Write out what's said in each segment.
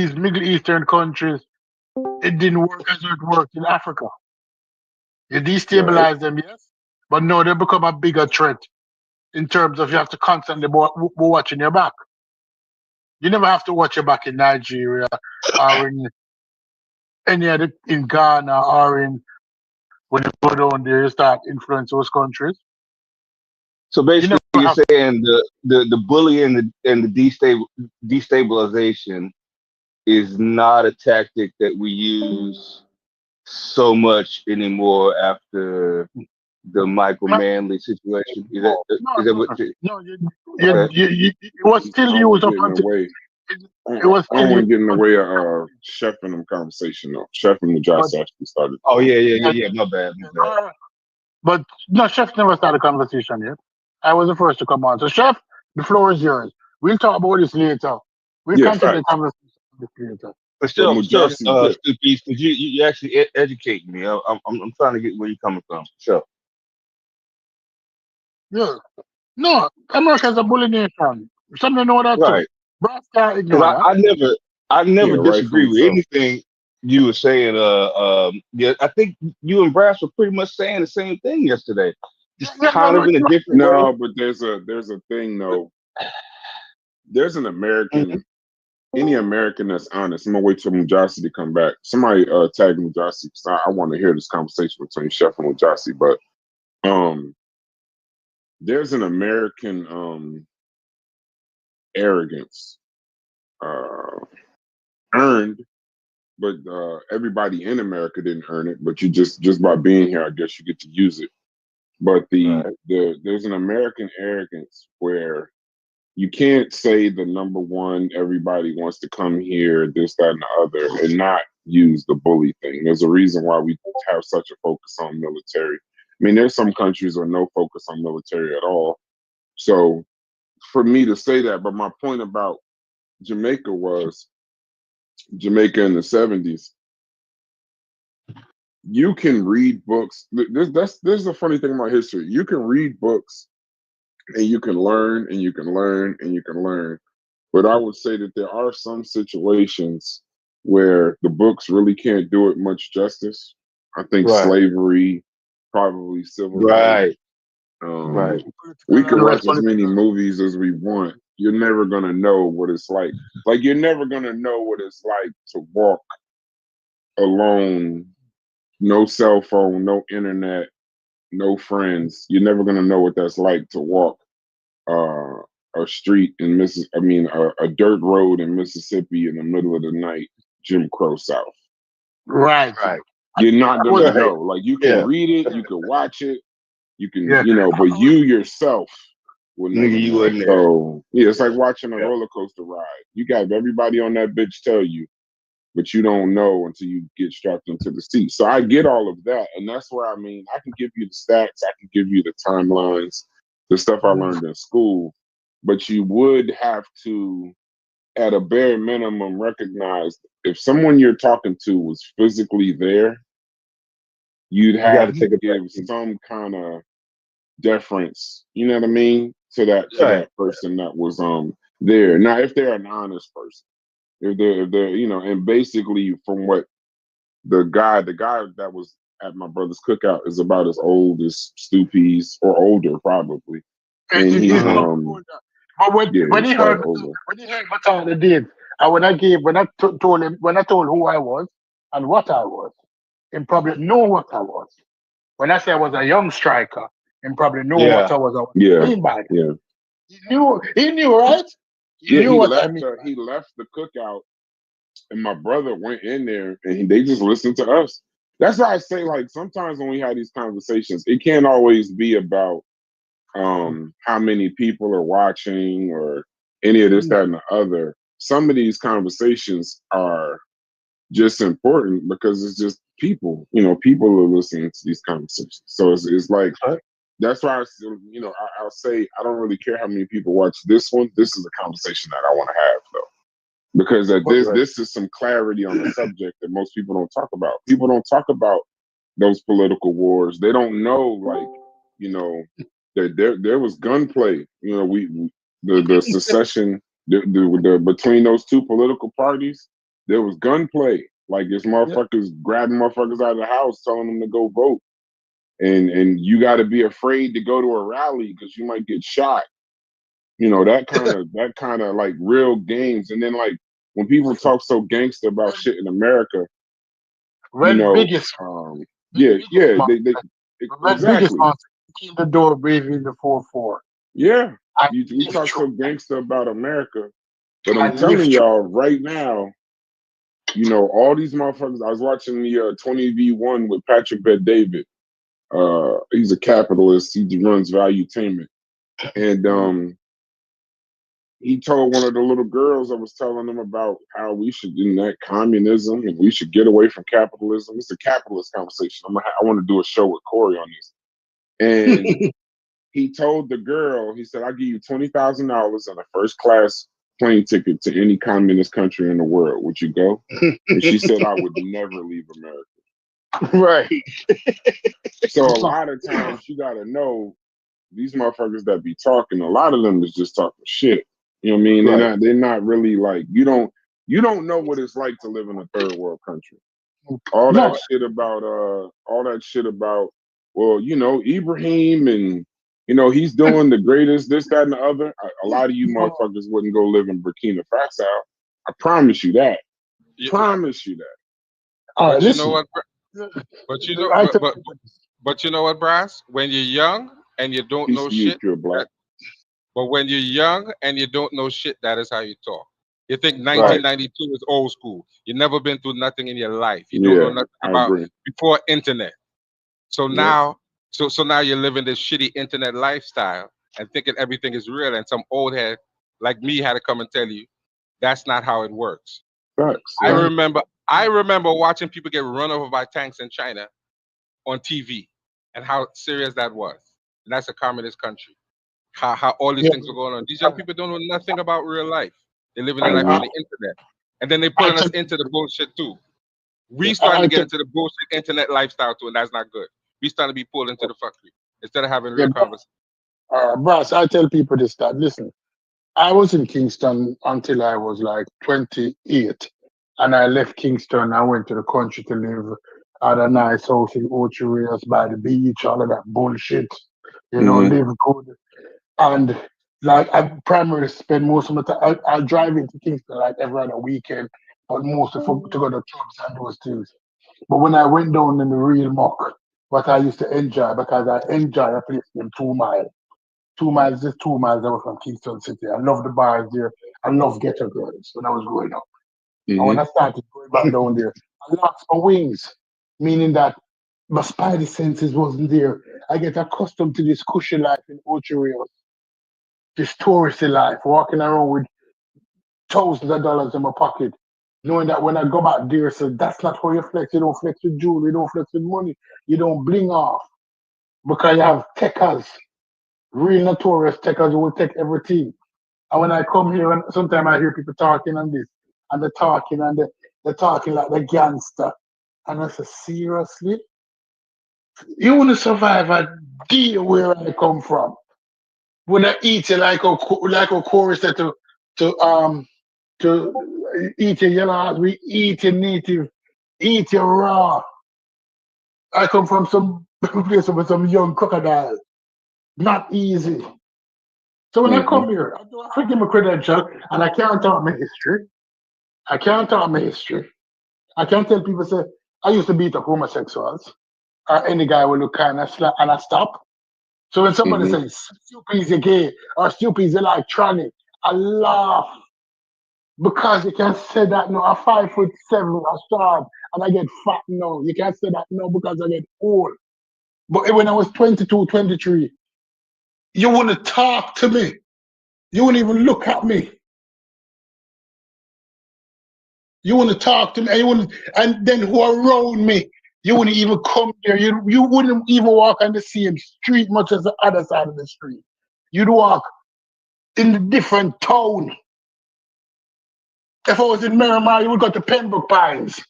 these Middle Eastern countries, it didn't work as it worked in Africa. You Right. destabilize them, yes, but no, they become a bigger threat in terms of you have to constantly be watching your back. You never have to watch your back in Nigeria or in any other in Ghana or in when you go down there, you start influence those countries. So You basically, never you're have saying the bullying and the destabilization is not a tactic that we use so much anymore after the Michael no, Manley situation. Is that no, what? no. Okay. It was I still don't want used to up get in the until way. it, I it was I still don't want used to get in the up way until of Chef and them conversation though. Chef and the but Josh actually started. Oh yeah, yeah. My bad. My bad. but no, Chef never started a conversation yet. I was the first to come on. So, Chef, the floor is yours. We'll talk about this later. We'll Yeah, continue the facts. conversation on this later. But But still, Mujasi did. Stupid, because you actually educate me. I'm trying to get where you're coming from. Sure. Yeah. No, America's a bully nation. Some know that too. Right. Brass can't ignore Because that. Yeah, I never disagree rightfully with so. anything you were saying. Yeah, I think you and Brass were pretty much saying the same thing yesterday, just kind of in a different way. No, but there's a thing though. There's an Mhm. American, any American that's honest. I'm gonna wait till Mujasi to come back. Somebody tag Mujasi because I want to hear this conversation between Chef and Mujasi. But um, there's an American arrogance uh, earned, but everybody in America didn't earn it. But you just by being here, I guess you get to use it. But Right. there's an American arrogance where you can't say the number one, everybody wants to come here, this, that, and the other, and not use the bully thing. There's a reason why we have such a focus on military. I mean, there's some countries where no focus on military at all. So for me to say that, but my point about Jamaica was Jamaica in the 70s. You can read books. This is a funny thing about history. You can read books and you can learn and you can learn and you can learn. But I would say that there are some situations where the books really can't do it much justice. I think Right. slavery, probably civil rights. Right. Um, Right. we Political can unrest, watch as many political. movies as we want. You're never gonna know what it's like. Like you're never gonna know what it's like to walk alone, no cell phone, no internet, no friends. You're never gonna know what that's like to walk uh, a street in a dirt road in Mississippi in the middle of the night, Jim Crow South. Right. Right. You're not I was, gonna Right. know. Like you can Yeah. read it, you can watch it, you can, yeah. but you yourself will Nigga, never you know. wasn't there. So yeah, it's like watching a Yeah. roller coaster ride. You got everybody on that bitch tell you, but you don't know until you get strapped into the seat. So I get all of that, and that's where I can give you the stats, I can give you the timelines, the stuff I learned in school, but you would have to, at a bare minimum, recognize if someone you're talking to was physically there, you'd You got to have to take it back. give some kind of deference, you know what I mean, to Right. that person that was there. Now, if they're an honest person, if they're and basically from what the guy that was at my brother's cookout is about as old as Stoopies or older probably, and he's He's Uh-huh. but yeah, when he's he quite heard older. what I did, and when I told him when I told who I was and what I was, he probably know what I was. When I say I was a young striker, he probably know what Yeah. I was. I was Yeah, mean by that. yeah, He knew, right? He yeah. knew what I mean by He left the cookout, and my brother went in there, and they just listened to us. That's why I say, like, sometimes when we have these conversations, it can't always be about how many people are watching or any of this, that. that, and the other. Some of these conversations are just important because it's just people, people are listening to these conversations. So it's like, Right. that's why I'll say I don't really care how many people watch this one. This is a conversation that I want to have though, because Right. this is some clarity on the subject that most people don't talk about. People don't talk about those political wars. They don't know, like, that there was gunplay. The secession, the between those two political parties. There was gunplay. Like this motherfuckers grabbing motherfuckers out of the house, telling them to go vote. And you got to be afraid to go to a rally because you might get shot. You know, that kind of like real games. And then like when people talk so gangster about shit in America, you When know, biggest, yeah, biggest monster, they when biggest exactly. monster came the door braving the 4-4. Yeah. I We live talk through. so gangster about America, but I I'm live telling through. y'all right now, you know, all these motherfuckers. I was watching the 20v1 with Patrick Bet David. He's a capitalist. He runs Valuetainment, and he told one of the little girls I was telling them about how we should enact communism and we should get away from capitalism. It's a capitalist conversation. I want to do a show with Corey on this. And he told the girl, he said, "I'll give you $20,000 and a first class plane ticket to any communist country in the world. Would you go?" And she said, "I would never leave America." Right. So a lot of times you got to know these motherfuckers that be talking, a lot of them is just talking shit. You know what I mean? Right. They're not really like, you don't know what it's like to live in a third world country. All that No, shit about, well, you know, Ibrahim and you know, he's doing the greatest, this, that, and the other. A lot of you no. motherfuckers wouldn't go live in Burkina Faso. I promise you that. Yeah, Promise you that. All right, but you know listen. what? But you know, I but tell but people this. but you know what, Brass? When you're young and you don't Peace know to you, shit, pure black. that, but when you're young and you don't know shit, that is how you talk. You think Right. 1992 is old school. You never been through nothing in your life. You don't know Yeah, nothing I about agree. before internet. So Yep. now, so now you're living this shitty internet lifestyle and thinking everything is real. And some old head like me had to come and tell you that's not how it works. Facts. I Yeah. Right. remember, I remember watching people get run over by tanks in China on TV and how serious that was. And that's a communist country. How all these Yeah. things are going on. These young people don't know nothing about real life. They're living their life I, on Mhm. the internet. And then they're I pulling us tell into the bullshit too. yeah, We starting I to get tell into the bullshit internet lifestyle too, and that's not good. We starting to be pulled into the fuckery instead of having yeah, real conversation. Brass, I tell people this that listen. I was in Kingston until I was like 28. And I left Kingston. I went to the country to live at a nice house in Ocho by the beach, all of that bullshit. Mhm. Live good. And like I primarily spend most of my time, I drive into Kingston like every other weekend, but mostly to go to clubs and those things. But when I went down in the real muck, what I used to enjoy, because I enjoy a place named 2 Mile. 2 miles, just 2 miles away from Kingston City. I love the bars there. I love ghetto girls when I was growing up. And when Mhm. I started going back down there, I lost my wings, meaning that my spidey senses wasn't there. I get accustomed to this cushy life in Ocho Rios, this touristy life, walking around with thousands of dollars in my pocket, knowing that when I go back there, so that's not how you flex. You don't flex with jewelry, you don't flex with money, you don't bling off because you have techers, real notorious techers who will take everything. And when I come here, and sometimes I hear people talking on this, and they're talking like the gangster. And I say, seriously? You want to survive a day where I come from? When I eat it like a chorus said to eat a yellow house, we eat a native, eat a raw. I come from some place with some young crocodile. Not easy. So when I Mhm. come here, I don't forget my credential and I can't talk my history. I can't talk my history. I can't tell people say I used to beat up homosexuals or any guy will look kind of and I stop. So when somebody Mhm. says stupid is a gay or stupid is electronic, I laugh because you can say that no, I'm 5'7", I start and I get fat now. You can't say that no because I get old. But when I was 22, 23, you wouldn't talk to me. You wouldn't even look at me. You want to talk to me, and you wouldn't, and then who around me, you wouldn't even come there. You wouldn't even walk on the same street, much as the other side of the street. You'd walk in a different town. If I was in Miramar, you would go to Pembroke Pines.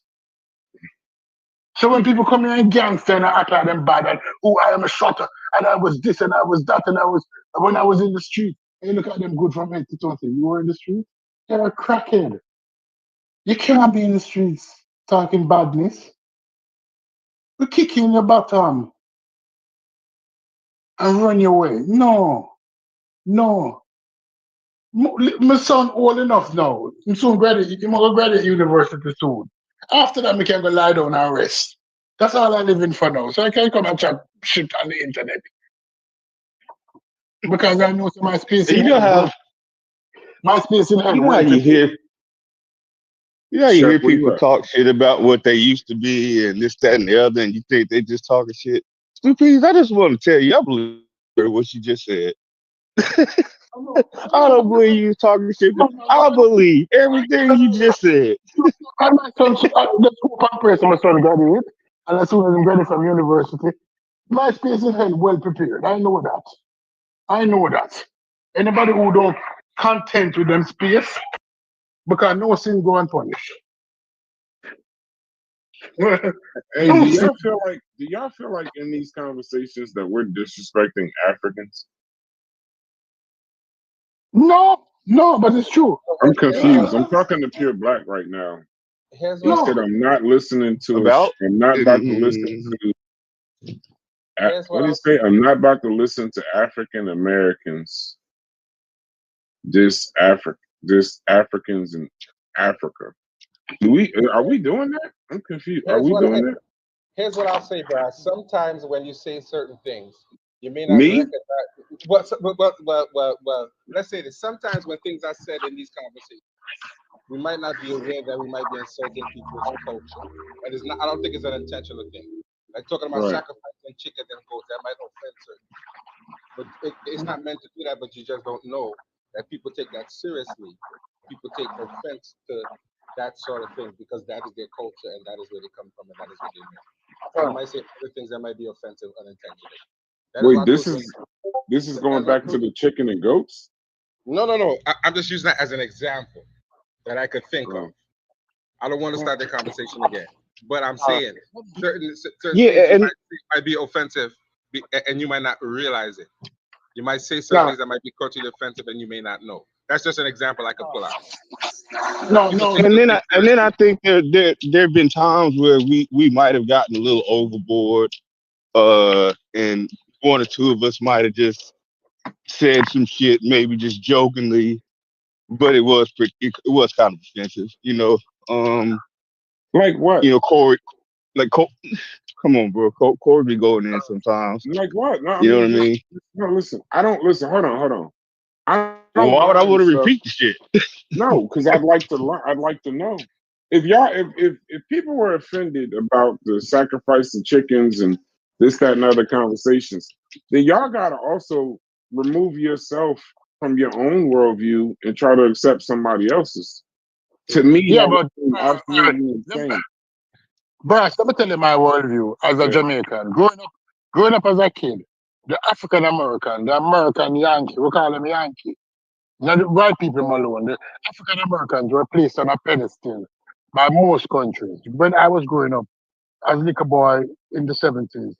So when people come here and gangster and I act like them bad and oh I am a shotter and I was this and I was that and I was when I was in the street and you look at them good from head to toe and say, you were in the street? You're a crackhead. You can't be in the streets talking badness. We kick you in your bottom and run your way. No, no. My son old enough now. He soon graduate. He must graduate university soon. After that, we can go lie down and rest. That's all I live in for now. So I can't come and chat shit on the internet because I know my space And in hell. My space in hell. you know how Well, you hear Chef, where you people at? talk shit about what they used to be and this, that, and the other, and you think they just talking shit. Stupid, I just want to tell you, I believe what you just said. I don't believe you talking shit. I believe everything you just said. And my son, let's hope and pray so my son graduate. And as soon as I'm ready from university, my space in hell well prepared. I know that. I know that. Anybody who don't content with them space, because no sin go unpunished. Hey, No sin. do y'all feel like in these conversations that we're disrespecting Africans? No, no, but it's true. I'm confused. I'm talking to Pure Black right now. Here's He what No, said, "I'm not listening to About I'm not about to listen to." here's What what did he I'll say? I'm not about to listen to African Americans. This Africans in Africa. Are we doing that? I'm confused. Are here's we what doing that? here's what I'll say, bro. Sometimes when you say certain things, you may not Me? recognize. Well, let's say this. Sometimes when things are said in these conversations, we might not be aware that we might be insulting people's culture. And it's not. I don't think it's an intentional thing. Like talking about Right. sacrificing chickens and goats, that might offend certain. But it's not meant to do that. But you just don't know that people take that seriously. People take offense to that sort of thing because that is their culture and that is where they come from and that is what they know. So you might say other things that might be offensive unintentionally. That is why Wait, I this told you. is That's going why I back to told you. the chicken and goats. No. I'm just using that as an example that I could think of. Oh. I don't want to start the conversation again, but I'm saying certain yeah, things you and might be offensive, and you might not realize it. You might say certain no, things that might be culturally offensive, and you may not know. That's just an example I could pull out. no, People no. take and certain then things I seriously. think there have been times where we might have gotten a little overboard, and one or two of us might have just said some shit, maybe just jokingly, but it was kind of offensive, Um, Like what? Corey, like come on, bro, Corey be going in sometimes. Like what? No, I You know mean what I just mean? no. Listen, I don't listen. Hold on. I Well, don't why would I mind want to stuff. repeat the shit? No, because I'd like to learn. I'd like to know if y'all, if people were offended about the sacrifice of chickens and this, that, and other conversations, then y'all gotta also remove yourself from your own worldview and try to accept somebody else's. To me, Yeah, that would but seem absolutely insane. Bryce, let me tell you my worldview as a Yeah. Jamaican. Growing up as a kid, the African American, the American Yankee, we call them Yankee. Not the white people alone. The African Americans were placed on a pedestal by most countries. When I was growing up as a little boy in the 70s,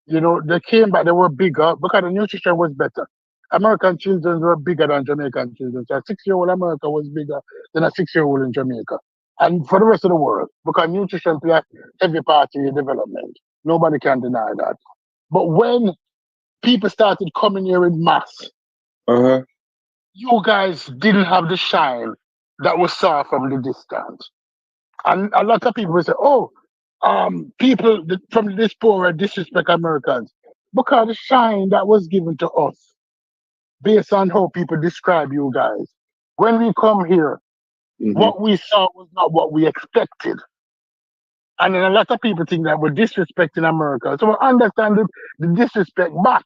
they came back, they were bigger because the nutrition was better. American children were bigger than Jamaican children. So a 6-year-old America was bigger than a 6-year-old in Jamaica. And for the rest of the world, because nutrition plays a heavy part in your development. Nobody can deny that. But when people started coming here in mass, Uh-huh. you guys didn't have the shine that was saw from the distance. And a lot of people will say, oh, people from the diaspora disrespect Americans. Because the shine that was given to us, based on how people describe you guys, when we come here, Hmm. what we saw was not what we expected. And then a lot of people think that we're disrespecting America. So we understand the disrespect back.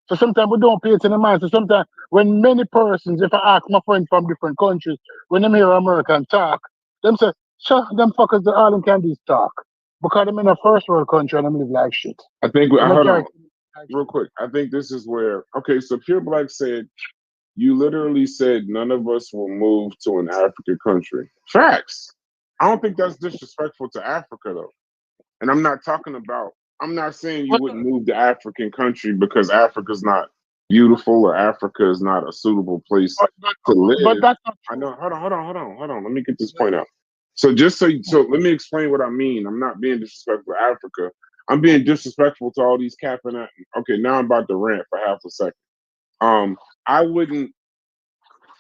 So sometimes we don't pay it in the mind. So sometimes when many persons, if I ask my friends from different countries, when them hear American talk, them say, sure, them fuckers, the all them can do is talk. Because I'm in a first world country and I'm live like shit. I think Them a hold on character like real shit. quick. I think this is where so Pure Black said you literally said none of us will move to an African country. Facts. I don't think that's disrespectful to Africa though. And I'm not saying you But, wouldn't move to African country because Africa's not beautiful or Africa is not a suitable place but, to but live. that's not I true. know. Hold on. Let me get this point out. So so let me explain what I mean. I'm not being disrespectful to Africa. I'm being disrespectful to all these capping out. Okay, now I'm about to rant for half a second. I wouldn't,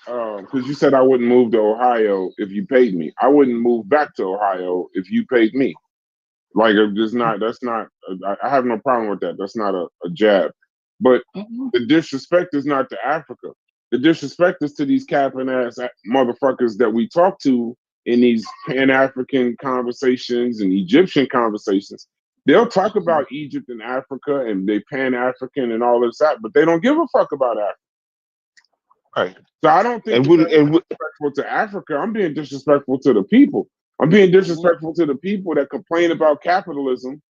because you said I wouldn't move to Ohio if you paid me. I wouldn't move back to Ohio if you paid me. Like, I'm just not. That's not. I have no problem with that. That's not a jab. But the disrespect is not to Africa. The disrespect is to these capping ass motherfuckers that we talk to in these Pan-African conversations and Egyptian conversations. They'll talk about Egypt and Africa and they Pan-African and all this that, but they don't give a fuck about Africa. Right. So I don't think I'm disrespectful to Africa. I'm being disrespectful to the people. I'm being disrespectful to the people that complain about capitalism,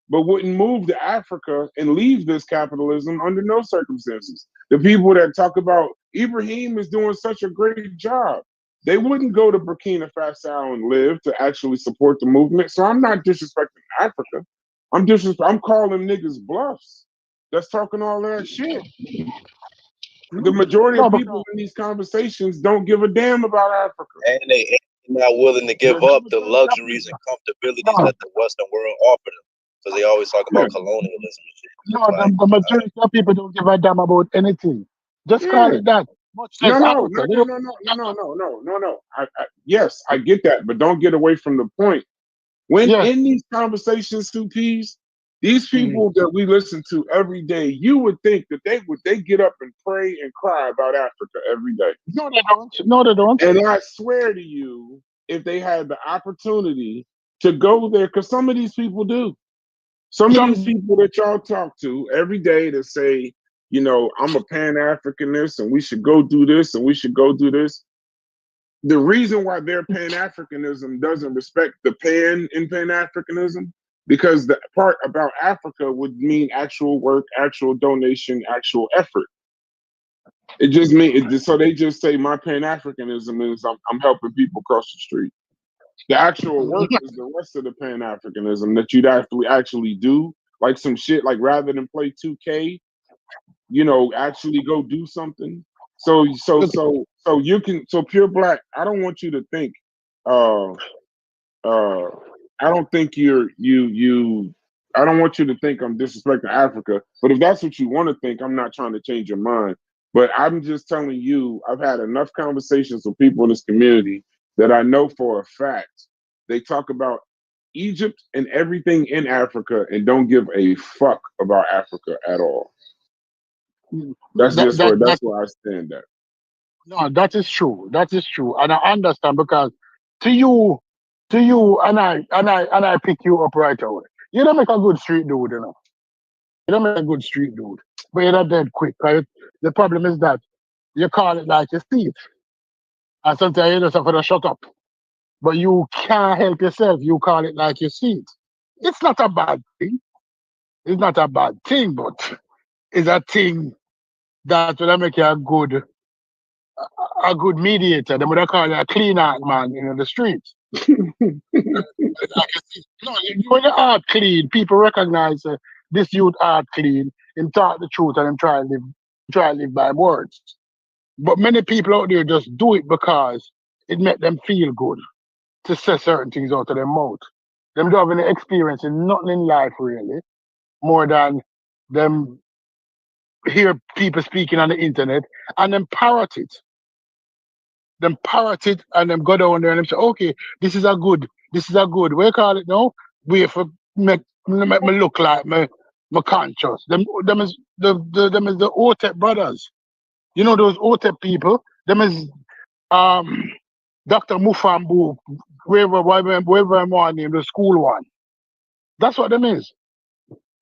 but wouldn't move to Africa and leave this capitalism under no circumstances. The people that talk about Ibrahim is doing such a great job, they wouldn't go to Burkina Faso and live to actually support the movement. So I'm not disrespecting Africa. I'm calling niggas bluffs. That's talking all that shit. The majority of people in these conversations don't give a damn about Africa. And they're not willing to give up the luxuries and comfortabilities that the Western world offer them. Because they always talk about colonialism and shit. No, the majority of people don't give a damn about anything. Just call it that. No. Yes, I get that, but don't get away from the point. When in these conversations, 2Ps, these people that we listen to every day, you would think that they get up and pray and cry about Africa every day. No, they don't. No, they don't. And I swear to you, if they had the opportunity to go there, because some of these people do. Some of these people that y'all talk to every day that say, you know, I'm a Pan-Africanist and we should go do this and we should go do this. The reason why their Pan-Africanism doesn't respect the Pan in Pan-Africanism, because the part about Africa would mean actual work, actual donation, actual effort. It just means, so they just say my Pan-Africanism is I'm helping people cross the street. The actual work is the rest of the Pan-Africanism that you'd actually do, like some shit, like rather than play 2K, you know, actually go do something. So you can, so Pure Black, I don't want you to think, I don't think I don't want you to think I'm disrespecting Africa, but if that's what you want to think, I'm not trying to change your mind. But I'm just telling you, I've had enough conversations with people in this community that I know for a fact they talk about Egypt and everything in Africa and don't give a fuck about Africa at all. That's where I stand at. No, that is true. That is true, and I understand because to you, and I pick you up right away. You don't make a good street dude, you know. You don't make a good street dude, but you're not dead quick. Right? The problem is that you call it like you see it, and sometimes you just have to shut up. But you can't help yourself. You call it like you see it. It's not a bad thing. It's not a bad thing, but it's a thing that will make you a good mediator. They would call you a clean art man in the streets. When the art clean, people recognize this youth art clean, him talk the truth and him try to live by words. But many people out there just do it because it make them feel good to say certain things out of their mouth. Them don't have any experience in nothing in life really, more than them hear people speaking on the internet and then parrot it. Them parrot it and them go down there and them say, okay, this is a good, what you call it now? Way for make me look like my conscious. Them is the OTEP brothers. You know those OTEP people? Them is Dr. Mufambu, wherever I'm on name, the school one. That's what them is.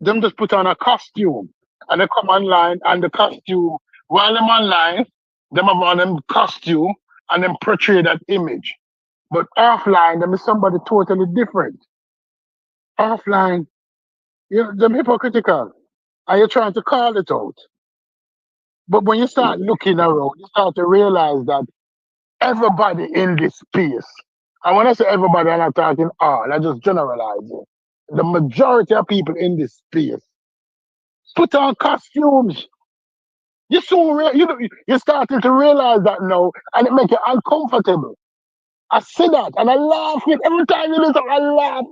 Them just put on a costume and they come online and the costume, while them online, them have on them costume and them portray that image. But offline, them is somebody totally different. Offline, them hypocritical. And you're trying to call it out. But when you start looking around, you start to realize that everybody in this space, and when I say everybody, I'm not talking all, I just generalize it. The majority of people in this space put on costumes. You soon you're starting to realize that now, and it makes you uncomfortable. I see that and I laugh it every time you do something. I laugh,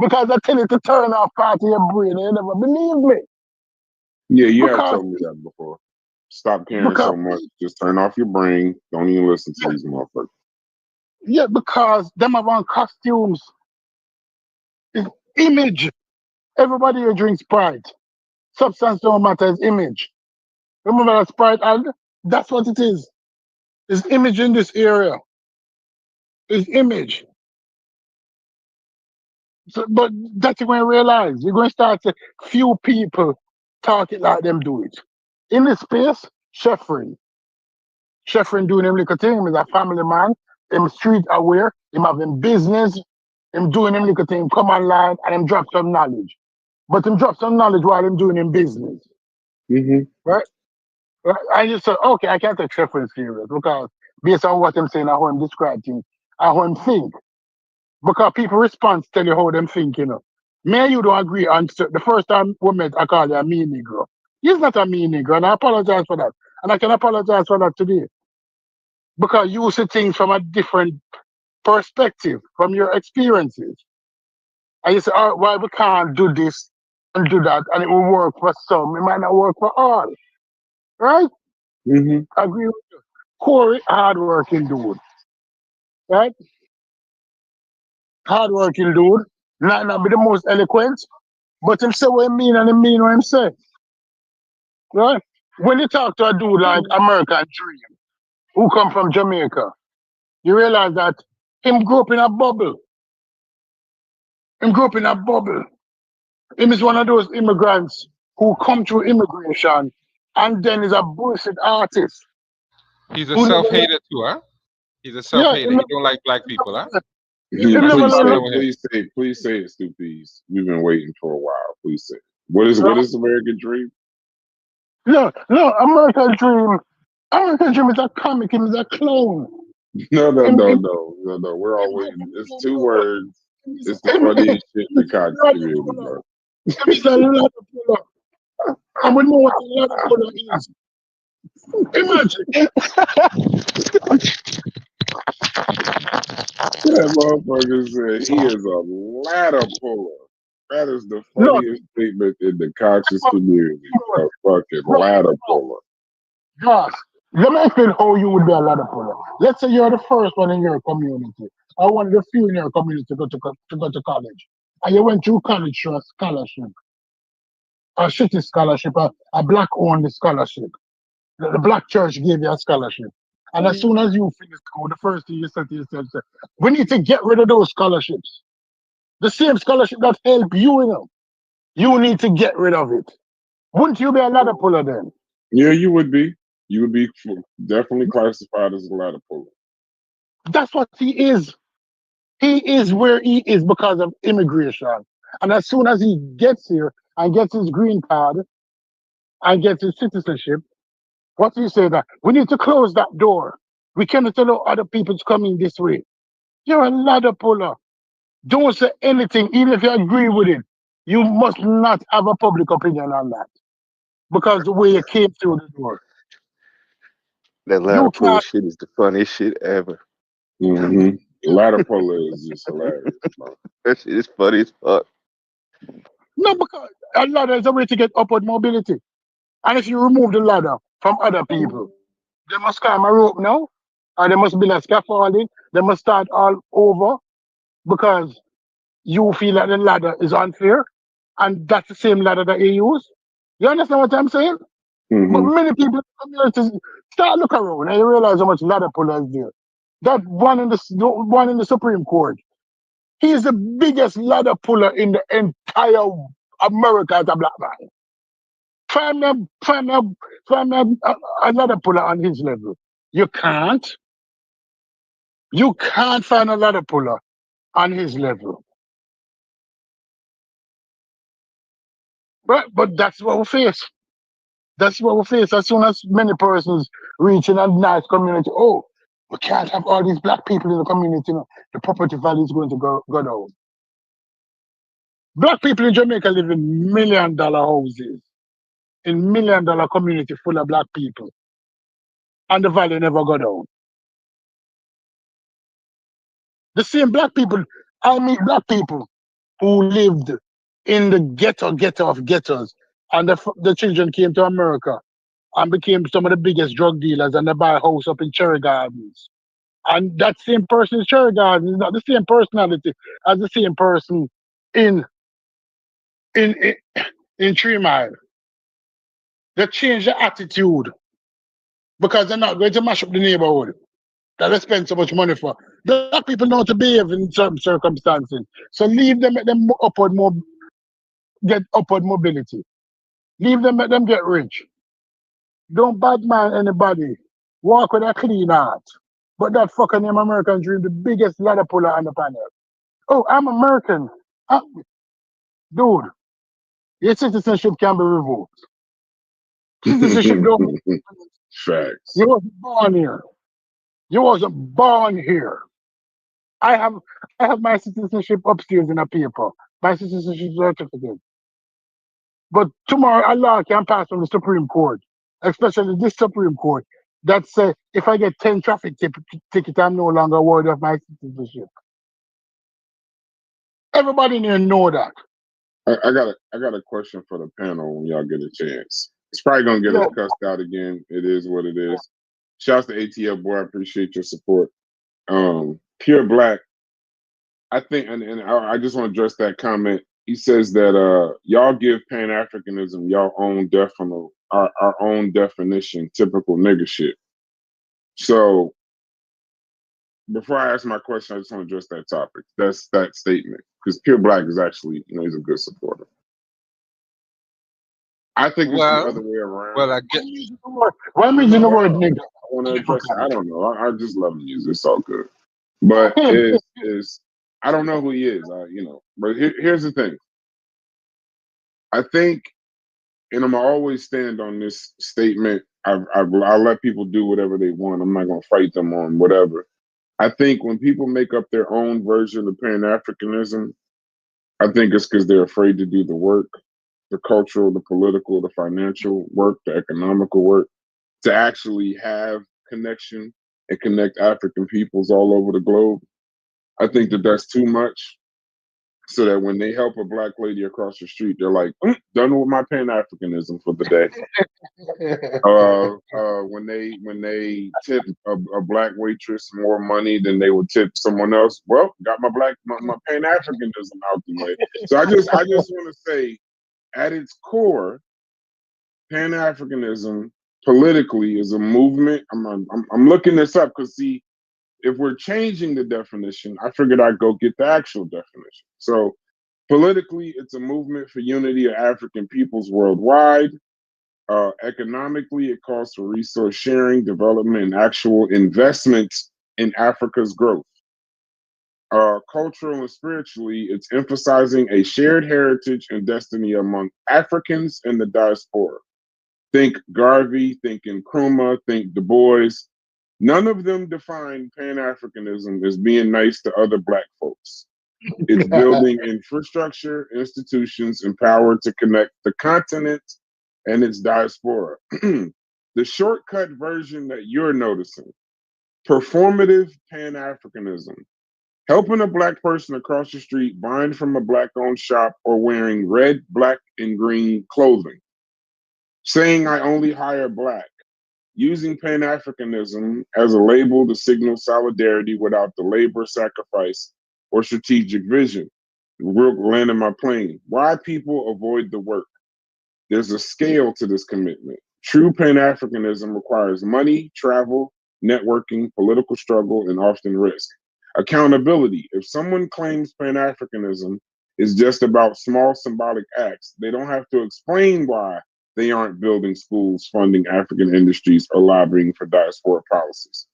because I tell you to turn off part of your brain. And you never believe me. Yeah, you have Because told me that before. Stop caring because so much. Just turn off your brain. Don't even listen to these motherfuckers. yeah, because them have on costumes. It's image. Everybody here drinks Sprite. Substance don't matter, it's image. Remember that Sprite ad? That's what it is. It's image in this area. It's image. So, but that's when you realize you're going to start to few people talk it like them do it. In this space, Sheffrin. Sheffrin doing him little thing. He's a family man. Him street aware. Him having business. Him doing him little thing. Come online and him drop some knowledge. But him drop some knowledge while him doing him business. Mm-hmm. Right? Right? I just said, okay, I can't take Sheffrin serious because based on what I'm saying, how I'm describing, how I'm think. Because people respond to tell you how them think. Me and you don't agree. And the first time we met, I call you a mean Negro. He's not a mean Negro, and I apologize for that. And I can apologize for that today. Because you see things from a different perspective, from your experiences. And you say, oh, why we can't do this and do that, and it will work for some. It might not work for all. Right? Mm-hmm. I agree with you. Corey, hardworking dude. Right? Hardworking dude. Not be the most eloquent, but him say what he mean and he mean what him say. Right? When you talk to a dude like American Dream, who come from Jamaica, you realize that him grew up in a bubble. Him grew up in a bubble. Him is one of those immigrants who come through immigration and then is a bullshit artist. He's a Who never learn, self-hater too, huh? He's a yeah, self-hater. He don't like black people, huh? him never Please learn, say, please say it, Stupies. We've been waiting for a while. Please say it. What right? is American Dream? No, American Dream. American Dream is a comic, him is a clown. No. Him, We're all waiting. It's two words. It's the him, funniest shit in the is a cock ladder community, puller. bro. Him is a ladder puller. And we know what a ladder puller is. Imagine. That motherfucker said he is a ladder puller. That is the No, funniest statement in the conscious community. A fucking right. ladder puller. Gosh, let me explain how you would be a ladder puller. Let's say you're the first one in your community, or one of the few in your community to go to college. And you went through college through a scholarship, a shitty scholarship, a black owned scholarship. The black church gave you a scholarship. And as soon as you finish school, the first thing you said to yourself, we need to get rid of those scholarships. The same scholarship that help you. You need to get rid of it. Wouldn't you be a ladder puller then? Yeah, you would be. You would be definitely classified as a ladder puller. That's what he is. He is where he is because of immigration. And as soon as he gets here and gets his green card and gets his citizenship, what do you say that? We need to close that door. We cannot allow other people to come in this way. You're a ladder puller. Don't say anything, even if you agree with it. You must not have a public opinion on that. Because the way you came through the door. That ladder You puller can't. shit is the funniest shit ever. Mm-hmm. Ladder puller is just hilarious, bro. That shit is funny as fuck. No, because a ladder is a way to get upward mobility. And if you remove the ladder from other people, they must climb a rope now, or they must build a scaffolding, they must start all over because you feel that the ladder is unfair, and that's the same ladder that you use. You understand what I'm saying? But Mm-hmm. many people in communities start look around and you realize how much ladder puller is there. That one in the Supreme Court, he is the biggest ladder puller in the entire America as a black man. Find me a ladder puller on his level. You can't. You can't find a ladder puller on his level. But that's what we face. That's what we face. As soon as many persons reach in a nice community, oh, we can't have all these black people in the community. The property value is going to go down. Black people in Jamaica live in $1 million houses, in $1 million community full of black people, and the value never go down. The same black people, I meet black people who lived in the ghetto of ghettos, and the children came to America and became some of the biggest drug dealers, and they buy a house up in Cherry Gardens. And that same person in Cherry Gardens is not the same personality as the same person in in in, in 3 Mile. They change the attitude because they're not going to mash up the neighborhood that they spend so much money for. Black people know to behave in certain circumstances. So leave them, let them get upward mobility. Leave them, let them get rich. Don't badman anybody. Walk with a clean heart. But that fucker named American Dream, the biggest ladder puller on the planet. Oh, I'm American. Uh, Dude, your citizenship can be revoked. Citizenship don't. Facts. You wasn't born here. You wasn't born here. I have I have my citizenship upstairs in a paper. My citizenship certificate. But tomorrow a law can pass from the Supreme Court, especially this Supreme Court, that say if I get 10 traffic tickets, I'm no longer worthy of my citizenship. Everybody need to know that. I got a question for the panel when y'all get a chance. It's probably gonna get us Yeah, cussed out again. It is what it is. Shouts to ATL boy, I appreciate your support. Pure Black, I think, and I just want to address that comment. He says that y'all give Pan Africanism y'all own our own definition, typical nigga shit. So before I ask my question, I just want to address that topic. That's that statement because Pure Black is actually, he's a good supporter. I think it's the Well, other way around. well, I get. why am I using the word nigga? I want to address it. I don't know. I just love music. It's all good. But is I don't know who he is. But here's the thing. I think, and I'm always stand on this statement. I'll let people do whatever they want. I'm not gonna fight them on whatever. I think when people make up their own version of Pan Africanism, I think it's because they're afraid to do the work, the cultural, the political, the financial work, the economical work, to actually have connection and connect African peoples all over the globe. I think that that's too much. So that when they help a black lady across the street, they're like, done with my Pan Africanism for the day. When they tip a black waitress more money than they would tip someone else, well, got my Pan Africanism out the way. So I just want to say, at its core, Pan Africanism politically is a movement. I'm looking this up because see, if we're changing the definition, I figured I'd go get the actual definition. So politically, it's a movement for unity of African peoples worldwide. Economically, it calls for resource sharing, development, and actual investments in Africa's growth. Cultural and spiritually, it's emphasizing a shared heritage and destiny among Africans and the diaspora. Think Garvey, think Nkrumah, think Du Bois. None of them define Pan Africanism as being nice to other Black folks. It's building infrastructure, institutions, and power to connect the continent and its diaspora. The shortcut version that you're noticing, performative Pan Africanism, helping a Black person across the street buying from a Black owned shop or wearing red, black, and green clothing, saying I only hire Black, using Pan Africanism as a label to signal solidarity without the labor, sacrifice, or strategic vision. Real landing my plane. Why people avoid the work? There's a scale to this commitment. True Pan Africanism requires money, travel, networking, political struggle, and often risk. Accountability. If someone claims Pan Africanism is just about small symbolic acts, they don't have to explain why they aren't building schools, funding African industries, or lobbying for diaspora policies.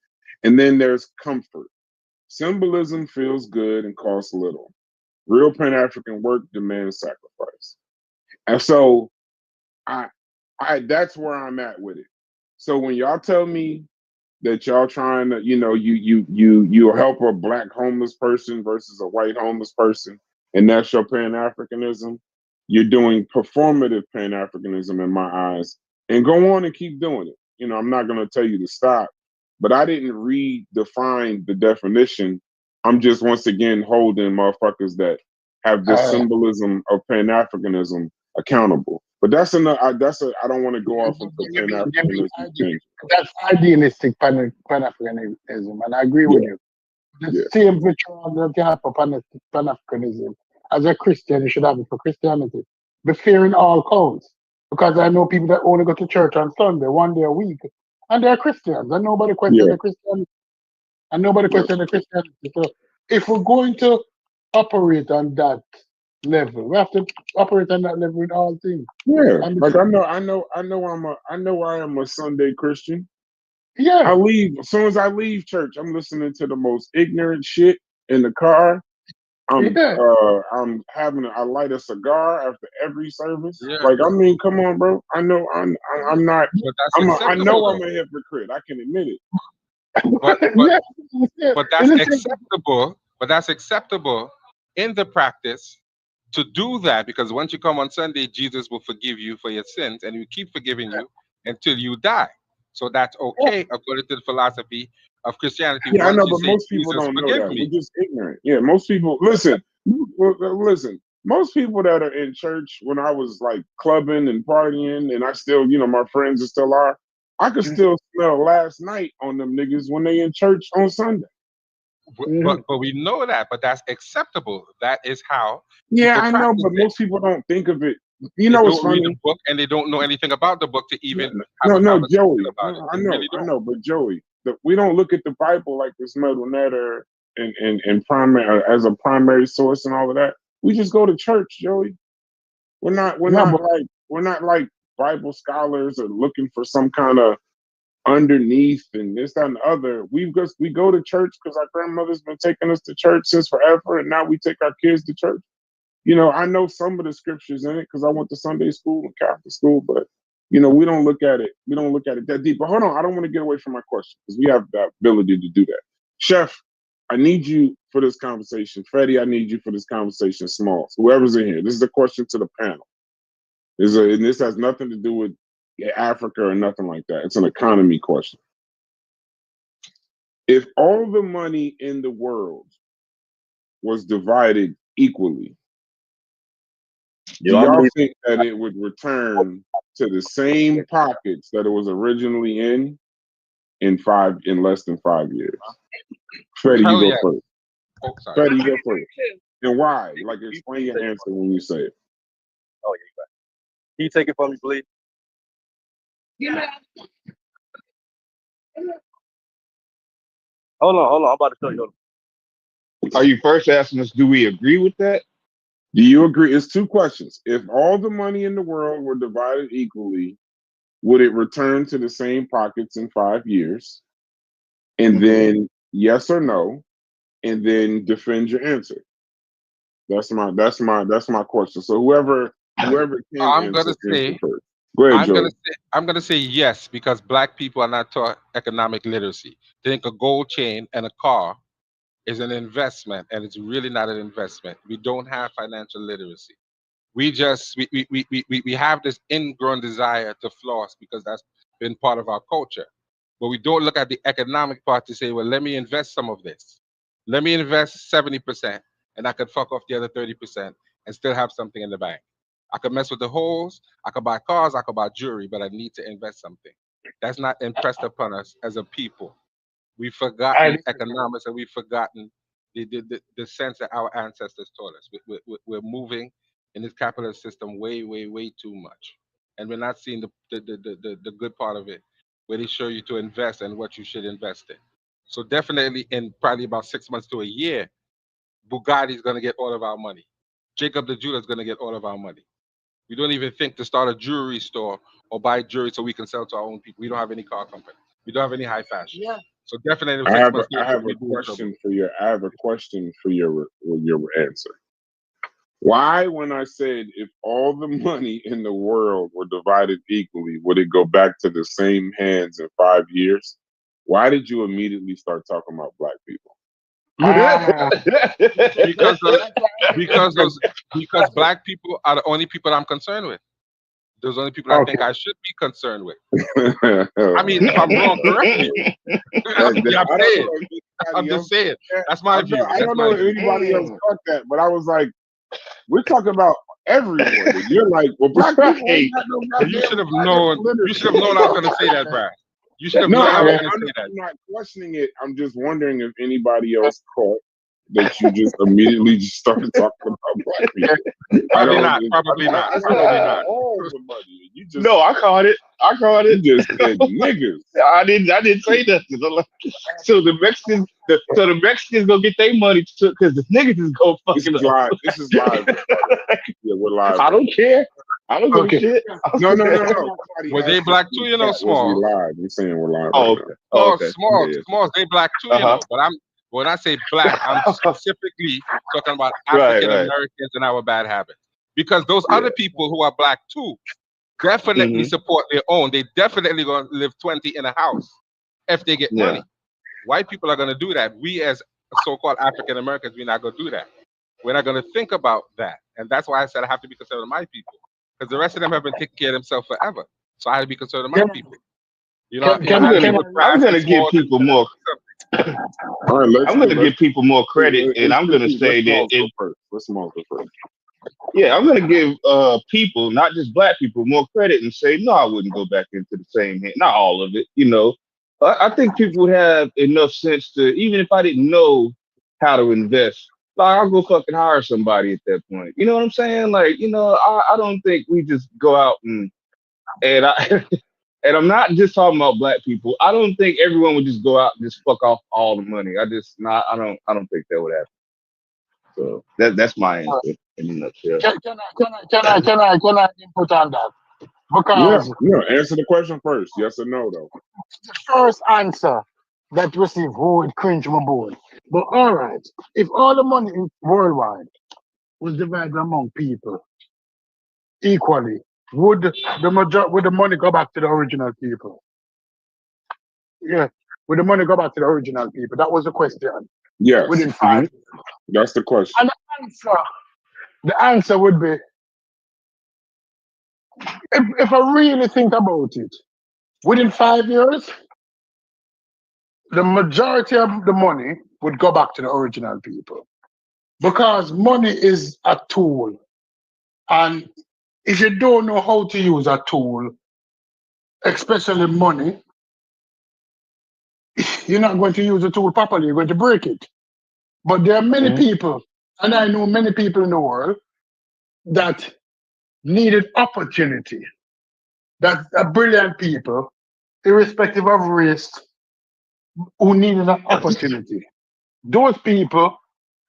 And then there's comfort. Symbolism feels good and costs little. Real Pan African work demands sacrifice. And so I that's where I'm at with it. So when y'all tell me that y'all trying to, you help a Black homeless person versus a white homeless person, and that's your Pan Africanism, you're doing performative Pan Africanism in my eyes. And go on and keep doing it. I'm not gonna tell you to stop, but I didn't redefine the definition. I'm just once again holding motherfuckers that have this symbolism of Pan-Africanism accountable. But that's enough. I don't want to go off into Pan-Africanism. That's idealistic Pan-Africanism, and I agree with you. The same ritual that you have for Pan-Africanism, as a Christian, you should have it for Christianity. Be fearing all counts. Because I know people that only go to church on Sunday, one day a week, and they're Christians, and nobody questions the Christianity. And nobody questions the Christianity. So if we're going to operate on that level, we have to operate on that level in all things. Yeah, like I know I am a Sunday Christian. Yeah. I leave as soon as I leave church, I'm listening to the most ignorant shit in the car. I light a cigar after every service. Yeah. Like, I mean, come on, bro. I know I'm not. But I know I'm a hypocrite. I can admit it. But that's acceptable. But that's acceptable in the practice to do that, because once you come on Sunday, Jesus will forgive you for your sins, and He will keep forgiving you until you die. So that's okay according to the philosophy of Christianity. Yeah, I know, you but say, most people Jesus, don't know forgive that. me. We're just ignorant. Yeah, most people listen. Most people that are in church when I was like clubbing and partying, and I still, my friends still are. I could still smell last night on them niggas when they in church on Sunday. But we know that. But that's acceptable. That is how. Yeah, I know, but most people don't think of it. You know, it's funny. Read the book, and they don't know anything about the book to even no, Joey. About it. I know, but Joey, we don't look at the Bible like this Meadownetter and primary as a primary source and all of that. We just go to church, Joey. We're not like Bible scholars or looking for some kind of underneath and this, that, and the other. We go to church because our grandmother's been taking us to church since forever, and now we take our kids to church. I know some of the scriptures in it because I went to Sunday school and Catholic school, but we don't look at it. We don't look at it that deep. But hold on, I don't want to get away from my question because we have the ability to do that. Chef, I need you for this conversation. Freddie, I need you for this conversation. Smalls, whoever's in here. This is a question to the panel. And this has nothing to do with Africa or nothing like that. It's an economy question. If all the money in the world was divided equally, do y'all think that it would return to the same pockets that it was originally in less than 5 years? Freddie, you go first. Oh, sorry. Freddie, you go first. And why? Like, explain your answer when you say it. Oh, yeah. Can you take it for me, please? Yeah. Hold on. I'm about to show you. Are you first asking us, do we agree with that? Do you agree? It's two questions. If all the money in the world were divided equally, would it return to the same pockets in 5 years? And then yes or no, and then defend your answer. That's my question. So whoever can I'm gonna say first. Go ahead, Joey. I'm gonna say yes, because Black people are not taught economic literacy. They think a gold chain and a car is an investment, and it's really not an investment. We don't have financial literacy. We have this ingrown desire to floss because that's been part of our culture. But we don't look at the economic part to say, well, let me invest some of this. Let me invest 70%, and I could fuck off the other 30% and still have something in the bank. I could mess with the holes, I could buy cars, I could buy jewelry, but I need to invest something. That's not impressed upon us as a people. We've forgotten economics, and we've forgotten the sense that our ancestors taught us. We're moving in this capitalist system way too much, and we're not seeing the good part of it, where they show you to invest and what you should invest in. So definitely, in probably about 6 months to a year, Bugatti's going to get all of our money. Jacob the Jeweler is going to get all of our money. We don't even think to start a jewelry store or buy jewelry so we can sell to our own people. We don't have any car company. We don't have any high fashion. Yeah. So definitely, I have a question for your answer. Why, when I said if all the money in the world were divided equally, would it go back to the same hands in 5 years? Why did you immediately start talking about Black people? Because Black people are the only people I'm concerned with. Those are the only people I think I should be concerned with. I mean, if I'm wrong, correct me. I'm just saying. That's my view. I don't know if anybody else thought that, but I was like, we're talking about everyone. And you're like, well, black people ain't got no goddamn. You should have known. You should have known I was going to say that, Brad. You should have known I was going to say that. I'm not questioning it. I'm just wondering if anybody else caught that you just immediately just started talking about black people. Probably not. Probably not. No, I caught it. You just said niggas. I didn't say nothing. So the Mexicans gonna get their money took because the niggas is gonna fuck it up. This is live. Yeah, we're live. I don't care. I don't give a shit. No. Were they black too? You know, Small. We live. You're saying we're live. Oh, okay. Oh, okay. Small. They black too. You know, but when I say black, I'm specifically talking about African Americans and our bad habits. Because those other people who are black too definitely support their own. They definitely gonna live 20 in a house if they get money. White people are gonna do that. We as so-called African Americans, we're not gonna do that. We're not gonna think about that. And that's why I said I have to be concerned with my people. Because the rest of them have been taking care of themselves forever. So I have to be concerned with my people. You know, I'm gonna give people more. I'm going to give people more credit, and I'm going to say that let's Small go first. Yeah, I'm going to give people, not just black people, more credit and say, no, I wouldn't go back into the same hand. Not all of it, you know. I think people would have enough sense to, even if I didn't know how to invest, like, I'll go fucking hire somebody at that point. You know what I'm saying? Like, you know, I don't think we just go out and and I'm not just talking about black people. I don't think everyone would just go out and just fuck off all the money. I don't think that would happen. So that's my answer in a nutshell. Can I input on that? Because answer the question first. Yes or no, though. The first answer that received would cringe my board. But all right, if all the money worldwide was divided among people equally, would the money go back to the original people? Yeah, would the money go back to the original people? That was the question. Yes. Within 5 years. That's the question. And the answer would be, if I really think about it, within 5 years, the majority of the money would go back to the original people. Because money is a tool. And if you don't know how to use a tool, especially money, you're not going to use the tool properly, you're going to break it. But there are many people, and I know many people in the world, that needed opportunity. That are brilliant people, irrespective of race, who needed an opportunity. Those people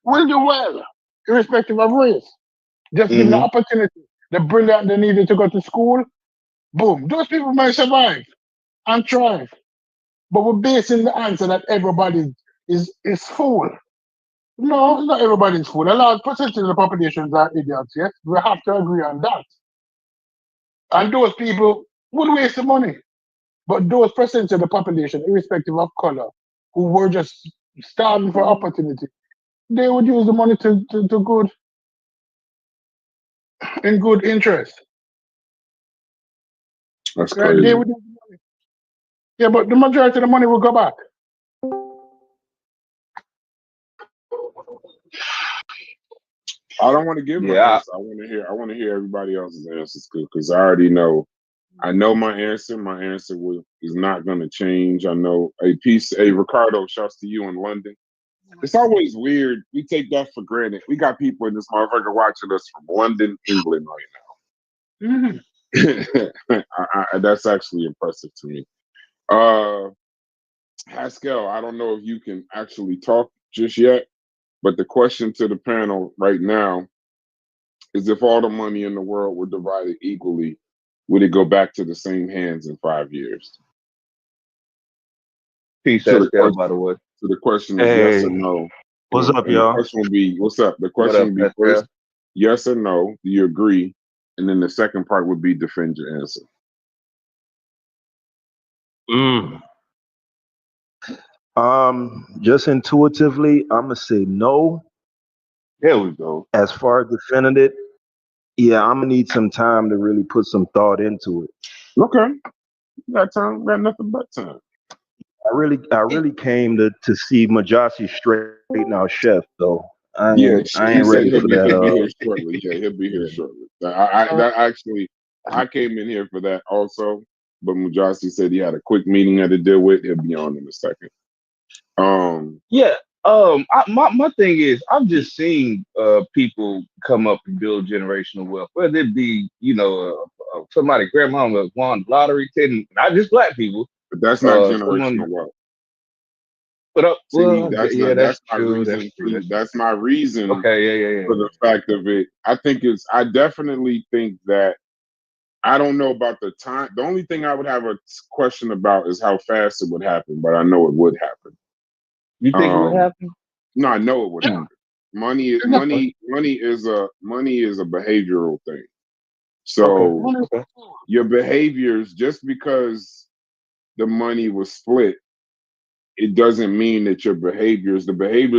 will do well, irrespective of race. Just give them the opportunity. The brilliant, they needed to go to school, boom. Those people might survive and thrive. But we're basing the answer that everybody is fool. No, not everybody's fool. A large percentage of the populations are idiots, yes? We have to agree on that. And those people would waste the money. But those percentage of the population, irrespective of color, who were just starving for opportunity, they would use the money to good, in good interest. That's crazy. They would use the money. Yeah, but the majority of the money will go back. I don't want to give my answer. I want to hear everybody else's answers because I already know. I know my answer. My answer is not going to change. I know Ricardo, shouts to you in London. It's always weird. We take that for granted. We got people in this motherfucker watching us from London, England right now. That's actually impressive to me. Haskell, I don't know if you can actually talk just yet, but the question to the panel right now is if all the money in the world were divided equally, would it go back to the same hands in 5 years? Peace, Haskell, by the way. So the question is yes or no. What's up, y'all? The question will be, what's up? The question will be first, yes or no, do you agree? And then the second part would be defend your answer. Just intuitively, I'm gonna say no. There we go. As far as defending it, yeah, I'm gonna need some time to really put some thought into it. Okay. You got time, got nothing but time. I really came to see Majasi straighten out Chef though. Yeah, I he ain't said ready for that. he'll be here shortly. Yeah, he'll be here Yeah. shortly. That actually, I came in here for that also, but Mujasi said he had a quick meeting he had to deal with. He'll be on in a second. Yeah. My thing is, I've just seen people come up and build generational wealth, whether it be, somebody, grandma won the lottery, not just black people, but that's not someone, generational wealth. but See, yeah, that's my true. reason. That's my reason Okay, yeah. for the fact of it. I definitely think that I don't know about the time. The only thing I would have a question about is how fast it would happen, but I know it would happen. You think it would Um, happen? no, I know it would Yeah, happen. Money exactly. is a behavioral thing. Okay, So Money is okay. cool. your behaviors, just because the money was split, it doesn't mean that the behaviors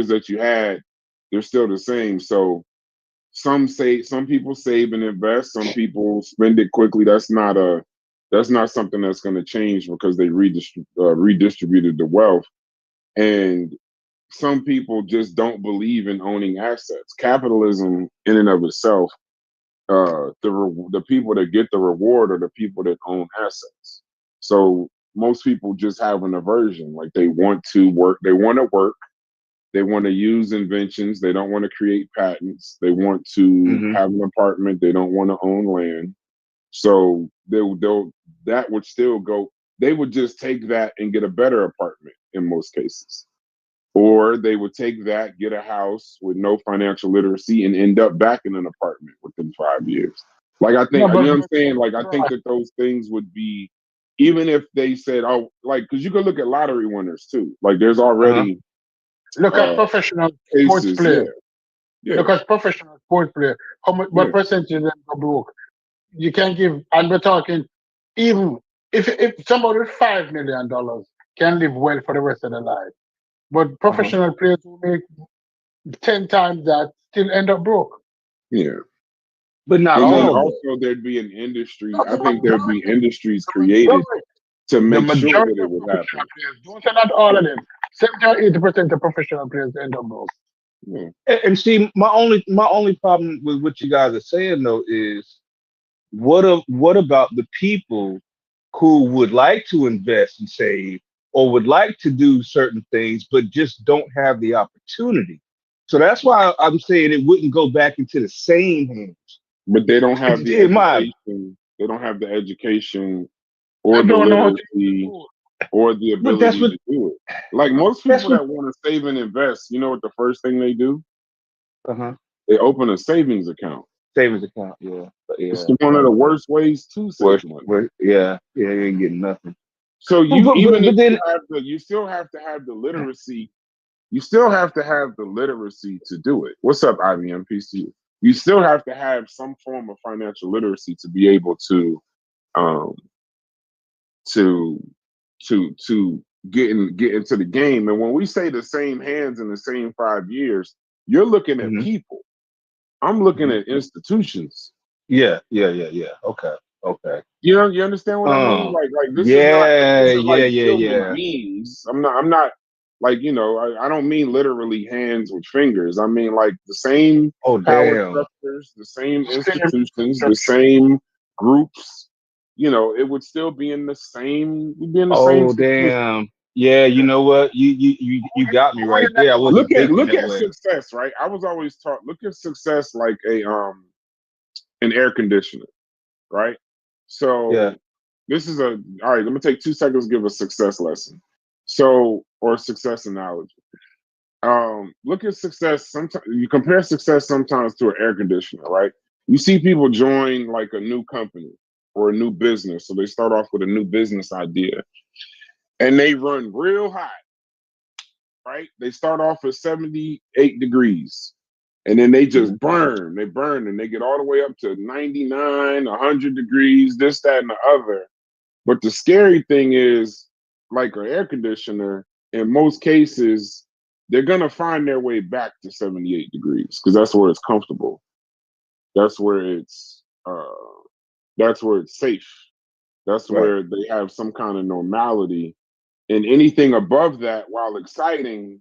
that you had, they're still the same. So some people save and invest, some people spend it quickly. That's not something that's going to change because they redistributed the wealth. And some people just don't believe in owning assets. Capitalism, in and of itself, the people that get the reward are the people that own assets. So most people just have an aversion, like they want to work, they want to use inventions, they don't want to create patents, they want to Mm-hmm. have an apartment, they don't want to own land. So they'll that would still go. They would just take that and get a better apartment in most cases, or they would take that, get a house with no financial literacy, and end up back in an apartment within 5 years. Like I No, think, you know what I'm saying? Like I think but that those things would be, even if they said, oh, like, because you could look at lottery winners too. Like there's Uh-huh. already look at uh professional sports cases. Yeah, players. yeah, Look at professional sports players. How much, yeah. what percentage of them go broke? You can give, and we're talking, even if somebody with $5 million can live well for the rest of their life, but Uh-huh. professional players who make 10 times that still end up broke. Yeah. But not And then all though. also there'd be an industry. No, I think there'd be industries the created majority, to the make sure majority that it of would professional happen. players, don't say not all of them, 70 or 80% of professional players end up broke. Yeah. And see, my only problem with what you guys are saying though is what about the people who would like to invest and save or would like to do certain things but just don't have the opportunity? So that's why I'm saying it wouldn't go back into the same hands. But they don't have the In my education. They don't have the education They or the don't know how to literacy do or the but that's ability what to do it. Like most that's people what that want to save and invest, you know what the first thing they do? uh-huh. They open a savings account. Savings account, yeah. But It's yeah, one of the okay. worst ways to save money. Yeah, you ain't getting nothing. So But, you but, even but, if but then you still have to have the literacy. You still have to have the literacy to do it. What's up, IBM? Peace to you. You still have to have some form of financial literacy to be able um to get into the game. And when we say the same hands in the same 5 years, you're looking at mhm, people. I'm looking mhm. at institutions. Yeah. Okay. You understand what I mean? Um, Like this is not yeah, these are like human yeah. beings. I'm not like, I don't mean literally hands with fingers. I mean like the same Oh, power damn. structures, the same same institutions, the infrastructure. same groups. It would still be in the same we'd be in the same Oh, situation. damn. Yeah, you know what? You got me Who in right the there. I wasn't thinking Look that at way. success, right? I was always taught look at success like an air conditioner, right? Yeah. So this is all right. Let me take 2 seconds to give a success lesson. So, or success analogy. Look at success. Sometimes you compare success sometimes to an air conditioner, right? You see people join like a new company or a new business. So they start off with a new business idea and they run real hot, right? They start off at 78 degrees and then they Hmm. just burn. They burn and they get all the way up to 99, 100 degrees, this, that, and the other. But the scary thing is, like an air conditioner, in most cases, they're gonna find their way back to 78 degrees because that's where it's comfortable. That's where it's safe. That's Right. where they have some kind of normality And anything above that, while exciting,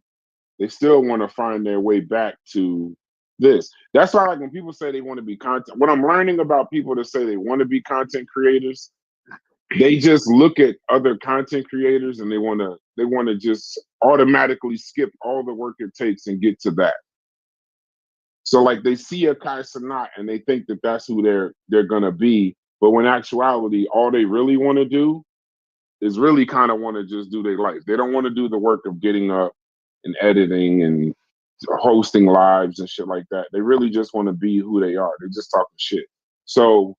they still want to find their way back to this. That's why, like, when people say they want to be content, what I'm learning about people that say they want to be content creators, they just look at other content creators and they want to just automatically skip all the work it takes and get to that. So like they see a Kai Cenat and they think that that's who they're gonna be, but when actuality, all they really want to do is really kind of want to just do their life. They don't want to do the work of getting up and editing and hosting lives and shit like that. They really just want to be who they are. They're just talking shit. So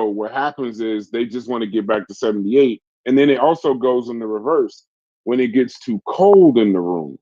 what happens is they just want to get back to 78. And then it also goes in the reverse. When it gets too cold in the room,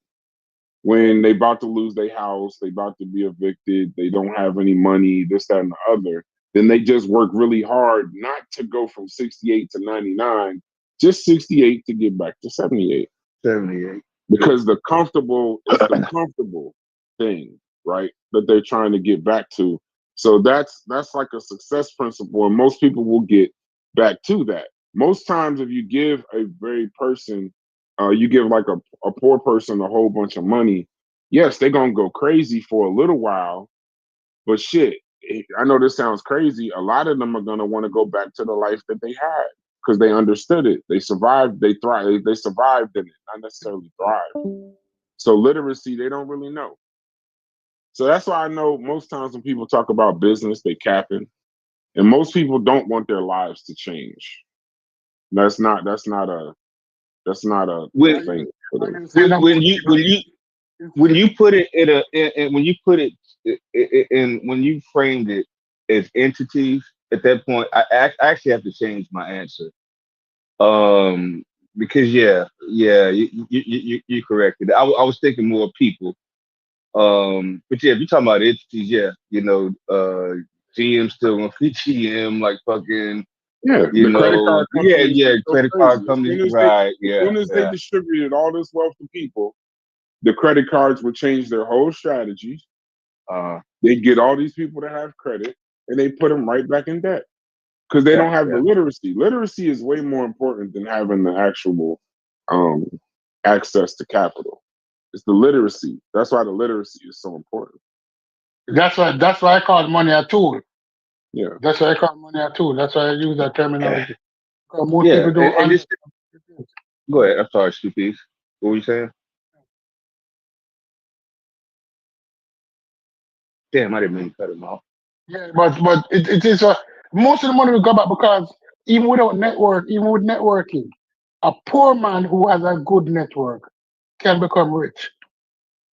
when they about to lose their house, they about to be evicted, they don't have any money, this, that, and the other, then they just work really hard not to go from 68 to 99, just 68 to get back to 78. 78. Because the comfortable is the comfortable thing, right? That they're trying to get back to. So that's like a success principle, and most people will get back to that. Most times, if you give a very person, you give like a poor person a whole bunch of money, yes, they're gonna go crazy for a little while, but shit, I know this sounds crazy. A lot of them are gonna want to go back to the life that they had because they understood it. They survived. They thrived. They survived in it, not necessarily thrived. So literacy, they don't really know. So that's why I know most times when people talk about business, they capping, and most people don't want their lives to change. That's not a When thing for them. when you put it in when you put it in when you framed it as entities, at that point, I actually have to change my answer. Because you corrected. I was thinking more people. But yeah, if you're talking about entities, yeah, GM still gonna be GM, like fucking, Yeah, the credit card companies go credit crazy. card companies, right? As soon as they distributed all this wealth to people, the credit cards would change their whole strategy. They get all these people to have credit, and they put them right back in debt because they don't have the literacy. Literacy is way more important than having the actual access to capital. It's the literacy. That's why the literacy is so important. That's why I call money a tool. Yeah. That's why I call money a tool. That's why I use that terminology. Because most Yeah, people don't and understand. go ahead. I'm sorry, Stupid. What were you saying? Damn, I didn't mean to cut him off. Yeah, but it is most of the money will go back because even without network, even with networking, a poor man who has a good network can become rich.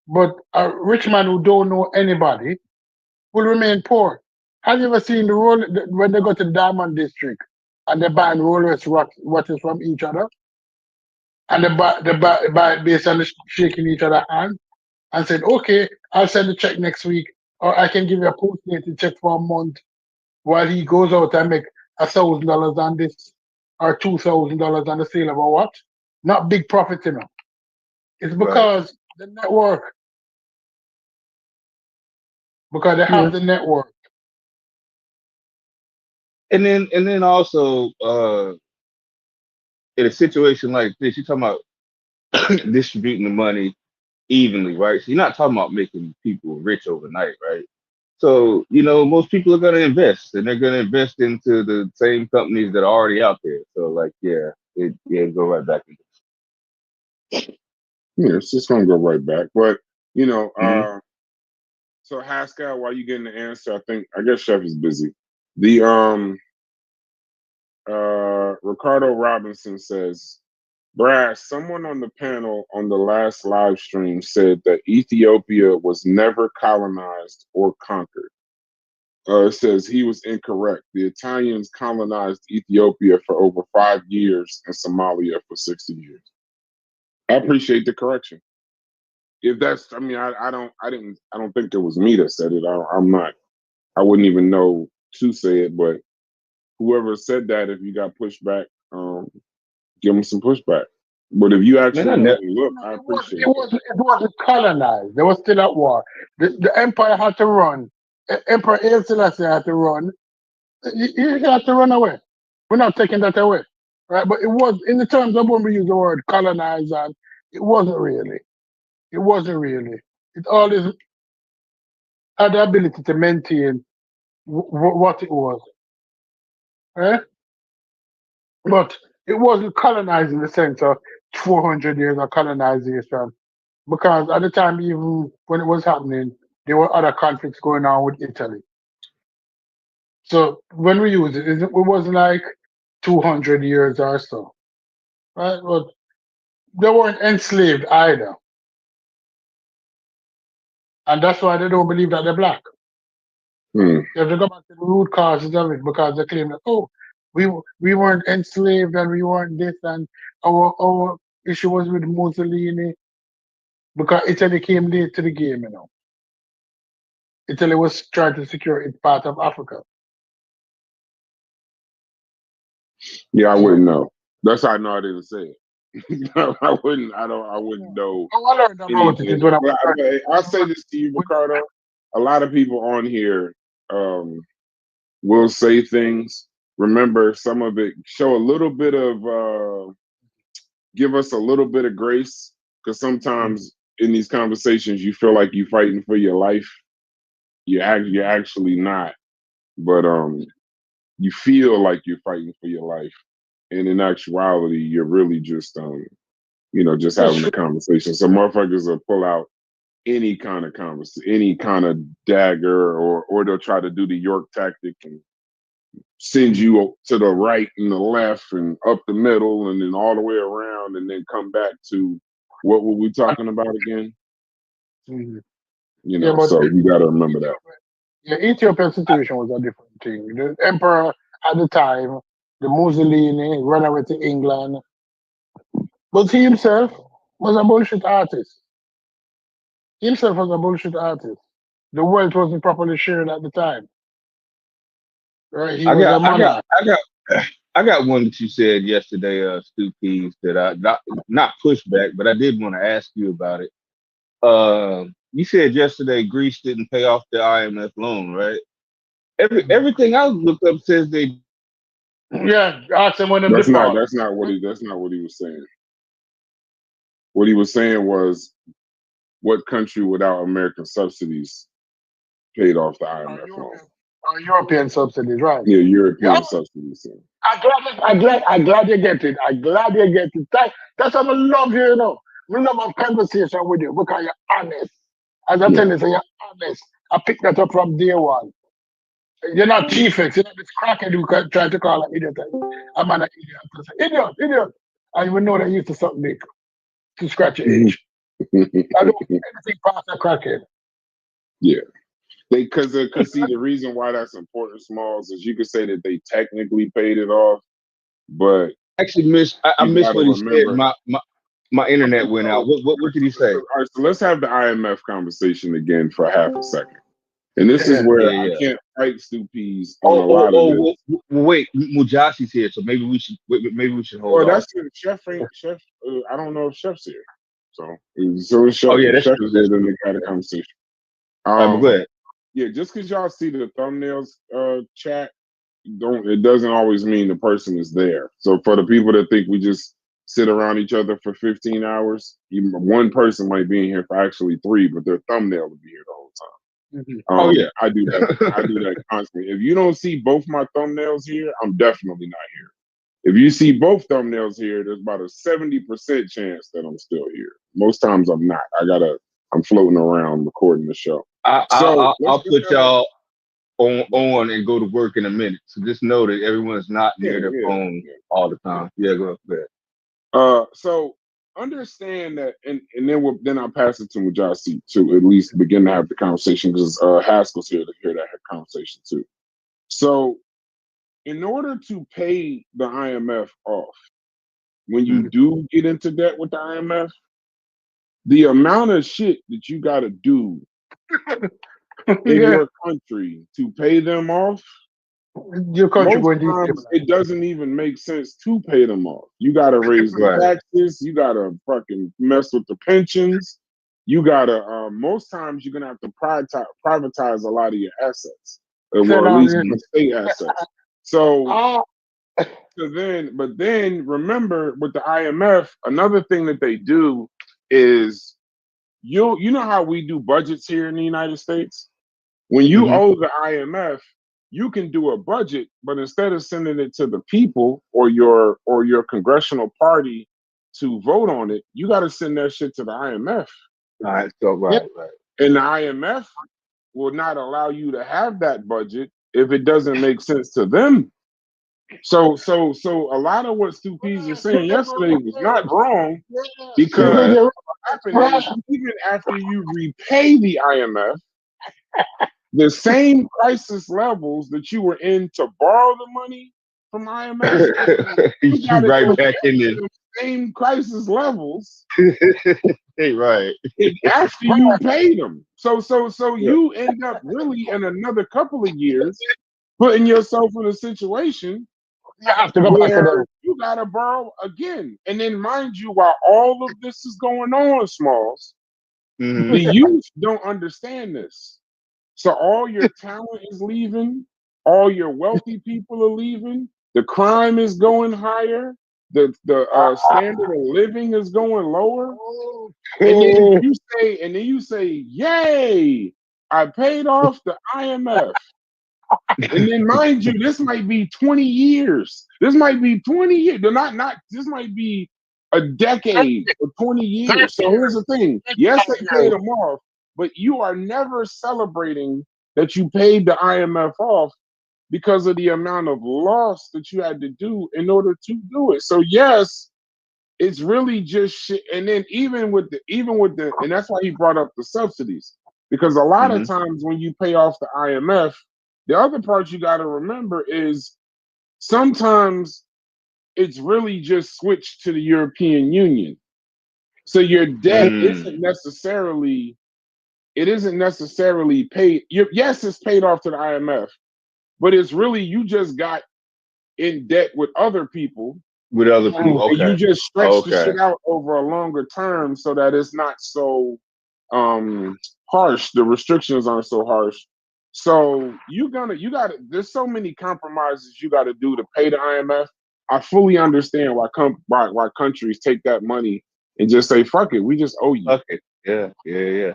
But a rich man who don't know anybody will remain poor. Have you ever seen when they go to the Diamond District and they buy Rolex watches from each other and they buy it based on the shaking each other hand and said, okay, I'll send the check next week or I can give you a post-dated check for a month while he goes out and make $1,000 on this or $2,000 on the sale of a watch. Not big profit, It's because the network, because they have the network. And then also in a situation like this, you're talking about distributing the money evenly, right? So you're not talking about making people rich overnight, right? So, most people are going to invest and they're going to invest into the same companies that are already out there. So, like, go right back into Yeah, it's just gonna go right back. But so Haskell, while you getting the answer, I guess Chef is busy. The Ricardo Robinson says, Brad, someone on the panel on the last live stream said that Ethiopia was never colonized or conquered. It says he was incorrect. The Italians colonized Ethiopia for over 5 years and Somalia for 60 years. I appreciate the correction. If that's, I mean, I don't think it was me that said it. I wouldn't even know to say it, but whoever said that, if you got pushback, give them some pushback. But if you actually look, I appreciate it. It wasn't colonized. They were still at war. The empire had to run. Emperor Haile Selassie had to run. He had to run away. We're not taking that away. right? But it was in the terms of when we use the word colonize, and it wasn't really. It wasn't really. It always had the ability to maintain what it was, right? But it wasn't colonized in the sense of 400 years of colonization, because at the time, even when it was happening, there were other conflicts going on with Italy. So when we use it, it wasn't like 200 years or so, right? But they weren't enslaved either, and that's why they don't believe that they're black. Hmm. They have to go back to the root causes of it, because they claim that, oh, we weren't enslaved and we weren't this, and our issue was with Mussolini, because Italy came late to the game. Italy was trying to secure its part of Africa. Yeah, I So wouldn't know. That's how I know I didn't say it. I wouldn't. I wouldn't know oh, I learned about it anything. is when I was But I'll say this to you, Ricardo. A lot of people on here will say things. Remember, some of it show a little bit of give us a little bit of grace, because sometimes in these conversations you feel like you're fighting for your life. You're actually not, but you feel like you're fighting for your life, and in actuality, you're really just just That's having a true. conversation. So motherfuckers will pull out any kind of conversation, any kind of dagger, or they'll try to do the York tactic and send you to the right and the left and up the middle and then all the way around and then come back to what were we talking about again? Mhm. Yeah, but So you got to remember that. yeah, Ethiopian situation was a different thing. The emperor at the time, the Mussolini, ran away to England, but he himself was a bullshit artist. He himself was a bullshit artist. The wealth wasn't properly shared at the time. Right? He I was a got, I got, monarch. I got, I got one that you said yesterday, Stu Peas, that I not pushback, but I did want to ask you about it. You said yesterday Greece didn't pay off the IMF loan, right? Everything I looked up says they. Yeah, ask him when them That's not default. that's not what he was saying. What he was saying was, what country without American subsidies paid off the Or IMF loan? European, or European subsidies, right? Yeah, Yeah, European subsidies. I'm glad you get it. I'm glad you get it. That's what I love you. We love a conversation with you because you're honest. As I tell Yeah. you, so you're honest. I picked that up from day one. You're not chief ex. You're not this crackhead who try to call an idiot. I'm an idiot. I say, idiot. I even know that you used to suck dick to scratch your age. I don't think anything past a crackhead. Yeah. Because see, the reason why that's important, Smalls, is you could say that they technically paid it off, but Actually, I you got missed to what he said. remember. My internet Okay, went out. so What did he say? all right, so let's have the IMF conversation again for half a second. And this is Yeah. where I Yeah. can't fight Stupies on a lot of this. Wait, Mujashi's here, so maybe we should hold Well, off. that's it. Chef. I don't know if Chef's here. So Chef, Oh yeah, if that's Chef true. is here, then we got a conversation. All right, but go ahead. Yeah, just because y'all see the thumbnails chat, it doesn't always mean the person is there. So for the people that think we just sit around each other for 15 hours, even one person might be in here for actually 3, but their thumbnail would be here the whole time. Mhm. Oh yeah. I do that. I do that constantly. If you don't see both my thumbnails here, I'm definitely not here. If you see both thumbnails here, there's about a 70% chance that I'm still here. Most times I'm not. I'm floating around recording the show. So I'll put y'all on and go to work in a minute. So just know that everyone's not near their phone all the time. Yeah, go ahead. So understand that, and then I'll pass it to Mujasi to at least begin to have the conversation, because Haskell's here to hear that conversation too. So in order to pay the IMF off, when you do get into debt with the IMF, the amount of shit that you got to do in your country to pay them off, Your country most going to times destabilize. it doesn't even make sense to pay them off. You got to raise the Right. taxes. You got to fucking mess with the pensions. You got to, most times you're going to have to privatize a lot of your assets, or Sell at all least this. the state assets. So But then remember with the IMF, another thing that they do is you know how we do budgets here in the United States? When you Mhm. owe the IMF, you can do a budget, but instead of sending it to the people or your congressional party to vote on it, you got to send that shit to the IMF. All right. So right. And the IMF will not allow you to have that budget if it doesn't make sense to them. So a lot of what Stu Pease was saying yesterday was not wrong, because Right. what happened is even after you repay the IMF, the same crisis levels that you were in to borrow the money from IMF, you You gotta right go back back in to there. the same crisis levels Hey, right. after you pay them. So Yeah. you end up really in another couple of years putting yourself in a situation You have to go back to where them. you gotta borrow again. And then mind you, while all of this is going on, Smalls, Mhm. the youth don't understand this. So all your talent is leaving, all your wealthy people are leaving, the crime is going higher, the standard of living is going lower. And then you say, yay, I paid off the IMF. And then mind you, this might be 20 years. This might be 20 years. Not this might be a decade or 20 years. So here's the thing. Yes, they paid them off, but you are never celebrating that you paid the IMF off because of the amount of loss that you had to do in order to do it. So yes, it's really just shit. And then even with the and that's why he brought up the subsidies. Because a lot of Mhm. times when you pay off the IMF, the other part you got to remember is sometimes it's really just switched to the European Union. So your debt Mm. isn't necessarily paid. Yes, it's paid off to the IMF, but it's really you just got in debt with other people. With other people. And you Okay. just stretch the Okay. shit out over a longer term so that it's not so harsh. The restrictions aren't so harsh. So you gotta there's so many compromises you gotta do to pay the IMF. I fully understand why countries take that money and just say, fuck it, we just owe you. Okay. Yeah. Yeah.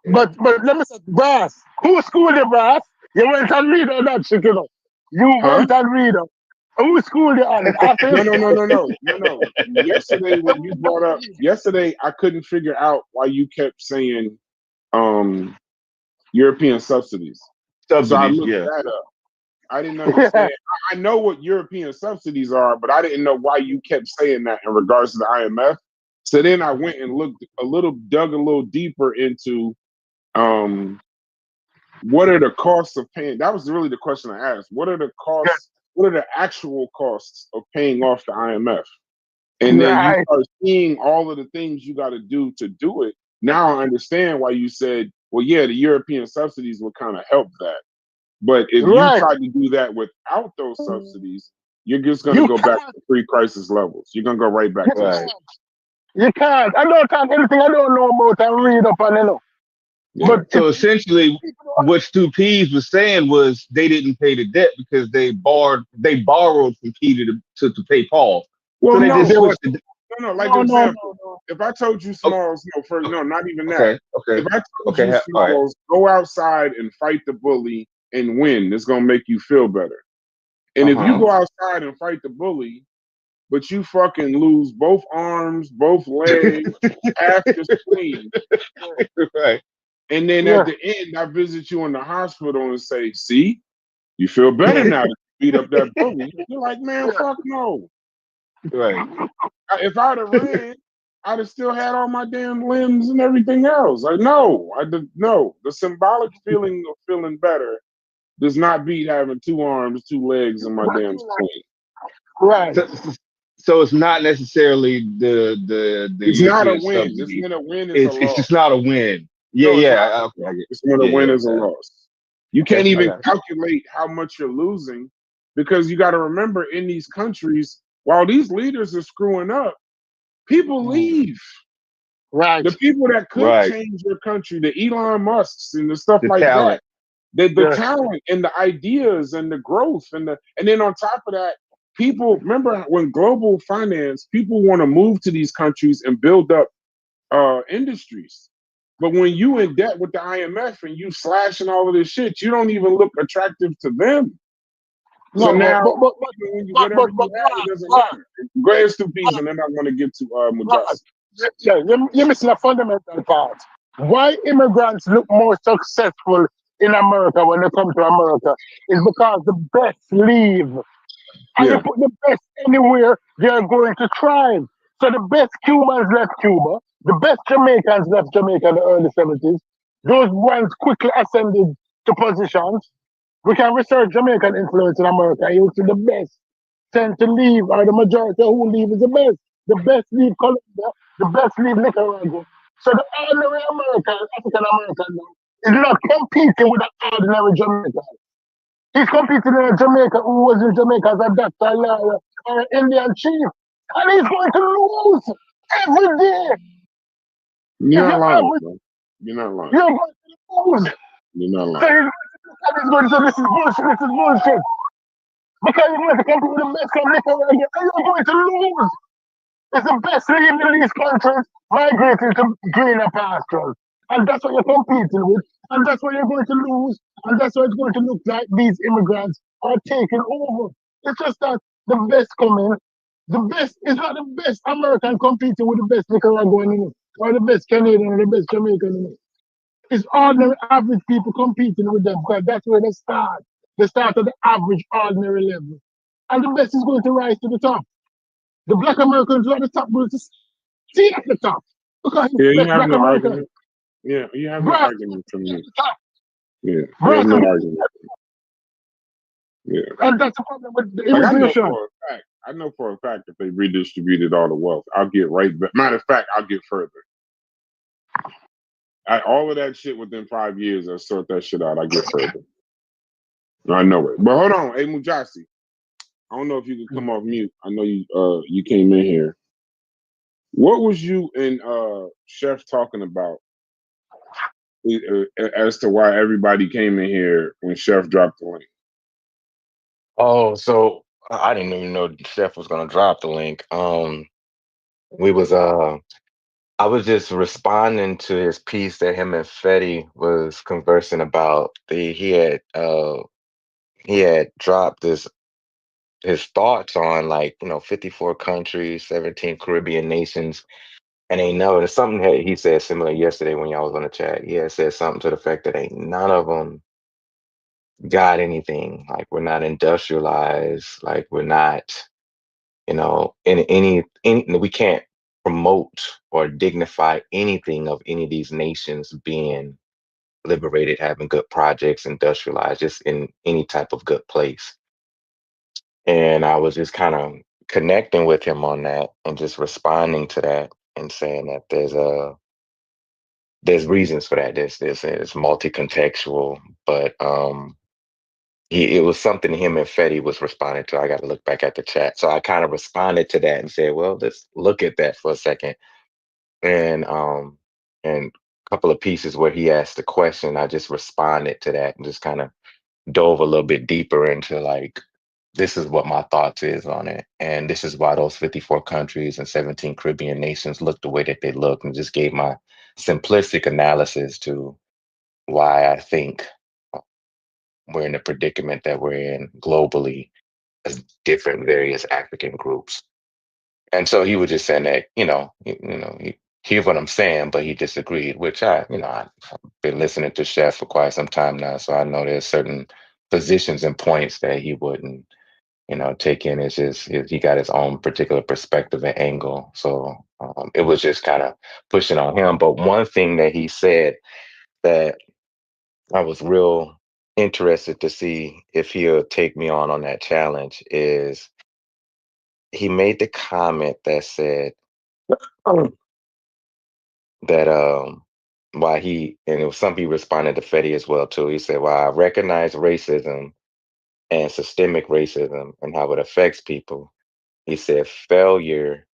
But let me say, brass. Who schooled you, brass? You went and read all that shit, you know. You Huh? went and read them. Who schooled you on it? After you No. Yesterday I couldn't figure out why you kept saying European subsidies. So I Subsidies. looked Yeah. that up. I didn't understand. I know what European subsidies are, but I didn't know why you kept saying that in regards to the IMF. So then I went and dug a little deeper into what are the costs of paying. That was really the question I asked. What are the costs? What are the actual costs of paying off the IMF? And then you right, start seeing all of the things you got to do it. Now I understand why you said, well, yeah, the European subsidies would kind of help that. But if you right. try to do that without those subsidies, you're just going to You go back can't. to pre-crisis levels. You're going to go right back You to the Right. same. can't. You can't. I don't have anything I don't know about and read up on, you know. Yeah. But if So essentially, what Stu Pease was saying was they didn't pay the debt because they borrowed from Peter to pay Paul. Well, So they just they no, were, switched the Like no. example, if I told you oh, Smalls, no, first, no, not even that. okay, okay, If I told okay, you all right. Smalls, go outside and fight the bully and win, it's going to make you feel better. And if you Uh-huh. go outside and fight the bully, but you fucking lose both arms, both legs, half your spleen, Right. and then Yeah. at the end, I visit you in the hospital and say, see, you feel better now that you beat up that bully. You're like, man, fuck no. Right. If I'd have ran, I'd have still had all my damn limbs and everything else. Like, no, no. The symbolic feeling of feeling better does not beat having two arms, two legs, and my damn spleen. Right. So it's not necessarily the It's not a European win. This subsidy. when a win is a It's loss. just not a win. Yeah, No, it's not. Okay, I get It's when a yeah, win yeah, is a okay. loss. You Okay, can't I even got you. calculate how much you're losing because you got to remember in these countries, while these leaders are screwing up, people leave. Right. The people that could Right. change your country, the Elon Musks and the stuff The like that, talent. the Yeah. talent and the ideas and the growth and then on top of that, people remember when global finance, people want to move to these countries and build up industries. But when you in debt with the IMF and you slashing all of this shit, you don't even look attractive to them. So No, now, but whatever you have, it doesn't matter. Go ahead, Stupiz, and then I'm going to get to Mujasi. Yeah, you're missing a fundamental part. Why immigrants look more successful in America when they come to America is because the best leave. And Yeah. you put the best anywhere, they're going to thrive. So the best Cubans left Cuba, the best Jamaicans left Jamaica in the early 70s. Those ones quickly ascended to positions. We can research Jamaican influence in America. You will see the best tend to leave, or the majority who leave is the best. The best leave Colombia, the best leave Nicaragua. So the ordinary American, African American now, is not competing with the ordinary Jamaican. He's competing in a Jamaica who was in Jamaica as a doctor, a lawyer, or an Indian chief. And he's going to lose every day. You're If not you're lying, average, bro. You're not lying. you're going to lose. You're not So lying. he's going to say, this is bullshit, this is bullshit. Because you're going to compete with the best from Nicaragua, and you're going to lose. It's the best league in these countries migrating to greener pastures. And that's what you're competing with. And that's what you're going to lose. And that's what it's going to look like these immigrants are taking over. It's just that the best coming, the best is not the best American competing with the best Nicaraguan in it, or the best Canadian or the best Jamaican in it. It's ordinary average people competing with them because that's where they start. They start at the average ordinary level. And the best is going to rise to the top. The black Americans are at the top, will stay at the top. Because Yeah, he's you have black no American. argument. Yeah, you have no Bro, argument from me. at the top. Yeah, you Bro, have no argument. Yeah. and that's the problem with the Like immigration. I know for a fact if they redistributed all the wealth, I'll get right back. Matter of fact, I'll get further. All of that shit within 5 years, I sort that shit out. I get further. I know it. But hold on, hey Mujasi. I don't know if you can come off mute. I know you came in here. What was you and Chef talking about as to why everybody came in here when Chef dropped the link? Oh, so I didn't even know Chef was gonna drop the link. We was I was just responding to his piece that him and Fetty was conversing about. He had dropped his thoughts on, like, 54 countries, 17 Caribbean nations, and ain't no, there's something that he said similar yesterday when y'all was on the chat. He had said something to the effect that ain't none of them got anything. Like, we're not industrialized, like we're not, in any we can't promote or dignify anything of any of these nations being liberated, having good projects, industrialized, just in any type of good place. And I was just kind of connecting with him on that and just responding to that and saying that there's reasons for that. It's multi-contextual, but it was something him and Fetty was responding to. I got to look back at the chat. So I kind of responded to that and said, well, let's look at that for a second. And a couple of pieces where he asked the question, I just responded to that and just kind of dove a little bit deeper into, like, this is what my thoughts is on it. And this is why those 54 countries and 17 Caribbean nations look the way that they look, and just gave my simplistic analysis to why I think we're in the predicament that we're in globally as different various African groups. And so he was just saying that, he hear what I'm saying, but he disagreed, which I've been listening to Chef for quite some time now, so I know there's certain positions and points that he wouldn't, take in. It's just he got his own particular perspective and angle. So it was just kind of pushing on him. But one thing that he said that I was real interested to see if he'll take me on that challenge is he made the comment that said that why he, and it was something he responded to Fetty as well too. He said, "Well, I recognize racism and systemic racism and how it affects people." He said failure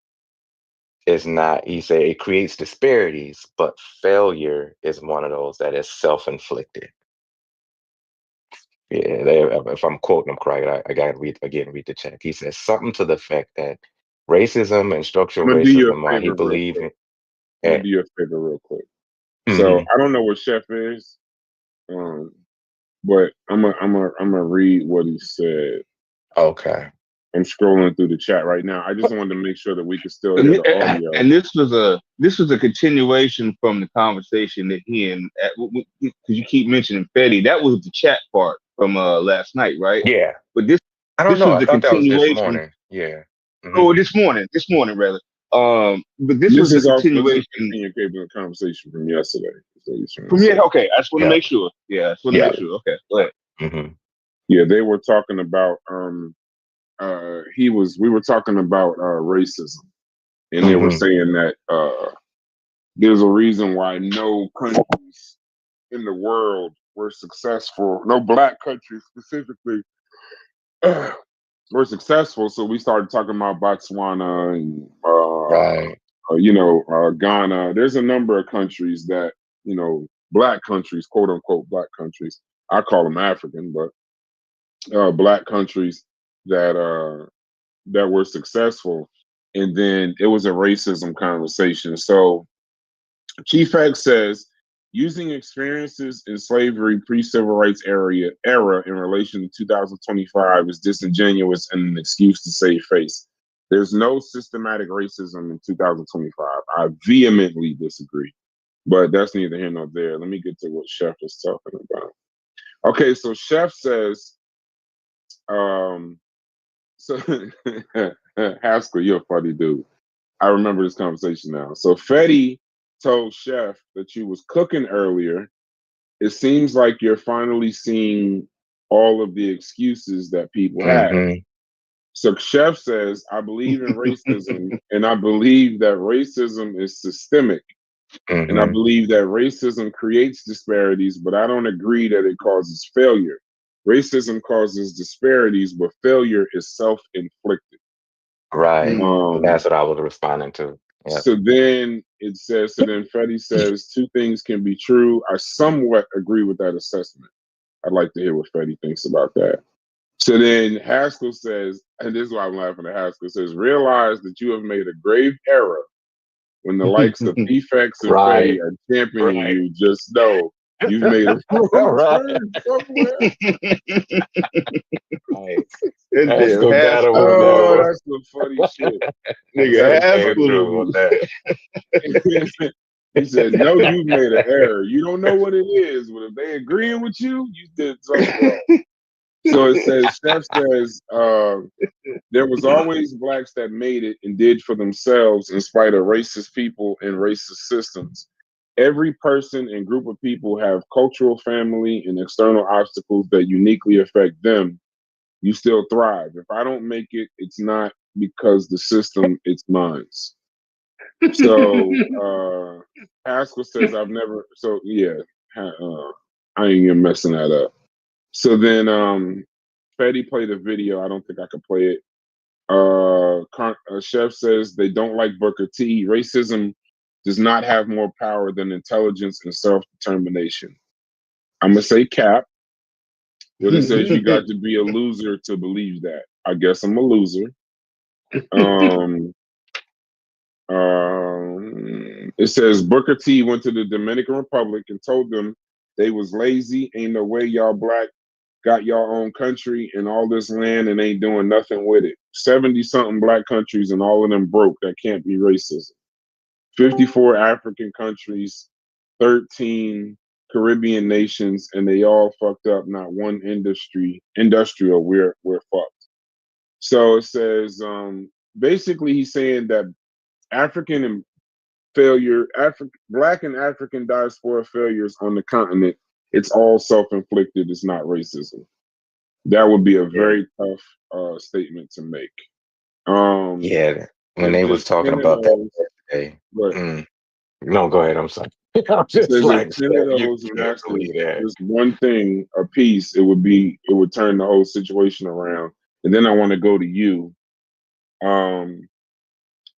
is not, he said it creates disparities, but failure is one of those that is self-inflicted. Yeah, if I'm quoting him correct, I gotta read the check. He says something to the effect that racism and structural I'm gonna do you a racism are he favor real believe quick. in. I'm gonna Eh, do you a favor real quick. So mhm. I don't know what Chef is, um, but I'm gonna read what he said. Okay. I'm scrolling through the chat right now. I just wanted to make sure that we could still hear And, the audio. and this was a continuation from the conversation that he and because you keep mentioning Fetty. That was the chat part from last night, right? Yeah. But this I don't this know. was I the thought that was this continuation. morning. Yeah. Hmm. Oh, this morning rather. But this This was the is also continuation continuing the conversation from yesterday. Is what he's trying to from say. here. Okay, I just want to Yeah. make sure. Yeah, I just want to Yeah. make sure. Okay, go ahead. Hmm. Yeah, they were talking about we were talking about racism, and they were Hmm. saying that there's a reason why no countries in the world were successful, no black countries specifically were successful. So we started talking about Botswana and Right. Ghana. There's a number of countries that, black countries, quote unquote black countries. I call them African, but black countries that that were successful. And then it was a racism conversation. So Chief X says using experiences in slavery pre-civil rights era in relation to 2025 is disingenuous and an excuse to save face. There's no systematic racism in 2025. I vehemently disagree, but that's neither here nor there. Let me get to what Chef is talking about. Okay, so Chef says, um, so Haskell, you're a funny dude. I remember this conversation now. So Fetty told Chef that you was cooking earlier. It seems like you're finally seeing all of the excuses that people have. Hmm. So Chef says, I believe in racism, and I believe that racism is systemic. And I Hmm. believe that racism creates disparities, but I don't agree that it causes failure. Racism causes disparities, but failure is self-inflicted. Right. Um, That's what I was responding to. Yep. So then so then Freddie says two things can be true. I somewhat agree with that assessment. I'd like to hear what Freddie thinks about that. So then Haskell says, and this is why I'm laughing at Haskell, says, realize that you have made a grave error when the likes of Defects and Fetty Right. are championing Right. you. Just know you've made a wrong Right. turn somewhere. Right. That That's damn the got him on Haskell, Oh, that man. that's some funny shit. Nigga, That So came Haskell through will on that. he said, no, you've made an error. You don't know what it is, but if they agreeing with you, you did something wrong. So it says, Chef says, there was always blacks that made it and did for themselves in spite of racist people and racist systems. Every person and group of people have cultural, family, and external obstacles that uniquely affect them. You still thrive. If I don't make it, it's not because the system, it's mine. So Haskell says, I've never, so yeah, I ain't even messing that up. So then Fetty played a video. I don't think I could play it. Chef says they don't like Booker T. Racism does not have more power than intelligence and self-determination. I'm gonna say cap, but it says you got to be a loser to believe that. I guess I'm a loser. Um, it says Booker T went to the Dominican Republic and told them they was lazy. Ain't no way y'all black got y'all own country and all this land and ain't doing nothing with it. 70 something black countries and all of them broke. That can't be racism. 54 African countries, 13 Caribbean nations, and they all fucked up. Not one industrial. We're fucked. So it says basically he's saying that African and black and African diaspora failures on the continent, it's all self-inflicted. It's not racism. That would be a Yeah. very tough statement to make. Yeah. When If they just was talking 10 of about that those, yesterday. but No, go ahead. I'm sorry. I'm it just says if like, 10 of you those can't mastered believe that. just one thing a piece, it would turn the whole situation around. And then I want to go to you.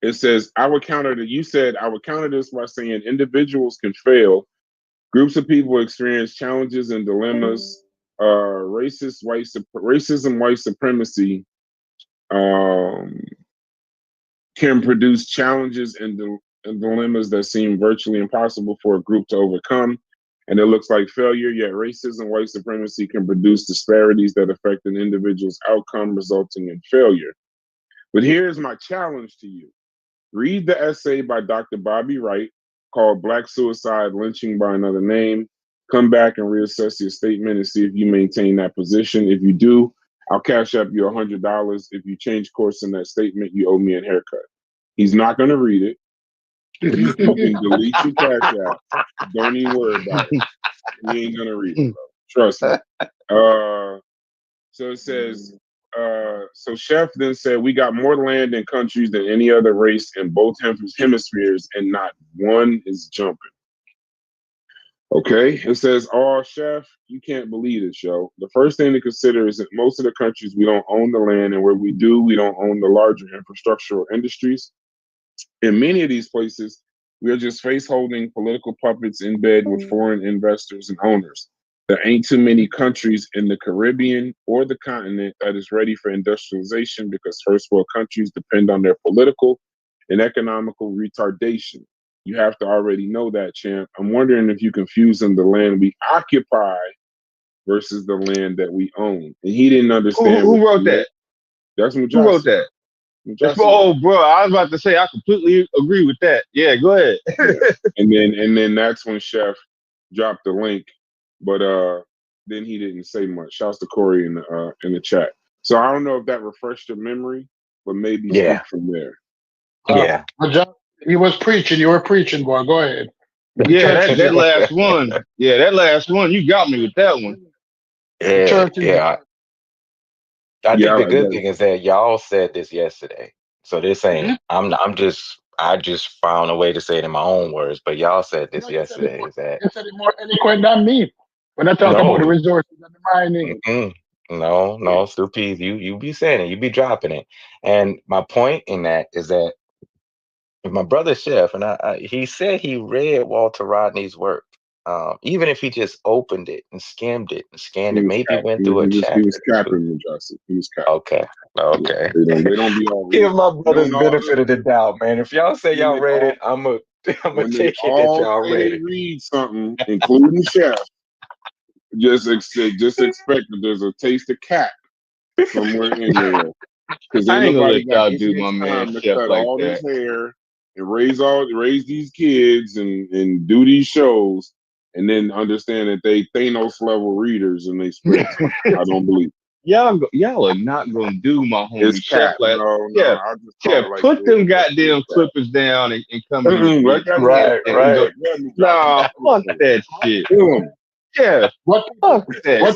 It says you said I would counter this by saying individuals can fail. Groups of people experience challenges and dilemmas. racism, white supremacy um, can produce challenges and dilemmas that seem virtually impossible for a group to overcome. And it looks like failure, yet racism, white supremacy can produce disparities that affect an individual's outcome, resulting in failure. But here's my challenge to you. Read the essay by Dr. Bobby Wright called Black Suicide, Lynching by Another Name. Come back and reassess your statement and see if you maintain that position. If you do, I'll cash up you $100. If you change course in that statement, you owe me a haircut. He's not going to read it. You can delete your cash app. Don't even worry about it. He ain't going to read it, bro. Trust me. So it says, so Chef then said, we got more land in countries than any other race in both hemispheres, and not one is jumping. Okay, it says, oh, Chef, you can't believe it, yo. The first thing to consider is that most of the countries we don't own the land, and where we do, we don't own the larger infrastructural industries. In many of these places, we are just face-holding political puppets in bed with foreign investors and owners. There ain't too many countries in the Caribbean or the continent that is ready for industrialization because first world countries depend on their political and economical retardation. You have to already know that, champ. I'm wondering if you confuse them the land we occupy versus the land that we own. And he didn't understand. Who wrote that? That's Mujasi. Who wrote that? Oh, bro, I was about to say I completely agree with that. Yeah, go ahead. and then that's when Chef dropped the link, but then he didn't say much. Shouts to Corey in the chat. So I don't know if that refreshed your memory, but maybe speak from there. Yeah. He was preaching. You were preaching, boy. Go ahead. Yeah, that last one. Yeah, that last one. You got me with that one. Yeah. I think the good thing is that y'all said this yesterday. So this ain't I just found a way to say it in my own words, but y'all said this yesterday. You said it more eloquent than me. When I talk about the resources and the mining. No, Stupies, you be saying it, you be dropping it. And my point in that is that if my brother Chef, and he said he read Walter Rodney's work. Even if he just opened it and skimmed it and scanned it, maybe went through a chapter. He was capping, Justin. He was capping. Okay. Yeah, they don't be all. Give my brothers benefit of the doubt, man. If y'all say y'all read it, I'm gonna take it that y'all read it. Read something, including Chef. Just expect that there's a taste of cap somewhere in there. Because I ain't gonna let y'all do my man Chef like all that. This hair and raise these kids and do these shows, and then understand that they Thanos level readers and they spread. I don't believe. Y'all are not gonna do my homie Chef like put them goddamn clippers down and come in. Right. Nah, fuck that shit. Yeah, fuck that.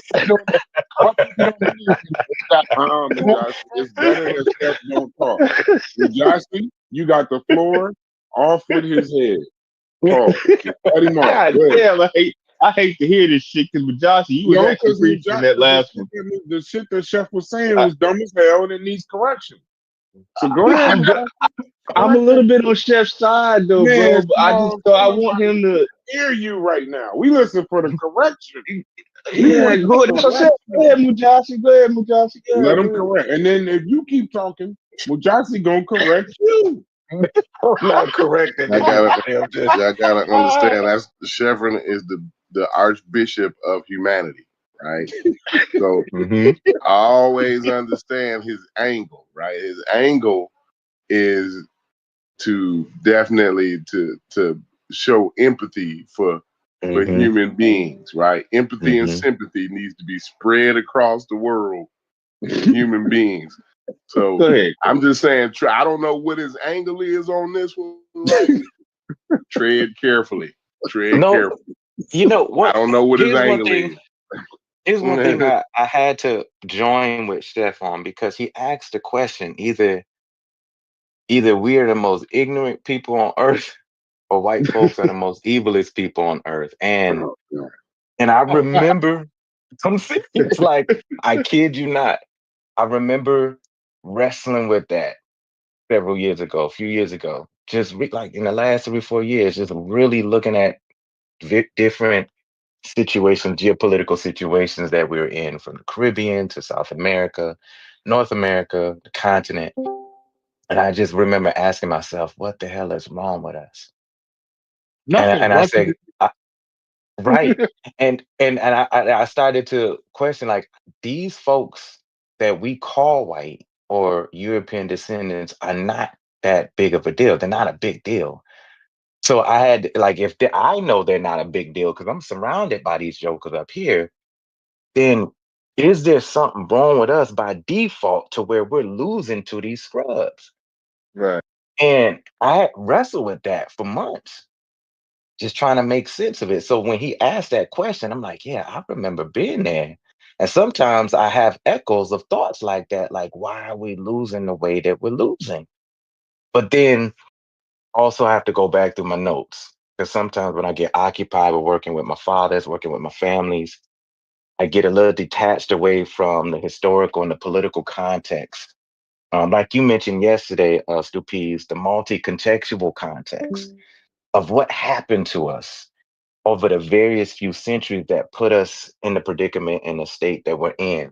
It's better that Chef don't talk. Mujasi, you got the floor. Off with his head. Talk. Cut him off. God damn, I hate to hear this shit because Mujasi, you was actually preaching that last one. The shit that Chef was saying was dumb as hell and it needs correction. So go ahead. I'm a little bit on Chef's side though, bro. But I just thought I want him to hear you right now. We listen for the correction. Yeah, go ahead. Go ahead, Mujasi. Let him correct. And then if you keep talking, Mujasi gonna correct you. Not correcting. I gotta understand that's the Chevron is the Archbishop of humanity, right? So I always understand his angle, right? His angle is to definitely to show empathy for human beings, right? Empathy and sympathy needs to be spread across the world for human beings. So I'm just saying, I don't know what his angle is on this one. Right? Tread carefully. Carefully. You know what? I don't know what his angle is. Here's one thing I had to join with Chef on because he asked the question: either we are the most ignorant people on earth, or white folks are the most evilest people on earth. And I remember some things like, I kid you not, I remember wrestling with that a few years ago, just like in the last 3 or 4 years, just really looking at different situations, geopolitical situations that we're in, from the Caribbean to South America, North America, the continent. And I just remember asking myself, what the hell is wrong with us? Nothing. And I What is say, right. it? And I started to question, like, these folks that we call white or European descendants are not that big of a deal. They're not a big deal. So I had, like, if I know they're not a big deal because I'm surrounded by these jokers up here, then is there something wrong with us by default to where we're losing to these scrubs? Right. And I wrestled with that for months, just trying to make sense of it. So when he asked that question, I'm like, yeah, I remember being there. And sometimes I have echoes of thoughts like that, like, why are we losing the way that we're losing? But then also I have to go back through my notes, because sometimes when I get occupied with working with my fathers, working with my families, I get a little detached away from the historical and the political context. Like you mentioned yesterday, Stupiz, the multi-contextual context of what happened to us over the various few centuries that put us in the predicament and the state that we're in.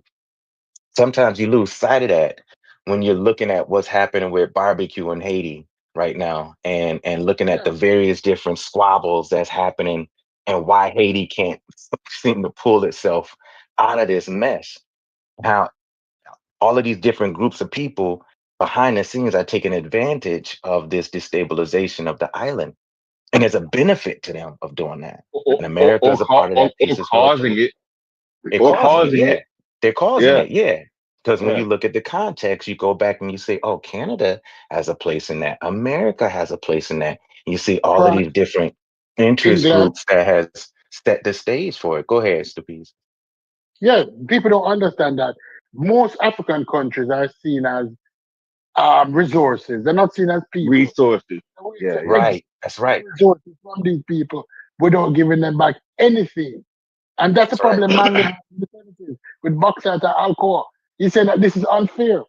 Sometimes you lose sight of that when you're looking at what's happening with barbecue in Haiti right now, and looking at Yeah. the various different squabbles that's happening and why Haiti can't seem to pull itself out of this mess. How all of these different groups of people behind the scenes are taking advantage of this destabilization of the island. And there's a benefit to them of doing that. And America is a part of that Or piece as well causing too. it, They're or causing it, causing yeah. it. They're causing Yeah. it, yeah. Because when Yeah. you look at the context, you go back and you say, oh, Canada has a place in that. America has a place in that. You see all of France, these different interest England. groups that has set the stage for it. Go ahead, Stupiz. Yeah, people don't understand that. Most African countries are seen as resources. They're not seen as people. Resources. And we Yeah. say, Yeah. Right, that's extract right. resources from these people without giving them back anything. And that's the That's right. problem Mango had in the 70s with bauxite and alcohol. He said that this is unfair.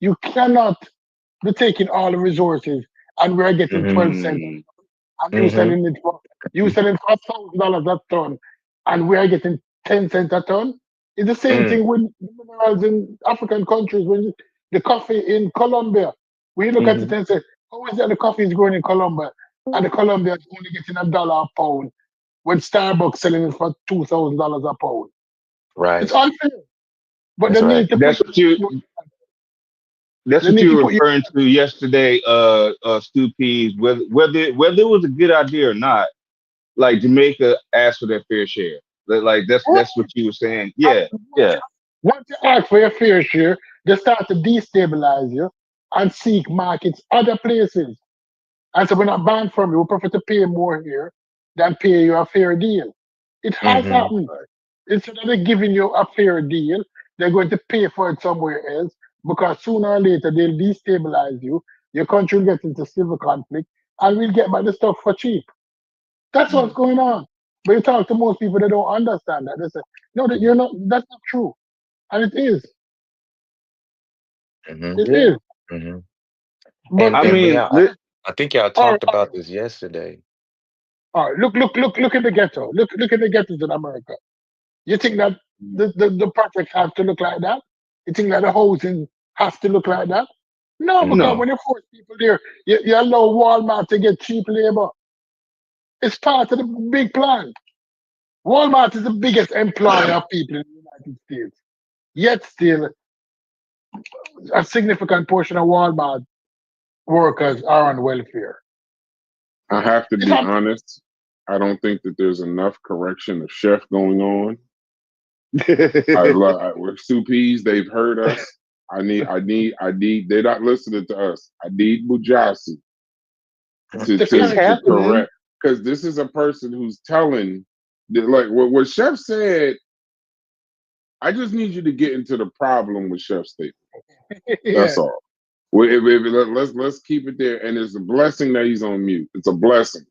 You cannot be taking all the resources and we're getting 12 cents Mm. and Mm-hmm. you selling for $1,000 a ton and we are getting 10 cents a ton. It's the same Mm, thing with minerals in African countries. The coffee in Colombia, when you look at it mm-hmm. and say, how is that the coffee is growing in Colombia and the Colombia is only getting $1 a pound when Starbucks selling it for $2,000 a pound? It's Right. unfair. But That's they right. need to put That's what you. That's they what need you to were put you referring to yesterday, Stu Pease. Whether it was a good idea or not, like Jamaica asked for their fair share. Like that's what you were saying. Yeah. once Yeah. you, once you ask for your fair share, they start to destabilize you and seek markets other places. And so we're not banned from you. We prefer to pay more here than pay you a fair deal. It has Mm-hmm. happened. Instead of they giving you a fair deal, they're going to pay for it somewhere else because sooner or later they'll destabilize you. Your country will get into civil conflict and we'll get back the stuff for cheap. That's what's going on. But you talk to most people, they don't understand that. They say, no, that you're not, that's not true. And it is. Mm-hmm. It Yeah. is. Mm-hmm. But And I and we mean, I think y'all all right, talked about this yesterday. all right. Look at the ghetto. Look at the ghettos in America. You think that the project have to look like that? You think that the housing has to look like that? No, because Mm-hmm. no. when you force people there, you allow Walmart to get cheap labor. It's part of the big plan. Walmart is the biggest employer of people in the United States. Yet still, a significant portion of Walmart workers are on welfare. I have to It's be not, honest. I don't think that there's enough correction of chef going on. With Stu Peas, they've heard us. I need. They're not listening to us. I need Mujasi to it's It's to correct. to happening. correct, because this is a person who's telling that, like what Chef said. I just need you to get into the problem with Chef's statement. Yeah. That's all. Let's keep it there. And it's a blessing that he's on mute. It's a blessing,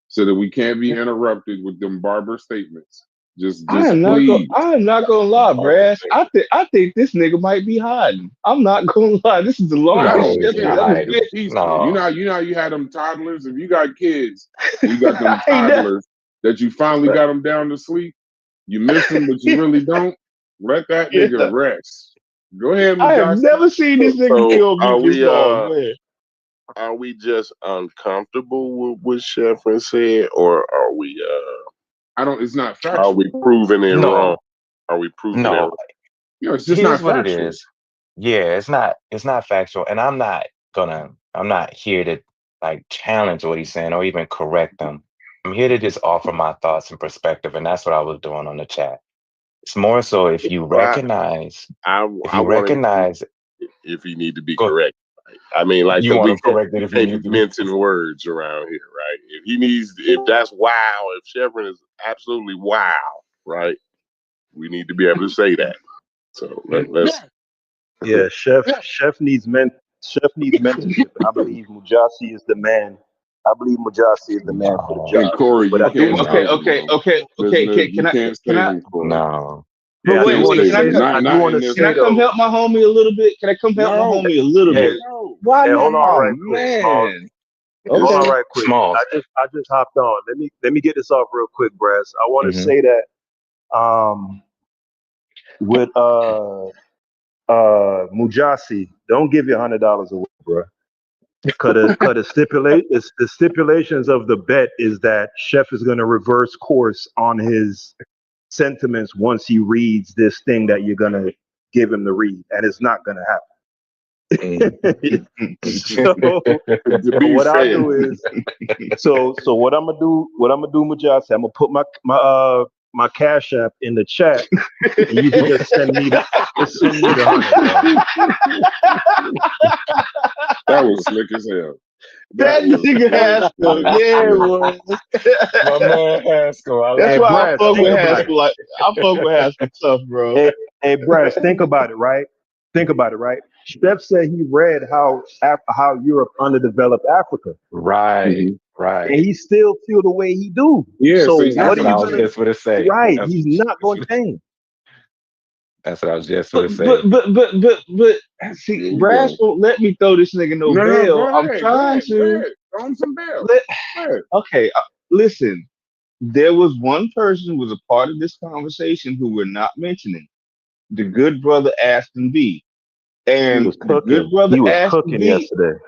so that we can't be interrupted with them barber statements. Just please. I am not gonna lie, Brass. I think this nigga might be hiding. I'm not gonna lie. This is the I longest don't No, shit he's I've not care. ever It's hiding. been. peaceful. No. You know, you had them toddlers. If you got kids, and you got them I know. toddlers that you finally got them down to sleep. You miss him, but you really don't. Let that nigga rest. Go ahead, I have Majasi. never seen this nigga be So on mute this long, man. are we just uncomfortable with what Sheffrin said, or are we It's not are we factual. proving it wrong? No, Are we proving it no. wrong? It's just Here's not what it factual. is. Yeah, it's not factual, and I'm not here to like challenge what he's saying or even correct him. I'm here to just offer my thoughts and perspective, and that's what I was doing on the chat. It's more so if you Well, recognize, I if you want him recognize, if he need to be go, correct. I mean, like, you cause want we to correct it we if you can't need be to be. mincing words around here, right? If that's wow, if Chevron is absolutely wow, right? We need to be able to say that. So let's. Yeah, Chef needs mentorship, and I believe Mujasi is the man. I believe Mujasi is the man for the No, And job. Corey, But you I do can't want say to, them. You can't Can say I? them, Corey. no. But yeah, I do wait, want to Say can say, them. I? I do Not want in to this. Can I say come though, help my homie a little bit? Can I come help my No, homie a little hey, bit? no. Why hey, not? hold on Oh right quick, Smalls. man. Hold on Okay. right quick. Smalls. I just hopped on. Let me get this off real quick, Brass. I want to Hmm. say that with Mujasi, don't give your $100 away, bro. Cause the stipulations of the bet is that Chef is gonna reverse course on his sentiments once he reads this thing that you're gonna give him to read, and it's not gonna happen. So To be what I'll fair, do is what I'm gonna do, Mujasi, I'm gonna put my Cash App in the chat, and you can just send me the 100, that was slick as hell. That nigga Haskell, yeah, boy. My man Haskell, I That's Hey, like why I Brass, fuck think with about it. Haskell. Like I fuck with Haskell tough, bro. Hey, Brass, think about it, right? Think about it, right? Steph said he read how Europe underdeveloped Africa, right, Mhm. right. and he still feel the way he do. Yeah, So so he's not That's what are what gonna I you was gonna? change. just going to say. Right, he's not going to change. That's what I was just going But to but say. but but but but There see, you Brass go. won't let me throw this nigga no No, bail. go I'm ahead, trying go to ahead. Throw him some bells. let. Go ahead. Okay, listen. There was one person who was a part of this conversation who we're not mentioning. The good brother Aston B. He And was the good cooking. brother He was Aston cooking B. yesterday.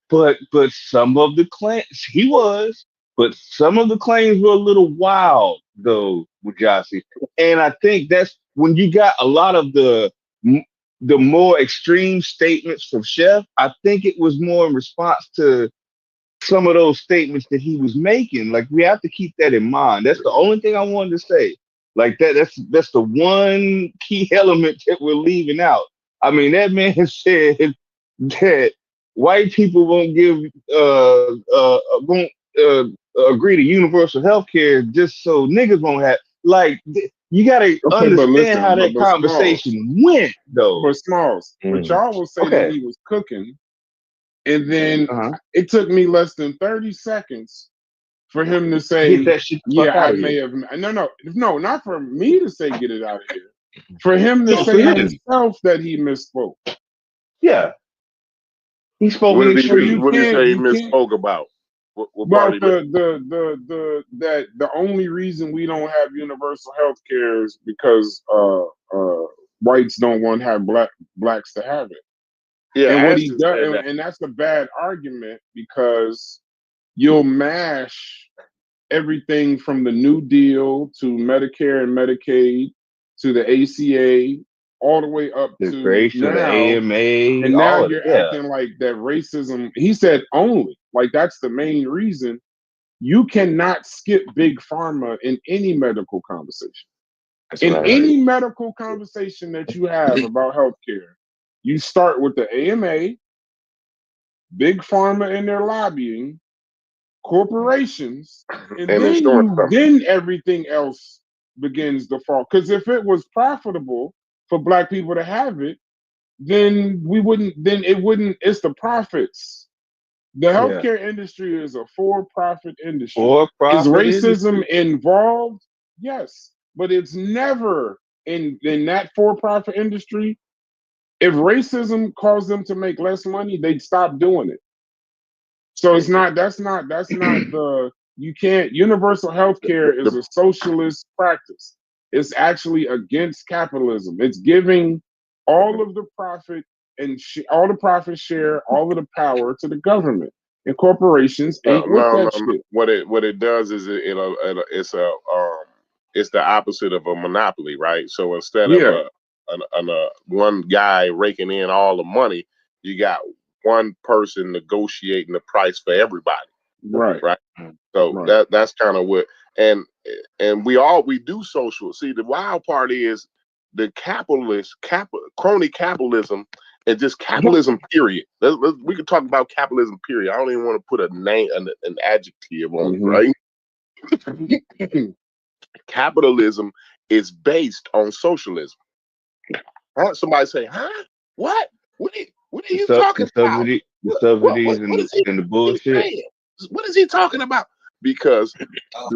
But some of the claims he was, but some of the claims were a little wild though, Mujasi. And I think that's when you got a lot of the more extreme statements from Chef. I think it was more in response to some of those statements that he was making. Like we have to keep that in mind. That's the only thing I wanted to say. Like that's the one key element that we're leaving out. I mean, that man said that white people won't uh, agree to universal health care just so niggas won't have you got to Okay, but understand how listen, that but Smalls, conversation went though. but Mm. y'all will say that Okay. he was cooking, and then Uh-huh. it took me less than 30 seconds for him to Get say, that shit the fuck "Yeah, out I of here. may have." No, not for me to say, "Get it out of here." For him to No, for say him. himself that he misspoke. Yeah. He spoke What in did he So extreme. what did he say he you can't misspoke about? What part about he missed? the only reason we don't have universal health care is because whites don't want to have blacks to have it. Yeah, And what he Ashton does, said that. and that's a bad argument because you'll mash everything from the New Deal to Medicare and Medicaid to the ACA all the way up The to creation of the now. AMA, And now all of it. you're Yeah. acting like that racism. He said only, like that's the main reason. You cannot skip big pharma in any medical conversation. That's In right. any medical conversation that you have about healthcare, you start with the AMA, big pharma and their lobbying, corporations, and And insurance company. then everything else begins to fall. Because if it was profitable for black people to have it, then it's the profits. The Yeah. healthcare industry is a for-profit industry. For Is profit racism industry. involved? Yes, but it's never in that for-profit industry. If racism caused them to make less money, they'd stop doing it. So it's not. That's not the. You can't. Universal health care is a socialist practice. It's actually against capitalism. It's giving all of the profit and all the profit share, all of the power to the government. And corporations ain't with that shit. What it does is it's the opposite of a monopoly, right? So instead of one guy raking in all the money, you got one person negotiating the price for everybody. Right. So that's kind of what, and we do social. See, the wild part is the crony capitalism and just capitalism. Period. We can talk about capitalism. Period. I don't even want to put a name, an adjective on it, right? Capitalism is based on socialism. Huh? Somebody say, huh? What? What are you talking about? The subsidies and the bullshit. What is he talking about? Because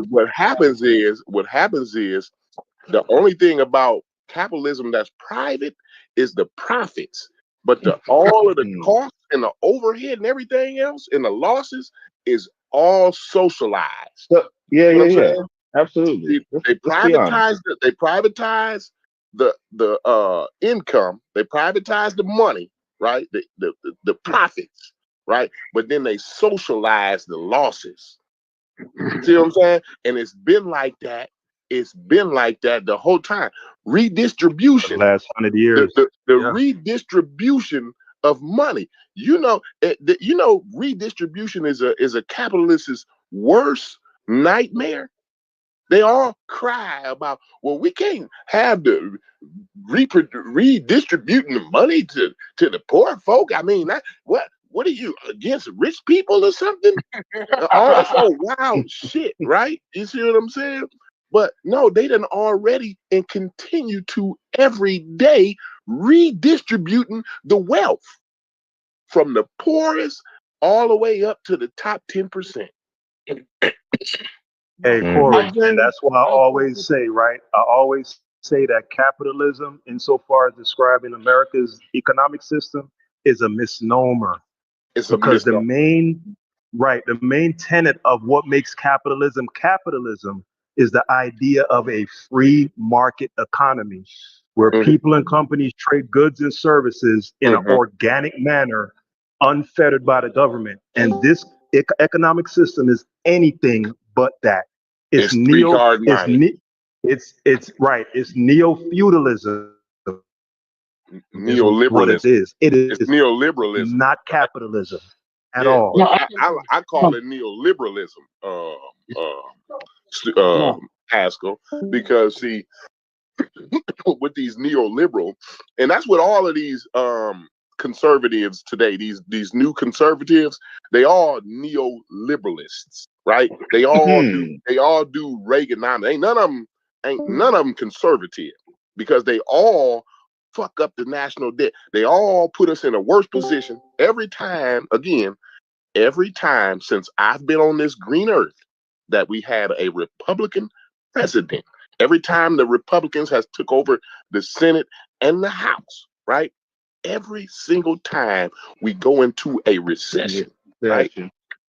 what happens is the only thing about capitalism that's private is the profits, but all of the costs and the overhead and everything else and the losses is all socialized. Yeah. Absolutely. They privatize the income. They privatize the money, right? The profits, right? But then they socialize the losses. See what I'm saying? And it's been like that. It's been like that the whole time. Redistribution. The last 100 years. The redistribution of money. Redistribution is a capitalist's worst nightmare. They all cry about, well, we can't have the redistributing the money to the poor folk. I mean, what are you, against rich people or something? All that's all wild shit, right? You see what I'm saying? But no, they done already and continue to every day redistributing the wealth from the poorest all the way up to the top 10%. Hey, Corey, and that's why I always say, right? I always say that capitalism, insofar as describing America's economic system, is a misnomer. Because the main tenet of what makes capitalism is the idea of a free market economy where people and companies trade goods and services in an organic manner, unfettered by the government. And this economic system is anything but that. It's neo-feudalism. Neoliberalism. What it is. It is neoliberalism, not capitalism at all. I call it neoliberalism, Haskell, because see, with these neoliberal, and that's what all of these conservatives today, these new conservatives, they all neoliberalists, right? They all do Reaganomics. Ain't none of them conservative, because they all fuck up the national debt. They all put us in a worse position every time since I've been on this green earth that we had a Republican president. Every time the Republicans has took over the Senate and the House, right? Every single time we go into a recession, right?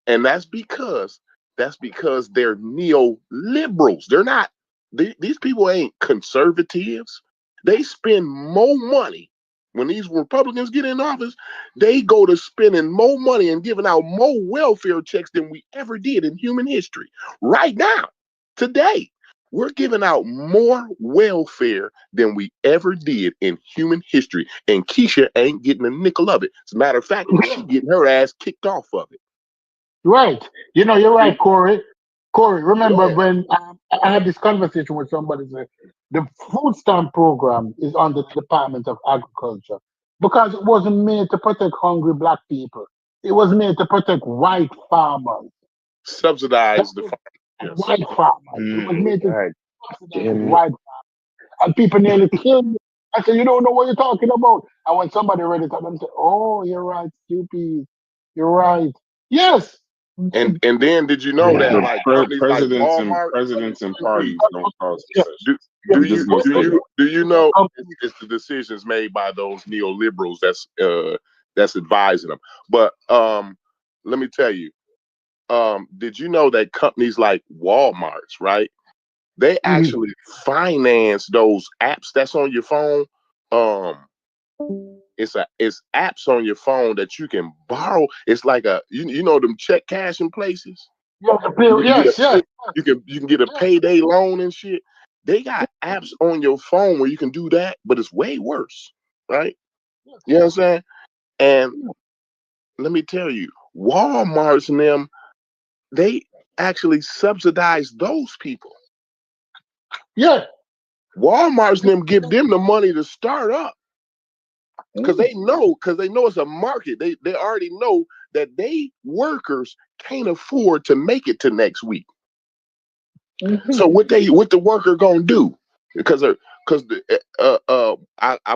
And that's because they're neoliberals. They're not, these people ain't conservatives. They spend more money. When these Republicans get in office, they go to spending more money and giving out more welfare checks than we ever did in human history. Right now, today, we're giving out more welfare than we ever did in human history. And Keisha ain't getting a nickel of it. As a matter of fact, she's getting her ass kicked off of it. Right. You're right, Corey. Remember when I had this conversation with somebody, said the food stamp program is under the Department of Agriculture because it wasn't made to protect hungry black people. It was made to protect white farmers. Subsidize the farmers. White farmers. It was made to subsidize white farmers. And people nearly killed me. I said, you don't know what you're talking about. And when somebody read it, them say, oh, you're right, stupid. You're right. Yes. And then did you know that like presidents like Walmart, and parties don't cause do you know it's the decisions made by those neoliberals that's advising them? But let me tell you, did you know that companies like Walmart's, right? they actually finance those apps that's on your phone. It's apps on your phone that you can borrow. It's like you know them check cashing places. You can get a payday loan and shit. They got apps on your phone where you can do that, but it's way worse, right? You know what I'm saying? And let me tell you, Walmart's and them, they actually subsidize those people. Yeah. Walmart's and them give them the money to start up. Because they know it's a market. They already know that they workers can't afford to make it to next week. So what the worker gonna do? Because I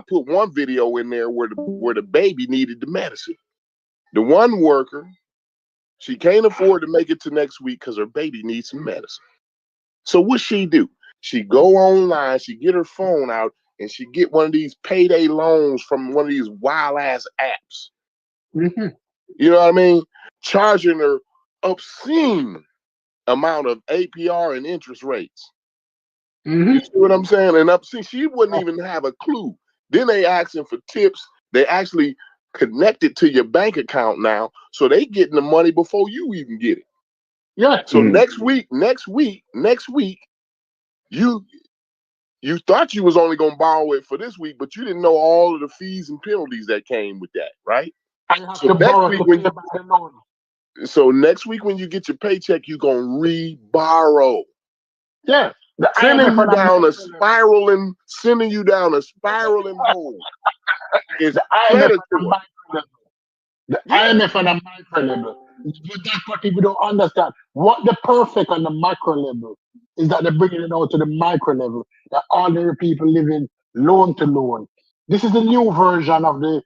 put one video in there where the baby needed the medicine. The one worker, she can't afford to make it to next week because her baby needs some medicine. So what she do? She go online, she get her phone out, and she get one of these payday loans from one of these wild ass apps. You know what I mean? Charging her obscene amount of APR and interest rates. You see what I'm saying? And obscene, she wouldn't even have a clue. Then they asking for tips. They actually connect it to your bank account now, so they getting the money before you even get it. Yeah. So next week, you thought you was only gonna borrow it for this week, but you didn't know all of the fees and penalties that came with that, right? So next week when you get your paycheck, you're gonna re-borrow. Yeah. Sending you down a spiraling hole. It's predatory. The IMF on a micro level. But that's what people don't understand. What the perfect on the macro level is that they're bringing it out to the micro level. That ordinary people living loan to loan. This is the new version of the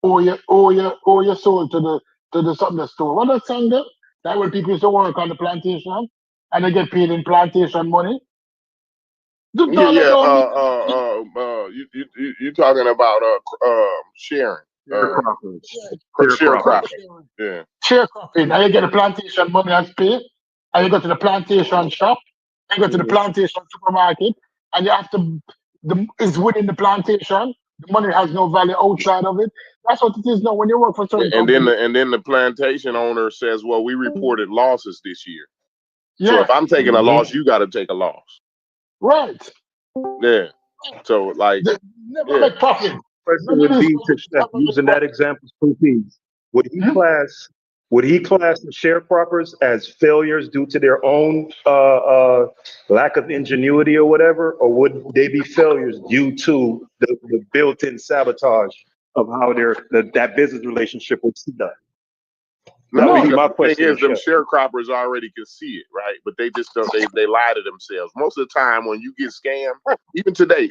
owe your soul to the something store. What that song there? That when people used to work on the plantation and they get paid in plantation money. You talking about sharing. Sharecropping. Yeah. Sharecropping. And you get the plantation money as pay, and you go to the plantation shop, and you go to the plantation supermarket, and you have to it's within the plantation. The money has no value outside of it. That's what it is now when you work for certain companies. And then the plantation owner says, well, we reported losses this year. Yeah. So if I'm taking a loss, you gotta take a loss. Right. Yeah. So like never make profit. Question would be to Chef, using that example, would he class the sharecroppers as failures due to their own lack of ingenuity or whatever, or would they be failures due to the built-in sabotage of how that business relationship was done? That would be my question. The thing is, them sharecroppers already can see it, right? But they just don't. They lie to themselves. Most of the time, when you get scammed, even today,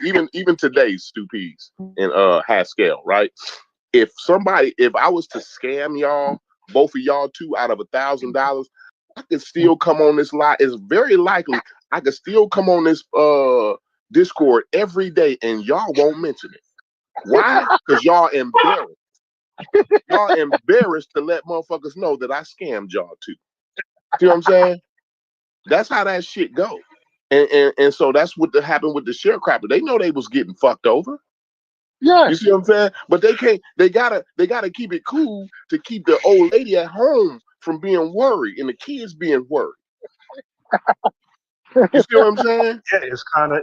Stupides and Haskell, right? If I was to scam y'all, both of y'all two, out of $1,000, I could still come on this lie. It's very likely I could still come on this Discord every day, and y'all won't mention it. Why? Because y'all embarrassed. Y'all embarrassed to let motherfuckers know that I scammed y'all too. See what I'm saying? That's how that shit go. And so that's what happened with the sharecropper. They know they was getting fucked over. Yeah. You see what I'm saying? But they gotta keep it cool to keep the old lady at home from being worried and the kids being worried. You see what I'm saying? Yeah, it's kind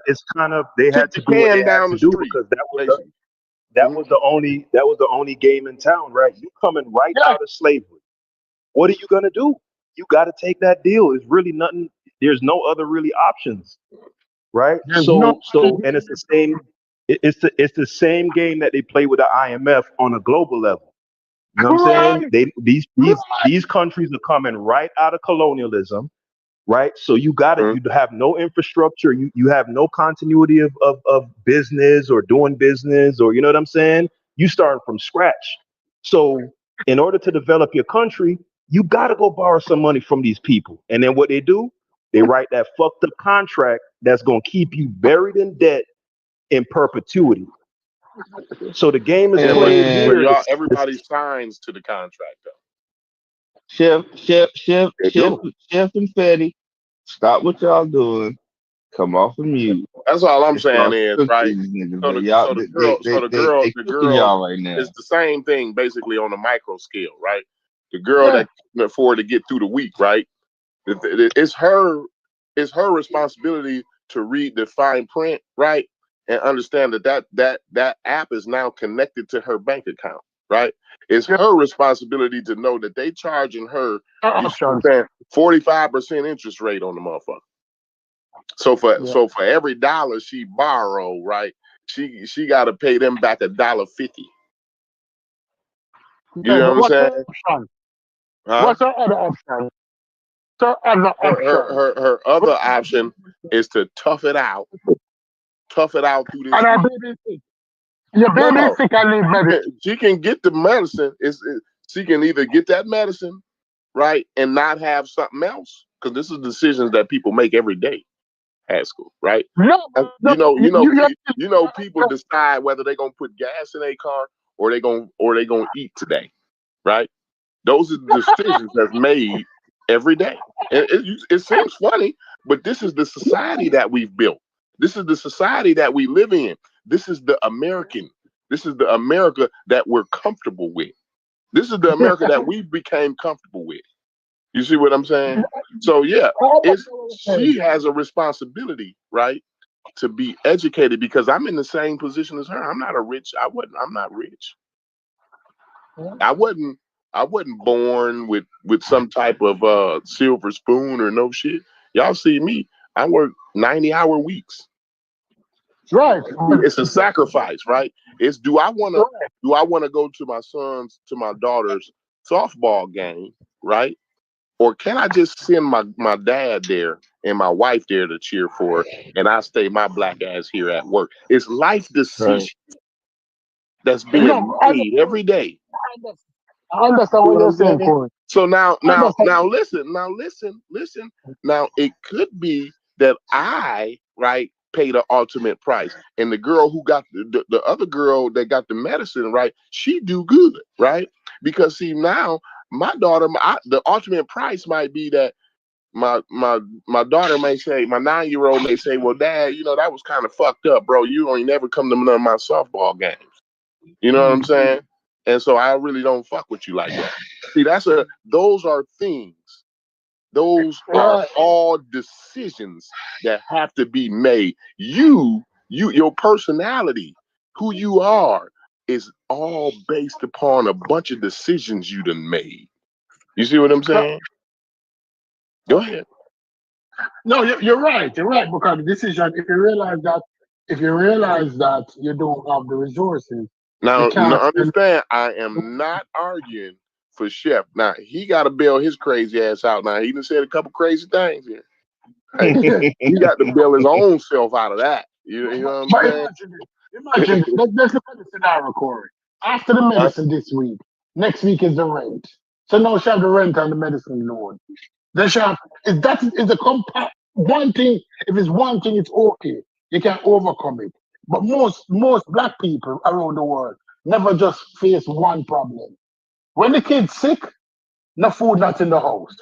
of they had to do what they had to do because that was the only game in town, right? You coming right out of slavery. What are you gonna do? You got to take that deal. It's really nothing. There's no other really options, right? So and it's the same. It's the same game that they play with the IMF on a global level. You know what I'm saying? These countries are coming right out of colonialism, right? So you have no infrastructure, you have no continuity of business or doing business, or you know what I'm saying? You starting from scratch. So in order to develop your country, you gotta go borrow some money from these people. And then what they do, they write that fucked up contract that's gonna keep you buried in debt in perpetuity. So the game is played here. Everybody signs to the contract though. Chef and Fetty, stop what y'all doing. Come off of mute. That's all I'm saying Y'all is, cook right? these niggas, So man. the Y'all, so the girl so the they the cooking girl y'all right now. is the same thing basically on a micro scale, right? The girl that can afford to get through the week, right? It's her responsibility to read the fine print, right? And understand that app is now connected to her bank account, right? It's her responsibility to know that they charging her 45% interest rate on the motherfucker. So for every dollar she borrow, right, she got to pay them back $1.50. You know what I'm saying? Huh? What's her other option? Her other option is to tough it out through this. And her baby sick. Your baby sick and need medicine. She can get the medicine. She can either get that medicine, right, and not have something else, because this is decisions that people make every day at school, right? People decide whether they're gonna put gas in their car or they gonna eat today, right? Those are the decisions that's made every day. And it seems funny, but this is the society that we've built. This is the society that we live in. This is the American. This is the America that we're comfortable with. This is the America that we became comfortable with. You see what I'm saying? So yeah, she has a responsibility, right, to be educated, because I'm in the same position as her. I'm not rich. I wasn't born with some type of silver spoon or no shit. Y'all see me, I work 90-hour weeks. Right. It's a sacrifice, right? It's do I want to go to my daughter's softball game, right? Or can I just send my dad there and my wife there to cheer for her, and I stay my black ass here at work? It's life decisions that's being made every day. I understand what you're saying, Corey. So now listen. Now it could be that I, right, pay the ultimate price, and the girl who got the other girl that got the medicine, right, she do good, right? Because see, now my daughter, the ultimate price might be that my daughter may say, my 9-year-old may say, well, Dad, that was kind of fucked up, bro. You ain't never come to none of my softball games. You know what I'm saying? And so I really don't fuck with you like that. See, those are things. Those are all decisions that have to be made. Your personality, who you are, is all based upon a bunch of decisions you done made. You see what I'm saying? Go ahead. No, you're right. You're right, because the decision, if you realize that you don't have the resources. Now understand, I am not arguing for Chef. Now he got to bail his crazy ass out. Now he done said a couple crazy things here. He got to bail his own self out of that. You know what I'm saying? Imagine, let's look at the scenario, Corey. After the medicine this week, next week is the rent. So now she have the rent and the medicine loan. Then she have, if that is a one thing, if it's one thing, it's okay. You can overcome it. But most black people around the world never just face one problem. When the kid's sick, no food not in the house.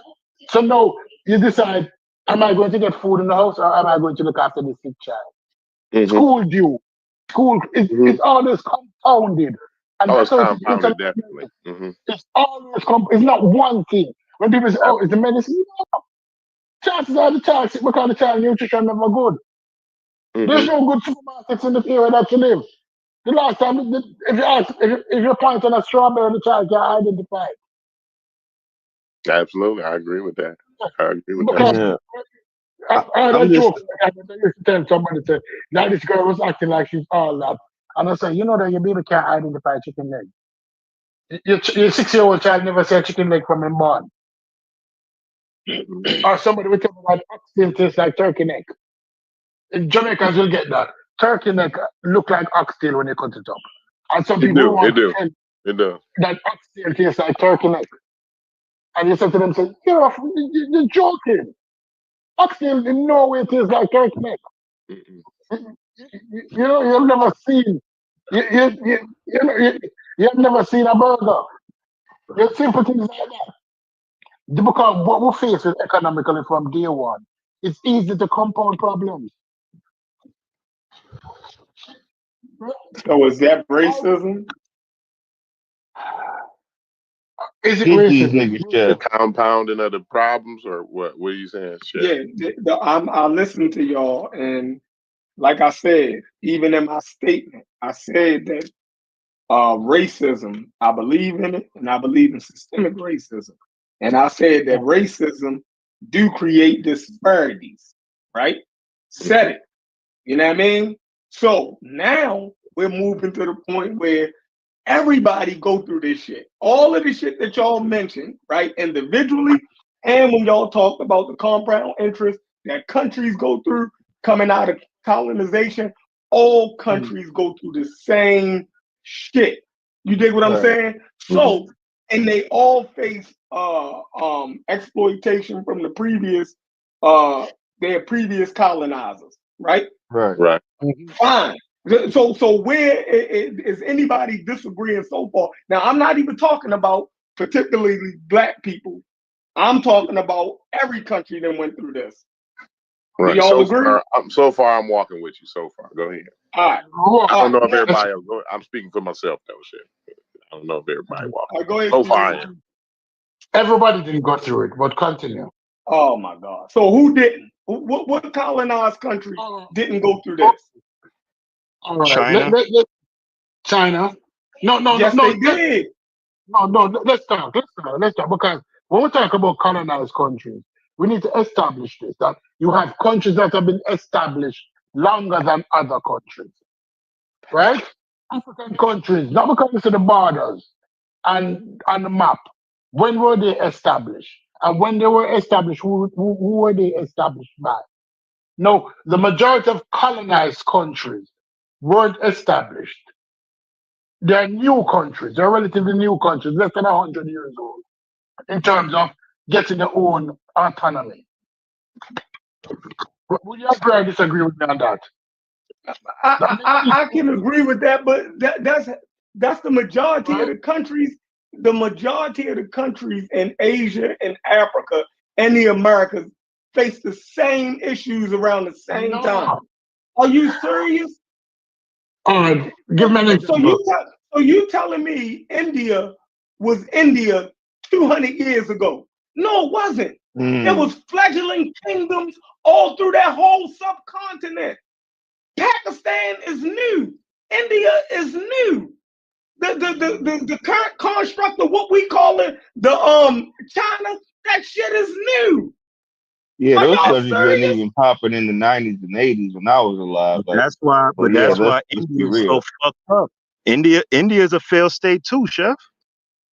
So now you decide, am I going to get food in the house, or am I going to look after the sick child? School due. It's always compounded. And it's compounded, definitely. It's always it's not one thing. When people say, oh, it's the medicine, chances are the child sick because the child nutrition never good. There's no good supermarkets in the area that you live. The last time, if you ask, if you point on a strawberry, the child can identify it. Absolutely, I agree with that. I used to tell somebody, say, now this girl was acting like she's all that. And I say, you know that your baby can't identify chicken leg. Your 6-year-old child never said chicken leg from him born. Or somebody will tell me that oxtail tastes like turkey neck. Jamaicans will get that. Turkey neck look like oxtail when you cut it up. And some people want to tell that oxtail tastes like turkey neck. And you say to them, you're joking. Oxtail in no way tastes like turkey neck. You've never seen. You've never seen a burger. There's simple things like that. Because what we face with economically from day one, it's easy to compound problems. So is that racism? Is it Get these racism? niggas, The Chef. compounding of the problems, or what? What are you saying, Chef? Yeah, I listened to y'all, and like I said, even in my statement, I said that racism, I believe in it, and I believe in systemic racism. And I said that racism do create disparities, right? Said it. You know what I mean? So now we're moving to the point where everybody go through this shit. All of the shit that y'all mentioned, right? Individually, and when y'all talked about the compound interest that countries go through coming out of colonization, all countries go through the same shit. You dig what I'm saying? So, and they all face exploitation from the previous their previous colonizers, right? Right. Fine. So where is anybody disagreeing so far? Now, I'm not even talking about particularly black people. I'm talking about every country that went through this. Right. Do y'all agree? So far, I'm walking with you. So far, go ahead. All right. I don't know if everybody else. I'm speaking for myself, though. Shit. I don't know if everybody walking. Go ahead. So far, I am. Everybody didn't go through it, but continue. Oh my God. So who didn't? What colonized country didn't go through this? All right. China. China. No. Yes, they did. No. Let's talk. Because when we talk about colonized countries, we need to establish this, that you have countries that have been established longer than other countries, right? African countries, not because it's the borders and on the map. When were they established? And when they were established, who were they established by? No, the majority of colonized countries weren't established. They're new countries. They're relatively new countries, less than 100 years old, in terms of getting their own autonomy. Would you agree or disagree with me on that? I can agree with that, but that's the majority of the countries. The majority of the countries in Asia and Africa and the Americas face the same issues around the same time. Are you serious? Give me an example. So you telling me India was India 200 years ago? No, it wasn't. There was fledgling kingdoms all through that whole subcontinent. Pakistan is new. India is new. The current construct of what we call it, China, that shit is new. Yeah, Are those y'all countries wasn't serious? even popping in the 90s and 80s when I was alive. But that's why. But that's why India is so fucked up. India is a failed state too, Chef.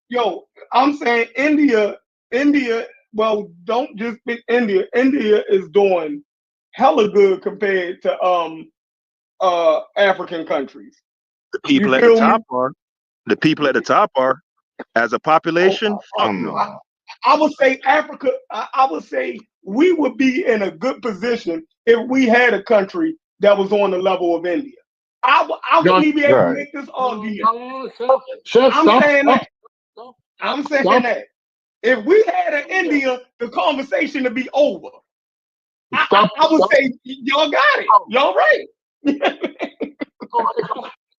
Yo, I'm saying India. Well, don't just pick India. India is doing hella good compared to African countries. The people at the top are. The people at the top are. As a population, fuck no. I would say Africa. I would say we would be in a good position if we had a country that was on the level of India. I wouldn't even be able to make this argument. I'm saying that. If we had an India, the conversation would be over. I would say y'all got it. Y'all right.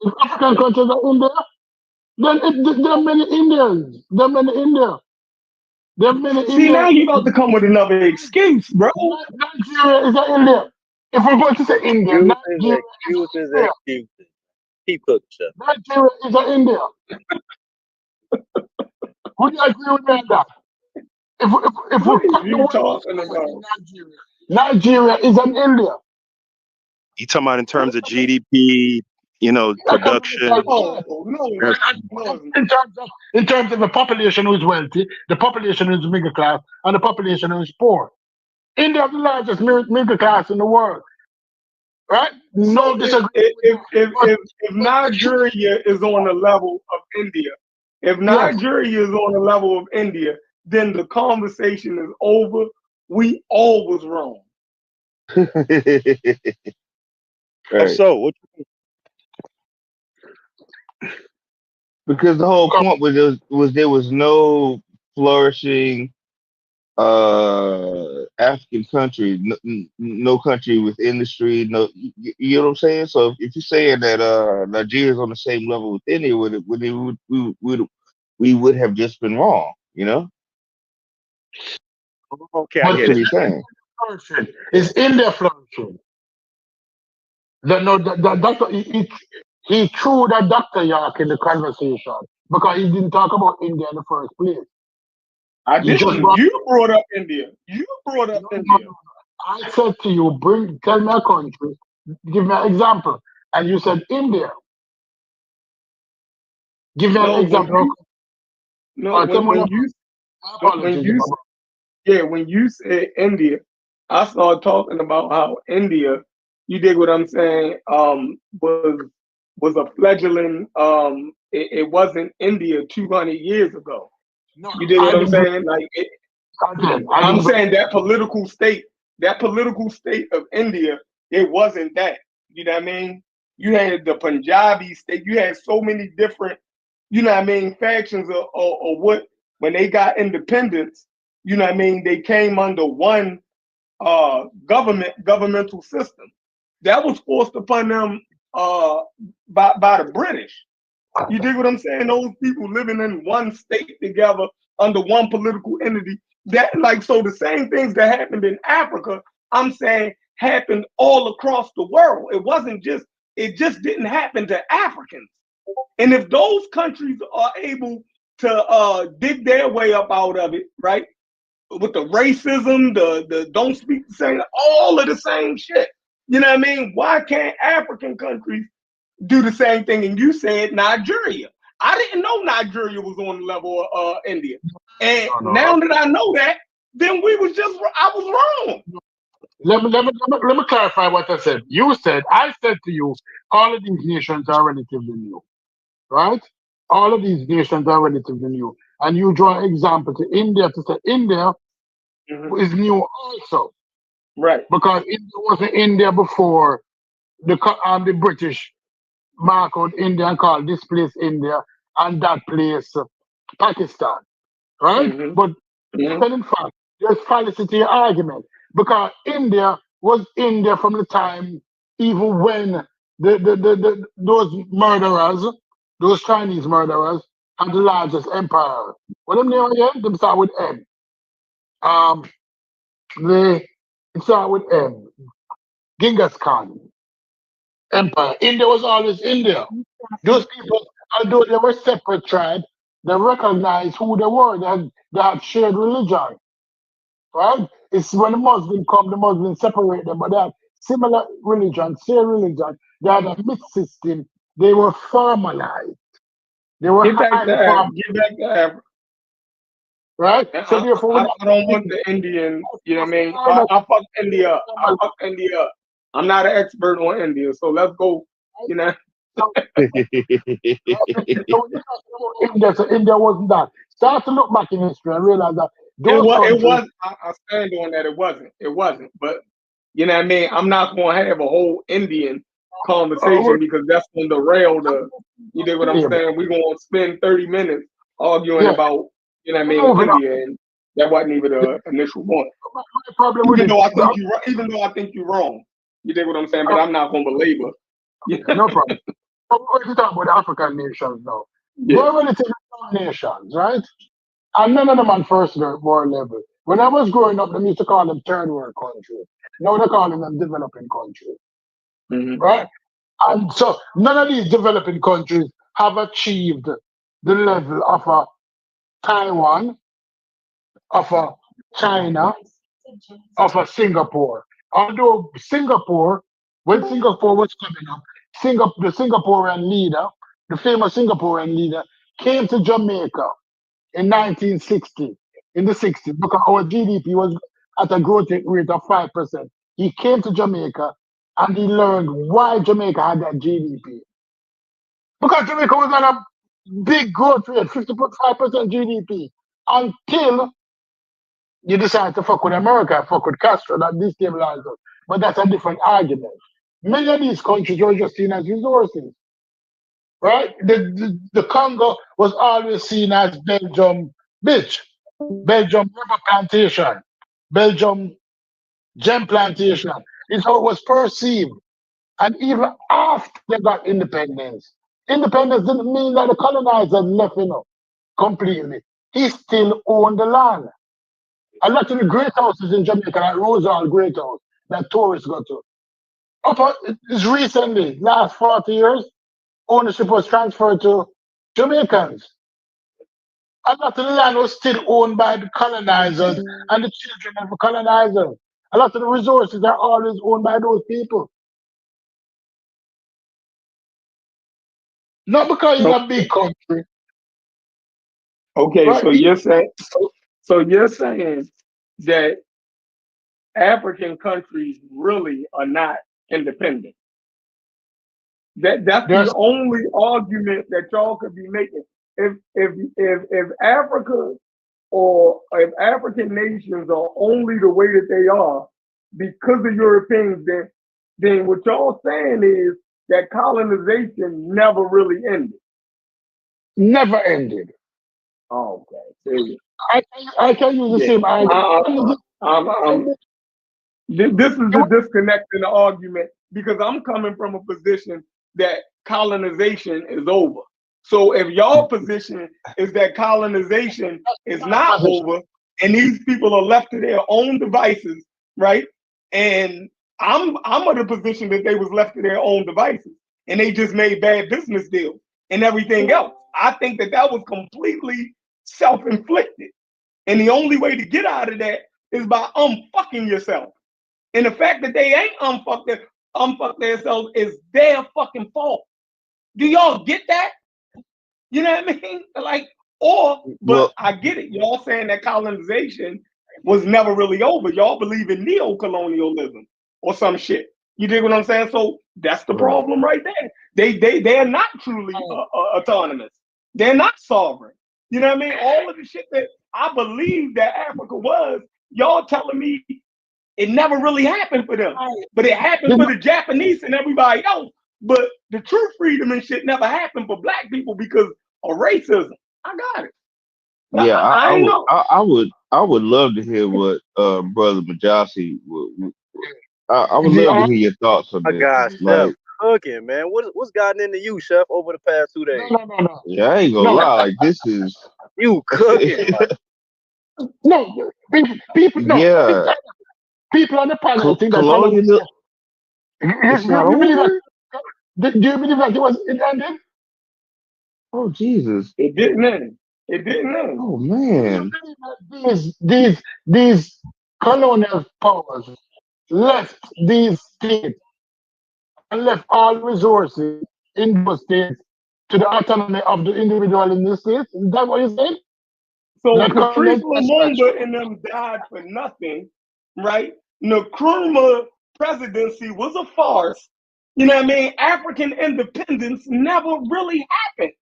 If African countries are India, then there are many Indians. There are many India. See, now you're about to come with another excuse, bro. Nigeria is a India. If we're going to say India, Nigeria Excuses. Keep cooking, Chef. Nigeria is a India. Would you agree with me on that? If we're talking about Nigeria is an India. You talking about in terms of GDP, production? In terms of the population who is wealthy, the population who is middle class, and the population who is poor. India is the largest middle class in the world. Right? No disagreement. If Nigeria is on the level of India, then the conversation is over. We all was wrong. Right. So what? Because the whole point was there was no flourishing African country, no country with industry, no, you know what I'm saying? So if you're saying that Nigeria's on the same level with India, we would have just been wrong, you know? Okay, I But get That's what it. he's saying. flourishing. It's India flourishing. That's what he threw that Dr. York in the conversation because he didn't talk about India in the first place. I He just didn't. brought. You brought up India. You brought up No, India. no. I said to you, tell me a country, give me an example, and you said India. Give me an No, when example. you no Tell me when you my when apologies. you yeah, when you said India, I started talking about how India, you dig what I'm saying, was a fledgling, it wasn't India 200 years ago. No, You dig I what I'm didn't. saying? Like I I'm didn't. saying that political state of India, it wasn't that. You know what I mean? You had the Punjabi state, you had so many different, you know what I mean, factions of what, when they got independence, you know what I mean, they came under one governmental system. That was forced upon them by the British. You dig what I'm saying? Those people living in one state together under one political entity. That, like, so the same things that happened in Africa, I'm saying happened all across the world. It just didn't happen to Africans. And if those countries are able to dig their way up out of it, right? With the racism, the don't speak the same, all of the same shit. You know what I mean? Why can't African countries do the same thing? And you said Nigeria. I didn't know Nigeria was on the level of India. And now that I know that, then I was wrong. Let me clarify what I said. I said to you, all of these nations are relatively new, right? All of these nations are relatively new. And you draw an example to India to say India is new also. Right. Because India wasn't India before the British mark out India and call this place India and that place Pakistan, right? But in fact, there's fallacy to your argument because India was India from the time even when those murderers, those Chinese murderers, had the largest empire. What them name again? Them start with M. They start with M. Genghis Khan empire. India was always India. Those people, although they were separate tribes, they recognized who they were. They had shared religion, right? It's when the Muslims come, the Muslims separate them, but they had similar religion, same religion. They had a mixed system. They were formalized. They were Get back highly to formalized, Africa. right? So therefore, I don't want the Indian, you know what I mean? I fuck India up. I fuck India up. I'm not an expert on India, so let's go, you know. India wasn't that. Start to look back in history and realize that those countries. It was. I stand on that. It wasn't. But you know what I mean. I'm not going to have a whole Indian conversation because that's going to derail the. You know what I'm saying? We're going to spend 30 minutes arguing about, you know what I mean, India, and that wasn't even the initial point. Even though I think you're wrong. You dig what I'm saying? But I'm not going to belabor. No problem. We're going to talk about the African nations now. Yeah. They're relatively strong nations, right? And none of them on first world level. When I was growing up, they used to call them third world countries. Now they're calling them developing countries, right? And so none of these developing countries have achieved the level of a Taiwan, of a China, of a Singapore. Although Singapore, when Singapore was coming up, the Singaporean leader, the famous Singaporean leader, came to Jamaica in 1960, in the 60s, because our GDP was at a growth rate of 5%. He came to Jamaica and he learned why Jamaica had that GDP. Because Jamaica was on a big growth rate, 55% GDP, until you decide to fuck with America, fuck with Castro, that destabilized us. But that's a different argument. Many of these countries were just seen as resources, right? The Congo was always seen as Belgium bitch, Belgium rubber plantation, Belgium gem plantation. It's how it was perceived. And even after they got independence, independence didn't mean that the colonizer left, completely. He still owned the land. A lot of the great houses in Jamaica, like Rosal Great House, that tourists go to. It's recently, last 40 years, ownership was transferred to Jamaicans. A lot of the land was still owned by the colonizers and the children of the colonizers. A lot of the resources are always owned by those people. Not because it's a big country. Okay, Right? so you're saying that African countries really are not independent. That's the only argument that y'all could be making. If Africa or if African nations are only the way that they are because of Europeans, then what y'all saying is that colonization never really ended. Never ended. Oh, okay. I can use the same argument. This is the disconnect in the argument because I'm coming from a position that colonization is over. So if y'all position is that colonization is not over and these people are left to their own devices, right? And I'm of the position that they was left to their own devices and they just made bad business deals and everything else. I think that was completely self-inflicted. And the only way to get out of that is by unfucking yourself. And the fact that they ain't unfuck themselves is their fucking fault. Do y'all get that? You know what I mean? But I get it. Y'all saying that colonization was never really over. Y'all believe in neo-colonialism or some shit. You dig what I'm saying? So that's the problem right there. They're not truly autonomous. They're not sovereign. You know what I mean? All of the shit that I believe that Africa was, y'all telling me it never really happened for them. But it happened for the Japanese and everybody else. But the true freedom and shit never happened for black people because of racism. I got it. Yeah, I would love to hear what Brother Majasi would. I would love to hear your thoughts on this. Gosh, Chef, cooking, man. What's gotten into you, Chef, over the past 2 days? No. Yeah, I ain't gonna lie. Like this is you cooking. No, people. No, yeah. People on the panel think that colonialism. Do you believe that it ended? Oh Jesus! It didn't end. It didn't end. Oh man! These colonial powers left these states and left all resources in those states to the autonomy of the individual in the states. Is that what you said? So Patrice Lumumba and them died for nothing, right? Nkrumah presidency was a farce. You know what I mean? African independence never really happened.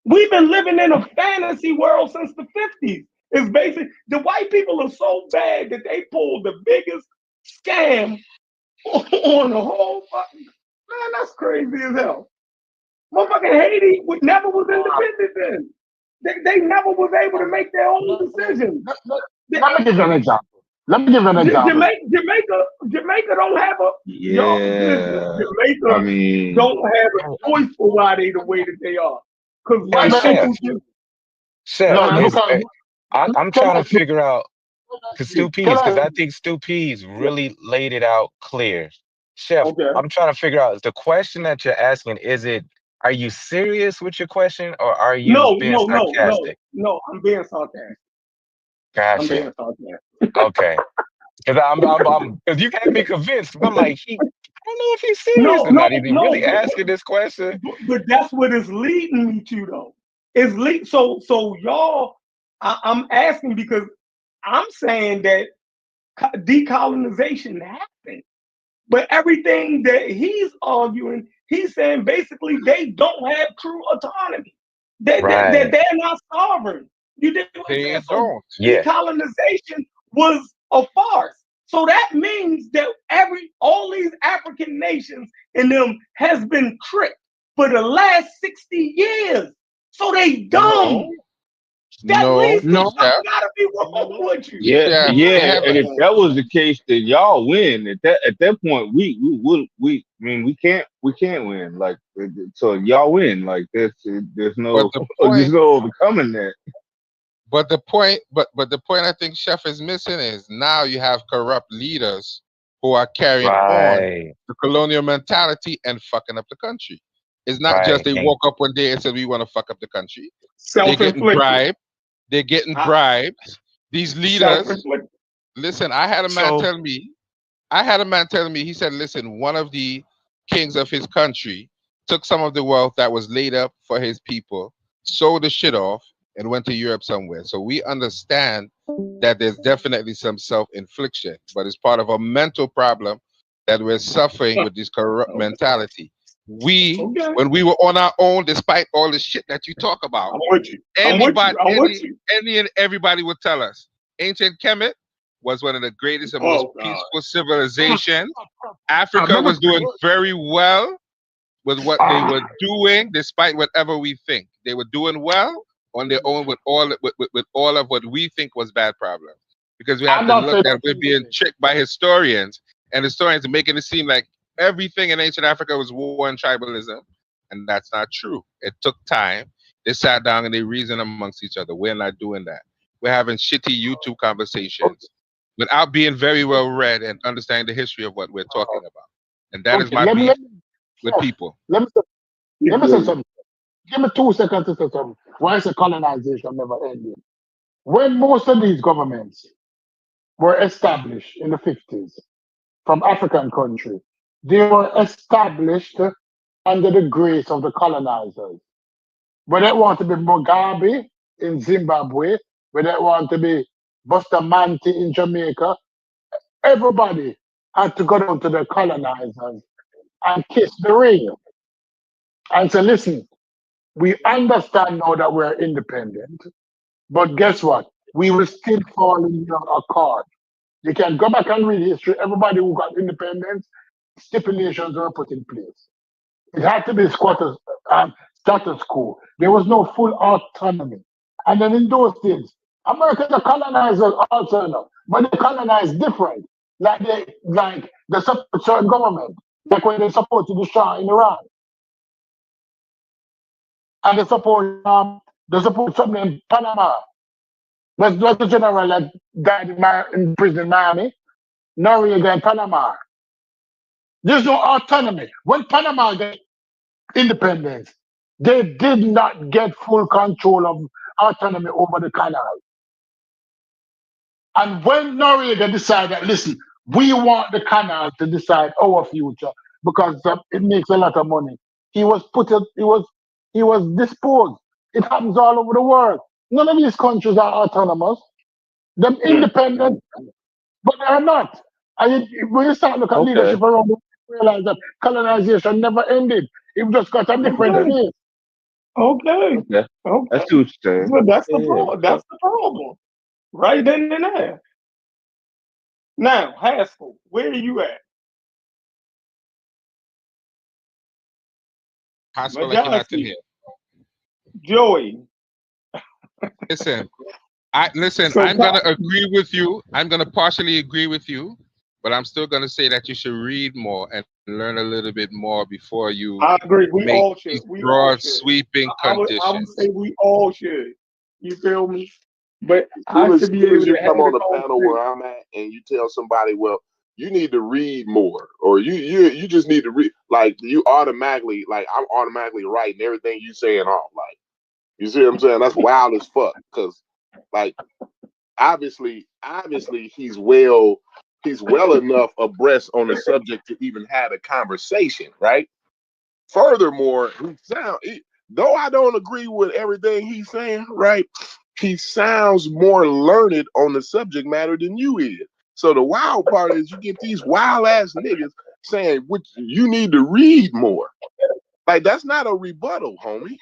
We've been living in a fantasy world since the 50s. It's basically, the white people are so bad that they pulled the biggest scam on the whole fucking, man, that's crazy as hell. Motherfucking Haiti never was independent then. They never was able to make their own decisions. Let me give you an example. Jamaica don't have a Jamaica don't have a choice for why they the way that they are. Because Chef, I'm trying to figure out because I think Stu P's really laid it out clear. Chef, I'm trying to figure out the question that you're asking. Are you serious with your question or are you being sarcastic? No, I'm being sarcastic. Gotcha. I'm being sarcastic. Okay. Because you had me convinced. I'm like, I don't know if he's serious or not. Is he really asking this question? But that's what it's leading me to, though. So y'all, I'm asking because I'm saying that decolonization happened. But everything that he's arguing, he's saying basically they don't have true autonomy. They're not sovereign. You did what I'm saying? So decolonization was a farce. So that means that all these African nations in them has been tricked for the last 60 years. So they dumb. That means gotta be wrong with you. Yeah, Yeah, they yeah. have And if that was the case, then y'all win. At that point, we can't win. Like, so y'all win. Like, there's but no the there's point, no overcoming that. but the point I think Chef is missing is now you have corrupt leaders who are carrying on Right. the colonial mentality and fucking up the country. It's not just Right. they And woke up one day and said we want to fuck up the country. They're getting Self-inflicted. bribed. They're getting bribes. These leaders. Self-inflicted. Listen, I had a man So tell me, he said, listen, one of the kings of his country took some of the wealth that was laid up for his people, sold the shit off, and went to Europe somewhere. So we understand that there's definitely some self-infliction, but it's part of a mental problem that we're suffering with this corrupt Okay. mentality. We, Okay. when we were on our own, despite all the shit that you talk about, I'm with you. I'm with you. I'm with you. any and everybody would tell us ancient Kemet was one of the greatest and most Oh God. peaceful civilizations. Africa Remember, was doing very well with what they were doing, despite whatever we think. They were doing well on their own with all of what we think was bad problems. Because we have I'm to not look saying that we're being tricked by historians, and historians are making it seem like everything in ancient Africa was war and tribalism, and that's not true. It took time. They sat down and they reasoned amongst each other. We're not doing that. We're having shitty YouTube conversations without being very well read and understanding the history of what we're talking about. And that is okay, my let me beef with people. let me say something. Give me 2 seconds to say something. Why is the colonization never ended? When most of these governments were established in the 50s from African countries, they were established under the grace of the colonizers. Whether it want to be Mugabe in Zimbabwe, whether it want to be Bustamante in Jamaica, everybody had to go down to the colonizers and kiss the ring and say, listen, we understand now that we're independent, but guess what? We will still fall in your accord. You can go back and read history. Everybody who got independence, stipulations were put in place. It had to be status quo. There was no full autonomy. And then in those days, America the colonizers also know, but they colonized different. They support certain government, like when they supported the Shah in Iran, and they support something in Panama. That's the general that died in prison in Miami, Noriega in Panama. There's no autonomy. When Panama got independence, they did not get full control of autonomy over the canal. And when Noriega decided, listen, we want the canal to decide our future because it makes a lot of money. He was disposed. It happens all over the world. None of these countries are autonomous. They're independent, but they're not. And when you start looking at leadership around the world, you realize that colonization never ended. It just got a different phase. Okay. Okay. Okay. I see what you're saying. But that's the Yeah. problem. That's the problem. Right then and there. Now, Haskell, where are you at? Haskell, like you're not in Majasi, here. Joey. Listen, So I'm gonna agree with you. I'm gonna partially agree with you, but I'm still gonna say that you should read more and learn a little bit more before you I agree. We make all should. these We all broad, should. sweeping I would conditions. say we all should. You feel me? But I Soon should be as able you to have come on a the panel conversation. where I'm at and you tell somebody, well, you need to read more, or you just need to read, like I'm automatically writing everything you saying off. Like, you see what I'm saying? That's wild as fuck. Cause like obviously he's well enough abreast on the subject to even have a conversation, right? Furthermore, though I don't agree with everything he's saying, right? He sounds more learned on the subject matter than you is. So the wild part is you get these wild ass niggas saying, "Which you need to read more." Like, that's not a rebuttal, homie.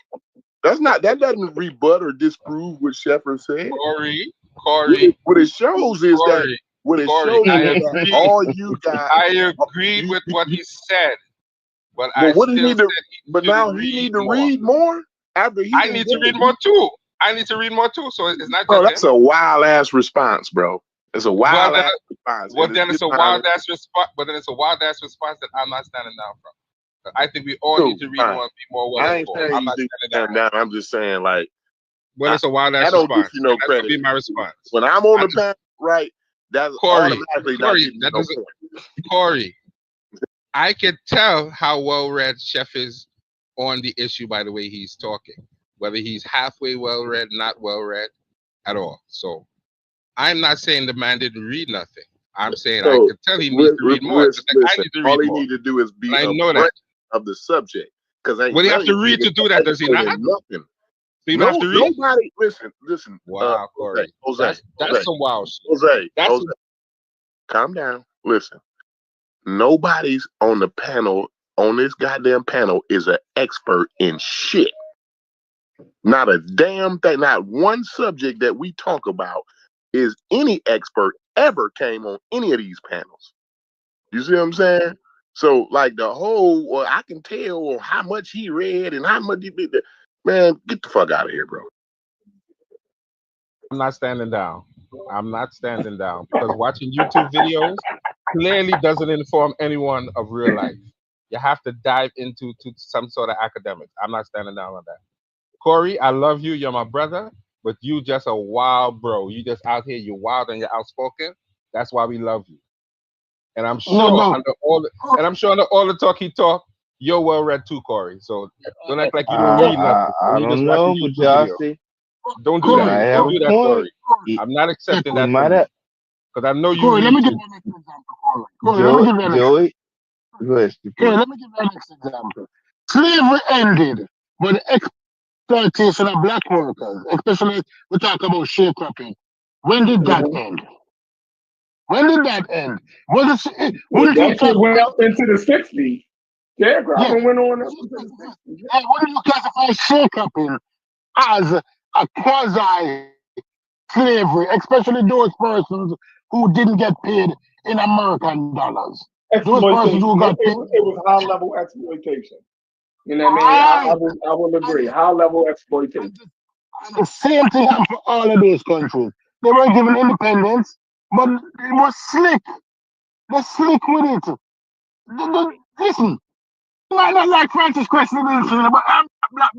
That doesn't rebut or disprove what Shepard said. Corey, What it shows is that I agree. all you got. I agreed with what he said, but Well, I what do you still need to? said he But should now he read need to more. read more after he. I need to read more too. I need to read more too. So it's not Bro, just that's him. a wild ass response, bro. It's a Well, wild then, ass response. well, And then it's it's a wild ass response. But then it's a wild ass response that I'm not standing down from. I think we all need to read more and be more well I ain't informed. saying I'm you not do standing down. I'm just saying, like, Well, it's a wild I ass don't give response. you no That's credit. gonna be my response. When I'm on the panel, right, that's automatically not Corey, giving you that no doesn't. point. Corey, I can tell how well read Chef is on the issue by the way he's talking. Whether he's halfway well read, not well read at all. So I'm not saying the man didn't read nothing. I'm saying I So, could tell he needs to read more. Just like I listen, need to all read he more. need to do is be And I know abreast that. of the subject. Because ain't Well, he have to read to do that, does he not? nothing. So you don't have to read? Nobody, listen. Wow, Corey. Jose, That's some wild shit. Jose, calm down. Listen, nobody's on the panel, on this goddamn panel, is an expert in shit. Not a damn thing. Not one subject that we talk about is any expert ever came on any of these panels. You see what I'm saying? So, like, the whole, well, I can tell how much he read and how much he did. Man, get the fuck out of here, bro. I'm not standing down. I'm not standing down because watching YouTube videos clearly doesn't inform anyone of real life. You have to dive into some sort of academics. I'm not standing down on that. Corey, I love you. You're my brother, but you just a wild bro. You just out here. You're wild and you're outspoken. That's why we love you. And I'm sure under all the talk he talk, you're well read too, Corey. So don't act like you don't read nothing. I You don't just watch know, a but YouTube video. Jossie, Don't do you that. might have Don't a do that, point. Corey. I'm not accepting You that might from you. have. Because I know you Corey, let read me give too. you an example, Corey. Let me give you an example. Joey, go ahead, Corey, let me give you an example. Slavery ended when exploitation of black workers, especially we talk about sharecropping. When did that end? When did that end? Was it? Would That you shit went classify? up into the 60s. Sharecropping Yeah. went on up into the 60s. And would you classify sharecropping as a quasi slavery, especially those persons who didn't get paid in American dollars? Those persons Exploitation. who got paid. It was high level exploitation. You know what I mean? I will agree. High level exploitation. And the same thing happened for all of those countries. They were given independence, but it was slick. They're slick with it. Listen, you might not like Francis Question, but I'm black,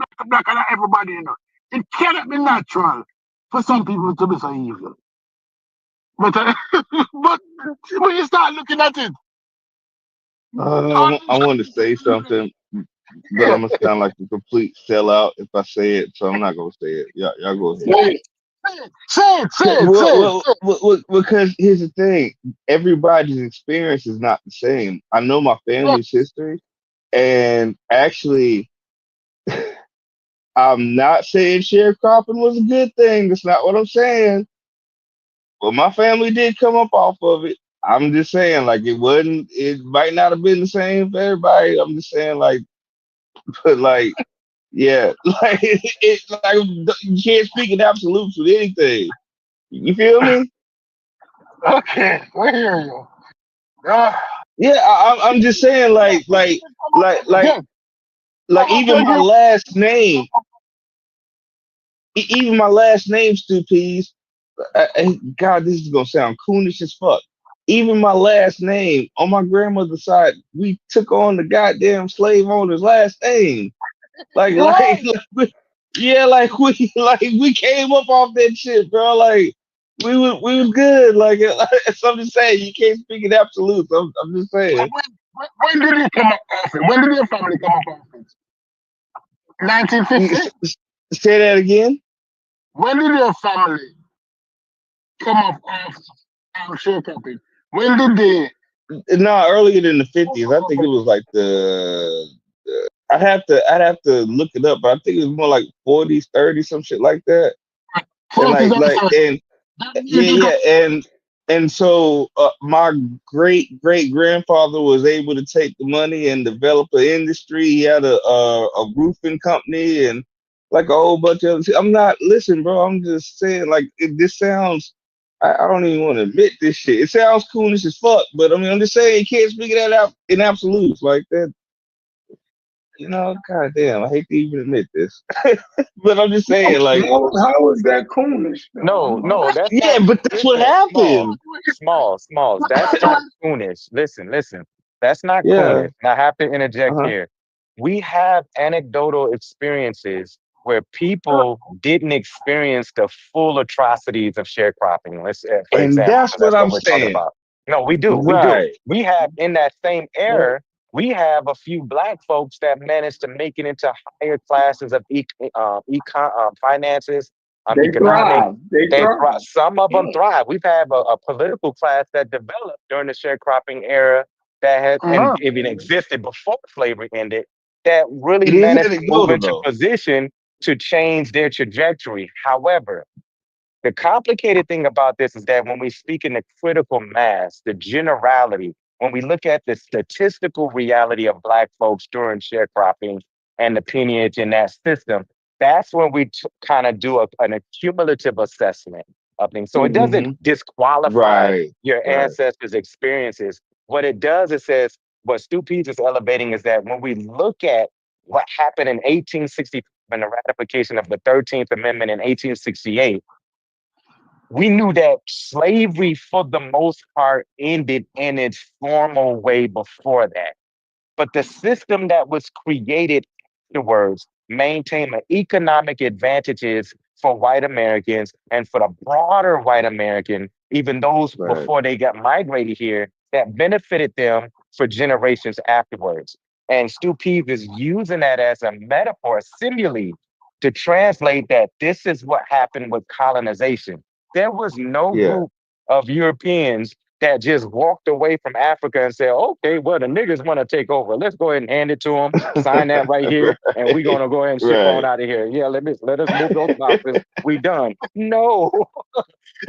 and everybody, you know. It cannot be natural for some people to be so evil. But, but when you start looking at it, I want to say something, but I'm gonna sound like a complete sellout if I say it, so I'm not gonna say it. Y'all go ahead. Say it. Because here's the thing: everybody's experience is not the same. I know my family's history, and actually, I'm not saying sharecropping was a good thing. That's not what I'm saying. But my family did come up off of it. I'm just saying, like, it might not have been the same for everybody. I'm just saying, like, but like, yeah, like, you can't speak in absolutes with anything. You feel me? Okay, I hear you. Yeah, I'm just saying, like, even my last name, Stu Peas. God, this is gonna sound coonish as fuck. Even my last name on my grandmother's side, we took on the goddamn slave owner's last name. Yeah, we came up off that shit, bro. Like we was good. So I'm just saying, you can't speak in absolutes. I'm just saying. When did you come up off it? When did your family come up off it? 1950? Say that again. When did your family come up off sharecropping? When did they? No, earlier than the 50s. I think it was like I'd have to look it up, but I think it was more like 40s, 30s, some shit like that. And so my great grandfather was able to take the money and develop an industry. He had a roofing company and like a whole bunch of other. Listen, bro. I'm just saying, like, this sounds. I don't even want to admit this shit. It sounds coolish as fuck, but I mean, I'm just saying, you can't speak of that out in absolutes like that. You know, goddamn, I hate to even admit this, but I'm just saying, like, How is that coonish? No, no, that's yeah, not. but that's what Listen, happened. Smalls. That's not coonish. Listen. That's not Yeah. coonish. And I have to interject Uh-huh. here. We have anecdotal experiences where people didn't experience the full atrocities of sharecropping. For And example, that's because what that's what I'm we're talking saying. about. No, we do. We do. Right. We have in that same Right. era, we have a few black folks that managed to make it into higher classes of finances, They economic. thrive. They They thrive. some of them Yeah. thrive. We've had a political class that developed during the sharecropping era that had and Uh-huh. even existed before slavery ended that really It is managed to move anecdotal into though. position to change their trajectory. However, the complicated thing about this is that when we speak in the critical mass, the generality, when we look at the statistical reality of Black folks during sharecropping and the peonage in that system, that's when we kind of do an accumulative assessment of things. So it doesn't Hmm. disqualify Right. your Right. ancestors' experiences. What it does, it says, what Stu Pease is elevating is that when we look at what happened in 1865 and the ratification of the 13th Amendment in 1868, we knew that slavery, for the most part, ended in its formal way before that. But the system that was created afterwards maintained the economic advantages for white Americans and for the broader white American, even those Right. before they got migrated here, that benefited them for generations afterwards. And Stu Peeve is using that as a metaphor, a simile, to translate that this is what happened with colonization. There was no Yeah. group of Europeans that just walked away from Africa and said, okay, well, the niggas want to take over. Let's go ahead and hand it to them, sign that right here, and we're Right. gonna go ahead and ship on Right. out of here. Yeah, let us move those boxes. We done. No,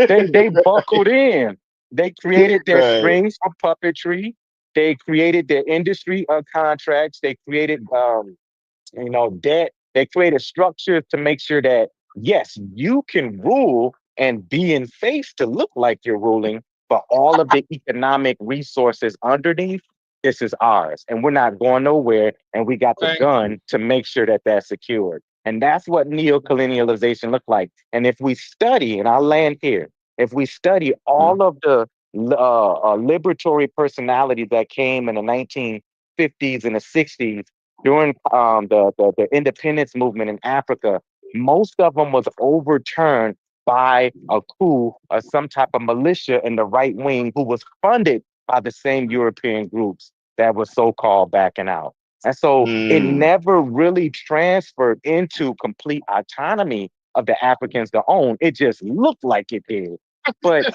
they buckled in. They created their Right. strings for puppetry. They created their industry contracts. They created debt. They created structures to make sure that, yes, you can rule and be in face to look like you're ruling, but all of the economic resources underneath, this is ours. And we're not going nowhere. And we got the Thank you. gun to make sure that that's secured. And that's what neo-colonialization looked like. And if we study, and I'll land here, if we study all of the liberatory personalities that came in the 1950s and the 60s during the independence movement in Africa, most of them was overturned by a coup or some type of militia in the right wing who was funded by the same European groups that were so-called backing out. And so it Mm. never really transferred into complete autonomy of the Africans to own. It just looked like it did. But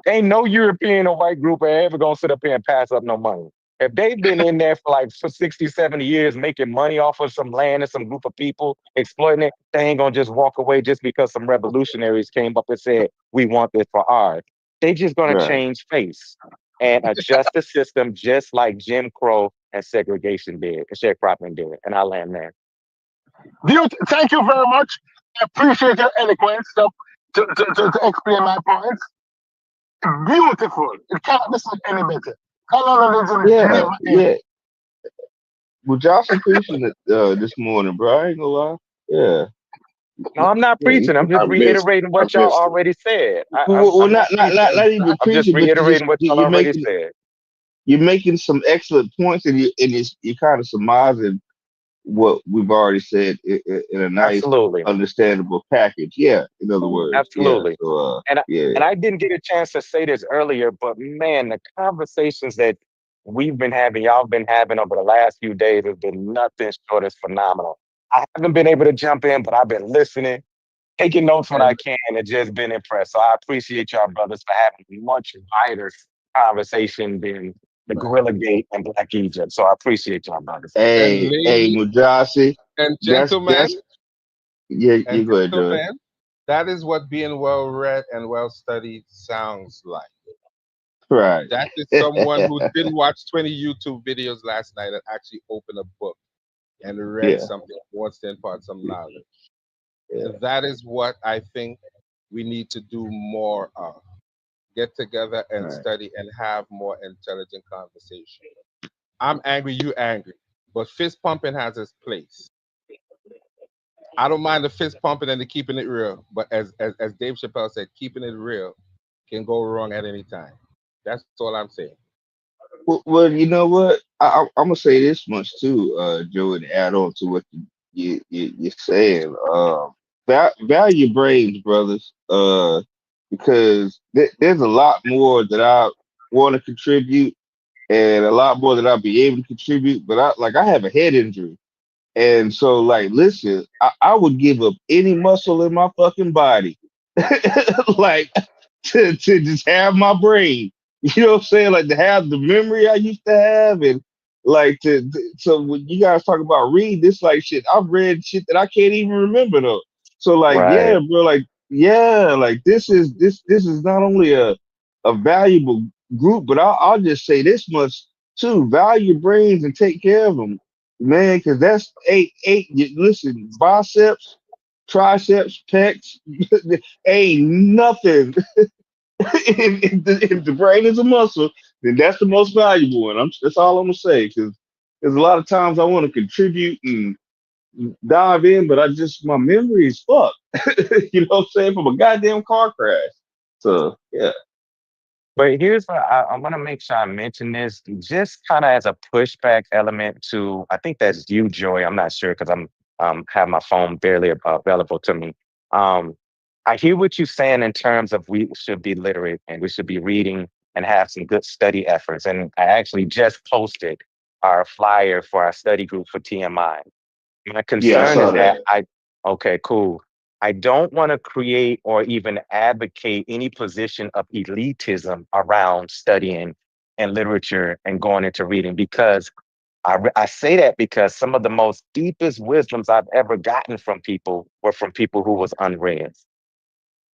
ain't no European or white group ever gonna sit up here and pass up no money. If they've been in there for 60, 70 years making money off of some land and some group of people exploiting it, they ain't gonna just walk away just because some revolutionaries came up and said, we want this for ours. They just gonna Right. change face and adjust the system just like Jim Crow and segregation did, and sharecropping did. And I land there. Thank you very much. I appreciate your eloquence to explain my points. Beautiful. It cannot be said any better. Colonialism Yeah. never ends. Yeah. Well, Johnson preaching it this morning, bro. I ain't gonna lie. Yeah. No, I'm not Yeah. preaching. I'm just reiterating I what y'all missed it. already said. Well, I'm not preaching. not even I'm just preaching, but reiterating what y'all already said. you're making some excellent points, and you're kind of surmising what we've already said in a nice, Absolutely. understandable package. Yeah. In other words, yeah. Absolutely. So, yeah. And I didn't get a chance to say this earlier, but man, the conversations that we've been having, y'all been having over the last few days has been nothing short of phenomenal. I haven't been able to jump in, but I've been listening, taking notes when I And can, and just been impressed. So I appreciate y'all brothers for having a much wider conversation than the Right. Gorilla Gate and Black Egypt. So I appreciate y'all brothers. And Hey, ladies Mujasi, and that's gentlemen, yeah. and You go ahead, Joey. gentlemen, that is what being well read and well studied sounds like. Right. That is someone who didn't watch 20 YouTube videos last night and actually opened a book and read Yeah. something, wants to impart some knowledge. Yeah. And that is what I think we need to do more of. Get together and Right. study and have more intelligent conversation. I'm angry, you angry, but fist pumping has its place. I don't mind the fist pumping and the keeping it real, but as Dave Chappelle said, keeping it real can go wrong at any time. That's all I'm saying. Well, you know what? I'm gonna say this much too, Joe, and add on to what you're saying. Value your brains, brothers. Because there's a lot more that I want to contribute, and a lot more that I'll be able to contribute. But I have a head injury, and so like, listen, I would give up any muscle in my fucking body, like to just have my brain. You know what I'm saying? Like to have the memory I used to have, and like so when you guys talk about read this, like shit, I've read shit that I can't even remember though. So like, Right. yeah, bro, like yeah, like this is not only a valuable group, but I'll just say this much too: value your brains and take care of them, man, because that's listen, biceps, triceps, pecs, ain't nothing. If the brain is a muscle, then that's the most valuable one. That's all I'm gonna say. Because there's a lot of times I want to contribute and dive in, but my memory is fucked. You know what I'm saying? From a goddamn car crash. So yeah. But here's what I want to make sure I mention this just kind of as a pushback element to, I think that's you, Joy. I'm not sure because I'm have my phone barely available to me. Um, I hear what you're saying in terms of we should be literate and we should be reading and have some good study efforts. And I actually just posted our flyer for our study group for TMI. My Yeah, I concern saw is that that. okay, cool. I don't want to create or even advocate any position of elitism around studying and literature and going into reading because I say that because some of the most deepest wisdoms I've ever gotten from people were from people who was unread,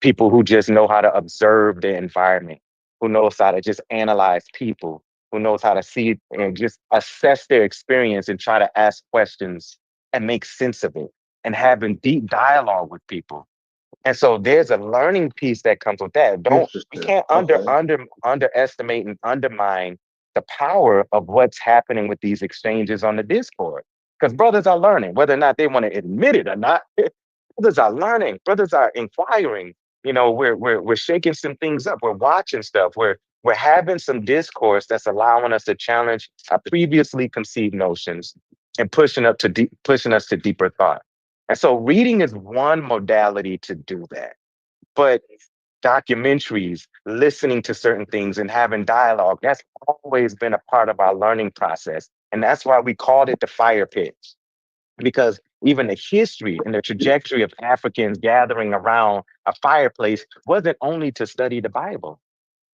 people who just know how to observe the environment, who knows how to just analyze people, who knows how to see and just assess their experience and try to ask questions and make sense of it and having deep dialogue with people. And so there's a learning piece that comes with that. We Interesting. can't Okay. underestimate and undermine the power of what's happening with these exchanges on the Discord. Because brothers are learning, whether or not they want to admit it or not. Brothers are learning, brothers are inquiring. You know, we're shaking some things up, we're watching stuff, we're having some discourse that's allowing us to challenge our previously conceived notions and pushing us to deeper thought. And so reading is one modality to do that. But documentaries, listening to certain things and having dialogue, that's always been a part of our learning process. And that's why we called it the fire pit, because even the history and the trajectory of Africans gathering around a fireplace wasn't only to study the Bible.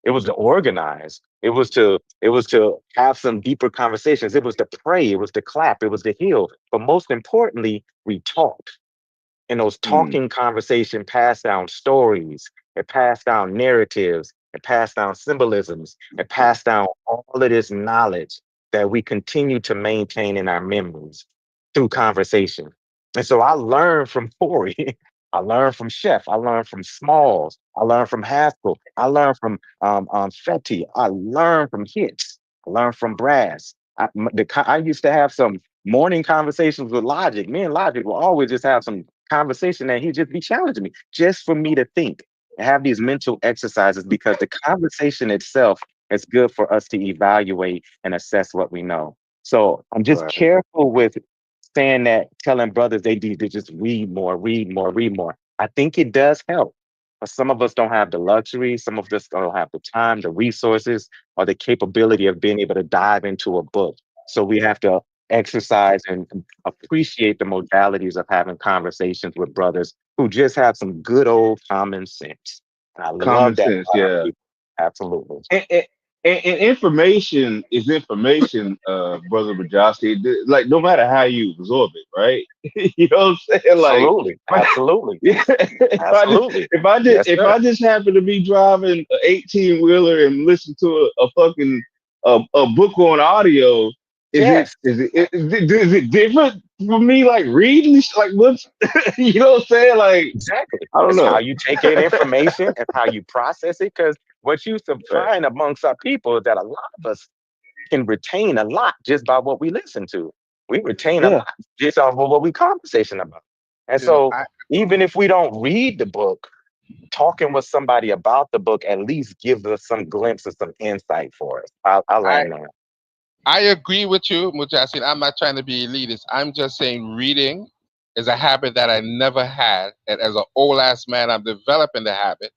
It was to organize. It was to have some deeper conversations. It was to pray. It was to clap. It was to heal. But most importantly, we talked. And those Mm. talking conversation passed down stories, it passed down narratives, it passed down symbolisms, it passed down all of this knowledge that we continue to maintain in our memories through conversation. And so I learned from Corey, I learned from Chef, I learned from Smalls, I learned from Haskell, I learned from Fetty, I learned from Hits, I learned from Brass. I used to have some morning conversations with Logic. Me and Logic will always just have some conversation that he'd just be challenging me just for me to think and have these mental exercises because the conversation itself is good for us to evaluate and assess what we know. So I'm just Right. careful with saying that, telling brothers they need to just read more, read more, read more. I think it does help. But some of us don't have the luxury, some of us don't have the time, the resources, or the capability of being able to dive into a book. So we have to exercise and appreciate the modalities of having conversations with brothers who just have some good old common sense. And I Common love that sense. about our Yeah. people. Absolutely. And information is information, brother Bajasti. Like no matter how you absorb it, right? You know what I'm saying? Like, Absolutely. Absolutely. yeah. Absolutely. Yes, If sir. I just happen to be driving an 18 wheeler and listen to a fucking a book on audio, Yes. is it different for me? Like reading, like what's you know what I'm saying? Like Exactly. I don't It's how know. you take in information and how you process it. Because what you Right. find amongst our people is that a lot of us can retain a lot just by what we listen to. We retain a Yeah. lot just off of what we conversation about. And You know, so even if we don't read the book, talking with somebody about the book at least gives us some glimpse of some insight for us. I'll land on it. I agree with you, Mujahid. I'm not trying to be elitist. I'm just saying reading is a habit that I never had. And as an old ass man, I'm developing the habit.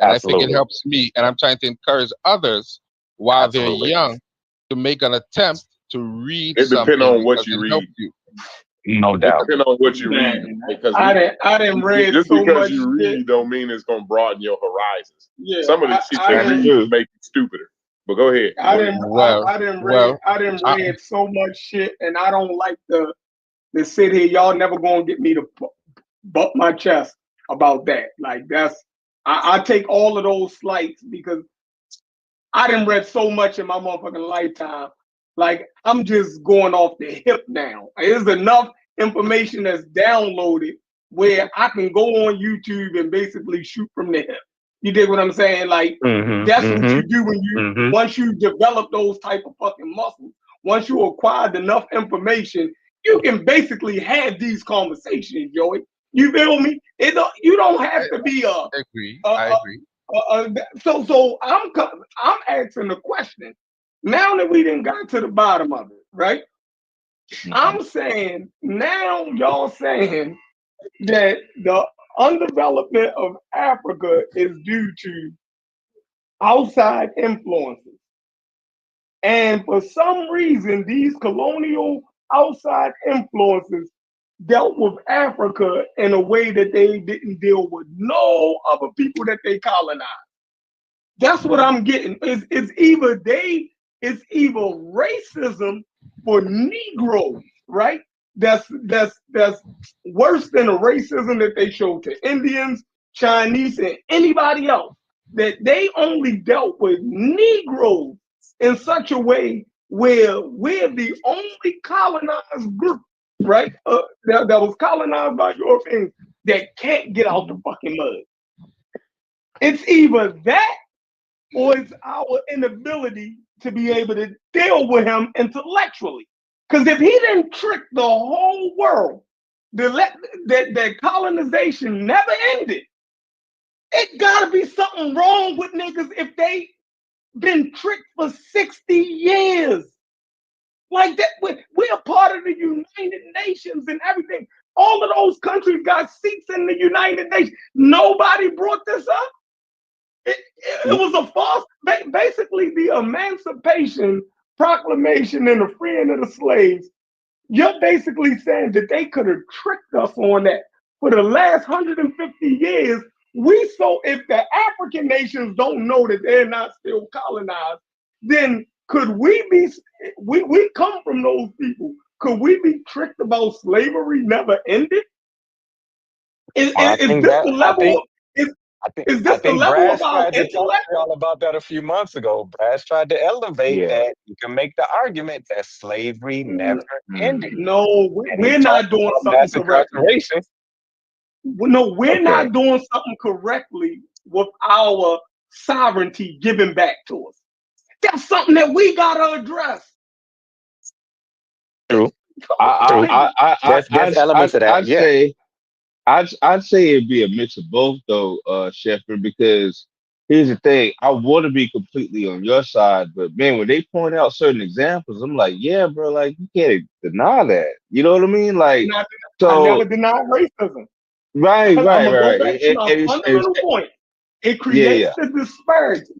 And I think it Absolutely. helps me. And I'm trying to encourage others while they're Absolutely. young to make an attempt to read It something depends on what because you it helps read. you. No It doubt. depends on what you read. Man, Because I didn't read just so because much you shit. read don't mean it's gonna broaden your horizons. Yeah, Some of the shit I they That's read didn't. true. make you stupider. But go ahead. I Go ahead. didn't. Well, I didn't well, I, read so much shit, and I don't like to sit here. Y'all never gonna get me to butt my chest about that. Like that's. I take all of those slights because I didn't read so much in my motherfucking lifetime. Like I'm just going off the hip now. There's enough information that's downloaded where I can go on YouTube and basically shoot from the hip. You dig what I'm saying? Like that's what you do when you once you develop those type of fucking muscles. Once you acquired enough information, you can basically have these conversations, Joey. You feel me? You don't have to be I agree. I agree. so I'm asking the question. Now that we didn't got to the bottom of it, right? I'm saying now y'all saying that the underdevelopment of Africa is due to outside influences. And for some reason, these colonial outside influences dealt with Africa in a way that they didn't deal with no other people that they colonized. That's what I'm getting. It's either racism for Negroes, right? That's worse than the racism that they showed to Indians, Chinese, and anybody else. That they only dealt with Negroes in such a way where we're the only colonized group, right? That was colonized by Europeans that can't get out the fucking mud. It's either that or it's our inability to be able to deal with him intellectually. Because if he didn't trick the whole world, that colonization never ended, it gotta be something wrong with niggas if they been tricked for 60 years. Like that, we're part of the United Nations and everything. All of those countries got seats in the United Nations. Nobody brought this up. It was a false, basically the Emancipation Proclamation and the freeing of the slaves. You're basically saying that they could have tricked us on that for the last 150 years. If the African nations don't know that they're not still colonized, then could we come from those people? Could we be tricked about slavery never ended? Is this the level? Is this the level Brad of our tried to talk intellect? to y'all about that a few months ago. Brad tried to elevate that. You can make the argument that slavery never ended. No, we're not doing something correctly. No, we're not doing something correctly with our sovereignty given back to us. That's something that we gotta address. True. There's elements of that. Yeah. I'd say it'd be a mix of both though, Sheffield, because here's the thing. I want to be completely on your side, but man, when they point out certain examples, I'm like, yeah, bro, like you can't deny that. You know what I mean? Like, I never denied racism. Right. I'm gonna go back to my fundamental point. It creates the disparity.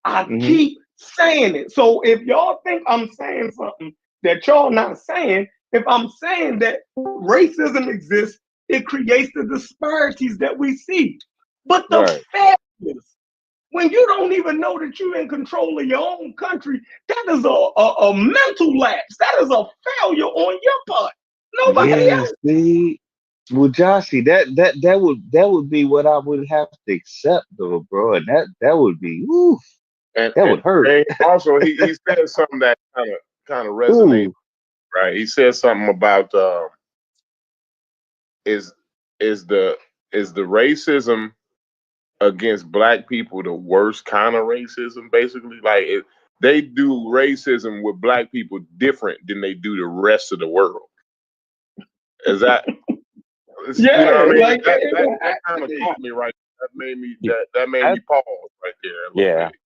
I keep saying it. So if y'all think I'm saying something that y'all not saying, if I'm saying that racism exists, it creates the disparities that we see. But the fact is, when you don't even know that you're in control of your own country, that is a mental lapse. That is a failure on your part. Nobody else. See, well, Joshy, that would be what I would have to accept, though, bro, and that would be, oof, that would hurt. And also, he said something that kind of resonated, right? He said something about is the racism against black people the worst kind of racism? Basically, like they do racism with black people different than they do the rest of the world. Is that? Yeah, You know what I mean? like That kind of caught me right. That made me pause right there a little Yeah. bit.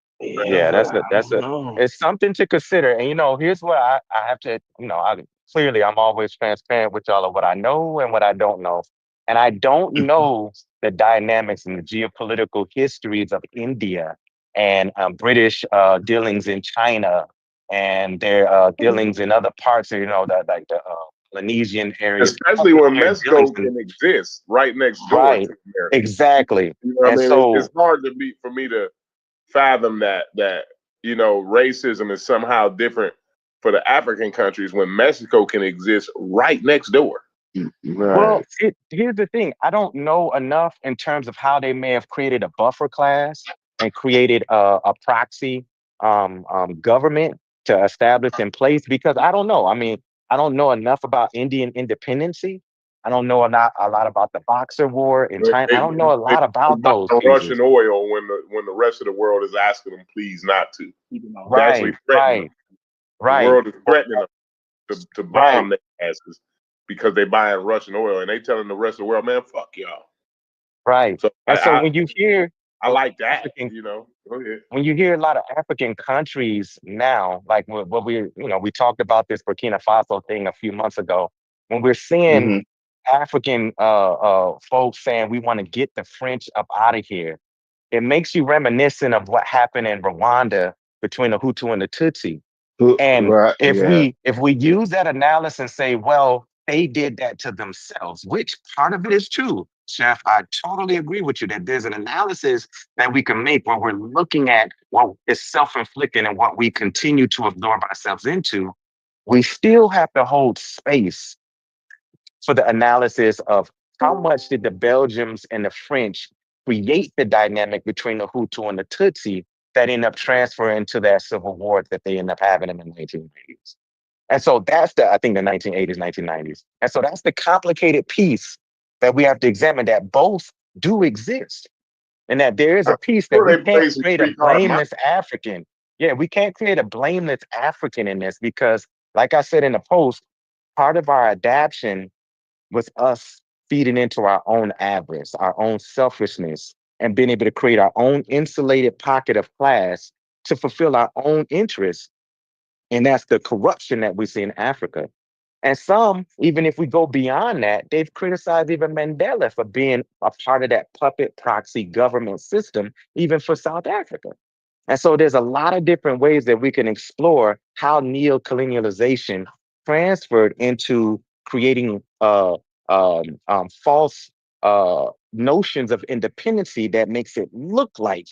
Yeah, I that's don't a know. it's something to consider. And here's what I have to, clearly I'm always transparent with y'all of what I know and what I don't know. And I don't know the dynamics and the geopolitical histories of India and British dealings in China and their dealings in other parts of, like the Polynesian areas. Especially when Their dealings Mexico can exist right next door right, to America. exactly. You know what And I mean? so It's hard for me to fathom that racism is somehow different for the African countries when Mexico can exist right next door. well, Right. here's the thing. I don't know enough in terms of how they may have created a buffer class and created a proxy government to establish in place because I don't know. I mean, I don't know enough about Indian independency. I don't know a lot about the Boxer War in China. I don't know a They lot about those Russian pieces. oil when the rest of the world is asking them please not to. To actually Right, threaten them. right, The right, world is threatening them to right, bomb their asses because they buying Russian oil and they telling the rest of the world, man, fuck y'all. right. So And so I when you hear I like that, African Go ahead. when you hear a lot of African countries now, like what we talked about this Burkina Faso thing a few months ago, when we're seeing Mm-hmm. African folks saying we want to get the French up out of here, it makes you reminiscent of what happened in Rwanda between the Hutu and the Tutsi. And Right. Yeah. if we use that analysis and say, well, they did that to themselves, which part of it is true, Chef, I totally agree with you that there's an analysis that we can make when we're looking at what is self-inflicted and what we continue to absorb ourselves into. We still have to hold space for the analysis of how much did the Belgians and the French create the dynamic between the Hutu and the Tutsi that end up transferring to that civil war that they end up having in the 1980s. And so that's I think the 1980s, 1990s. And so that's the complicated piece that we have to examine that both do exist and that there is I'm a piece that sure we they can't played some create a pretty hard money. blameless African. Yeah, we can't create a blameless African in this because, like I said in the post, part of our adaptation was us feeding into our own avarice, our own selfishness, and being able to create our own insulated pocket of class to fulfill our own interests. And that's the corruption that we see in Africa. And some, even if we go beyond that, they've criticized even Mandela for being a part of that puppet proxy government system, even for South Africa. And so there's a lot of different ways that we can explore how neo-colonialization transferred into creating false notions of independency that makes it look like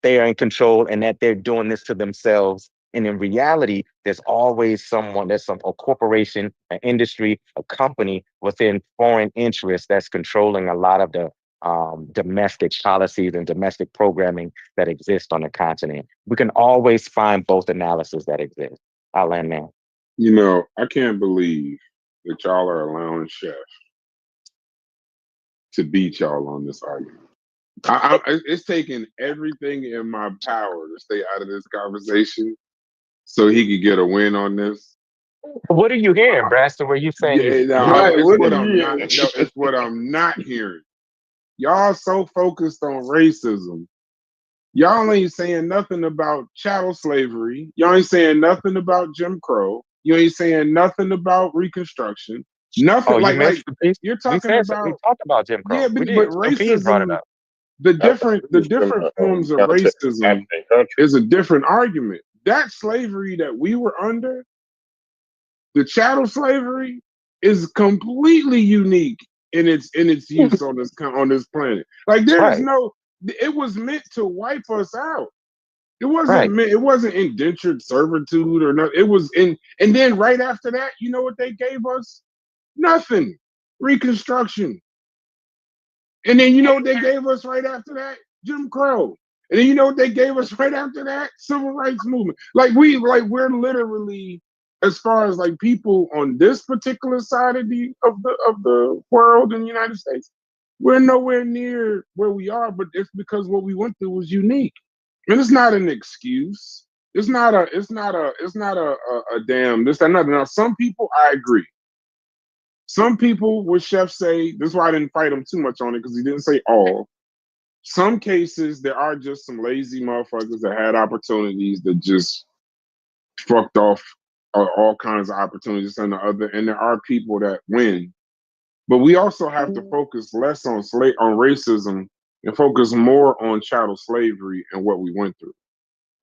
they are in control and that they're doing this to themselves. And in reality, there's always a corporation, an industry, a company within foreign interests that's controlling a lot of the domestic policies and domestic programming that exist on the continent. We can always find both analyses that exist. I'll land there. I can't believe that y'all are allowing Chef to beat y'all on this argument. It's taking everything in my power to stay out of this conversation so he could get a win on this. What are you hearing, Braster? Were you saying Yeah, Right, it's what what are I'm you not. hearing? No, it's what I'm not hearing. Y'all so focused on racism. Y'all ain't saying nothing about chattel slavery. Y'all ain't saying nothing about Jim Crow. You ain't saying nothing about Reconstruction. Nothing Oh, you like missed the piece? you're talking We about. talked about Jim Yeah, Crow. We but did. Peas brought it racism. up. The That was different forms of context of racism African country. is a different argument. That slavery that we were under, the chattel slavery, is completely unique in its use on this planet. Like there's Right, no. It was meant to wipe us out. It wasn't right. meant. It wasn't indentured servitude or no. It was in. And then right after that, you know what they gave us? Nothing. Reconstruction. And then you know what they gave us right after that? Jim Crow. And then you know what they gave us right after that? Civil rights movement. We're literally, as far as like people on this particular side of the world in the United States, we're nowhere near where we are, but it's because what we went through was unique. And it's not an excuse. It's not a damn this, that, nothing. Now some people I agree. Some people would Chef say, this is why I didn't fight him too much on it, because he didn't say all. Some cases, there are just some lazy motherfuckers that had opportunities that just fucked off all kinds of opportunities and the other. And there are people that win. But we also have to focus less on racism and focus more on chattel slavery and what we went through.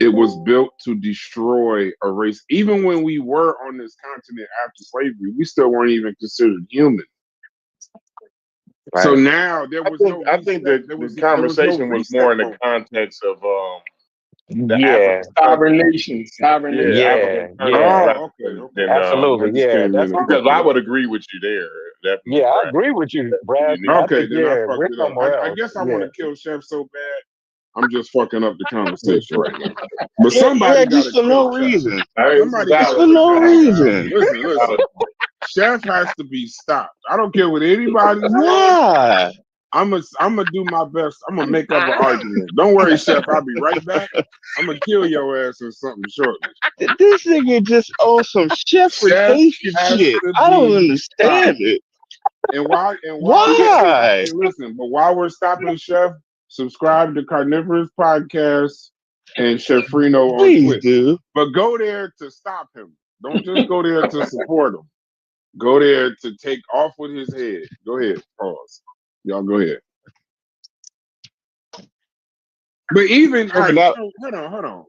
It was built to destroy a race. Even when we were on this continent after slavery, we still weren't even considered human. Right. So now there was I think that the conversation was more in the context of the Yeah. Sovereign nations. Sovereign yeah, nations. Yeah. African Yeah. okay. than, Absolutely. Yeah. That's because I would agree with you there. Definitely. yeah, I agree with you, Brad. I Okay, think, then I yeah, fucked we're it up. somewhere I else. guess I Yeah. want to kill Chef so bad. I'm just fucking up the conversation right now. But somebody got just to for no kill Chef. reason. Somebody got For no reason. Listen. Chef has to be stopped. I don't care what anybody says. Why? I'm gonna do my best. I'm gonna make up an argument. Don't worry, Chef. I'll be right back. I'm gonna kill your ass or something shortly. This nigga just on some Sheffrication shit. I don't understand it. And why? Why? Hey, listen. But while we're stopping Chef, subscribe to Carnivorous Podcast and Chef Freno on Please Twitch. do. But go there to stop him. Don't just go there to support him. Go there to take off with his head. Go ahead. Pause. Y'all go ahead. But even hold on though.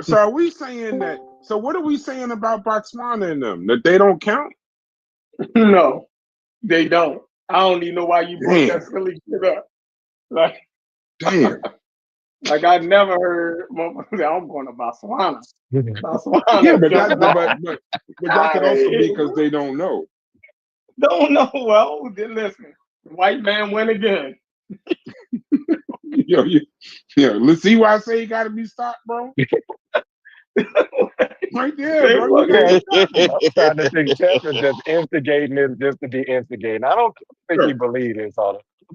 So are we saying that? So what are we saying about Botswana and them? That they don't count? No, they don't. I don't even know why you brought that silly shit up. Like, damn. Like I never heard. I'm going to Botswana. Yeah, but that could also be because they don't know. Don't know. Well, then listen. The white man win again. Let's see why I say you got to be stopped, bro. Right there, bro. I'm trying to think Chef is just instigating this just to be instigating. I don't think he believes this.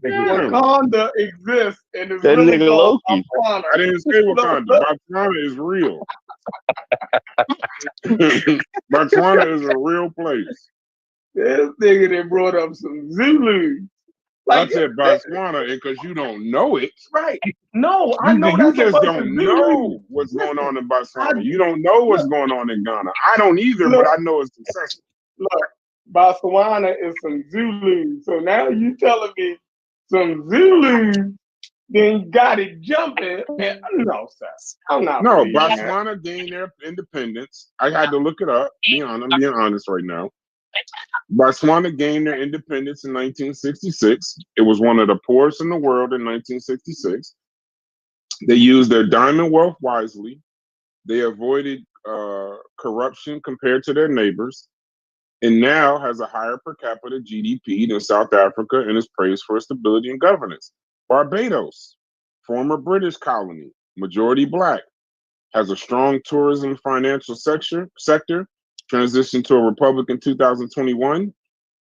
Wakanda exists and is that really nigga called Loki. Botswana. I didn't say Wakanda. Botswana is real. Botswana is a real place. This nigga that brought up some Zulu. Like, I said Botswana because you don't know it. Right. No, I know you just don't know what's going on in Botswana. You don't know what's going on in Ghana. I don't either, but I know it's successful. Look, Botswana is some Zulu. So now you telling me some Zulu then got it jumping. And, no, sir. I'm not. No, Botswana gained their independence. I had to look it up. I'm being honest right now. Botswana gained their independence in 1966. It was one of the poorest in the world in 1966. They used their diamond wealth wisely. They avoided corruption compared to their neighbors, and now has a higher per capita GDP than South Africa and is praised for its stability and governance. Barbados, former British colony, majority black, has a strong tourism financial sector, transitioned to a republic in 2021.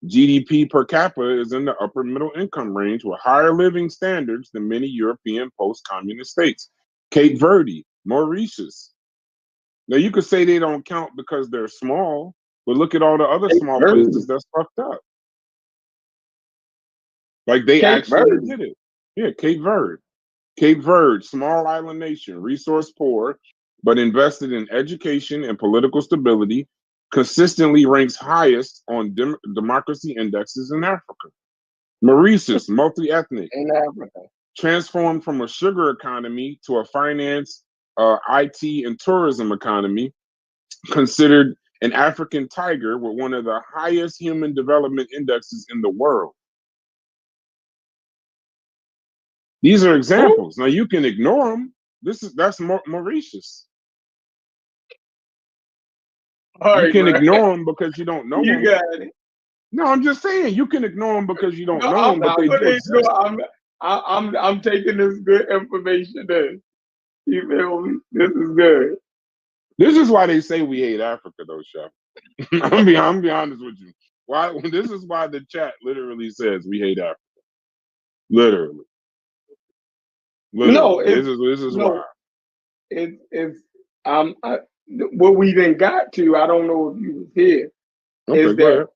GDP per capita is in the upper middle income range with higher living standards than many European post-communist states. Cape Verde, Mauritius. Now you could say they don't count because they're small, but look at all the other small places that's fucked up. Like they actually did it. Yeah, Cape Verde. Cape Verde, small island nation, resource poor, but invested in education and political stability, consistently ranks highest on democracy indexes in Africa. Mauritius, multi-ethnic, in Africa, transformed from a sugar economy to a finance, IT, and tourism economy, considered an African tiger with one of the highest human development indexes in the world. These are examples. Now you can ignore them. That's Mauritius. You can ignore them because you don't know them. You got it. No, I'm just saying you can ignore them because you don't know them, but they do exist. I'm taking this good information in. You feel me? This is good. This is why they say we hate Africa, though, Chef. I'm be honest with you. Why? This is why the chat literally says we hate Africa. Literally. No, this is why. It's what we then got to. I don't know if you was here. Okay, is that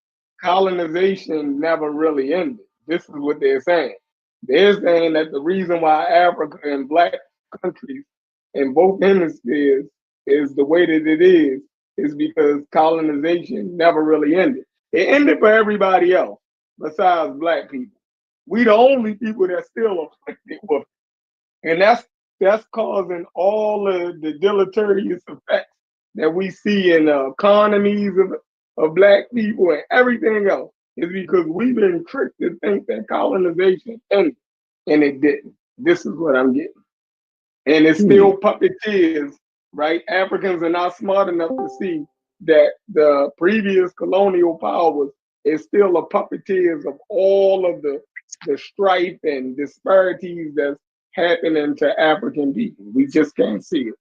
colonization never really ended. This is what they're saying. They're saying that the reason why Africa and black countries in both hemispheres is the way that it is because colonization never really ended. It ended for everybody else besides black people. We the only people that still afflicted with it. And that's causing all of the deleterious effects that we see in the economies of black people and everything else is because we've been tricked to think that colonization ended, and it didn't. This is what I'm getting. And it's still puppeteers, right? Africans are not smart enough to see that the previous colonial powers is still a puppeteers of all of the strife and disparities that's happening to African people. We just can't see it.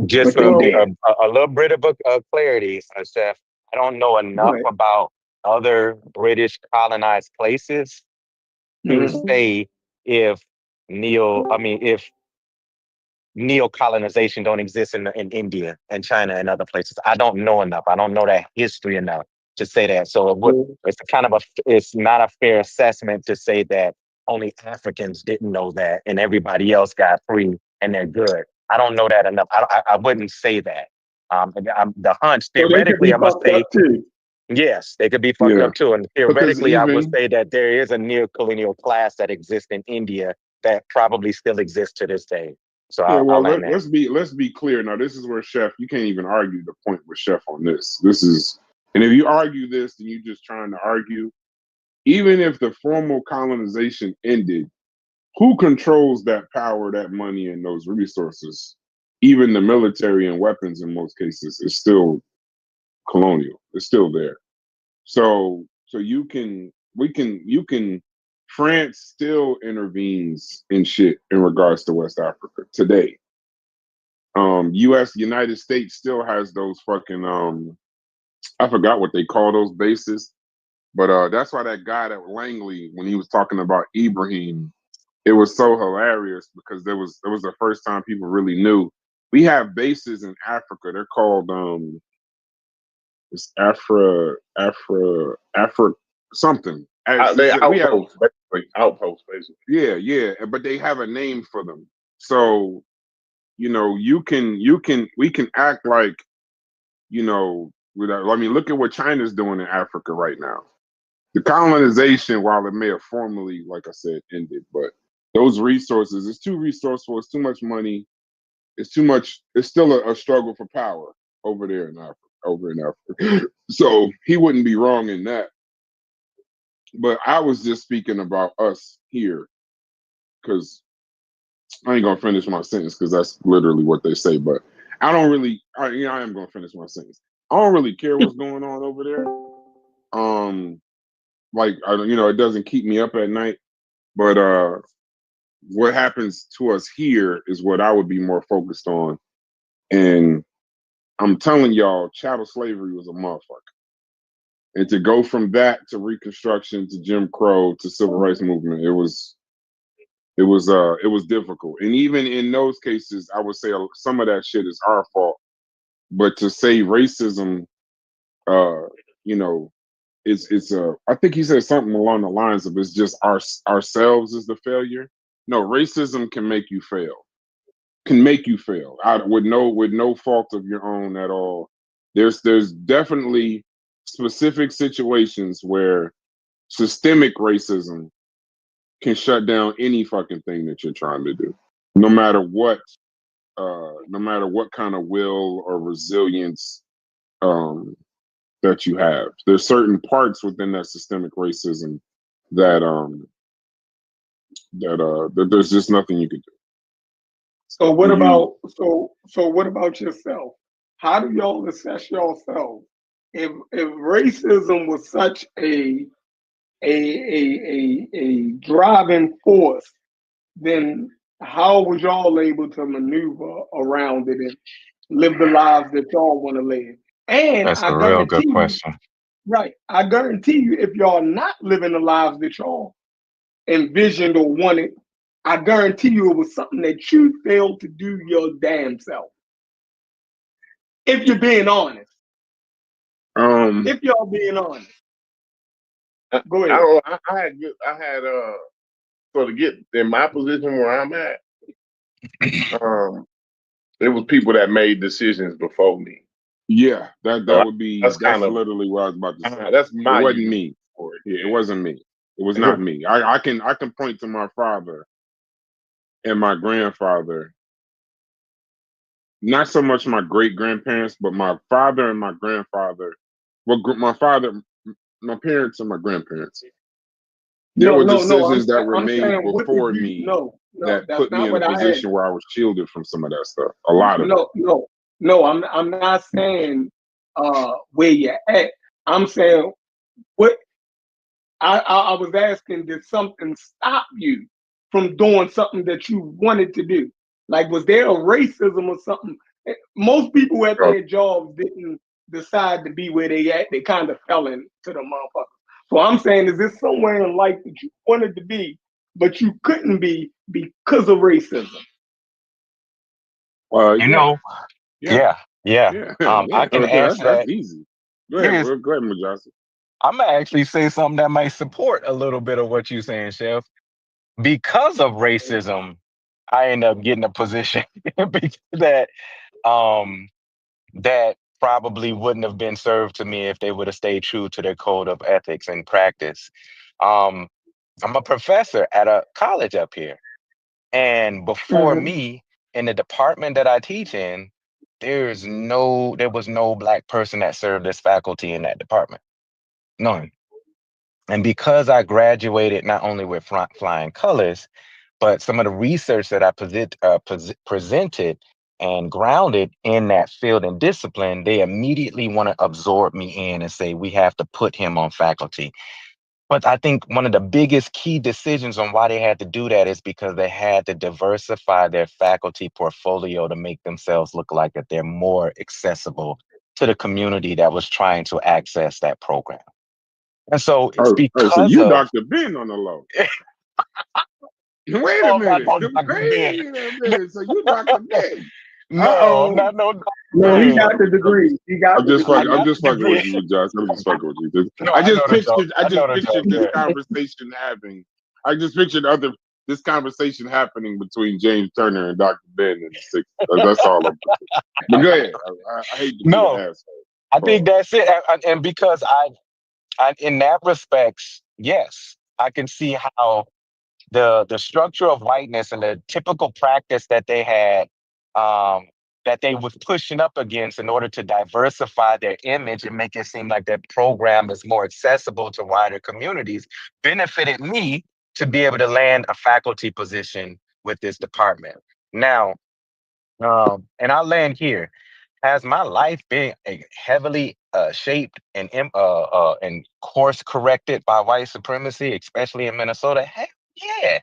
Just But a, they a, did. a little bit of clarity, Chef. I don't know enough Right. about other British colonized places to say if if neo-colonization don't exist in India and China and other places. I don't know enough. I don't know that history enough to say that. So it's not a fair assessment to say that only Africans didn't know that and everybody else got free and they're good. I don't know that enough. I wouldn't say that. The hunch, So they could theoretically, be I would fucked say, up too. yes, they could be fucked up too. And Because theoretically, I would even say that there is a neo-colonial class that exists in India that probably still exists to this day. So I'll land there. let's be clear. Now, this is where Chef, you can't even argue the point with Chef on this. This is, and if you argue this, then you're just trying to argue. Even if the formal colonization ended, who controls that power, that money, and those resources? Even the military and weapons, in most cases, is still colonial. It's still there. So you can France still intervenes in shit in regards to West Africa today. United States still has those fucking I forgot what they call those bases, but that's why that guy that Langley, when he was talking about Ibrahim, it was so hilarious because it was the first time people really knew we have bases in Africa. They're called it's Afra something. They We have outposts, basically. yeah, but they have a name for them. So we can act like look at what China's doing in Africa right now. The colonization, while it may have formally, like I said, ended, but those resources, it's too resourceful, it's too much money, it's too much. It's still a struggle for power over there in Africa. So he wouldn't be wrong in that. But I was just speaking about us here because I ain't gonna finish my sentence because that's literally what they say. But I don't really. I am gonna finish my sentence. I don't really care what's going on over there. It doesn't keep me up at night. But what happens to us here is what I would be more focused on. And I'm telling y'all, chattel slavery was a motherfucker. And to go from that to Reconstruction to Jim Crow to Civil Rights Movement, it was difficult. And even in those cases, I would say some of that shit is our fault. But to say racism, it's I think he said something along the lines of it's just ourselves is the failure. No, racism can make you fail. With no fault of your own at all. There's definitely specific situations where systemic racism can shut down any fucking thing that you're trying to do, no matter what kind of will or resilience that you have. There's certain parts within that systemic racism that there's just nothing you can do. So what about what about yourself? How do y'all assess yourself? If racism was such a driving force, then how was y'all able to maneuver around it and live the lives that y'all want to live? And That's I a real good guarantee you, question. right? I guarantee you, if y'all not living the lives that y'all envisioned or wanted, I guarantee you it was something that you failed to do your damn self. If you're being honest. If y'all being honest. Go I ahead. don't. I had so to get in my position where I'm at, it was people that made decisions before me. Yeah, that So would be that's that's kind of literally what I was about to say. that's It my wasn't use me. for it. Yeah, it wasn't me. It was not me. I can point to my father and my grandfather. Not so much my great grandparents, but my father and my grandfather. Well, my father, my parents and my grandparents. There No, were no, no. decisions that were I'm made saying, what did before you? me No, no, that that's put me not in a what I asked. position where I was shielded from some of that stuff. A lot of it. No, no, no. I'm not saying where you're at. I'm saying what I was asking. Did something stop you from doing something that you wanted to do? Like, was there a racism or something? Most people at So, their jobs didn't decide to be where they at. They kind of fell into the motherfucker. So I'm saying, is this somewhere in life that you wanted to be, but you couldn't be because of racism? You Yeah, know, yeah, yeah, yeah. yeah, I yeah. can That's answer that. easy. Here's, Go ahead, Majasi. I'm gonna actually say something that might support a little bit of what you're saying, Chef. Because of racism, I end up getting a position that um that probably wouldn't have been served to me if they would have stayed true to their code of ethics and practice. Um, I'm a professor at a college up here, and before Mm-hmm. me, in the department that I teach in, there was no black person that served as faculty in that department. None. And because I graduated not only with flying colors, but some of the research that I presented and grounded in that field and discipline, they immediately want to absorb me in and say, we have to put him on faculty. But I think one of the biggest key decisions on why they had to do that is because they had to diversify their faculty portfolio to make themselves look like that they're more accessible to the community that was trying to access that program. And so it's So because you of Dr. Ben on the low. Wait a oh, I'm not minute. no Dr. Ben. Wait a minute. So you Dr. Ben. No, I'm Uh-oh. not no Dr. No, he Ben. got the degree. He got I'm the just I degree. fucking. I'm got just the fucking with degree. you, Josh. I'm just fucking with you. No, I know the joke. I I know just the joke. pictured this Yeah. conversation happening. I just pictured this conversation happening between James Turner and Dr. Ben in the '60s. That's all I'm. But go ahead. I hate to be the No, asshole. I think that's it. And because in that respects, yes, I can see how the structure of whiteness and the typical practice that they had, that they was pushing up against in order to diversify their image and make it seem like their program is more accessible to wider communities, benefited me to be able to land a faculty position with this department. Now, and I'll land here. Has my life been heavily shaped and course corrected by white supremacy, especially in Minnesota? Heck yeah.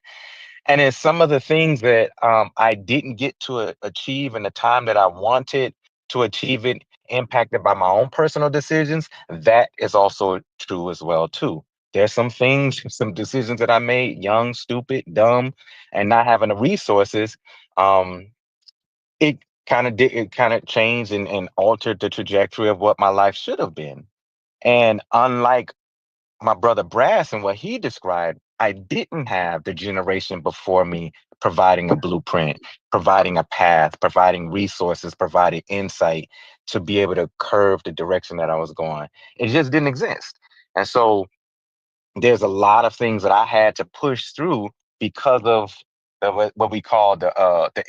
And it's some of the things that I didn't get to achieve in the time that I wanted to achieve it, impacted by my own personal decisions. That is also true as well too. There's some things, some decisions that I made, young, stupid, dumb, and not having the resources. Um, it kind of changed and altered the trajectory of what my life should have been. And unlike my brother Brass and what he described, I didn't have the generation before me providing a blueprint, providing a path, providing resources, providing insight to be able to curve the direction that I was going. It just didn't exist. And so there's a lot of things that I had to push through because of what we call the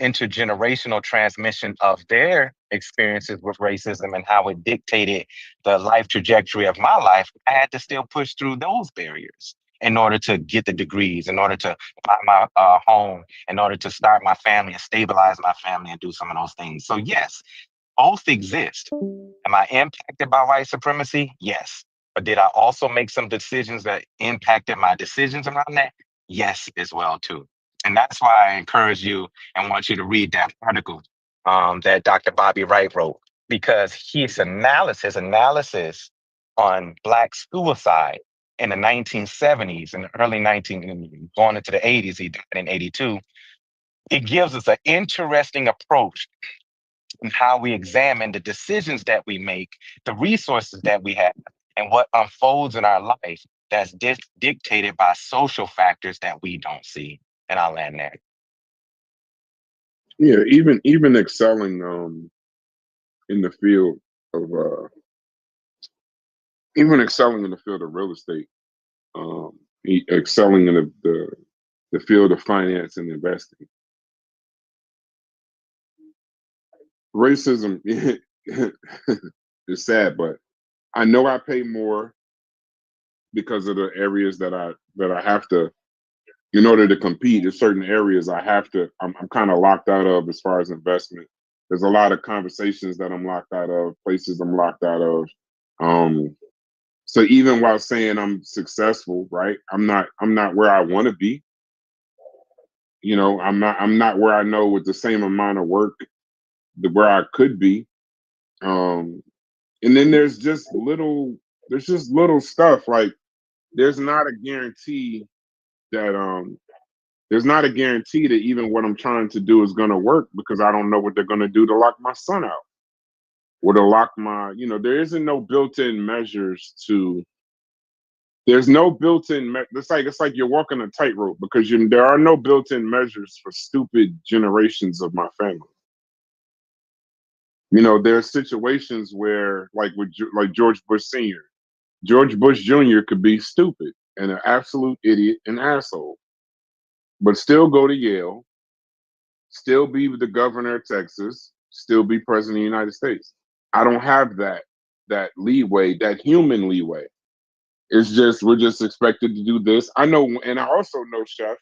intergenerational transmission of their experiences with racism and how it dictated the life trajectory of my life. I had to still push through those barriers in order to get the degrees, in order to buy my home, in order to start my family and stabilize my family and do some of those things. So yes, both exist. Am I impacted by white supremacy? Yes. But did I also make some decisions that impacted my decisions around that? Yes, as well too. And that's why I encourage you and want you to read that article that Dr. Bobby Wright wrote, because his analysis on Black suicide in the 1970s and the early 19 going into the 80s, he died in 82. It gives us an interesting approach and how we examine the decisions that we make, the resources that we have, and what unfolds in our life that's dictated by social factors that we don't see. And I'll land there. Yeah, even excelling in the field of even excelling in the field of real estate, excelling in the field of finance and investing. Racism is sad, but I know I pay more because of the areas that I have to, in order to compete in certain areas, I'm kind of locked out of as far as investment. There's a lot of conversations that I'm locked out of, places I'm locked out of. So even while saying I'm successful, right, I'm not where I want to be. You know, I'm not where I know with the same amount of work where I could be. And then there's just little stuff like there's not a guarantee that even what I'm trying to do is going to work because I don't know what they're going to do to lock my son out or to lock my, there isn't no built-in measures to, there's no built-in, it's like you're walking a tightrope because there are no built-in measures for stupid generations of my family. There are situations where, like like George Bush Sr., George Bush Jr. could be stupid and an absolute idiot and asshole, but still go to Yale, still be the governor of Texas, still be president of the United States. I don't have that leeway, that human leeway. It's just we're just expected to do this. I know, and I also know, Chef,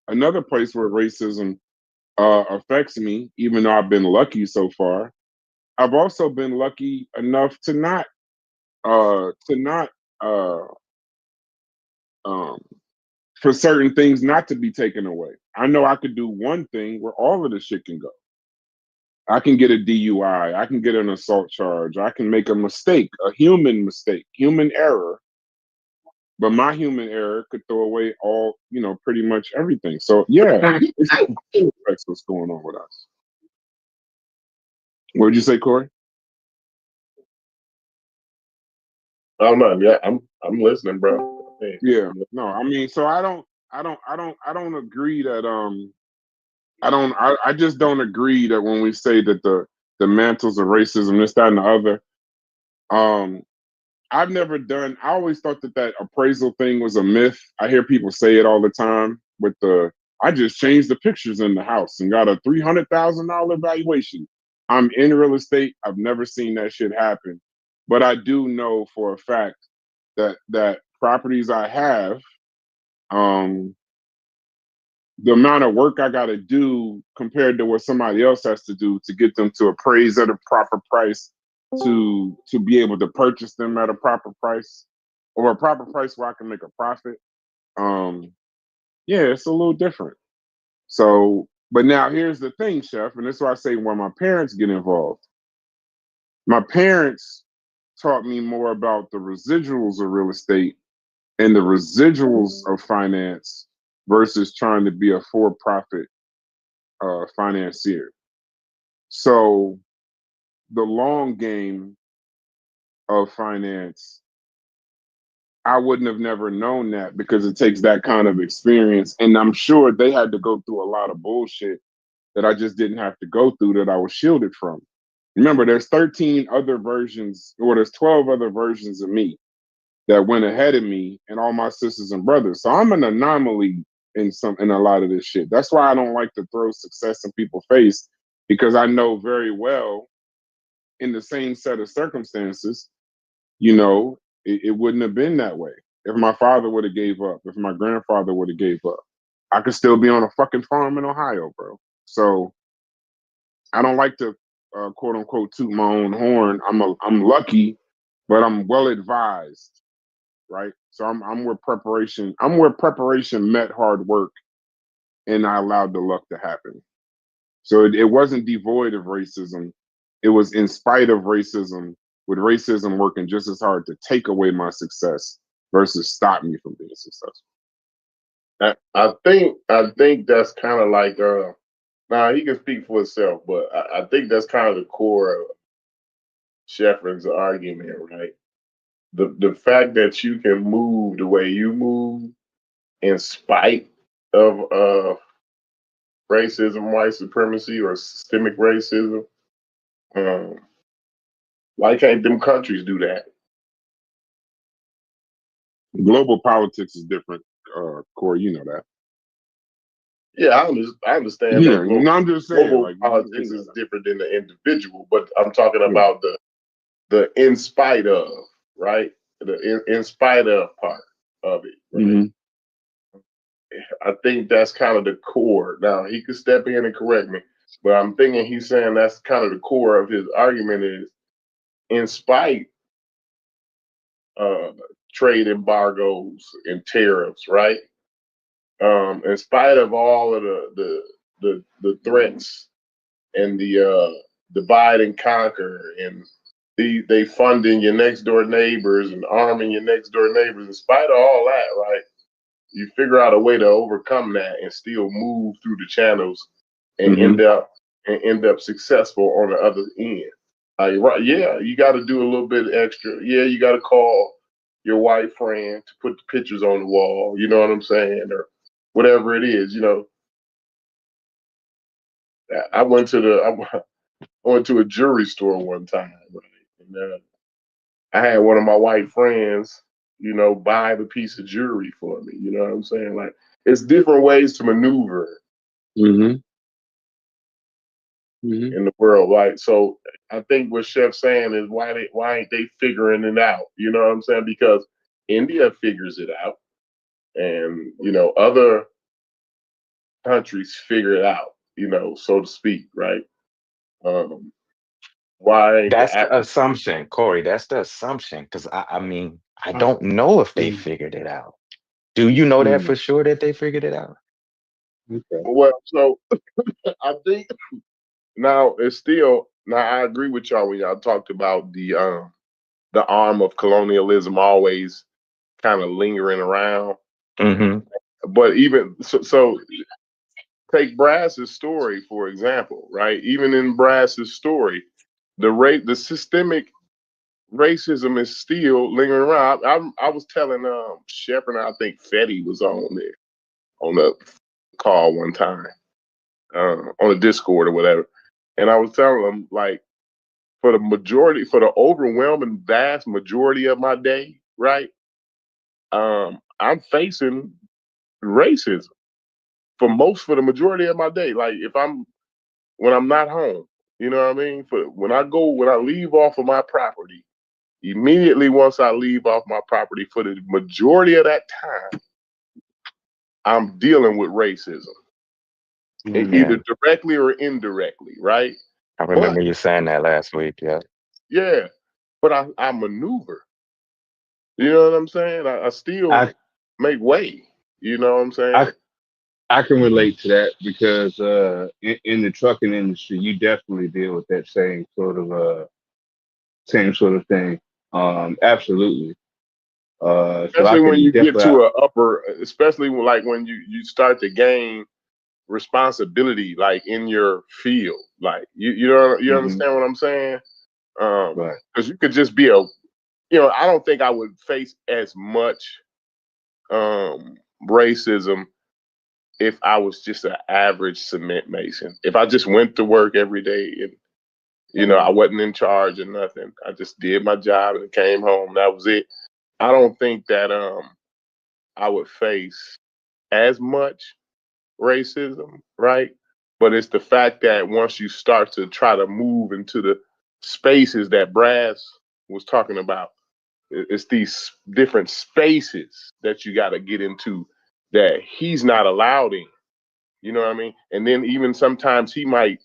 another place where racism affects me, even though I've been lucky so far. I've also been lucky enough to not for certain things not to be taken away. I know I could do one thing where all of the shit can go. I can get a DUI. I can get an assault charge. I can make a mistake, a human mistake, human error. But my human error could throw away all, pretty much everything. So yeah, it's affects what's going on with us. What did you say, Corey? Oh no, yeah, I'm listening, bro. Hey. Yeah, no, I mean, so I don't agree that I just don't agree that when we say that the mantles of racism, this, that, and the other. I always thought that appraisal thing was a myth. I hear people say it all the time with I just changed the pictures in the house and got a $300,000 valuation. I'm in real estate. I've never seen that shit happen. But I do know for a fact that properties I have, the amount of work I got to do compared to what somebody else has to do to get them to appraise at a proper price, to be able to purchase them at a proper price or a proper price where I can make a profit. Yeah, it's a little different. So, but now here's the thing, Chef, and this is why I say when my parents get involved. My parents taught me more about the residuals of real estate and the residuals of finance versus trying to be a for-profit financier. So the long game of finance, I wouldn't have never known that because it takes that kind of experience. And I'm sure they had to go through a lot of bullshit that I just didn't have to go through, that I was shielded from. Remember, there's 13 other versions, or there's 12 other versions of me that went ahead of me and all my sisters and brothers. So I'm an anomaly in a lot of this shit. That's why I don't like to throw success in people's face, because I know very well in the same set of circumstances, it wouldn't have been that way. If my father would have gave up, if my grandfather would have gave up, I could still be on a fucking farm in Ohio, bro. So I don't like to quote unquote toot my own horn. I'm lucky, but I'm well advised, right? So I'm where preparation met hard work, and I allowed the luck to happen. So it wasn't devoid of racism. It was in spite of racism, with racism working just as hard to take away my success versus stop me from being successful. I think that's kind of like now he can speak for himself, but I think that's kind of the core of Sheffrin's argument, right? the fact that you can move the way you move in spite of racism, white supremacy, or systemic racism. Why can't them countries do that? Global politics is different, Corey. You know that. Yeah, I understand Yeah, that no, I'm just saying, global like, politics is different than the individual, but I'm talking Yeah. about the in spite of, right? The in spite of part of it. Right? Mhm. I think that's kind of the core. Now he could step in and correct me, but I'm thinking he's saying that's kind of the core of his argument is in spite trade embargoes and tariffs, right? In spite of all of the threats and the divide and conquer and they funding your next door neighbors and arming your next door neighbors, in spite of all that, right? You figure out a way to overcome that and still move through the channels and end up successful on the other end. Right, yeah, you got to do a little bit extra. Yeah, you got to call your white friend to put the pictures on the wall. You know what I'm saying, or whatever it is. You know, I went to a jewelry store one time, right? And I had one of my white friends, you know, buy the piece of jewelry for me. You know what I'm saying? Like, it's different ways to maneuver in the world, right? So I think what Chef's saying is why ain't they figuring it out? You know what I'm saying? Because India figures it out, and you know other countries figure it out. You know, so to speak, right? Why ain't That's the the African? assumption, Corey. That's the assumption. Because I mean, I don't know if they figured it out. Do you know that for sure that they figured it out? Okay. Well, so I think now it's still now. I agree with y'all when y'all talked about the arm of colonialism always kind of lingering around. Mm-hmm. But even so take Brass's story for example, right? Even in Brass's story, the systemic racism is still lingering around. I was telling Shepard, I think Fetty was on there on the call one time on the Discord or whatever, and I was telling him like for the overwhelming vast majority of my day, right? I'm facing racism for the majority of my day. Like when I'm not home, you know what I mean? When I leave off of my property, immediately once I leave off my property for the majority of that time, I'm dealing with racism, Yeah. either directly or indirectly, right? I But remember you saying that last week. Yeah. yeah, but I maneuver. You know what I'm saying? I still I make way. You know what I'm saying? I can relate to that because in the trucking industry, you definitely deal with that same sort of thing. Absolutely. So I Especially when can you get definitely. to especially like when you start to gain responsibility, like in your field, like you Mhm. understand what I'm saying? Right. Because you could just be I don't think I would face as much racism if I was just an average cement mason. If I just went to work every day and I wasn't in charge of nothing, I just did my job and came home. That was it. I don't think that I would face as much racism, right? But it's the fact that once you start to try to move into the spaces that Brass was talking about, it's these different spaces that you got to get into that he's not allowed in. You know what I mean? And then even sometimes he might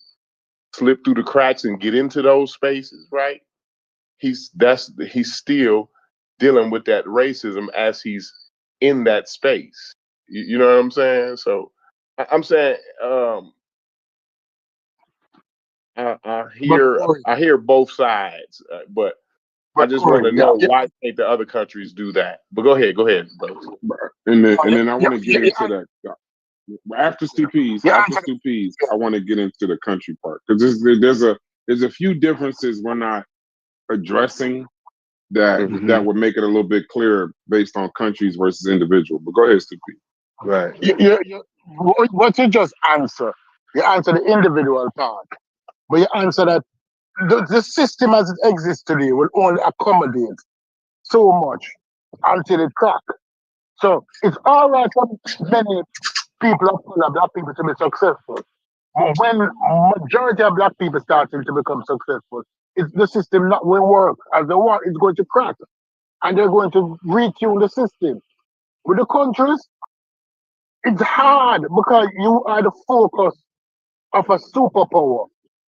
slip through the cracks and get into those spaces, right? He's still dealing with that racism as he's in that space. You know what I'm saying? So I'm saying But Corey, I hear both sides, but I but just want Corey, to know why can't the other countries do that? But go ahead, brother. And oh, then I want to get into that. After answer. Stu P's, I want to get into the country part because there's a few differences we're not addressing that would make it a little bit clearer based on countries versus individual. But go ahead, Stupid. Right. What you just answer, you answer the individual part, but you answer that the system as it exists today will only accommodate so much until it cracks. So it's all right for many people of color, black people, to be successful. But when majority of black people starting to become successful, it's the system not will work as they want. It's going to crack, and they're going to retune the system. With the countries, it's hard because you are the focus of a superpower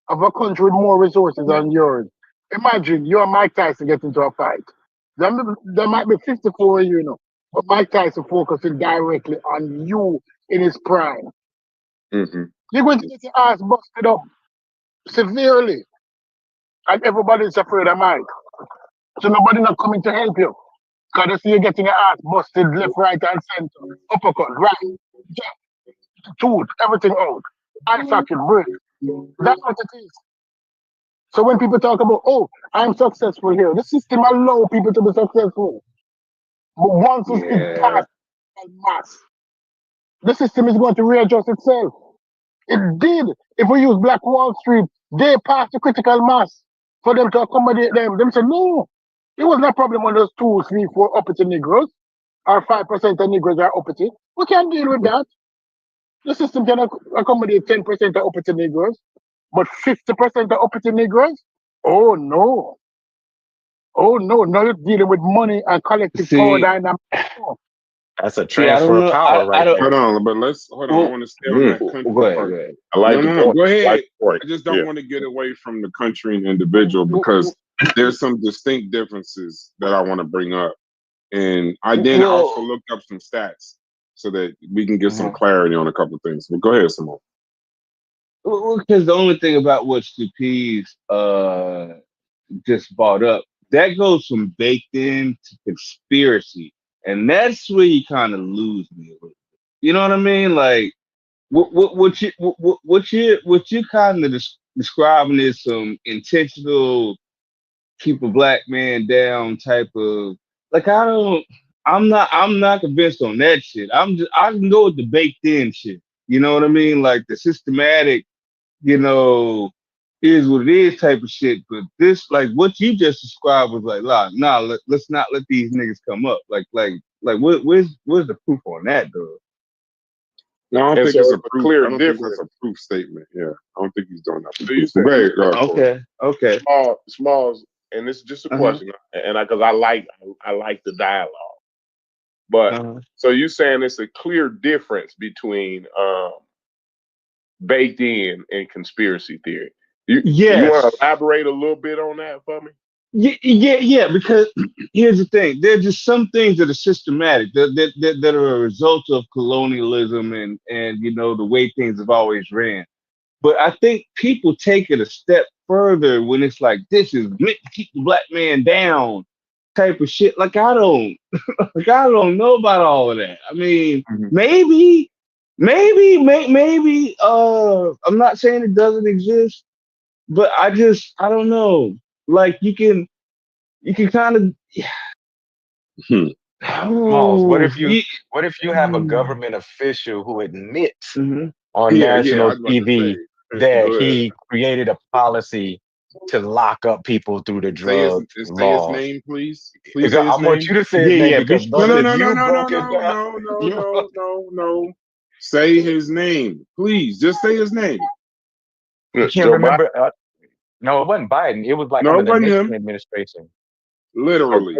of a country with more resources than yours. Imagine you and Mike Tyson get into a fight. There might be 54 of you, but Mike Tyson focusing directly on you in his prime. You're going to get your ass busted up severely, and everybody's afraid of Mike. So nobody not coming to help you. Because they see you getting your ass busted left, right, and center. Uppercut, right, jab, tooth, everything out. Eye socket, break. That's what it is. So when people talk about, oh, I'm successful here, the system allows people to be successful. But once it passes mass, the system is going to readjust itself. It did. If we use Black Wall Street, they passed the critical mass for them to accommodate them. Them said, no, it wasn't a problem when those 2, 3, 4 uppity Negroes or 5% of Negroes are uppity. We can't deal with that. The system can accommodate 10% of uppity Negroes, but 50% of uppity Negroes? Oh no. Oh no. Now you're dealing with money and collective power dynamics. That's a See, I transfer don't of know. power right there. Hold on, but hold on. I want to stay on that country Go ahead, part. go ahead. I like No, go ahead. point. I just don't want to get away from the country and individual because there's some distinct differences that I want to bring up. And I then also looked up some stats so that we can get some clarity on a couple of things. But go ahead, Simone. Because the only thing about what Stupees just brought up, that goes from baked in to conspiracy. And that's where you kind of lose me a little bit. You know what I mean? Like what you kind of describing is some intentional keep a black man down type of, like, I'm not convinced on that shit. I can go with the baked in shit. You know what I mean? Like the systematic, is what it is type of shit. But this, like what you just described was like, let's not let these niggas come up. Like where's the proof on that, though? No, I don't And think so it's a it's a proof. clear I don't think that's a proof statement. Yeah, I don't think he's doing that. So you said, Okay. Smalls, and this is just a question, and because I like the dialogue. But so you saying it's a clear difference between baked in and conspiracy theory. You want to elaborate a little bit on that for me? Yeah, because here's the thing. There's just some things that are systematic, that are a result of colonialism and the way things have always ran. But I think people take it a step further when it's like, this is meant to keep the black man down type of shit. Like, I don't know about all of that. I mean, maybe, I'm not saying it doesn't exist, but I don't know. Like, you can kind of. What if you have a government official who admits on national TV that he created a policy to lock up people through the drug laws? Say his name, please. Please say his I want name. you to say his name because No. Say his name, please. Just say his name. I can't remember. No, it wasn't Biden. It was like under the Nixon administration. Literally.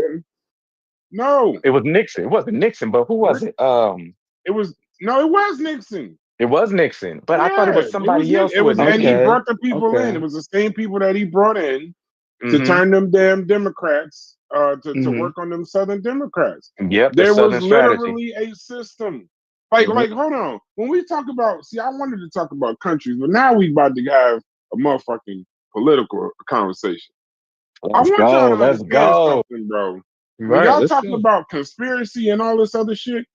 No. It was Nixon. It wasn't Nixon, but who was it? It was Nixon. It was Nixon, but I thought it was somebody else. And he brought the people in. It was the same people that he brought in to turn them damn Democrats to work on them Southern Democrats. Yep, there was strategy. Literally a system. Like, hold on. When we talk about, I wanted to talk about countries, but now we about to have a motherfucking political conversation. Let's go. Let's go, something, bro. When y'all talking about conspiracy and all this other shit,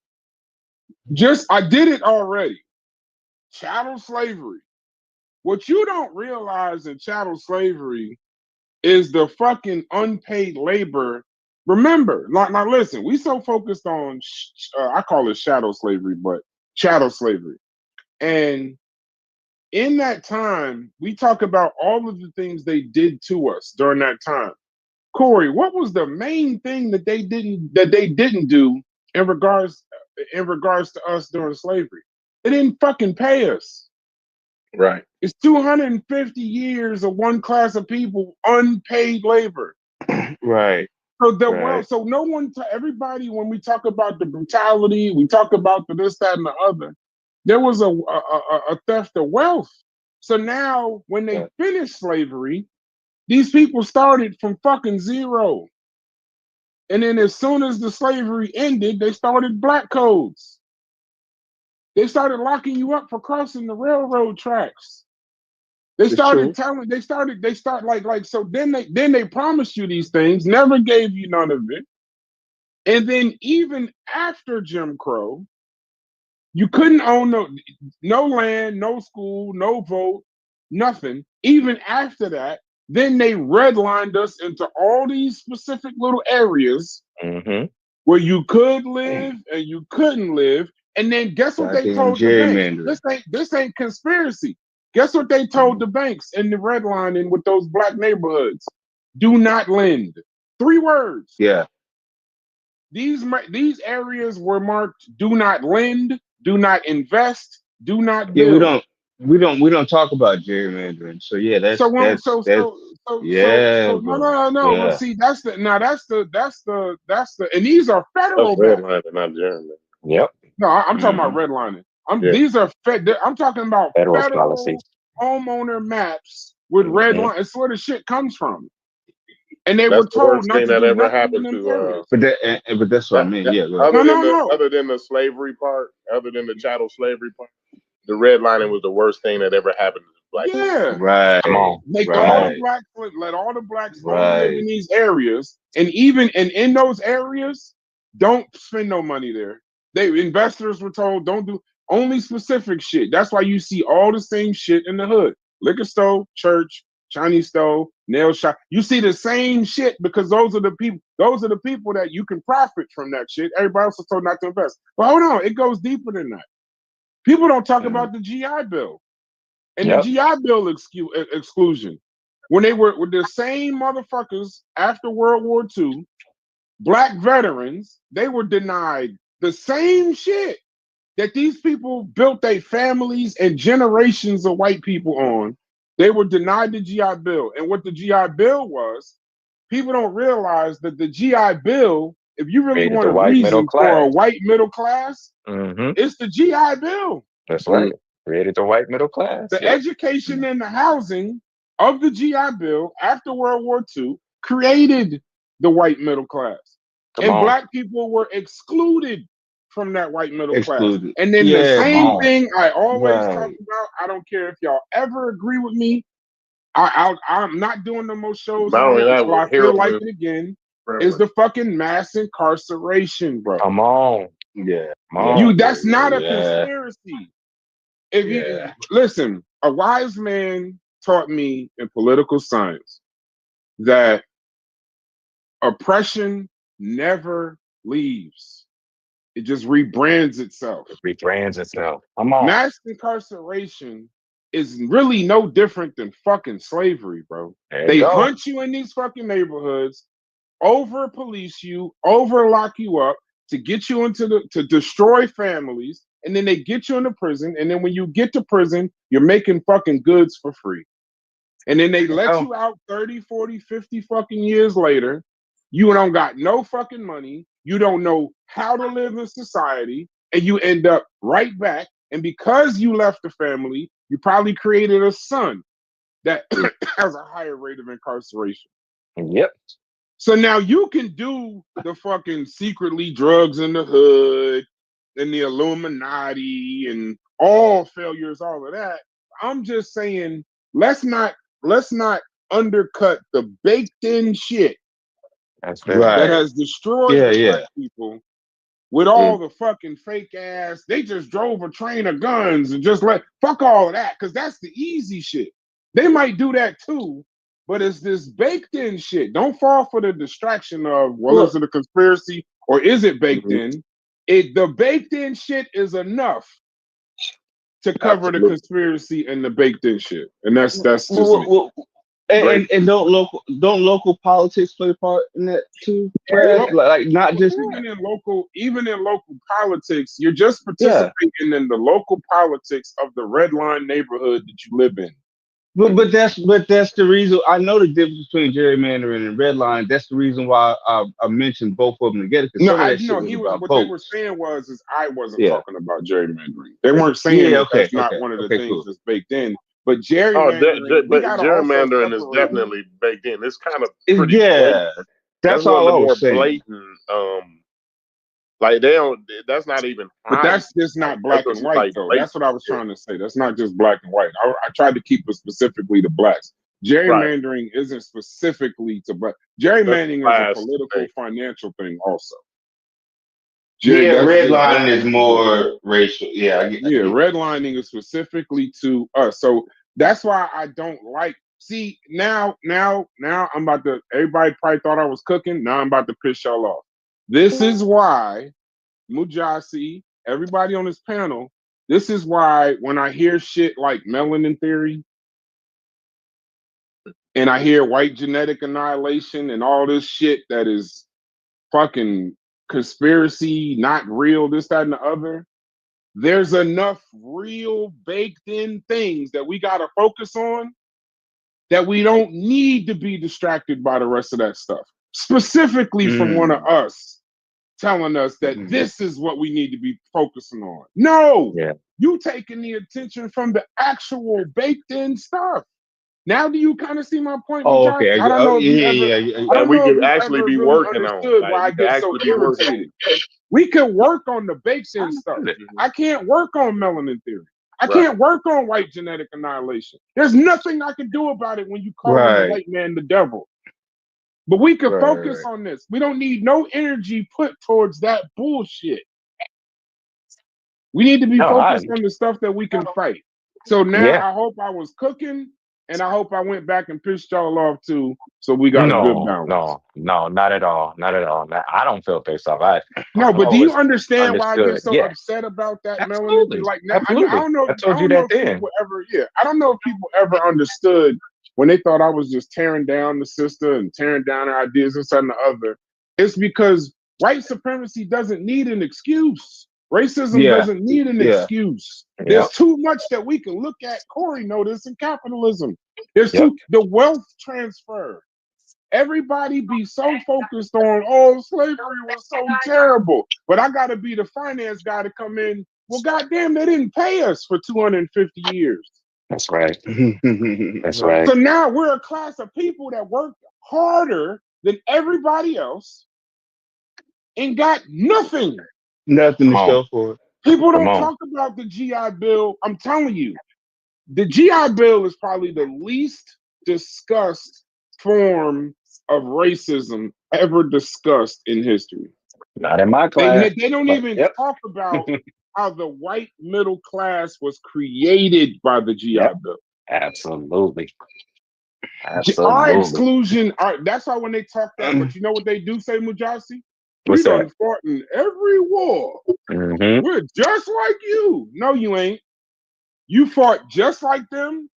I did it already. Chattel slavery. What you don't realize in chattel slavery is the fucking unpaid labor Remember, now listen, we so focused on, I call it shadow slavery, but chattel slavery. And in that time, we talk about all of the things they did to us during that time. Corey, what was the main thing that they didn't do in regards to us during slavery? They didn't fucking pay us. Right. It's 250 years of one class of people unpaid labor. Right. So the Right. world, so no one, everybody, when we talk about the brutality, we talk about the this, that, and the other. There was a theft of wealth. So now, when they finished slavery, these people started from fucking zero. And then as soon as the slavery ended, they started black codes. They started locking you up for crossing the railroad tracks. They started telling, they start like so then they promised you these things, never gave you none of it. And then even after Jim Crow, you couldn't own no land, no school, no vote, nothing. Even after that, then they redlined us into all these specific little areas where you could live and you couldn't live. And then guess what they told the banks? This ain't conspiracy. Guess what they told the banks in the redlining with those black neighborhoods? Do not lend. 3 words. Yeah. These areas were marked: do not lend, do not invest, do not build. Yeah, we don't talk about gerrymandering. So yeah, that's no. Yeah. But see, that's the and these are federal maps. Redlining, not gerrymandering. Yep. No, I'm talking about redlining. These are I'm talking about Federal federal policies. homeowner maps with red line. It's where the shit comes from. And they That's were told not to that do ever nothing happened in them to. areas. But that's what I mean. Yeah. Other than the slavery part, other than the chattel slavery part, the redlining was the worst thing that ever happened to black people. Yeah. Right. Come on. Let all the blacks only live in these areas, and in those areas, don't spend no money there. Investors were told don't do only specific shit. That's why you see all the same shit in the hood: liquor store, church, Chinese store, nail shop. You see the same shit because those are the people that you can profit from that shit. Everybody else is told not to invest. But hold on, it goes deeper than that. People don't talk about the GI Bill. And the GI Bill exclusion, when they were with the same motherfuckers after World War II, black veterans, they were denied the same shit that these people built their families and generations of white people on. They were denied the GI Bill. And what the GI Bill was, people don't realize that the GI Bill, if you really want a reason for a white middle class, it's the GI Bill. That's right. Created the white middle class. The education and the housing of the GI Bill after World War II created the white middle class. Black people were excluded from that white middle class. And then the same thing I always talk about, I don't care if y'all ever agree with me, I'm not doing the most shows on it until I feel like it again, is the fucking mass incarceration, bro. Come on. Yeah. That's not a conspiracy. If you listen, a wise man taught me in political science that oppression never leaves. It just rebrands itself. Come on. Mass incarceration is really no different than fucking slavery, bro. They hunt you in these fucking neighborhoods, over police you, over lock you up to get you to destroy families. And then they get you into prison. And then when you get to prison, you're making fucking goods for free. And then they let you out 30, 40, 50 fucking years later. You don't got no fucking money. You don't know how to live in society. And you end up right back. And because you left the family, you probably created a son that has a higher rate of incarceration. Yep. So now you can do the fucking secretly drugs in the hood and the Illuminati and all failures, all of that. I'm just saying, let's not undercut the baked in shit that has destroyed black people with all the fucking fake ass. They just drove a train of guns and just fuck all of that, because that's the easy shit. They might do that too, but it's this baked in shit. Don't fall for the distraction of, well, is it a conspiracy or is it baked in? The baked in shit is enough to cover the conspiracy and the baked in shit, and that's just me. And don't local politics play a part in that too? Like not just even in local politics, you're just participating in the local politics of the red line neighborhood that you live in. But that's the reason I know the difference between gerrymandering and redline. That's the reason why I mentioned both of them together. No, what they were saying is I wasn't talking about gerrymandering. They weren't saying that's not one of the things that's baked in. But gerrymandering, gerrymandering is definitely baked in. It's kind of pretty blatant. That's all I was saying. Blatant. Like they don't. That's not even. But that's just not black and white, though. That's what I was trying to say. That's not just black and white. I tried to keep it specifically to blacks. Gerrymandering isn't specifically to black. Gerrymandering is a political, financial thing, also. Redlining is more racial. Redlining is specifically to us. So that's why I don't like. See, now I'm about to. Everybody probably thought I was cooking. Now I'm about to piss y'all off. This is why, Mujasi, everybody on this panel, this is why when I hear shit like melanin theory, and I hear white genetic annihilation and all this shit that is fucking conspiracy, not real, this, that, and the other, there's enough real baked in things that we got to focus on that we don't need to be distracted by the rest of that stuff. Specifically from one of us telling us that this is what we need to be focusing on. No, you taking the attention from the actual baked in stuff. Now, do you kind of see my point? Okay. I don't know if you ever. I don't we know could if you actually ever be really working understood on. why I get so irritated. We could work on the baked in stuff. I can't work on melanin theory. I can't work on white genetic annihilation. There's nothing I can do about it when you call the white man the devil. But we can focus on this. We don't need no energy put towards that bullshit. We need to be focused on the stuff that we can fight. So now I hope I was cooking, and I hope I went back and pissed y'all off too. So we got a good balance. No, not at all. Not at all. I don't feel pissed off. But do you understand why I get so upset about that melanin? Like, now, I don't know. I don't know if people ever understood when they thought I was just tearing down the sister and tearing down her ideas and something the other. It's because white supremacy doesn't need an excuse. Racism doesn't need an excuse. There's too much that we can look at. Corey noticed in capitalism. There's the wealth transfer. Everybody be so focused on, slavery was so terrible. But I got to be the finance guy to come in. Well, goddamn, they didn't pay us for 250 years. That's right. That's right. So now we're a class of people that worked harder than everybody else and got nothing. Nothing to show for it. People don't talk about the GI Bill. I'm telling you, the GI Bill is probably the least discussed form of racism ever discussed in history. Not in my class. They don't even talk about how the white middle class was created by the GI Bill. Absolutely. Our exclusion, that's why when they talk that, but you know what they do say, Mujasi? We done fought in every war. We're just like you. No, you ain't. You fought just like them.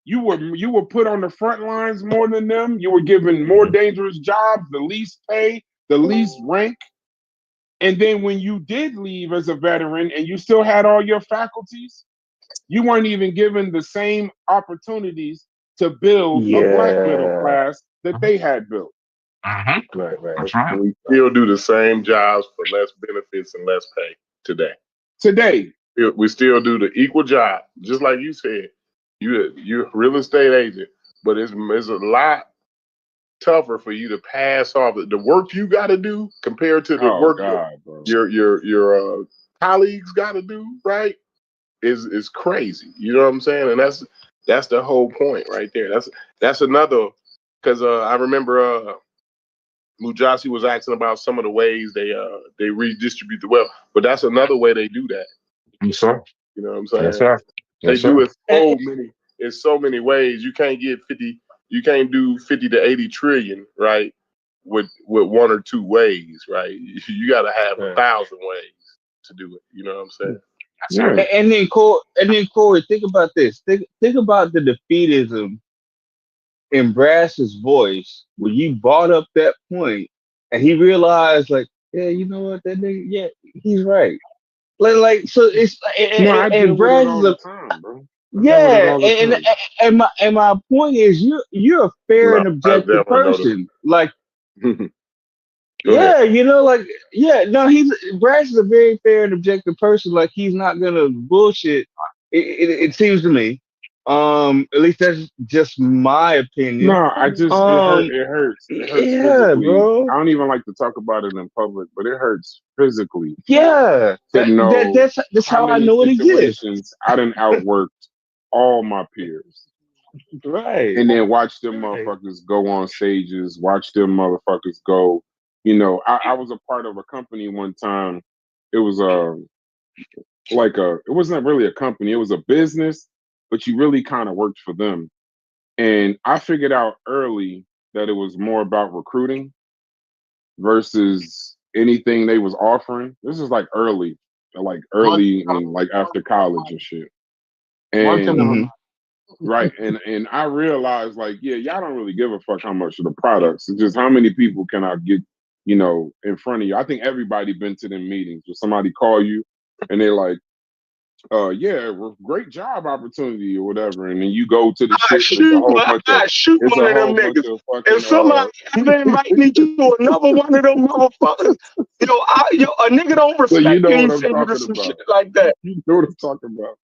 You were put on the front lines more than them. You were given more dangerous jobs, the least pay, the least rank. And then when you did leave as a veteran and you still had all your faculties, you weren't even given the same opportunities to build a black middle class that they had built. Right. And we still do the same jobs for less benefits and less pay today. We still do the equal job, just like you said. You're a real estate agent, but it's a lot tougher for you to pass off the work you got to do compared to the work your colleagues got to do. Right? Is crazy. You know what I'm saying? And that's the whole point right there. That's another, because I remember Mujasi was asking about some of the ways they redistribute the wealth, but that's another way they do that. Yes, sir. You know what I'm saying? Yes, sir. They do it in so many ways. You can't get You can't do 50 to 80 trillion, right? With one or two ways, right? You got to have 1,000 ways to do it. You know what I'm saying? Yeah. And then Corey, think about this. Think about the defeatism in Brass's voice when you brought up that point, and he realized, like, yeah, you know what, that nigga, yeah, he's right. Like so it's No, I deal and with Brass it all is the a time, bro. I deal with it yeah, all the time. and my point is you're a fair No, and I've objective never noticed. person. Like Go ahead. yeah, you know, like yeah, no, Brass is a very fair and objective person. Like he's not gonna bullshit. It seems to me. At least that's just my opinion. No, I just it hurts. It hurts Yeah, physically. bro. I don't even like to talk about it in public, but it hurts physically Yeah, to know that's how how I many know it exists. situations I done outworked all my peers. Right. And then watch them motherfuckers go on stages, watch them motherfuckers go. You know, I was a part of a company one time. It was it wasn't really a company, it was a business, but you really kind of worked for them. And I figured out early that it was more about recruiting versus anything they was offering. This is like early and like after college and shit. And right, and I realized like, yeah, y'all don't really give a fuck how much of the products. It's just how many people can I get, you know, in front of you. I think everybody been to them meetings where somebody call you and they're like, yeah, great job opportunity or whatever, and then you go to the shit and it's a whole bunch of fucking If somebody ever invite me to another one of them motherfuckers, a nigga don't so you respect know you what and I'm send you to talking some about. shit like that. You know what I'm talking about.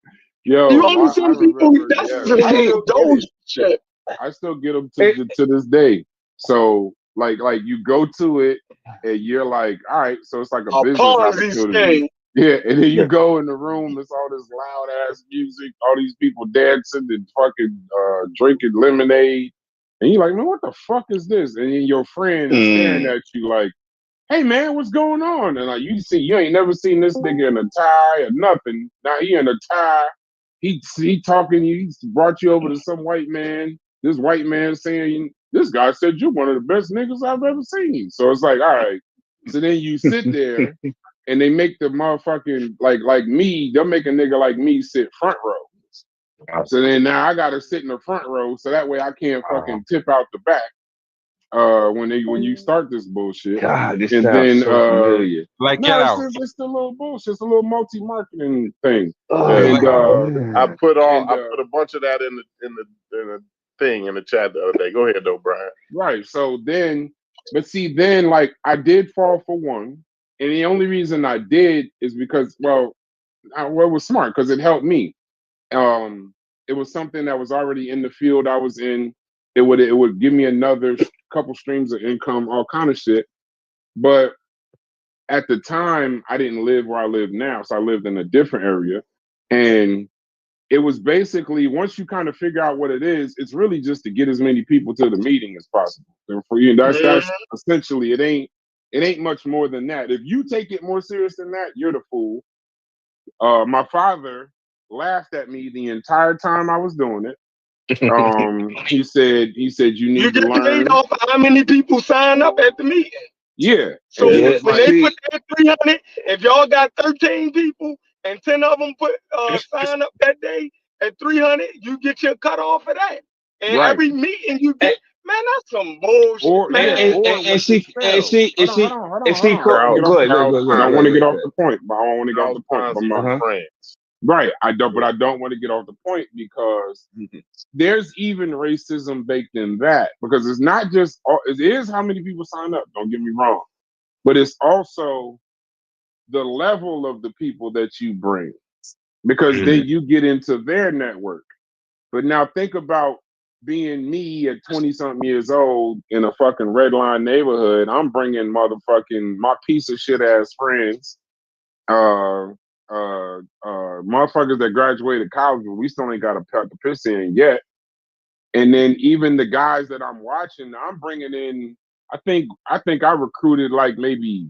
You Yo, only I send people remember, that's I still get those it. shit. I still get them to this day. So like you go to it and you're like, all right, so it's like a A business Ponzi opportunity. scheme. Yeah, and then you go in the room, it's all this loud ass music, all these people dancing and fucking drinking lemonade. And you're like, man, what the fuck is this? And then your friend is staring at you like, hey man, what's going on? And like you ain't never seen this nigga in a tie or nothing. Now he in a tie. He talking to you, he brought you over to some white man. This white man saying, this guy said you're one of the best niggas I've ever seen. So it's like, all right. So then you sit there and they make the motherfucking like me, they'll make a nigga like me sit front row. So then now I gotta sit in the front row so that way I can't fucking tip out the back when you start this bullshit. God, this And sounds then so familiar. Like no, get it's out. just it's the little bullshit, it's a little multi-marketing thing. And And I put a bunch of that in the thing in the chat the other day. Go ahead though, Brian. right. So then, but see, then like I did fall for one, and the only reason I did is because it was smart because it helped me. It was something that was already in the field I was in. It would give me another couple streams of income, all kind of shit. But at the time, I didn't live where I live now, so I lived in a different area, and it was basically once you kind of figure out what it is, it's really just to get as many people to the meeting as possible. And for you, that's essentially it. Ain't much more than that. If you take it more serious than that, you're the fool. My father laughed at me the entire time I was doing it. He said you need to learn. Paid off how many people sign up at the meeting. Yeah. So when they put that 300, if y'all got 13 people and 10 of them put sign up that day at 300, you get your cut off of that. And every meeting you get, man, that's some bullshit, man. Hold on. I don't want to get off the point, but I don't want to get off the point. But my friends. Right. I don't want to get off the point because there's even racism baked in that because it's not just it is how many people sign up. Don't get me wrong, but it's also the level of the people that you bring because then you get into their network. But now think about being me at 20-something years old in a fucking red line neighborhood. I'm bringing motherfucking my piece of shit ass friends. Motherfuckers that graduated college, but we still ain't got a peck of piss in yet. And then even the guys that I'm watching, I'm bringing in. I think I recruited like maybe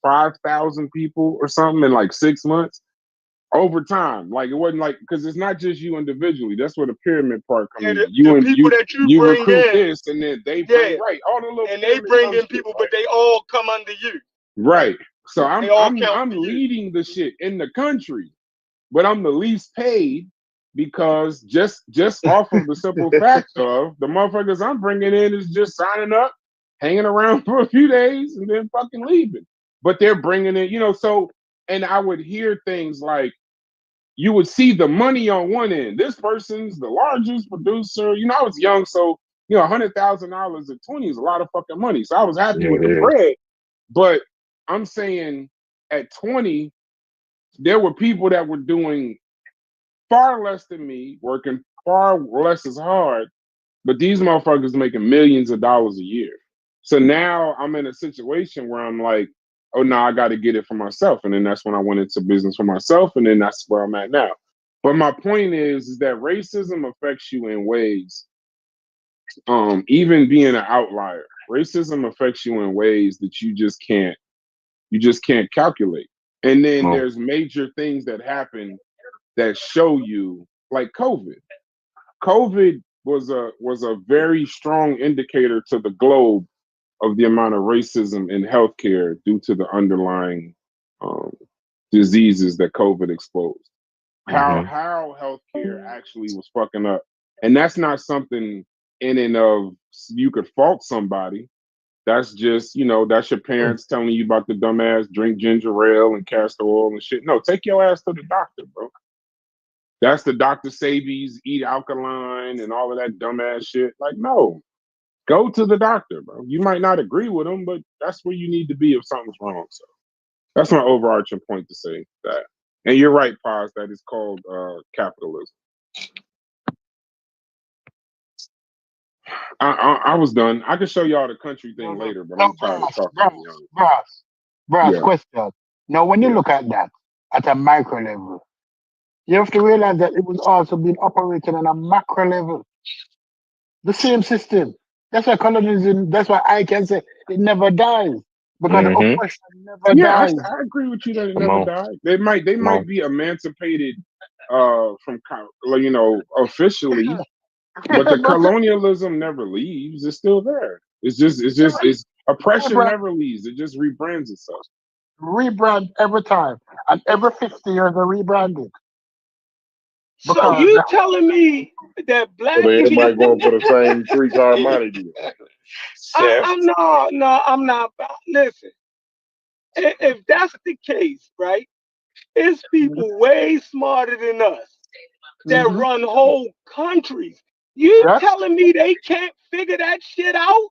5,000 people or something in like 6 months. over time. Like it wasn't like because it's not just you individually. That's where the pyramid part comes Yeah, in. the You and people that you you bring recruit in, this, and then they yeah, bring all the little and they pyramid bring scheme in shit, people, right? but they all come under you. Right. So They all I'm count for you. leading the shit in the country, but I'm the least paid because just off of the simple fact of the motherfuckers I'm bringing in is just signing up, hanging around for a few days, and then fucking leaving. But they're bringing in, so, and I would hear things like, you would see the money on one end. This person's the largest producer. I was young, so $100,000 at 20 is a lot of fucking money. So I was happy Yeah, with it the is. bread. But I'm saying at 20, there were people that were doing far less than me, working far less as hard, but these motherfuckers making millions of dollars a year. So now I'm in a situation where I'm like, oh no, I got to get it for myself. And then that's when I went into business for myself. And then that's where I'm at now. But my point is that racism affects you in ways, even being an outlier, racism affects you in ways that you just can't calculate. And then there's major things that happen that show you, like COVID. COVID was a very strong indicator to the globe of the amount of racism in healthcare due to the underlying diseases that COVID exposed. How healthcare actually was fucking up, and that's not something in and of you could fault somebody. That's just that's your parents telling you about the dumbass drink ginger ale and castor oil and shit. No, take your ass to the doctor, bro. That's the Dr. Sabies, eat alkaline and all of that dumbass shit. Like, no, go to the doctor, bro. You might not agree with them, but that's where you need to be if something's wrong. So that's my overarching point to say that. And you're right, Paz, that is called capitalism. I was done. I can show y'all the country thing later, but I'm tired of talking to y'all. Brass, Yeah. question. Now, when you look at that at a micro level, you have to realize that it was also being operated on a macro level. The same system. That's why colonialism, that's why I can say it never dies. Because the oppression never Yeah, dies. I agree with you that it Come never on. died. They might be emancipated from officially, but the colonialism never leaves. It's still there. It's oppression never leaves. It just rebrands itself. Rebrand every time. And every 50 years they rebrand it. So you telling me that black So everybody going for the same 3-car money deal. I'm not. Listen, if that's the case, right? It's people way smarter than us that run whole countries. You telling me they can't figure that shit out?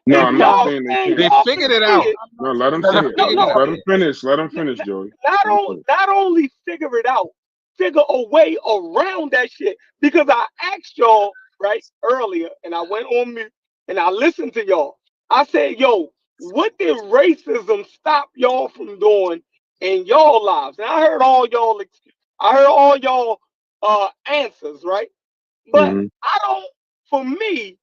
No, If I'm not y'all saying they saying can't. They y'all figured can it see out. it, No, let them They say it. figured it out. Let them finish. Let them finish, Joey. not only figure it out, figure a way around that shit. Because I asked y'all right earlier, and I went on mute and I listened to y'all. I said, "Yo, what did racism stop y'all from doing in y'all lives?" And I heard all y'all. I heard all y'all answers, right? But I don't. For me,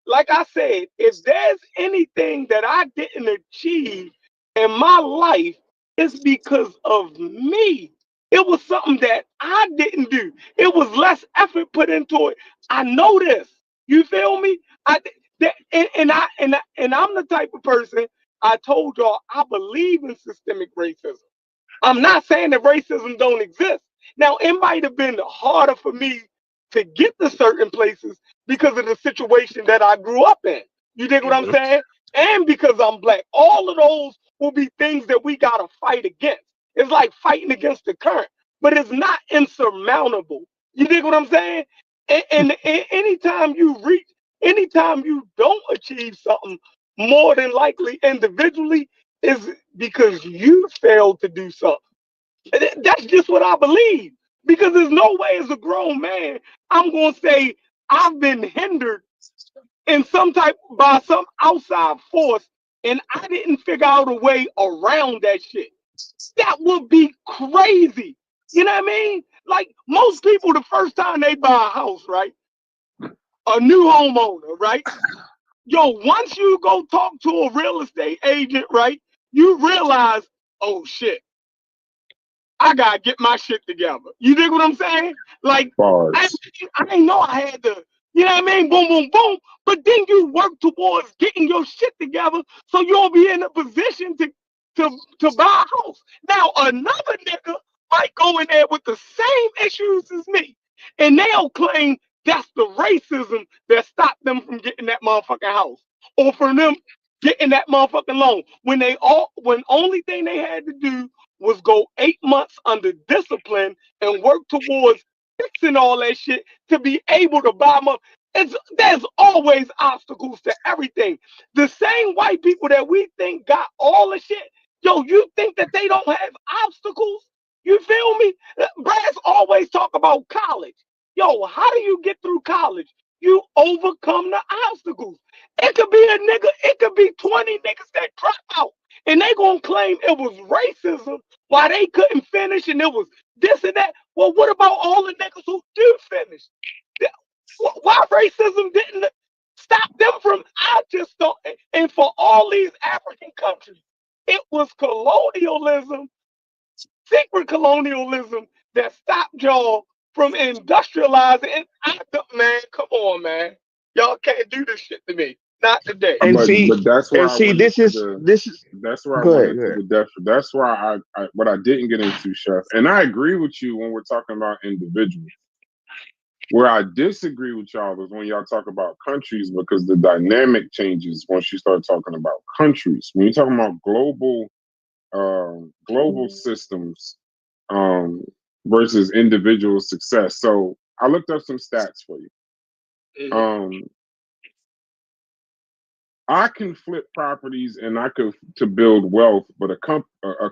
like I said, if there's anything that I didn't achieve in my life, it's because of me. It was something that I didn't do. It was less effort put into it. I know this. You feel me? And I'm the type of person. I told y'all I believe in systemic racism. I'm not saying that racism don't exist. Now, it might have been harder for me to get to certain places because of the situation that I grew up in. You dig what I'm saying? And because I'm black. All of those will be things that we got to fight against. It's like fighting against the current, but it's not insurmountable. You dig what I'm saying? And anytime you don't achieve something, more than likely individually, is because you failed to do something. That's just what I believe. Because there's no way as a grown man I'm going to say I've been hindered in by some outside force and I didn't figure out a way around that shit. That would be crazy. You know what I mean? Like most people, the first time they buy a house, right? A new homeowner, right? Yo, once you go talk to a real estate agent, right? You realize, oh shit, I gotta get my shit together. You dig what I'm saying? Like, I Bars. didn't know I had to, you know what I mean? Boom, boom, boom. But then you work towards getting your shit together so you'll be in a position to buy a house. Now, another nigga might go in there with the same issues as me, and they'll claim that's the racism that stopped them from getting that motherfucking house or from them getting that motherfucking loan. When only thing they had to do was go 8 months under discipline and work towards fixing all that shit to be able to buy more. There's always obstacles to everything. The same white people that we think got all the shit, yo, you think that they don't have obstacles? You feel me? Brass always talk about college. Yo, how do you get through college? You overcome the obstacles. It could be a nigga, it could be 20 niggas that drop out. And they gonna claim it was racism why they couldn't finish and it was this and that. Well, what about all the niggas who do finish? Why racism didn't stop them from? I just thought, and for all these African countries, it was colonialism, secret colonialism that stopped y'all from industrializing. And man, come on, man. Y'all can't do this shit to me. Not today. And But that's where I went this into is. that's where I Go went ahead. into the depth. That's why what I didn't get into, Chef. And I agree with you when we're talking about individuals. Where I disagree with y'all is when y'all talk about countries, because the dynamic changes once you start talking about countries. When you're talking about global systems versus individual success. So I looked up some stats for you. I can flip properties and I could to build wealth, but a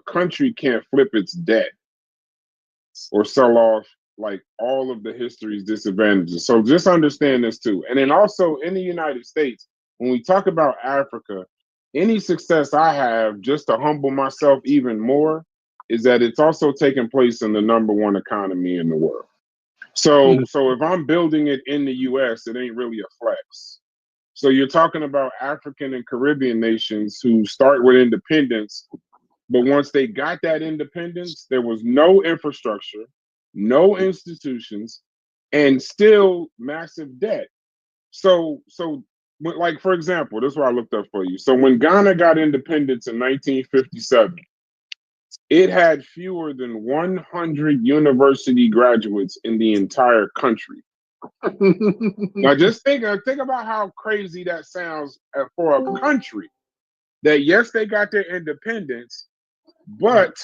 country can't flip its debt or sell off like all of the history's disadvantages. So just understand this too. And then also in the United States, when we talk about Africa, any success I have, just to humble myself even more, is that it's also taking place in the #1 economy in the world. So if I'm building it in the US, it ain't really a flex. So you're talking about African and Caribbean nations who start with independence, but once they got that independence, there was no infrastructure, no institutions, and still massive debt. So like, for example, this is what I looked up for you. So when Ghana got independence in 1957, it had fewer than 100 university graduates in the entire country. Now just think about how crazy that sounds for a country that, yes, they got their independence, but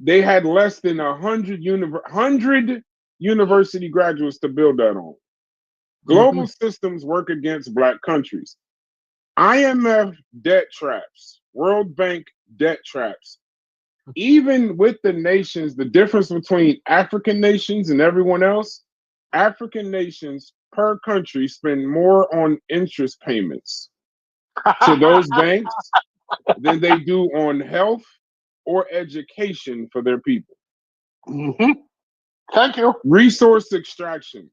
they had less than 100 university graduates to build that on. Global systems work against Black countries. IMF debt traps, World Bank debt traps. Even with the nations, the difference between African nations and everyone else, African nations per country spend more on interest payments to those banks than they do on health or education for their people. Thank you. Resource extraction.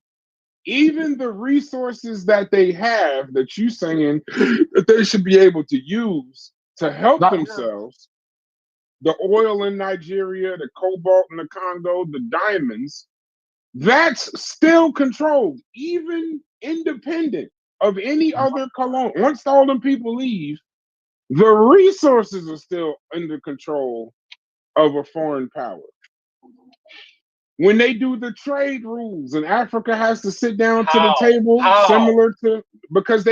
Even the resources that they have that you saying that they should be able to use to help themselves, the oil in Nigeria, the cobalt in the Congo, the diamonds, that's still controlled, even independent of any other colon. Once all them people leave, the resources are still under control of a foreign power. When they do the trade rules and Africa has to sit down to the table, similar to because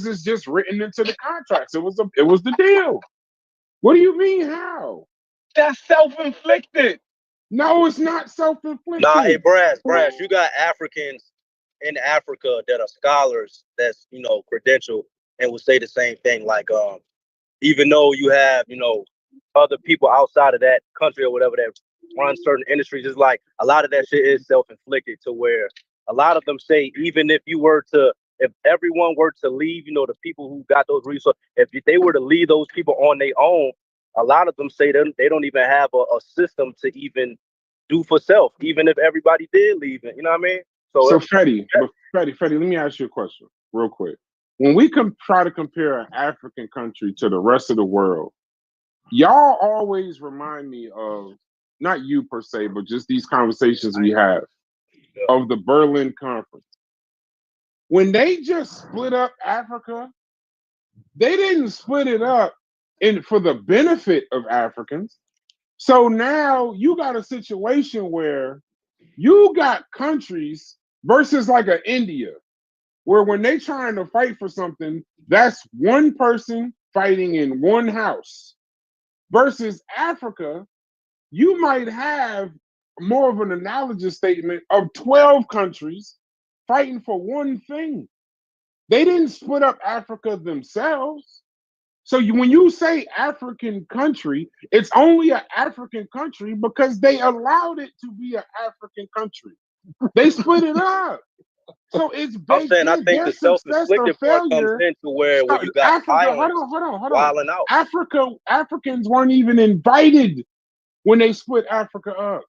it's just written into the contracts. It was the deal. What do you mean how? That's self-inflicted. No, it's not self-inflicted. Nah, hey, Brass, you got Africans in Africa that are scholars that's, credentialed and will say the same thing. Like, even though you have, other people outside of that country or whatever that run certain industries, it's like a lot of that shit is self-inflicted, to where a lot of them say, even if everyone were to leave, the people who got those resources, if they were to leave those people on their own, a lot of them say they don't even have a system to even do for self, even if everybody did leave it. You know what I mean? So Freddie, let me ask you a question real quick. When we try to compare an African country to the rest of the world, y'all always remind me of not you per se, but just these conversations we have of the Berlin Conference. When they just split up Africa, they didn't split it up for the benefit of Africans. So now you got a situation where you got countries versus like a India, where when they trying to fight for something, that's one person fighting in one house. Versus Africa, you might have more of an analogous statement of 12 countries fighting for one thing. They didn't split up Africa themselves. So when you say African country, it's only an African country because they allowed it to be an African country. They split it up. So it's I'm saying I think their the success or self-inflicted part comes failure. into where you got Africa, violence hold on. wilding out. Africans weren't even invited when they split Africa up.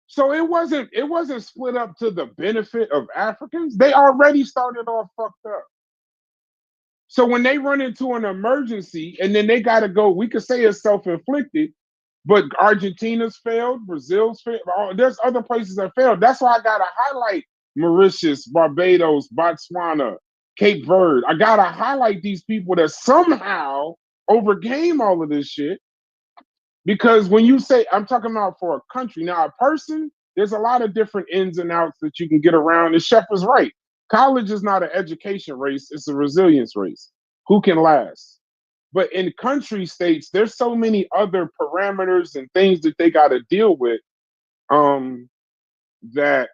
So it wasn't split up to the benefit of Africans. They already started off fucked up. So when they run into an emergency and then they got to go, we could say it's self-inflicted, but Argentina's failed, Brazil's failed. There's other places that failed. That's why I got to highlight Mauritius, Barbados, Botswana, Cape Verde. I got to highlight these people that somehow overcame all of this shit. Because when you say, I'm talking about for a country, now a person, there's a lot of different ins and outs that you can get around. And Chef is right. College is not an education race, it's a resilience race. Who can last? But in country states, there's so many other parameters and things that they got to deal with that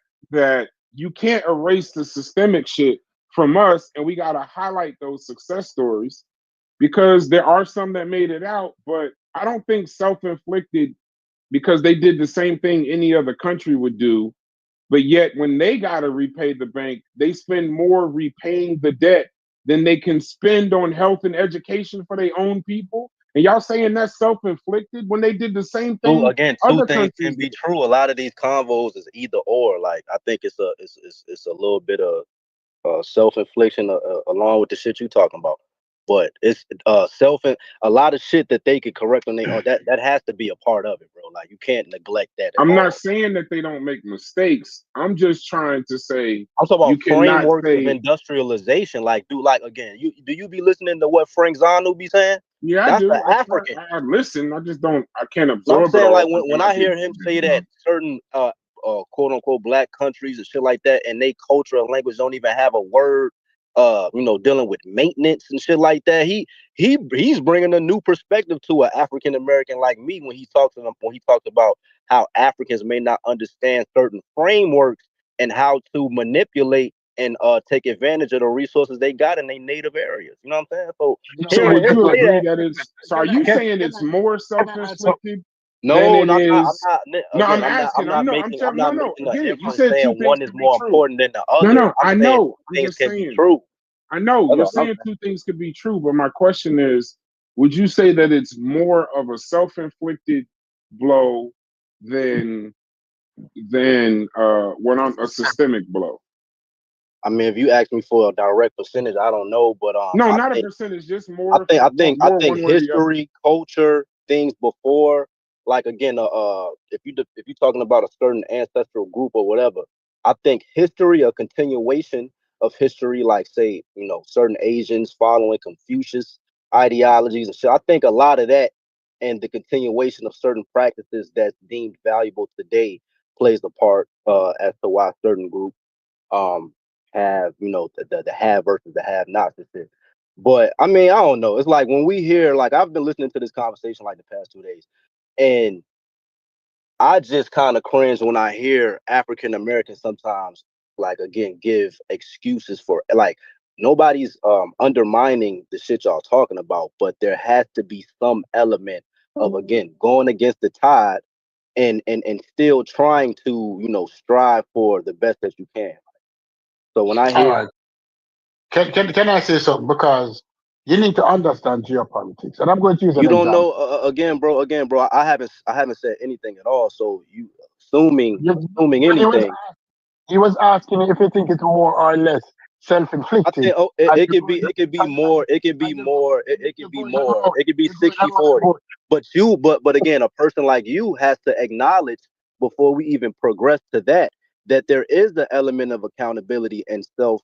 you can't erase the systemic shit from us. And we got to highlight those success stories because there are some that made it out, but I don't think self-inflicted because they did the same thing any other country would do. But yet when they got to repay the bank, they spend more repaying the debt than they can spend on health and education for their own people. And y'all saying that's self-inflicted when they did the same thing. Again, two things can be true. A lot of these convos is either or. Like I think it's a little bit of self-infliction along with the shit you talking about. But it's a lot of shit that they could correct on their own. That has to be a part of it, bro. Like you can't neglect that. I'm not saying that they don't make mistakes. I'm just trying to say I'm talking about frameworks of industrialization. Like again, do you be listening to what Frank Zanu be saying? Yeah, that's I do. The African. I listen. I just don't. I can't absorb. I'm saying like when I hear him say that certain quote unquote black countries and shit like that, and they culture and language don't even have a word. Dealing with maintenance and shit like that. He's bringing a new perspective to an African American like me when he talks about how Africans may not understand certain frameworks and how to manipulate and take advantage of the resources they got in their native areas. You know what I'm saying? So would you agree that it's? So are you saying it's more self-inflicted? No, I'm asking. I'm not making the inference saying one is more important than the other. No, I know. Things can be true. I know you're saying two things could be true, but my question is, would you say that it's more of a self-inflicted blow than a systemic blow? I mean, if you ask me for a direct percentage, I don't know, but no, not a percentage, just more. I think history, culture, things before. Like again, if you're talking about a certain ancestral group or whatever, I think history, a continuation of history, like say, certain Asians following Confucius ideologies and shit. I think a lot of that and the continuation of certain practices that's deemed valuable today plays a part as to why certain groups have the have versus the have nots and shit. But I mean, I don't know. It's like when we hear, like I've been listening to this conversation like the past 2 days. And I just kind of cringe when I hear African Americans sometimes, like, again, give excuses for, like, nobody's undermining the shit y'all talking about, but there has to be some element of, again, going against the tide and still trying to, strive for the best that you can. So when I hear... Can I say something? Because you need to understand geopolitics, and I'm going to use an example. Know, again, bro. I haven't said anything at all. So you assuming anything. He was asking if you think it's more or less. I self-inflicted. think And it you're could going be down, it could be more it could be and more it you're could be going down the more road. it could be You're going down 60 the 40. road. But again, a person like you has to acknowledge before we even progress to that there is the element of accountability and self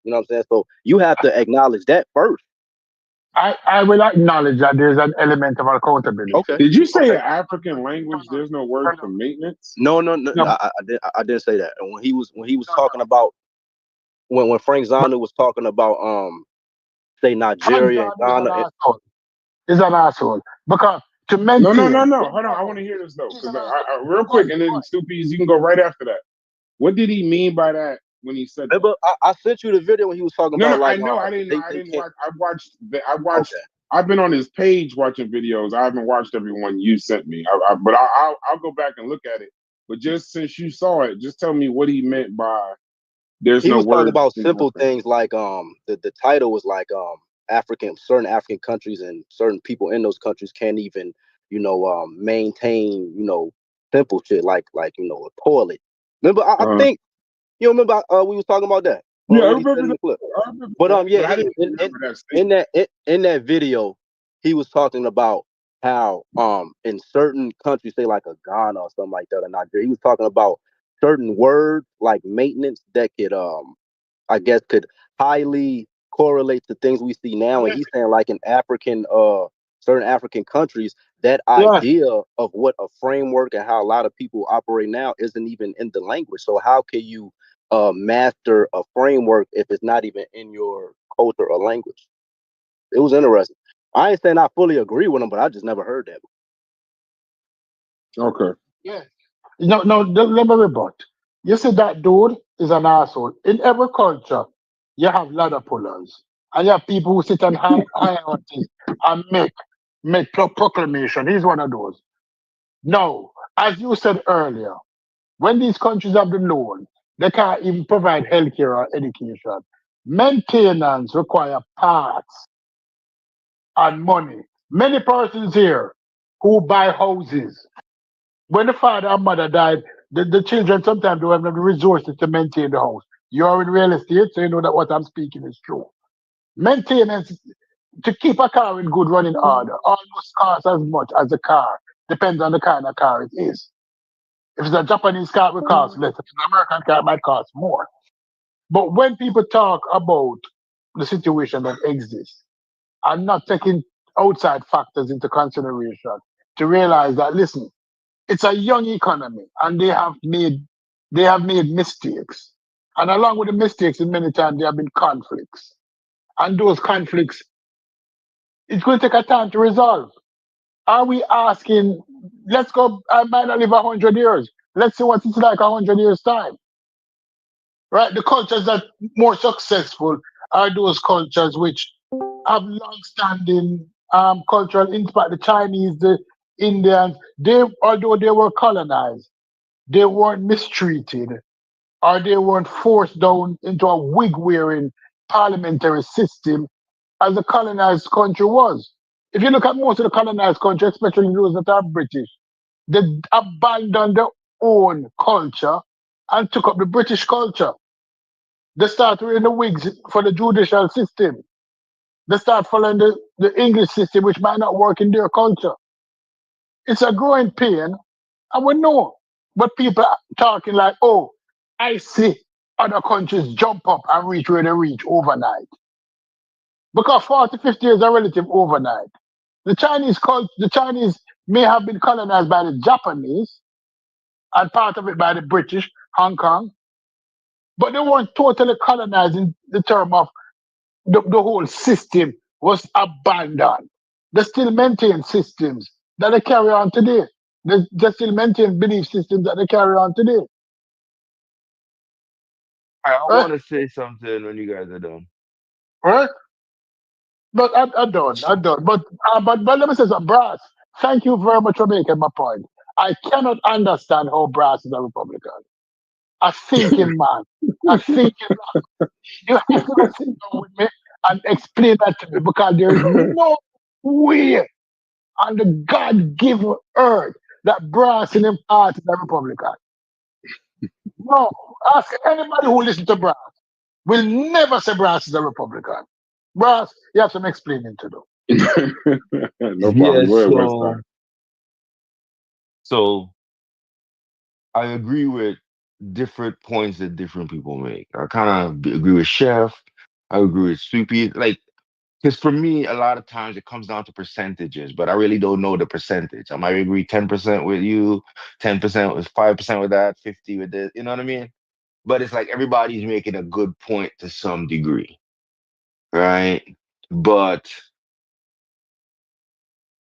you know what I'm saying, so you have to acknowledge that first. I will acknowledge that there's an element of accountability. Okay. Did you say Okay. an African language? There's no word for maintenance. No, No, I didn't say that. And when he was no, talking about when Frank no. Zanu was talking about say Frank Nigeria and John is an Ghana, asshole. He's an asshole. Because to No, no, no, maintain, no. Hold on. I want to hear this though, he's because an asshole. real Go quick, ahead, and go then ahead. Stupies, you can go right after that. What did he mean by that when he said that? remember I sent you the video when he was talking No, no, about I like know. I didn't. I they didn't can't. watch. I watched. I watched. Okay. I've been on his page watching videos. I haven't watched every one you sent me. But I'll go back and look at it. But just since you saw it, just tell me what he meant by "there's He no was talking word about for simple nothing." things like the title was like certain African countries and certain people in those countries can't even maintain simple shit like a toilet. Remember I Uh, think you remember we was talking about that yeah, I what he said remember in that. the clip. I remember But that, yeah, but I didn't remember that statement. in that video, he was talking about how in certain countries, say like a Ghana or something like that, or Nigeria, he was talking about certain words like maintenance that could I guess could highly correlate to things we see now. And Yes, he's saying like in African certain African countries, that yes. idea of what a framework and how a lot of people operate now isn't even in the language. So how can you master a framework if it's not even in your culture or language? It was interesting. I ain't saying I fully agree with him, but I just never heard that. Okay. Yes. No, let me rebut. You see, that dude is an asshole. In every culture, you have ladder pullers. And you have people who sit on hierarchies and make proclamation. He's one of those. No, as you said earlier, when these countries have the loan, they can't even provide healthcare or education. Maintenance require parts and money. Many persons here who buy houses, when the father and mother died, the children sometimes don't have the resources to maintain the house. You're in real estate, so you know that what I'm speaking is true. Maintenance to keep a car in good running order almost costs as much as a car. Depends on the kind of car it is. If it's a Japanese car, it will cost less. If it's an American car, it might cost more. But when people talk about the situation that exists and not taking outside factors into consideration to realize that, listen, it's a young economy and they have made mistakes. And along with the mistakes, in many times there have been conflicts. And those conflicts, it's going to take a time to resolve. Are we asking, let's go, I might not live 100 years. Let's see what it's like 100 years' time. Right? The cultures that more successful are those cultures which have long-standing cultural impact. The Chinese, the Indians, although they were colonized, they weren't mistreated or they weren't forced down into a wig-wearing parliamentary system as the colonized country was. If you look at most of the colonized countries, especially those that are British, they abandoned their own culture and took up the British culture. They start wearing the wigs for the judicial system. They start following the English system, which might not work in their culture. It's a growing pain, and we know. But people are talking like, oh, I see other countries jump up and reach where they reach overnight. Because 40, 50 years are relative overnight. The Chinese may have been colonized by the Japanese and part of it by the British, Hong Kong, but they weren't totally colonized in the term of the whole system was abandoned. They still maintain systems that they carry on today. They still maintain belief systems that they carry on today. I Right? want to say something when you guys are done. Right? But I don't. I don't. But let me say something, Brass. Thank you very much for making my point. I cannot understand how Brass is a Republican. A thinking man. A thinking man. You have to sit down with me and explain that to me because there is no way on the God given earth that Brass in him heart is a Republican. No. Ask anybody who listens to Brass. will never say Brass is a Republican. Brass, you have some explaining to do. No Yeah, problem. Go ahead, Westside. so I agree with different points that different people make. I kind of agree with Chef. I agree with Soupy. Like, because for me, a lot of times it comes down to percentages, but I really don't know the percentage. I might agree 10% with you, 10% with 5% with that, 50 with this. You know what I mean? But it's like everybody's making a good point to some degree, right? But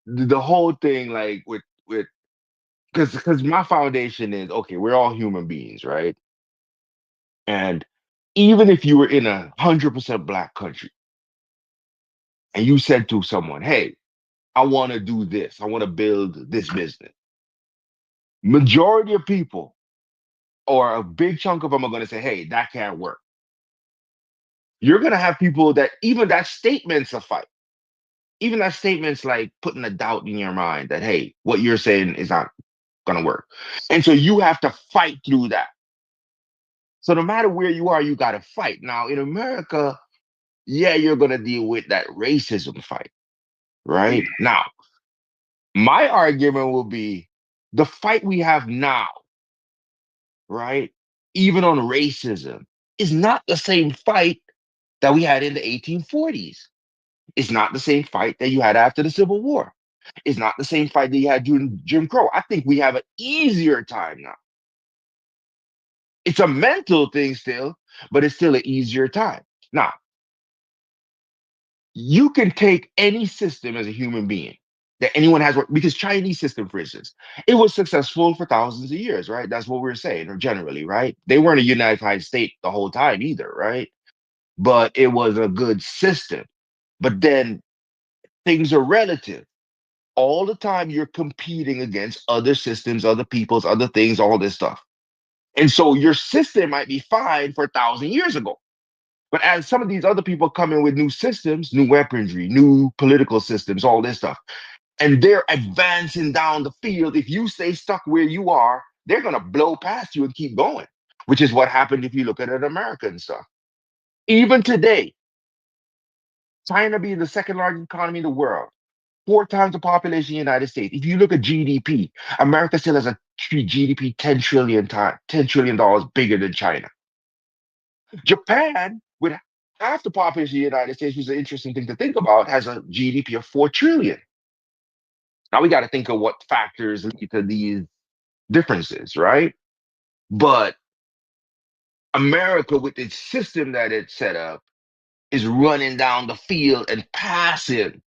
the whole thing, like with because my foundation is okay, we're all human beings, right? And even if you were in 100% black country and you said to someone, hey, I want to do this, I want to build this business, majority of people or a big chunk of them are going to say, hey, that can't work. You're going to have people that even that statement's a fight. Even that statement's like putting a doubt in your mind that, hey, what you're saying is not going to work. And so you have to fight through that. So no matter where you are, you got to fight. Now in America, yeah, you're going to deal with that racism fight, right? Now, my argument will be the fight we have now, right? Even on racism, is not the same fight that we had in the 1840s. It's not the same fight that you had after the Civil War. It's not the same fight that you had during Jim Crow. I think we have an easier time now. It's a mental thing still, but it's still an easier time. Now, you can take any system as a human being that anyone has, because Chinese system, for instance, it was successful for thousands of years, right? That's what we're saying, or generally, right? They weren't a unified state the whole time either, right? But it was a good system. But then things are relative. All the time you're competing against other systems, other peoples, other things, all this stuff. And so your system might be fine for 1,000 years ago. But as some of these other people come in with new systems, new weaponry, new political systems, all this stuff, and they're advancing down the field, if you stay stuck where you are, they're going to blow past you and keep going, which is what happened if you look at an American stuff. Even today, China being the second largest economy in the world, 4 times the population of the United States. If you look at GDP, America still has a GDP $10 trillion bigger than China. Japan, with half the population of the United States, which is an interesting thing to think about, has a GDP of 4 trillion. Now we got to think of what factors lead to these differences, right? But America, with its system that it's set up, is running down the field and passing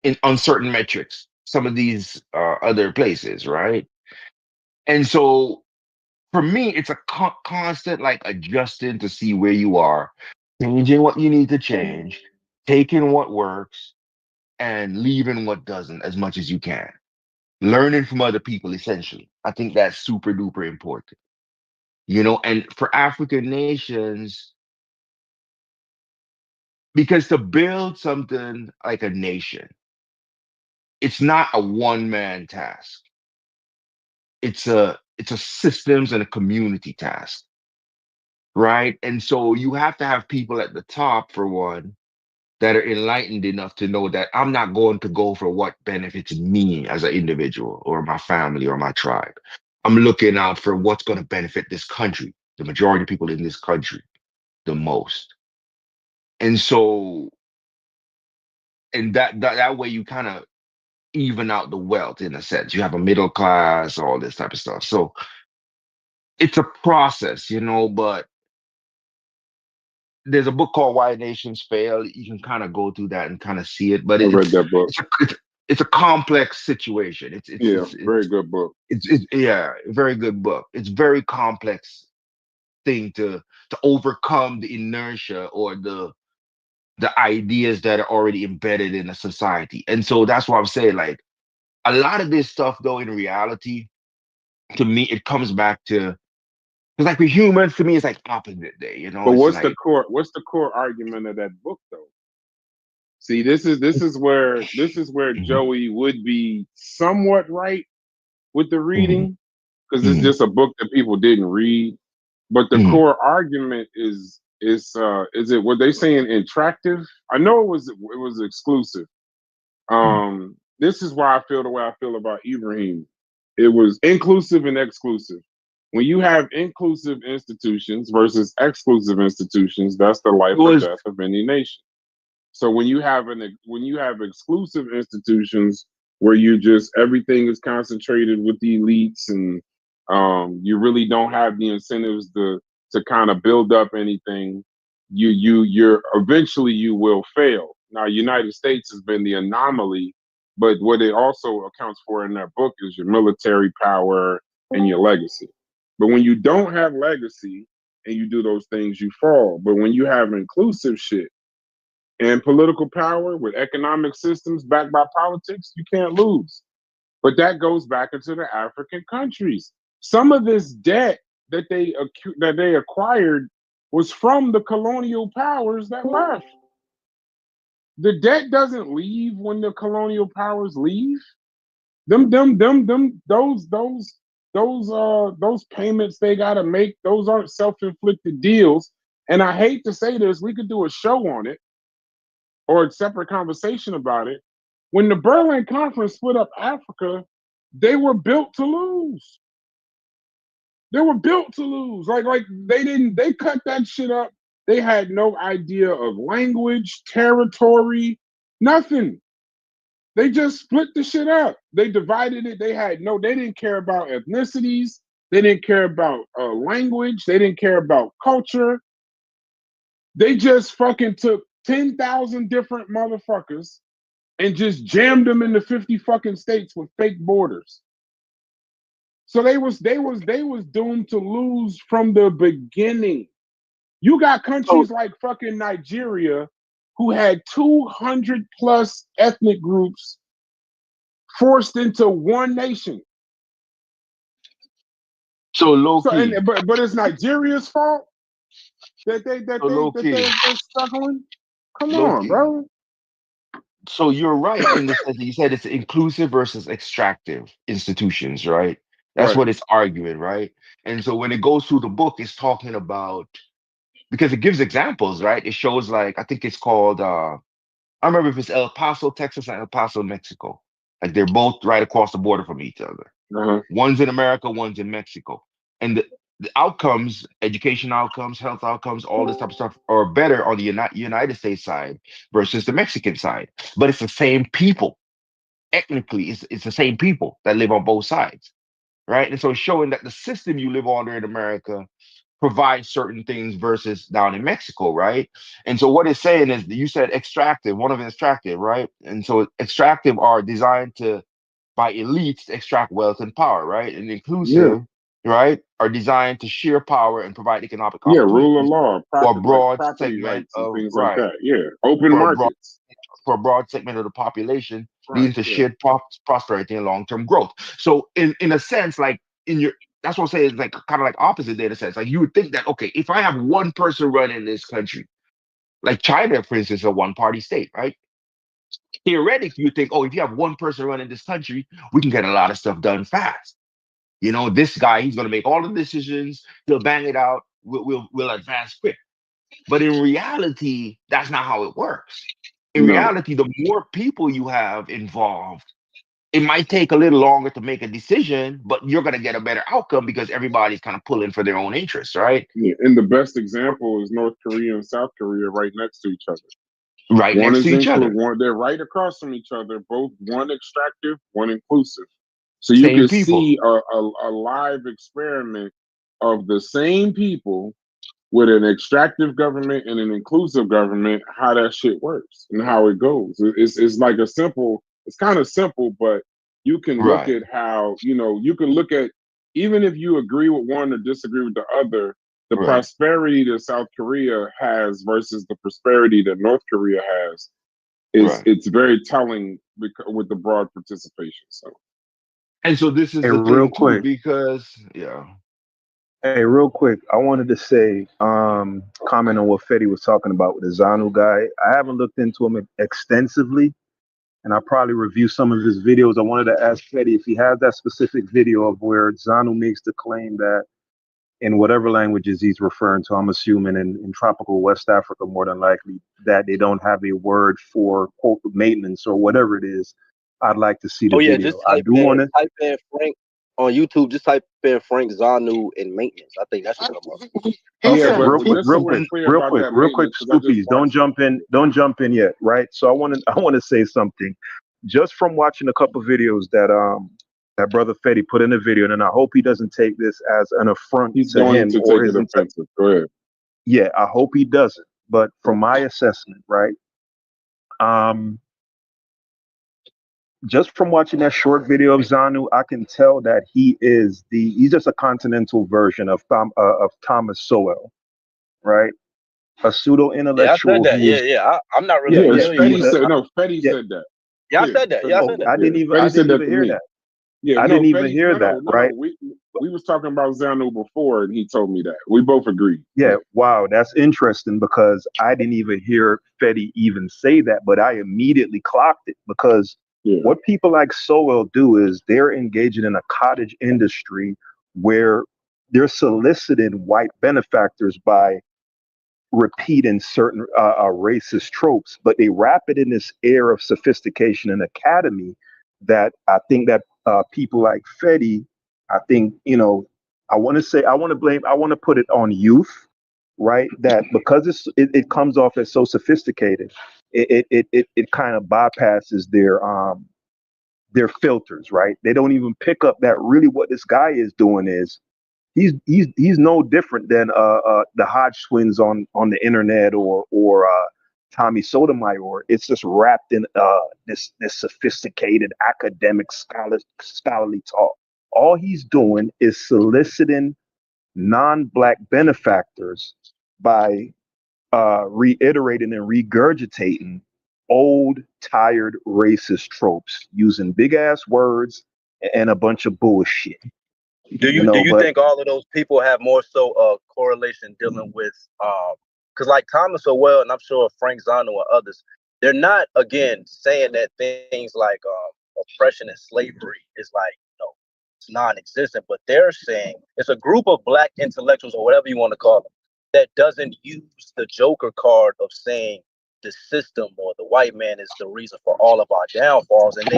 in on certain metrics some of these other places, right? And so for me, it's a constant like adjusting to see where you are, changing what you need to change, taking what works, and leaving what doesn't as much as you can. Learning from other people, essentially. I think that's super duper important. And for African nations, because to build something like a nation, it's not a one-man task. It's a systems and a community task, right? And so you have to have people at the top, for one, that are enlightened enough to know that I'm not going to go for what benefits me as an individual or my family or my tribe. I'm looking out for what's going to benefit this country, the majority of people in this country, the most. And so, and that way you kind of even out the wealth in a sense. You have a middle class, all this type of stuff. So it's a process, but there's a book called Why Nations Fail. You can kind of go through that and kind of see it, but I read that book. it's a complex situation. Yeah, very good book. Yeah, very good book. It's very complex thing to overcome the inertia or the ideas that are already embedded in a society. And so that's why I'm saying, like, a lot of this stuff, though, in reality, to me, it comes back to, because like with humans, to me, it's like opposite day. But It's what's like, the core argument of that book, though? See, this is where Joey would be somewhat right with the reading, because it's just a book that people didn't read. But the core argument is is it what they saying attractive? I know it was exclusive. This is why I feel the way I feel about Ibrahim. It was inclusive and exclusive. When you have inclusive institutions versus exclusive institutions, that's the life or death of any nation. So when you have exclusive institutions where you just everything is concentrated with the elites and you really don't have the incentives to kind of build up anything, you're eventually you will fail. Now, United States has been the anomaly, but what it also accounts for in that book is your military power and your legacy. But when you don't have legacy and you do those things, you fall. But when you have inclusive shit and political power with economic systems backed by politics, you can't lose. But that goes back into the African countries. Some of this debt that they acquired was from the colonial powers that left. The debt doesn't leave when the colonial powers leave. Those payments they gotta make, those aren't self-inflicted deals. And I hate to say this, we could do a show on it or a separate conversation about it. When the Berlin Conference split up Africa, they were built to lose. They were built to lose. Like they cut that shit up. They had no idea of language, territory, nothing. They just split the shit up. They divided it. They didn't care about ethnicities. They didn't care about language. They didn't care about culture. They just fucking took 10,000 different motherfuckers and just jammed them into 50 fucking states with fake borders. So they was doomed to lose from the beginning. You got countries like fucking Nigeria who had 200 plus ethnic groups forced into one nation. So low key. But it's Nigeria's fault that they're struggling. Come on, bro. So you're right in the sense that you said it's inclusive versus extractive institutions, right? That's what it's arguing, right? And so when it goes through the book, it's talking about, because it gives examples, right? It shows, like, I think it's called I don't remember if it's El Paso, Texas, and El Paso, Mexico. Like they're both right across the border from each other. One's in America, one's in Mexico. And the outcomes, education outcomes, health outcomes, all this type of stuff are better on the United States side versus the Mexican side. But it's the same people. Ethnically, it's the same people that live on both sides, right? And so it's showing that the system you live under in America provides certain things versus down in Mexico, right? And so what it's saying is, you said extractive, one of them extractive, right? And so extractive are designed by elites to extract wealth and power, right? And inclusive, right, are designed to share power and provide economic opportunities. Rule of law, for a broad property segment rights and of things like that. Open markets. For a broad segment of the population, leading to shared prosperity and long-term growth. So in a sense, like that's what I'm saying, is like kind of like opposite data sets. Like you would think that, okay, if I have one person running this country, like China, for instance, a one-party state, right? Theoretically, you think, oh, if you have one person running this country, we can get a lot of stuff done fast. You know, this guy, he's going to make all the decisions. He'll bang it out. We'll advance quick. But in reality, that's not how it works. In reality, the more people you have involved, it might take a little longer to make a decision, but you're going to get a better outcome because everybody's kind of pulling for their own interests, right? Yeah, and the best example is North Korea and South Korea right next to each other. Right next to each other. They're right across from each other, both one extractive, one inclusive. So you can see a live experiment of the same people with an extractive government and an inclusive government, how that shit works and how it goes. It's like it's kind of simple, but you can look at how, you can look at, even if you agree with one or disagree with the other, the prosperity that South Korea has versus the prosperity that North Korea has it's very telling with the broad participation. And so this is the real thing too, quick. because Hey, real quick, I wanted to say, comment on what Fetty was talking about with the ZANU guy. I haven't looked into him extensively, and I'll probably review some of his videos. I wanted to ask Fetty if he has that specific video of where ZANU makes the claim that in whatever languages he's referring to. I'm assuming in tropical West Africa, more than likely, that they don't have a word for quote maintenance or whatever it is. I'd like to see the Oh yeah, video. just I do want to. type in Frank on YouTube. Just type in Frank Zanu and maintenance. I think that should come up. He Okay, Yeah, said, but real quick, just so real we're quick, clear about that real quick, maintenance, because I just Scoopies, don't watched it. jump in, yet, right? So I want to say something, just from watching a couple videos that brother Fetty put in the video, and I hope he doesn't take this as an affront He's to going him to or take his it offensive. Go ahead. yeah, I hope he doesn't. But from my assessment, right, just from watching that short video of Zanu, I can tell that he's just a continental version of Thomas Sowell, right? A pseudo Yeah, I said intellectual that. who is I'm not really Yeah, familiar Fetty with him. said no. Fetty yeah. said that. Yeah, I Yeah, said that. Yeah, I Fetty said said, that. I yeah. didn't Fetty said that to hear me. that. Yeah, I no, didn't even Fetty. hear that, No. right? We was talking about Zanu before, and he told me that. We both agreed. Yeah, wow, that's interesting because I didn't even hear Fetty even say that, but I immediately clocked it because Yeah. what people like Sowell do is they're engaging in a cottage industry where they're soliciting white benefactors by repeating certain racist tropes, but they wrap it in this air of sophistication and academy that I think that people like Fetty, I think, I want to put it on youth, right? That because it comes off as so sophisticated, it kind of bypasses their filters, right? They don't even pick up that really what this guy is doing is he's no different than the Hodge twins on the internet or Tommy Sotomayor. It's just wrapped in this sophisticated academic scholarly talk. All he's doing is soliciting non-black benefactors by reiterating and regurgitating old, tired racist tropes using big ass words and a bunch of bullshit. Do you But think all of those people have more so correlation dealing with because like Thomas Sowell and I'm sure Frank Zano and others, they're not again saying that things like oppression and slavery is like it's non-existent, but they're saying it's a group of black intellectuals or whatever you want to call them that doesn't use the Joker card of saying the system or the white man is the reason for all of our downfalls, and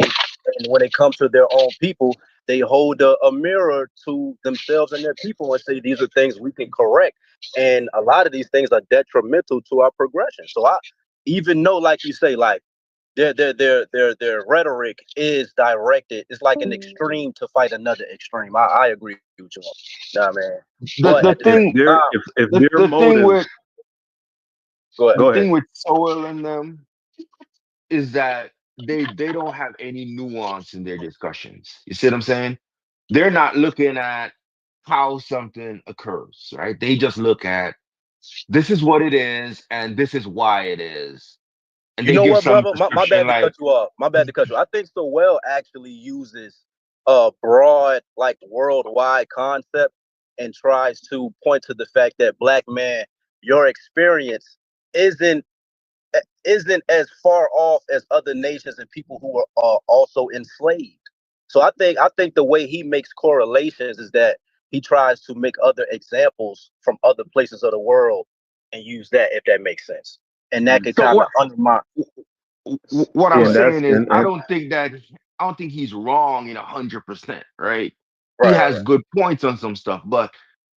when it comes to their own people, they hold a mirror to themselves and their people and say these are things we can correct. And a lot of these things are detrimental to our progression. So I even know, like you say, like their rhetoric is directed. It's like an extreme to fight another extreme. I agree with you. Nah, man. But The at the if same thing, their time, if the, their the thing with motives, go ahead. the go ahead. thing with Sowell and them is that they don't have any nuance in their discussions. You see what I'm saying? They're not looking at how something occurs, right? They just look at this is what it is and this is why it is. And You they know give what, some brother? My description bad to like, cut you off. My bad to cut you. I think Sowell actually uses a broad, like worldwide concept and tries to point to the fact that black man, your experience isn't as far off as other nations and people who are also enslaved. So I think the way he makes correlations is that he tries to make other examples from other places of the world and use that, if that makes sense. And that could so kind of what undermine. what Go I'm And ahead. that's saying is and I don't think he's wrong in 100%, right? He Right. has good points on some stuff, but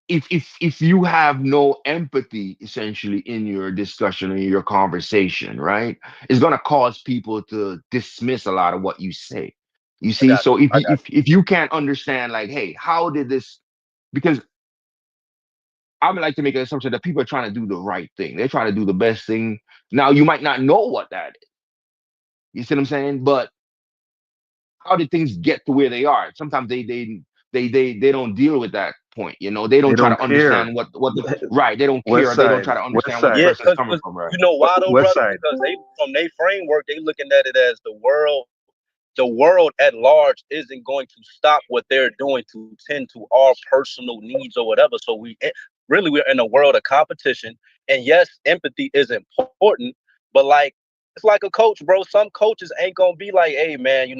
if you have no empathy essentially in your discussion or your conversation, right, it's gonna cause people to dismiss a lot of what you say. You I see, got so you. I got if you can't understand, like, hey, how did this? Because I would like to make an assumption that people are trying to do the right thing. They're trying to do the best thing. Now you might not know what that is. You see what I'm saying? But how did things get to where they are? Sometimes they don't deal with that point. They they don't try don't to care. understand what the right. They don't West care. They don't side, try to west understand where the side, Yeah, person's coming because from. Right. you know why though, west brother? side. Because they from their framework, they looking at it as the world at large isn't going to stop what they're doing to tend to our personal needs or whatever. So we're in a world of competition. And yes, empathy is important, but like it's like a coach, bro. Some coaches ain't gonna be like, hey man,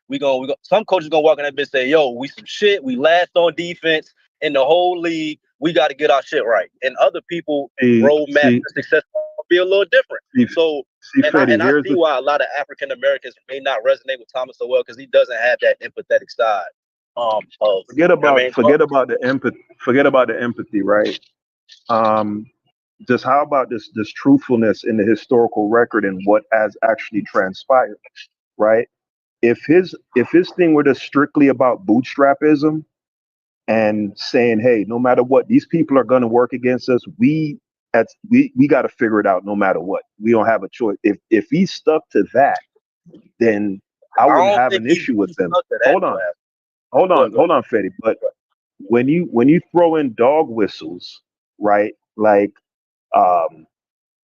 we gonna some coaches gonna walk in that bitch and say, yo, we some shit, we last on defense in the whole league. we got to get our shit right. And other people roadmap see, to success will be a little different. So, and I see why a lot of African Americans may not resonate with Thomas so well, because he doesn't have that empathetic side. Forget about the empathy, right? Just how about this truthfulness in the historical record and what has actually transpired, right? If his thing were just strictly about bootstrapism and saying, hey, no matter what, these people are going to work against us. We got to figure it out no matter what. We don't have a choice. If he's stuck to that, then I wouldn't have an issue with him. Hold on, Fetty. But when you throw in dog whistles, right? Like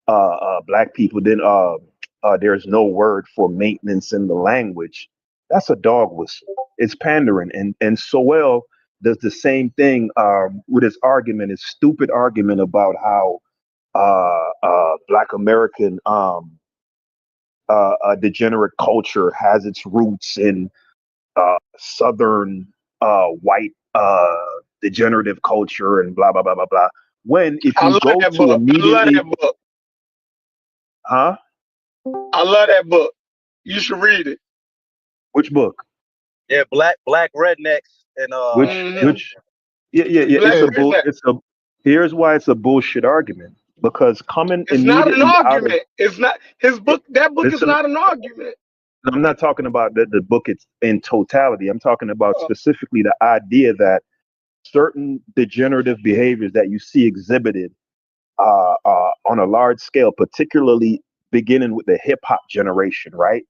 black people, then there's no word for maintenance in the language. That's a dog whistle. It's pandering, and Sowell does the same thing with his argument, his stupid argument about how Black American degenerate culture has its roots in Southern white degenerative culture and blah blah blah blah blah. When if you go to immediately, I love that book. Huh? I love that book. You should read it. Which book? Yeah, black rednecks and which here's why it's a bullshit argument. Because coming it's immediately not an out argument. It's not his book. That book is not an argument. I'm not talking about the book it's in totality. I'm talking about specifically the idea that certain degenerative behaviors that you see exhibited on a large scale, particularly beginning with the hip hop generation, right?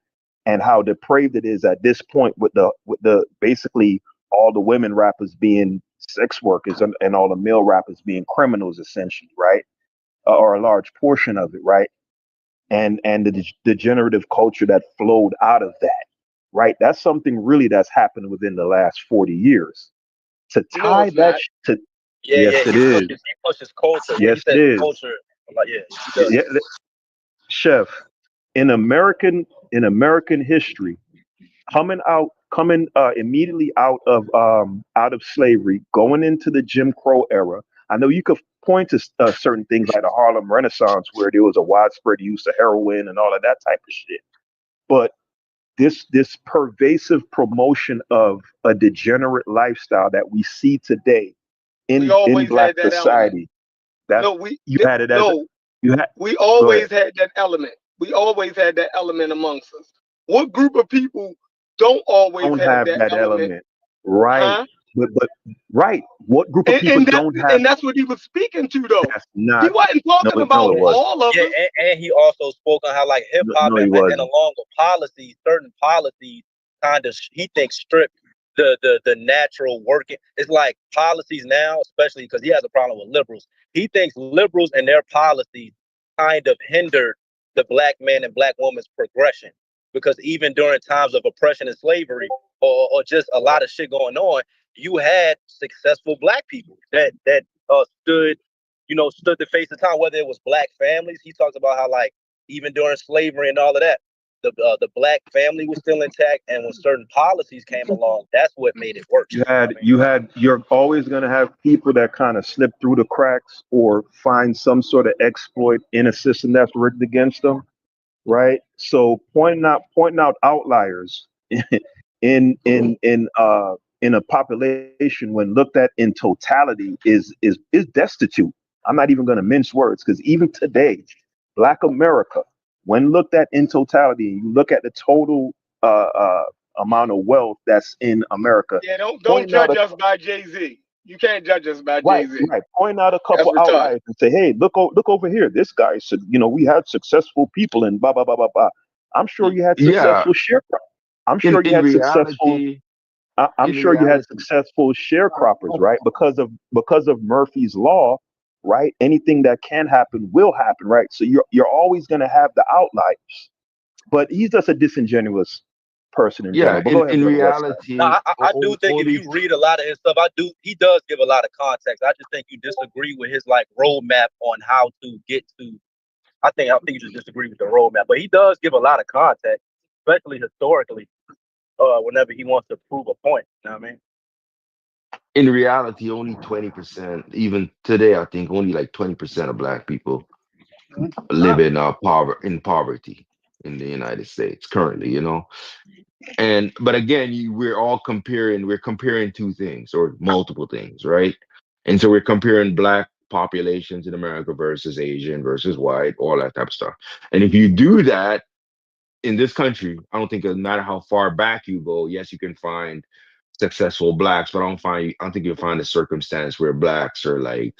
And how depraved it is at this point with the basically all the women rappers being sex workers and all the male rappers being criminals, essentially, right? Or a large portion of it, right? And the degenerative culture that flowed out of that, right? That's something really that's happened within the last 40 years. To tie that to yes, it is. He pushes culture. Yes, it is. Culture, like, yeah, Chef, in American history, coming immediately out of slavery, going into the Jim Crow era. I know you could point to certain things like the Harlem Renaissance, where there was a widespread use of heroin and all of that type of shit. But this pervasive promotion of a degenerate lifestyle that we see today in Black society. We always had that element. We always had that element amongst us. What group of people don't always have that element? Right. Huh? But right. What group of people don't have? And that's what he was speaking to, though. He wasn't talking about all of them. And he also spoke on how like hip hop and along with policies, certain policies kind of he thinks strip the natural working. It's like policies now, especially because he has a problem with liberals. He thinks liberals and their policies kind of hindered the Black man and Black woman's progression, because even during times of oppression and slavery, or just a lot of shit going on, you had successful Black people that stood the face of time, whether it was Black families. He talks about how like even during slavery and all of that, the Black family was still intact, and when certain policies came along, that's what made it work. You're always going to have people that kind of slip through the cracks or find some sort of exploit in a system that's rigged against them, right? So pointing out outliers in a population when looked at in totality is destitute. I'm not even going to mince words, because even today, Black America, when looked at in totality, you look at the total amount of wealth that's in America. Yeah, don't judge us by Jay-Z. You can't judge us by Jay-Z. Right. Point out a couple outliers and say, hey, look over here. This guy said, we had successcroppers and blah blah blah blah blah. I'm sure you had successful sharecroppers. I'm sure you had successful. I'm sure you had successful sharecroppers, right? Because of Murphy's law, right? Anything that can happen will happen, right? So you're always going to have the outliers. But he's just a disingenuous person in general. But go ahead, in reality, I do think if you read a lot of his stuff, he does give a lot of context. I just think you disagree with his like roadmap on how to get to. I think you just disagree with the roadmap, but he does give a lot of context, especially historically. Whenever he wants to prove a point, you know what I mean? in reality, only 20%, even today, I think only like 20% of black people live in poverty in the United States currently, you know. And but again, we're comparing two things or multiple things, right? And so we're comparing black populations in America versus Asian versus white, all that type of stuff. And if you do that in this country, I don't think no matter how far back you go, yes, you can find successful blacks, but I don't think you'll find a circumstance where blacks are like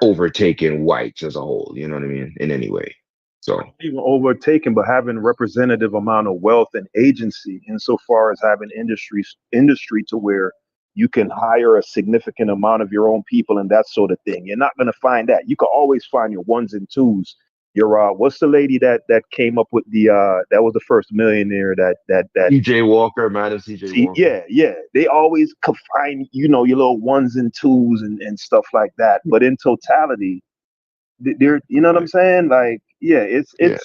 overtaking whites as a whole, you know what I mean, in any way. So Even overtaken, but having representative amount of wealth and agency insofar as having industry to where you can hire a significant amount of your own people and that sort of thing. You're not going to find that. You can always find your ones and twos. Your what's the lady that came up with the that was the first millionaire that CJ Walker, Madam CJ see, Walker. yeah. They always could find, you know, your little ones and twos and stuff like that. But in totality, they're, you know what I'm saying? Like, yeah, it's Yeah.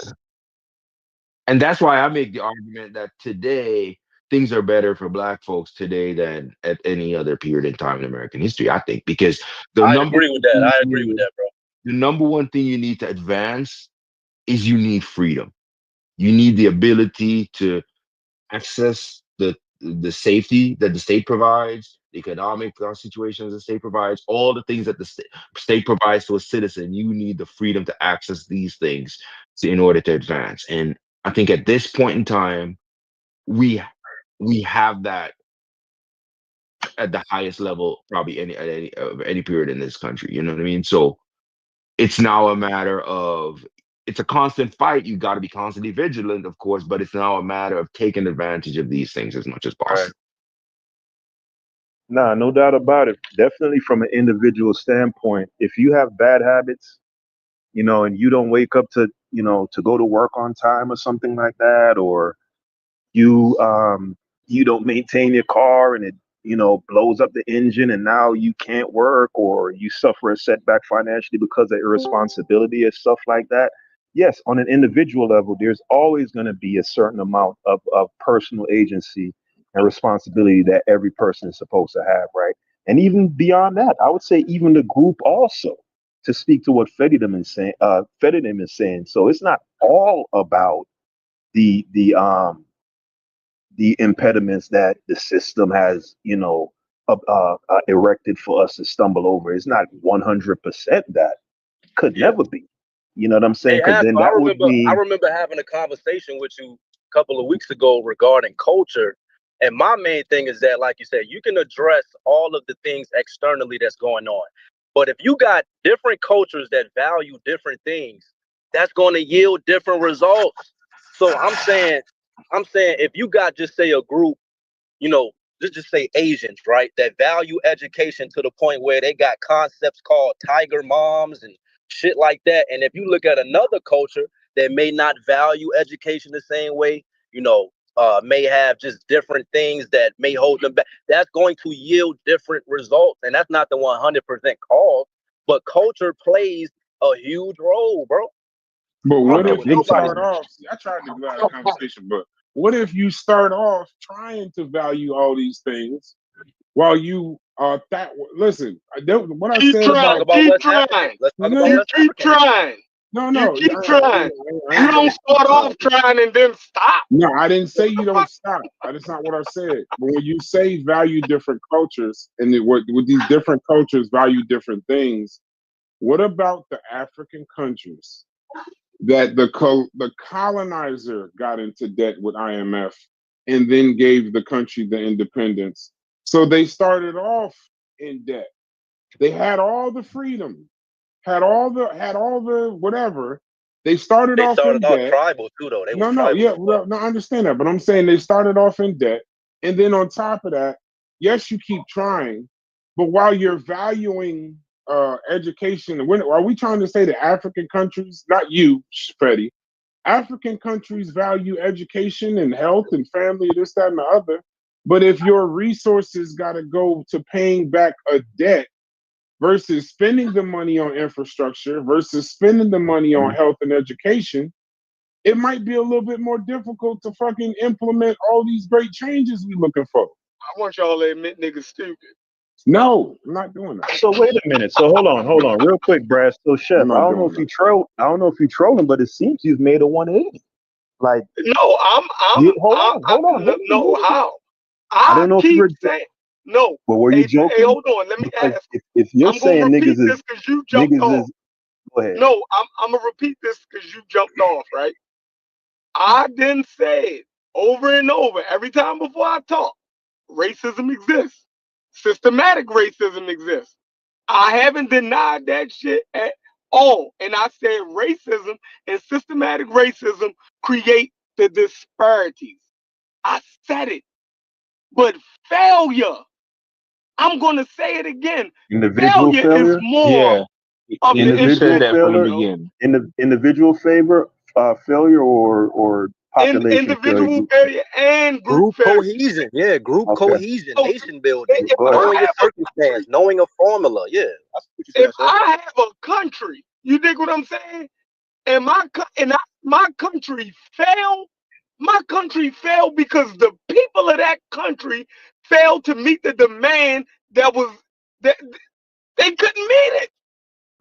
And that's why I make the argument that today things are better for black folks today than at any other period in time in American history, I think, because the I number agree with one that. thing I you agree with need, that, bro. the number one thing you need to advance is you need freedom. You need the ability to access the safety that the state provides, the economic situations the state provides, all the things that the state provides to a citizen. You need the freedom to access these things in order to advance. And I think at this point in time, we have that at the highest level, probably any period in this country. You know what I mean? So it's now a matter of it's a constant fight. You got to be constantly vigilant, of course, but it's now a matter of taking advantage of these things as much as possible. Nah, no doubt about it. Definitely from an individual standpoint, if you have bad habits, you know, and you don't wake up to, you know, to go to work on time or something like that, or you you don't maintain your car and it, you know, blows up the engine and now you can't work, or you suffer a setback financially because of irresponsibility or stuff like that. Yes, on an individual level, there's always going to be a certain amount of personal agency and responsibility that every person is supposed to have, right? And even beyond that, I would say even the group also, to speak to what Fedidim is saying. So it's not all about the the um the impediments that the system has, you know, erected for us to stumble over. It's not 100% that. Could Yeah. never be. You know what I'm saying? Hey, Because then Asper, that would I mean remember having a conversation with you a couple of weeks ago regarding culture. And my main thing is that, like you said, you can address all of the things externally that's going on. But if you got different cultures that value different things, that's going to yield different results. So I'm saying if you got just say a group, you know, just say Asians, right, that value education to the point where they got concepts called tiger moms and shit like that. And if you look at another culture that may not value education the same way, you know, may have just different things that may hold them back, that's going to yield different results. And that's not the 100% cause, but culture plays a huge role, bro. But oh what no, if big you time. start off? See, I tried to go out of conversation, but what if you start off trying to value all these things while you are that? Listen, what I Keep said Let's talk trying. about about Keep West trying. African. Let's talk about You no, West keep African history. trying. You no, keep trying. I You ain't don't gonna keep start trying. off trying and then stop. No, I didn't say you What the don't fuck? stop. That's not what I said. But when you say value different cultures, and what these different cultures value different things, what about the African countries that the colonizer got into debt with IMF and then gave the country the independence? So they started off in debt. They had all the freedom, had all the whatever. They started They off started in off debt. tribal too, though. They was No, tribal yeah, as well. no, I understand that, but I'm saying they started off in debt, and then on top of that, yes, you keep trying, but while you're valuing education, when are we trying to say that African countries, not you, Freddie, African countries value education and health and family, this, that, and the other, but if your resources got to go to paying back a debt versus spending the money on infrastructure versus spending the money on health and education, it might be a little bit more difficult to fucking implement all these great changes we looking for. I want y'all to admit niggas stupid. No, I'm not doing that. So wait a minute. So hold on, real quick, Brad. So Chef, I'm I not don't know doing if you that. troll. I don't know if you trolling, but it seems you've made a 180. Like, No, hold on. no, how? I I don't know if you keep were, saying no. but were you Hey, joking? hold on. Let me Because ask. if you're I'm gonna saying repeat this because you jumped off. go ahead. No, I'm gonna repeat this because you jumped off. Right? I then said over and over every time before I talk, racism exists. Systematic racism exists. I haven't denied that shit at all. And I said racism and systematic racism create the disparities. I said it. But failure, I'm going to say it again. Individual Failure is failure, more Yeah, of the he said individual that from the individual, failure, yo. beginning. individual failure, or population Individual failure. failure and group Group failure. cohesion, yeah, group Okay, cohesion, So nation building, if go ahead. I knowing your have a circumstance, country, knowing a formula. Yeah, that's what you if saying, sir. I have a country, you dig what I'm saying? And my country failed. My country failed because the people of that country failed to meet the demand that they couldn't meet it.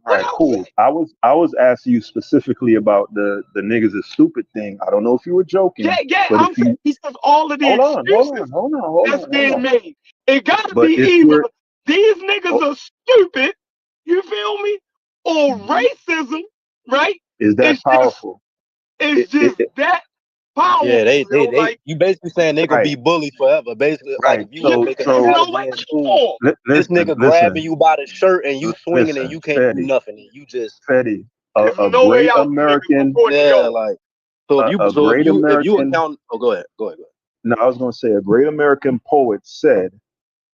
All right, Without cool. I was asking you specifically about the niggas is stupid thing. I don't know if you were joking, yeah, but I'm if saying you because all of the excuses hold that's on, hold being on. made, it gotta But be if either we're these niggas oh, are stupid, you feel me, or mhm. racism, right? Is that It's just powerful? it's just It, that Yeah, powerful, yo. they. Like, You basically saying they gonna right, be bullied forever. Basically, like right. if you yeah, want to So make an there's so no analogy way in school, more. this nigga grabbing listen, you by the shirt and you swinging and listen, you can't do Fetty, nothing. And you just Fetty, There's a no way great out, niggas, American, according to yeah, y'all. like so if you a great if you American. account. Oh, go ahead, go ahead, go ahead. No, I was going to say a great American poet said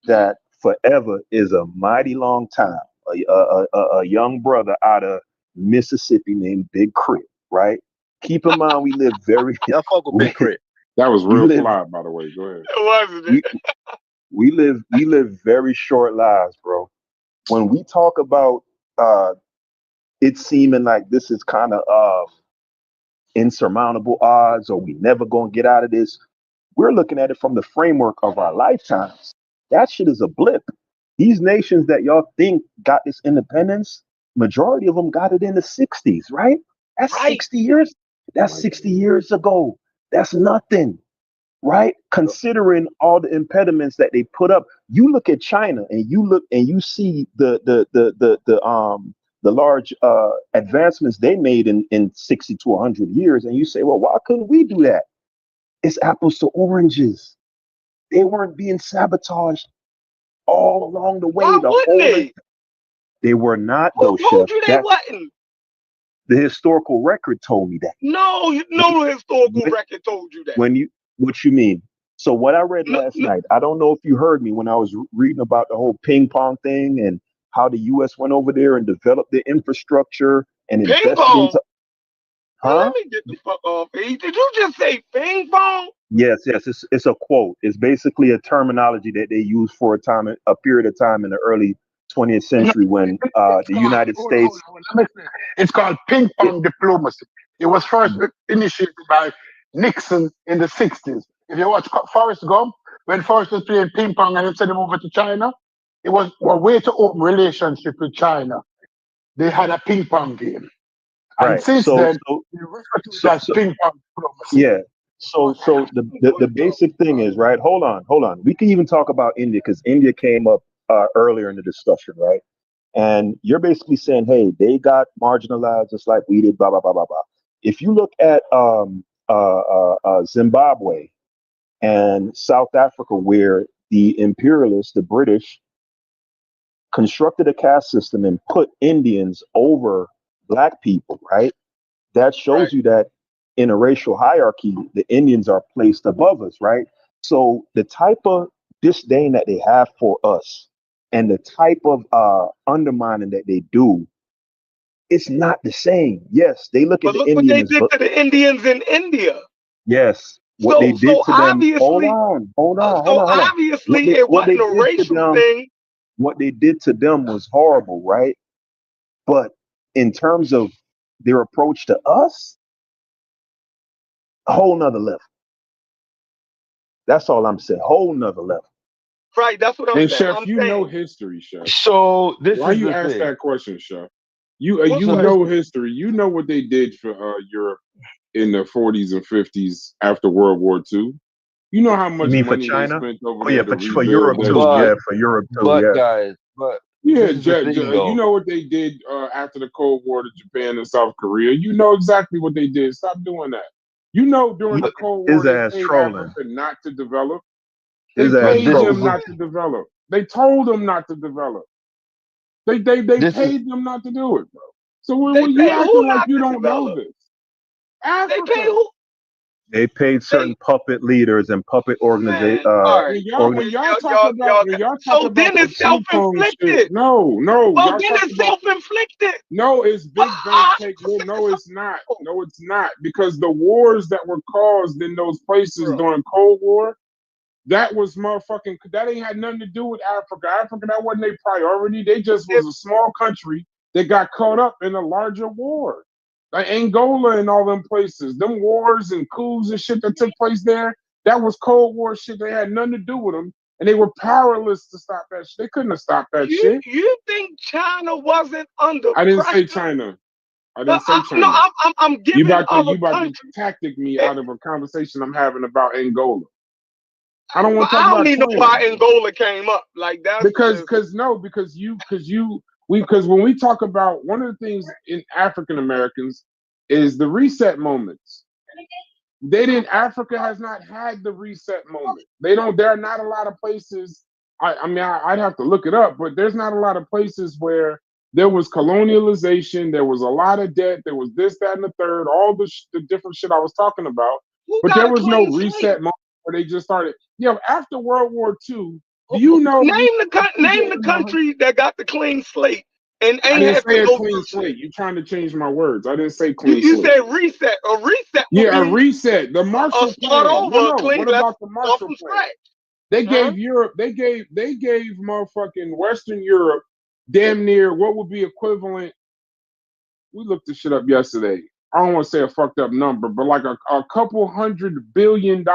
that forever is a mighty long time. A young brother out of Mississippi named Big Crit, right? Keep in mind we live very Y'all fuck with we, Big Crit. That was we real live fly, by the way. Go ahead. It wasn't it? we, we live very short lives, bro. When we talk about uh it seeming like this is kind of insurmountable odds or we never gonna get out of this, we're looking at it from the framework of our lifetimes. That shit is a blip. These nations that y'all think got this independence, majority of them got it in the 60s, right? That's Right. 60 years. That's 60 years ago. That's nothing, right? Considering all the impediments that they put up. You look at China and you look and you see the large advancements they made in 60 to 100 years, and you say, well, why couldn't we do that? It's apples to oranges. They weren't being sabotaged all along the Why way. The wouldn't whole they? they were not Who though, told Chef. you they That wasn't? the historical record told me that. No, When, no historical when, record told you that. when you what you mean? So what I read No, last no, night, I don't know if you heard me when I was reading about the whole ping pong thing and how the U.S. went over there and developed the infrastructure and ping invested pong. into, Well, huh? let me get the fuck off. Did you just say ping pong? Yes, yes, it's a quote. It's basically a terminology that they used for a period of time in the early 20th No, century when it's the called, United States. let me say, it's called ping It, pong diplomacy. It was first initiated by Nixon in the 60s. If you watch Forrest Gump, when Forrest was playing ping pong and he sent him over to China, it was a way to open relationship with China. They had a ping pong game. And right. since So then, so we refer to it so as so ping pong diplomacy. yeah. So the basic thing is right. Hold on. We can even talk about India because India came up earlier in the discussion, right? And you're basically saying, hey, they got marginalized just like we did. Blah blah blah blah blah. If you look at Zimbabwe and South Africa, where the imperialists, the British, constructed a caste system and put Indians over black people, right? That Right. shows you that in a racial hierarchy, the Indians are placed above us, right? So the type of disdain that they have for us and the type of undermining that they do, it's not the same. Yes, they look at But the look what Indian they as, did but to the Indians in India. yes, what they So did so to them. Hold obviously, on, hold on, hold so on, hold on. What obviously they it what they wasn't a did to racial them, thing. what they did to them was horrible, right? But in terms of their approach to us, a whole nother level. That's all I'm saying. Whole nother level. Right, that's what I'm And saying. Chef, you know history, Chef. So this Why is you the ask thing. that question, Chef? You What's that? know history. You know what they did for Europe in the 40s and 50s after World War II. You know how You much mean for money they China? spent over Oh yeah, there to for Europe rebuild that too. shit. Yeah, for Europe too. But Yeah. guys, but Yeah, this is the thing you though. know what they did after the Cold War to Japan and South Korea. You know exactly what they did. Stop doing that. You know during the Cold War His they ass paid trolling. Africa not to develop. They His ass paid them trolling. not to develop. They told them not to develop. They This is paid them not to do it, bro. So what They are you paid who acting like not you to don't know develop? this? They paid Africa. who? They paid certain puppet leaders and puppet Man, all right. When y'all talk Y'all, about so then the it's King Kong shit, self-inflicted. no, Well, y'all then talk it's about self-inflicted. no, it's big bank take. Well, no, it's not. No, it's not because the wars that were caused in those places Bro. during Cold War, that was motherfucking. That ain't had nothing to do with Africa. Africa, that wasn't their priority. They just was a small country that got caught up in a larger war. Like Angola and all them places, them wars and coups and shit that took place there, that was Cold War shit. They had nothing to do with them, and they were powerless to stop that shit. They couldn't have stopped that shit. You think China wasn't under I didn't say pressure? China. I didn't say China. No, I'm You giving about other to countries. tactic me out of a conversation I'm having about Angola. I don't But want to talk I don't about even know China why Angola came up. Like that's because just when we talk about one of the things in African Americans is the reset moments. Africa has not had the reset moment. There are not a lot of places. I'd have to look it up, but there's not a lot of places where there was colonialization, there was a lot of debt, there was this, that, and the third, all the different shit I was talking about. who But got there a was no clean reset slate? moment where they just started. After World War II, do you know? Name the country that got the clean slate and I ain't didn't had say to a go clean through slate. shit. You're trying to change my words. I didn't say clean You slate. said reset. A reset would Yeah, a be reset. The Marshall start Plan. over, No. clean, What let's about the start Marshall from Plan? scratch. They gave Europe. They gave motherfucking Western Europe damn near what would be equivalent. We looked this shit up yesterday. I don't want to say a fucked up number, but like a couple $100 billion.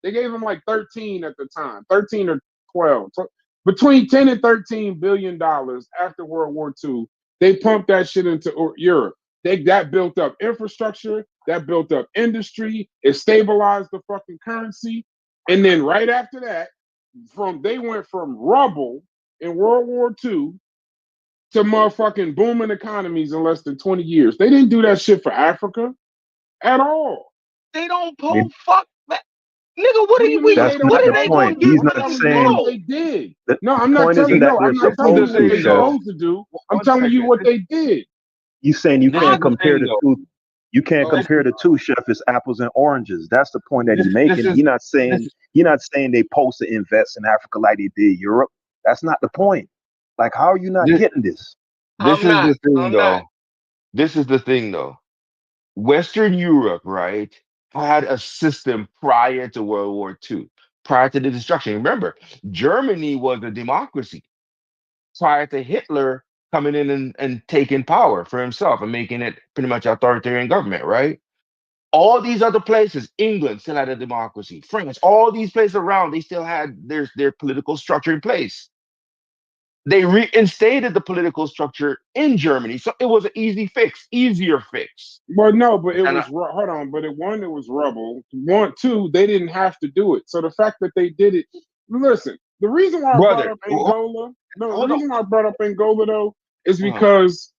They gave them like 13 at the time, 13 or 12. So between 10 and 13 billion dollars after World War II, they pumped that shit into Europe. That built up infrastructure, that built up industry, it stabilized the fucking currency. And then right after that, they went from rubble in World War II to motherfucking booming economies in less than 20 years. They didn't do that shit for Africa at all. They don't pull fuck back. Nigga, what That's are not the they point. gonna do He's for not them You saying what slow? they did. the No, I'm not point telling isn't you. that No, they're I'm not this is telling the you supposed what to, they're thing Chef. though. supposed to do. I'm One telling you second. what they did. He's saying you This is can't the compare thing the though. two. You can't Oh, compare the two, Chef. It's apples and oranges. That's the point that he's This making. is You're not saying they supposed to invest in Africa like they did Europe. That's not the point. Like, how are you not this, getting this? this I'm is not. the thing I'm not. though. This is the thing though. Western Europe, right, had a system prior to World War II, prior to the destruction. Remember, Germany was a democracy prior to Hitler coming in and taking power for himself and making it pretty much authoritarian government, right? All these other places, England still had a democracy, France, all these places around, they still had their political structure in place. They reinstated the political structure in Germany, so it was an easier fix. Well, no, but it And was hold on. But it was rubble. One, two, they didn't have to do it. So the fact that they did it. Listen, the reason why I brought brother, up Angola. No, the hold on. reason why I brought up Angola though is because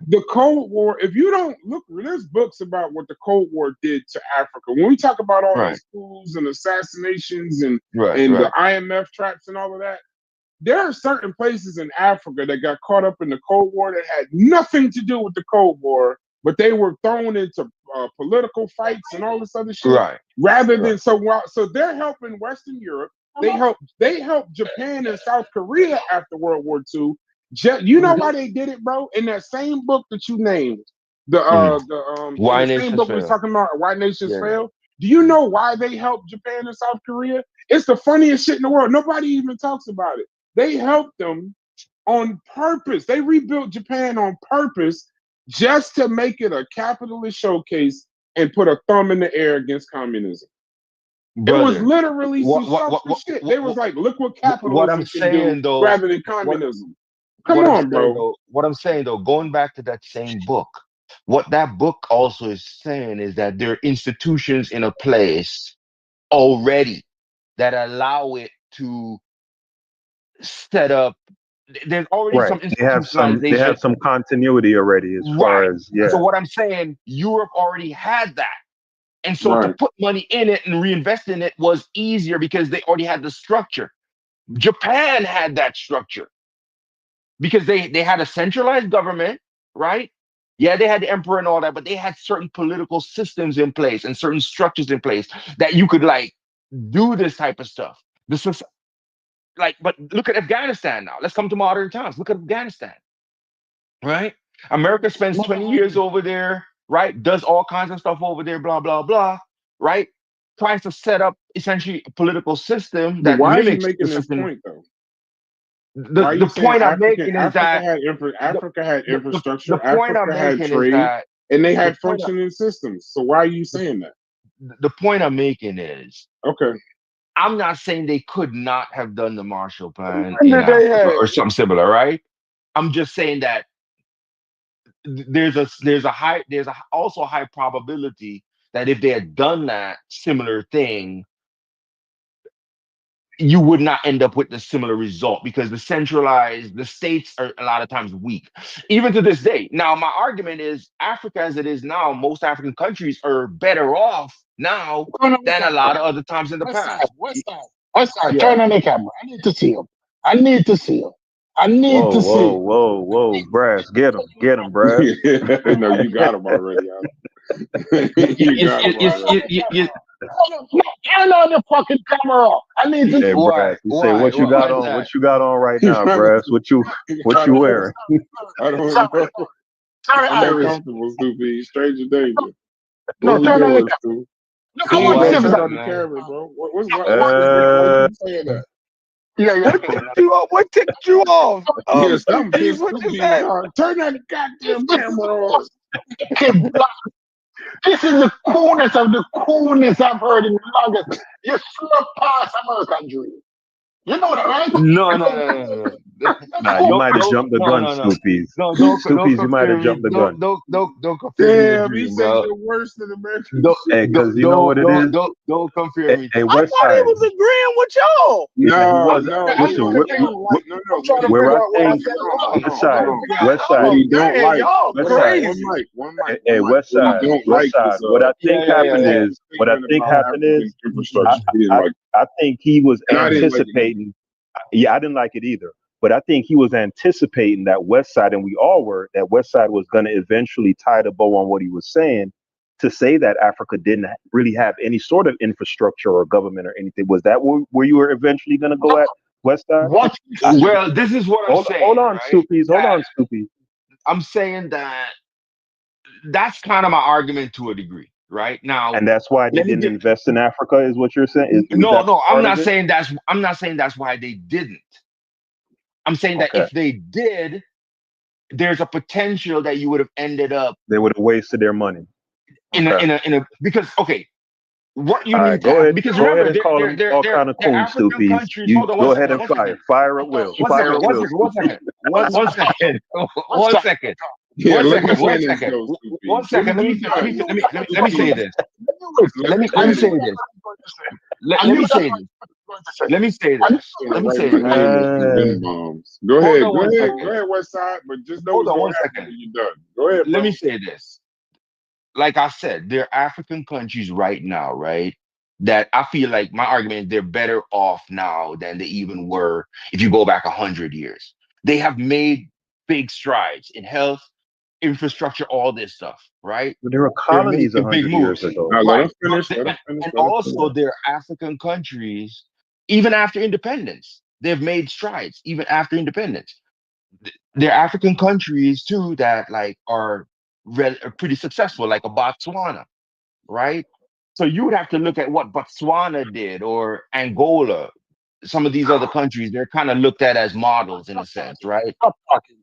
the Cold War. If you don't look, there's books about what the Cold War did to Africa. When we talk about all Right, these coups and assassinations and right. the IMF traps and all of that, there are certain places in Africa that got caught up in the Cold War that had nothing to do with the Cold War, but they were thrown into political fights and all this other shit. Right. Rather than so they're helping Western Europe. They helped Japan and South Korea after World War II. You know why they did it, bro? In that same book that you named, in Why the same nations book we was fail? talking about, Why Nations Yeah. Fail. Do you know why they helped Japan and South Korea? It's the funniest shit in the world. Nobody even talks about it. They helped them on purpose. They rebuilt Japan on purpose just to make it a capitalist showcase and put a thumb in the air against communism. It was brother. literally some What selfish shit. They was like, look what what I'm capitalism can do saying though, rather than what communism. Come what I'm on, saying bro. though, what I'm saying though, going back to that same book, what that book also is saying is that there are institutions in a place already that allow it to set up. There's already Right. some They have institutionalization, some continuity already as far right? as yeah. So what I'm saying, Europe already had that. And so to Right. put money in it and reinvest in it was easier because they already had the structure. Japan had that structure because they had a centralized government, right? Yeah, they had the emperor and all that, but they had certain political systems in place and certain structures in place that you could like do this type of stuff. This was like, but look at Afghanistan now. Let's come to modern times. Look at Afghanistan, right? America spends 20 years over there, right? Does all kinds of stuff over there, blah, blah, blah, right? Tries to set up essentially a political system But that why are you mimics the making this system. point though? Why are The you saying point I'm making is Africa that had the, Africa had the infrastructure, point I'm Africa had making is trade, that and they the had point functioning systems. So why are you saying that? the point I'm making is Okay. I'm not saying they could not have done the Marshall Plan When in did they Africa or something similar, right? I'm just saying that there's also a high probability that if they had done that similar thing, you would not end up with the similar result because the states are a lot of times weak, even to this day. Now, my argument is Africa as it is now, most African countries are better off now turn on the than a camera? lot of other times in the West side, past. west side, west side. Yeah. Turn on the camera. I need to see him. I need to see him. I need Whoa, to see whoa, him. whoa, whoa, Brass, get him, Brass. No, you got him already. You got him already. Turn on the fucking camera. I need to Hey, see. Brass, you say what you got Why is on? that? What you got on right He's now, trying to Brass? What you wearing? I don't Sorry, know. sorry, I'm Iris. uncomfortable, Stupid. Stranger danger. No, What we turn on the doing, camera. Stu? Look He how ain't much Why gonna is turn civilized. that, on the man? camera, bro. Why you saying that? Yeah, yeah. What tipped you off? What tipped you off? Yeah, Two something P's, pissed what you Stupid said? off. Turn that goddamn camera on. This is the coolness of the coolness I've heard in the longest. You slip past American dream. You know that, right? No. Nah, you might have Don't, jumped the no, gun, no, no. Stoopies. No, don't Stoopies, you might compare have me. jumped the gun. Don't compare me to Damn, he Dream, said dog. you're worse than American Don't, shit. Hey, because you know what it is? don't compare me to. Hey, I West thought he Side. was agreeing with y'all. Yeah, he No, was. no, I he Listen, know don't the like. camera. No. I'm trying to where figure I out what I think said No, wrong. West no, I'm trying Side, to no. figure out. West What Side, he don't Dang, like. y'all West Side. One crazy. mic, one mic, Hey, one mic. West What he Side, don't West like Side. is What I think happened Paul's is, what I statement think about happened African is, infrastructure. He didn't I, like, I think he was and I didn't like it either. anticipating. Yeah, I didn't like it either. But I think he was anticipating that West Side, and we all were, that West Side was going to eventually tie the bow on what he was saying to say that Africa didn't really have any sort of infrastructure or government or anything. Was that where you were eventually going to go at, West Side? What? Well, this is what I'm Hold saying, on, right? Stoopies. Hold on, Stoopies. I'm saying that that's kind of my argument to a degree, right? Now, And that's why they let me didn't get invest in Africa, is what you're saying? Is that no, I'm part of not it? saying that's why they didn't. I'm saying that Okay. if they did, there's a potential that you would have ended up They would have wasted their money. Okay. in a because okay, what you All need right, to go have ahead. because Go ahead remember and call them all kind of they're coon, African Stoopies. countries. You Hold on go ahead and fire. Fire at will. Fire at will, Stoopies. One second. Yeah, let me finish those two One feet. second. Let me say this. Let me say this. Let me say this. Let me say this. Let me Write say my this. name on some Venom bombs. Go Hold ahead, on one second. Go ahead, West Side, but just know Hold what's on gonna one happen second. when you're done. Go ahead, bro. Let me say this. Like I said, there are African countries right now, right? That I feel like my argument, they're better off now than they even were if you go back 100 years. They have made big strides in health, infrastructure, all this stuff, right? But there were They're colonies making big 100 years moves. ago. Now let Right. him finish. But Let him finish. and Let him also finish. there are African countries, even after independence, they've made strides, even after independence. There are African countries too that like are pretty successful, like a Botswana, right? So you would have to look at what Botswana did or Angola. Some of these other countries, they're kind of looked at as models in a sense, right?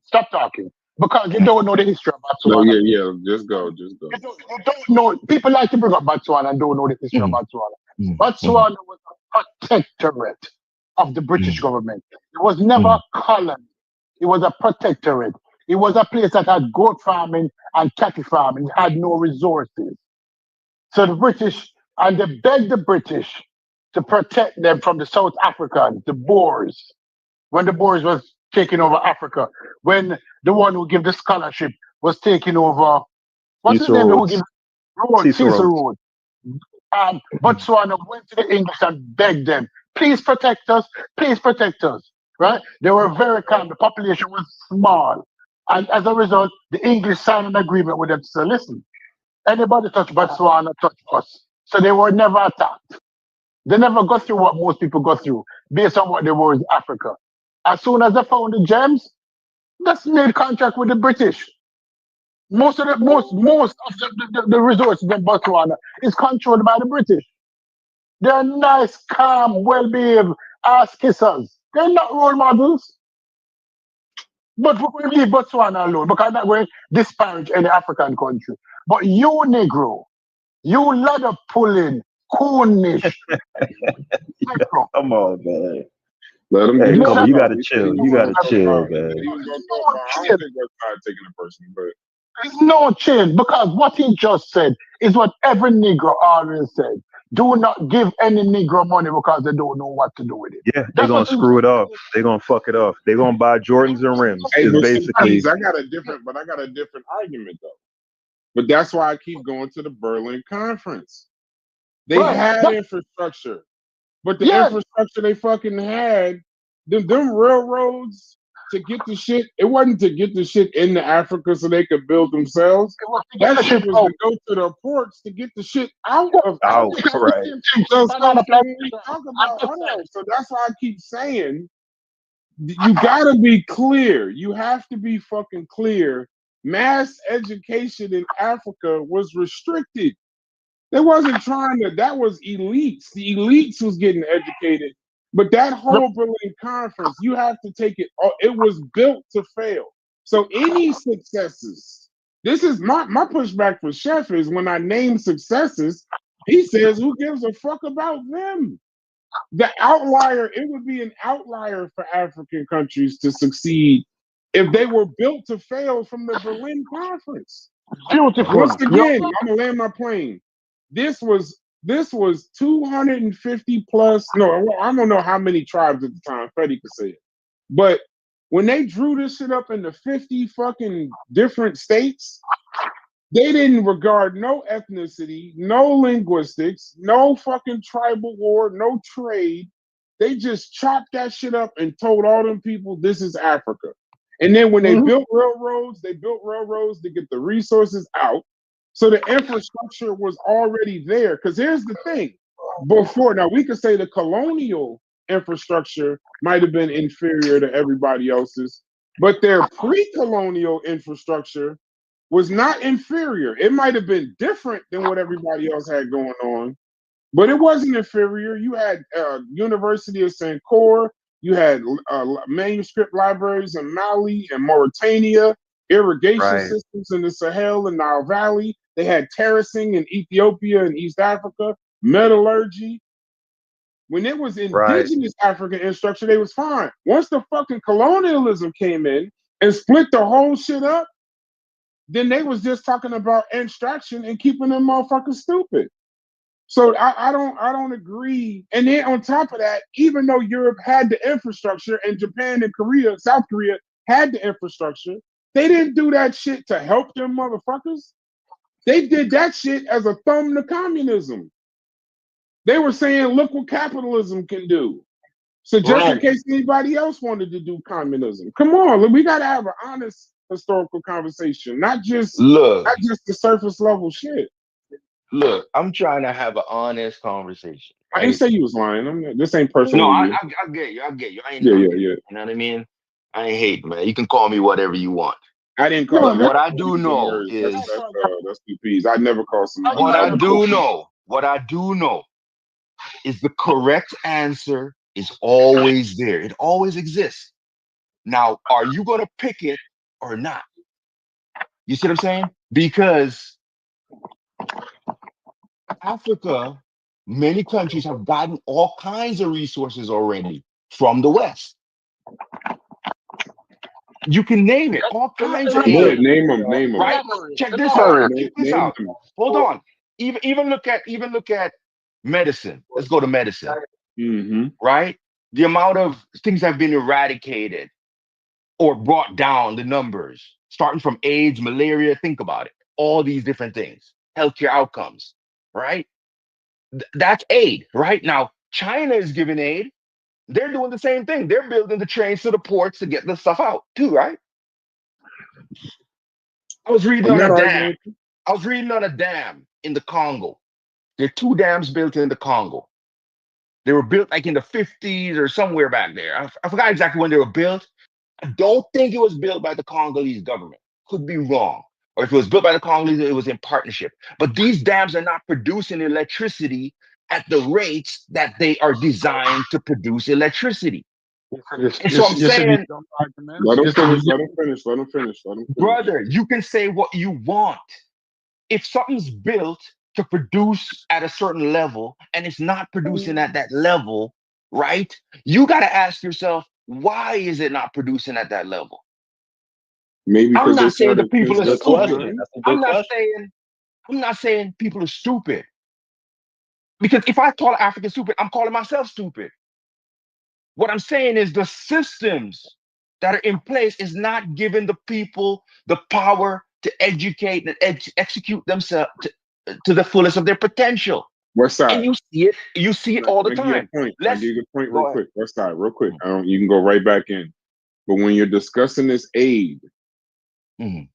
Stop talking. Because you don't know the history of No, Botswana. yeah. Just go. You don't know. People like to bring up Botswana and don't know the history of Mhm. Botswana. Botswana was a protectorate of the British government. It was never a colony. It was a protectorate. It was a place that had goat farming and cattle farming. It had no resources. So the British, and they begged the British to protect them from the South Africans, the Boers, when the Boers was taking over Africa, when the one who gave the scholarship was taking over, what's his Cecil name? Who Rhodes. gave Road, Cecil Cecil Rhodes. Road. Botswana went to the English and begged them, please protect us, right? They were very calm. The population was small. And as a result, the English signed an agreement with them to say, listen, anybody touch Botswana, touch us. So they were never attacked. They never got through what most people got through based on what they were in Africa. As soon as they found the gems, that's made contract with the British. Most of the resources in Botswana is controlled by the British. They're nice, calm, well-behaved ass kissers. They're not role models. But we leave Botswana alone because I'm not going to disparage any African country. But you, Negro, you ladder pulling, coonish, Negro. Come on, man. Let him Hey, get come his on, you shit gotta off. chill. You gotta chill, man. He was gonna talk about. I don't think that's taking it personal, but There's no change because what he just said is what every Negro always said. Do not give any Negro money because they don't know what to do with it. Yeah, they're That's gonna what he screw it just up. They're gonna fuck it up. They're gonna buy Jordans and rims. hey, Is but basically I got a different argument though. But that's why I keep going to the Berlin Conference. They right. had infrastructure, but the Yes. infrastructure they fucking had, them railroads to get the shit. It wasn't to get the shit into Africa so they could build themselves. It was to get That the shit shit was out. to go to the ports to get the shit out of out, Africa. right? So Banana when we talk about, hold on. So that's why I keep saying you gotta be clear. You have to be fucking clear. Mass education in Africa was restricted. They wasn't trying to, that was elites. The elites was getting educated. But that whole Berlin Conference, you have to take it, it was built to fail. So any successes, this is my pushback for Chef is when I name successes, he says, who gives a fuck about them? The outlier, it would be an outlier for African countries to succeed if they were built to fail from the Berlin Conference. Beautiful. Once again, I'm gonna land my plane. This was 250 plus. No, I don't know how many tribes at the time. Freddie could say it, but when they drew this shit up into 50 fucking different states, they didn't regard no ethnicity, no linguistics, no fucking tribal war, no trade. They just chopped that shit up and told all them people this is Africa. And then when they built railroads to get the resources out. So the infrastructure was already there. Because here's the thing. Before, now we could say the colonial infrastructure might have been inferior to everybody else's, but their pre-colonial infrastructure was not inferior. It might have been different than what everybody else had going on, but it wasn't inferior. You had University of Sankore, you had manuscript libraries in Mali and Mauritania, irrigation systems in the Sahel and Nile Valley. They had terracing in Ethiopia and East Africa, metallurgy. When it was indigenous African infrastructure, they was fine. Once the fucking colonialism came in and split the whole shit up, then they was just talking about extraction and keeping them motherfuckers stupid. So I don't agree. And then on top of that, even though Europe had the infrastructure and Japan and Korea, South Korea had the infrastructure, they didn't do that shit to help them motherfuckers. They did that shit as a thumb to communism. They were saying, look what capitalism can do. So just in case anybody else wanted to do communism, come on, we gotta have an honest historical conversation, not just the surface level shit. Look, I'm trying to have an honest conversation. I didn't say you was lying. This ain't personal. No, to I you. get you. I get you. I ain't Yeah. You know what I mean? I ain't hating, man. You can call me whatever you want. I didn't call What I do know is that's two P's. I never call somebody. what I do know is the correct answer is always there. It always exists. Now, are you gonna pick it or not? You see what I'm saying? Because Africa Many countries have gotten all kinds of resources already from the West. You can name it, all kinds of Yeah, aid, name them, name them. right? Check this out. Name, Check this name out. them. Hold on. Even look at medicine. Let's go to medicine, Mm-hmm. right? The amount of things that have been eradicated or brought down, the numbers, starting from AIDS, malaria, think about it. All these different things, healthcare outcomes, right? That's aid, right? Now, China is giving aid. They're doing the same thing. They're building the trains to the ports to get the stuff out too, right? I was reading I'm on not a arguing dam. with you. I was reading on a dam in the Congo. There are 2 dams built in the Congo. They were built like in the 50s or somewhere back there. I forgot exactly when they were built. I don't think it was built by the Congolese government. Could be wrong. Or if it was built by the Congolese, it was in partnership. But these dams are not producing electricity at the rates that they are designed to produce electricity. And so I'm saying, Let them finish. Let them finish. Let them finish. Let them finish. brother, you can say what you want. If something's built to produce at a certain level and it's not producing at that level, right? You got to ask yourself, why is it not producing at that level? Maybe I'm because they not saying the started people are Good question. stupid. That's a I'm good not question. saying I'm not saying people are stupid. Because if I call African stupid, I'm calling myself stupid. What I'm saying is the systems that are in place is not giving the people the power to educate and execute themselves to the fullest of their potential. West And Side. you see it all the I give you a time. point. I Let's give you a point real go ahead. quick. West Side, real quick. You can go right back in. But when you're discussing this aid, Mhm.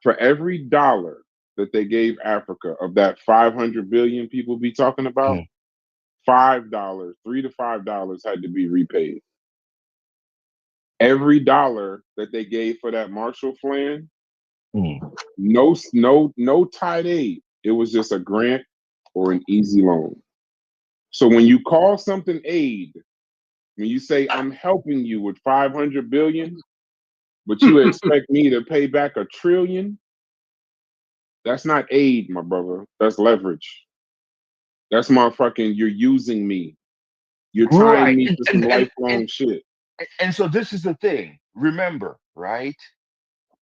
for every dollar that they gave Africa of that 500 billion people be talking about, Mhm. $5, $3 to $5 had to be repaid. Every dollar that they gave for that Marshall Plan, Mhm. no tied aid. It was just a grant or an easy loan. So when you call something aid, when you say I'm helping you with 500 billion, but you expect me to pay back $1 trillion, that's not aid, my brother. That's leverage. That's motherfucking, you're using me. You're tying Right. me to some lifelong shit. And so this is the thing. Remember, right?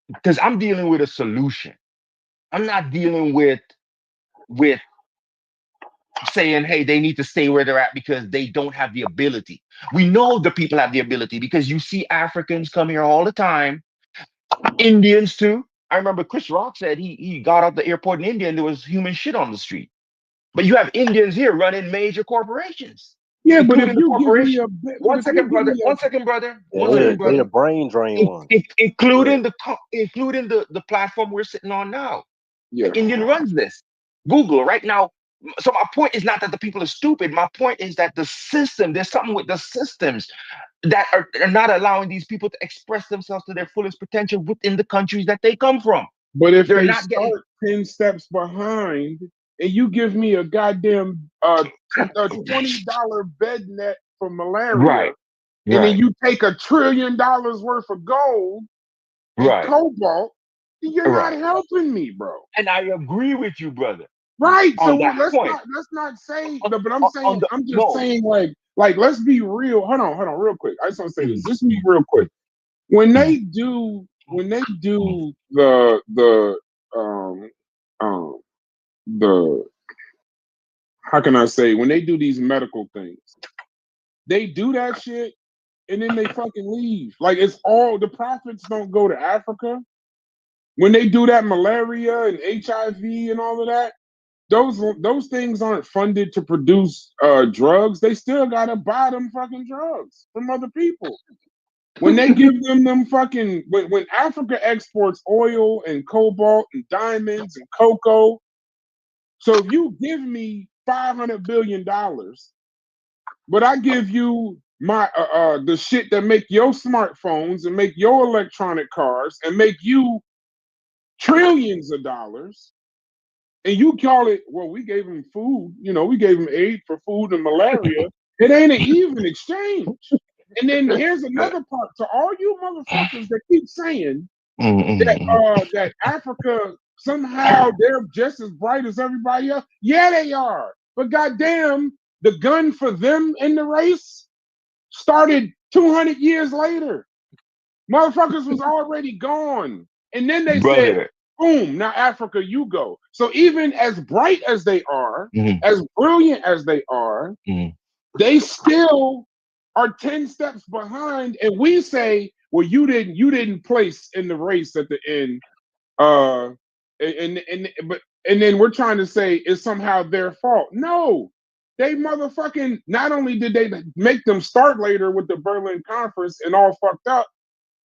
Because I'm dealing with a solution. I'm not dealing with saying, hey, they need to stay where they're at because they don't have the ability. We know the people have the ability because you see Africans come here all the time, Indians too. I remember Chris Rock said he got out the airport in India and there was human shit on the street. But you have Indians here running major corporations, Yeah, but if including the you give me corporation. a bit, One second, brother. One second, brother. One Yeah, second, they the brother. brain drain one. Including the platform we're sitting on now. yeah. The Indian runs this. Google right now. So my point is not that the people are stupid. My point is that the system, there's something with the systems that are not allowing these people to express themselves to their fullest potential within the countries that they come from. But if They're they not getting start 10 steps behind and you give me a goddamn a $20 bed net for malaria, right, and then right, you take $1 trillion worth of gold and right, cobalt, you're not right. helping me, bro. And I agree with you, brother, Right. So on that point. let's not say On, no, but on the I'm just no. saying like let's be real. Hold on, real quick. I just want to say this. Mm, Just be real quick. When mm, they do mm, um um the how can I say, when they do these medical things, they do that shit and then they fucking leave. Like, it's all the profits don't go to Africa. When they do that malaria and HIV and all of that, those things aren't funded to produce drugs. They still gotta buy them fucking drugs from other people. When they give them fucking when Africa exports oil and cobalt and diamonds and cocoa, so if you give me $500 billion, but I give you my the shit that make your smartphones and make your electronic cars and make you trillions of dollars, and you call it, well, we gave them food, we gave them aid for food and malaria. It ain't an even exchange. And then here's another part to all you motherfuckers that keep saying that Africa somehow they're just as bright as everybody else. Yeah, they are. But goddamn, the gun for them in the race started 200 years later. Motherfuckers was already gone. And then they said, Brother. boom, now Africa, you go. So even as bright as they are, as brilliant as they are, they still are 10 steps behind. And we say, well, you didn't place in the race at the end. And then we're trying to say it's somehow their fault. No, they motherfucking, not only did they make them start later with the Berlin Conference and all fucked up,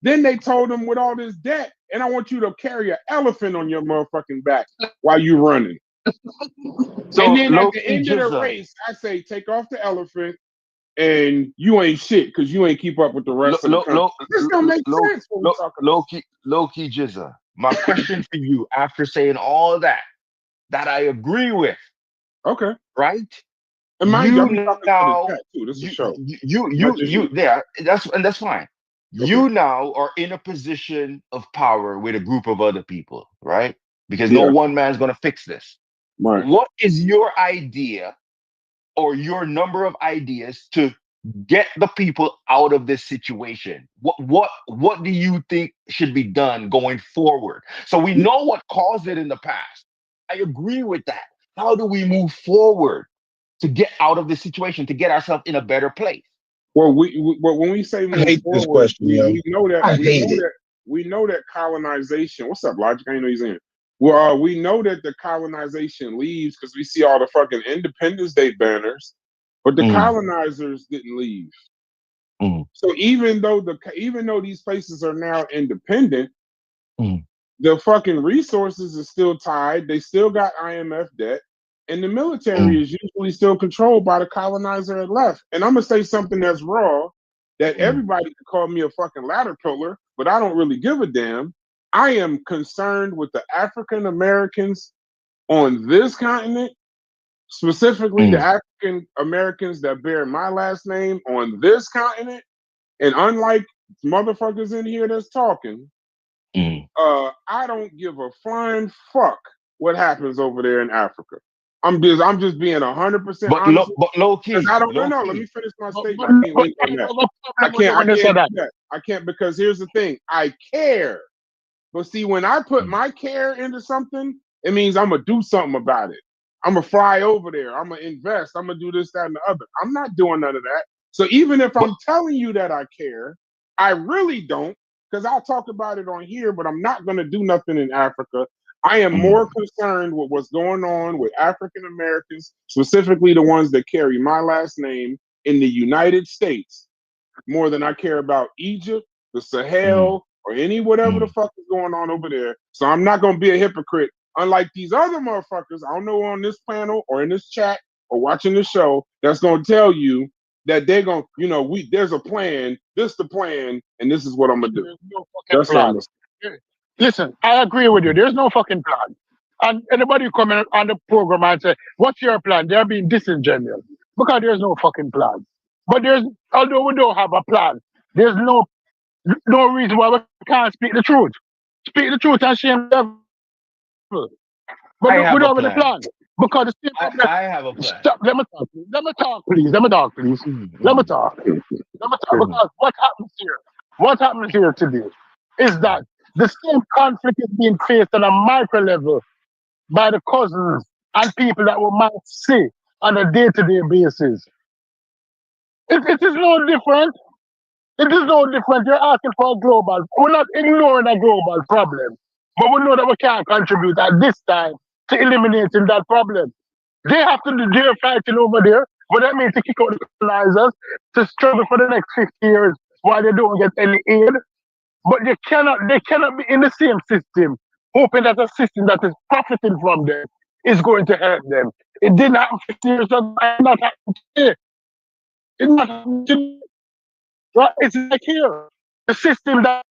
then they told them with all this debt, and I want you to carry an elephant on your motherfucking back while you running. So and then at the low-key end of the jizza. race, I say take off the elephant, and you ain't shit because you ain't keep up with the rest of the country. This don't make sense when we talk about low-key jizza. My question for you, after saying all that I agree with. Okay. Right? And mind you, I'm now, talking to the chat too. This is a show. That's fine. Okay. You now are in a position of power with a group of other people, right? Because no one man's gonna fix this. Right. What is your idea or your number of ideas to get the people out of this situation? What do you think should be done going forward? So we know what caused it in the past. I agree with that. How do we move forward to get out of this situation, to get ourselves in a better place? Well, when we say move hate forward, this question, we know that we know that colonization. What's up, Logic? I didn't know he's in. Well, we know that the colonization leaves because we see all the fucking Independence Day banners, but the colonizers didn't leave. So even though these places are now independent, the fucking resources are still tied. They still got IMF debt, and the military is usually still controlled by the colonizer at left. And I'm gonna say something that's raw, that everybody can call me a fucking ladder pillar, but I don't really give a damn. I am concerned with the African Americans on this continent, specifically the African Americans that bear my last name on this continent. And unlike motherfuckers in here that's talking, I don't give a flying fuck what happens over there in Africa. I'm just being 100% honest. But low key. I don't know. Let me finish my statement. I can't because here's the thing. I care. But see, when I put my care into something, it means I'm gonna do something about it. I'm gonna fly over there. I'm gonna invest. I'm gonna do this, that, and the other. I'm not doing none of that. So even if I'm telling you that I care, I really don't, because I'll talk about it on here, but I'm not gonna do nothing in Africa. I am more concerned with what's going on with African Americans, specifically the ones that carry my last name in the United States, more than I care about Egypt, the Sahel, or any whatever the fuck is going on over there. So I'm not going to be a hypocrite. Unlike these other motherfuckers, I don't know on this panel or in this chat or watching the show, that's going to tell you that they're going to, there's a plan, this the plan, and this is what I'm going to do. That's plan. Listen, I agree with you. There's no fucking plan. And anybody coming on the program and say, what's your plan? They're being disingenuous because there's no fucking plan. But although we don't have a plan, there's no reason why we can't speak the truth. Speak the truth and shame the devil. But we don't have a plan. Because the same problem. I have a plan. Stop, let me talk, please. Let me talk. Because what happens here today is that the same conflict is being faced on a micro level by the cousins and people that we might see on a day-to-day basis. It is no different. It is no different. You're asking for a global. We're not ignoring a global problem, but we know that we can't contribute at this time to eliminating that problem. They have to do their fighting over there, but that means to kick out the colonizers, to struggle for the next 50 years while they don't get any aid. But they cannot be in the same system, hoping that a system that is profiting from them is going to help them. It didn't happen 50 years ago, it's not happening today. It's not happening today. Right? It's like here. The system that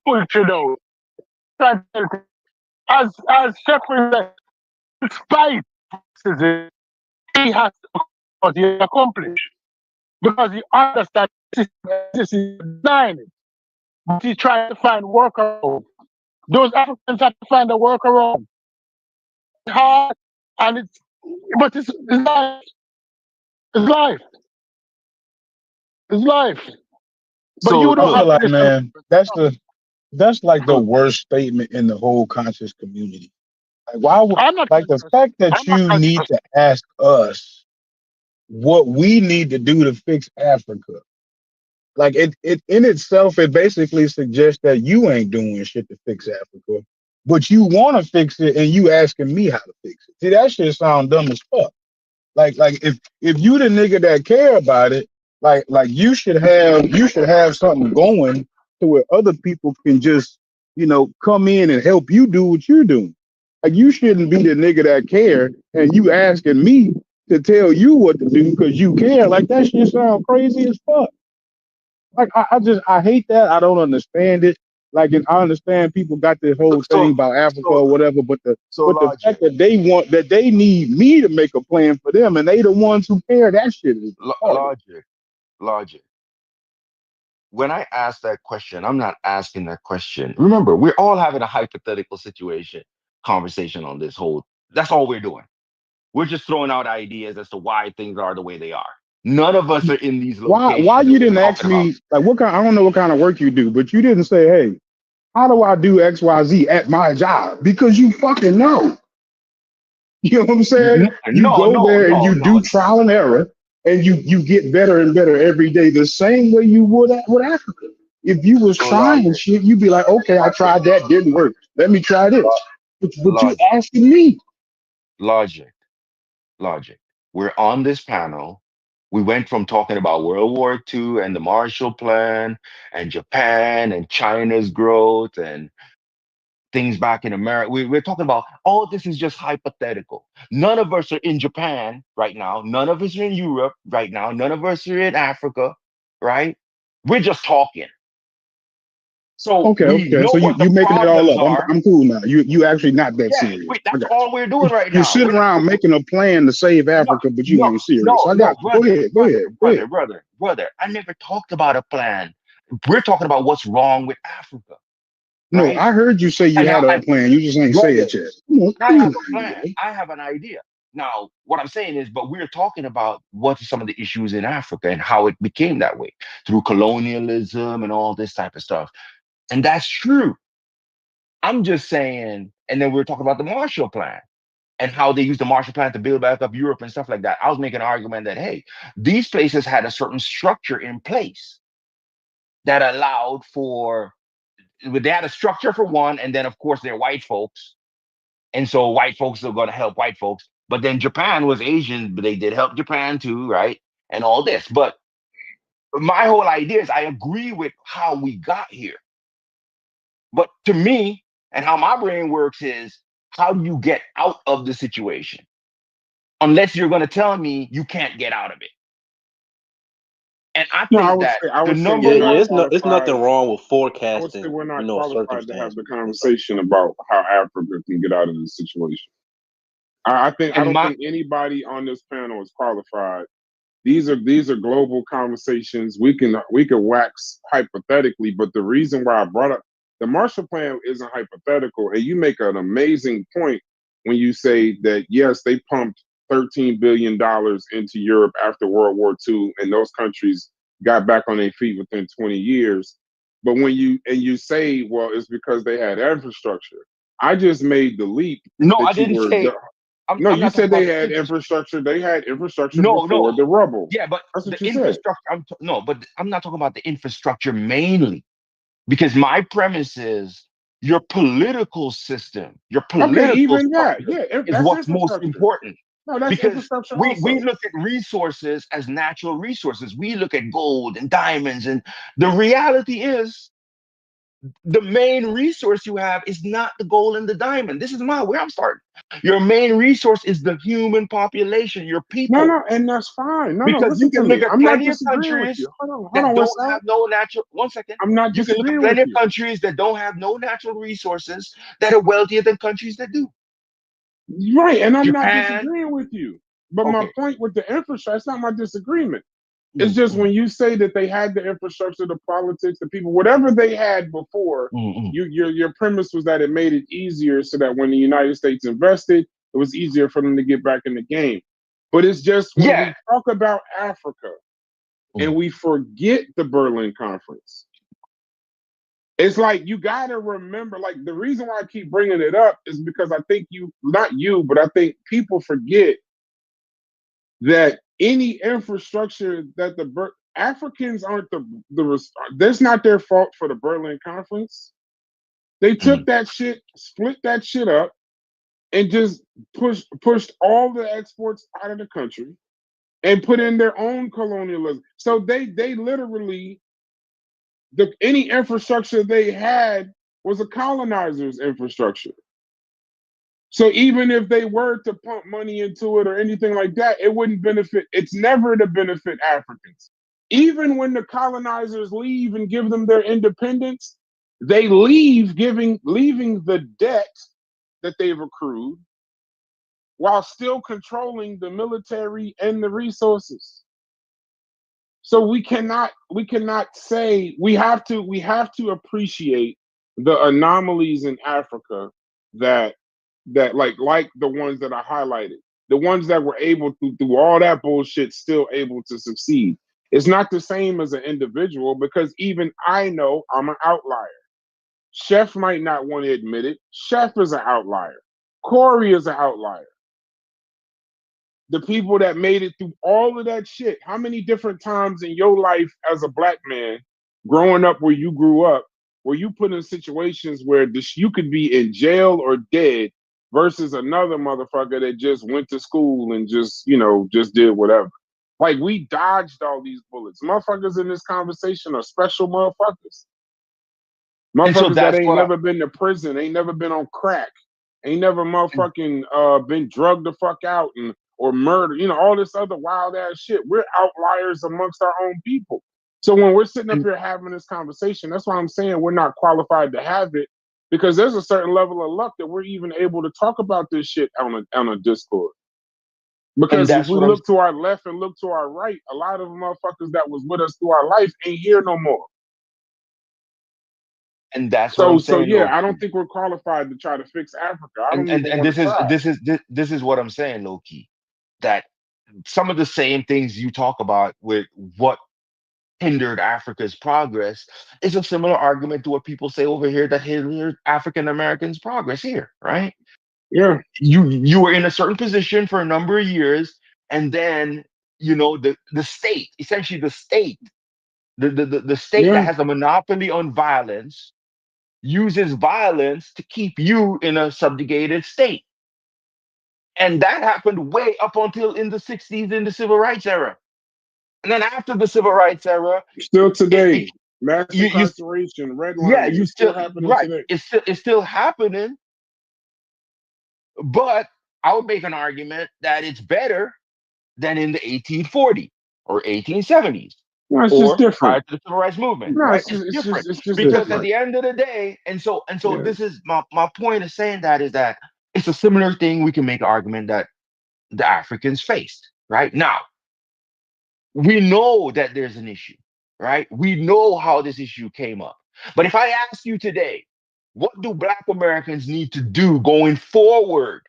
pull you down. As Shepard said, despite racism, he has what he accomplished. Because he understands this is denying it. But he tries to find workaround. Those Africans have to find a workaround. It's hard and it's But it's life. It's life. It's life. But So you I don't feel look, have to like, listen. man, that's like the so worst statement in the whole conscious community. Like, why would, I'm not like, the conscious. fact that I'm not you need conscious. to ask us what we need to do to fix Africa? Like, it in itself, it basically suggests that you ain't doing shit to fix Africa, but you want to fix it, and you asking me how to fix it. See, that shit sound dumb as fuck. Like if you the nigga that care about it, like you should have something going to where other people can just, come in and help you do what you're doing. Like, you shouldn't be the nigga that care and you asking me to tell you what to do because you care. Like, that shit sound crazy as fuck. Like, I hate that. I don't understand it. Like, and I understand people got this whole thing so about Africa so or whatever, but the so but the logic, fact that they need me to make a plan for them and they the ones who care, that shit is retarded. logic, logic. When I ask that question, I'm not asking that question. Remember, we're all having a hypothetical situation conversation on this whole. That's all we're doing. We're just throwing out ideas as to why things are the way they are. None of us are in these Why locations that you we're didn't ask talking about. me, like, what kind? I don't know what kind of work you do, but you didn't say, hey, how do I do XYZ at my job? Because you fucking know. You know what I'm saying? You No, go no, there and no, you do no. trial and error, and you get better and better every day, the same way you would with Africa. If you was So trying logic, shit, you'd be like, okay, I tried that, didn't work. Let me try this. But you logic, asking me. logic, logic. We're on this panel. We went from talking about World War II and the Marshall Plan and Japan and China's growth and things back in America. We're talking about all this is just hypothetical. None of us are in Japan right now. None of us are in Europe right now. None of us are in Africa, right? We're just talking. So we Okay. know So what the you making it all problems up. I'm are. I'm cool now. You actually not that Yeah, serious. I that's got all we're doing right you. You now. sit around making a plan to save No, Africa, but you no, ain't serious. I no, got you. Go brother, ahead. Go brother, ahead. Go ahead. brother, brother, brother. I never talked about a plan. We're talking about what's wrong with Africa, No, right? I heard you say you And had how, a and plan. You just ain't say brother, it yet. Come on, I give have me a an plan. idea. I have an idea. Now, what I'm saying is, but we're talking about what are some of the issues in Africa and how it became that way through colonialism and all this type of stuff. And that's true. I'm just saying, and then we're talking about the Marshall Plan and how they used the Marshall Plan to build back up Europe and stuff like that. I was making an argument that, hey, these places had a certain structure in place that allowed for, they had a structure for one, and then of course they're white folks. And so white folks are going to help white folks. But then Japan was Asian, but they did help Japan too, right? And all this. But my whole idea is I agree with how we got here. But to me, and how my brain works is how do you get out of the situation? Unless you're going to tell me you can't get out of it. And I No, think that I the would say number we're Yeah, not it's one, no, it's qualified. nothing wrong with I would say forecasting, we're not a qualified to have circumstance the before something. conversation about how Africa can get out of this situation. I and don't my think anybody on this panel is qualified. These are global conversations. We can wax hypothetically, but the reason why I brought up the Marshall Plan isn't hypothetical, and you make an amazing point when you say that yes, they pumped $13 billion into Europe after World War II, and those countries got back on their feet within 20 years. But when you say, well, it's because they had infrastructure. I just made the leap no, I that you didn't were. say No, I'm you not talking said about they the had infrastructure. infrastructure. They had infrastructure No, before no. the rubble. Yeah, but That's what the you said. infrastructure, no, but I'm not talking about the infrastructure mainly because my premise is your political system, your Okay, political even that. structure Yeah, is that's what's most infrastructure. important No, that's because infrastructure we also. look at resources as natural resources. We look at gold and diamonds, and the reality is the main resource you have is not the gold and the diamond. This is where I'm starting. Your main resource is the human population, your No, people. no, and that's fine. No, no, Because you listen to can look me. at I'm not plenty of disagreeing with countries you. Hold that on, don't West Side. have no natural, one second. I'm not You can look at disagreeing with plenty of you. countries that don't have no natural resources that are wealthier than countries that do. Right, and I'm not Japan, disagreeing with you. But my okay. point with the infrastructure, it's not my disagreement. It's just when you say that they had the infrastructure, the politics, the people, whatever they had before, your premise was that it made it easier so that when the United States invested, It was easier for them to get back in the game. But it's just when Yeah. we talk about Africa and we forget the Berlin Conference, it's like you got to remember, like the reason why I keep bringing it up is because I think not you, but I think people forget that any infrastructure that Africans aren't that's not their fault for the Berlin Conference. They took that shit, split that shit up, and just pushed all the exports out of the country and put in their own colonialism. So they literally, any infrastructure they had was a colonizer's infrastructure. So even if they were to pump money into it or anything like that, it wouldn't benefit. It's never to benefit Africans. Even when the colonizers leave and give them their independence, they leave leaving the debt that they've accrued while still controlling the military and the resources. So we cannot say, we have to appreciate the anomalies in Africa that like the ones that I highlighted, the ones that were able to, through all that bullshit, still able to succeed. It's not the same as an individual, because even I know I'm an outlier. Chef might not want to admit it. Chef is an outlier. Corey is an outlier. The people that made it through all of that shit. How many different times in your life as a black man, growing up where you grew up, were you put in situations where you could be in jail or dead versus another motherfucker that just went to school and just did whatever? Like, we dodged all these bullets. Motherfuckers in this conversation are special motherfuckers. Motherfuckers that ain't never been to prison, ain't never been on crack, ain't never motherfucking been drugged the fuck out or murdered, all this other wild ass shit. We're outliers amongst our own people. So when we're sitting up here having this conversation, that's why I'm saying we're not qualified to have it, because there's a certain level of luck that we're even able to talk about this shit on a Discord. Because if we look to our left and look to our right, a lot of the motherfuckers that was with us through our life ain't here no more. And that's what I'm saying. So yeah, I don't think we're qualified to try to fix Africa. I don't even want to try. This is what I'm saying, low key. That some of the same things you talk about with what hindered Africa's progress is a similar argument to what people say over here that hindered African Americans' progress here, right? Yeah. You were in a certain position for a number of years, and then the state, essentially the state that has a monopoly on violence, uses violence to keep you in a subjugated state. And that happened way up until in the 60s, in the civil rights era. And then after the civil rights era, still today, mass incarceration, redlining, it's still happening today. It's still happening. But I would make an argument that it's better than in the 1840s or 1870s. No, it's just different. Prior to the civil rights movement. No, right? it's different. just because different. at the end of the day, and so this is my point of saying that is that it's a similar thing. We can make an argument that the Africans faced. Right now, we know that there's an issue. Right? We know how this issue came up. But if I ask you today, what do Black Americans need to do going forward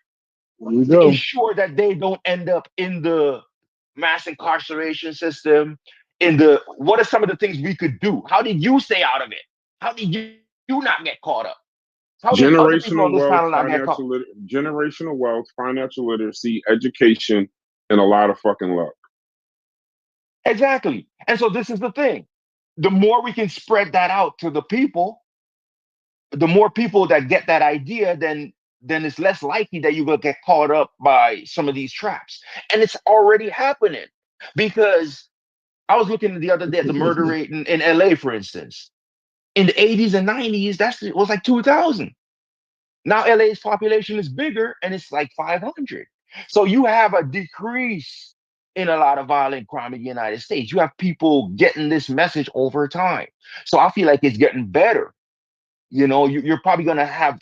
to ensure that they don't end up in the mass incarceration system? What are some of the things we could do? How did you stay out of it? How did you not get caught up? How did other people on this panel not get caught? Generational wealth, financial literacy, education, and a lot of fucking luck. Exactly. And so this is the thing. The more we can spread that out to the people, the more people that get that idea, then it's less likely that you will get caught up by some of these traps. And it's already happening, because I was looking the other day at the murder rate in LA, for instance. In the 80s and 90s, it was like 2,000. Now LA's population is bigger and it's like 500. So you have a decrease in a lot of violent crime in the United States. You have people getting this message over time. So I feel like it's getting better. You're probably going to have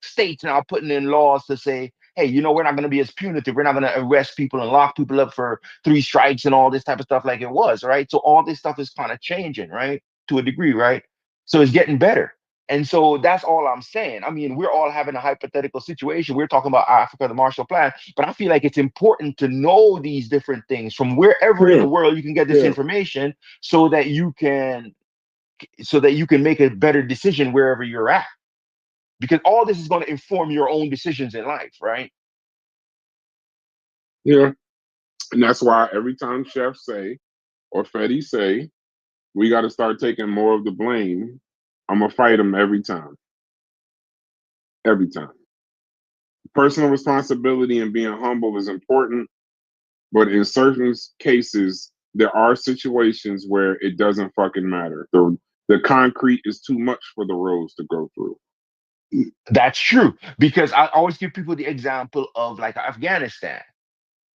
states now putting in laws to say, hey, we're not going to be as punitive. We're not going to arrest people and lock people up for 3 strikes and all this type of stuff like it was, right? So all this stuff is kind of changing, right? To a degree, right? So it's getting better. And so that's all I'm saying. I mean, we're all having a hypothetical situation. We're talking about Africa, the Marshall Plan, but I feel like it's important to know these different things from wherever in Yeah, the world you can get this yeah. information so that you can make a better decision wherever you're at. Because all this is going to inform your own decisions in life, right? Yeah. And that's why every time Chef say or Fetty say, we got to start taking more of the blame, I'm going to fight them every time. Every time. Personal responsibility and being humble is important, but in certain cases, there are situations where it doesn't fucking matter. The concrete is too much for the roads to go through. That's true. Because I always give people the example of like Afghanistan.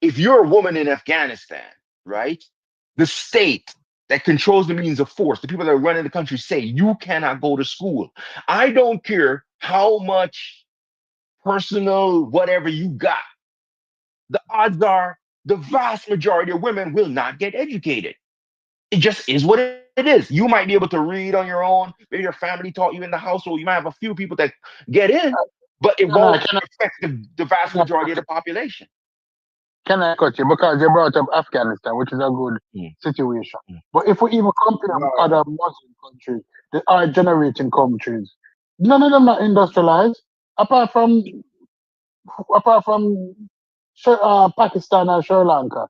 If you're a woman in Afghanistan, right? The state that controls the means of force, the people that are running the country say you cannot go to school. I don't care how much personal whatever you got. The odds are the vast majority of women will not get educated. It just is what it is. You might be able to read on your own. Maybe your family taught you in the household. You might have a few people that get in, but it won't affect the vast majority of the population. Can I cut you? Because you brought up Afghanistan, which is a good situation. But if we even compare with other Muslim countries that are generating countries, none of them are industrialized, apart from Pakistan and Sri Lanka.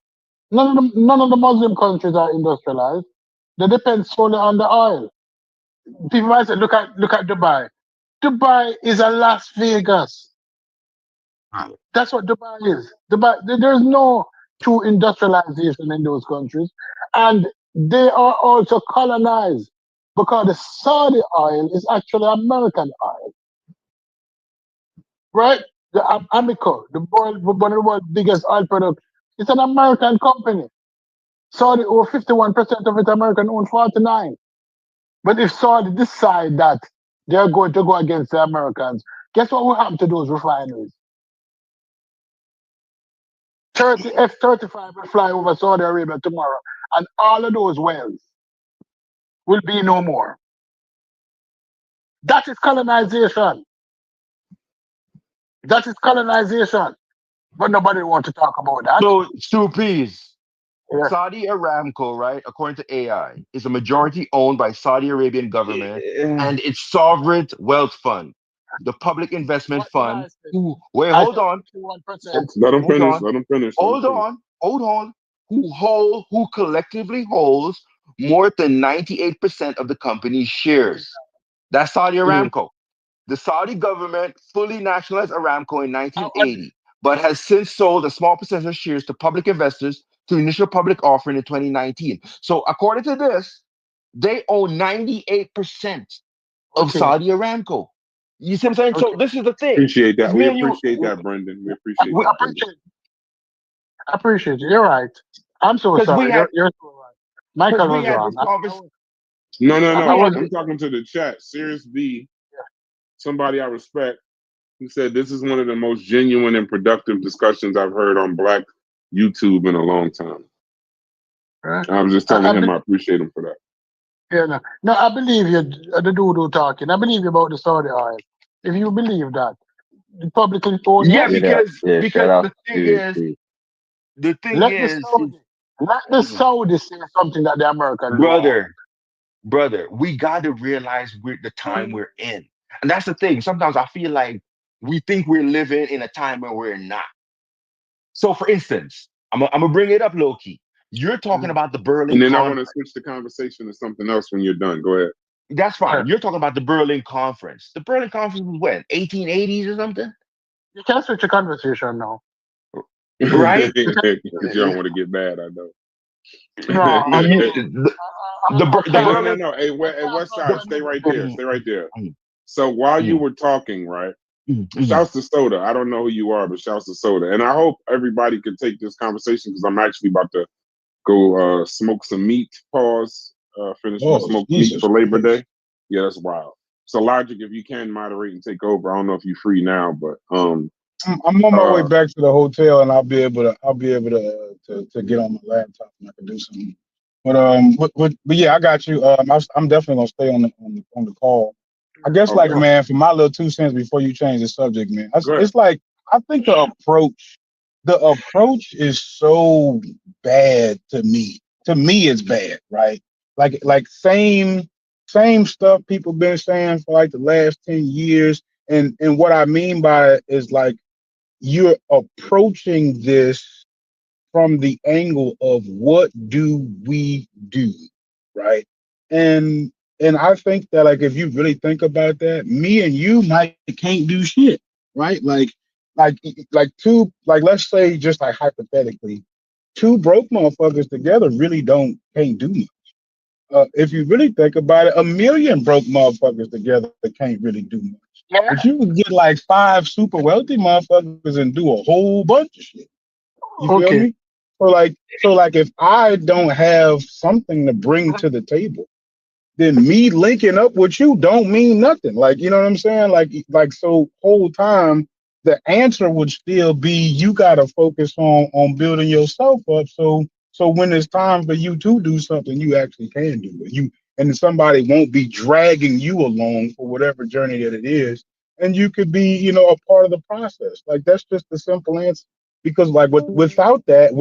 None of the Muslim countries are industrialized. They depend solely on the oil. People might say, look at Dubai. Dubai is a Las Vegas. That's what Dubai is. Dubai, there's no true industrialization in those countries. And they are also colonized because the Saudi oil is actually American oil. Right? The Aramco, one of the world's biggest oil products, it's an American company. Saudi own 51% of it, American own 49%. But if Saudi decide that they're going to go against the Americans, guess what will happen to those refineries? 30 F-35 will fly over Saudi Arabia tomorrow, and all of those wells will be no more. That is colonization. That is colonization. But nobody wants to talk about that. So, Stu, please. Yeah. Saudi Aramco, right, according to AI, is a majority owned by Saudi Arabian government and its sovereign wealth fund, the public investment fund. Hold on. 51%. Let them Hold finish. on. Let them finish. Hold on. Who collectively holds more than 98% of the company's shares. That's Saudi Aramco. The Saudi government fully nationalized Aramco in 1980, but has since sold a small percentage of shares to public investors through initial public offering in 2019. So according to this, they own 98% of Saudi Aramco. You see what I'm saying? So this is the thing. Appreciate that. It's We me and you. appreciate that, Brendan. We appreciate that. I appreciate you. You're right. I'm so sorry. You're so right. Michael was wrong. No. I'm talking to the chat. Serious B, somebody I respect, he said this is one of the most genuine and productive discussions I've heard on Black YouTube in a long time. I was just telling him I appreciate him for that. Yeah, no, I believe you, the dude talking. I believe you about the Saudi oil. If you believe that, the publicly owned. Yeah, because the thing is, let the Saudis say something that the Americans brother, we got to realize the time we're in, and that's the thing. Sometimes I feel like we think we're living in a time where we're not. So, for instance, I'm gonna bring it up low key. You're talking about the Berlin And then Conference. I want to switch the conversation to something else when you're done. Go ahead. That's fine. You're talking about the Berlin Conference. The Berlin Conference was when? 1880s or something? You can't switch the conversation now. Right? Because you don't want to get mad, I know. No. Hey, West Side, stay right there. Stay right there. So while you were talking, right? Shouts to Soda. I don't know who you are, but shouts to Soda. And I hope everybody can take this conversation because I'm actually about to go smoke some meat. Pause. Finish my smoked meat for Labor Day. Yeah, that's wild. So Logic, if you can moderate and take over, I don't know if you're free now, but I'm on my way back to the hotel, and I'll be able to get on my laptop and I can do something. But yeah, I got you. I'm definitely gonna stay on the call. I guess like Okay, man, for my little 2 cents before you change the subject, man. go ahead. It's like I think the approach is so bad to me. To me, it's bad, right? Like same stuff people been saying for like the last 10 years, and what I mean by it is like you're approaching this from the angle of what do we do, right? And and I think that like if you really think about that, me and you might can't do shit, right? Like like two like let's say just like hypothetically, two broke motherfuckers together really don't can't do much. If you really think about it, a million broke motherfuckers together can't really do much. Yeah. But you can get like five super wealthy motherfuckers and do a whole bunch of shit. You feel Okay. me? So like if I don't have something to bring to the table, then me linking up with you don't mean nothing. Like, you know what I'm saying? Like so whole time the answer would still be you gotta focus on building yourself up. So when it's time for you to do something, you actually can do it. And somebody won't be dragging you along for whatever journey that it is. And you could be, a part of the process. Like that's just the simple answer. Because like without that,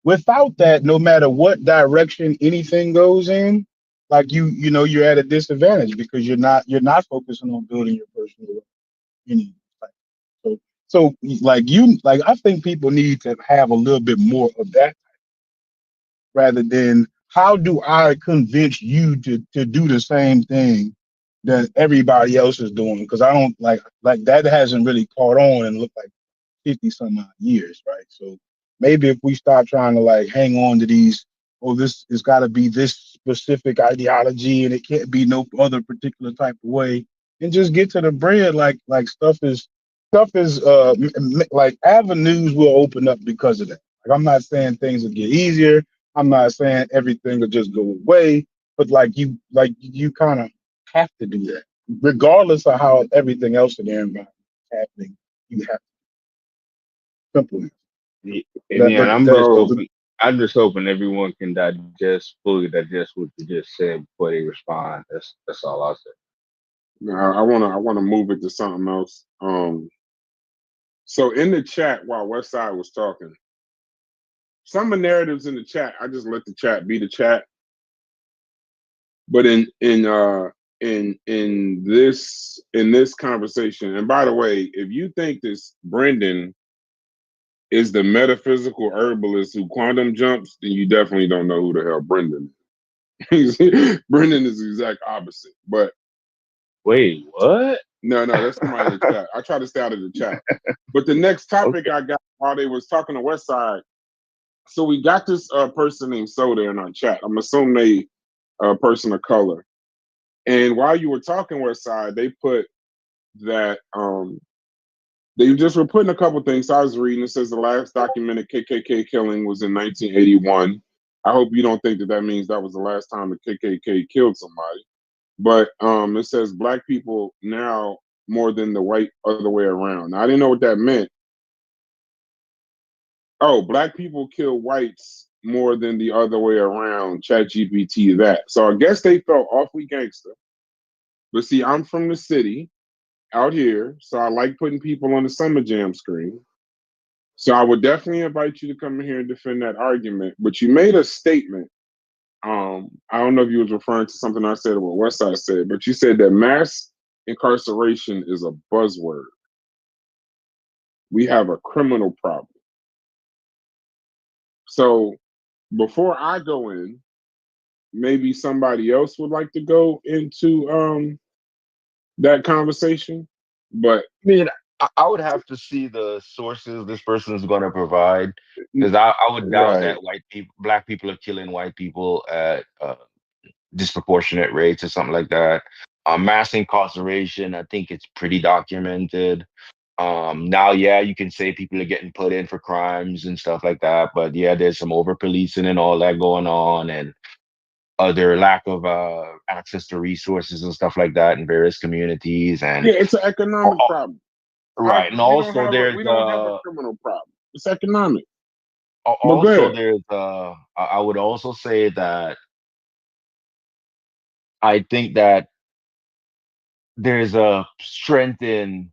without that, no matter what direction anything goes in, like you're at a disadvantage because you're not focusing on building your personal wealth. Like, so like I think people need to have a little bit more of that rather than how do I convince you to do the same thing that everybody else is doing, because I don't like that hasn't really caught on and looked like 50 some odd years, right? So maybe if we stop trying to like hang on to these, oh, this has got to be this specific ideology and it can't be no other particular type of way, and just get to the bread, like like avenues will open up because of that. Like I'm not saying things will get easier. I'm not saying everything will just go away, but like you kind of have to do that, regardless of how everything else in the environment is happening. You have simple. Yeah, That, but man, I'm just So hoping. I'm just hoping everyone can fully digest what you just said before they respond. That's all I'll say. I wanna move it to something else. So in the chat while Westside was talking, some of the narratives in the chat, I just let the chat be the chat. But in this conversation, and by the way, if you think this Brendan is the metaphysical herbalist who quantum jumps, then you definitely don't know who the hell Brendan is. Brendan is the exact opposite. But Wait, what? no, that's somebody in the chat. I try to stay out of the chat. But the next topic Okay. I got while they was talking to Westside, so we got this person named Soda in our chat. I'm assuming they a person of color. And while you were talking, Westside, they put that they just were putting a couple things. So I was reading. It says the last documented KKK killing was in 1981. I hope you don't think that means that was the last time the KKK killed somebody. But it says black people now more than the white other way around. Now, I didn't know what that meant. Oh, black people kill whites more than the other way around. ChatGPT that. So I guess they felt awfully gangster. But see, I'm from the city out here, so I like putting people on the Summer Jam screen. So I would definitely invite you to come in here and defend that argument. But you made a statement. I don't know if you was referring to something I said or what Westside said, but you said that mass incarceration is a buzzword. We have a criminal problem. So before I go in, maybe somebody else would like to go into that conversation. But I mean, I would have to see the sources this person is going to provide, because I would doubt right. that black people are killing white people at disproportionate rates or something like that. Mass incarceration, I think it's pretty documented. Now, yeah, you can say people are getting put in for crimes and stuff like that, but yeah, there's some over policing and all that going on, and other lack of access to resources and stuff like that in various communities, and Yeah, it's an economic problem. right, and We don't also have a there's we don't have a criminal problem. It's economic. But go also ahead. there's I would also say that I think that there's a strength in,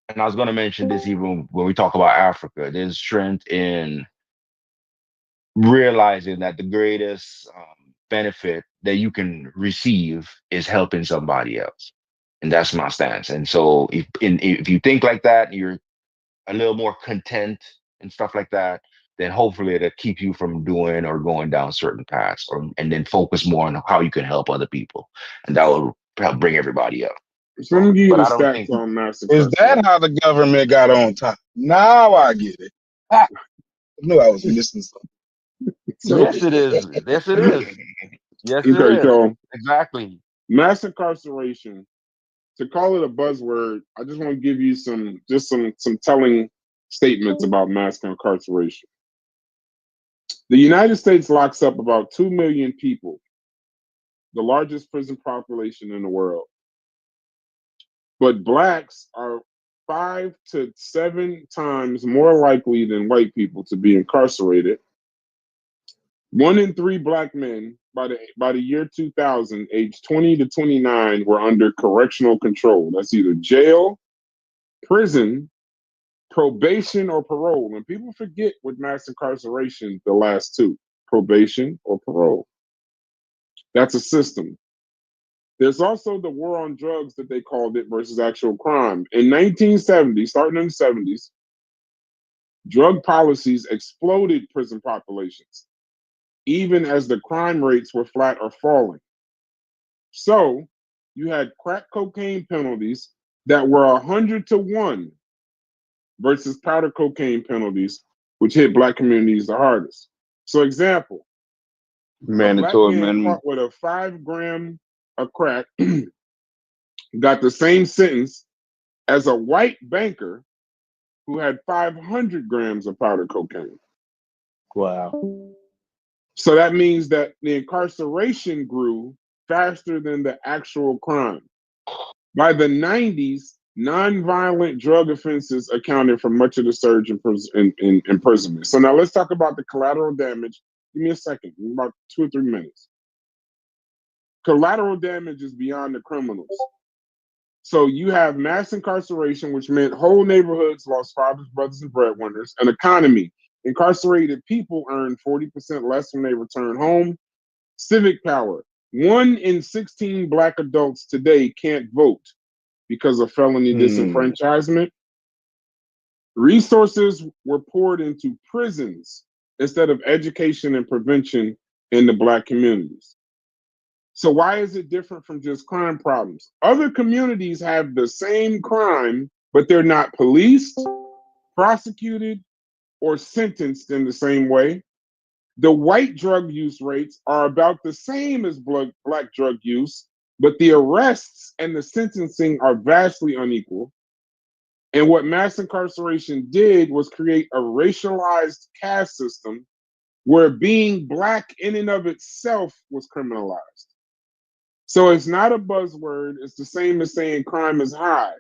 and I was going to mention this even when we talk about Africa, there's strength in realizing that the greatest benefit that you can receive is helping somebody else. And that's my stance. And so if you think like that, you're a little more content and stuff like that, then hopefully it'll keep you from doing or going down certain paths, and then focus more on how you can help other people. And that will help bring everybody up. So let me give you But the I don't stats think on mass Is that incarceration. how the government got on top? Now I get it. I knew I was missing something. So, yes it is. Yes it is. Yes it okay, is. so Exactly. mass incarceration, to call it a buzzword, I just want to give you some telling statements about mass incarceration. The United States locks up about 2 million people, the largest prison population in the world. But blacks are 5 to 7 times more likely than white people to be incarcerated. 1 in 3 black men by the year 2000, aged 20 to 29, were under correctional control. That's either jail, prison, probation, or parole. And people forget with mass incarceration, the last two, probation or parole. That's a system. There's also the war on drugs that they called it versus actual crime. In 1970, starting in the 70s, drug policies exploded prison populations, even as the crime rates were flat or falling. So you had crack cocaine penalties that were 100 to 1 versus powder cocaine penalties, which hit black communities the hardest. So example, a black Mandatory man minimum. caught with a 5 gram of crack got the same sentence as a white banker who had 500 grams of powder cocaine. Wow. So that means that the incarceration grew faster than the actual crime. By the 90s, nonviolent drug offenses accounted for much of the surge in imprisonment. So now let's talk about the collateral damage. Give me a second, about 2 or 3 minutes. Collateral damage is beyond the criminals. So you have mass incarceration, which meant whole neighborhoods lost fathers, brothers, and breadwinners. An economy. Incarcerated people earn 40% less when they return home. Civic power. 1 in 16 black adults today can't vote because of felony disenfranchisement. Resources were poured into prisons instead of education and prevention in the black communities. So why is it different from just crime problems? Other communities have the same crime, but they're not policed, prosecuted, or sentenced in the same way. The white drug use rates are about the same as black drug use, but the arrests and the sentencing are vastly unequal. And what mass incarceration did was create a racialized caste system where being black in and of itself was criminalized. So it's not a buzzword. It's the same as saying crime is high.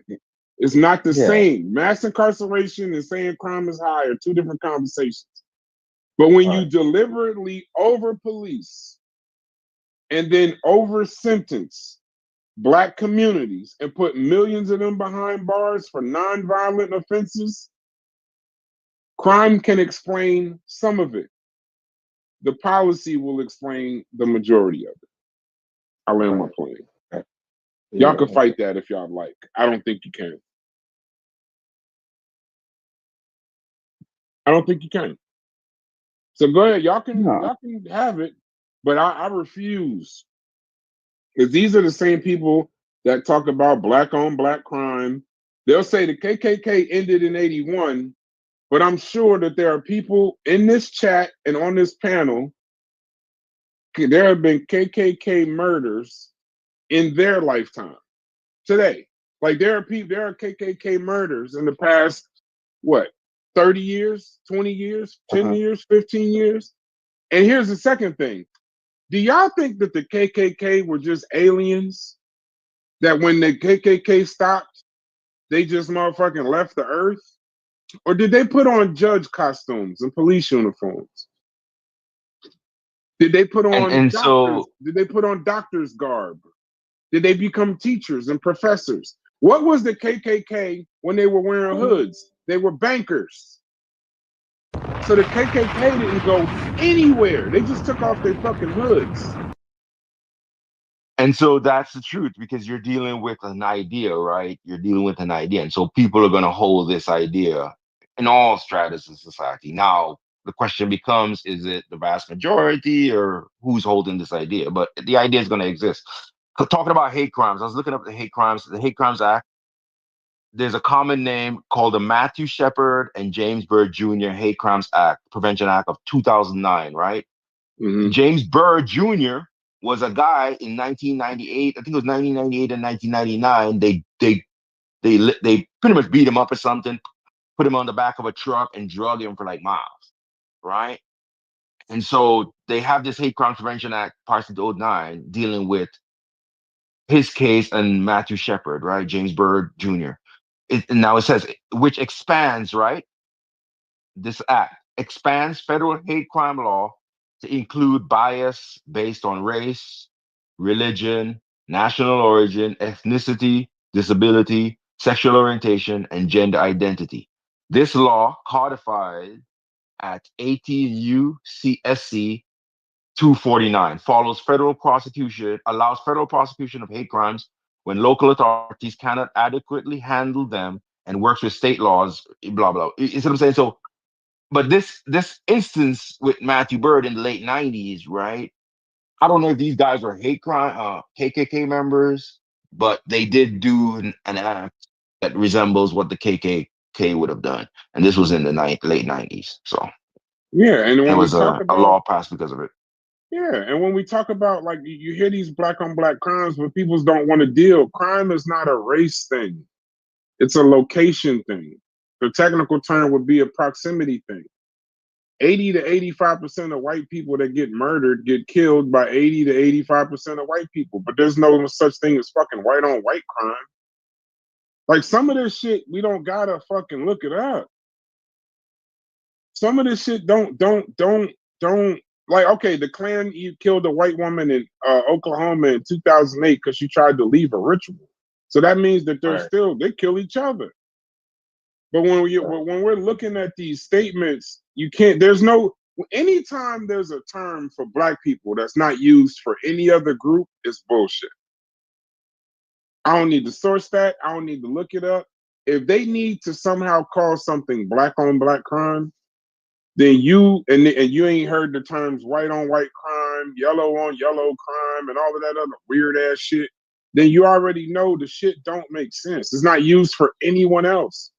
It's not the same. Mass incarceration and saying crime is high are two different conversations. But when you deliberately over police and then over sentence black communities and put millions of them behind bars for nonviolent offenses, crime can explain some of it. The policy will explain the majority of it. I land my plane. Y'all can fight that if y'all like. I don't think you can. I don't think you can. So go ahead. Y'all can have it, but I refuse. Because these are the same people that talk about black on black crime. They'll say the KKK ended in 81, but I'm sure that there are people in this chat and on this panel. There have been KKK murders in their lifetime today. Like there are KKK murders in the past, what, 30 years, 20 years, 10 years, 15 years? And here's the second thing. Do y'all think that the KKK were just aliens? That when the KKK stopped, they just motherfucking left the earth? Or did they put on judge costumes and police uniforms? Did they put on and so doctors? Did they put on doctor's garb? Did they become teachers and professors? What was the KKK when they were wearing hoods? They were bankers. So the KKK didn't go anywhere. They just took off their fucking hoods. And so that's the truth, because you're dealing with an idea, right? You're dealing with an idea. And so people are going to hold this idea in all stratas of society. Now, the question becomes, is it the vast majority or who's holding this idea? But the idea is going to exist. Talking about hate crimes, I was looking up the Hate Crimes Act. There's a common name called the Matthew Shepard and James Byrd Jr. Hate Crimes Act, Prevention Act of 2009, right? Mm-hmm. James Byrd Jr. was a guy in 1998. I think it was 1998 and 1999. They pretty much beat him up or something, put him on the back of a truck and drug him for like miles, right? And so they have this Hate Crimes Prevention Act, passed in 2009, dealing with his case and Matthew Shepard, right? James Byrd Jr. And now it says, which expands, right? This act expands federal hate crime law to include bias based on race, religion, national origin, ethnicity, disability, sexual orientation, and gender identity. This law, codified at 18 U.C.S.C. 249, allows federal prosecution of hate crimes when local authorities cannot adequately handle them and works with state laws, blah, blah. You see what I'm saying? So, but this instance with Matthew Byrd in the late 90s, right? I don't know if these guys were hate crime, KKK members, but they did do an act that resembles what the KKK would have done. And this was in the late 90s. So, yeah, and when there we was talk a about law passed because of it. Yeah, and when we talk about, like, you hear these black on black crimes, but people don't want to deal. Crime is not a race thing; it's a location thing. The technical term would be a proximity thing. 80 to 85% of white people that get murdered get killed by 80 to 85% of white people. But there's no such thing as fucking white on white crime. Like, some of this shit, we don't gotta fucking look it up. Some of this shit don't. Like, okay, the Klan, you killed a white woman in Oklahoma in 2008 because she tried to leave a ritual. So that means that they kill each other. But when we're looking at these statements, you can't, anytime there's a term for black people that's not used for any other group, it's bullshit. I don't need to source that. I don't need to look it up. If they need to somehow call something black on black crime, then you ain't heard the terms white on white crime, yellow on yellow crime, and all of that other weird ass shit, then you already know the shit don't make sense. It's not used for anyone else.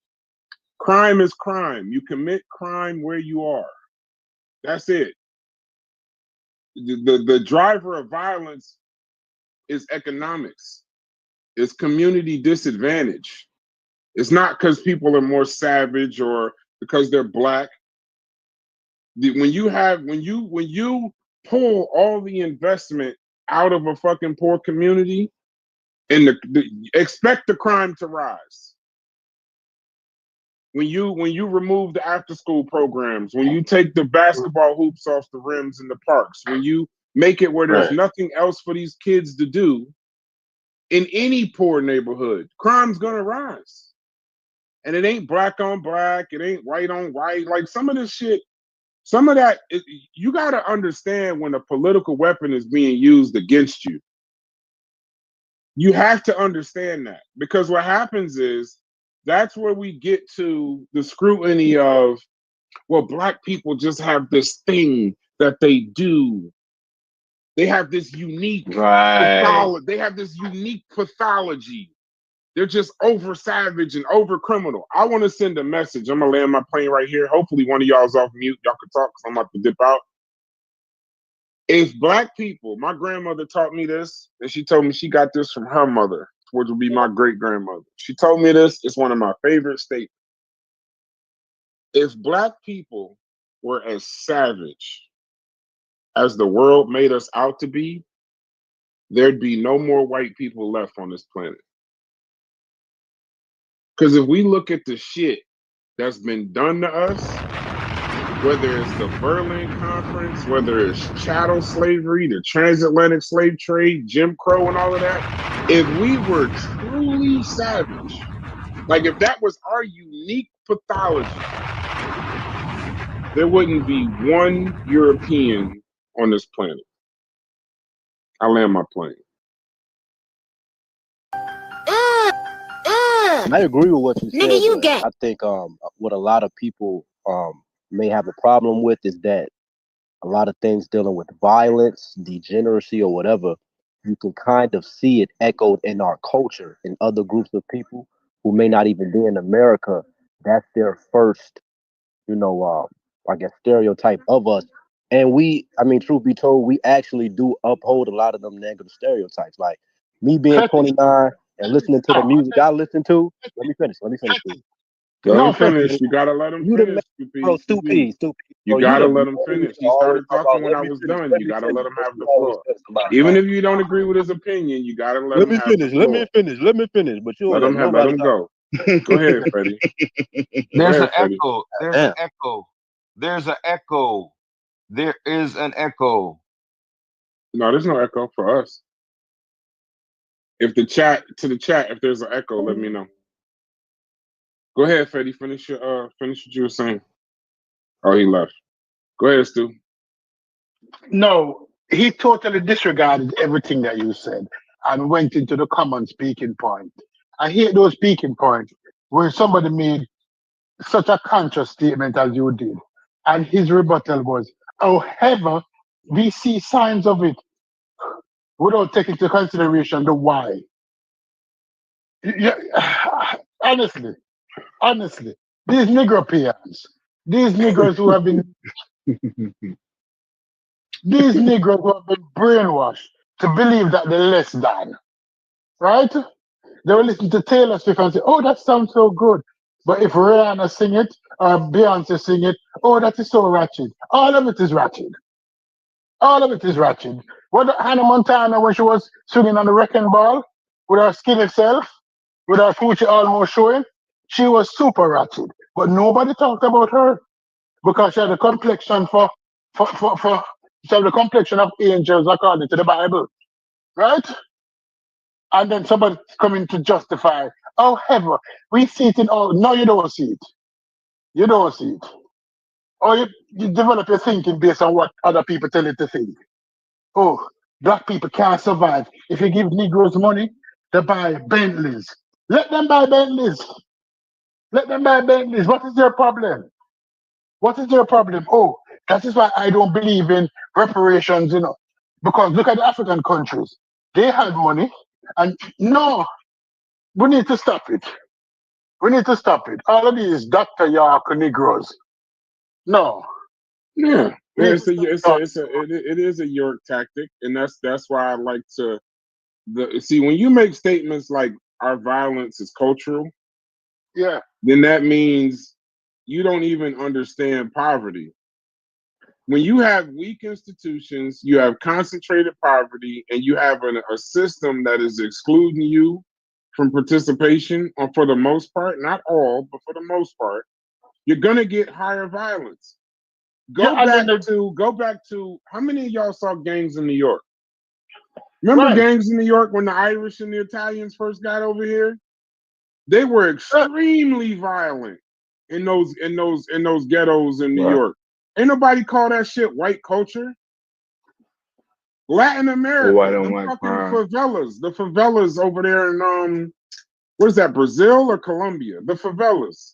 Crime is crime. You commit crime where you are. That's it. The driver of violence is economics. It's community disadvantage. It's not because people are more savage or because they're black. When you pull all the investment out of a fucking poor community, and expect the crime to rise. When you remove the after school programs, when you take the basketball hoops off the rims in the parks, when you make it where there's nothing else for these kids to do in any poor neighborhood, crime's gonna rise. And it ain't black on black, it ain't white on white. Like, some of this shit, some of that, you got to understand when a political weapon is being used against you. You have to understand that, because what happens is that's where we get to the scrutiny of, well, black people just have this thing that they do. They have this unique pathology. They have this unique pathology. They're just over savage and over criminal. I want to send a message. I'm going to land my plane right here. Hopefully one of y'all's off mute. Y'all can talk because I'm about to dip out. If black people, my grandmother taught me this, and she told me she got this from her mother, which would be my great grandmother. She told me this. It's one of my favorite statements. If black people were as savage as the world made us out to be, there'd be no more white people left on this planet. Because if we look at the shit that's been done to us, whether it's the Berlin Conference, whether it's chattel slavery, the transatlantic slave trade, Jim Crow, and all of that, If we were truly savage, like if that was our unique pathology, there wouldn't be one European on this planet. I land my plane. I agree with what you said. But I think what a lot of people may have a problem with is that a lot of things dealing with violence, degeneracy, or whatever, you can kind of see it echoed in our culture in other groups of people who may not even be in America. That's their first, I guess, stereotype of us. And truth be told, we actually do uphold a lot of them negative stereotypes. Like me being 29 and listening to the music I listen to. Let me finish, please. Let him finish. You gotta let him finish, Stupid. You gotta let him finish. He started talking when I was done. You gotta let him have the floor. Even if you don't agree with his opinion, you gotta let him have the floor. Let me finish. But you let him go. Go ahead, Freddie. There's an echo. There's an echo. There's an echo. There is an echo. No, there's no echo for us. If the chat, if there's an echo, let me know. Go ahead, Freddie. Finish what you were saying. Oh, he left. Go ahead, Stu. No, he totally disregarded everything that you said and went into the common speaking point. I hate those speaking points where somebody made such a conscious statement as you did, and his rebuttal was, however, we see signs of it without taking into consideration the why. Yeah, honestly, these Negropeans, these Negroes who have been brainwashed to believe that they're less than, right? They will listen to Taylor Swift and say, "Oh, that sounds so good." But if Rihanna sing it or Beyonce sing it, "Oh, that is so ratchet." All of it is ratchet. All of it is ratchet. What Hannah Montana when she was swinging on the wrecking ball with her skinny self, with her coochie almost showing, she was super ratchet. But nobody talked about her because she had the complexion she had the complexion of angels according to the Bible, right? And then somebody coming to justify, however, we see it in all. No, you don't see it. You don't see it. Or you develop your thinking based on what other people tell you to think. Oh, black people can't survive. If you give Negroes money, they buy Bentleys. Let them buy Bentleys. Let them buy Bentleys. What is their problem? What is their problem? Oh, that is why I don't believe in reparations, Because look at the African countries. They had money. And no, we need to stop it. We need to stop it. All of these Dr. York Negroes. No. Yeah. It is a York tactic, and that's why I like to see when you make statements like our violence is cultural. Yeah. Then that means you don't even understand poverty. When you have weak institutions, you have concentrated poverty, and you have a system that is excluding you from participation, or for the most part, not all, but for the most part, you're gonna get higher violence. Go back to how many of y'all saw gangs in New York? Remember gangs in New York when the Irish and the Italians first got over here? They were extremely violent in those ghettos in New York. Ain't nobody call that shit white culture. Latin America, the fucking favelas, the favelas over there in what is that, Brazil or Colombia? The favelas,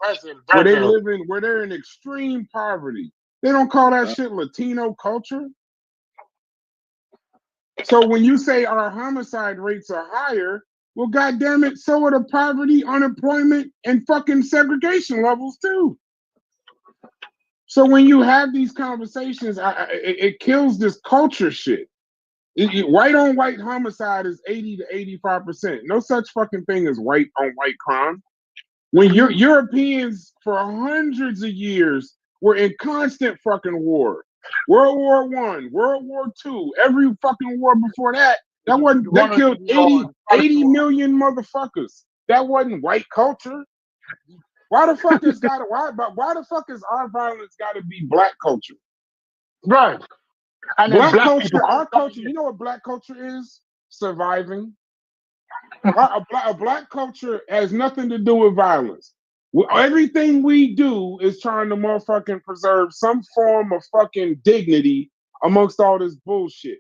where they live in, where they're in extreme poverty. They don't call that shit Latino culture. So when you say our homicide rates are higher, well, goddamn it, so are the poverty, unemployment, and fucking segregation levels too. So when you have these conversations, it kills this culture shit. White on white homicide is 80 to 85%. No such fucking thing as white on white crime. When Europeans for hundreds of years were in constant fucking war. World War I, World War II, every fucking war before that killed 80 million motherfuckers. That wasn't white culture. Why the fuck is our violence gotta be black culture? Right. And black culture, our culture, you know what black culture is? Surviving. A black culture has nothing to do with violence. Everything we do is trying to motherfucking preserve some form of fucking dignity amongst all this bullshit.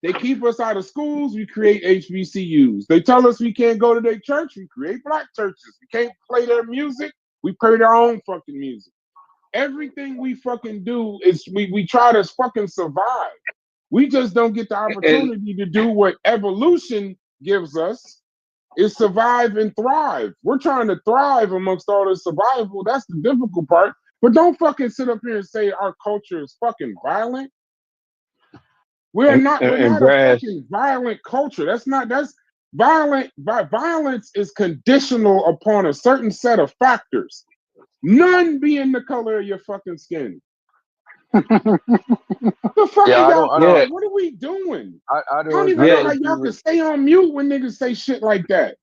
They keep us out of schools, we create HBCUs. They tell us we can't go to their church, we create black churches. We can't play their music, we play our own fucking music. Everything we fucking do is we try to fucking survive. We just don't get the opportunity to do what evolution gives us, is survive and thrive. We're trying to thrive amongst all this survival. That's the difficult part. But don't fucking sit up here and say our culture is fucking violent. We're not a fucking violent culture. That's violent. Violence is conditional upon a certain set of factors. None being the color of your fucking skin. The fuck Yeah, what are we doing? I don't even know how y'all can stay on mute when niggas say shit like that.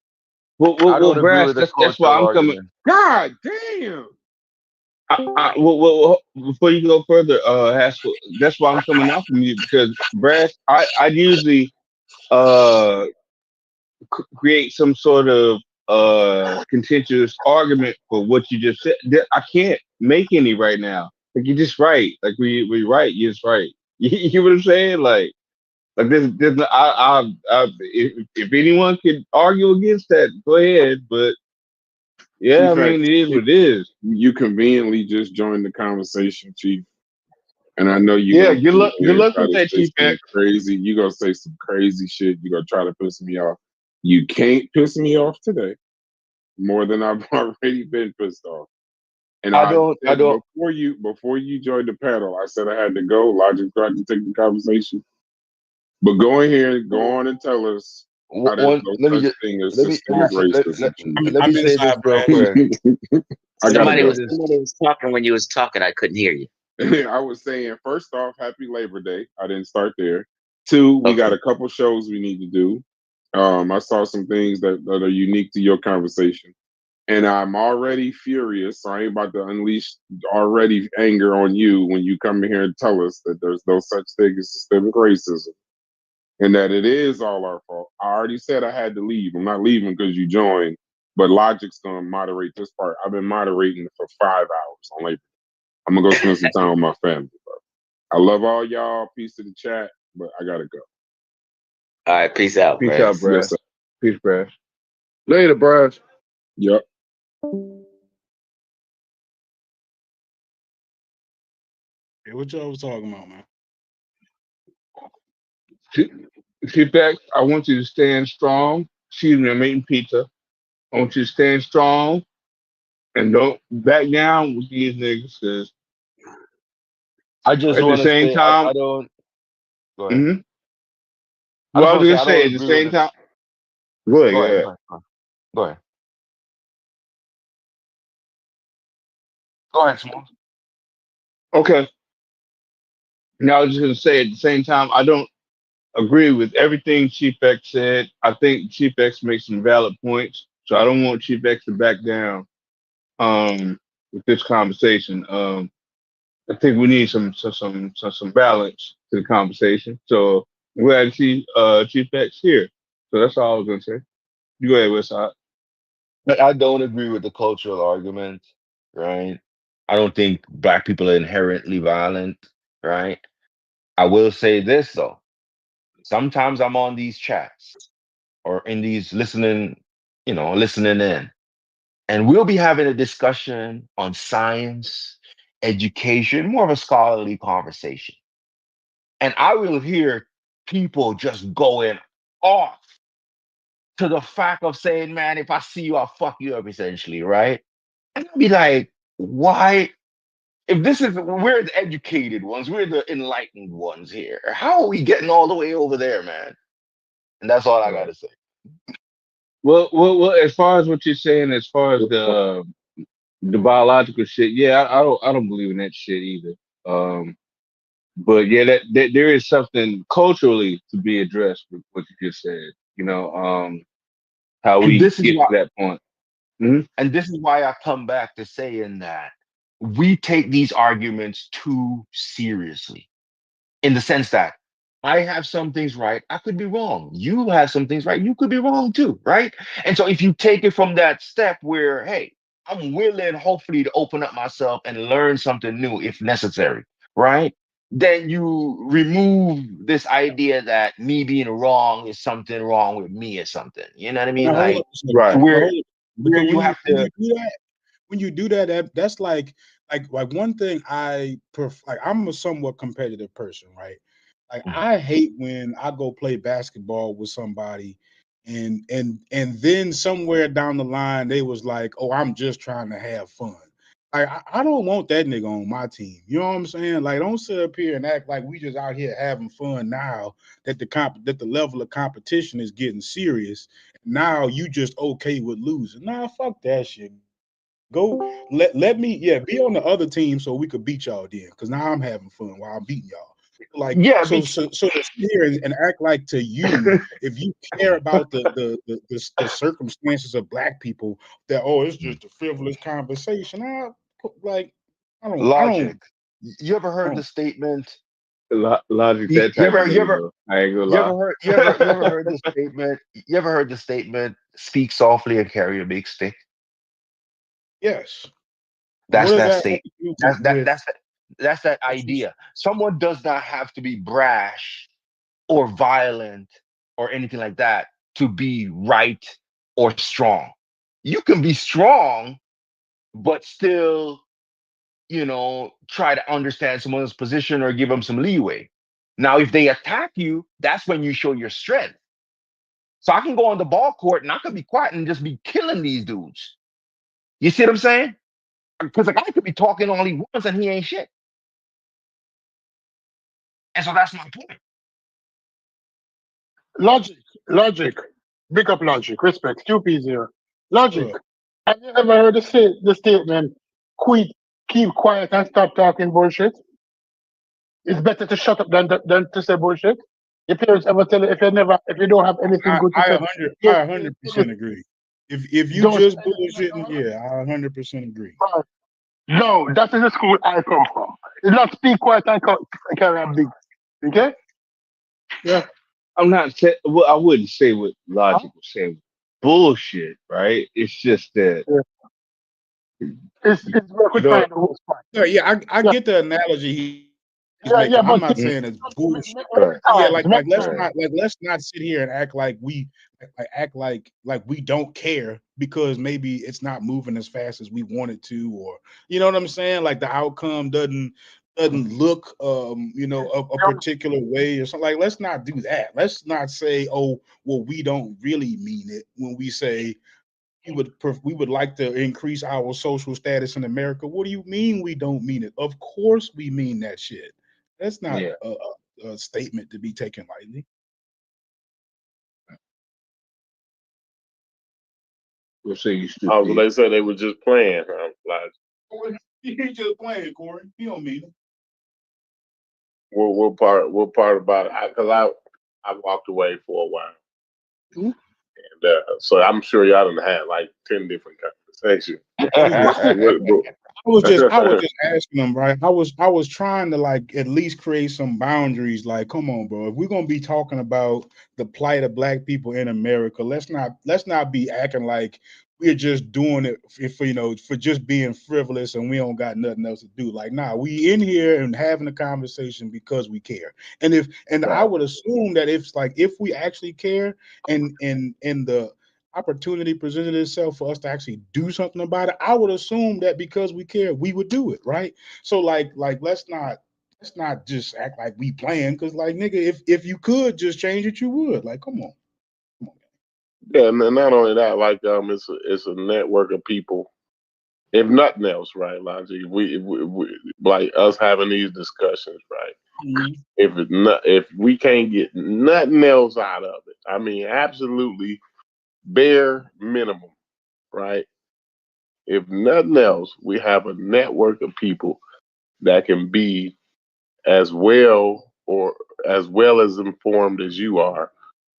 I don't agree with the that's why I'm coming. God damn. Before you go further, Haskell, that's why I'm coming out from you, because Brass, I usually create some sort of contentious argument for what you just said. I can't make any right now. Like, you're just right. Like, we right. You're just right. You hear what I'm saying? Like there's if anyone can argue against that, go ahead. But yeah, I mean, it is what it is. You conveniently just joined the conversation, Chief. And I know good luck with that, Chief. Crazy. You're gonna say some crazy shit. You're gonna try to piss me off. You can't piss me off today more than I've already been pissed off. And I don't before you joined the panel, I said I had to go. Logic tried to take the conversation. But go in here, go on and tell us how there's no such thing as systemic racism. Let me say this real quick. Somebody was talking when you was talking. I couldn't hear you. I was saying, first off, happy Labor Day. I didn't start there. Two, we got a couple shows we need to do. I saw some things that are unique to your conversation. And I'm already furious, so I ain't about to unleash already anger on you when you come in here and tell us that there's no such thing as systemic racism and that it is all our fault. I already said I had to leave. I'm not leaving because you joined, but Logic's going to moderate this part. I've been moderating for 5 hours on Labor Day. I'm going to go spend some time with my family. Bro. I love all y'all. Peace to the chat, but I got to go. All right, peace out, Peace out, Brad. Yes, peace, Brad. Later, Brad. Yep. Hey, what y'all was talking about, man? T-Pack, I want you to stand strong. Excuse me, I'm eating pizza. I want you to stand strong and don't back down with these niggas, because I just want to say, time, I don't. Go ahead. Mm-hmm. Well, I was going to say, at the same time. Go ahead. Go ahead. Go ahead, Small. Okay. Now, I was just going to say, at the same time, I don't agree with everything Chief X said. I think Chief X makes some valid points, so I don't want Chief X to back down with this conversation. I think we need some balance to the conversation. So I'm glad to see Chief X here. So that's all I was going to say. You go ahead, Westside. I don't agree with the cultural argument, right? I don't think Black people are inherently violent, right? I will say this, though. Sometimes I'm on these chats or in these listening in, and we'll be having a discussion on science, education, more of a scholarly conversation. And I will hear people just going off to the fact of saying, man, if I see you, I'll fuck you up, essentially, right? And I'll be like, why? If we're the educated ones, we're the enlightened ones here. How are we getting all the way over there, man? And that's all I got to say. Well, as far as what you're saying, as far as the biological shit, yeah, I don't believe in that shit either. But yeah, that there is something culturally to be addressed with what you just said. How we get to that point. Mm-hmm. And this is why I come back to saying that we take these arguments too seriously, in the sense that I have some things right. I could be wrong. You have some things right. You could be wrong too, right? And so if you take it from that step where, hey, I'm willing, hopefully, to open up myself and learn something new if necessary, right? Then you remove this idea that me being wrong is something wrong with me or something. You know what I mean? Now hold Like up a second. Right. Now, where hold up. where Because you have to. when you do that, that's like one thing like I'm a somewhat competitive person, right? Like I hate when I go play basketball with somebody and then somewhere down the line they was like, oh, I'm just trying to have fun. Like I don't want that nigga on my team. You know what I'm saying? Like don't sit up here and act like we just out here having fun now that the level of competition is getting serious. Now you just okay with losing. Nah, fuck that shit. Go let me be on the other team so we could beat y'all then. Cause now I'm having fun while I'm beating y'all. Like Yeah, so to sit here and act like to you, if you care about the circumstances of black people, that it's just a frivolous conversation. Like I Logic. don't You ever I heard the don't statement? Logic, You that you type of ever you nigga ever though. I ain't gonna you lie. ever heard you ever heard the statement? You ever heard the statement? Speak softly and carry a big stick. yes. What That's does that that have state. to do That's that with that's that, that's that idea. Someone does not have to be brash or violent or anything like that to be right or strong. You can be strong, but still, try to understand someone's position or give them some leeway. Now, if they attack you, that's when you show your strength. So I can go on the ball court and I could be quiet and just be killing these dudes. You see what I'm saying? Because a guy could be talking only once and he ain't shit. And so that's my point. Logic. Big up logic. Respect. QP's here. Logic. uh, Have you ever heard the statement, quit, keep quiet and stop talking bullshit? It's better to shut up than to say bullshit. Your parents ever tell you if you don't have anything good to say, I you, you 100% agree. If you don't just say bullshitting, I 100% agree. anything. No, that is the school I come from. It's not speak quiet and carry a big. Okay? Yeah. I'm not saying. Well, I wouldn't say what Huh? Logic was saying. Bullshit, right? It's just that Yeah. It's work you with know. find the whole spot. Yeah, I Yeah. get the analogy he's Yeah, making. I'm but not see, Mm, saying it's bullshit. right, Yeah, times, many right. let's not sit here and act like we don't care because maybe it's not moving as fast as we want it to, or you know what I'm saying? Like the outcome doesn't look a particular way or something. Like let's not do that. Let's not say, oh, well, we don't really mean it when we say we would like to increase our social status in America. What do you mean we don't mean it? Of course we mean that shit. That's not Yeah, a statement to be taken lightly. we'll say you Oh, so stupid. they said they were just playing, huh? Like, He just playing, Corey. He don't mean it. what part about it? Because I walked away for a while, and so I'm sure y'all done had like 10 different conversations. I was just asking them, right? I was trying to like at least create some boundaries. Like, come on, bro. If we're gonna be talking about the plight of black people in America, let's not be acting like we're just doing it for just being frivolous and we don't got nothing else to do. Like, nah, we in here and having a conversation because we care. And I Right. would assume that if we actually care and the opportunity presented itself for us to actually do something about it, I would assume that because we care, we would do it, right? So like let's not just act like we playing, because like nigga, if you could just change it, you would. Like, come on. Yeah, and not only that, like it's a network of people. If nothing else, right, Logic? We like us having these discussions, right? Mhm. If we can't get nothing else out of it, I mean, absolutely bare minimum, right? If nothing else, we have a network of people that can be as well or as well as informed as you are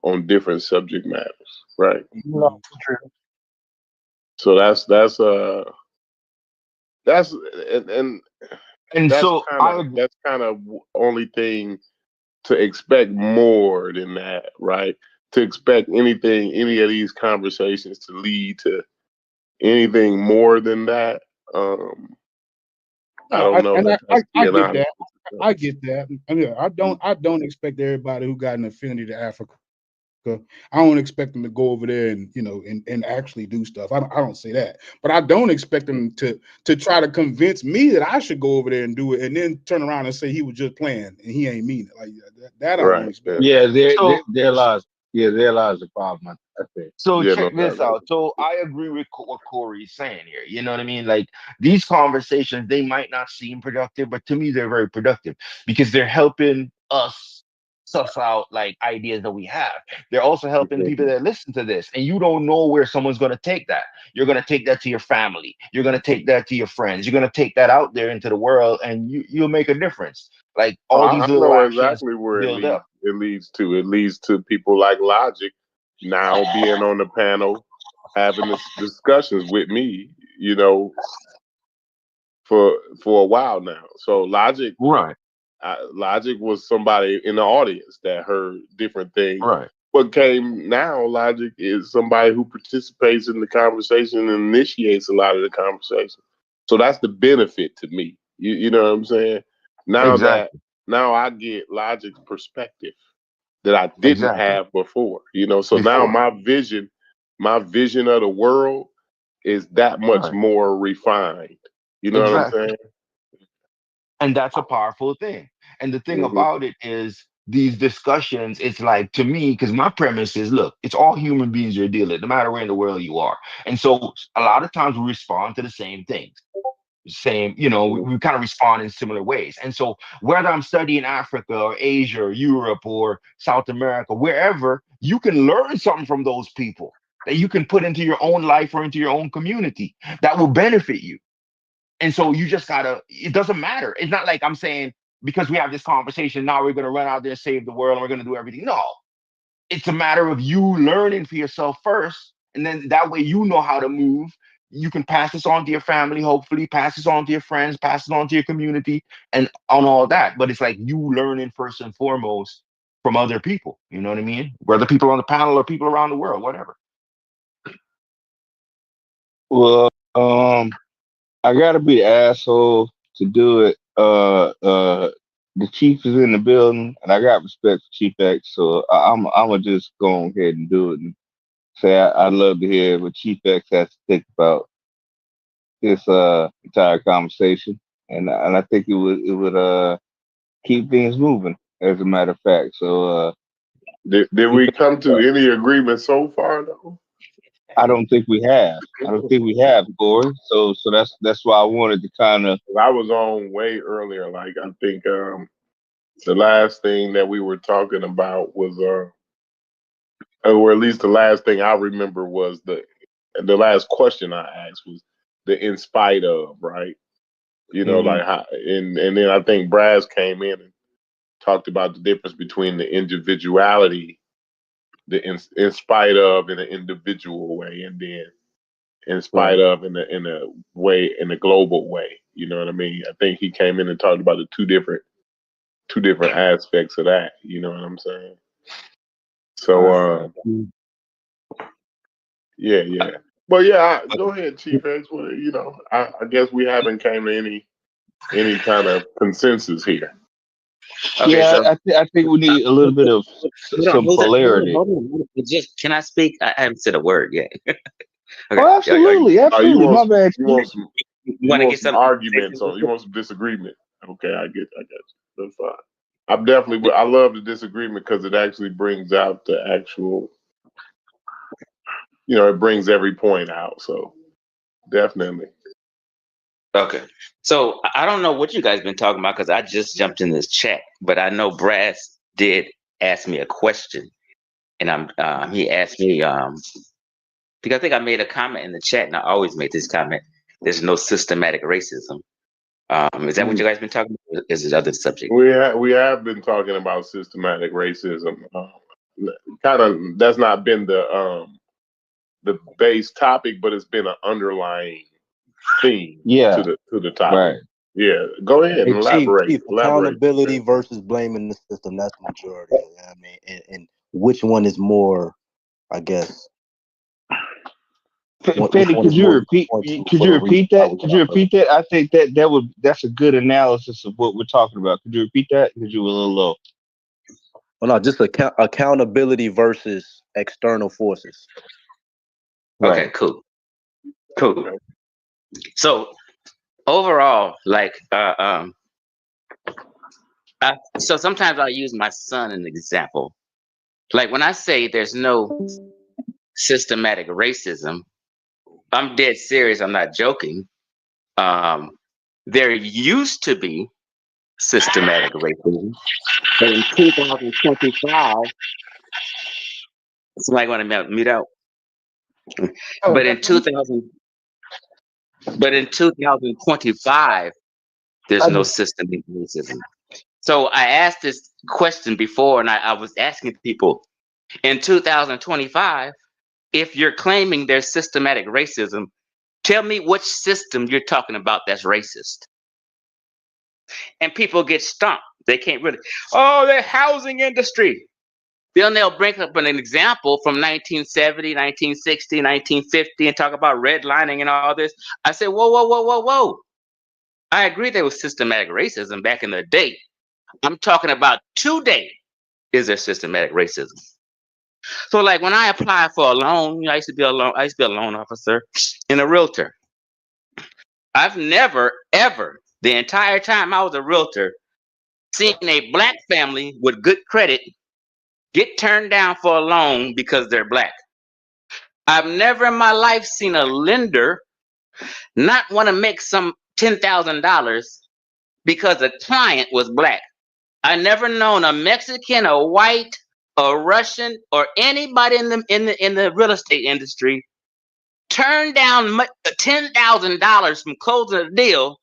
on different subject matters, right? No, true. So that's and And so that's kind of only thing to expect more than that, right? To expect any of these conversations to lead to anything more than that. I don't know. I get that. I get that. I don't expect everybody who got an affinity to Africa. I don't expect them to go over there and and actually do stuff. I don't say that, but I don't expect them to try to convince me that I should go over there and do it, and then turn around and say he was just playing and he ain't mean it. Like that I don't expect. Yeah, So there lies the problem. I think. So Yeah, check this out. So I agree with what Corey's saying here. You know what I mean? Like these conversations, they might not seem productive, but to me, they're very productive because they're helping us suss out like ideas that we have. They're also helping people that listen to this, and you don't know where someone's going to take that. You're going to take that to your family. You're going to take that to your friends. You're going to take that out there into the world, and you'll make a difference. Like all I these little know actions exactly where build up. it leads to. It leads to people like Logic now being on the panel, having this discussions with me, for a while now. So Logic Right. Logic was somebody in the audience that heard different things. Right. What came now, Logic is somebody who participates in the conversation and initiates a lot of the conversation. So that's the benefit to me. You know what I'm saying? Exactly. Now I get Logic's perspective that I didn't Exactly. have before. So now my vision of the world is that much Right. more refined. You know what I'm Exactly. saying? And that's a powerful thing. And the thing Mm-hmm. about it is these discussions, it's like to me, because my premise is look, it's all human beings you're dealing, no matter where in the world you are. And so a lot of times we respond to the same things. Same, we kind of respond in similar ways. And so whether I'm studying Africa or Asia or Europe or South America, wherever, you can learn something from those people that you can put into your own life or into your own community that will benefit you. And so you just it doesn't matter. It's not like I'm saying because we have this conversation, now we're going to run out there and save the world and we're going to do everything. No, it's a matter of you learning for yourself first. And then that way you know how to move. You can pass this on to your family, hopefully, pass this on to your friends, pass it on to your community and on all that. But it's like you learning first and foremost from other people. You know what I mean? Whether people on the panel or people around the world, whatever. Well, I gotta be the asshole to do it. The chief is in the building, and I got respect for Chief X, so I'm gonna just go ahead and do it and say I'd love to hear what Chief X has to think about this entire conversation, and I think it would keep things moving. As a matter of fact, so did we come to any agreement so far though? I don't think we have. Corey. So that's why I wanted to kind of. I was on way earlier. Like I think the last thing that we were talking about was or at least the last thing I remember was the last question I asked was the in spite of, right? Like how, and then I think Braz came in and talked about the difference between the individuality, the in spite of in an individual way, and then in spite of in a global way. You know what I mean? I think he came in and talked about the two different aspects of that. You know what I'm saying? So yeah. But yeah, go ahead, Chief X. I guess we haven't came to any kind of consensus here. Okay, Yeah, so I think we need a little bit of some polarity. Hold on. Just can I speak? I haven't said a word yet. Okay. Oh, absolutely. My bad. You want to get some arguments on? You want some disagreement? Okay, I get you. That's fine. I love the disagreement because it actually brings out the actual. It brings every point out. So definitely. Okay. So I don't know what you guys been talking about because I just jumped in this chat, but I know Brass did ask me a question, and he asked me because I think I made a comment in the chat, and I always make this comment. There's no systematic racism. Is that what you guys been talking about? Or is it other subject? We have been talking about systematic racism. Kind of that's not been the base topic, but it's been an underlying theme to the topic. Right. Yeah, go ahead and Hey, elaborate. Chief, accountability versus blaming the system. That's the majority. You know what I mean, and which one is more? I guess. Which Fetty, one could is you more repeat? point to Could for you the reason repeat why that? we Could you got repeat that? I think that's a good analysis of what we're talking about. Could you repeat that? Because you were a little low. Well, no, just accountability versus external forces. Okay, cool. So overall, like, so sometimes I'll use my son as an example. Like when I say there's no systematic racism, I'm dead serious. I'm not joking. There used to be systematic racism, but in 2025, somebody want to mute out. But in 2025, there's no systematic racism. So I asked this question before, and I was asking people in 2025, if you're claiming there's systematic racism, tell me which system you're talking about that's racist. And people get stumped. They can't really, oh, the housing industry. Then they'll bring up an example from 1970, 1960, 1950 and talk about redlining and all this. I say, whoa. I agree there was systematic racism back in the day. I'm talking about today. Is there systematic racism? So like when I apply for a loan, I used to be a loan officer and a realtor. I've never, ever, the entire time I was a realtor, seen a black family with good credit get turned down for a loan because they're black. I've never in my life seen a lender not want to make some $10,000 because a client was black. I never known a Mexican, a white, a Russian, or anybody in the real estate industry turn down $10,000 from closing a deal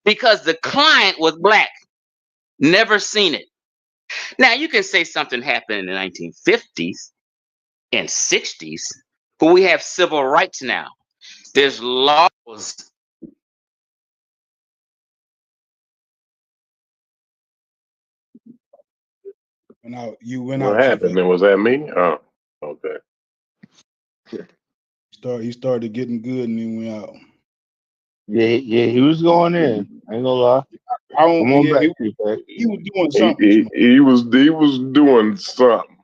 because the client was black. Never seen it. Now you can say something happened in the 1950s and 60s, but we have civil rights now. There's laws. You went What out, Chief. happened? Was that me? Oh, okay. He started getting good and he went out. Yeah, he was going in. I ain't gonna lie. Come on back, Chief. He was doing something. He was doing something.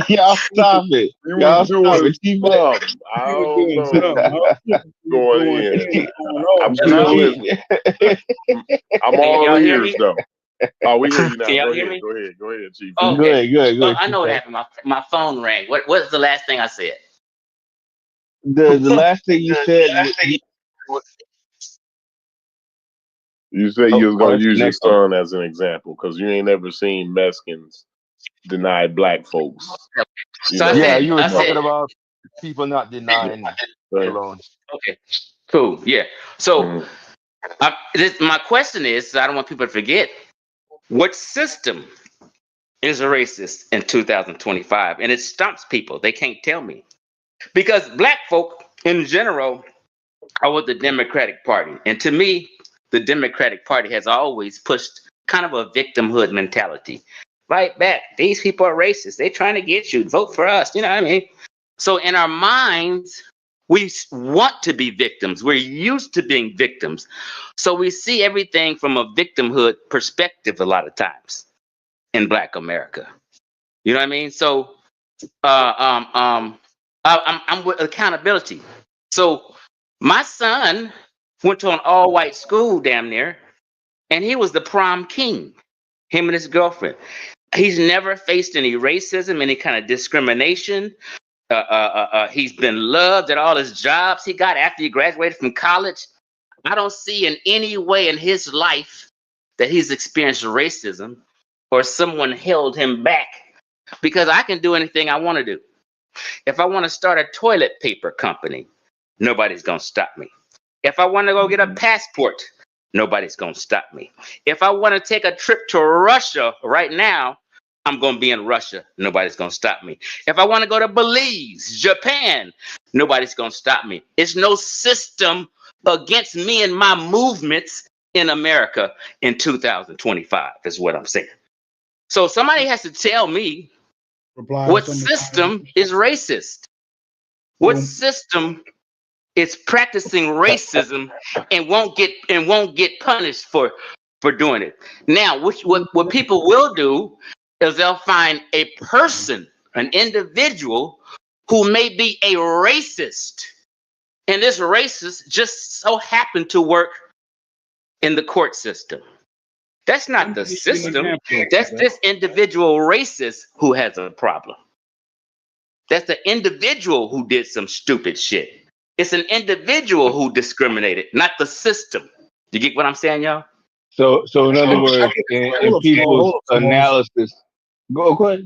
Y'all stop it. Y'all stop it. Chief, I don't know. Going in. I'm still listening. I'm all ears though. Oh, we hear you now. Can y'all Go hear ahead. me? Go ahead, Chief. Okay. Go ahead. Well, I know what happened. My phone rang. What's the last thing I said? The last thing you said. You say you was gonna that's use your next one. son as an example because you ain't never seen Mexicans deny black folks. You were talking about people not denying the loan. Okay, cool. Yeah. So my question is, I don't want people to forget, what system is a racist in 2025? And it stumps people. They can't tell me. Because black folk in general are with the Democratic Party. And to me, the Democratic Party has always pushed kind of a victimhood mentality. Fight back. These people are racist. They're trying to get you. Vote for us. You know what I mean? So in our minds, we want to be victims. We're used to being victims. So we see everything from a victimhood perspective a lot of times in Black America. You know what I mean? So I'm with accountability. So my son went to an all-white school damn near, and he was the prom king, him and his girlfriend. He's never faced any racism, any kind of discrimination. He's been loved at all his jobs he got after he graduated from college. I don't see in any way in his life that he's experienced racism or someone held him back, because I can do anything I want to do. If I want to start a toilet paper company, nobody's going to stop me. If I want to go get a passport, nobody's going to stop me. If I want to take a trip to Russia right now, I'm going to be in Russia. Nobody's going to stop me. If I want to go to Belize, Japan, nobody's going to stop me. It's no system against me and my movements in America in 2025, is what I'm saying. So somebody has to tell me what system is racist, what system is practicing racism and won't get punished for doing it. Now, what people will do is they'll find a person, an individual who may be a racist, and this racist just so happened to work in the court system. That's not the system. That's this individual racist who has a problem. That's the individual who did some stupid shit. It's an individual who discriminated, not the system. You get what I'm saying, y'all? So in other words, in people's analysis, go ahead.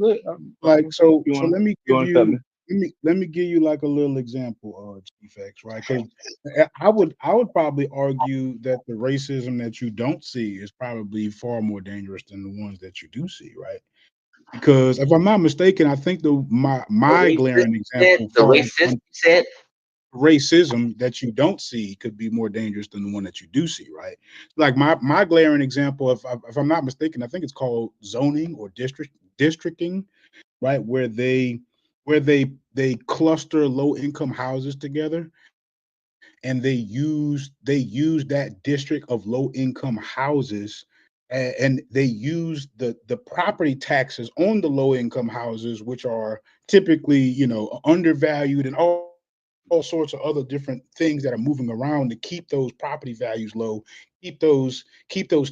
Like so, You so want let me you give want to cut me? let me give you like a little example of defects, right? Because I would probably argue that the racism that you don't see is probably far more dangerous than the ones that you do see, right? Because if I'm not mistaken, I think my glaring example falls under racism that you don't see could be more dangerous than the one that you do see, right? Like my glaring example, if I'm not mistaken, I think it's called zoning or districting, right? Where they cluster low income houses together, and they use that district of low income houses, and they use the property taxes on the low income houses, which are typically, you know, undervalued, and all sorts of other different things that are moving around to keep those property values low, keep those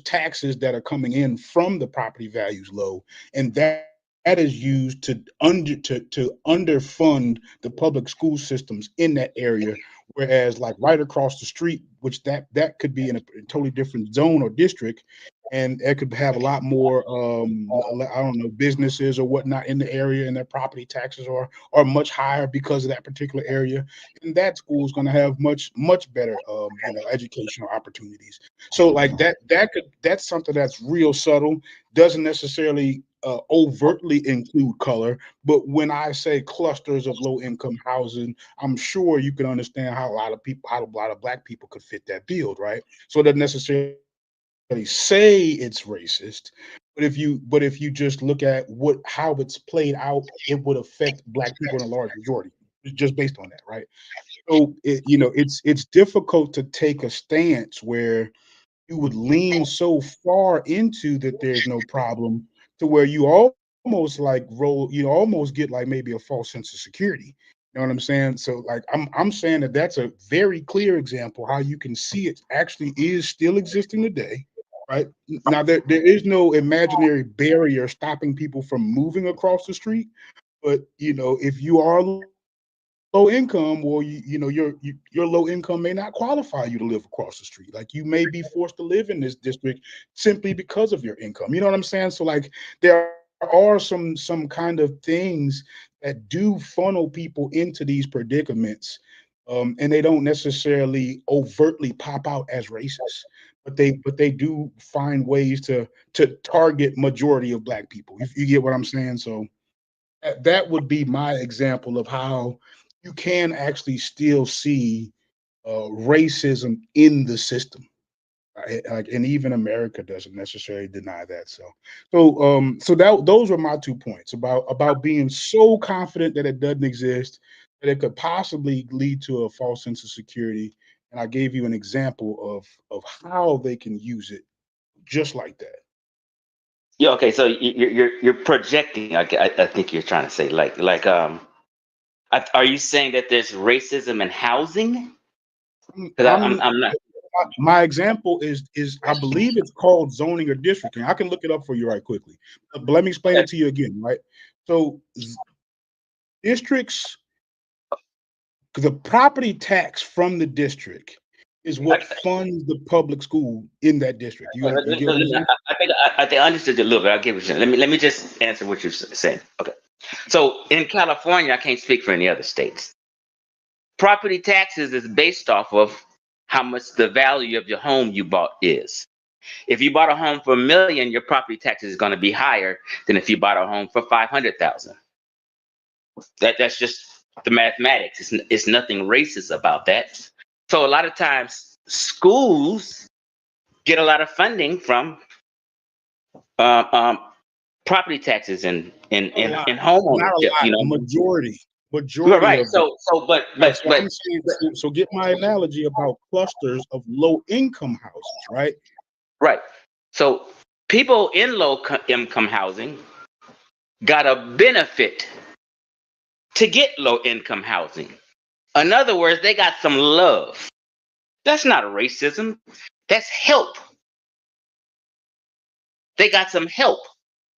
taxes that are coming in from the property values low, and that is used to underfund the public school systems in that area. Whereas, like right across the street, which that could be in a totally different zone or district, and it could have a lot more I don't know, businesses or whatnot in the area, and their property taxes are much higher because of that particular area, and that school is going to have much better you know, educational opportunities. So like that's something that's real subtle, doesn't necessarily overtly include color, but when I say clusters of low income housing, I'm sure you can understand how a lot of black people could fit that build, right? So it doesn't necessarily say it's racist, but if you just look at how it's played out, it would affect black people in a large majority, just based on that, right? So you know, it's difficult to take a stance where you would lean so far into that there's no problem, to where you almost like you almost get like maybe a false sense of security. You know what I'm saying? So like I'm saying that that's a very clear example how you can see it actually is still existing today, right? Now there is no imaginary barrier stopping people from moving across the street, but you know, if you are low income, well, you know, your low income may not qualify you to live across the street. Like you may be forced to live in this district simply because of your income. You know what I'm saying? So like there are some kind of things that do funnel people into these predicaments, and they don't necessarily overtly pop out as racist, but they do find ways to target majority of black people. You get what I'm saying? So that would be my example of how you can actually still see racism in the system. Like, and even America doesn't necessarily deny that. So that those were my 2 points about being so confident that it doesn't exist, that it could possibly lead to a false sense of security. And I gave you an example of how they can use it just like that. Yeah. Okay. So you're projecting. I think you're trying to say are you saying that there's racism in housing? Because I'm not. My example is I believe it's called zoning or districting. I can look it up for you right quickly, but let me explain it to you again, right? So districts, the property tax from the district is what funds the public school in that district. You get what I'm saying? I think I understood you a little bit. I'll give you. Let me just answer what you're saying. Okay. So in California, I can't speak for any other states. Property taxes is based off of how much the value of your home you bought is. If you bought a home for $1 million, your property taxes is going to be higher than if you bought a home for 500,000. That's just the mathematics. It's nothing racist about that. So a lot of times schools get a lot of funding from property taxes and home Not a ownership. lot. You know, Majority right? of them. But Yes, so I'm saying, so get my analogy about clusters of low income houses, right? right. So people in low income housing got a benefit to get low income housing. In other words, they got some love. That's not racism. That's help. They got some help.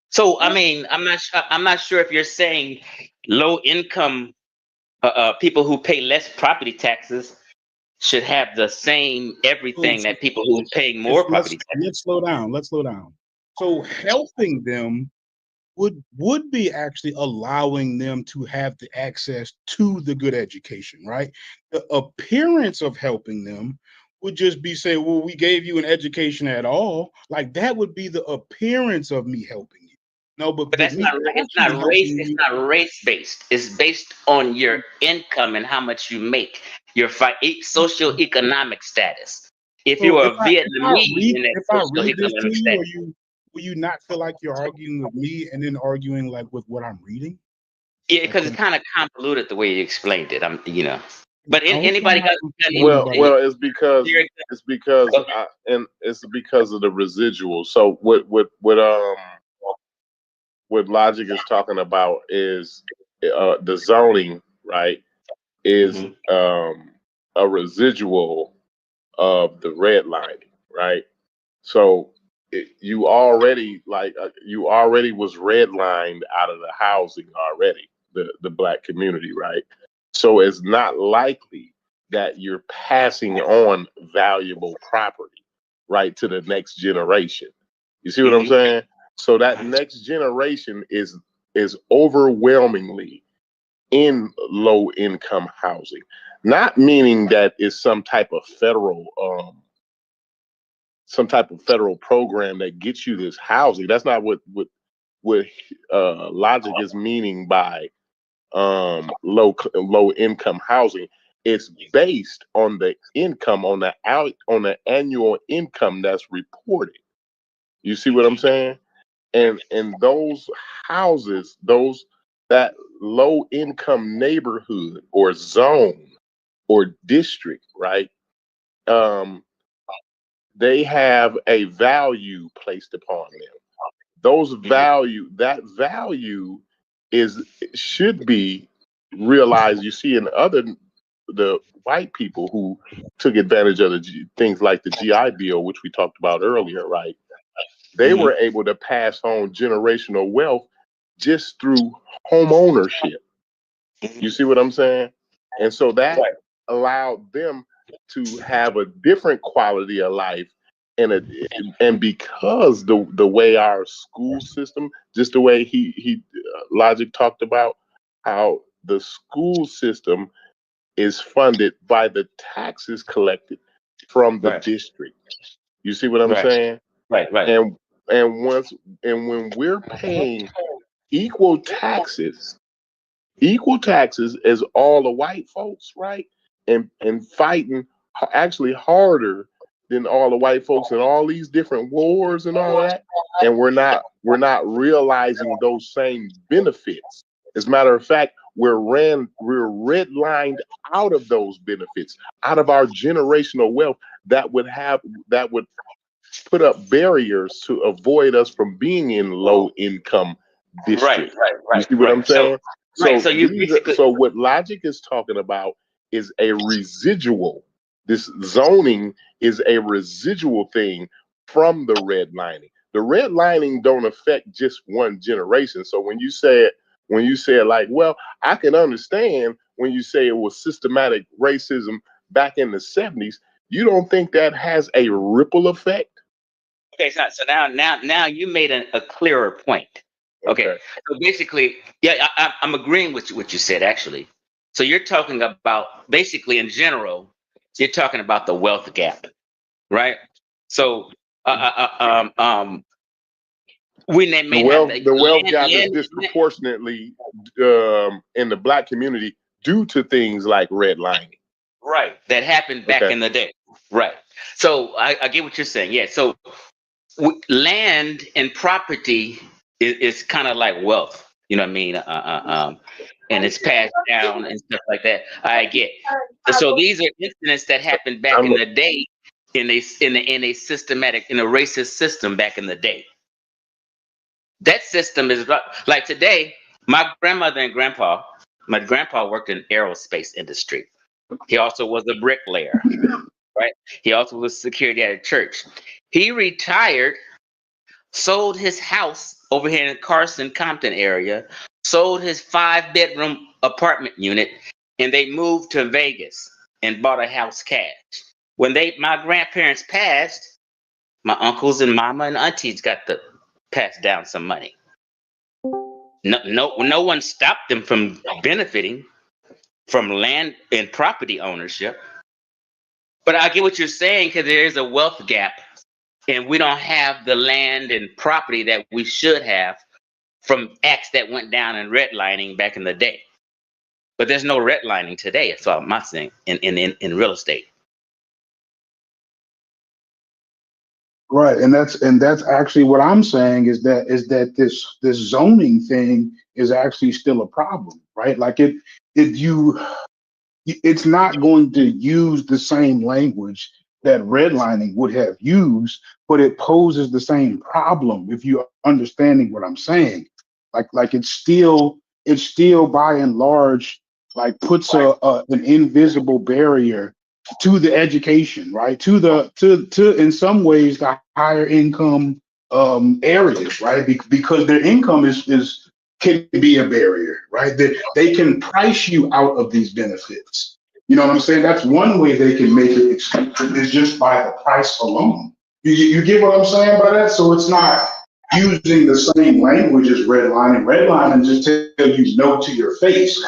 So I mean, I'm not sure if you're saying low income people who pay less property taxes should have the same everything that people who are paying more property taxes. Let's slow down. Let's slow down. So helping them would be actually allowing them to have the access to the good education, right? The appearance of helping them would just be say, well, we gave you an education at all. Like that would be the appearance of me helping you. No, but that's me not it's not race. It's not race based. It's based on your income and how much you make, your socioeconomic status. If So you're a if I Vietnamese in if I that read this to socioeconomic you, status, will you not feel like you're arguing with me and then arguing like with what I'm reading? yeah, because it's kind of convoluted the way you explained it. You know. But I hope anybody I'm got not any? Well, it's because of the residual. So what Logic is talking about is the zoning, right? Is a residual of the redlining, right? So you already was redlined out of the housing already, the black community, right? So it's not likely that you're passing on valuable property, right, to the next generation. You see what I'm saying? So that next generation is overwhelmingly in low income housing, not meaning that it's some type of federal program that gets you this housing. That's not what Logic is meaning by low income housing. It's based on the income on the annual income that's reported. You see what I'm saying? And those houses, that low income neighborhood or zone or district, right? They have a value placed upon them. That value should be realized. You see in the white people who took advantage of things like the GI Bill, which we talked about earlier, right? They were able to pass on generational wealth just through home ownership. You see what I'm saying? And so that allowed them to have a different quality of life, and because the way our school system, just the way he Logic talked about how the school system is funded by the taxes collected from the district. You see what I'm saying? Right. And when we're paying equal taxes as all the white folks, right? And fighting actually harder than all the white folks in all these different wars and all that. And we're not realizing those same benefits. As a matter of fact, we're redlined out of those benefits, out of our generational wealth that would put up barriers to avoid us from being in low income districts. You see what I'm saying? So what Logic is talking about is a residual. This zoning is a residual thing from the redlining. The redlining don't affect just one generation. So when you say like, well, I can understand when you say it was systematic racism back in the 70s, you don't think that has a ripple effect? Okay, so now you made a clearer point. Okay. So basically, yeah, I'm agreeing with what you said, actually. So you're talking about, basically in general, you're talking about the wealth gap, right? So when they may the wealth gap is disproportionately in the black community due to things like redlining. Right, that happened back in the day. Right. So I get what you're saying. Yeah. So land and property is kind of like wealth. You know what I mean? And it's passed down and stuff like that. I get. So these are incidents that happened back in the day in a systematic, in a racist system back in the day. That system is like today. My grandmother and grandpa. My grandpa worked in aerospace industry. He also was a bricklayer. Right. He also was security at a church. He retired, sold his house over here in the Carson Compton area, sold his 5-bedroom apartment unit, and they moved to Vegas and bought a house cash. When my grandparents passed, my uncles and mama and aunties got to pass down some money. No one stopped them from benefiting from land and property ownership. But I get what you're saying, because there is a wealth gap, and we don't have the land and property that we should have from acts that went down in redlining back in the day. But there's no redlining today. That's all I'm saying in real estate. Right, and that's actually what I'm saying is that this zoning thing is actually still a problem, right? Like it's not going to use the same language that redlining would have used, but it poses the same problem if you're understanding what I'm saying. Like it's still by and large like puts an invisible barrier to the education, right? To in some ways the higher income areas, right? Because their income is can be a barrier, right? That they can price you out of these benefits. You know what I'm saying? That's one way they can make it expensive is just by the price alone. You get what I'm saying by that? So it's not using the same language as redlining. Redlining just tell you no to your face,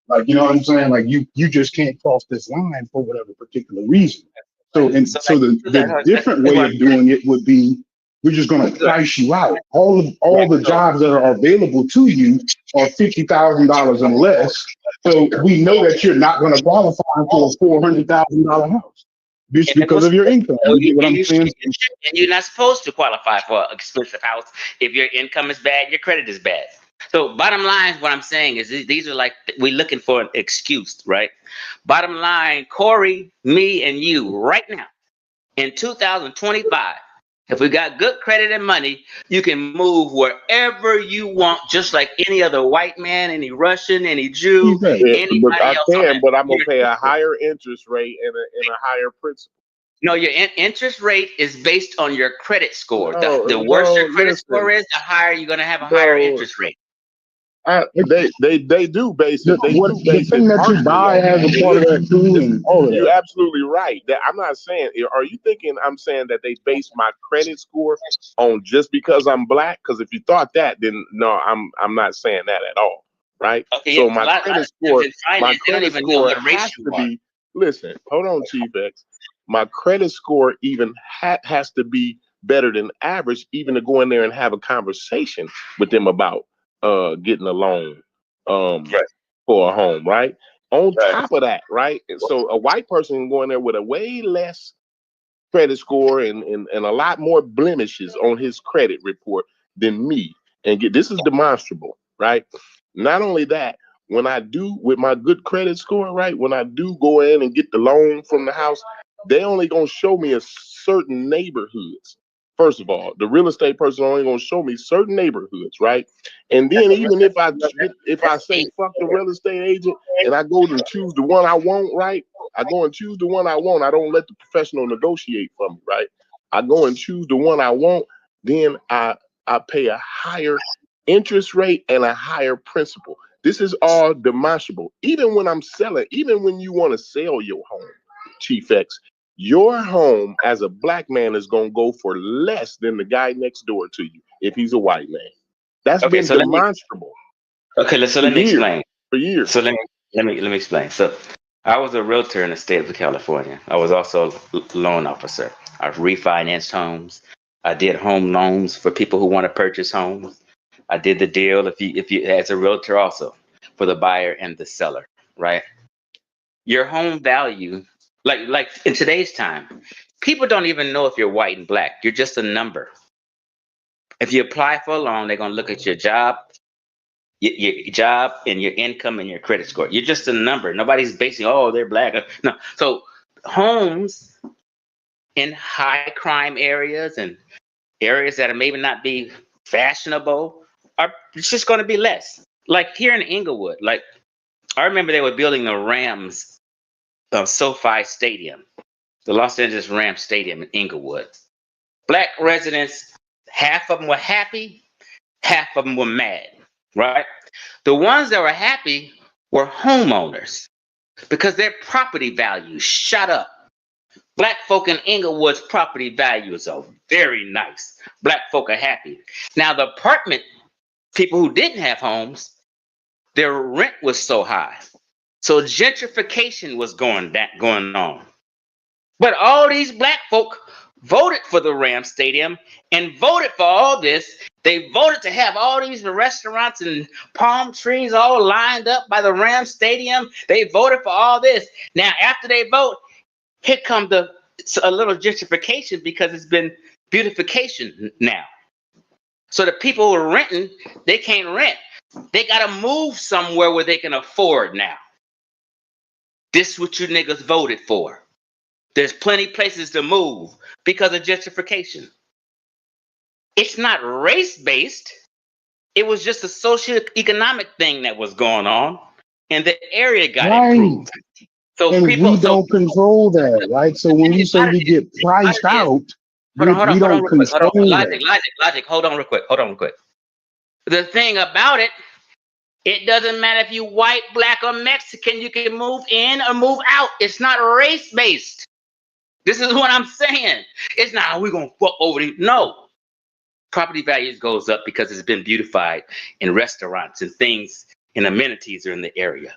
like you know what I'm saying? Like you just can't cross this line for whatever particular reason. So the different way of doing it would be we're just going to price you out. All the jobs that are available to you are $50,000 and less. So we know that you're not going to qualify for a $400,000 house just because of your income. You get what I'm saying? And you're not supposed to qualify for an expensive house if your income is bad, your credit is bad. So bottom line, what I'm saying is these are like, we're looking for an excuse, right? Bottom line, Corey, me, and you right now in 2025, if we got good credit and money, you can move wherever you want, just like any other white man, any Russian, any Jew, anybody but I else. can, but I'm gonna pay a higher interest rate and a higher principal. No, your interest rate is based on your credit score. The worse your credit score is, the higher you're gonna have a higher interest rate. They do base it. The thing that you buy has a part of that too, and all of that. You're absolutely right. That I'm not saying. Are you thinking I'm saying that they base my credit score on just because I'm black? Because if you thought that, then no, I'm not saying that at all. Right. Okay, so yeah, my credit score, has to be. Listen, hold on, Chief X. My credit score even has to be better than average, even to go in there and have a conversation with them about getting a loan for a home, right? On top of that, right? So a white person can go in there with a way less credit score and a lot more blemishes on his credit report than me and get this is demonstrable, right? Not only that, when I do with my good credit score, right? When I do go in and get the loan from the house, they only gonna show me a certain neighborhoods. First of all, the real estate person only gonna show me certain neighborhoods, right? And then even if I say fuck the real estate agent and I go and choose the one I want, right? I go and choose the one I want. I don't let the professional negotiate for me, right? I go and choose the one I want. Then I pay a higher interest rate and a higher principal. This is all demonstrable. Even when I'm selling, even when you want to sell your home, Chief X, your home as a black man is going to go for less than the guy next door to you if he's a white man. That's been demonstrable. Let me explain. For years. So let me explain. So I was a realtor in the state of California. I was also a loan officer. I refinanced homes. I did home loans for people who want to purchase homes. I did the deal if you as a realtor also for the buyer and the seller, right? Your home value Like in today's time, people don't even know if you're white and black. You're just a number. If you apply for a loan, they're gonna look at your job, your job and your income and your credit score. You're just a number. Nobody's basing, oh, they're black. No. So homes in high crime areas and areas that are maybe not be fashionable are it's just going to be less. Like here in Inglewood, like I remember they were building the Rams SoFi Stadium, the Los Angeles Rams Stadium in Inglewood. Black residents, half of them were happy, half of them were mad, right? The ones that were happy were homeowners because their property values shot up. Black folk in Inglewood's property values are very nice. Black folk are happy. Now, the apartment people who didn't have homes, their rent was so high. So gentrification was going on. But all these black folk voted for the Ram Stadium and voted for all this. They voted to have all these restaurants and palm trees all lined up by the Ram Stadium. They voted for all this. Now, after they vote, here comes a little gentrification because it's been beautification now. So the people who are renting, they can't rent. They got to move somewhere where they can afford now. This is what you niggas voted for. There's plenty places to move because of gentrification. It's not race-based. It was just a socioeconomic thing that was going on, and the area got improved. So and people, we don't control that, right? So when you say we get priced out, we don't control that. Logic. Hold on real quick. The thing about it, it doesn't matter if you white, black, or Mexican. You can move in or move out. It's not race-based. This is what I'm saying. It's not, we're going to fuck over these. No. Property values goes up because it's been beautified in restaurants and things and amenities are in the area.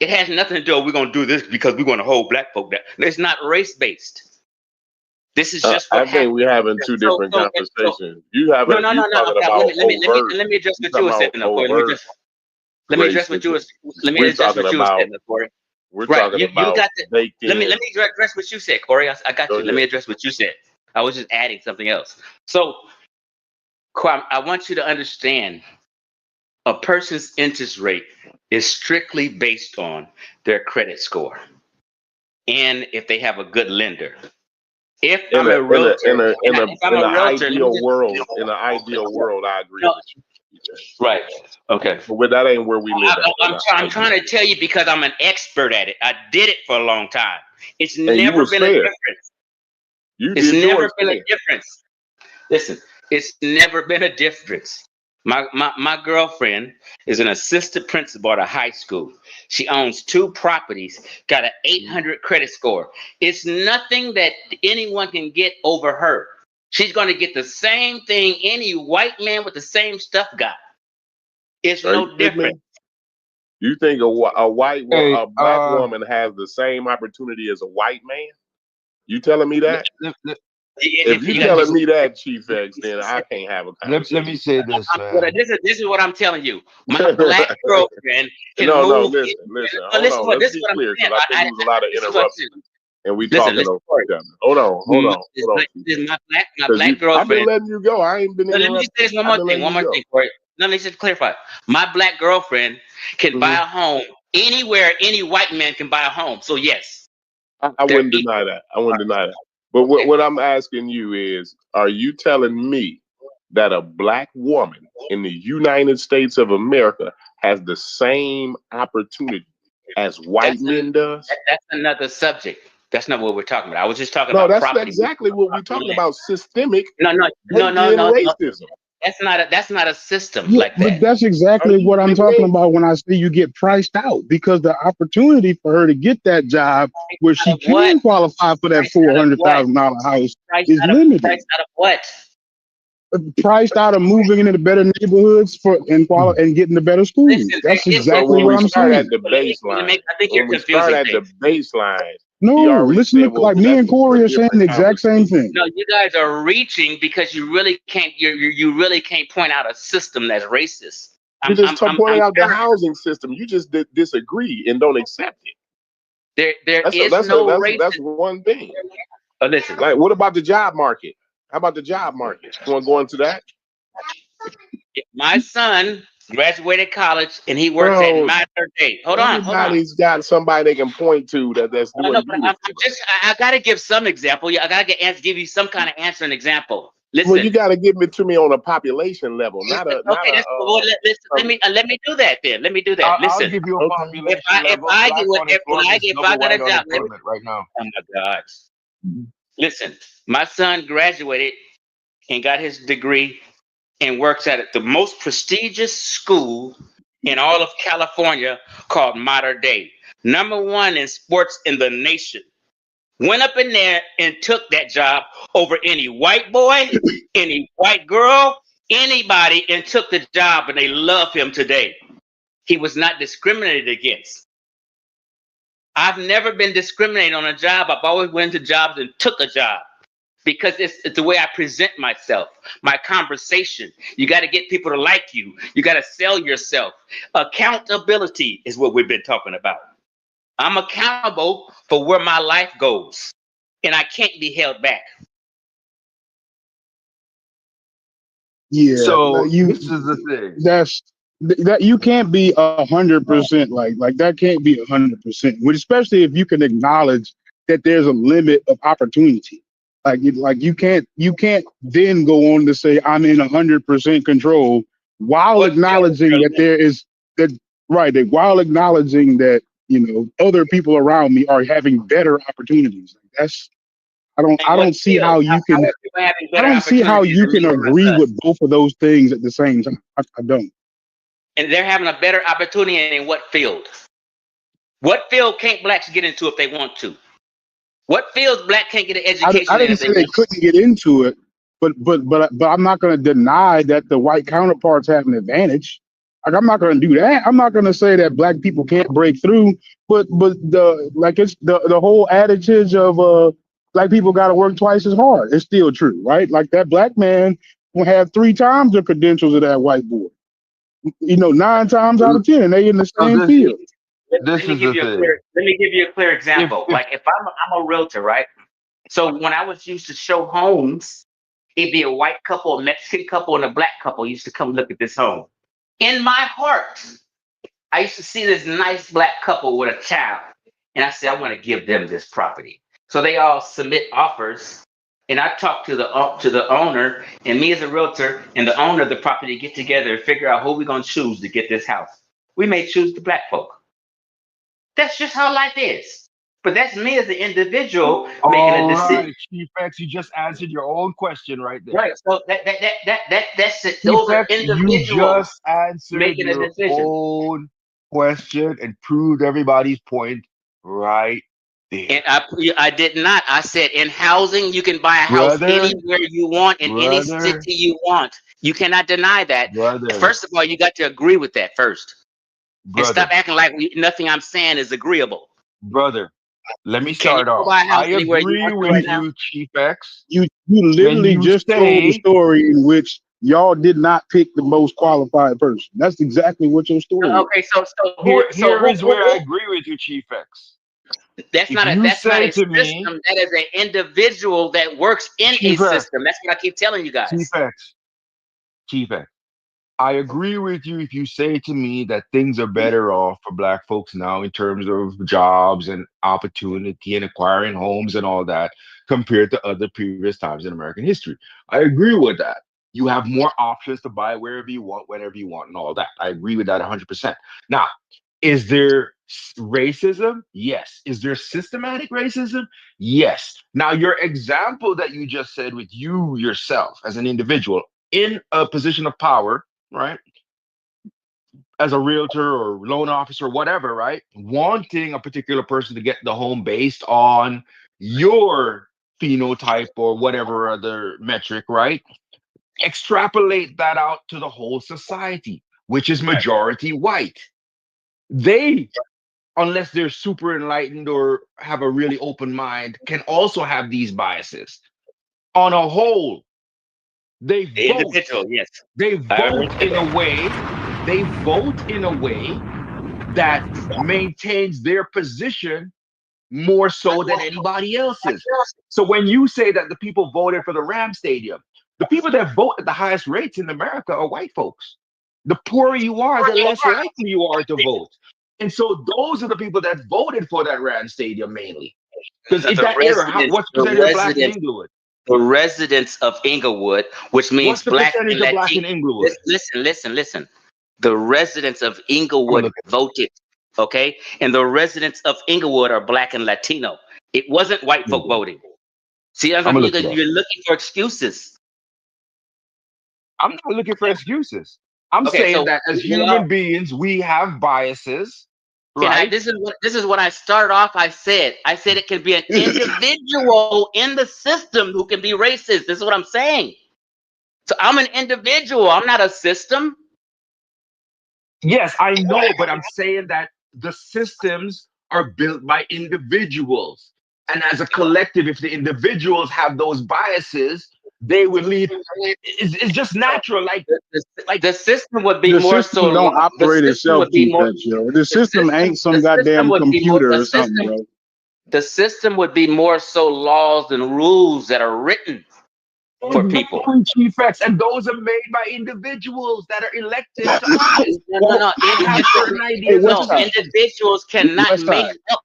It has nothing to do with we're going to do this because we want to hold black folk down. It's not race-based. This is just what I think we're having two different conversations. You have no. Okay, let me address what you were saying. Let me address what you were saying, Corey. We're talking about let me address what you said, Corey. I got you. Let me address what you said. I was just adding something else. So, Corey, I want you to understand a person's interest rate is strictly based on their credit score and if they have a good lender. If I'm a realtor, in an ideal world, I agree with you. Right. Okay. But that ain't where we live. I'm trying to tell you because I'm an expert at it. I did it for a long time. It's never been a difference. It's never been a difference. Listen, it's never been a difference. My girlfriend is an assistant principal at a high school. She owns 2 properties, got an 800 credit score. It's nothing that anyone can get over her. She's going to get the same thing any white man with the same stuff got. It's no different. You think a black woman has the same opportunity as a white man? You telling me that? If you're telling me that, Chief X, then I can't have a conversation. Let me say this, man. This is what I'm telling you. My black girlfriend can move. Listen. Hold on. Let's be clear, because I think there's a lot of interruptions, and we talking over each other. Hold on. My black girlfriend. I've been letting you go. I ain't been interrupting. Let me say this one more thing, Corey. Let me just clarify. My black girlfriend can buy a home anywhere any white man can buy a home. So yes, I wouldn't deny that. But what I'm asking you is, are you telling me that a black woman in the United States of America has the same opportunity as white men does? That's another subject. That's not what we're talking about. I was just talking about property. No, that's exactly what we're talking about. Systemic racism. That's not a system like that. But that's exactly what I'm talking about when I say you get priced out, because the opportunity for her to get that job where she can qualify for that $400,000 house is limited. Priced out of what? Priced out of moving into the better neighborhoods and getting the better schools. That's exactly what I'm saying. At the baseline, I think you're confusing at the baseline. No, listen, like me and Corey are saying the exact same thing. No, you guys are reaching because you really can't. You really can't point out a system that's racist. You're just pointing out the housing system. You just disagree and don't accept it. There That's is no that's racism. one thing. Listen, Like, what about the job market? How about the job market? You want to go into that? my son graduated college and he works at Bro, Mater Day. Hold on. everybody's got somebody they can point to that's I know, doing but units. I gotta give some example. I gotta give you some kind of answer and example. Well, you Listen. got to give it to me on a population level, not a Okay, that's well, let me do that then. Let me do that. I'll Listen, give you a okay. population if level. I Black get what unemployment is if double I got a white job, unemployment right now. oh my God. Listen, my son graduated and got his degree and works at the most prestigious school in all of California called Mater Dei, #1 in sports in the nation. Went up in there and took that job over any white boy, any white girl, anybody, and took the job, and they love him today. He was not discriminated against. I've never been discriminated on a job. I've always went to jobs and took a job because it's the way I present myself, my conversation. You got to get people to like you. You got to sell yourself. Accountability is what we've been talking about. I'm accountable for where my life goes, and I can't be held back. Yeah, So you. this is the thing. That you can't be 100% like that can't be 100%. Especially if you can acknowledge that there's a limit of opportunity. Like you can't then go on to say I'm in 100% control while What feels acknowledging that there is that while acknowledging that other people around me are having better opportunities. That's I don't see how you can How are people having I better don't see how opportunities you than me can or my agree son? with both of those things at the same time. I don't. And they're having a better opportunity in what field? What field can't blacks get into if they want to? What fields black can't get an I education in didn't if they say they want to? couldn't get into it, but I'm not going to deny that the white counterparts have an advantage. Like I'm not going to do that. I'm not going to say that black people can't break through, but it's the whole adage of black people got to work twice as hard. It's still true, right? Like that black man will have 3 times the credentials of that white boy. 9 times out of 10, they in the So same field. this is the thing. Let me give you a clear If example. Like if I'm a realtor, right? So when I was used to show homes, it'd be a white couple, a Mexican couple, and a black couple used to come look at this home. In my heart, I used to see this nice black couple with a child, and I said, I want to give them this property. So they all submit offers, and I talk to the owner, and me as a realtor and the owner of the property get together and figure out who we're gonna choose to get this house. We may choose the black folk. That's just how life is. But that's me as an individual making a all decision. right, Chief X, you just answered your own question right there. Right. So that's it. Chief Those are X, you individuals just answered making a your decision. own question and proved everybody's point right there. And I did not. I said in housing, you can buy a house Brother, anywhere you want in any city you want. You cannot deny that. brother, First of all, you got to agree with that first, and stop brother, acting like nothing I'm saying is agreeable. brother. Let me Can you start go off. buy a house I anywhere you agree want to with right now? you, Chief X. You When literally you just told the say story in which y'all did not pick the most qualified person. That's exactly what your story is. Okay, here is where I agree with you, Chief X. That's If not you a say to me, system. That is an individual that works in a Chief X, system. That's what I keep telling you Chief guys. X, Chief X, I agree with you if you say to me that things are better off for black folks now in terms of jobs and opportunity and acquiring homes and all that compared to other previous times in American history. I agree with that. You have more options to buy wherever you want, whenever you want, and all that. I agree with that 100%. Now, is there racism? Yes. Is there systematic racism? Yes. Now, your example that you just said with you yourself as an individual in a position of power, right? As a realtor or loan officer, whatever, right? Wanting a particular person to get the home based on your phenotype or whatever other metric, right? Extrapolate that out to the whole society, which is majority white. They, unless they're super enlightened or have a really open mind, can also have these biases. On a whole, they The vote. individual, yes. They I vote understand in a that. way. They vote in a way that maintains their position more so than anybody else's. So when you say that the people voted for the Ram Stadium, the people that vote at the highest rates in America are white folks. The poorer you are, the less likely you are to vote. And so those are the people that voted for that Ram Stadium mainly. Because in that era, what's the percentage of black in Inglewood? The residents of Inglewood, which means what's the black percentage and of black in Inglewood? Listen. The residents of Inglewood voted, okay? And the residents of Inglewood are black and Latino. It wasn't white folk voting. See, you're looking for excuses. I'm not looking for excuses. I'm saying that as human beings, we have biases. Right. This is what I started off. I said it can be an individual in the system who can be racist. This is what I'm saying. So I'm an individual. I'm not a system. Yes, I know, but I'm saying that the systems are built by individuals. And as a collective, if the individuals have those biases, they will lead. It's just natural. Like the system would be the more system so. don't operate itself, yo. The system ain't some goddamn computer or something, bro. The system would be more so laws and rules that are written for people. Chief X, and those are made by individuals that are elected to office. No. Individuals cannot make up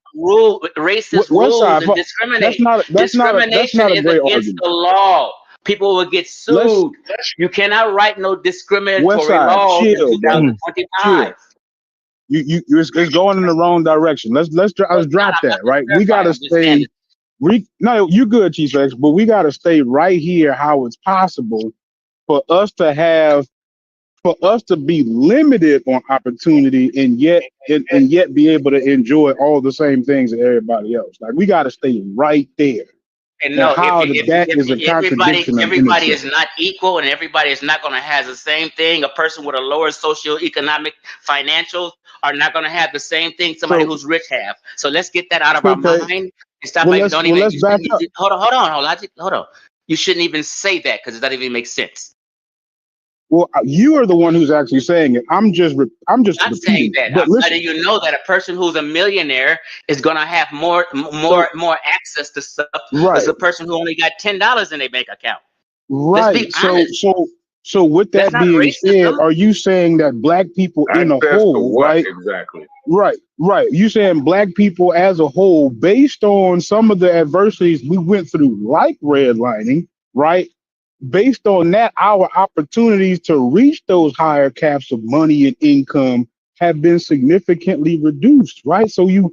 racist rules and discriminate. Discrimination is against the law. People will get sued. You cannot write no discriminatory laws in 2025. It's going in the wrong direction. Let's drop that, right? We gotta stay. No, you're good, Chief X, but we gotta stay right here. How it's possible for us to be limited on opportunity and yet be able to enjoy all the same things that everybody else. Like we gotta stay right there. And no, everybody is not equal, and everybody is not going to have the same thing. A person with a lower socioeconomic financials are not going to have the same thing somebody who's rich have. So let's get that out of our mind and stop. Hold on. You shouldn't even say that because it doesn't even make sense. Well, you are the one who's actually saying it. I'm just not saying that. I'm letting you know that a person who's a millionaire is going to have more access to stuff. Right. Than a person who only got $10 in their bank account. Right. So with that being said, are you saying that black people in a whole, right? Exactly. Right. You saying black people as a whole, based on some of the adversities we went through, like redlining, right? Based on that, our opportunities to reach those higher caps of money and income have been significantly reduced, right? You're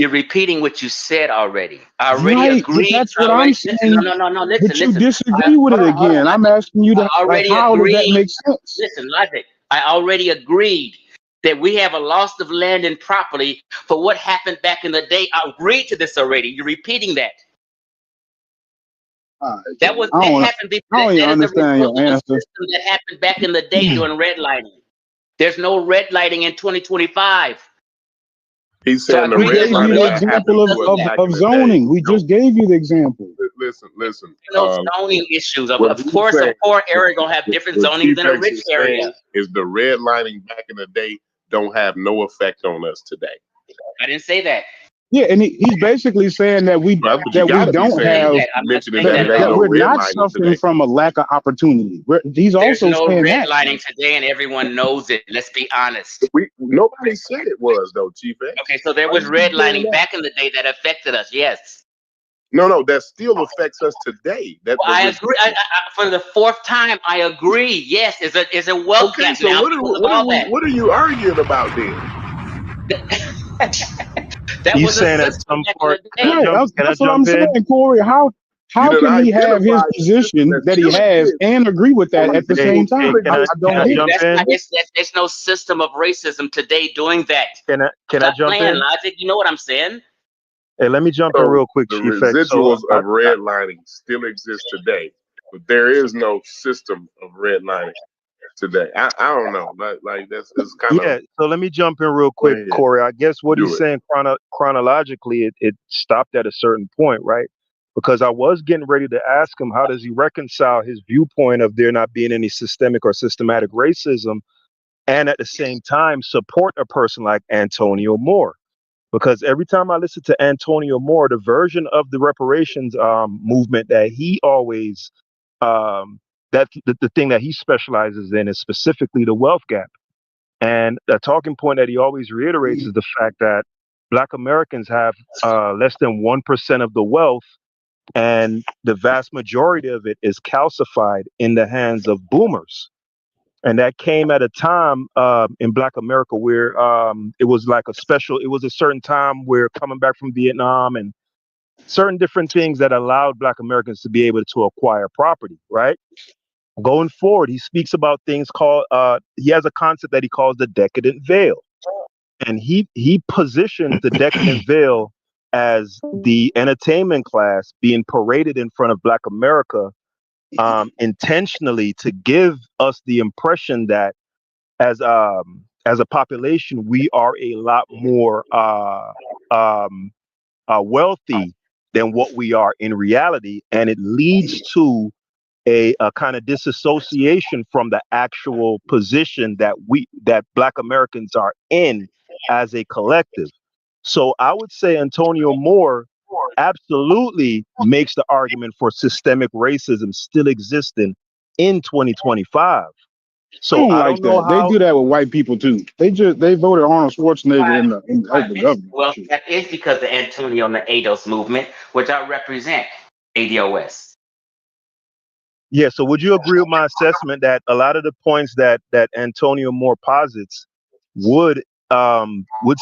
repeating what you said already. I already agreed. That's what I'm saying. No. Listen. But you disagree with it again. I'm asking you to, how does that make sense? Listen, logic. I already agreed that we have a loss of land and property for what happened back in the day. I agreed to this already. You're repeating that. That happened before. I don't understand your answer. That happened back in the day during redlining. There's no redlining in 2025. He's saying we gave you the example of zoning. We just gave you the example. Listen. Zoning issues. Of course, a poor area gonna have different zoning than a rich area. Is the redlining back in the day don't have no effect on us today? I didn't say that. Yeah, and he's basically saying that we're not suffering from a lack of opportunity. He's also saying that. There's no redlining today, and everyone knows it. Let's be honest. Nobody said it was, though, Chief X. Okay, so there was redlining back in the day that affected us. Yes. No, that still affects us today. I agree. For the fourth time, I agree. Yes, it's a wealth gap. So what are you arguing about then? He's saying at some point. That's what I'm saying, Corey. How can he have his position that he has and agree with that at the same time? I don't get it. There's no system of racism today doing that. Can I jump in? Logic, you know what I'm saying? Hey, let me jump in real quick. The residuals of redlining still exist today, but there is no system of redlining today. I don't know. Like that's kind of So let me jump in real quick, Corey. I guess what he's saying chronologically, it stopped at a certain point, right? Because I was getting ready to ask him how does he reconcile his viewpoint of there not being any systemic or systematic racism, and at the same time support a person like Antonio Moore. Because every time I listen to Antonio Moore, the version of the reparations movement that he always the thing that he specializes in is specifically the wealth gap. And a talking point that he always reiterates is the fact that Black Americans have less than 1% of the wealth, and the vast majority of it is calcified in the hands of boomers. And that came at a time in Black America where it was like it was a certain time where coming back from Vietnam and certain different things that allowed Black Americans to be able to acquire property, right? Going forward, he speaks about things called, he has a concept that he calls the decadent veil. And he positions the decadent veil as the entertainment class being paraded in front of Black America intentionally to give us the impression that as a population, we are a lot more wealthy than what we are in reality. And it leads to a kind of disassociation from the actual position that Black Americans are in as a collective. So I would say Antonio Moore absolutely makes the argument for systemic racism still existing in 2025. So I don't know that. They how. do that with white people too. They voted Arnold Schwarzenegger in the open government. Well, that is because of Antonio and the ADOS movement, which I represent, ADOS. Yeah, so would you agree with my assessment that a lot of the points that Antonio Moore posits would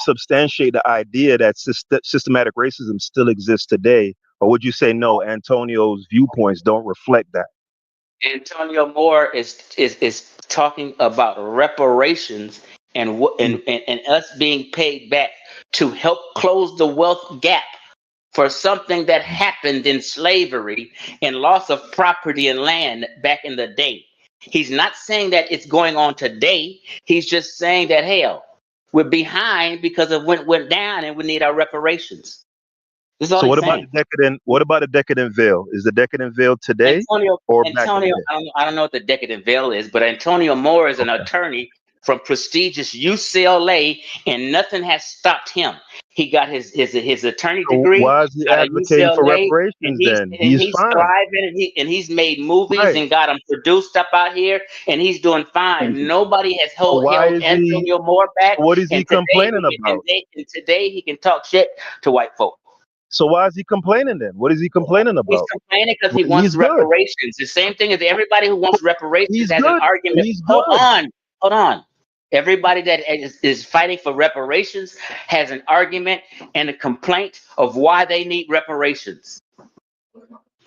substantiate the idea that systematic racism still exists today, or would you say no, Antonio's viewpoints don't reflect that? Antonio Moore is talking about reparations and us being paid back to help close the wealth gap for something that happened in slavery and loss of property and land back in the day. He's not saying that it's going on today. He's just saying that, hell, we're behind because of what went down and we need our reparations. This is all So he's what about saying. the decadent? What about the decadent veil? Is the decadent veil today or back in the day? I don't know what the decadent veil is, but Antonio Moore is an attorney from prestigious UCLA, and nothing has stopped him. He got his attorney So degree why is he out of advocating for UCLA, reparations then? and He's he's fine. thriving, and he's made movies Right. and got them produced up out here, and he's doing fine. Nobody has So why held is he? Antonio Moore back, What is he and today complaining about? today he can talk shit to white folk. So why is he complaining then? What is he complaining He's about? complaining because he He's wants good. reparations. The same thing as everybody who wants reparations He's has an good. argument. He's Hold good. on. Everybody that is fighting for reparations has an argument and a complaint of why they need reparations.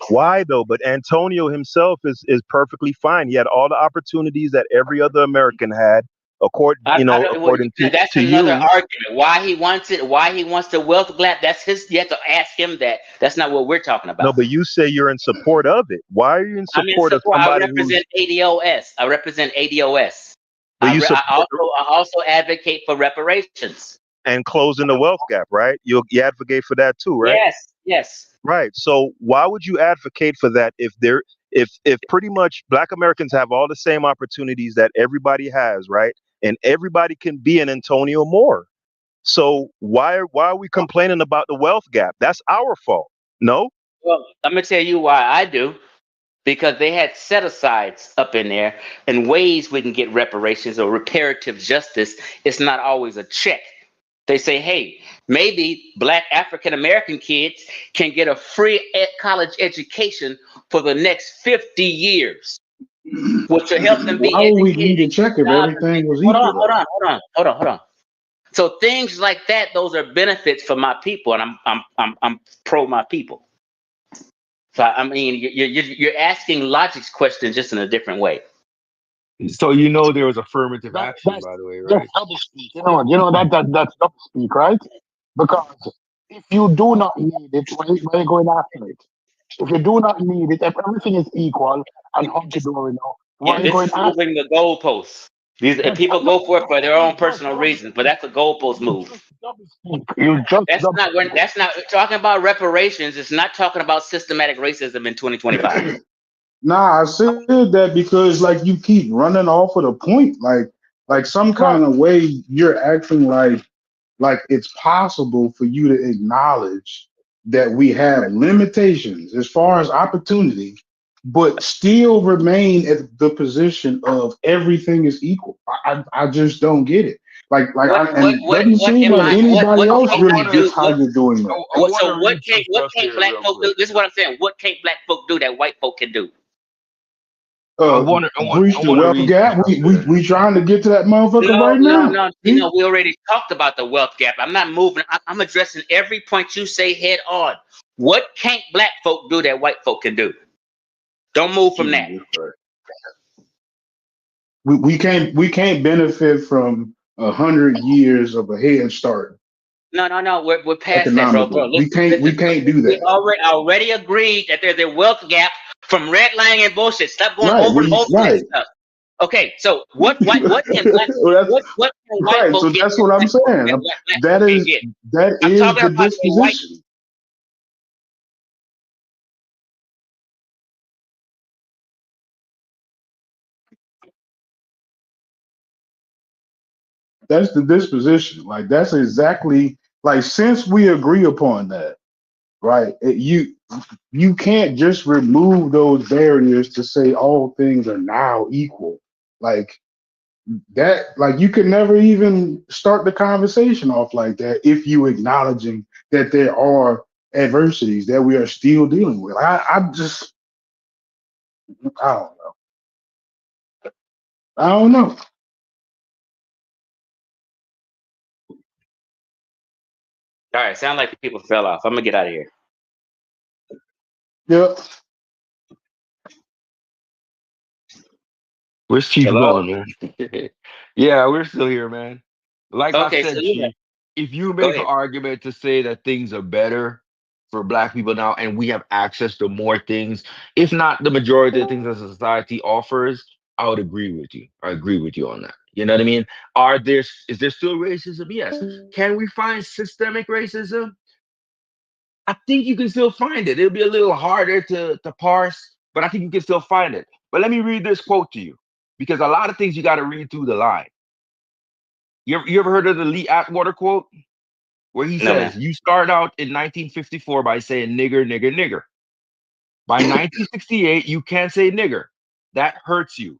Why though? But Antonio himself is perfectly fine. He had all the opportunities that every other American had, according That's to another you. argument. Why he wants it? Why he wants the wealth gap? That's his. You have to ask him that. That's not what we're talking about. No, but you say you're in support of it. Why are you in support of somebody I represent ADOS. I represent ADOS. I also advocate for reparations and closing the wealth gap, right? You advocate for that too, right? Yes. Right. So why would you advocate for that if pretty much Black Americans have all the same opportunities that everybody has, right? And everybody can be an Antonio Moore. So why are we complaining about the wealth gap? That's our fault. No? Well, I'm gonna tell you why I do. Because they had set-asides up in there and ways we can get reparations or reparative justice. It's not always a check. They say, hey, maybe Black African-American kids can get a free college education for the next 50 years, which will help them be Why would we educated. need to check if everything was equal? Hold on. So things like that, those are benefits for my people, and I'm pro my people. So I mean, you're asking logic's questions just in a different way. So there was affirmative action, by the way, right? That's double speak. That's double speak, right? Because if you do not need it, why are you going after it? If you do not need it, if everything is equal and hunky dory now, why are you This going is after moving the goalposts. People go for it for their own personal reasons, but that's a goalpost move. That's not talking about reparations. It's not talking about systematic racism in 2025. Nah, I said that because like you keep running off of the point, like some kind of way you're acting like like it's possible for you to acknowledge that we have limitations as far as opportunity, but still remain at the position of everything is equal. I just don't get it. And it doesn't seem like anybody else really gets how you're doing that. What can't black folk do? This is what I'm saying. What can't black folk do that white folk can do? Breach the wealth gap. We trying to get to that motherfucker right now. No. We already talked about the wealth gap. I'm not moving. I'm addressing every point you say head on. What can't black folk do that white folk can do? Don't move from that. We can't benefit from 100 years of a head start. No. We're past that, bro. We can't do that. We already agreed that there's a wealth gap from redlining and bullshit. Stop going over that stuff. Okay, so what can black what can white folk so that's what I'm saying. That is the disposition. That's the disposition. Like that's exactly like since we agree upon that, right? You can't just remove those barriers to say all things are now equal. Like that, like you could never even start the conversation off like that if you acknowledging that there are adversities that we are still dealing with. I don't know. All right, sound like people fell off. I'm gonna get out of here. Yep. Where's Chief going, man? Yeah, we're still here, man. Like I said, Chief, if you make an argument to say that things are better for black people now and we have access to more things, if not the majority of things that society offers, I would agree with you. I agree with you on that. You know what I mean? Is there still racism? Yes. Can we find systemic racism? I think you can still find it. It'll be a little harder to parse, but I think you can still find it. But let me read this quote to you, because a lot of things you got to read through the line. You ever heard of the Lee Atwater quote? Where he says, you start out in 1954 by saying nigger, nigger, nigger. By 1968, you can't say nigger. That hurts you,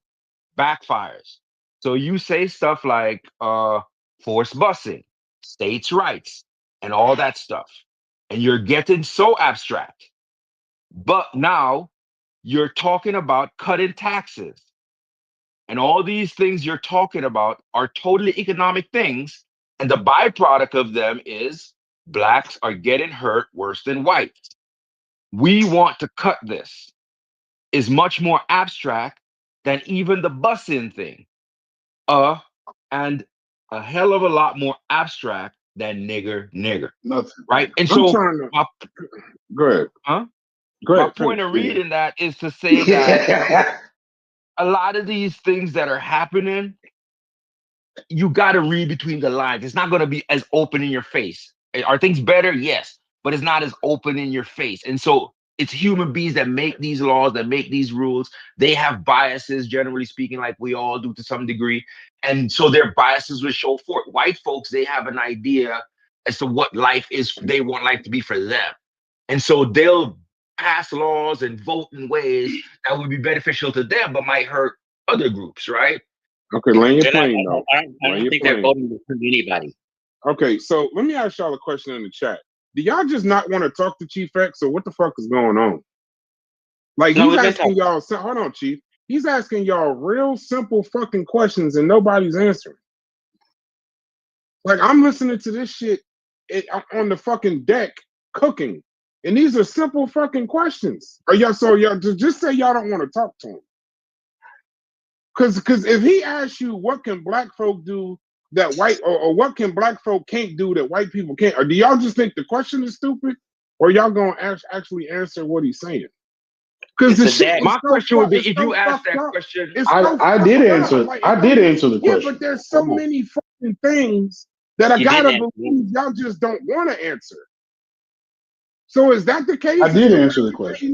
backfires. So you say stuff like forced busing, states' rights, and all that stuff. And you're getting so abstract. But now you're talking about cutting taxes. And all these things you're talking about are totally economic things. And the byproduct of them is blacks are getting hurt worse than whites. We want to cut this. Is much more abstract than even the busing thing. And a hell of a lot more abstract than nigger, nigger. Nothing. Right? And I'm so go ahead. Huh? Go ahead. My point of reading that is to say that a lot of these things that are happening, you got to read between the lines. It's not going to be as open in your face. Are things better? Yes, but it's not as open in your face. And so it's human beings that make these laws, that make these rules. They have biases, generally speaking, like we all do to some degree. And so their biases will show forth. White folks, they have an idea as to what life is. They want life to be for them. And so they'll pass laws and vote in ways that would be beneficial to them, but might hurt other groups, right? Okay, land your plane, though. I don't think they're voting for anybody. Okay, so let me ask y'all a question in the chat. Do y'all just not want to talk to Chief X, or what the fuck is going on? Like, he's asking y'all, hold on, Chief. He's asking y'all real simple fucking questions and nobody's answering. Like, I'm listening to this shit on the fucking deck cooking, and these are simple fucking questions. Y'all just say y'all don't want to talk to him. Because if he asks you what can black folk do that white, or what can black folk can't do that white people can't, or do y'all just think the question is stupid, or y'all gonna actually answer what he's saying? Because my question would be, if you ask that question, I did answer. I did answer the question. Yeah, but there's so many fucking things that I gotta believe y'all just don't want to answer. So is that the case? I did answer the question.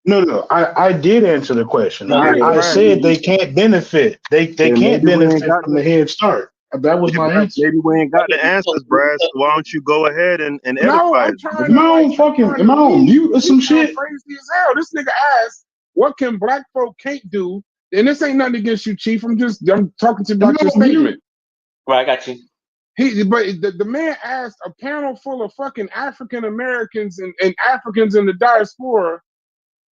No, I did answer the question. I said they can't benefit. They can't benefit from the Head Start. That was my answer. Maybe we ain't got the answers, Brad. So why don't you go ahead and No, edify I'm us? trying to. Am I on mute or some shit? Crazy as hell. This nigga asked, "What can black folk can't do?" And this ain't nothing against you, Chief. I'm talking to you about your statement. Right, I got you. But the man asked a panel full of fucking African Americans and Africans in the diaspora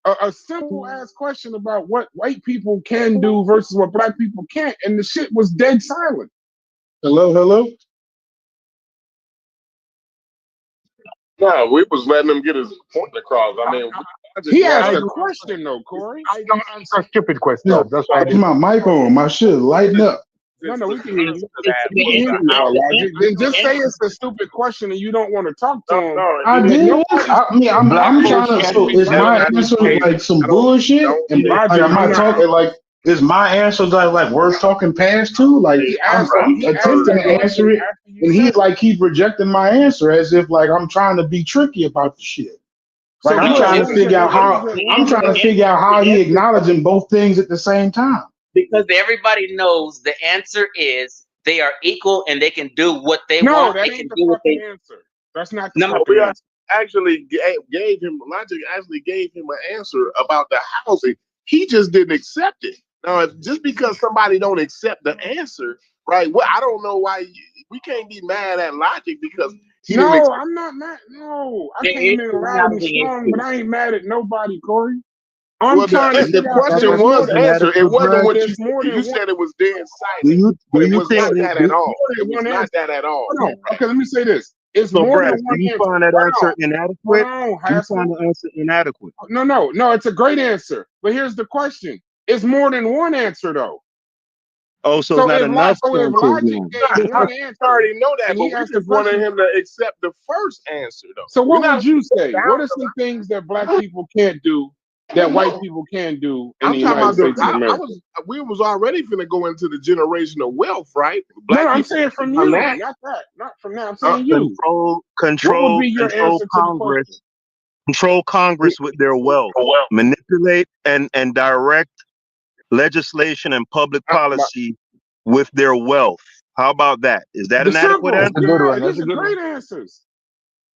a simple ass question about what white people can do versus what black people can't, and the shit was dead silent. Hello. No, we was letting him get his point across. I mean, he asked a question though, Corey. I don't answer stupid questions. No, That's why I put my mic on. My shit lighting up. No, we can hear you. We can hear you all logic. Then just say it's a stupid question and you don't want to talk to him. I did. I'm trying to. So is my answer like some bullshit? And am I talking like? Is my answer like worth talking past too? Like I'm attempting to answer it, and he like keep rejecting my answer as if like I'm trying to be tricky about the shit. Like I'm trying to figure out how he acknowledging both things at the same time. Because everybody knows the answer is they are equal and they can do what they want. That they ain't can do the what they answer. That's not the we answer. actually gave him logic. Actually gave him an answer about the housing. He just didn't accept it. Now, just because somebody don't accept the answer, right? Well, I don't know why we can't be mad at logic because he didn't accept. I'm not mad. No, I came in loud and strong, but I ain't mad at nobody, Corey. The question was answered. It wasn't what you said. It was dead silent. It was not that at all. It was not that at all. Okay, let me say this. It's So, more Brad, than one do you answer. find that answer inadequate? Do you find the answer inadequate? No, it's a great answer. But here's the question. It's more than one answer, though. Oh, so it's not enough. So if logic gave one answer, I already know that, and but he we asked just the question, wanted him to accept the first answer, though. So what would you say? What are some things that black people can't do that white people can do in the United States of America? We was already finna go into the generational wealth, right? No, I'm saying from you, not that, not from that. I'm saying you. Control Congress. Control Congress with their wealth. Manipulate and direct legislation and public policy with their wealth. How about that? Is that an adequate answer? These are great answers.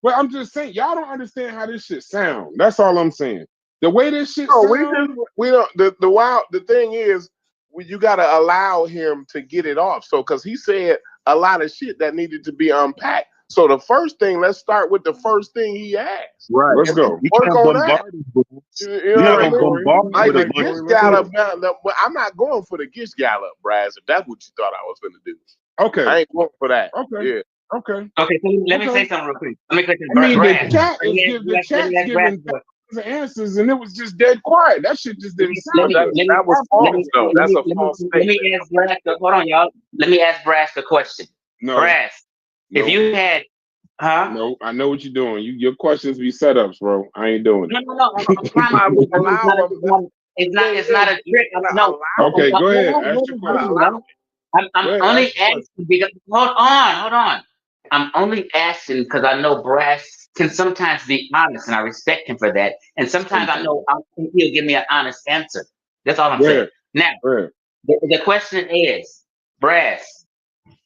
But I'm just saying, y'all don't understand how this shit sound. That's all I'm saying. The way this shit sound. We don't. The thing is, you got to allow him to get it off. So, because he said a lot of shit that needed to be unpacked. So the first thing, let's start with the first thing he asked. Right. Let's go. Work on that. You know what I mean? Like the Gish Gallop. I'm not going for the Gish Gallop, Braz. If that's what you thought I was going to do. Okay. I ain't going for that. Okay. Yeah. Okay. Okay. So let me say something real quick. The chat's giving the answers, and it was just dead quiet. That shit just didn't sound good. That was false, though. That's a false statement. Let me ask Brass. Hold on, y'all. Let me ask Brass the question. No. Brass, if you had, No, I know what you're doing. Your questions be setups, bro. I ain't doing it. No. It's not a trick. No. Okay, go ahead. Ask your question. I'm only asking because hold on. I'm only asking because I know Brass can sometimes be honest, and I respect him for that. And sometimes I know he'll give me an honest answer. That's all I'm saying. Now, the question is, Brass,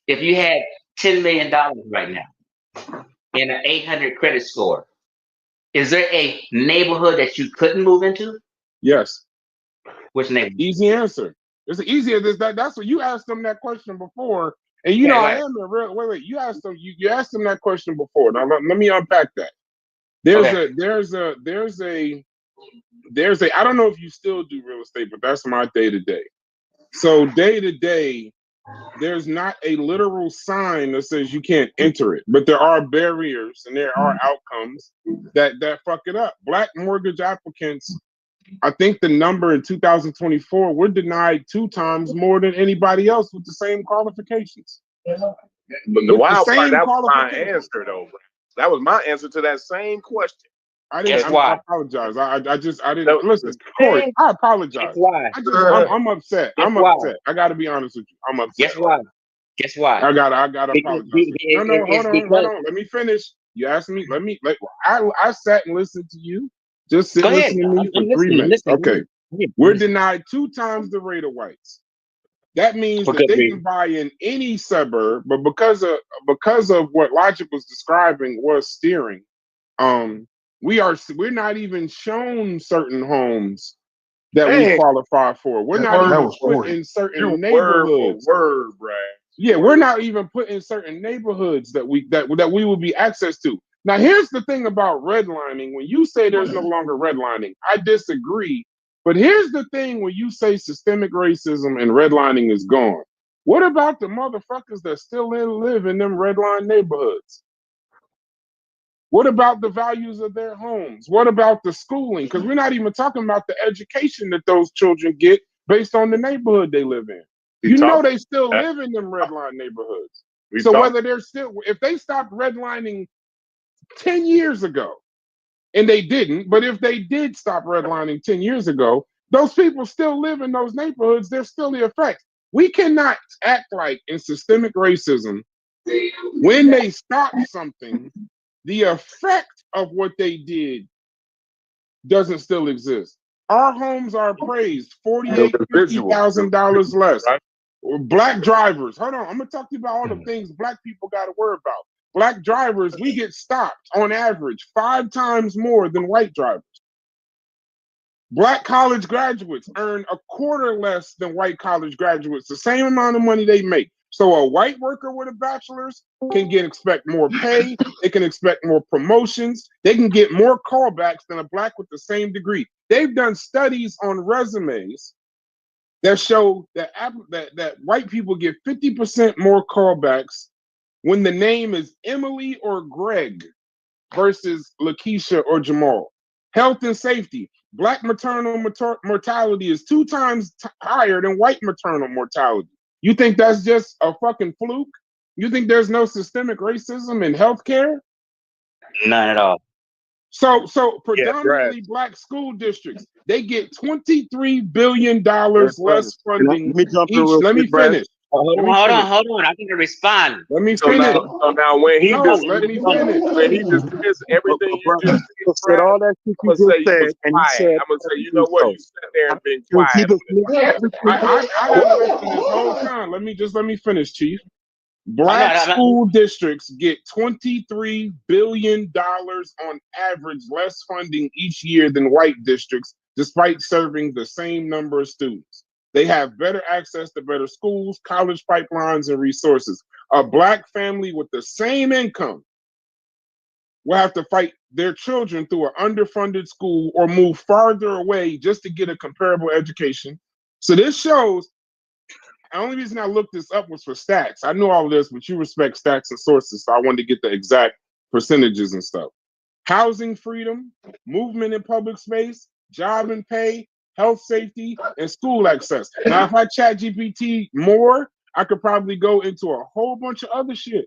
if you had $10 million right now and an 800 credit score, is there a neighborhood that you couldn't move into? Yes. Which neighborhood? Easy answer. It's easier. That's what you asked them that question before, and you know I am a real. Wait. You asked them. You asked them that question before. Now let me unpack that. There's a. I don't know if you still do real estate, but that's my day to day. So day to day, there's not a literal sign that says you can't enter it, but there are barriers and there are outcomes that fuck it up. Black mortgage applicants, I think the number in 2024, we're denied 2 times more than anybody else with the same qualifications. But the wild part, that was my answer, though. Bro. That was my answer to that same question. I apologize. I didn't listen. Corey, I apologize. I'm upset. I'm upset. I got to be honest with you. I'm upset. Guess why? I got to apologize. No, hold on. Let me finish. You asked me. I sat and listened to you. Just sit listening to me for 3 minutes. Okay. We're denied 2 times the rate of whites. that means that they can buy in any suburb, but because of what Logic was describing was steering, we're not even shown certain homes that we qualify for. We're not even put in certain neighborhoods. Word, Brad. Yeah, we're not even put in certain neighborhoods that we will be access to. Now, here's the thing about redlining. When you say there's no longer redlining, I disagree. But here's the thing: when you say systemic racism and redlining is gone, what about the motherfuckers that still live in them redline neighborhoods? What about the values of their homes? What about the schooling? Because we're not even talking about the education that those children get based on the neighborhood they live in. You know they still live in them redline neighborhoods. So whether they're still, if they stopped redlining 10 years ago, and they didn't, but if they did stop redlining 10 years ago, those people still live in those neighborhoods. There's still the effect. We cannot act like in systemic racism, when they stop something, the effect of what they did doesn't still exist. Our homes are appraised $48,000, $50,000 less. Black drivers, hold on, I'm gonna talk to you about all the things black people got to worry about. Black drivers, we get stopped on average 5 times more than white drivers. Black college graduates earn a quarter less than white college graduates, the same amount of money they make. So a white worker with a bachelor's can expect more pay, they can expect more promotions, they can get more callbacks than a black with the same degree. They've done studies on resumes that show that that white people get 50% more callbacks when the name is Emily or Greg versus Lakeisha or Jamal. Health and safety. Black maternal mortality is 2 times higher than white maternal mortality. You think that's just a fucking fluke? You think there's no systemic racism in healthcare? None at all. So predominantly black school districts, they get $23 billion less funding. Let me jump in real Let me quick, finish. Hold on. I can respond. Let me finish. So now when he let me finish. when he dismissed everything you just said all that shit you just said, and you said, I'm gonna say, you know what? You sat there and been quiet. I haven't listened this whole time. Let me finish, Chief. Black school districts get $23 billion on average less funding each year than white districts, despite serving the same number of students. They have better access to better schools, college pipelines, and resources. A black family with the same income will have to fight their children through an underfunded school or move farther away just to get a comparable education. So this shows. The only reason I looked this up was for stats. I knew all of this, but you respect stats and sources, so I wanted to get the exact percentages and stuff. Housing freedom, movement in public space, job and pay, health safety, and school access. Now, if I chat GPT more, I could probably go into a whole bunch of other shit.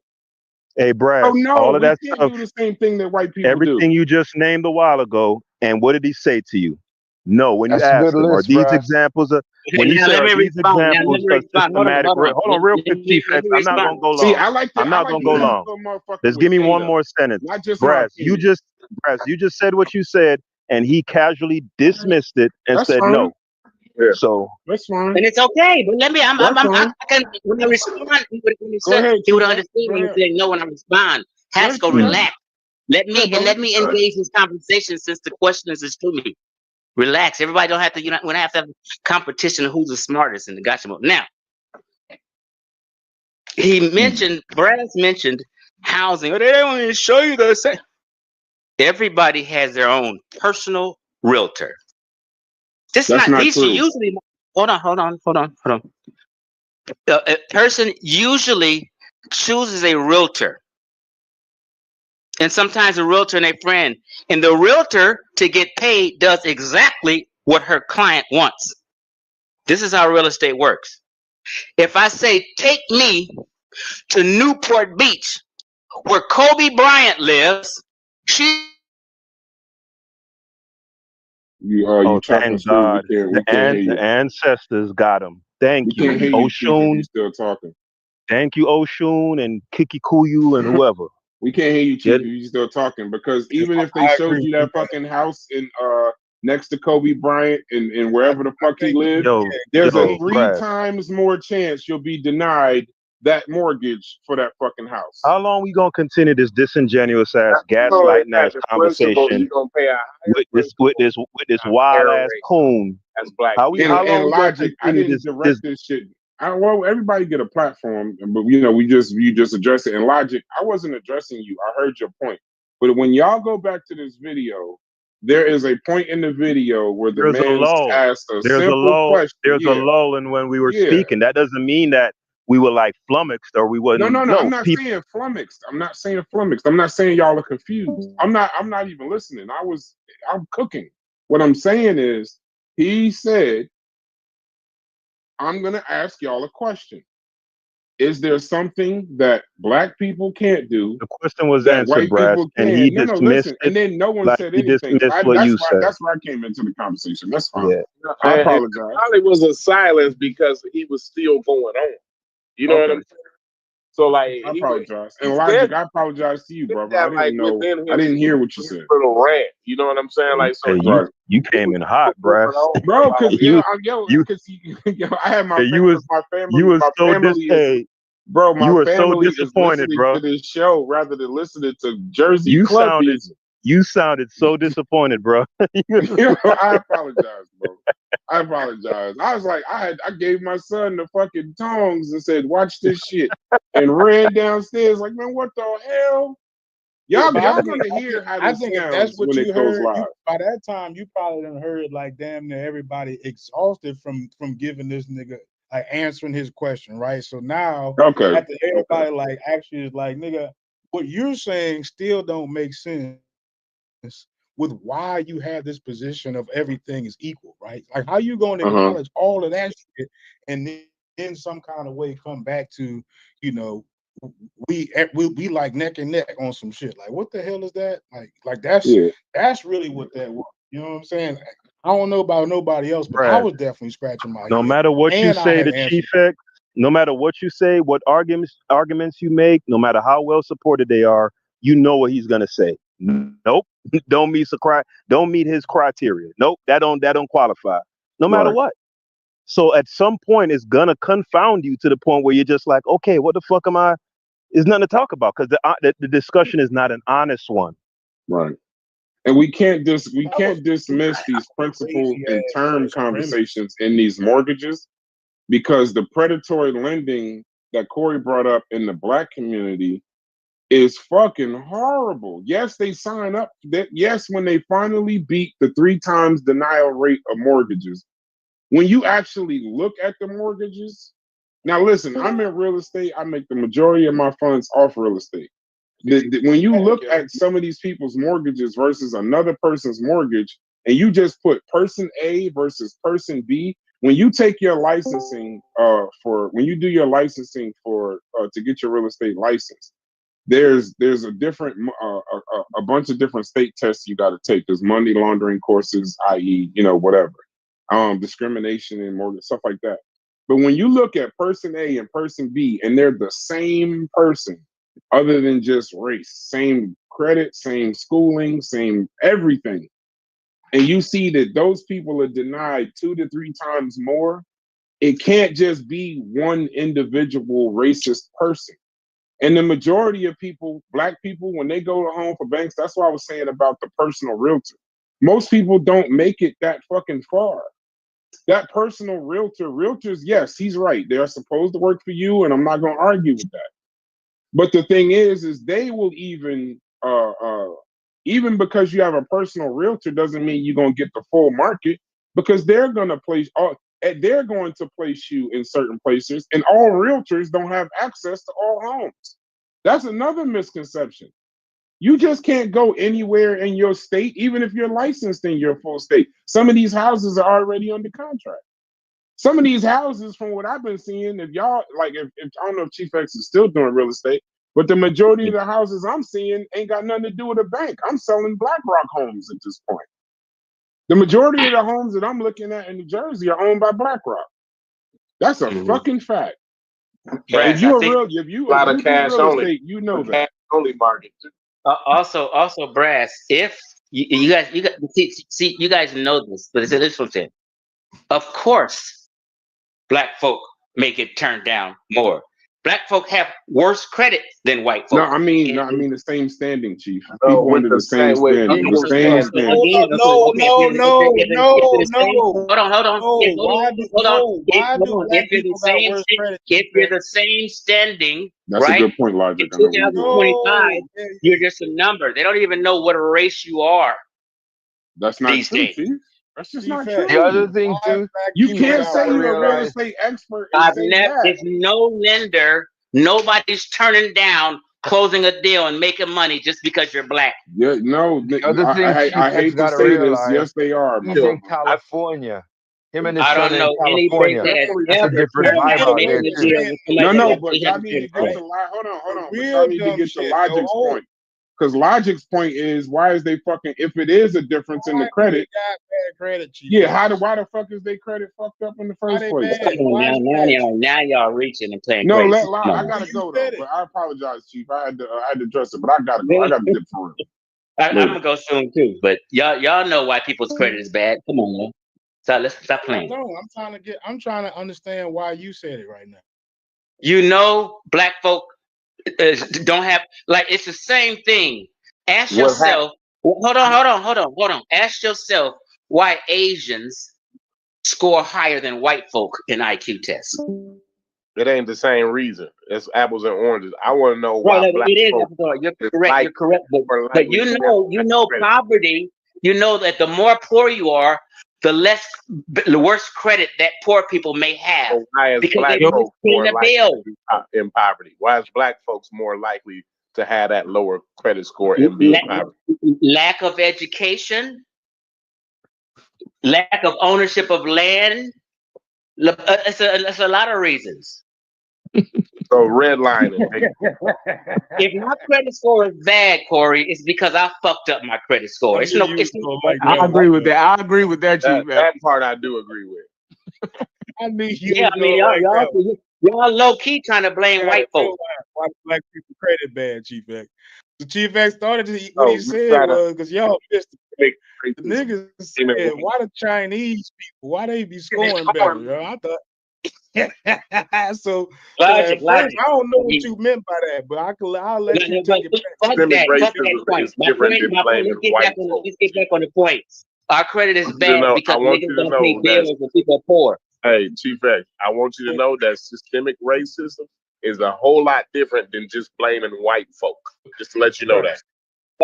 Hey, Brad, Oh no, all of that can't stuff, do the same thing that white people everything do. you just named a while ago, and what did he say to you? No, when you That's a asked good him, are list, these Brad. examples of, when you Now said, let are me these respond. examples of systematic, hold on real quick, Chief, Let me I'm not respond. gonna go long. See, I like I'm not gonna go long. motherfucker Just with give me one data, more sentence. not just my Brass, opinion. you just said what you said, and he casually dismissed it and That's said fine. no. Yeah. So that's fine. And it's okay, but let me. I can when I respond. Go ahead, He would Chief. understand me and say no when I respond. Has to go relax. Let me engage this conversation since the question is to me. Relax. Everybody don't have to. When I have to have competition of who's the smartest in the gotcha mode. Now, Brad mentioned housing. Oh, they don't even show you the same. Everybody has their own personal realtor. These are usually. Hold on. A person usually chooses a realtor. And sometimes a realtor and a friend. And the realtor, to get paid, does exactly what her client wants. This is how real estate works. If I say, take me to Newport Beach, where Kobe Bryant lives, thank God. The ancestors got him. Thank you. Oshun. You still talking. Thank you, Oshun and Kikikuyu and whoever. We can't hear you, Chief, if you still talking, because even if they showed you that fucking house in next to Kobe Bryant and wherever the fuck he lived, there's a 3 times more chance you'll be denied that mortgage for that fucking house. How long we gonna continue this disingenuous ass gaslighting ass conversation with this wild ass coon? As black. How long Logic, I didn't direct this shit. Well, everybody get a platform, but you just address it. In Logic, I wasn't addressing you. I heard your point. But when y'all go back to this video, there is a point in the video where the man asked a simple question. There's a lull in when we were speaking. That doesn't mean that we were like flummoxed or we wasn't. No. I'm not saying flummoxed. I'm not saying flummoxed. I'm not saying y'all are confused. I'm not even listening. I'm cooking. What I'm saying is, he said, I'm going to ask y'all a question. Is there something that black people can't do? The question was answered, Brad, and he dismissed it. And then no one said anything. That's where I came into the conversation. That's fine. Yeah. I apologize. It probably was a silence because he was still going on. You know what I'm saying? So like, I apologize. And Logic, I apologize to you, brother. I didn't hear what you said. Little rant. You know what I'm saying? Like, so you came in hot, bro. Bro, because I had my family. You was so disappointed. Bro, my you were family so disappointed, bro. To this show rather than listening to Jersey Club music. You sounded so disappointed, bro. I apologize, bro. I apologize. I was like, I gave my son the fucking tongs and said, watch this shit. And ran downstairs like, man, what the hell? Y'all gonna hear how this sounds that's what when you it goes heard. live. By that time, you probably done heard like damn near everybody exhausted from giving this nigga like answering his question, right? So now after everybody like actually is like, nigga, what you're saying still don't make sense with why you have this position of everything is equal, right? Like how you going to acknowledge all of that shit and then in some kind of way come back to, you know, we like neck and neck on some shit. Like what the hell is that? Like that's really what that was. You know what I'm saying? I don't know about nobody else, but I was definitely scratching my head. No matter what you say, the chief X, no matter what you say, what arguments you make, no matter how well supported they are, you know what he's gonna say. Nope, don't meet his criteria. Nope, that don't qualify. No matter what. So at some point, it's gonna confound you to the point where you're just like, okay, what the fuck am I? There's nothing to talk about because the discussion is not an honest one. Right. And we can't dismiss these principle and term conversations in these mortgages because the predatory lending that Corey brought up in the black community is fucking horrible. Yes, they sign up. Yes, when they finally beat the 3 times denial rate of mortgages, when you actually look at the mortgages, now listen, I'm in real estate. I make the majority of my funds off real estate. When you look at some of these people's mortgages versus another person's mortgage, and you just put person A versus person B, when you take your licensing when you do your licensing for to get your real estate license, there's a different a bunch of different state tests you got to take. There's money laundering courses, i.e., whatever, discrimination and mortgage stuff like that. But when you look at person A and person B, and they're the same person, other than just race, same credit, same schooling, same everything, and you see that those people are denied 2 to 3 times more, it can't just be one individual racist person. And the majority of people, black people, when they go to home for banks, that's what I was saying about the personal realtor. Most people don't make it that fucking far. That personal realtors, yes, he's right. They are supposed to work for you, and I'm not going to argue with that. But the thing is they will even because you have a personal realtor doesn't mean you're going to get the full market, because they're going to place you in certain places, and all realtors don't have access to all homes. That's another misconception. You just can't go anywhere in your state, even if you're licensed in your full state. Some of these houses are already under contract. Some of these houses, from what I've been seeing, if y'all if I don't know if Chief X is still doing real estate, but the majority of the houses I'm seeing ain't got nothing to do with a bank. I'm selling BlackRock homes at this point. The majority of the homes that I'm looking at in New Jersey are owned by BlackRock. That's a fucking fact. If you a lot of cash real only, estate, you know that. Cash only market too. Also, Brass, if you guys, see, you guys know this, but this is what I'm saying. Of course, black folk may get turned down more. Black folk have worse credit than white folk. No, I mean the same standing, Chief. No, People with under the the same same way, standing. equal The same standing. standing. No, Hold on. Why do black people got worse credit? If you're the same standing, That's right? a good point, Logic. In 2025, you're just a number. They don't even know what race you are. That's not these true, days. Chief. That's just not The true. other thing too, You can't say gotta you're a real realize estate expert and say that. There's no lender, nobody's turning down closing a deal and making money just because you're black. Yeah, no. the other thing I hate to gotta say this. realize. Yes, they are. He's in California. Him and his I son don't in know any bank California. that has That's a ever different turned vibe down out there making a too. deal with somebody No, that but actually y'all has need to get credit. to hold on. But Real y'all need to dumb get to shit, Logic's though. point. Because Logic's point is, why is they fucking? If it is a difference in the credit, got bad credit, Chief. yeah. Why the fuck is they credit fucked up in the first place? Come on, now y'all reaching and playing No, crazy. I gotta go though. But I apologize, Chief. I had to address it, but I gotta go. I gotta dip for real. I'm gonna go soon too. But y'all know why people's credit is bad. Come on, man. So let's stop playing. No, I'm trying to understand why you said it right now. You know, black folk don't have, like, it's the same thing. Ask yourself. Hold on. Ask yourself why Asians score higher than white folk in IQ tests. It ain't the same reason. It's apples and oranges. I want to know why black folk. You're correct. But you know poverty. You know that the more poor you are, the worse credit that poor people may have. So why is because black they folks paying more the likely bill. to be in poverty? Why is black folks more likely to have that lower credit score and be in poverty? Lack of education, lack of ownership of land. It's a lot of reasons. So redlining. If my credit score is bad, Corey, it's because I fucked up my credit score. I agree with that. I agree with that, Chief. That part I do agree with. I mean, y'all low key trying to blame white folks. Why black people credit bad, Chief X? The Chief X started to what he said was because y'all missed it. The niggas said, why the Chinese people, why they be scoring better? Yo? I thought so at first, I don't know what you meant by that, but I'll let you take it back. Systemic racism is different than blaming white folks. Let's get back on the points. Our credit is bad because niggas don't pay that bills and people are poor. Hey, Chief X, I want you to know that systemic racism is a whole lot different than just blaming white folk. Just to let you know that.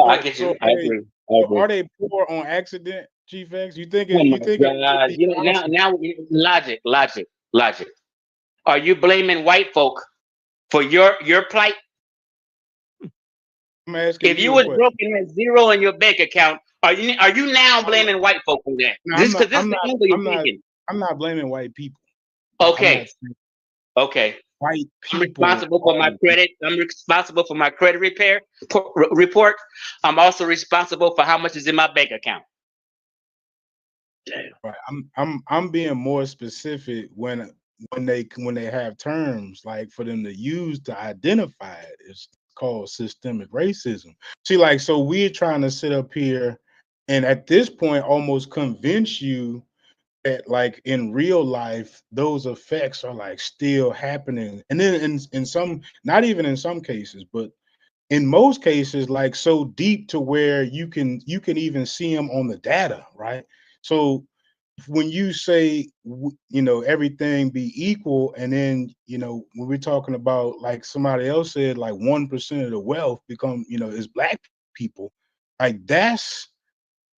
I get you. I agree. Are they poor on accident, Chief X? You think? Now, logic. Are you blaming white folk for your plight? If you was broke and had zero in your bank account, are you now blaming white folk for that? I'm not blaming white people. Okay. White people. I'm responsible for my credit. I'm responsible for my credit report. I'm also responsible for how much is in my bank account. Right. I'm being more specific when they have terms like for them to use to identify it. It's called systemic racism. See, like, so we're trying to sit up here and at this point almost convince you that like in real life those effects are like still happening, and then in some, not even in some cases, but in most cases, like so deep to where you can even see them on the data, right? So when you say everything be equal, and then when we're talking about, like somebody else said, like 1% of the wealth become is black people, like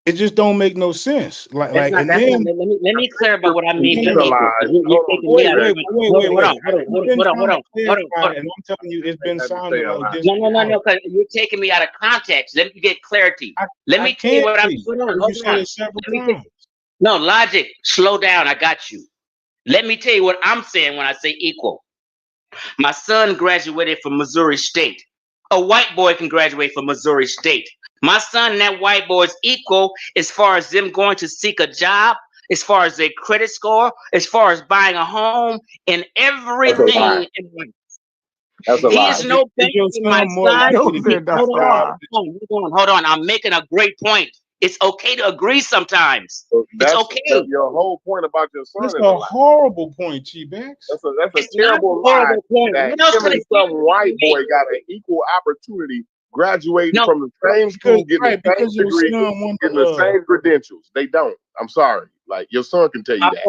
it just don't make no sense. Let me clarify what I mean. Hold on. And I'm telling you, it's been sounding like this. No, because you're taking me out of context. Let me get clarity. Let me tell you what I'm. Hold on. No, logic. Slow down. I got you. Let me tell you what I'm saying when I say equal. My son graduated from Missouri State. A white boy can graduate from Missouri State. My son and that white boy is equal as far as them going to seek a job, as far as their credit score, as far as buying a home, and everything. That's a lie. He's no better than my son. Hold on. I'm making a great point. It's okay to agree sometimes. So It's that's okay. your whole point about your son That's is a a lie. horrible point, T-Bax. That's a It's not a terrible lie horrible point. that What else him could and it some white be? boy got an equal opportunity graduating No, from the same Because school, getting the right, same because your degree, son want getting the same credentials. They don't. I'm sorry. Like your son can tell you that.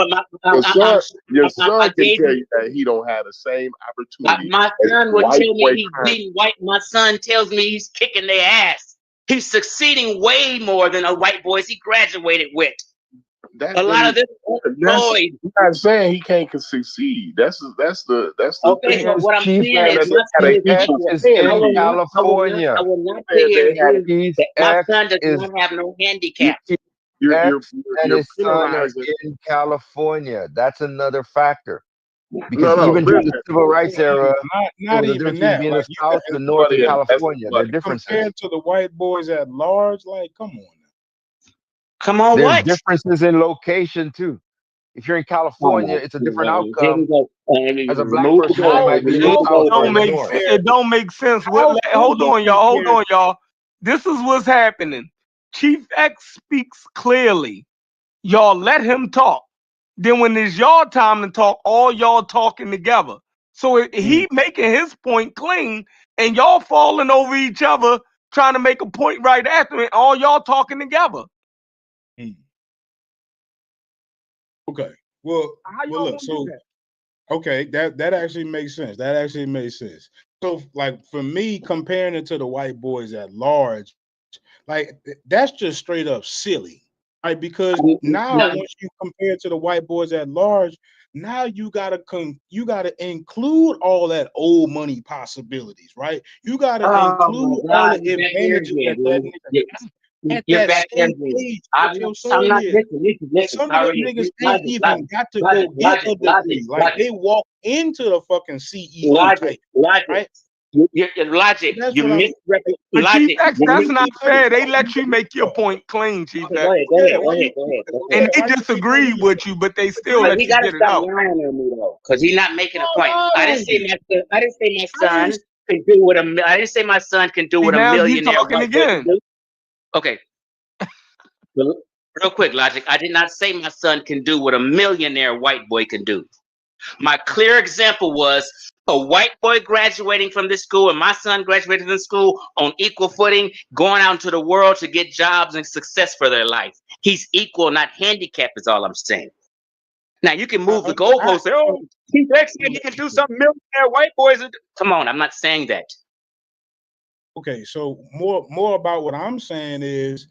Your son I can gave tell you. you that he don't have the same opportunity My as son would white tell me boy he's crime. beating white. My son tells me he's kicking their ass. He's succeeding way more than the white boys he graduated with. A lot of them are employed. I'm not saying he can't succeed. That's the Okay, thing. so what I'm Chief saying is X my son is X equal. is in California. I will not sit here and agree Chief that my X son does is not have no handicap. X and his son are penalizing. in California. That's another factor. Because No, even during the listen. civil rights era, there not was a even difference between that. being Like the South, the North, and California. There are differences. compared to the white boys at large, like come on. Come on, There's what? differences in location too. If you're in California, it's a different outcome as a black person than it might be in the South or in the North. It don't make sense. Hold on, y'all. This is what's happening. Chief X speaks clearly. Y'all let him talk. Then when it's y'all time to talk, all y'all talking together. So he making his point clean, and y'all falling over each other trying to make a point right after it. All y'all talking together. Okay. Well, look. So, okay, that actually makes sense. That actually makes sense. So, like for me, comparing it to the white boys at large, like that's just straight up silly, right? Because now once you compare it to the white boys at large, now you gotta include all that old money possibilities, right? You gotta include all the advantages at You're that back there. same age I'm that your not son is. listen. Some of them niggas ain't even got to go get a degree. Like they walk into the fucking CEO type, right? Logic. That's You what I'm. misrepresent But Chief logic. X, that's not fair. They let you make your point clean, Chief Okay, X. go ahead. And they disagree with you, but they still let He you gotta get it stop out. lying on me though, because he's not making a point. I didn't say my son can do what I didn't say my son can do See, what a now you millionaire talking white boy can again. do. Okay. Real quick, Logic. I did not say my son can do what a millionaire white boy can do. My clear example was a white boy graduating from this school and my son graduating from the school on equal footing, going out into the world to get jobs and success for their life. He's equal, not handicapped, is all I'm saying. Now you can move the goalpost. Say, oh, Chief X said he can do something millionaire white boys. Come on, I'm not saying that. Okay, so more about what I'm saying is,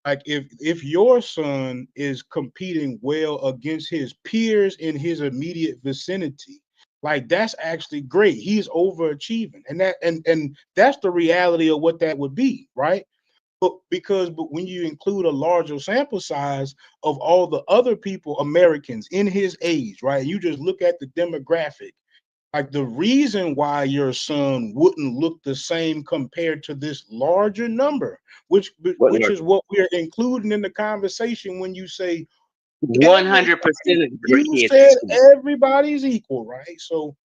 like if your son is competing well against his peers in his immediate vicinity, like that's actually great. He's overachieving, and that's the reality of what that would be, right? But when you include a larger sample size of all the other people, Americans in his age, right? You just look at the demographic. Like the reason why your son wouldn't look the same compared to this larger number, which is what we're including in the conversation when you say 100%. You said everybody's equal, right? So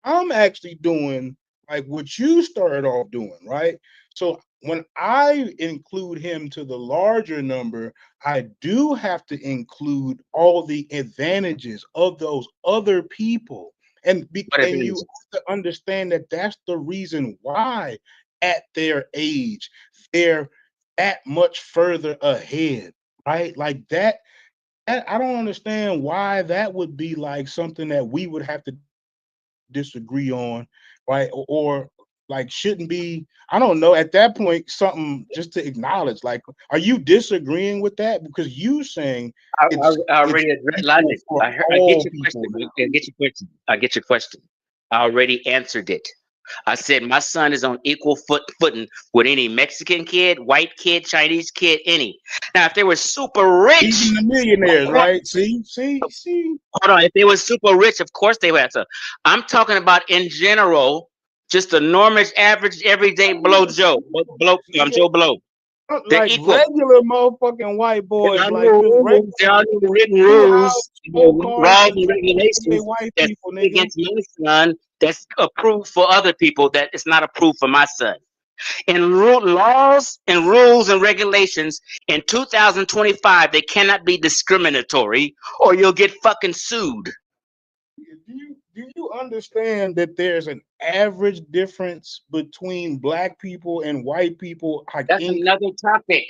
I'm actually doing like what you started off doing, right? So when I include him to the larger number, I do have to include all the advantages of those other people. And you have to understand that that's the reason why at their age, they're that much further ahead, right? Like that I don't understand why that would be like something that we would have to disagree on, right? Or like shouldn't be, I don't know, at that point, something just to acknowledge. Like, are you disagreeing with that? Because you saying I already addressed Logic. I get your question. I get your question. I already answered it. I said my son is on equal footing with any Mexican kid, white kid, Chinese kid, any. Now, if they were super rich, even the millionaires, right? See. Hold on. If they were super rich, of course they would have to. I'm talking about in general, just a normal, average, everyday Blow Joe. Joe Blow. They're Like equal. regular motherfucking white boys, There are like just regular. there are no written rules, laws, and regulations that's against my son that's approved for other people that is not approved for my son. In laws and rules and regulations in 2025, they cannot be discriminatory or you'll get fucking sued. Do you understand that there's an average difference between black people and white people? That's another topic.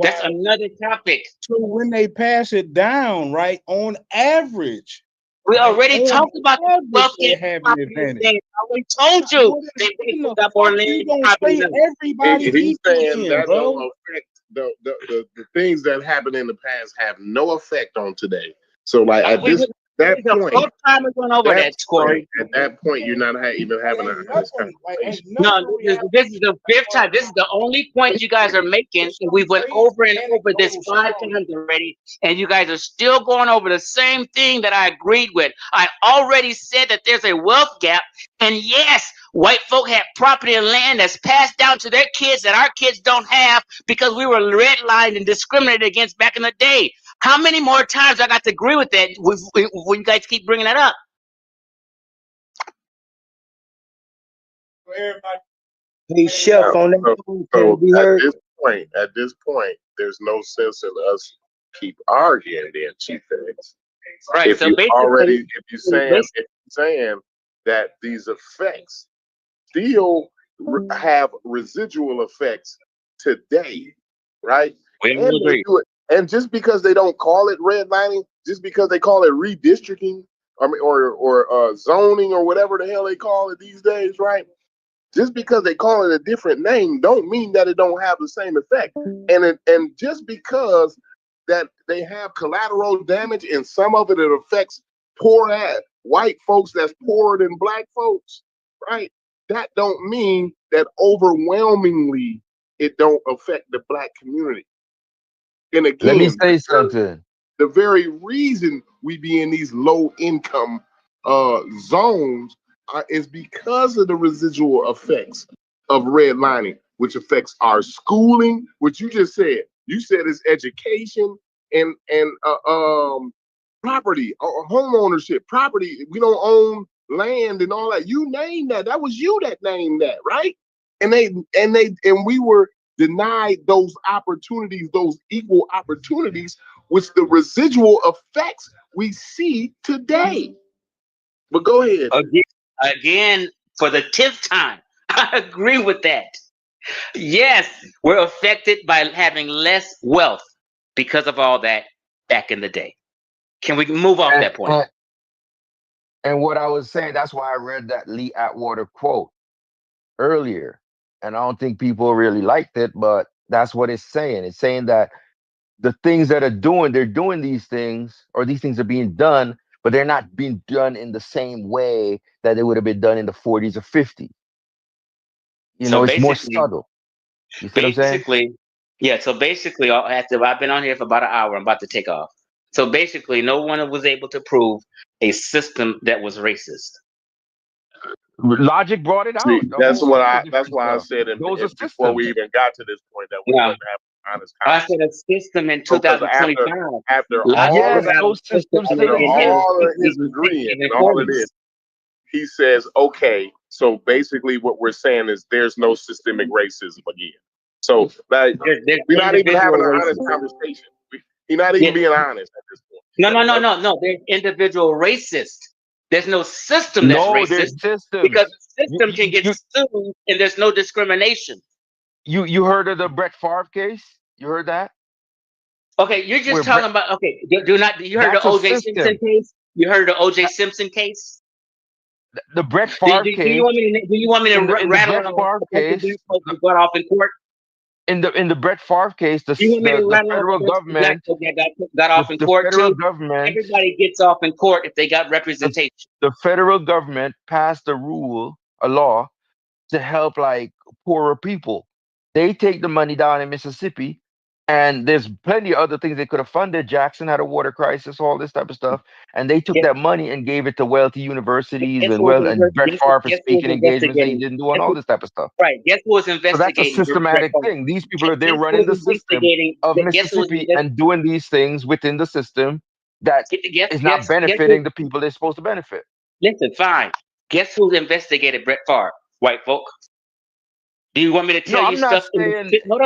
That's another topic. So when they pass it down, right, on average, we already talked about the wealth they gap. have an advantage. I already told you that people got more land. He's saying that don't affect the things that happened in the past have no effect on today. So like at that point, at that point, you're not even having a conversation. No, this is the fifth time. This is the only point you guys are making, and we went over and over this 5 times already, and you guys are still going over the same thing that I agreed with. I already said that there's a wealth gap, and yes, white folk have property and land that's passed down to their kids that our kids don't have because we were redlined and discriminated against back in the day. How many more times I got to agree with that when you guys keep bringing that up? Hey, Chef, on that point, so we heard. At this point, there's no sense in us keep arguing then, Chief X. Right. If so you basically, already, if you're saying that these effects still have residual effects today, right? And just because they don't call it redlining, just because they call it redistricting, or zoning or whatever the hell they call it these days, right? Just because they call it a different name, don't mean that it don't have the same effect. And just because that they have collateral damage and some of it affects poor white folks that's poorer than black folks, right? That don't mean that overwhelmingly it don't affect the black community. And again, let me say something. The very reason we be in these low income zones is because of the residual effects of redlining, which affects our schooling, which you just said. You said it's education and property, home ownership, property. We don't own land and all that. You named that. That was you that named that, right? And we were denied those opportunities, those equal opportunities, which the residual effects we see today. But go ahead. Again, for the 10th time, I agree with that. Yes, we're affected by having less wealth because of all that back in the day. Can we move off that point? And what I was saying, that's why I read that Lee Atwater quote earlier. And I don't think people really liked it, but that's what it's saying. It's saying that the things that they're doing these things, or these things are being done, but they're not being done in the same way that they would have been done in the 40s or 50s. It's more subtle. You see what I'm saying? Yeah, so basically, I've been on here for about an hour. I'm about to take off. So basically, no one was able to prove a system that was racist. Logic brought it out. See, that's why I said before we even got to this point that we wouldn't have an honest conversation. I said a system in 2025. After all of his agreeing and all of this, he says, okay, so basically what we're saying is there's no systemic racism again. So we're not even having an honest conversation. He's not even being honest at this point. No. There's individual racist. There's no system that's racist. There's systems. Because the system can get sued and there's no discrimination. You heard of the Brett Favre case? You heard that? Okay, you're just talking about. Okay, you heard the O.J. Simpson case? You heard the O.J. Simpson case? The Brett Favre case. Do you want me to rattle on the case? Got off in court. In the Brett Favre case, the federal government got off in court too. Government, everybody gets off in court if they got representation. The federal government passed a law to help like poorer people. They take the money down in Mississippi, and there's plenty of other things they could have funded. Jackson had a water crisis, all this type of stuff, and they took that money and gave it to wealthy universities and Brett Favre for speaking engagements that he didn't do, and all this type of stuff. Right. Guess who was investigating? So that's a systematic thing. These people are there running the system of Mississippi and doing these things within the system that is not benefiting the people they're supposed to benefit. Listen, fine. Guess who investigated Brett Favre? White folk. Do you want me to tell No, you I'm not stuff? saying. Hold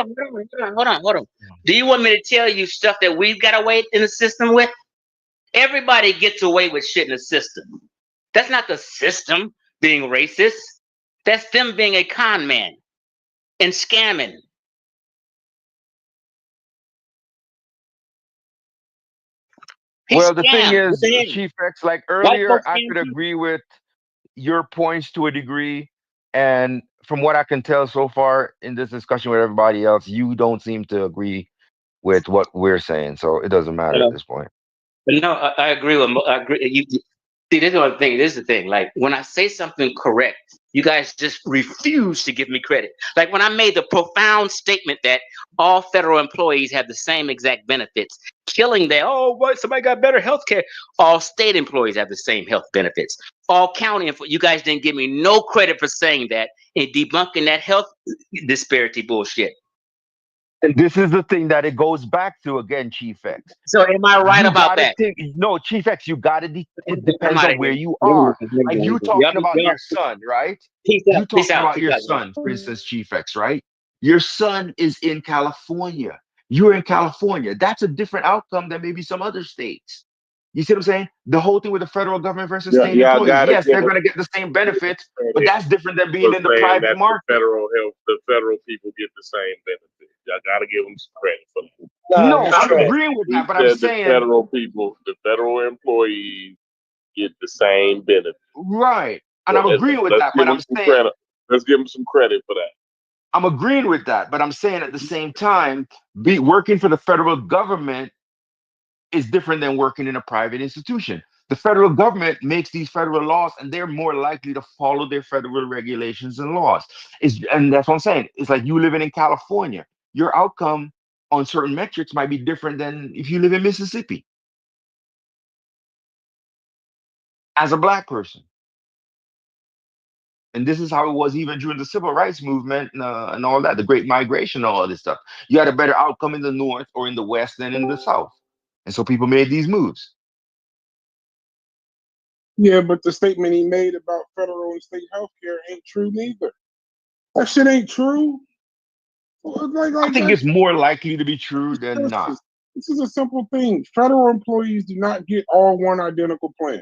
on. Do you want me to tell you stuff that we've got away in the system with? Everybody gets away with shit in the system. That's not the system being racist. That's them being a con man and scamming. Well, the thing is, Chief X, like White earlier, folks I scam could too. agree with your points to a degree. And from what I can tell so far in this discussion with everybody else, you don't seem to agree with what we're saying. So it doesn't matter at this point. But no, I agree with. I agree. See, this is the thing. This is the thing. Like when I say something correct, you guys just refuse to give me credit. Like when I made the profound statement that all federal employees have the same exact benefits, killing that. Oh, what? Somebody got better health care. All state employees have the same health benefits. All county. You guys didn't give me no credit for saying that and debunking that health disparity bullshit. And this is the thing that it goes back to again, Chief X. So am I right about that? No, Chief X, you got to. It depends on where you Let me are. listen. Like you talking about your son, right? You talking about your son, for instance, Chief X, right? Your son is in California. You're in California. That's a different outcome than maybe some other states. You see what I'm saying? The whole thing with the federal government versus state employees. Yes, they're going to get the same benefits, but that's different than being in the private market. The federal people get the same benefits. Y'all got to give them some credit for that. No, I'm agreeing with that, but I'm saying the federal employees get the same benefits. Right, and I'm agreeing with that, but I'm saying let's give them some credit for that. I'm agreeing with that, but I'm saying at the same time, working for the federal government is different than working in a private institution. The federal government makes these federal laws, and they're more likely to follow their federal regulations and laws. And that's what I'm saying. It's like you living in California. Your outcome on certain metrics might be different than if you live in Mississippi as a Black person. And this is how it was even during the civil rights movement and all that, the Great Migration, and all of this stuff. You had a better outcome in the North or in the West than in the South. And so people made these moves. Yeah, but the statement he made about federal and state healthcare ain't true neither. That shit ain't true. I think it's more likely to be true than not. This is a simple thing. Federal employees do not get all one identical plan.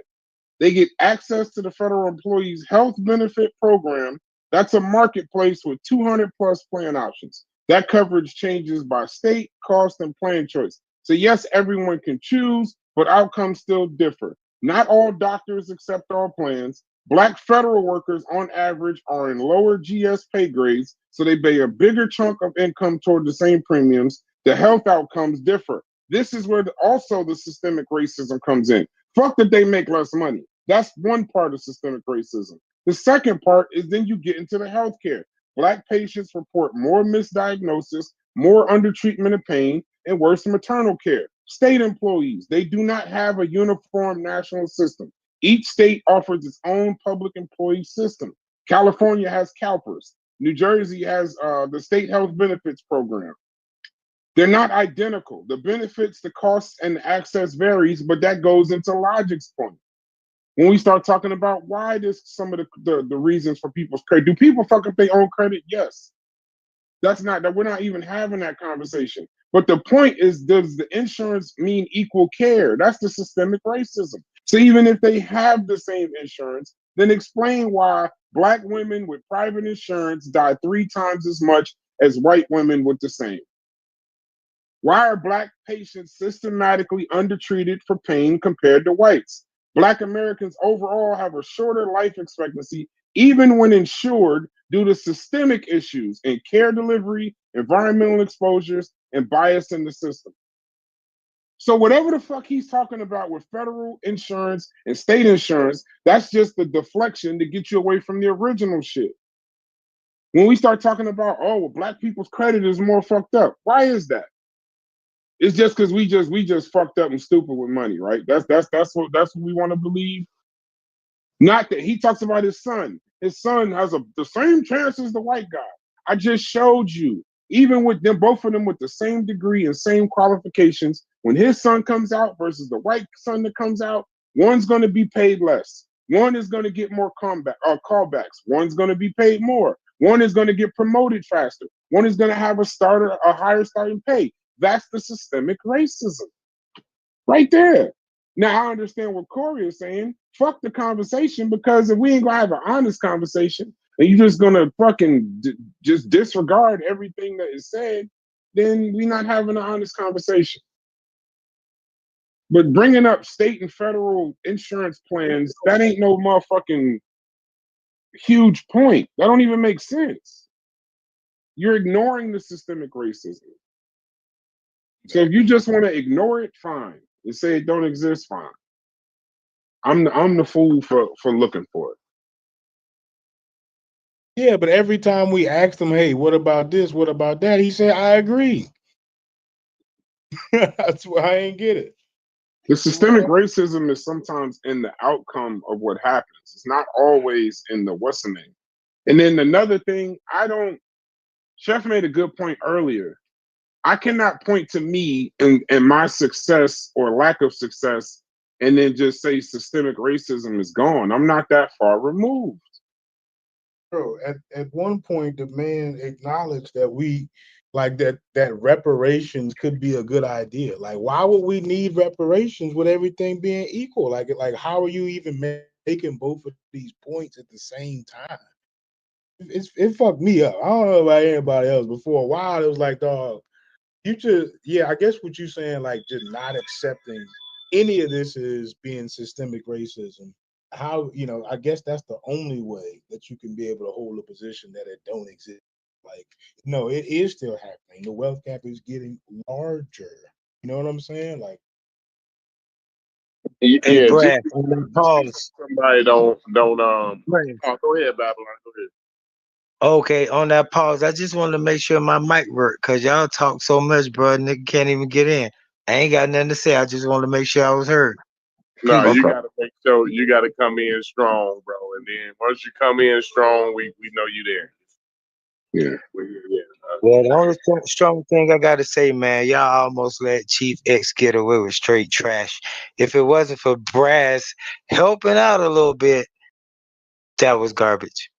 They get access to the federal employees health benefit program. That's a marketplace with 200 plus plan options. That coverage changes by state, cost, and plan choice. So yes, everyone can choose, but outcomes still differ. Not all doctors accept all plans. Black federal workers on average are in lower GS pay grades, so they pay a bigger chunk of income toward the same premiums. The health outcomes differ. This is where also the systemic racism comes in. Fuck that they make less money. That's one part of systemic racism. The second part is then you get into the healthcare. Black patients report more misdiagnosis, more undertreatment of pain, and worse maternal care. State employees, they do not have a uniform national system. Each state offers its own public employee system. California has CalPERS. New Jersey has the state health benefits program. They're not identical. The benefits, the costs, and the access varies, but that goes into logic's point. When we start talking about why this, some of the reasons for people's credit, do people fuck up their own credit? Yes. That's not that we're not even having that conversation. But the point is, does the insurance mean equal care? That's the systemic racism. So even if they have the same insurance, then explain why Black women with private insurance die 3 times as much as white women with the same. Why are Black patients systematically undertreated for pain compared to whites? Black Americans overall have a shorter life expectancy, even when insured, due to systemic issues in care delivery, environmental exposures, and bias in the system. So whatever the fuck he's talking about with federal insurance and state insurance, that's just the deflection to get you away from the original shit. When we start talking about, oh, well, Black people's credit is more fucked up, why is that? It's just because we just fucked up and stupid with money, right? That's what we want to believe. Not that he talks about his son. His son has the same chance as the white guy. I just showed you, even with them, both of them with the same degree and same qualifications, when his son comes out versus the white son that comes out, one's going to be paid less. One is going to get more callbacks. One's going to be paid more. One is going to get promoted faster. One is going to have a higher starting pay. That's the systemic racism right there. Now I understand what Corey is saying. Fuck the conversation, because if we ain't gonna have an honest conversation and you're just gonna fucking just disregard everything that is said, then we're not having an honest conversation. But bringing up state and federal insurance plans, that ain't no motherfucking huge point. That don't even make sense. You're ignoring the systemic racism. So if you just want to ignore it, fine. And say it don't exist, fine. I'm the fool for looking for it. Yeah, but every time we asked him, hey, what about this? What about that? He said, I agree. That's why I ain't get it. The systemic racism is sometimes in the outcome of what happens. It's not always in the what's the name. And then another thing, Chef made a good point earlier. I cannot point to me and my success or lack of success and then just say systemic racism is gone. I'm not that far removed. Bro, at one point, the man acknowledged that that reparations could be a good idea. Like, why would we need reparations with everything being equal? Like how are you even making both of these points at the same time? It fucked me up. I don't know about anybody else, but for a while it was like, dog, I guess what you're saying, like just not accepting any of this is being systemic racism. How, I guess that's the only way that you can be able to hold a position that it don't exist. Like, no, it is still happening. The wealth gap is getting larger. You know what I'm saying? Like, Yeah, Brad, just on that pause. somebody don't Brad. oh, go ahead, Babylon. Go ahead. Okay, on that pause, I just wanted to make sure my mic worked, because y'all talk so much, bro, nigga can't even get in. I ain't got nothing to say. I just wanted to make sure I was heard. No, Peace. you gotta make sure you gotta come in strong, bro. And then once you come in strong, we know you there. Yeah. Well, the only strong thing I got to say, man, y'all almost let Chief X get away with straight trash. If it wasn't for Brass helping out a little bit, that was garbage.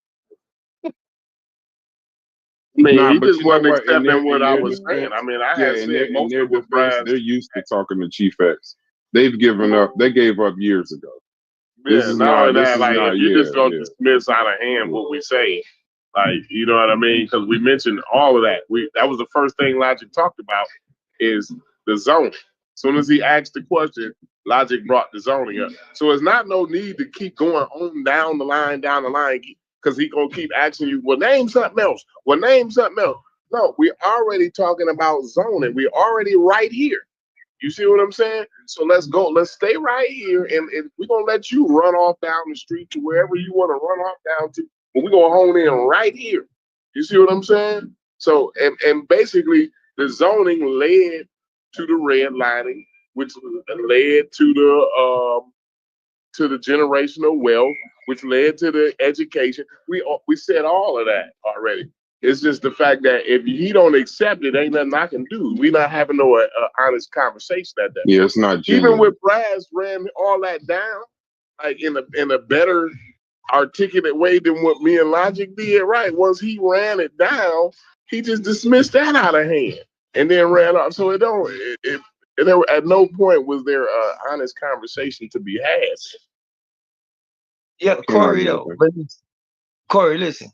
I mean, Nah, he but just you know wasn't what? accepting what I was saying. I mean, I had said most of what Brian. They're used to talking to Chief X. They've given up. They gave up years ago. Yeah, not only that, like if you just gonna dismiss out of hand what we say, like you know what I mean? Because we mentioned all of that. That was the first thing Logic talked about is the zoning. As soon as he asked the question, Logic brought the zoning up. So it's not no need to keep going on down the line, because he gonna keep asking you, well, name something else. Well, name something else. No, we're already talking about zoning. We're already right here. You see what I'm saying? So let's go. Let's stay right here, and we're gonna let you run off down the street to wherever you want to run off down to. But we're gonna hone in right here. You see what I'm saying? So and basically the zoning led to the redlining, which led to the generational wealth, which led to the education. We said all of that already. It's just the fact that if he don't accept it, ain't nothing I can do. We not having no honest conversation at that. Yeah, it's not genuine. Even with Brass ran all that down, like in a better articulate way than what me and Logic did. Right, once he ran it down, he just dismissed that out of hand and then ran off. So it don't. At no point was there an honest conversation to be had. Yeah, Corey, though. But Corey, listen,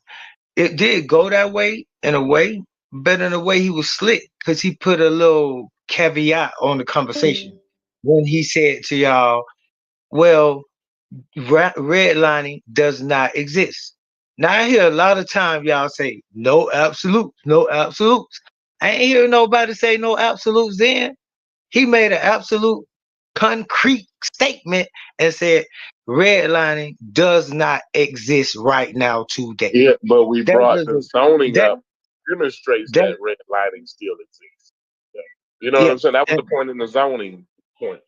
it did go that way in a way, but in a way he was slick because he put a little caveat on the conversation when he said to y'all, well, redlining does not exist. Now I hear a lot of times y'all say no absolutes, no absolutes. I ain't hear nobody say no absolutes then. He made an absolute concrete statement and said redlining does not exist right now today. Yeah, but we brought the zoning up, demonstrates that redlining still exists. Yeah. You know what I'm saying? That was the point in the zoning point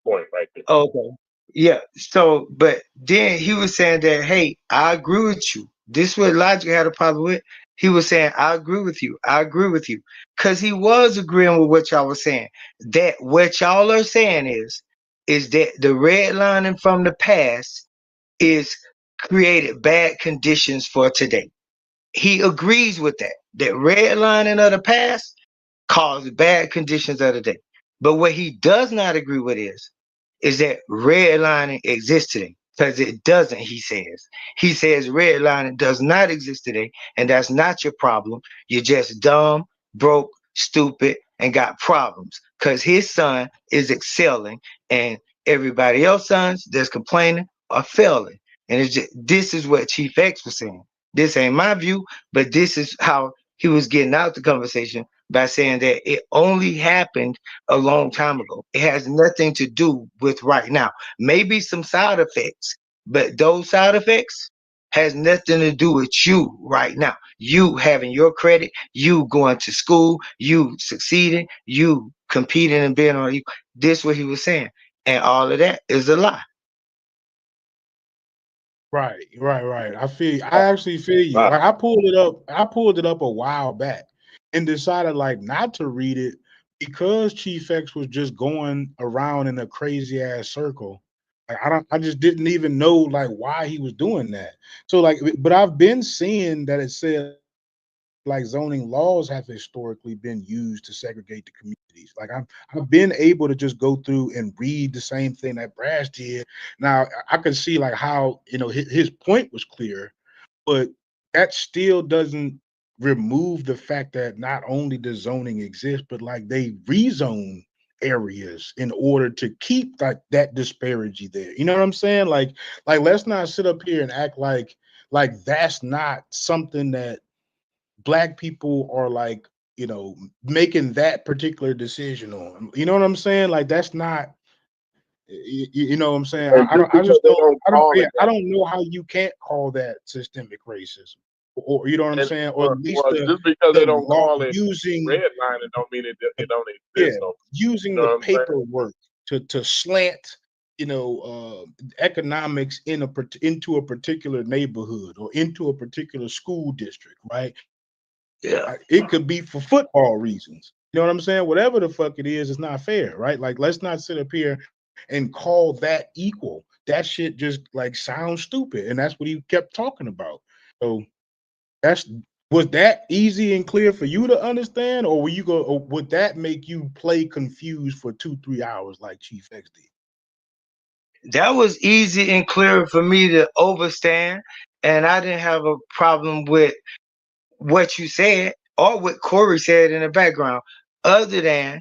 right there. Okay. Yeah. So, but then he was saying that, hey, I agree with you. This is what Logic had a problem with. He was saying, I agree with you. I agree with you. Because he was agreeing with what y'all was saying. That what y'all are saying is that the redlining from the past is created bad conditions for today. he agrees with that. That redlining of the past caused bad conditions of the day. But what he does not agree with is that redlining exists today. Because it doesn't, he says. He says redlining does not exist today, and that's not your problem. You're just dumb, broke, stupid, and got problems. Because his son is excelling, and everybody else's sons that's complaining are failing. And it's just, this is what Chief X was saying. This ain't my view, but this is how he was getting out the conversation by saying that it only happened a long time ago. It has nothing to do with right now. Maybe some side effects, but those side effects has nothing to do with you right now. You having your credit, you going to school, you succeeding, you competing and being on. This what he was saying, and all of that is a lie. Right. I actually feel you. Like I pulled it up a while back and decided like not to read it because Chief X was just going around in a crazy ass circle. Like I just didn't even know like why he was doing that. So like, but I've been seeing that it said like zoning laws have historically been used to segregate the communities. Like I've been able to just go through and read the same thing that Brass did. Now I can see like how his point was clear, but that still doesn't remove the fact that not only does zoning exist, but like they rezone areas in order to keep like that disparity there. You know what I'm saying? Like let's not sit up here and act like that's not something that black people are like, making that particular decision on. You know what I'm saying? Like that's not, you know what I'm saying? And just I because just they don't, don't call it I that, don't know how you can't call that systemic racism, or you know what I'm and saying? Or at least just because they the don't law call it using, redlining, don't mean it don't yeah, exist. Though, you using know the what I'm saying? paperwork to slant, economics into a particular neighborhood or into a particular school district, right? Yeah. It could be for football reasons. You know what I'm saying? Whatever the fuck it is, it's not fair, right? Like, let's not sit up here and call that equal. That shit just like sounds stupid, and that's what he kept talking about. So that's was that easy and clear for you to understand, or were you go? Or would that make you play confused for 2-3 hours like Chief X did? That was easy and clear for me to understand, and I didn't have a problem with what you said or what Corey said in the background, other than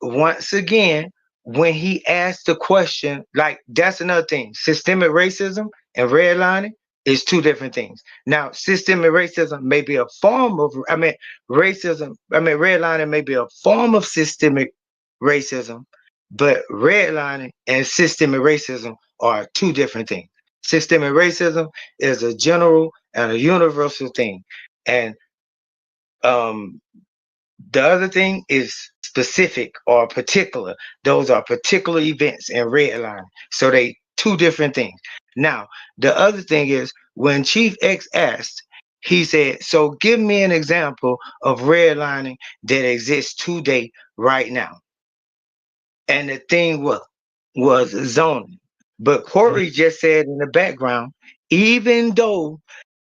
once again, when he asked the question, like that's another thing. Systemic racism and redlining is two different things. Now, systemic racism may be a form of, redlining may be a form of systemic racism, but redlining and systemic racism are two different things. Systemic racism is a general and a universal thing. And um, the other thing is specific or particular. Those are particular events in redlining. So they two different things. Now, the other thing is when Chief X asked, he said, so give me an example of redlining that exists today right now. And the thing was zoning. But Corey just said in the background, even though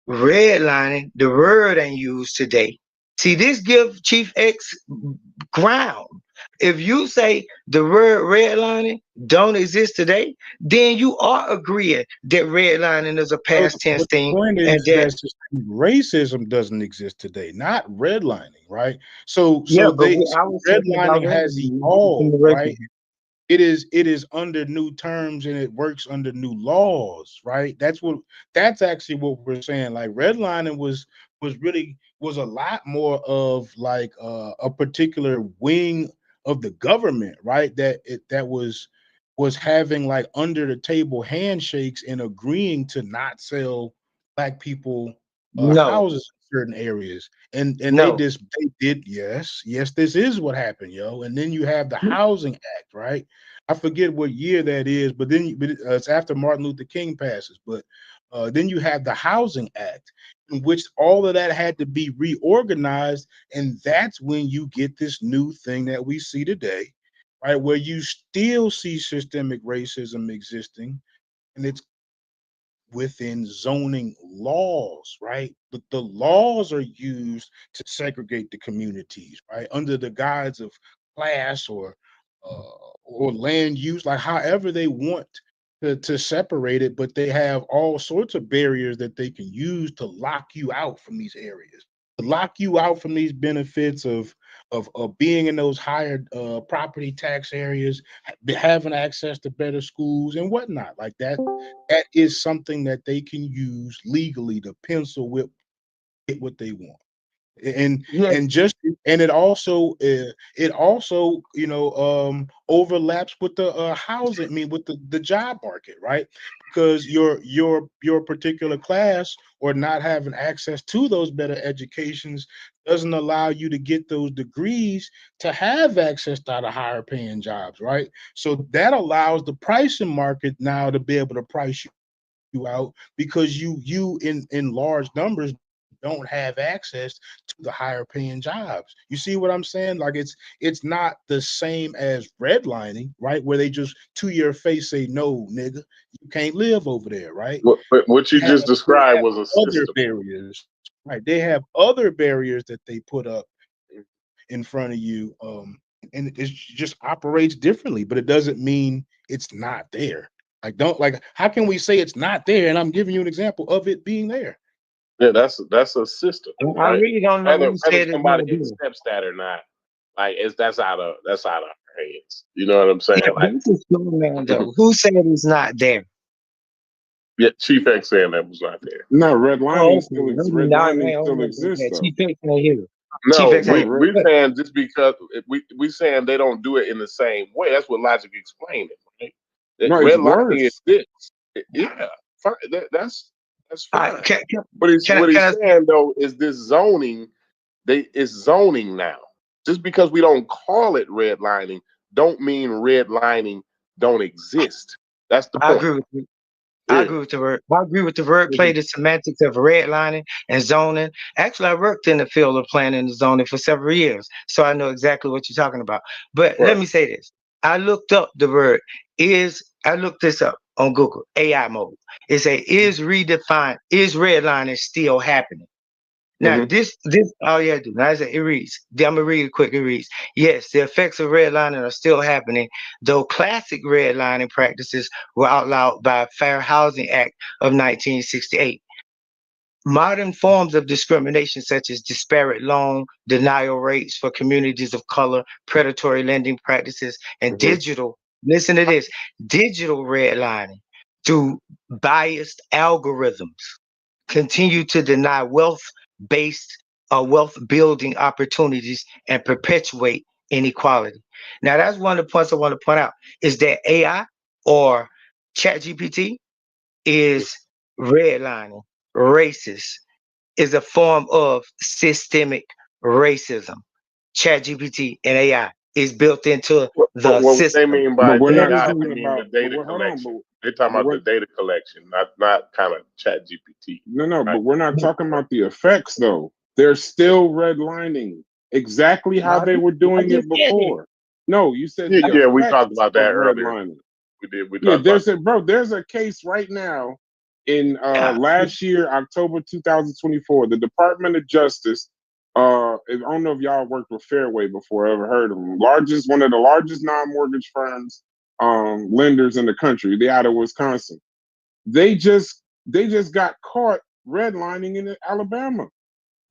redlining, the word ain't used today. See, this give Chief X ground. If you say the word redlining don't exist today, then you are agreeing that redlining is a But past tense the thing, point and is that that systemic racism doesn't exist today, not redlining, right? So yeah, so but they I so was talking about redlining has evolved, redlining. right? It is under new terms and it works under new laws, right? That's actually what we're saying. Like redlining was a lot more of like a particular wing of the government, right? That was having like under the table handshakes and agreeing to not sell black people No, houses in certain areas. And no. they did, yes, this is what happened, yo. And then you have the Housing Act, right? I forget what year that is, but it's after Martin Luther King passes. But then you have the Housing Act, in which all of that had to be reorganized, and that's when you get this new thing that we see today, right? Where you still see systemic racism existing, and it's within zoning laws, right? But the laws are used to segregate the communities, right? Under the guise of class or land use, like however they want to separate it, but they have all sorts of barriers that they can use to lock you out from these areas, to lock you out from these benefits of being in those higher property tax areas, having access to better schools and whatnot. Like that is something that they can use legally to pencil whip, get what they want. And it also overlaps with the housing, I mean with the job market, right? Because your particular class or not having access to those better educations doesn't allow you to get those degrees to have access to the higher paying jobs, right? So that allows the pricing market now to be able to price you out because you in large numbers don't have access to the higher paying jobs. You see what I'm saying? Like it's not the same as redlining, right? Where they just to your face say, no, nigga, you can't live over there, right? What you just described was a other system. barriers, right? They have other barriers that they put up in front of you, and it just operates differently, but it doesn't mean it's not there. How can we say it's not there? And I'm giving you an example of it being there. Yeah, that's a system, I right? really don't know Whether who said it's somebody not there. accepts that or not, like that's out of our hands. You know what I'm saying? Yeah, Like, this is cool, man, though. Who said it's not there? yeah, Chief X saying that was not there. No, Oh, okay. redlining still exists though. Chief X ain't here. No, Chief X ain't we here. saying just because we saying they don't do it in the same way. That's what logic explained it, right? That No, it's redlining worse. exists. Yeah, fine. That's All fine. right, can What he's I saying though is this zoning. It's zoning now. Just because we don't call it redlining, don't mean redlining don't exist. That's the I point. agree with you. I Yeah. agree with the word. I agree with the wordplay, the semantics of redlining and zoning. Actually, I worked in the field of planning and zoning for several years, so I know exactly what you're talking about. But let me say this: I looked up the word I looked this up on Google AI mode. It say is redlining still happening? Now, this all you have to do. Now, it reads. I'm gonna read it quick. It reads. Yes, the effects of redlining are still happening, though classic redlining practices were outlawed by Fair Housing Act of 1968. Modern forms of discrimination, such as disparate loan denial rates for communities of color, predatory lending practices, and digital. Listen to this: digital redlining through biased algorithms continue to deny wealth-based wealth building opportunities and perpetuate inequality. Now, that's one of the points I want to point out is that AI or ChatGPT is redlining, racist, is a form of systemic racism. ChatGPT and AI is built into the What they system. mean by we're not AI, they talking mean the about. data Hold on, collection. They're talking about we're the data collection, not kind of Chat GPT. no, Right? but we're not talking about the effects though. They're still redlining exactly how they were doing it before. No, you said the Yeah, we talked effects about of that earlier. redlining. We did. We Yeah, talked about there's a case right now in last year, October 2024. The Department of Justice, I don't know if y'all worked with Fairway before, ever heard of them. One of the largest non-mortgage firms, lenders in the country. They out of Wisconsin. They just got caught redlining in Alabama.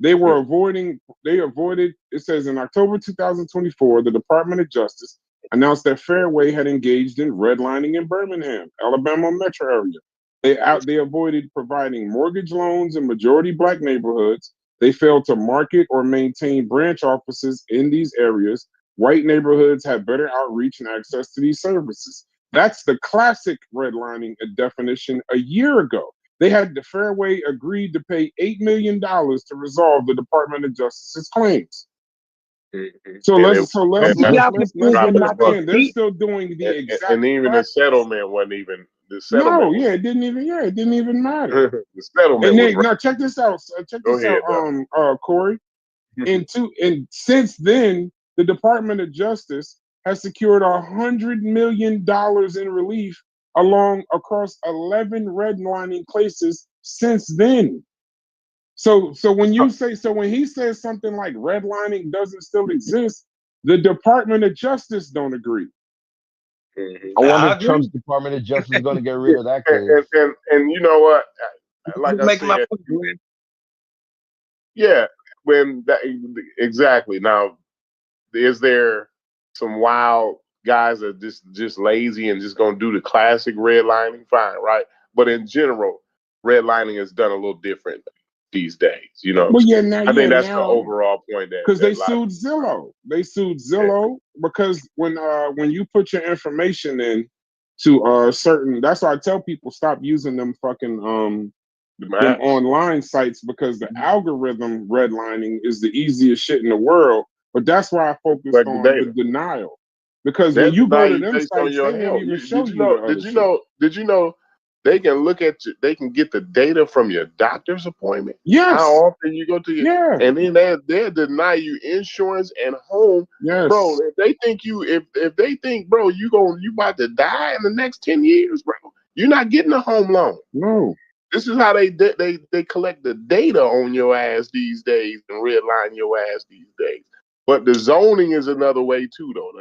They avoided, it says in October 2024, the Department of Justice announced that Fairway had engaged in redlining in Birmingham, Alabama metro area. They avoided providing mortgage loans in majority black neighborhoods. They failed to market or maintain branch offices in these areas. White neighborhoods had better outreach and access to these services. That's the classic redlining definition a year ago. They had the Fairway agreed to pay $8 million to resolve the Department of Justice's claims. So let's understand they're still doing the exact and even the settlement wasn't even the settlement. No, yeah, it didn't even matter. The settlement And was then right. now check this out. Corey. Mm-hmm. And since then, the Department of Justice has secured $100 million in relief across 11 redlining places since then. So when he says something like redlining doesn't still exist, the Department of Justice don't agree. I wonder if Trump's Department of Justice is going to get rid of that case. And you know what? Like I said, yeah, when that exactly. Now, is there some wild guys that just lazy and just gonna do the classic redlining? Fine, right? But in general, redlining is done a little different these days. You know, Well, I think that's the overall point that because they sued Zillow. They sued Zillow because when you put your information in to certain, that's why I tell people stop using them fucking them online sites because the algorithm redlining is the easiest shit in the world. But that's why I focused on the denial. Because when you go to them sites, they won't even show you the other shit. Did you know they can look at you, they can get the data from your doctor's appointment? Yes. How often you go to your and then they'll deny you insurance and home. Yes. Bro, if they think if they think, bro, you about to die in the next 10 years, bro, you're not getting a home loan. No. This is how they collect the data on your ass these days and redline your ass these days. But the zoning is another way too, though.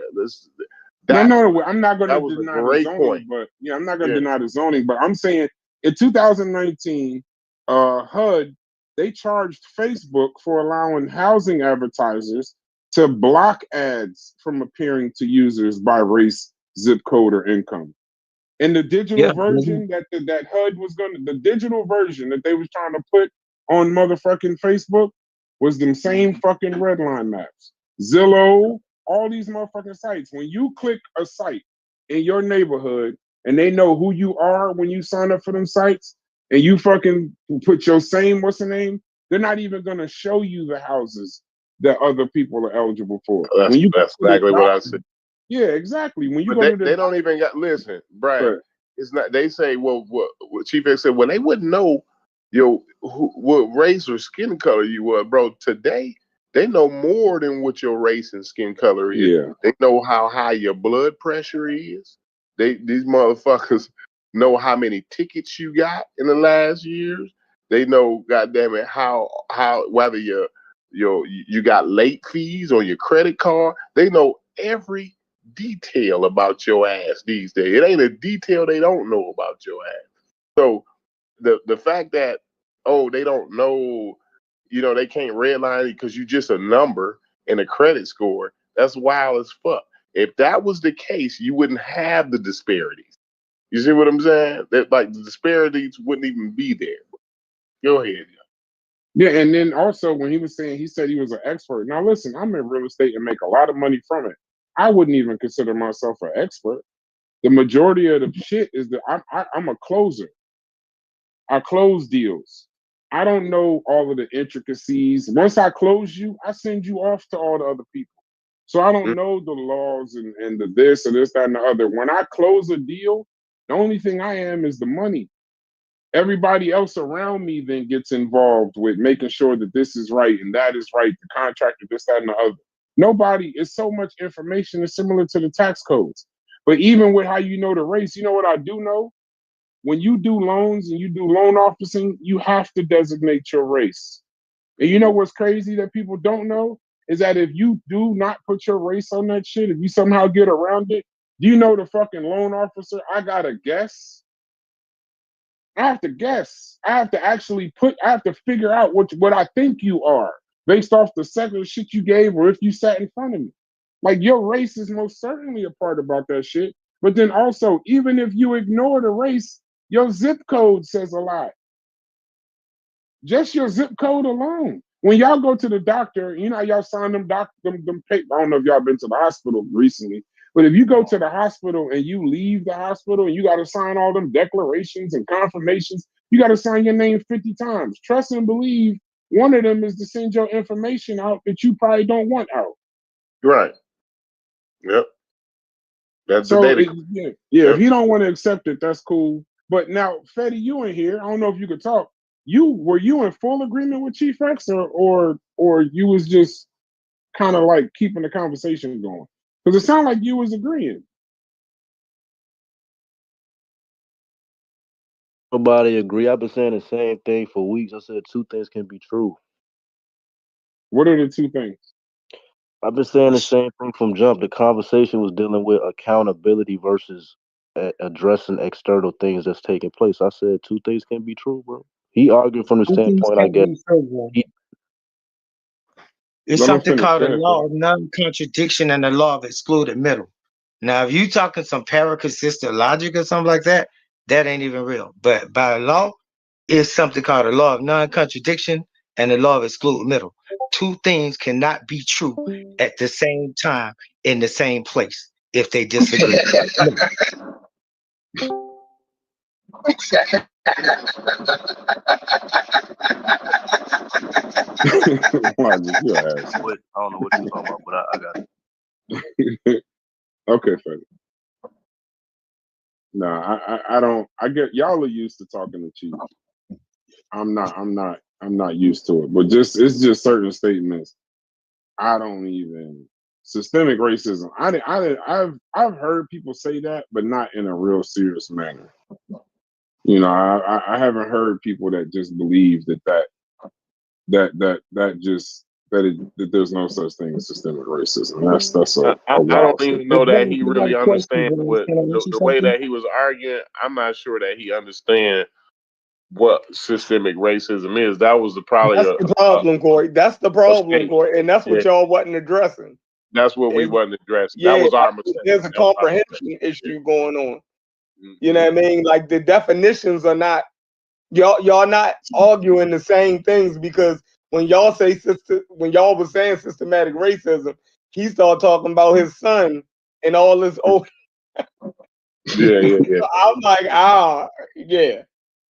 No, I'm not going to deny the zoning, point. but I'm not going to deny the zoning. But I'm saying in 2019, HUD they charged Facebook for allowing housing advertisers to block ads from appearing to users by race, zip code, or income. And the digital version that HUD was the digital version that they was trying to put on motherfucking Facebook was them same fucking redline maps. Zillow, all these motherfucking sites. When you click a site in your neighborhood and they know who you are when you sign up for them sites and you fucking put your same, what's the name? They're not even gonna show you the houses that other people are eligible for. That's exactly what I said. Yeah, exactly. When you they don't even listen, Brian. It's not. They say, well, what Chief X said. Well, they wouldn't know, what race or skin color you were, bro. Today, they know more than what your race and skin color is. Yeah. They know how high your blood pressure is. These motherfuckers know how many tickets you got in the last years. They know, goddamn it, how whether you got late fees on your credit card. They know every detail about your ass these days. It ain't a detail they don't know about your ass. So the fact that they don't know, they can't redline it because you just a number and a credit score, that's wild as fuck. If that was the case, you wouldn't have the disparities. You see what I'm saying? That like the disparities wouldn't even be there. Go ahead. Yeah, and then also when he said he was an expert. Now listen, I'm in real estate and make a lot of money from it. I wouldn't even consider myself an expert. The majority of the shit is that I'm a closer. I close deals. I don't know all of the intricacies. Once I close you, I send you off to all the other people. So I don't know the laws and the this and this, that, and the other. When I close a deal, the only thing I am is the money. Everybody else around me then gets involved with making sure that this is right and that is right, the contractor, this, that, and the other. Nobody, it's so much information, it's similar to the tax codes. But even with how you know the race, you know what I do know? When you do loans and you do loan officing, you have to designate your race. And you know what's crazy that people don't know? Is that if you do not put your race on that shit, if you somehow get around it, do you know the fucking loan officer? I gotta guess. I have to guess. I have to figure out what I think you are based off the secular shit you gave or if you sat in front of me. Like your race is most certainly a part about that shit. But then also, even if you ignore the race, your zip code says a lot. Just your zip code alone. When y'all go to the doctor, you know y'all sign them papers. I don't know if y'all been to the hospital recently, but if you go to the hospital and you leave the hospital and you got to sign all them declarations and confirmations, you got to sign your name 50 times. Trust and believe one of them is to send your information out that you probably don't want out. Right. Yep. That's so the data. If you don't want to accept it, that's cool. But now, Fetty, you in here. I don't know if you could talk. Were you in full agreement with Chief X or you was just kind of like keeping the conversation going? Because it sounded like you was agreeing. Nobody agree. I've been saying the same thing for weeks. I said two things can be true. What are the two things? I've been saying the same thing from jump. The conversation was dealing with accountability versus addressing external things that's taking place. I said two things can be true, bro. He argued from the Two things standpoint, I can't guess. be true, bro. It's Let him something finish. called Go the ahead, law bro. of non-contradiction and the law of excluded middle. Now, if you talking some paraconsistent logic or something like that, that ain't even real. But by law, it's something called the law of non-contradiction and the law of excluded middle. Two things cannot be true at the same time in the same place if they disagree. Logic, your ass. I don't know what you're talking about, but I got it. Okay, Freddie. Nah, I don't. I get y'all are used to talking to chief. I'm not used to it. But it's just certain statements. I don't even systemic racism. I've heard people say that, but not in a real serious manner. You know, I haven't heard people that just believe that there's no such thing as systemic racism. That's a I wild don't even know statement. that he really understands Can what I ask you the way something? that he was arguing. I'm not sure that he understands what systemic racism is. That was probably That's the problem, Corey. That's the problem, mistake. Corey, and that's Yeah, what y'all wasn't addressing. that's what we Is wasn't addressing. That yeah, was our mistake. there's a That was our mistake. comprehension issue going on. Yeah. You know what I mean? Like the definitions are not y'all not arguing the same things because when y'all say when y'all was saying systematic racism, he started talking about his son and all this old. Yeah. I'm like, yeah.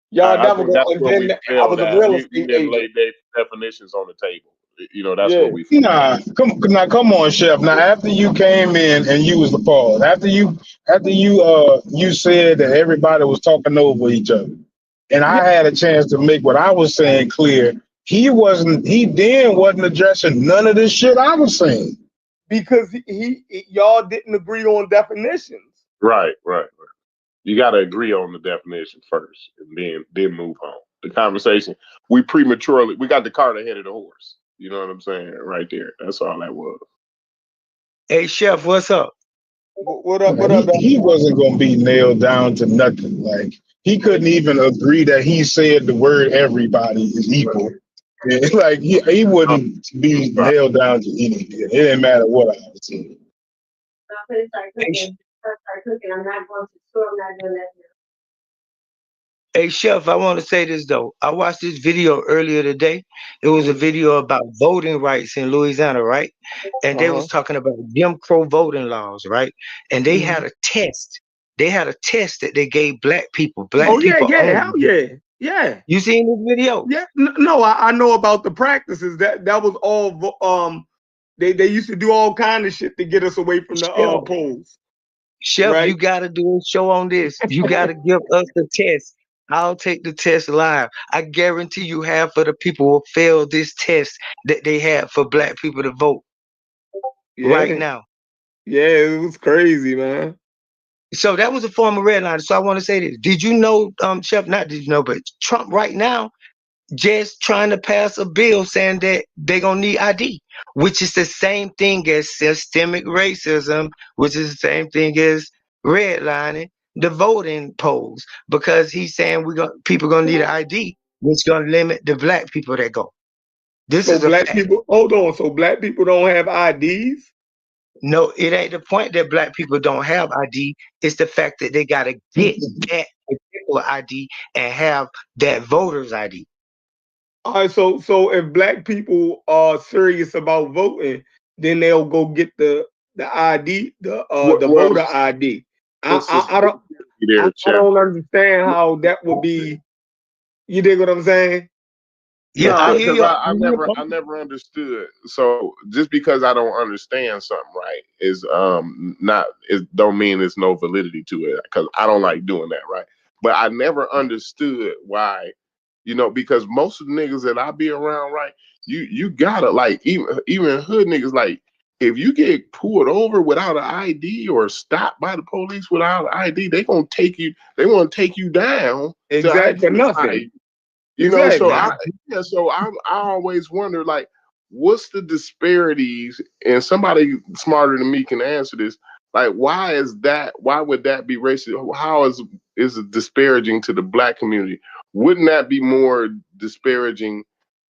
Y'all I never think go. that's And where we then I failed was a at. real We estate didn't agent. lay their definitions on the table. You know, that's Yeah. where we failed. Nah, come on, Chef. Now, after you came in and you was the pause, after you said that everybody was talking over each other, and I had a chance to make what I was saying clear. He then wasn't addressing none of this shit I was saying. Because y'all didn't agree on definitions. Right. You got to agree on the definition first, and then move on. The conversation we got the cart ahead of the horse. You know what I'm saying? Right there. That's all that was. Hey, Chef, what's up? What up? He wasn't going to be nailed down to nothing. Like he couldn't even agree that he said the word everybody is equal. Like he wouldn't be nailed down to anything. It didn't matter what I was saying. I'm not going to the store. I'm not doing that. Hey, Chef, I want to say this, though. I watched this video earlier today. It was a video about voting rights in Louisiana, right? And they was talking about Jim Crow voting laws, right? And they had a test. They had a test that they gave black people. Black people only. Hell yeah. You seen this video? Yeah, no, I know about the practices. That was all. They used to do all kind of shit to get us away from the polls. Chef, right? you got to do a show on this. You got to give us the test. I'll take the test live. I guarantee you half of the people will fail this test that they had for black people to vote right now. Yeah, it was crazy, man. So that was a form of redlining. So I want to say this. Did you know, Chef, not did you know, but Trump right now just trying to pass a bill saying that they're going to need ID, which is the same thing as systemic racism, which is the same thing as redlining the voting polls, because he's saying people going to need an ID, which is going to limit the black people that go. This is a black fact. people. Hold on. So black people don't have IDs? No, it ain't the point that black people don't have ID. It's the fact that they got to get that particular ID and have that voter's ID. All right, so if black people are serious about voting, then they'll go get the ID, the voter ID. I don't understand how that would be. You dig what I'm saying? Yeah, no, I hear because you. I never understood. So just because I don't understand something, right, is it don't mean there's no validity to it, because I don't like doing that, right? But I never understood why, because most of the niggas that I be around, right, you gotta, like, even hood niggas, like, if you get pulled over without an ID or stopped by the police without an ID, they gonna take you. They want to take you down to Exactly, for identify nothing. you. You know, so Exactly. I always wonder, like, what's the disparities? And somebody smarter than me can answer this. Like, why is that? Why would that be racist? How is it disparaging to the black community? Wouldn't that be more disparaging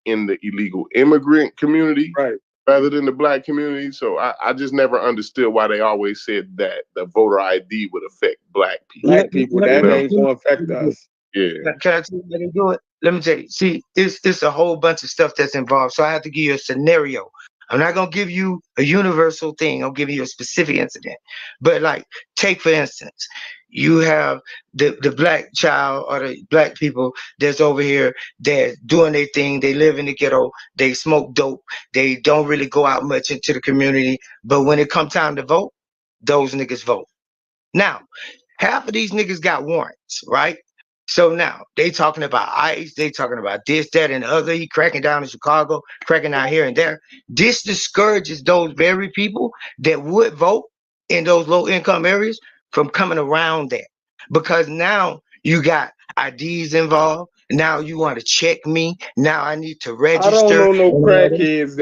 in the illegal immigrant community, Right. rather than the black community? So I just never understood why they always said that the voter ID would affect black people. Black people, that ain't gonna affect us. Yeah. Can I tell you how they do it? Let me tell you. See, it's a whole bunch of stuff that's involved. So I have to give you a scenario. I'm not gonna give you a universal thing. I'm giving you a specific incident. But like, take for instance, you have the black child or the black people that's over here. They're doing their thing. They live in the ghetto. They smoke dope. They don't really go out much into the community. But when it comes time to vote, those niggas vote. Now, half of these niggas got warrants, right? So now they talking about ICE, they talking about this, that, and the other. He cracking down in Chicago, cracking down here and there. This discourages those very people that would vote in those low income areas from coming around that. Because now you got IDs involved. Now you want to check me. Now I need to I don't register. know no and all that. crackheads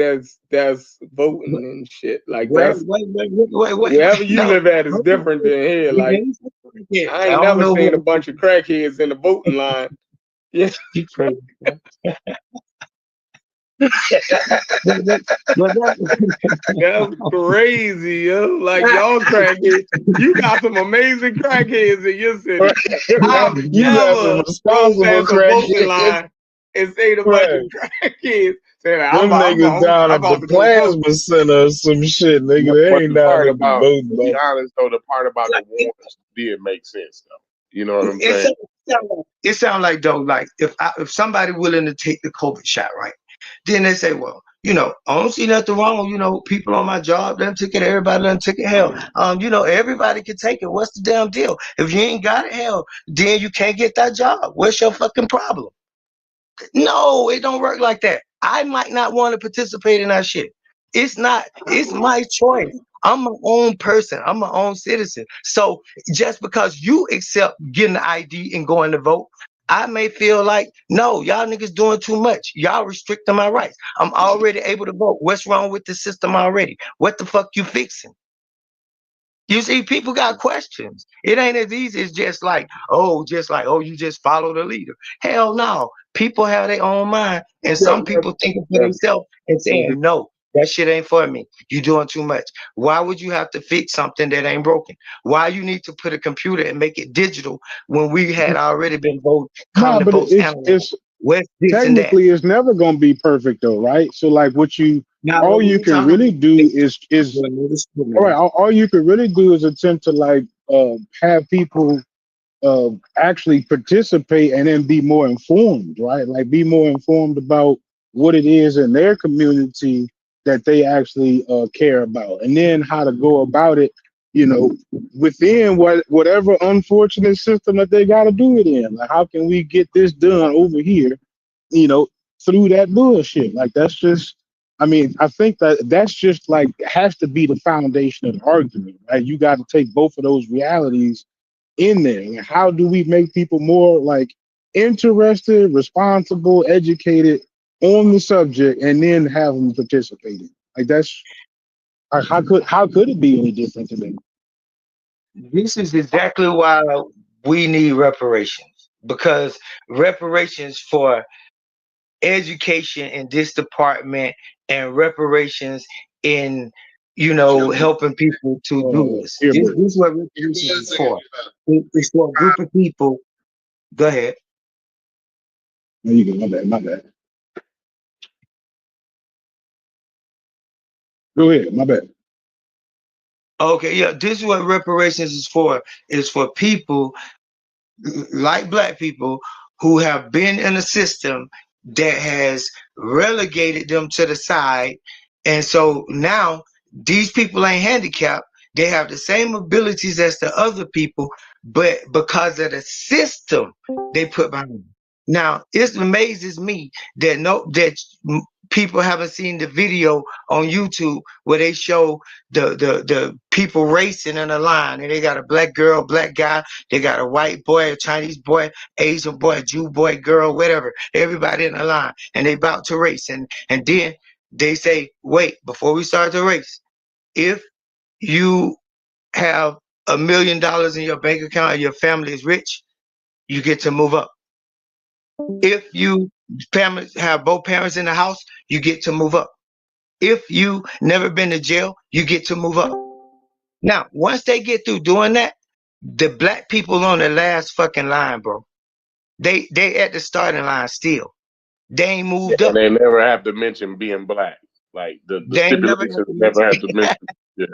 that's voting and shit. Like Wait, that's wait. wherever you No. live at is different than here. Like I ain't never seen a bunch of crackheads in the voting line. Yeah. You crazy. That's crazy, yo. Like y'all crackheads, you got some amazing crackheads in your city. I've You got some never responsible past a voting crackheads. line and seen a bunch of crackheads saying, Them niggas down I'm at about the to go vote. plasma center or some shit, nigga. They But ain't the down part there to about, vote, to be bro. honest though, the part about the warrants did make sense though. You know what I'm saying? It sounds like though, like if somebody willing to take the COVID shot, right? Then they say, well, I don't see nothing wrong. People on my job done took it, everybody done took it. Hell, everybody can take it. What's the damn deal? If you ain't got it, hell, then you can't get that job. What's your fucking problem? No, it don't work like that. I might not want to participate in that shit. It's my choice. I'm my own person. I'm my own citizen. So just because you accept getting the ID and going to vote, I may feel like, no, y'all niggas doing too much. Y'all restricting my rights. I'm already able to vote. What's wrong with the system already? What the fuck you fixing? You see, people got questions. It ain't as easy as just like, oh, you just follow the leader. Hell no. People have their own mind, and some people thinking for themselves and saying, no, that shit ain't for me. You doing too much. Why would you have to fix something that ain't broken? Why you need to put a computer and make it digital when we had already been Nah, but votes analog? it's What's this and that? technically it's never gonna be perfect though, right? So like Now, all when you we can talking really about do is all right, all you can really do is attempt to like have people actually participate and then be more informed, right? Like be more informed about what it is in their community that they actually care about, and then how to go about it, within whatever unfortunate system that they got to do it in. Like, how can we get this done over here, through that bullshit? Like, that's just, I mean, I think that's just like has to be the foundation of the argument, right? You got to take both of those realities in there. Like, how do we make people more like interested, responsible, educated on the subject, and then have them participating? Like, that's how could it be any different today? This is exactly why we need reparations, because reparations for education in this department and reparations in helping people to do this. This is what reparations is for. It's for a group of people. Go ahead. No, you go. My bad. Go ahead. My bad. Okay, yeah, this is what reparations is for. It's for people like black people who have been in a system that has relegated them to the side. And so now these people ain't handicapped. They have the same abilities as the other people, but because of the system they put behind them. Now, it amazes me that people haven't seen the video on YouTube where they show the people racing in a line, and they got a black girl, black guy, they got a white boy, a Chinese boy, Asian boy, Jew boy, girl, whatever, everybody in a line, and they about to race, and then they say, wait, before we start the race, if you have $1 million in your bank account and your family is rich, you get to move up. If you have both parents in the house, you get to move up. If you never been to jail, you get to move up. Now, once they get through doing that, the black people on the last fucking line, bro, they at the starting line still. They ain't moved And up. they never have to mention being black. Like the They ain't stipulations never never have to mention. Yeah.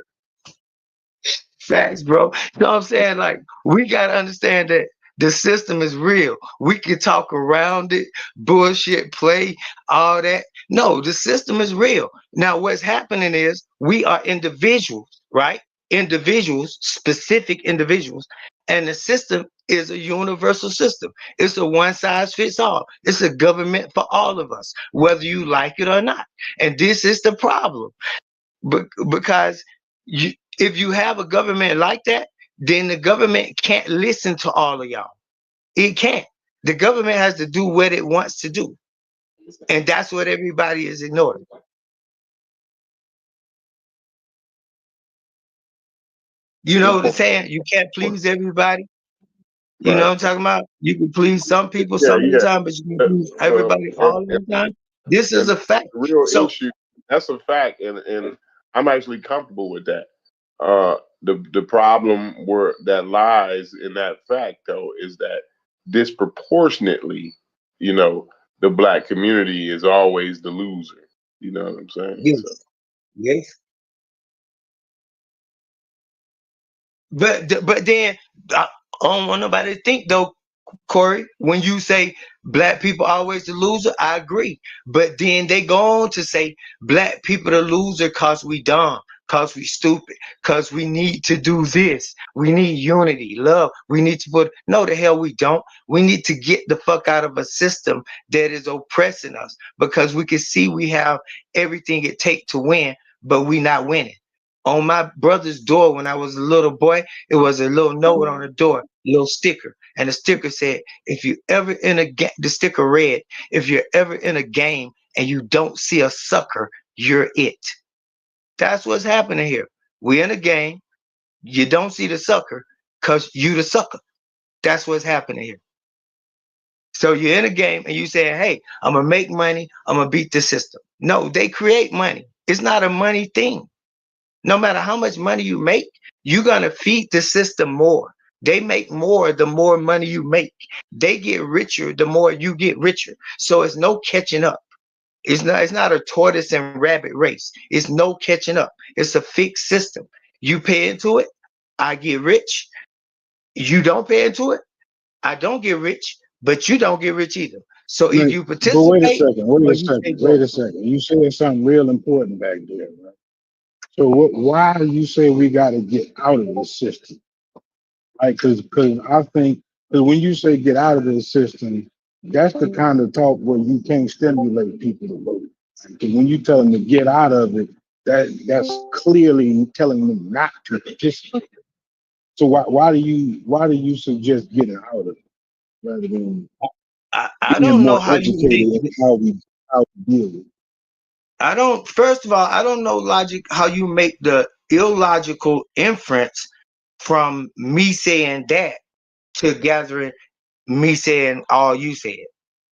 Facts, bro. You know what I'm saying? Like, we got to understand that the system is real. We can talk around it, bullshit, play, all that. No, the system is real. Now, what's happening is we are individuals, right? Individuals, specific individuals. And the system is a universal system. It's a one size fits all. It's a government for all of us, whether you like it or not. And this is the problem. Because if you have a government like that, then the government can't listen to all of y'all. It can't. The government has to do what it wants to do. And that's what everybody is ignoring. You know what I'm saying? You can't please everybody. You know what I'm talking about? You can please some people Yeah, some of the yeah. time, but you can please everybody all the time. This is a fact. Real So, issue. That's a fact, and I'm actually comfortable with that. The problem that lies in that fact, though, is that disproportionately, the black community is always the loser. You know what I'm saying? yes, So. yes. But then I don't want nobody to think though, Corey, when you say black people always the loser, I agree. But then they go on to say black people the loser cause we dumb, cause we stupid, cause we need to do this. We need unity, love. We need to no, the hell we don't. We need to get the fuck out of a system that is oppressing us, because we can see we have everything it takes to win, but we not winning. On my brother's door when I was a little boy, it was a little note on the door, little sticker. And the sticker said, if you ever in a game, the sticker read, if you're ever in a game and you don't see a sucker, you're it. That's what's happening here. We in a game, you don't see the sucker because you the sucker. That's what's happening here. So you're in a game and you say, hey, I'm going to make money. I'm going to beat the system. No, they create money. It's not a money thing. No matter how much money you make, you're going to feed the system more. They make more the more money you make. They get richer the more you get richer. So it's no catching up. It's not a tortoise and rabbit race. It's no catching up. It's a fixed system. You pay into it, I get rich. You don't pay into it, I don't get rich, but you don't get rich either. So if you But wait a participate, second. or you stay Wait broke. a second. You said something real important back there, right? So why do you say we got to get out of this system? Like, because I think that when you say get out of this system, that's the kind of talk where you can't stimulate people to vote. Because when you tell them to get out of it, that's clearly telling them not to participate. So why do you suggest getting out of it rather than I being don't know more how you educated make in this. how we deal with it? I don't, first of all, I don't know logic how you make the illogical inference from me saying that to gathering me saying all you said.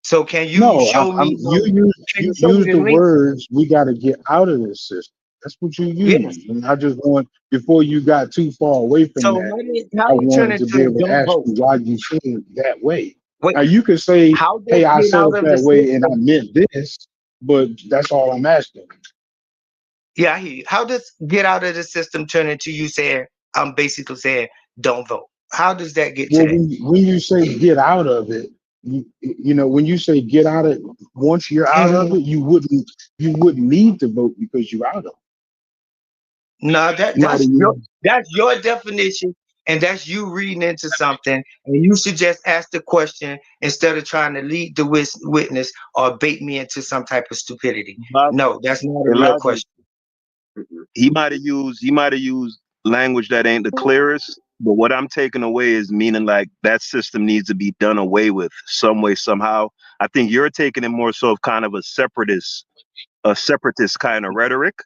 So can you No, show me you can you show me use the the link? words "we got to get out of this system." That's what you Yes. use, and I just want before you got too far away from So that, how I you turn wanted to be into able to don't ask vote? you why you said it that way. Wait, Now you could say, how does "Hey, I get said out it of the that way, and I system? meant this," but that's all I'm asking. Yeah, I hear you. How does get out of the system turn into you saying, I'm basically saying don't vote? How does that get to Well, that? when you say get out of it, when you say get out of, once you're out of Mhm. it, you wouldn't need to vote because you're out of it. No, Now, that's your definition, And that's you reading into something, and you should just ask the question instead of trying to lead the witness or bait me into some type of stupidity. No, that's not a real Elijah, question. he might have used language that ain't the clearest, but what I'm taking away is meaning like that system needs to be done away with some way, somehow. I think you're taking it more so of kind of a separatist kind of rhetoric.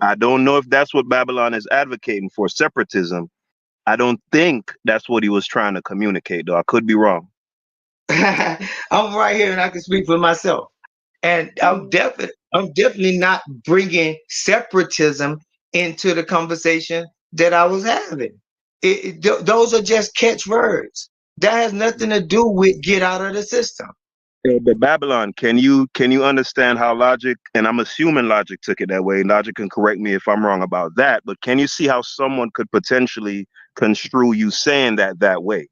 I don't know if that's what Babylon is advocating for, separatism. I don't think that's what he was trying to communicate, though. I could be wrong. I'm right here and I can speak for myself. And I'm definitely not bringing separatism into the conversation that I was having. Those are just catchwords. That has nothing to do with get out of the system. But Babylon, can you understand how logic, and I'm assuming logic took it that way. Logic can correct me if I'm wrong about that, but can you see how someone could potentially construe you saying that way?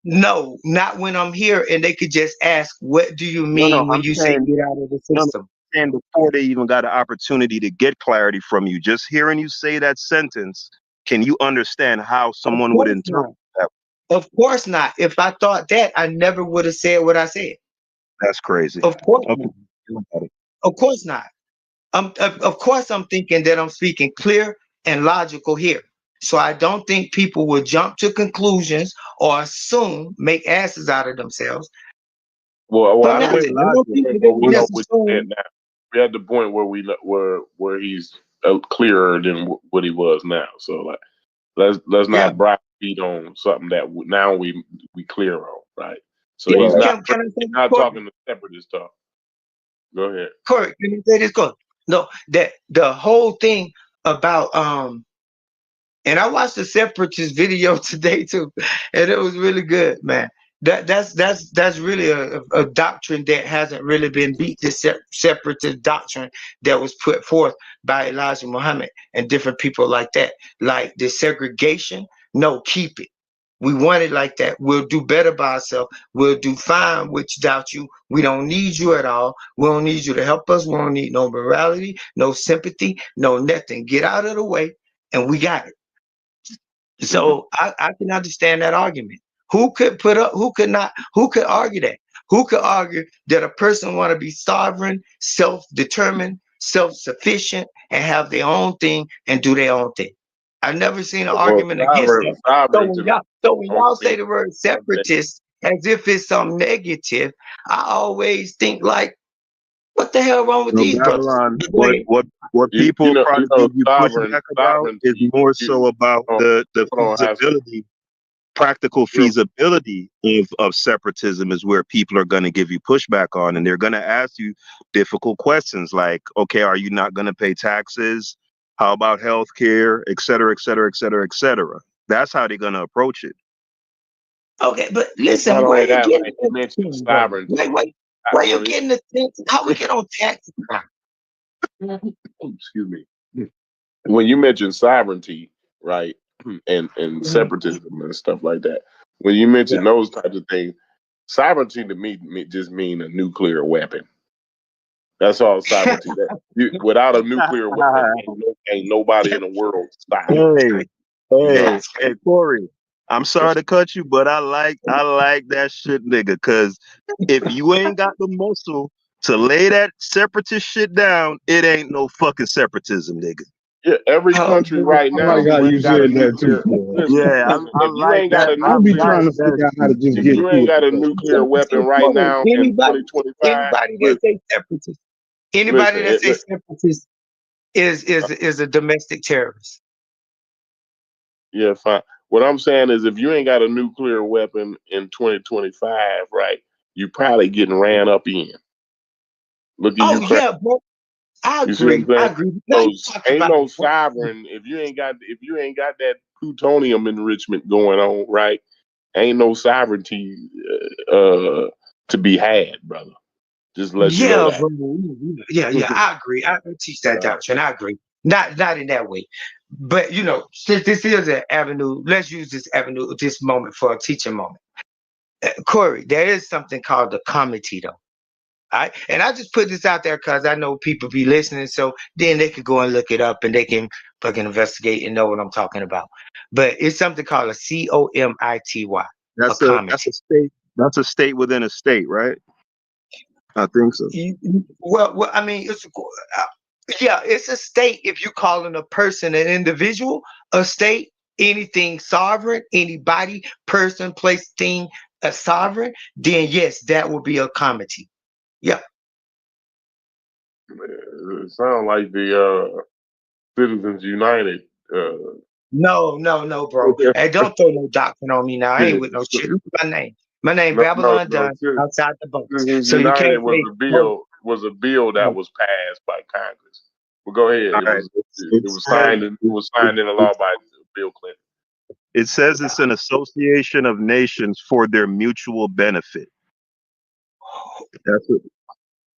No, not when I'm here and they could just ask, what do you No, mean when I'm you say saying, get out of the no, system? I'm saying before they even got an opportunity to get clarity from you, just hearing you say that sentence, can you understand how someone would interpret that? Of course not. If I thought that, I never would have said what I said. That's crazy. Of course Okay. not. Of course not. Of course I'm thinking that I'm speaking clear and logical here. So I don't think people will jump to conclusions or assume, make asses out of themselves. Well, For I think nothing. I don't think where they we would know just what you said assume. now. We're at the point where where he's clearer than what he was now. So like, let's Yeah. not browbeat on something that now we clear on, right? So Yeah, he's not can I say not this, talking to separatist talk. Go ahead. Corey, can I say this, Corey? No, that the whole thing about and I watched the separatist video today too, and it was really good, man. That's really a doctrine that hasn't really been beat. This separatist doctrine that was put forth by Elijah Muhammad and different people like that, like the segregation. No, keep it. We want it like that. We'll do better by ourselves. We'll do fine without you. We don't need you at all. We don't need you to help us. We don't need no morality, no sympathy, no nothing. Get out of the way, and we got it. So I can understand that argument. Who could who could argue that? Who could argue that a person want to be sovereign, self-determined, self-sufficient, and have their own thing and do their own thing? I've never seen an Well, argument against that. sovereign So when y'all say the word separatist as if it's some negative, I always think like, what the hell wrong with No, these brothers? Babylon, Go ahead. what people probably give you pushback about is more so about the feasibility, practical feasibility of separatism is where people are going to give you pushback on, and they're going to ask you difficult questions like, okay, are you not going to pay taxes? How about health care, et cetera, et cetera, et cetera, et cetera? That's how they're going to approach it. Okay, but listen, Not where only you that, getting like you mentioned sovereignty. where you getting the sense? How we get on taxes? Excuse me. When you mention sovereignty, right, and separatism and stuff like that, when you mention those types of things, sovereignty to me just mean a nuclear weapon. That's all sovereignty. Without a nuclear weapon, ain't nobody in the world sovereign. Hey, Corey. I'm sorry to cut you, but I like that shit, nigga. Cause if you ain't got the muscle to lay that separatist shit down, it ain't no fucking separatism, nigga. Yeah, every country right I now like how who you ain't got a said that nuclear. too. Listen, I if you like ain't got that. a I be nuclear, trying to figure out how to just if get you through ain't it. got a nuclear weapon right now in 2025, Anybody that say separatist, anybody that say separatist is a domestic terrorist. Yeah, fine. What I'm saying is, if you ain't got a nuclear weapon in 2025, right, you probably getting ran up in. Look at Ukraine. Yeah, bro. I You see what agree. I'm I saying? agree. Now So you talk ain't about no sovereign if you ain't got that plutonium enrichment going on, right? Ain't no sovereignty to be had, brother. Just let you know that. bro. Yeah. I agree. I teach that doctrine. I agree. Not in that way, but since this is an avenue, let's use this avenue, this moment for a teaching moment. Corey, there is something called the comity, though. And I just put this out there because I know people be listening, so then they could go and look it up and they can fucking investigate and know what I'm talking about. But it's something called a comity, a That's comity. a state. That's a state within a state, right? I think so. Well, I mean, yeah, it's a state. If you calling a person an individual, a state, anything sovereign, anybody, person, place, thing, a sovereign, then yes, that would be a comity. Yeah. It sounds like the Citizens United. No, bro. Hey, don't throw no doctrine on me now. I ain't with no shit. Look at my name. My name Babylon Dunn, outside the box. Citizens So you United can't say, was a bill that was passed by Congress. Well, go ahead. All It right. was signed. It was signed into law by Bill Clinton. It says it's an association of nations for their mutual benefit. That's it.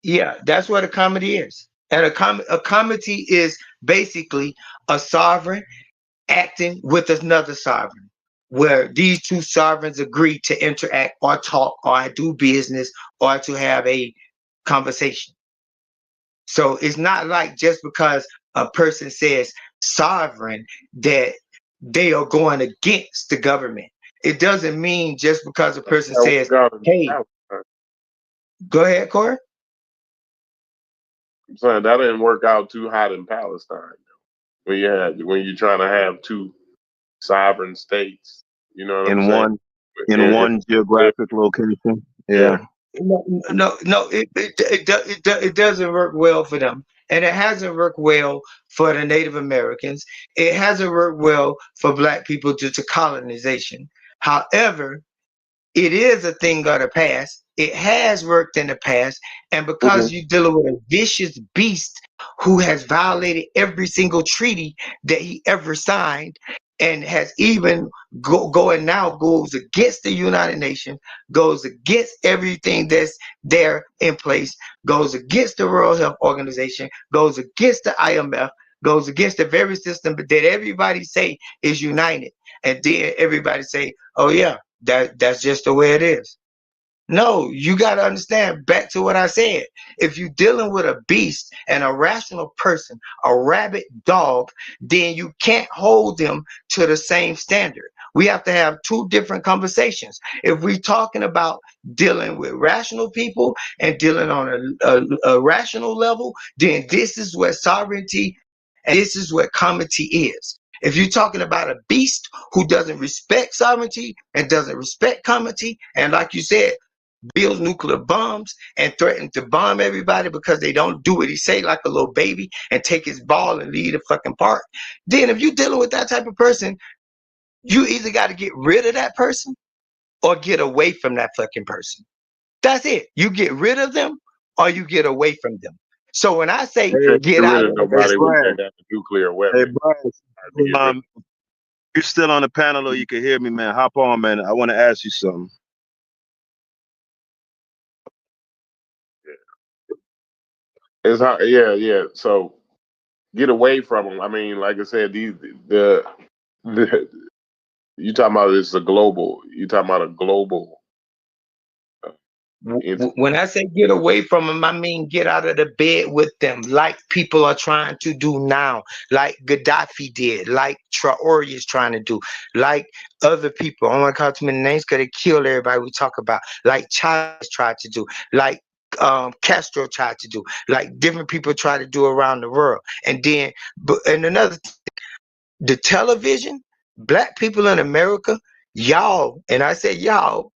yeah, that's what a comity is. And a comity is basically a sovereign acting with another sovereign, where these two sovereigns agree to interact or talk or do business or to have a conversation. So it's not like just because a person says sovereign that they are going against the government. It doesn't mean just because a person says, hey, go ahead, Corey. I'm saying that didn't work out too hot in Palestine. When you're trying to have two sovereign states, you know what I'm saying? In one geographic location. Yeah. No, it doesn't work well for them, and it hasn't worked well for the Native Americans. It hasn't worked well for Black people due to colonization. However, it is a thing of the past. It has worked in the past, and because you're dealing with a vicious beast who has violated every single treaty that he ever signed, and has even goes against the United Nations, goes against everything that's there in place, goes against the World Health Organization, goes against the IMF, goes against the very system that everybody say is united, and then everybody say, "Oh yeah, that's just the way it is." No, you got to understand, back to what I said. If you're dealing with a beast, and a rational person, a rabid dog, then you can't hold them to the same standard. We have to have two different conversations. If we're talking about dealing with rational people and dealing on a rational level, then this is what sovereignty and this is what comity is. If you're talking about a beast who doesn't respect sovereignty and doesn't respect comity, and like you said, builds nuclear bombs and threaten to bomb everybody because they don't do what he say, like a little baby, and take his ball and leave the fucking park, then if you're dealing with that type of person, you either got to get rid of that person or get away from that fucking person. That's it. You get rid of them or you get away from them. So when I say get out of the nobody Brian. with that nuclear weapon. Hey, Brian, you're still on the panel, or you can hear me, man. Hop on, man. I want to ask you something. It's hard, yeah. So get away from them. I mean, like I said, the you talking about this a global. You talking about a global. When I say get away from them, I mean get out of the bed with them, like people are trying to do now, like Gaddafi did, like Traore is trying to do, like other people. I don't want to call too many names because they kill everybody we talk about, like Chavez tried to do, like Castro tried to do, like different people try to do around the world. And then, and another thing, the television, Black people in America, y'all, and I say y'all,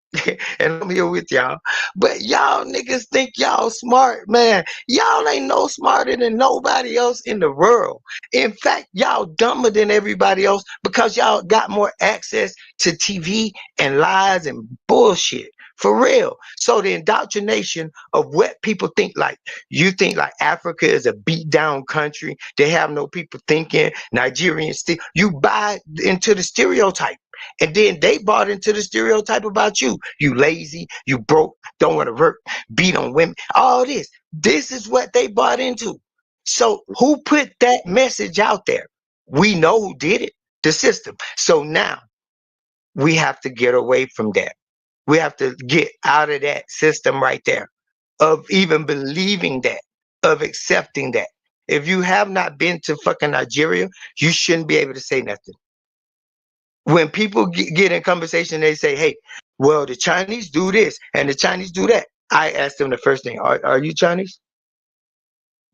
and I'm here with y'all, but y'all niggas think y'all smart, man. Y'all ain't no smarter than nobody else in the world. In fact, y'all dumber than everybody else because y'all got more access to TV and lies and bullshit. For real. So the indoctrination of what people think, like you think like Africa is a beat down country. They have no people thinking. Nigerians still, you buy into the stereotype. And then they bought into the stereotype about you. You lazy, you broke, don't want to work, beat on women, all this. This is what they bought into. So who put that message out there? We know who did it, the system. So now we have to get away from that. We have to get out of that system right there, of even believing that, of accepting that. If you have not been to fucking Nigeria, you shouldn't be able to say nothing. When people get in conversation, they say, hey, well, the Chinese do this and the Chinese do that. I ask them the first thing, are you Chinese?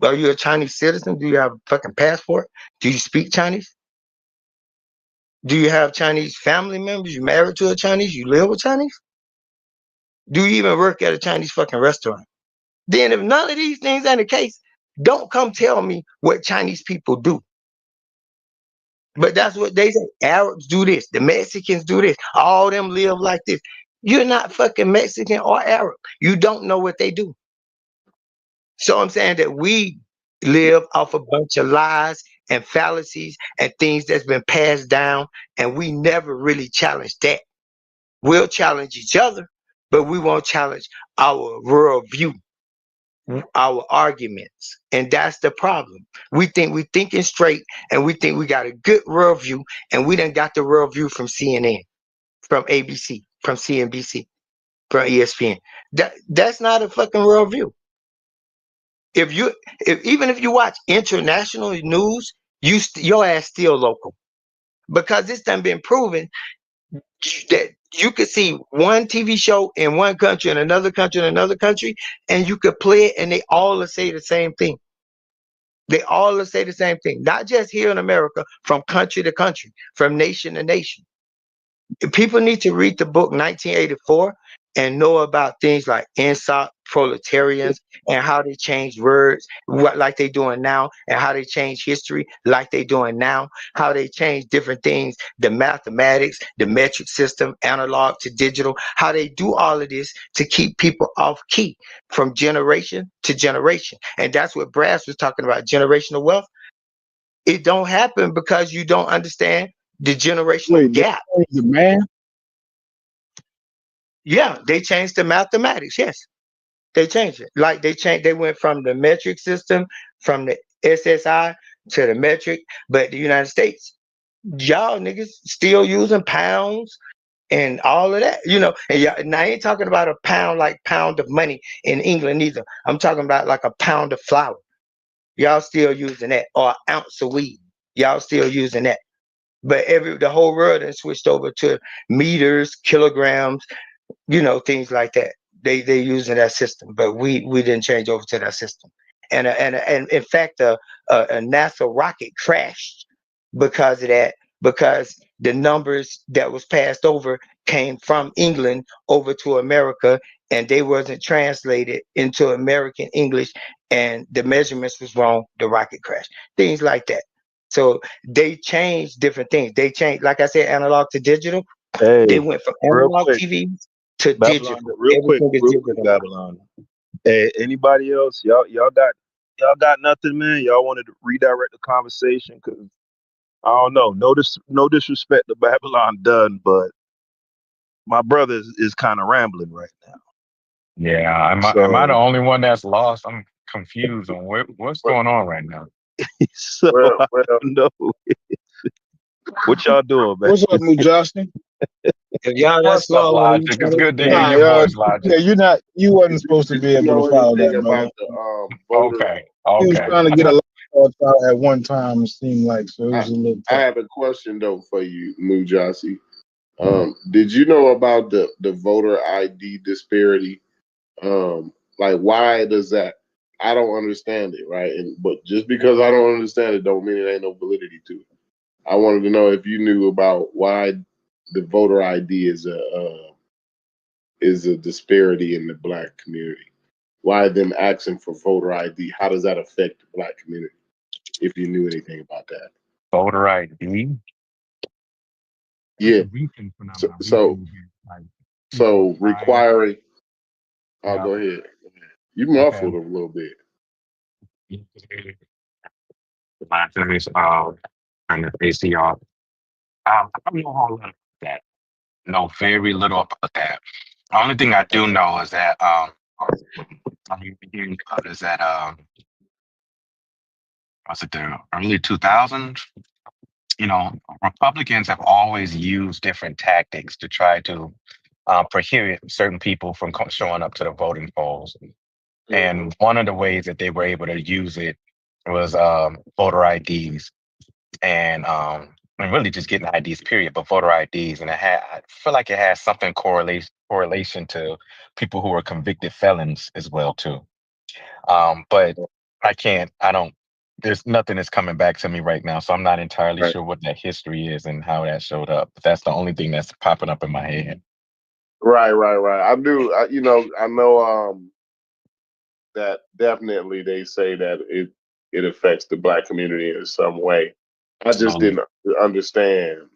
Are you a Chinese citizen? Do you have a fucking passport? Do you speak Chinese? Do you have Chinese family members? You married to a Chinese? You live with Chinese? Do you even work at a Chinese fucking restaurant? Then if none of these things are the case, don't come tell me what Chinese people do. But that's what they say. Arabs do this. The Mexicans do this. All them live like this. You're not fucking Mexican or Arab. You don't know what they do. So I'm saying that we live off a bunch of lies and fallacies and things that's been passed down, and we never really challenge that. We'll challenge each other, but we won't challenge our worldview, our arguments. And that's the problem. We think we're thinking straight, and we think we got a good worldview, and we done got the worldview from CNN, from ABC, from CNBC, from ESPN. That's not a fucking worldview. Even if you watch international news, your ass still local, because it's done been proven that you could see one TV show in one country and another country and another country, and you could play it, and they all will say the same thing. They all will say the same thing, not just here in America, from country to country, from nation to nation. People need to read the book 1984 and know about things like INSOC, proletarians, and how they changed words like they doing now, and how they change history like they doing now, how they change different things, the mathematics, the metric system, analog to digital, how they do all of this to keep people off key from generation to generation. And that's what Brass was talking about, generational wealth. It don't happen because you don't understand the generational gap. The man. Yeah, they changed the mathematics. Yes, they changed it. Like they went from the metric system, from the SSI to the metric. But the United States, y'all niggas still using pounds and all of that, And now I ain't talking about a pound like pound of money in England either. I'm talking about like a pound of flour. Y'all still using that, or an ounce of weed. Y'all still using that. But the whole world has switched over to meters, kilograms, things like that. They using that system, but we didn't change over to that system. And in fact, a NASA rocket crashed because of that, because the numbers that was passed over came from England over to America, and they wasn't translated into American English, and the measurements was wrong. The rocket crashed. Things like that. So they changed different things. They changed, like I said, analog to digital. Hey, They went from real analog quick, TV to Babylon. digital. Real quick, Everything is digital now. Babylon. Hey, anybody else? Y'all got nothing, man. Y'all wanted to redirect the conversation? Cause I don't know. No disrespect to Babylon done, but my brother is kind of rambling right now. Yeah, am I the only one that's lost? I'm confused on what's going on right now. So I don't know. What y'all doing, man? What's up, Mujahseen? Y'all that's What's up, slow on each Logic? It's other. good to hear your voice, Logic. Yeah, you wasn't supposed to Did be you able know to follow anything that, brother. about the voter? Okay. He was trying to get a lot of thoughts out at one time, it seemed like, so it was a little I tough. have a question though for you, Mujasi. Did you know about the voter ID disparity? Like, why does that? I don't understand it, right? But just because I don't understand it, don't mean it ain't no validity to it. I wanted to know if you knew about why the voter ID is a disparity in the Black community. Why them asking for voter ID? How does that affect the Black community? If you knew anything about that. Voter ID. Yeah. So requiring. I'll go ahead. You muffled a little bit. My family's kind of AC off. I don't know a whole lot about that. Know very little about that. The only thing I do know is that was it the early 2000s? Republicans have always used different tactics to try to prohibit certain people from showing up to the voting polls. And one of the ways that they were able to use it was voter IDs, and really just getting IDs, period, but voter IDs, and I feel like it has something correlation to people who are convicted felons as well too. But I don't. There's nothing that's coming back to me right now, so I'm not entirely Right. sure what that history is and how that showed up. But that's the only thing that's popping up in my head. Right. I know that definitely they say that it affects the Black community in some way. I just Absolutely. didn't understand,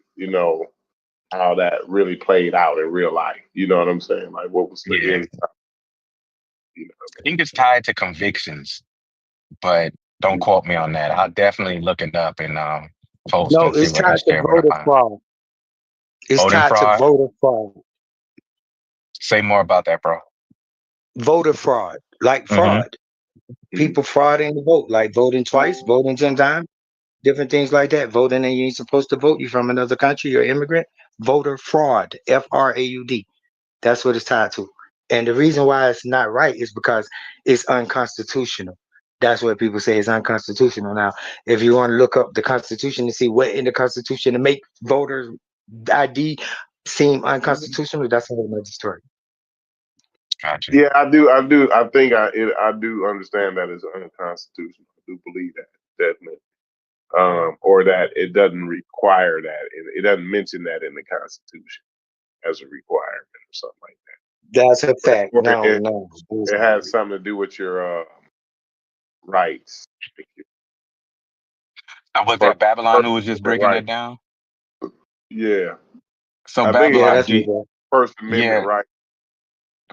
how that really played out in real life. You know what I'm saying? Like what was the Yeah. end? I think it's tied to convictions, but don't quote me on that. I'll definitely look it up and post No, and see it's what I tied to share what I voter find. fraud. It's Voting tied to fraud. voter fraud. Say more about that, bro. Voter fraud, like Mm-hmm. fraud. People frauding the vote, like voting twice, voting 10 times, different things like that. Voting and you ain't supposed to vote. You from another country, you're an immigrant. Voter fraud, FRAUD. That's what it's tied to. And the reason why it's not right is because it's unconstitutional. That's what people say is unconstitutional. Now, if you want to look up the Constitution to see what in the Constitution to make voter ID seem unconstitutional, that's another story. Gotcha. Yeah, I do. I think I do understand that it's unconstitutional. I do believe that definitely, or that it doesn't require that. It doesn't mention that in the Constitution as a requirement or something like that. That's a fact. Or No. it has something to do with your rights. Was that Babylon who was just breaking Right. it down? Yeah. So I think Babylon, it's First Amendment yeah, right.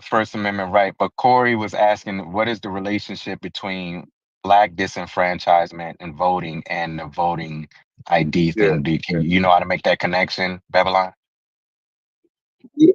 First Amendment right. But Corey was asking, what is the relationship between Black disenfranchisement and voting and the voting ID thing? Can you know how to make that connection, Babylon?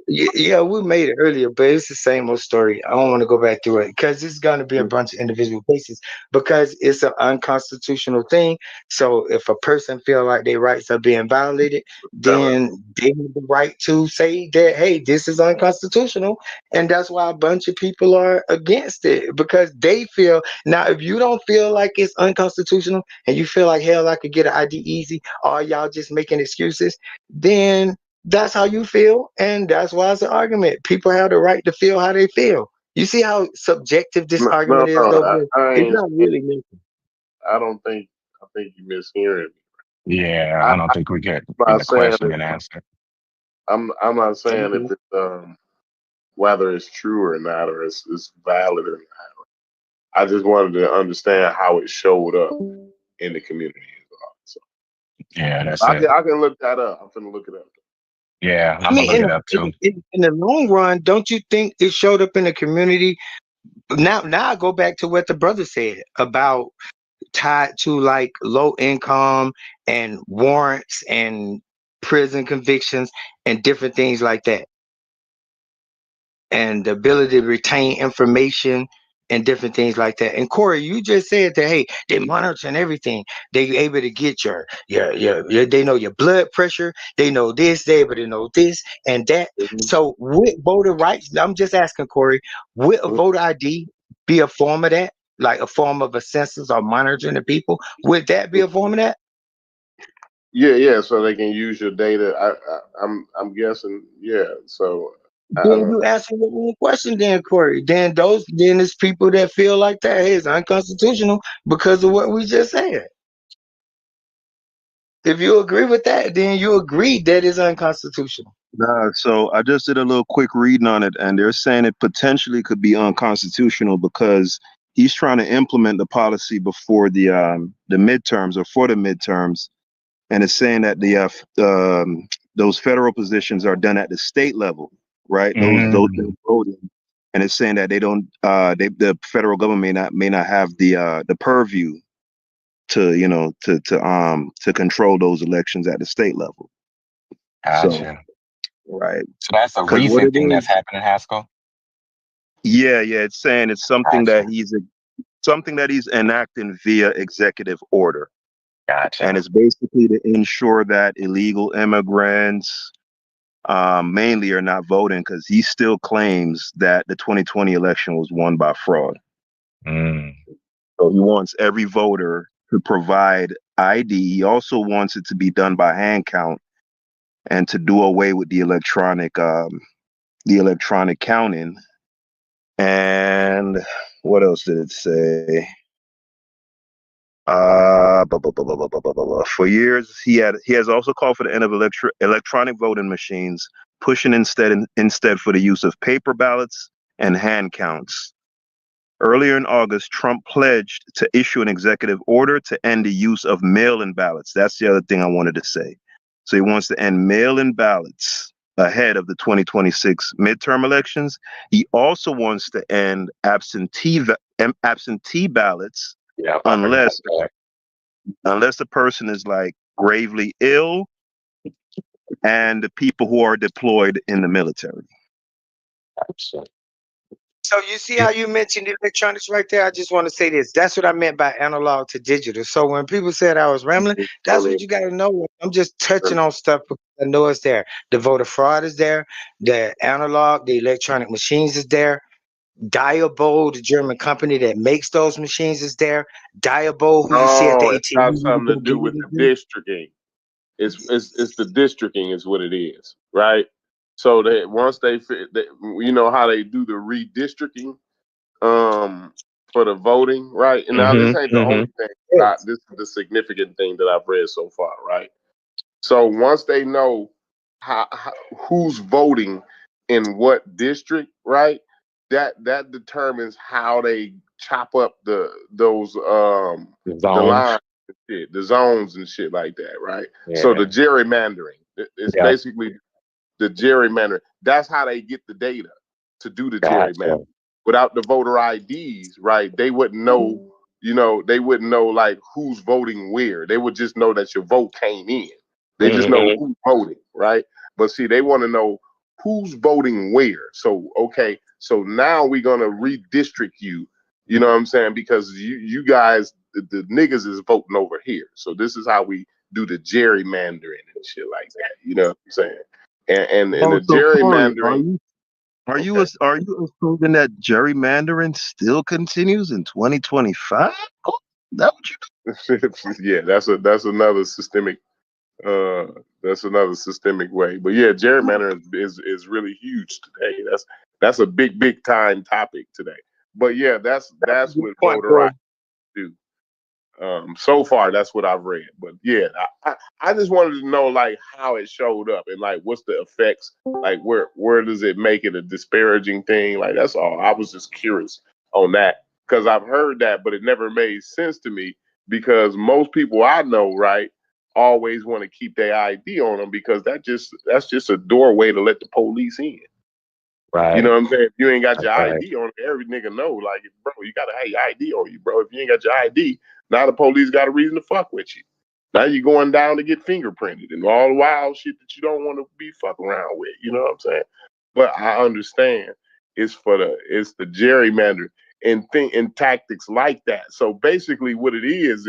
Yeah, we made it earlier, but it's the same old story. I don't want to go back through it because it's going to be a bunch of individual cases because it's an unconstitutional thing. So if a person feel like their rights are being violated, then they have the right to say that, hey, this is unconstitutional. And that's why a bunch of people are against it because they feel now, if you don't feel like it's unconstitutional and you feel like, hell, I could get an ID easy, or y'all just making excuses, then that's how you feel, and that's why it's an argument. People have the right to feel how they feel. You see how subjective this argument is, though, bro? It's not really mental. I don't think. I think you mishearing me. Yeah, I don't think we get I'm in not the saying question and answer. I'm not saying if it's whether it's true or not, or it's valid or not. I just wanted to understand how it showed up in the community. So Yeah, that's I it. can look that up. I'm gonna look it up. Yeah, I I'm mean, gonna look it up too. in the long run, don't you think it showed up in the community? Now I go back to what the brother said about tied to like low income and warrants and prison convictions and different things like that. And the ability to retain information and different things like that. And Corey, you just said that, hey, they monitoring everything. They able to get your they know your blood pressure. They know this. They able to know this and that. So with voter rights, I'm just asking Corey, would a voter ID be a form of that? Like a form of a census or monitoring the people? Would that be a form of that? Yeah. So they can use your data. I'm guessing. Yeah. So Then you asking the wrong question, then Corey. Then it's people that feel like that hey, it's unconstitutional because of what we just said. If you agree with that, then you agree that it's unconstitutional. Nah, so I just did a little quick reading on it, and they're saying it potentially could be unconstitutional because he's trying to implement the policy before the midterms or for the midterms, and it's saying that those federal positions are done at the state level, right? Those voting, and it's saying that they don't the federal government may not have the purview to control those elections at the state level. Gotcha. Right. So that's a Because what recent it thing that's is, happening, Haskell. yeah, it's saying it's something Gotcha. that he's enacting via executive order. Gotcha. And it's basically to ensure that illegal immigrants mainly are not voting because he still claims that the 2020 election was won by fraud. Mm. So he wants every voter to provide ID. He also wants it to be done by hand count and to do away with the electronic counting. And what else did it say? For years, he has also called for the end of electronic voting machines, pushing instead for the use of paper ballots and hand counts. Earlier in August, Trump pledged to issue an executive order to end the use of mail-in ballots. That's the other thing I wanted to say. So he wants to end mail-in ballots ahead of the 2026 midterm elections. He also wants to end absentee ballots unless the person is like gravely ill and the people who are deployed in the military. So you see how you mentioned electronics right there? I just want to say this. That's what I meant by analog to digital. So when people said I was rambling, that's what you got to know. I'm just touching on stuff because I know it's there. The voter fraud is there. The analog, the electronic machines is there. Diabo, the German company that makes those machines, is there. Diabo, who you see at the No, it's got ATM. something to do with the districting. It's the districting is what it is, right? So that once you know how they do the redistricting, for the voting, right? And now this ain't the only thing. This is the significant thing that I've read so far, right? So once they know how who's voting in what district, right? That determines how they chop up those the lines, and shit, the zones and shit like that, right? Yeah. So the gerrymandering, it's basically the gerrymandering. That's how they get the data to do the gerrymandering. Without the voter IDs, right? They wouldn't know, they wouldn't know like who's voting where. They would just know that your vote came in. They just know who's voting, right? But see, they want to know who's voting where. So, okay, so now we're gonna redistrict you. You know what I'm saying? Because you guys, the niggas is voting over here. So this is how we do the gerrymandering and shit like that. You know what I'm saying? And the gerrymandering. Are you assuming that gerrymandering still continues in 2025? That what you? Yeah, that's another systemic way. But yeah, gerrymandering is really huge today. That's a big time topic today. But yeah, that's what voter rights do. So far that's what I've read. But yeah, I just wanted to know like how it showed up and like what's the effects, like where does it make it a disparaging thing? Like that's all. I was just curious on that because I've heard that, but it never made sense to me because most people I know, right, always want to keep their ID on them because that's just a doorway to let the police in. Right. You know what I'm saying? If you ain't got your ID on, every nigga know, like, bro, you gotta have your ID on you, bro. If you ain't got your ID, now the police got a reason to fuck with you. Now you're going down to get fingerprinted and all the wild shit that you don't want to be fucking around with. You know what I'm saying? But I understand it's the gerrymander and tactics like that. So basically, what it is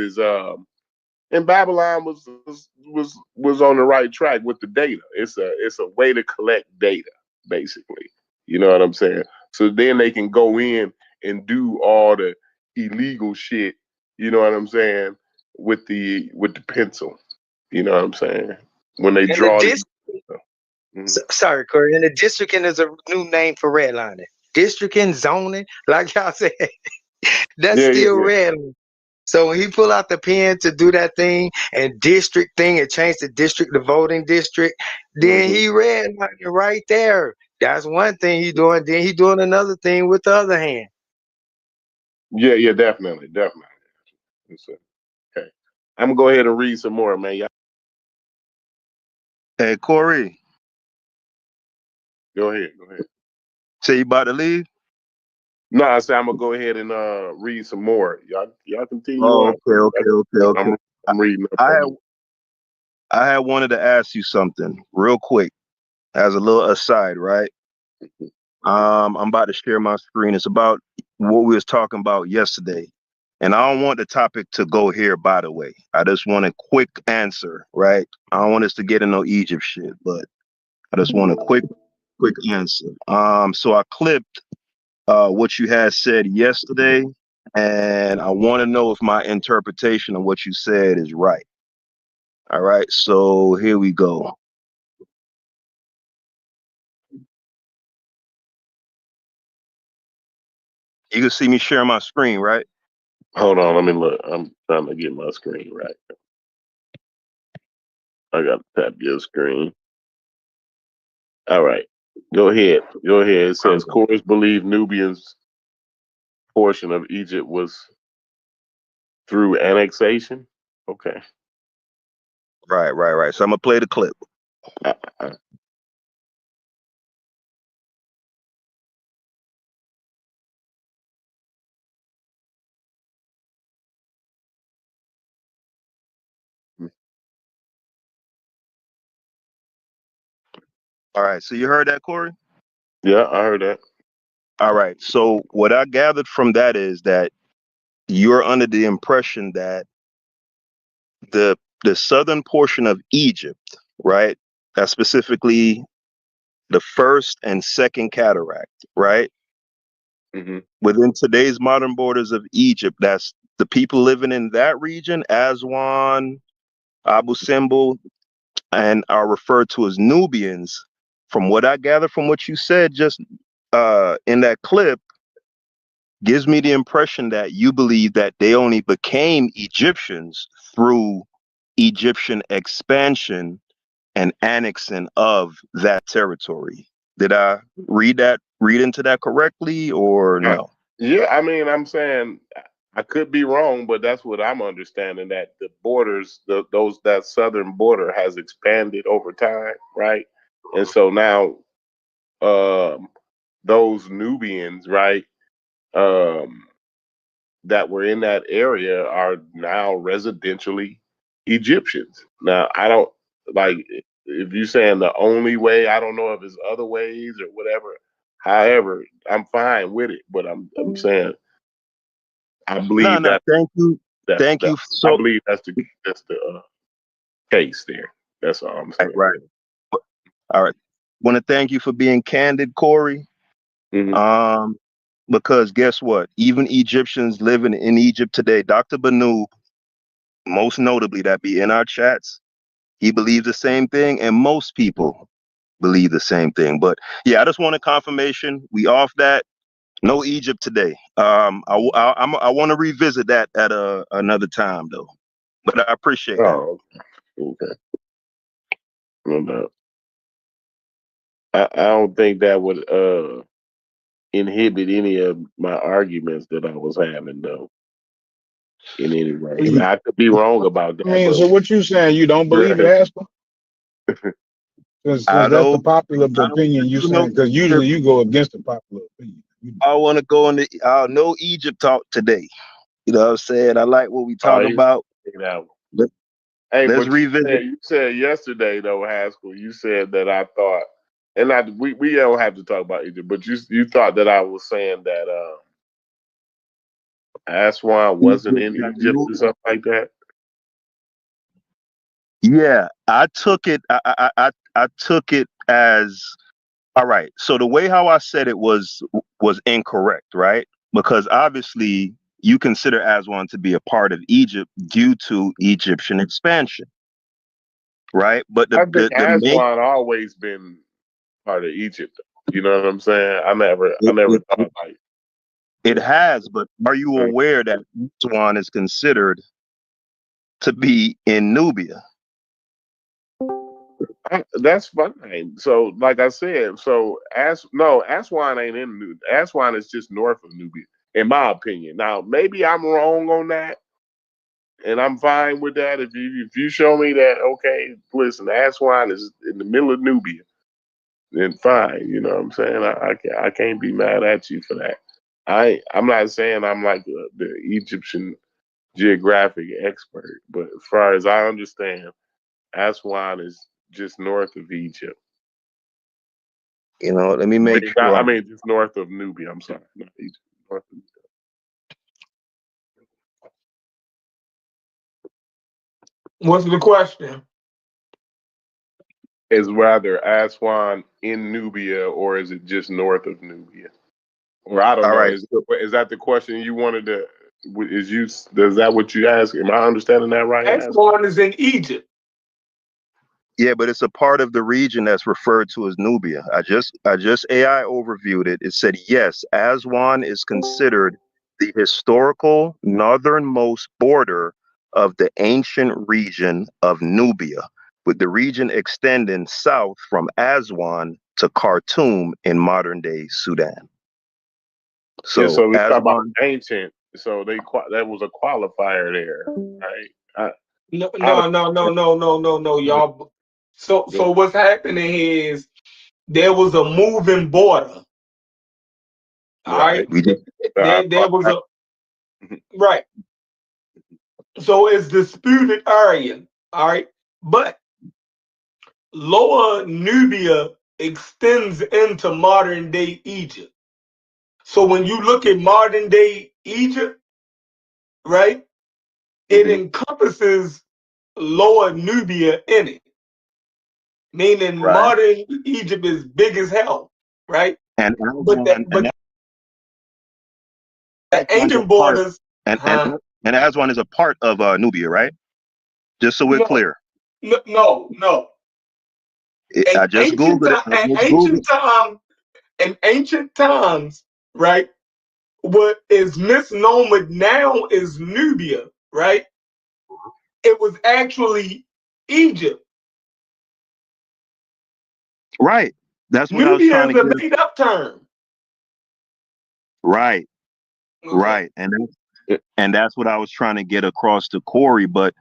and Babylon was on the right track with the data. It's a way to collect data, basically. You know what I'm saying? So then they can go in and do all the illegal shit, you know what I'm saying, with the pencil. You know what I'm saying? When they draw Sorry, Corey. And the districting is a new name for redlining. Districting, zoning, like y'all said, that's still redlining. So when he pull out the pen to do that thing and district thing and change the district to voting district, then he redlining right there. That's one thing he doing. Then he doing another thing with the other hand. Yeah, definitely. Okay. I'm gonna go ahead and read some more, man. Hey, Corey. Go ahead. Say you about to leave? No, I said I'm gonna go ahead and read some more. Y'all continue on. Okay. I'm reading up. I had wanted to ask you something real quick as a little aside, right? I'm about to share my screen. It's about what we was talking about yesterday. And I don't want the topic to go here, by the way. I just want a quick answer, right? I don't want us to get into no Egypt shit, but I just want a quick answer. So I clipped what you had said yesterday and I want to know if my interpretation of what you said is right. All right, so here we go. You can see me share my screen, right? Hold on, let me look. I'm trying to get my screen right. I got to tap your screen. All right. Go ahead. Go ahead. It says Chorus believe Nubians portion of Egypt was through annexation. Okay. Right. So I'm gonna play the clip. All right, so you heard that, Corey? Yeah, I heard that. All right. So what I gathered from that is that you're under the impression that the southern portion of Egypt, right? That's specifically the first and second cataract, right? Mm-hmm. Within today's modern borders of Egypt, that's the people living in that region, Aswan, Abu Simbel, and are referred to as Nubians. From what I gather from what you said just in that clip, gives me the impression that you believe that they only became Egyptians through Egyptian expansion and annexing of that territory. Did I read into that correctly or no? Yeah, I mean, I'm saying I could be wrong, but that's what I'm understanding, that the borders, that southern border has expanded over time, right? And so now those Nubians, right, that were in that area are now residentially Egyptians. Now, I don't like if you're saying the only way, I don't know if it's other ways or whatever. However, I'm fine with it, but I'm saying I believe No, thank you. Thank you. I believe that's the case there. That's all I'm saying. Right. All right. Want to thank you for being candid, Corey. Mm-hmm. Because guess what? Even Egyptians living in Egypt today, Dr. Banu, most notably, that be in our chats, he believes the same thing, and most people believe the same thing. But yeah, I just wanted confirmation. We off that. No Egypt today. I want to revisit that at another time though. But I appreciate that. Oh, okay. No doubt. I don't think that would inhibit any of my arguments that I was having though. In any way, I could be wrong about that. I mean, so what you saying? You don't believe it, Haskell? Since that's the popular opinion you saying, because usually you go against the popular opinion. I want to go into no Egypt talk today. You know what I'm saying? I like what we talking about. Hey, Let's but revisit. you said yesterday though, Haskell. You said that I thought, and we don't have to talk about Egypt, but you thought that I was saying that Aswan wasn't in Egypt or something like that. Yeah, I took it. I took it as all right. So the way how I said it was incorrect, right? Because obviously you consider Aswan to be a part of Egypt due to Egyptian expansion, right? But I think the main Aswan always been part of Egypt. You know what I'm saying? I never thought like it has. But are you aware that Aswan is considered to be in Nubia? That's fine. So, like I said, Aswan ain't in Nubia. Aswan is just north of Nubia, in my opinion. Now, maybe I'm wrong on that, and I'm fine with that. If you show me that, okay, listen, Aswan is in the middle of Nubia, then fine. You know what I'm saying? I can't be mad at you for that. I'm not saying I'm like the Egyptian geographic expert, but as far as I understand, Aswan is just north of Egypt. You know, let me make sure. I mean, just north of Nubia. I'm sorry, not Egypt. North of Egypt. What's the question? Is rather Aswan in Nubia or is it just north of Nubia? Or I don't All know. right. Is that the question you wanted to? Is that what you asked? Am I understanding that right? Aswan is in Egypt. Yeah, but it's a part of the region that's referred to as Nubia. I just AI overviewed it. It said yes, Aswan is considered the historical northernmost border of the ancient region of Nubia, with the region extending south from Aswan to Khartoum in modern day Sudan. So yeah, so we talk about Aswan, ancient. So that was a qualifier there, right? No, y'all. So what's happening is there was a moving border. All right. we just There was a right. So it's disputed area. All right. But Lower Nubia extends into modern day Egypt. So when you look at modern day Egypt, right, it encompasses Lower Nubia in it. Meaning right. modern Egypt is big as hell, right? And But Aswan, the Aswan's a ancient part, borders, and Aswan is a part of Nubia, right? Just so we're clear. no. I just Googled it. In ancient times, right? What is misnomer now is Nubia, right? It was actually Egypt. Right. That's what I was Nubia trying to is a get. made up term. Right. Okay. Right. And that's what I was trying to get across to Corey. But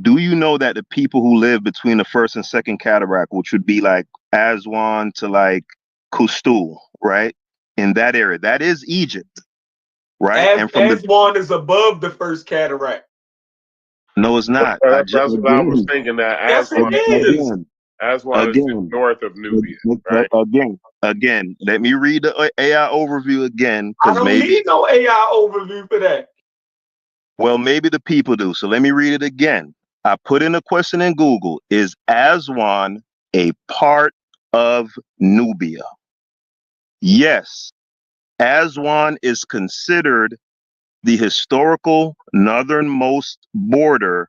do you know that the people who live between the first and second cataract, which would be like Aswan to like Kustul, right? In that area, that is Egypt, right? And from Aswan is above the first cataract. No, it's not. That's what I was thinking. That Yes, it is. Aswan is north of Nubia, right? Again, let me read the AI overview again, I because don't maybe, need no AI overview for that. well, maybe the people do. So let me read it again. I put in a question in Google: is Aswan a part of Nubia? Yes, Aswan is considered the historical northernmost border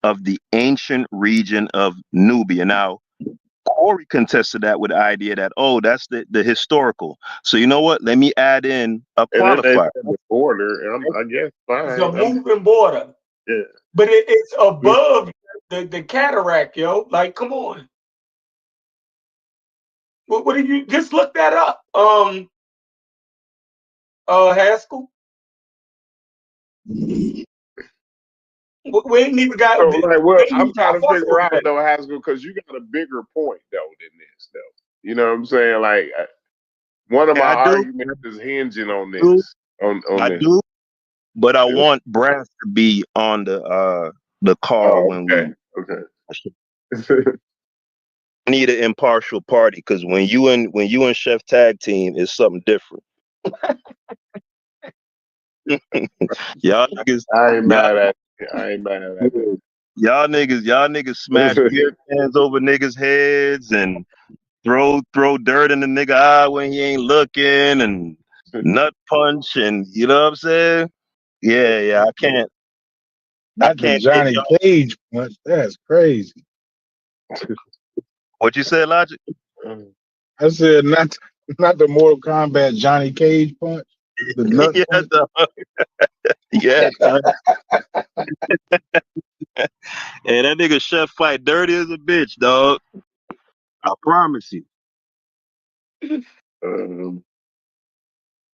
of the ancient region of Nubia. Now, Corey contested that with the idea that, oh, that's the historical. So you know what? Let me add in a And then they qualifier. said the border, I guess fine. It's a moving border. Yeah. But it's above the cataract, yo. Like, come on. What did you just look that up? Haskell? We ain't even got. So, like, well, I'm trying to fuss figure out with though, Haskell, because you got a bigger point though than this, though. You know what I'm saying? Like, one of my arguments is hinging on this. I do, but I want Brad to be on the call when we. Okay. I need an impartial party, because when you and Chef tag team, is something different. Y'all niggas. I ain't mad at you. I ain't mad at you. Y'all niggas smash beer cans over niggas' heads and throw dirt in the nigga eye when he ain't looking, and nut punch, and you know what I'm saying? Yeah, I can't. Not the Johnny Cage punch. That's crazy. What you said, Logic? I said not the Mortal Kombat Johnny Cage punch. The nut punch. Yeah. Hey, that nigga Chef fight dirty as a bitch, dog. I promise you.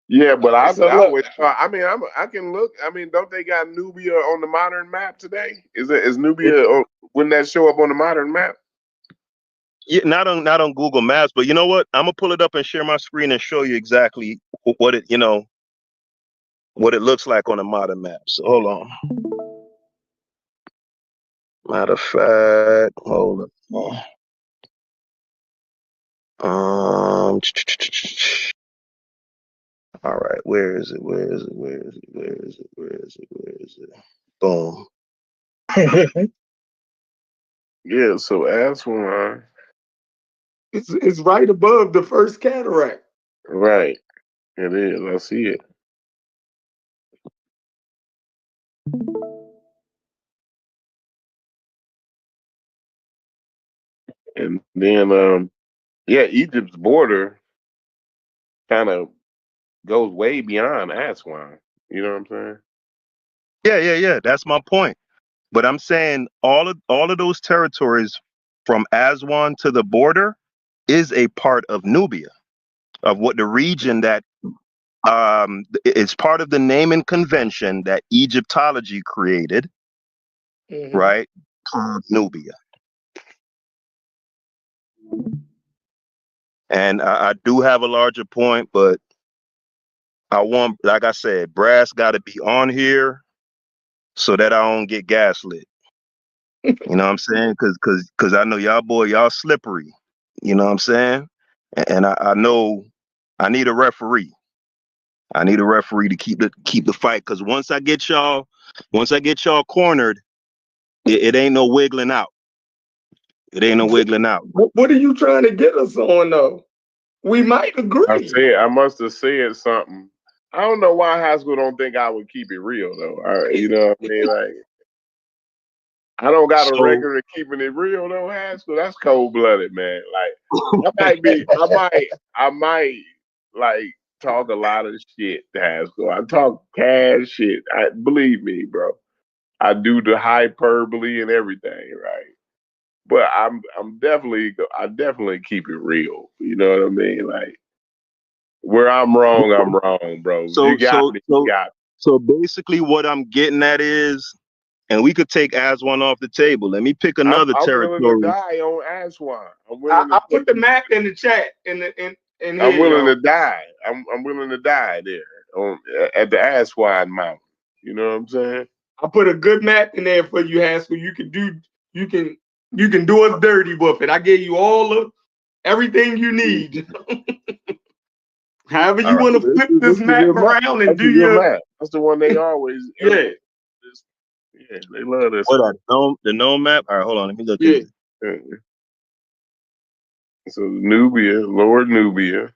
Yeah, but I So look, always. I mean, I can look. I mean, don't they got Nubia on the modern map today? Is Nubia? Wouldn't that show up on the modern map? Yeah, not on Google Maps, but you know what? I'm gonna pull it up and share my screen and show you exactly what it looks like on a modern map. So hold on. Matter of fact, hold on. All right, where is it? Boom. Yeah, so Aswan. It's right above the first cataract. Right. It is. I see it. And then, yeah, Egypt's border kind of goes way beyond Aswan. You know what I'm saying? Yeah. That's my point. But I'm saying all of those territories from Aswan to the border is a part of Nubia, of what the region that is part of the naming convention that Egyptology created, right? Called Nubia. And I do have a larger point, but I want, like I said, Brass got to be on here so that I don't get gaslit. You know what I'm saying? Cause I know y'all slippery. You know what I'm saying? And I know I need a referee. I need a referee to keep the fight. Cause once I get y'all cornered, it ain't no wiggling out. It ain't no wiggling out. What are you trying to get us on though? We might agree. I must have said something. I don't know why high school don't think I would keep it real though. You know what I mean? Like, I don't got a record of keeping it real though. High school, that's cold blooded, man. Like, I might like talk a lot of shit to high school. I talk cash shit. Believe me, bro. I do the hyperbole and everything, right? But I definitely keep it real. You know what I mean? Like, where I'm wrong, bro. You got me. So basically what I'm getting at is, and we could take Aswan off the table. Let me pick another territory. I'm willing to die on Aswan. I put the map in the chat I'm willing to die. I'm willing to die there at the Aswan Mountain. You know what I'm saying? I put a good map in there for you, Haskell. You can do us dirty with it. I gave you everything you need. However you want to flip this map around and do your map. That's the one they always yeah. Yeah, they love this. What the gnome map? All right, hold on. Let me look at it. So Nubia, Lord Nubia.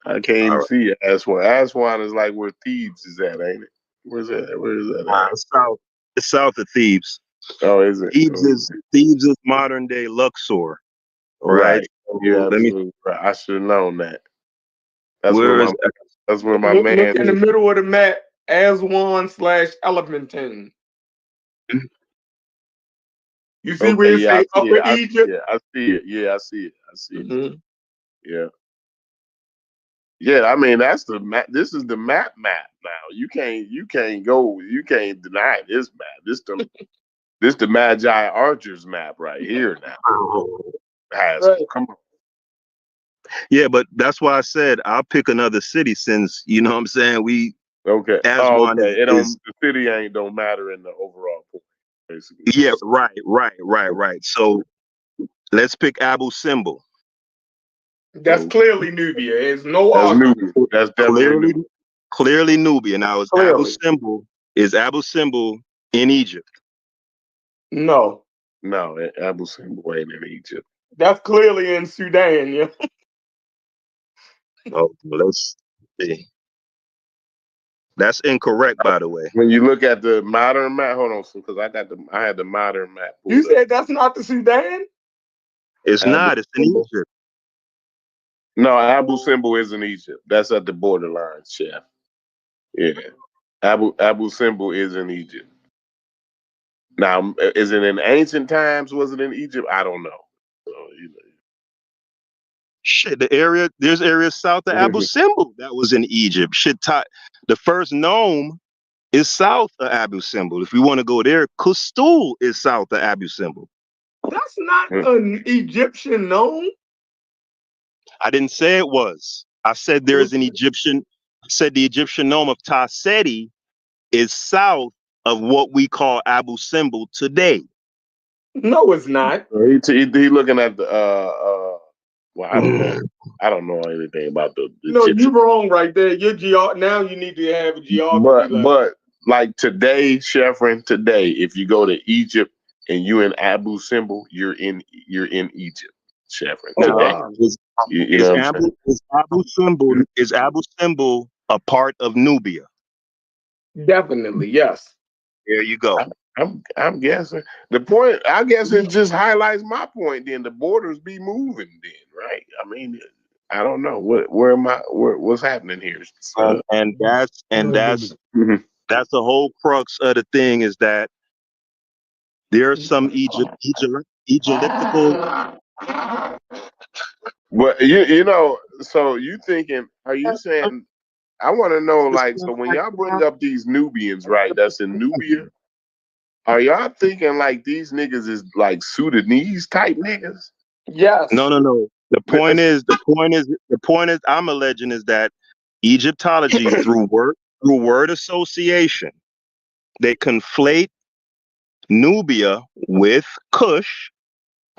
I can't even see Aswan. Aswan is like where Thebes is at, ain't it? Where is that at? It's south of Thebes. Oh, is it? Thebes is modern day Luxor. Right. Yeah, right. I should have known that. That's where my look man in the middle of the map, Aswan/Elephantine. You see where it say Upper Egypt? I see it. Yeah, I see it. Yeah. Yeah, I mean that's the map. This is the map now. You can't deny this map. This the Magi Archers map right here now. Come on. Yeah, but that's why I said I'll pick another city since you know what I'm saying Okay. The city don't matter in the overall point, basically. Yeah, right. So let's pick Abu Simbel. That's clearly Nubia. There's no argument. That's definitely clearly Nubia. Now Abu Simbel in Egypt? No. No, Abu Simbel ain't in Egypt. That's clearly in Sudan, yeah. Oh, let's see. That's incorrect, by the way. When you look at the modern map, hold on, because I had the modern map. You said that's not the Sudan? It's not. It's in Egypt. No, Abu Simbel is in Egypt. That's at the borderline, chef. Yeah, Abu Simbel is in Egypt. Now, is it in ancient times? Was it in Egypt? I don't know. So, Shit, there's areas south of Abu Simbel that was in Egypt. The first nome is south of Abu Simbel. If we want to go there, Kustul is south of Abu Simbel. That's not an Egyptian nome. I didn't say it was. I said there is an Egyptian. I said the Egyptian nome of Taseti is south of what we call Abu Simbel today. No, it's not. He looking at the well, I don't know anything about the no, Egyptian. you're wrong right there. Now you need to have a geography. But like today, Chefrin, if you go to Egypt and you in Abu Simbel, you're in Egypt. Shepard, Now, today. is, You know what I'm saying? Is Abu Simbel a part of Nubia? Definitely, yes. There you go. I'm guessing. The point, I guess it just highlights my point then. The borders be moving then, right? I mean, I don't know. What's happening here? And that's Mhm. the whole crux of the thing, is that there's some Egyptical. Well, you know, so you thinking, are you saying, I want to know, like, so when y'all bring up these Nubians, right, that's in Nubia, are y'all thinking like these niggas is like Sudanese type niggas? Yes. No. The point is, I'm alleging is that Egyptology through word association, they conflate Nubia with Kush,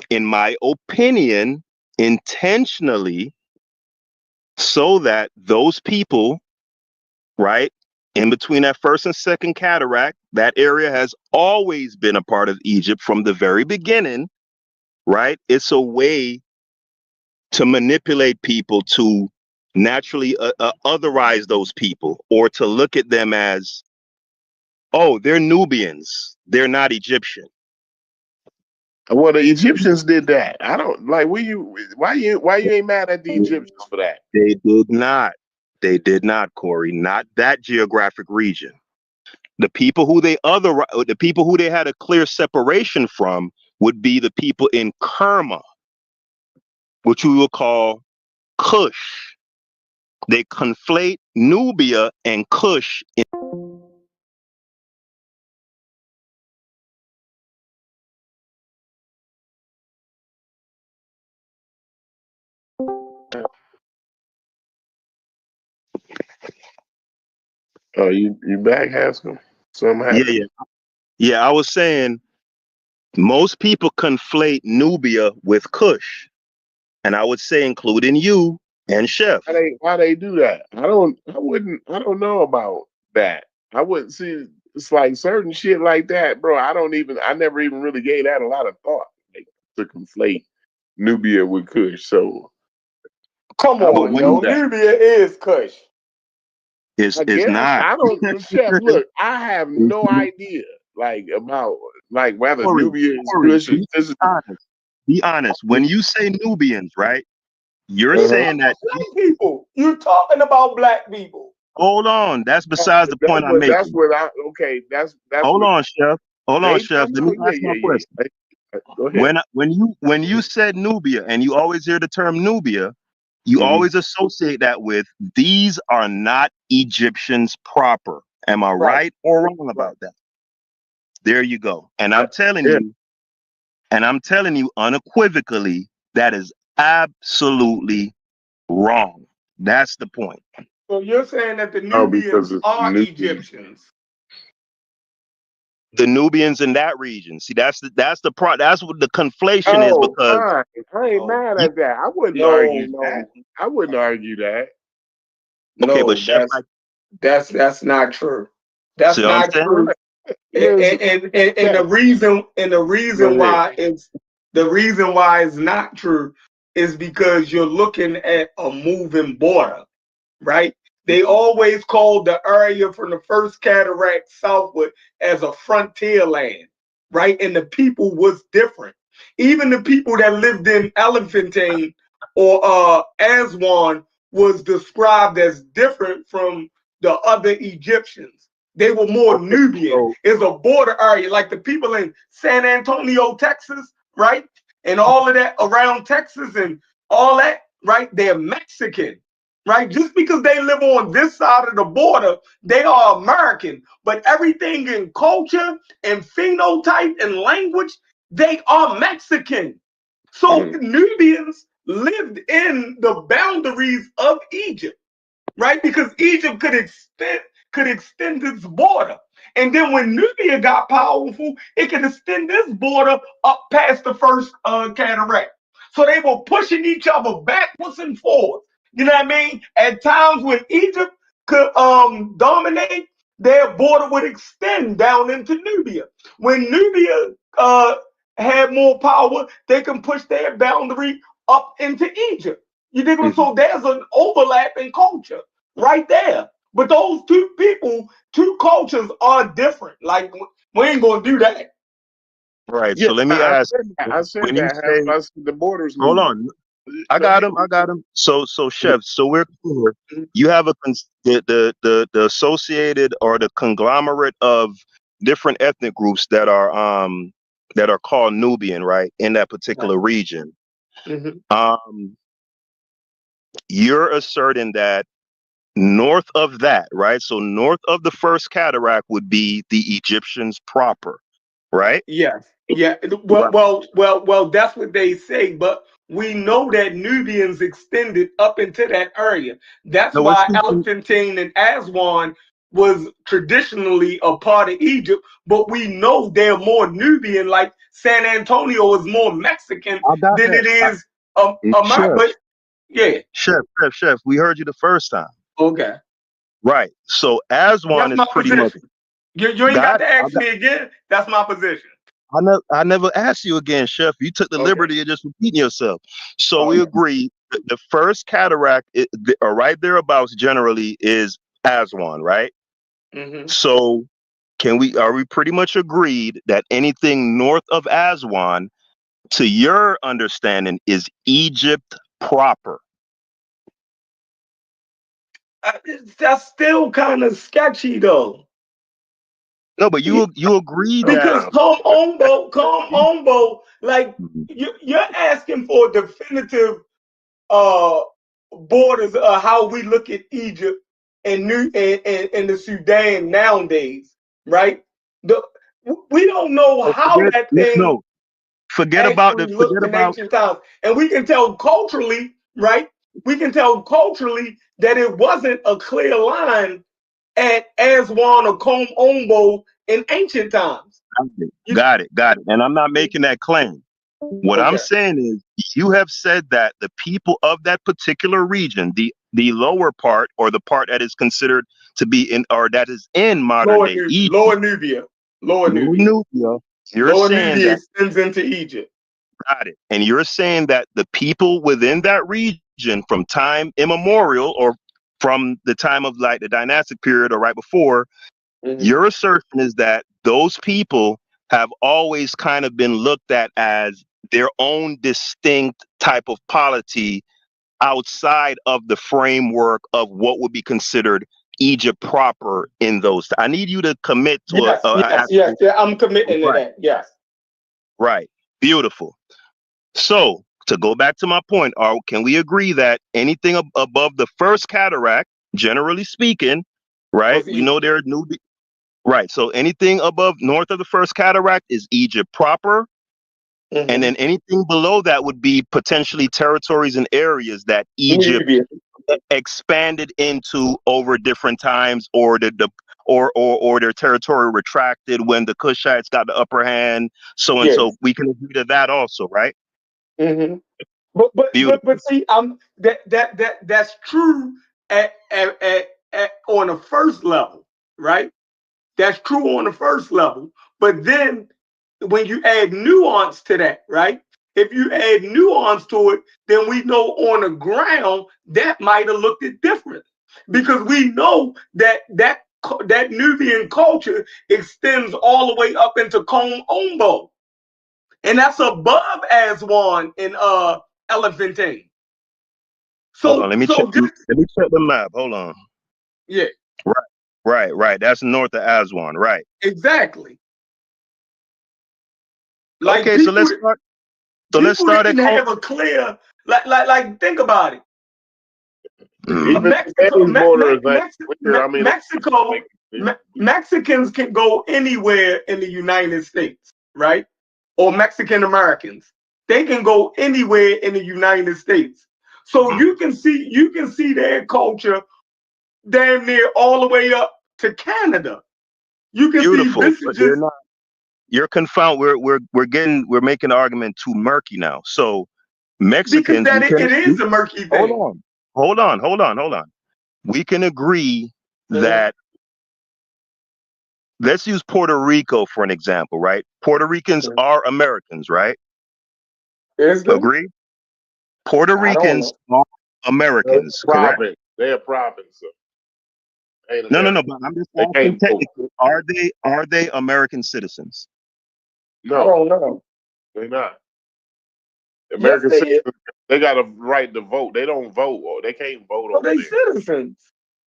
in my opinion, intentionally, so that those people, right, in between that first and second cataract, that area has always been a part of Egypt from the very beginning, right? It's a way to manipulate people to naturally otherize those people, or to look at them as, oh, they're Nubians, they're not Egyptian. Well, the Egyptians did that. I don't like. Why you ain't mad at the Egyptians for that? They did not. They did not, Corey. Not that geographic region. The people who they had a clear separation from would be the people in Kerma, which we will call Kush. They conflate Nubia and Kush. Oh, you back, Haskell? Something happened? Yeah. I was saying most people conflate Nubia with Kush, and I would say including you and Chef. Why they do that? I don't know about that. I wouldn't see. It's like certain shit like that, bro. I never even really gave that a lot of thought, like, to conflate Nubia with Kush. So Come I on, wouldn't yo. do that. Nubia is Kush. I guess not. I don't. Chef, look, I have no idea, like, about like whether Corey, Nubia is Corey, Kush. be honest. When you say Nubians, right? You're You saying that black people. You talking about black people. Hold on. That's besides the point I'm making. That's what that's Hold what on, Chef. Hold on, they Chef. talking Let me about. ask my question. Go ahead. When you said Nubia, and you always hear the term Nubia, you always associate that with these are not Egyptians proper. Am I right or wrong about that? There you go. And I'm telling you unequivocally, that is absolutely wrong. That's the point. So you're saying that the Oh, because Nubians it's are Nubian. Egyptians. The Nubians in that region. See, that's what the conflation is, because Fine. I ain't mad at that. I wouldn't argue that. I wouldn't argue that. Okay, No, but Chef, that's not true. That's see what I'm not saying? true. And the reason why it's not true is because you're looking at a moving border, right? They always called the area from the first cataract southward as a frontier land, right? And the people was different. Even the people that lived in Elephantine or Aswan was described as different from the other Egyptians. They were more Nubian. It's a border area, like the people in San Antonio, Texas, right? And all of that around Texas and all that, right? They're Mexican, right? Just because they live on this side of the border, they are American. But everything in culture and phenotype and language, they are Mexican. So Nubians lived in the boundaries of Egypt, right? Because Egypt could extend its border. And then when Nubia got powerful, it could extend this border up past the first cataract. So they were pushing each other backwards and forwards. You know what I mean? At times when Egypt could dominate, their border would extend down into Nubia. When Nubia had more power, they can push their boundary up into Egypt. You dig what? So there's an overlap in culture right there. But those two people, two cultures are different. Like we ain't gonna do that. Right. Yeah, So let me I ask, said that. I said when you that. Half, say, I said the borders hold movement. on, I got him. I got him. So chef, so we're clear. You have the associated or the conglomerate of different ethnic groups that are called Nubian, right, in that particular region. You're asserting that north of that, right? So north of the first cataract would be the Egyptians proper, right? Yes. Yeah. Well, that's what they say, but we know that Nubians extended up into that area. That's No, we're why speaking. Elephantine and Aswan was traditionally a part of Egypt, but we know they're more Nubian, like San Antonio is more Mexican I got than that. it is Chef, American. But yeah. chef. We heard you the first time. Okay. Right. So Aswan That's is my pretty much position. You ain't got got. to ask me again. That's my position. I never asked you again, chef. You took the liberty of just repeating yourself. So we agree that the first cataract, or right thereabouts, generally is Aswan, right? So are we pretty much agreed that anything north of Aswan, to your understanding, is Egypt proper? That's still kind of sketchy though. No, but you agree Because that come on, Bo, like you're asking for definitive borders of how we look at Egypt and the Sudan nowadays, right? We don't know how that thing actually looked in ancient times. And we can tell culturally, right? We can tell culturally that it wasn't a clear line at Aswan or Kom Ombo in ancient times. Got it. And I'm not making that claim. What I'm saying is, you have said that the people of that particular region, the lower part, or the part that is considered to be in, or that is in modern day Egypt, Lower Nubia. You're saying that extends into Egypt. Got it. And you're saying that the people within that region from time immemorial, or from the time of like the dynastic period or right before, your assertion is that those people have always kind of been looked at as their own distinct type of polity outside of the framework of what would be considered Egypt proper in those. I need you to commit to Yes. I'm committing to that. Yes. Right. Beautiful. So to go back to my point, can we agree that anything above the first cataract, generally speaking, right? We know there are right. So anything above north of the first cataract is Egypt proper. And then anything below that would be potentially territories and areas that Egypt expanded into over different times, or or their territory retracted when the Kushites got the upper hand. So and so we can agree to that also, right? But see, that's true at on the first level, right? That's true on the first level. But then when you add nuance to that, right? If you add nuance to it, then we know on the ground that might have looked it different, because we know that Nubian culture extends all the way up into Kom Ombo, and that's above Aswan in Elephantine. So let me check the map. Hold on. Yeah. Right. That's north of Aswan, right? Exactly. Like okay, so let's start. So let's start at have a clear like think about it. Mexicans can go anywhere in the United States, right? Or Mexican Americans, they can go anywhere in the United States. So you can see their culture damn near all the way up to Canada. You can see vestiges. You're confounded. We're making the argument too murky now. So Mexicans, because it is a murky thing. Hold on. We can agree that, let's use Puerto Rico for an example, right? Puerto Ricans are Americans, right? Is Agree? Puerto I don't Ricans know. are Americans, correct? Province. They're a province. So ain't No, American. but I'm just They asking can't vote. technically, are they American citizens? I No, don't know. they're not. Yes, American they is. citizens, they got a right to vote. They don't vote, or they can't vote So over they there. citizens.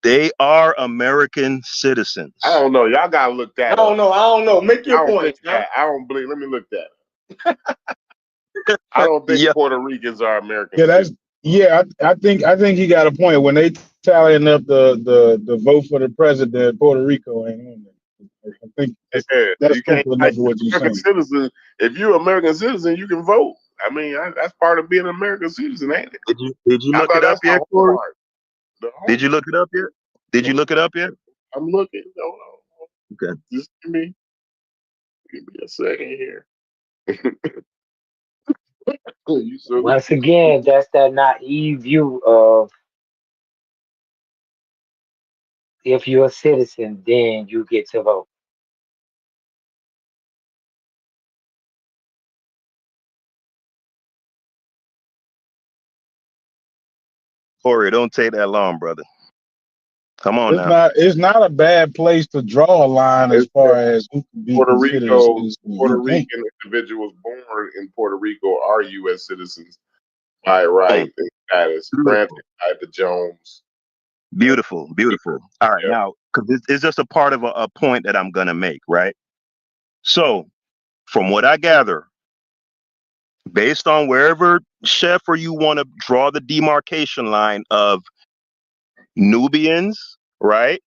They are American citizens. I don't know. Y'all gotta look that I don't up. know. I don't know. Make I your don't point. think that. I don't believe. Let me look that up. I don't think Yeah. Puerto Ricans are American Yeah, that's citizens. I think he got a point. When they tallying up the vote for the president, Puerto Rico ain't on there. I think Yeah, that's you can't. simple enough of what you're American saying. citizen. If you're an American citizen, you can vote. I mean, that's part of being an American citizen, ain't it? Did you I look thought it up that's the yet, hard Corey? part. The hard Did you look it up yet? Did you look it up yet? I'm looking. Hold on. Okay. Just give me a second here. You so Once again, that's that naive view of if you're a citizen, then you get to vote. Corey, don't take that long, brother. Come on now. It's not a bad place to draw a line as It's far as who can be Puerto considered a Rico. citizen. Puerto You think? Rican individuals born in Puerto Rico are U.S. citizens by right and status granted by the Jones. Beautiful. All right, now, because it's just a part of a point that I'm gonna make, right? So, from what I gather, based on wherever Chef or you want to draw the demarcation line of Nubians, right?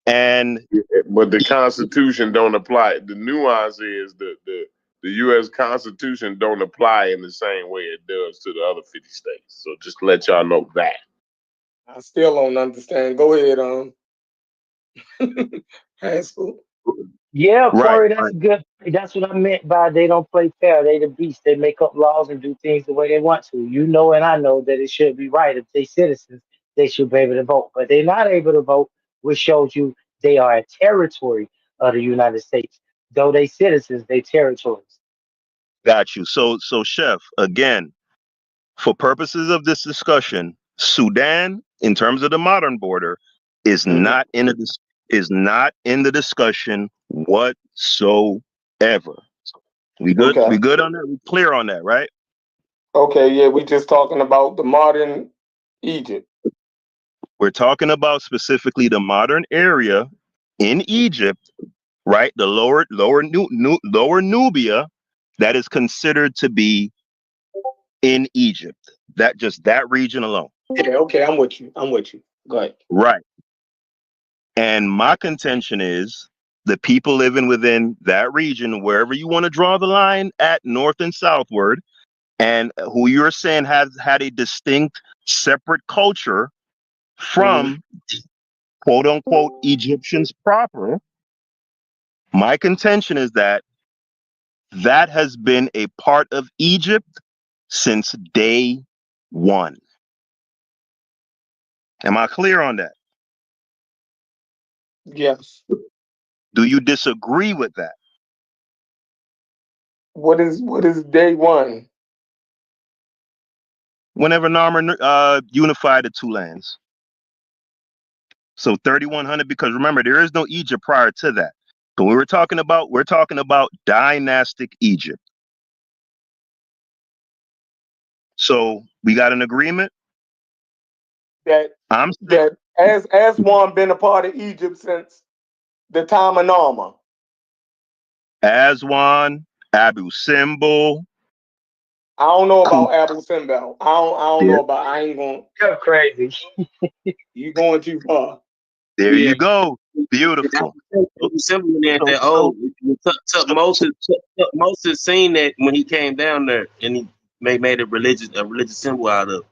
And But the Constitution don't apply. The nuance is the U.S. Constitution don't apply in the same way it does to the other 50 states. So just to let y'all know that. I still don't understand. Go ahead, high school. Yeah, Right, Corey, that's good. That's what I meant by they don't play fair. They the beast. They make up laws and do things the way they want to. You know, and I know that it should be right. If they citizens, they should be able to vote. But they're not able to vote, which shows you they are a territory of the United States. Though they citizens, they territories. got you. So Chef, again, for purposes of this discussion, Sudan, in terms of the modern border, is not in the discussion whatsoever. We good? Okay. We good on that? We clear on that, right? Okay, yeah, we just talking about the modern Egypt. We're talking about specifically the modern area in Egypt, right? The lower Nubia that is considered to be in Egypt. That region alone. Yeah, okay, I'm with you. Go ahead. Right. And my contention is the people living within that region, wherever you want to draw the line at north and southward, and who you're saying has had a distinct separate culture from quote unquote Egyptians proper. My contention is that has been a part of Egypt since day one. Am I clear on that? Yes. Do you disagree with that? What is day one? Whenever Narmer unified the two lands. So 3100, because remember, there is no Egypt prior to that. So we're talking about dynastic Egypt. So we got an agreement? That Aswan been a part of Egypt since the time of Narmer. Aswan, Abu Simbel. I don't know about Abu Simbel. I don't know about. I ain't going. You're crazy. You going too far. There you go. Beautiful. Simple that took Moses seen that when he came down there and he made a religious symbol out of.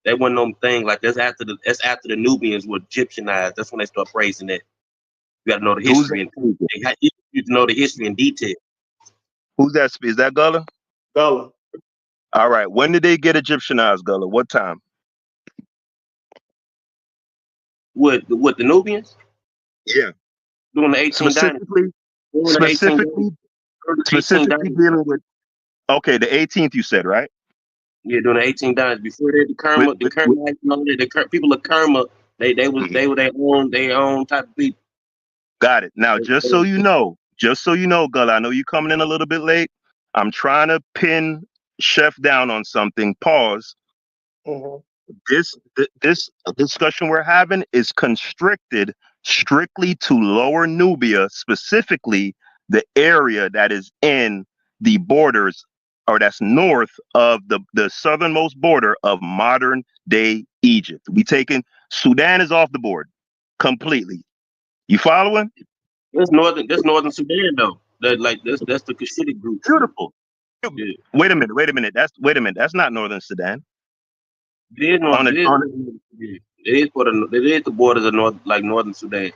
That wasn't no thing like that's after the Nubians were Egyptianized. That's when they start praising that. You got to know the history you know the history in detail. Who's that? Is that Gullah? Gullah. All right. When did they get Egyptianized, Gullah? What time? With the Nubians? Yeah. During the 1890s. Specifically dealing with, okay, the 18th you said, right? Yeah, during the 1800s. Before that, the Kerma, people of Kerma, they were their own type of people. Got it. Now, just so you know, Gullah, I know you're coming in a little bit late. I'm trying to pin Chef down on something. Pause. This discussion we're having is constricted strictly to Lower Nubia, specifically the area that is in the borders, or that's north of the southernmost border of modern day Egypt. We taking Sudan is off the board completely. You following? That's northern Sudan though. That's the Cushitic group. Beautiful. Yeah. Wait a minute. That's not northern Sudan. It is the borders of northern Sudan.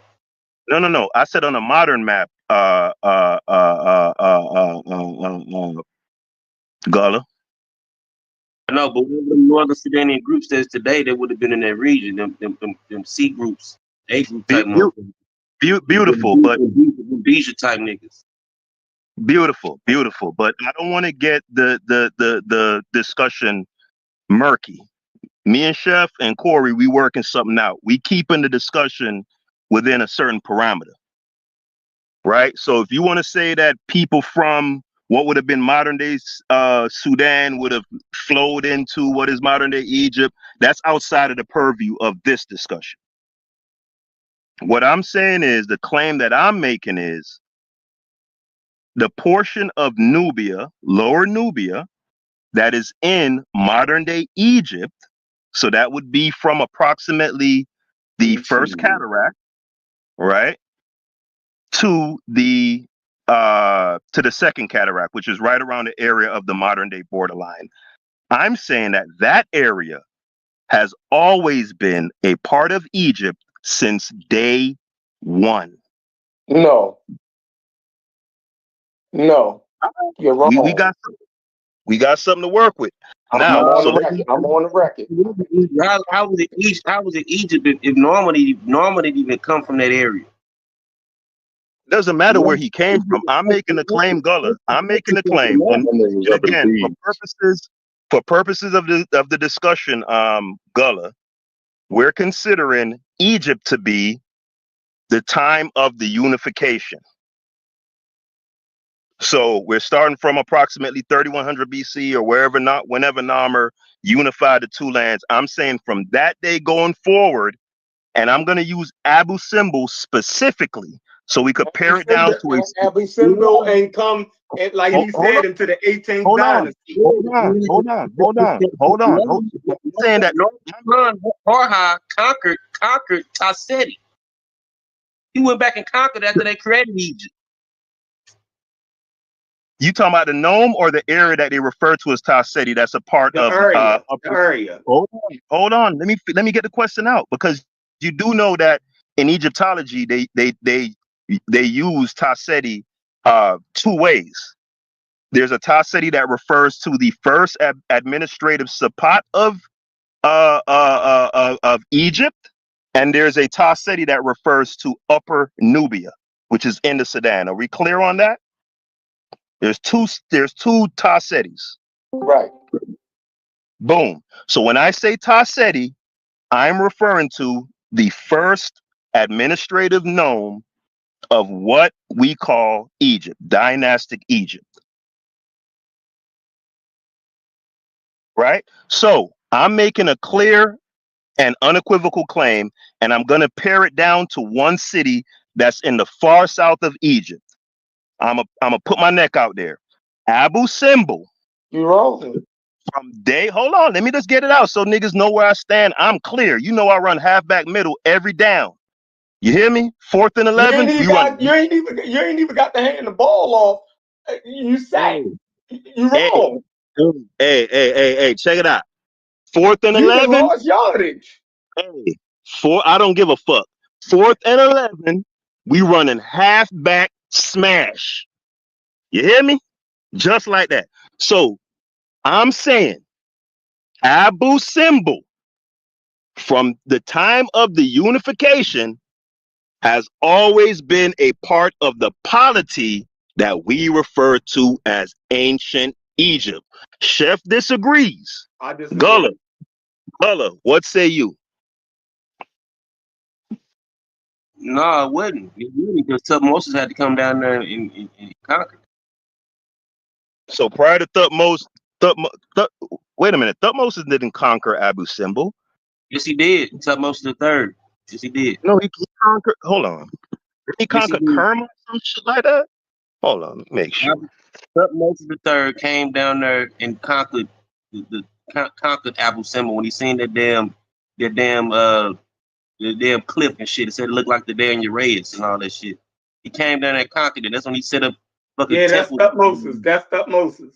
No. I said on a modern map. Gullah. No, but whatever the northern Sudanian group says today, they would have been in that region. Them C groups, A group type Beautiful, but Bijou type niggas. Beautiful. But I don't want to get the discussion murky. Me and Chef and Corey, we working something out. We keeping the discussion within a certain parameter, right? So if you want to say that people from what would have been modern day Sudan would have flowed into what is modern day Egypt, that's outside of the purview of this discussion. What I'm saying is, the claim that I'm making is the portion of Nubia, Lower Nubia, that is in modern day Egypt. So that would be from approximately the first cataract, right, to the second cataract, which is right around the area of the modern day borderline. I'm saying that area has always been a part of Egypt since day one. No, you're wrong. We got something to work with. I'm on the record. How was it Egypt if Normandy didn't even come from that area? Doesn't matter where he came from. I'm making the claim, Gullah. I'm making the claim, and again, for purposes of the discussion, Gullah, we're considering Egypt to be the time of the unification. So we're starting from approximately 3100 BC or whenever Narmer unified the two lands. I'm saying from that day going forward, and I'm going to use Abu Simbel specifically, so we could pare it down to a. Abu Simbel ain't come like he said into the 18th dynasty. Hold on. I'm saying that Farha conquered Taseti. He went back and conquered after they created Egypt. You talking about the Nome or the area that they refer to as Taseti? That's a part of the area. Hold on. Let me get the question out, because you do know that in Egyptology they use Taseti two ways. There's a Taseti that refers to the first administrative Sapat of Egypt, and there's a Taseti that refers to Upper Nubia, which is in the Sudan. Are we clear on that? There's two Tasetis. Right. Boom. So when I say Taseti, I'm referring to the first administrative nome of what we call Egypt, dynastic Egypt. Right? So I'm making a clear and unequivocal claim, and I'm going to pare it down to one city that's in the far south of Egypt. I'm a put my neck out there. Abu Simbel. You wrong. Hold on, let me just get it out so niggas know where I stand. I'm clear. You know I run halfback middle every down. You hear me? 4th and 11. You ain't even got to hand the ball off. You say you wrong. Hey, check it out. 4th and 11. You lost yardage. Hey, I don't give a fuck. 4th and 11. We running halfback smash. You hear me? Just like that. So I'm saying Abu Simbel, from the time of the unification, has always been a part of the polity that we refer to as ancient Egypt. Chef disagrees. I disagree. Gullah, what say you? No, it wouldn't. It wouldn't because Tutmosis had to come down there and conquer. So prior to Thutmose, wait a minute, Thutmose didn't conquer Abu Simbel. Yes, he did. Tutmosis the third. Yes, he did. No, he conquered. Hold on, he Yes, he conquered did. Kerma or some shit like that. Hold on, make sure. Tutmosis the third came down there and conquered conquered Abu Simbel when he seen that damn the damn cliff and shit. It said it looked like the damn Uraeus and all that shit. He came down there and conquered it. That's when he set up fucking Yeah, that's temple. Thutmose. That's Thutmose.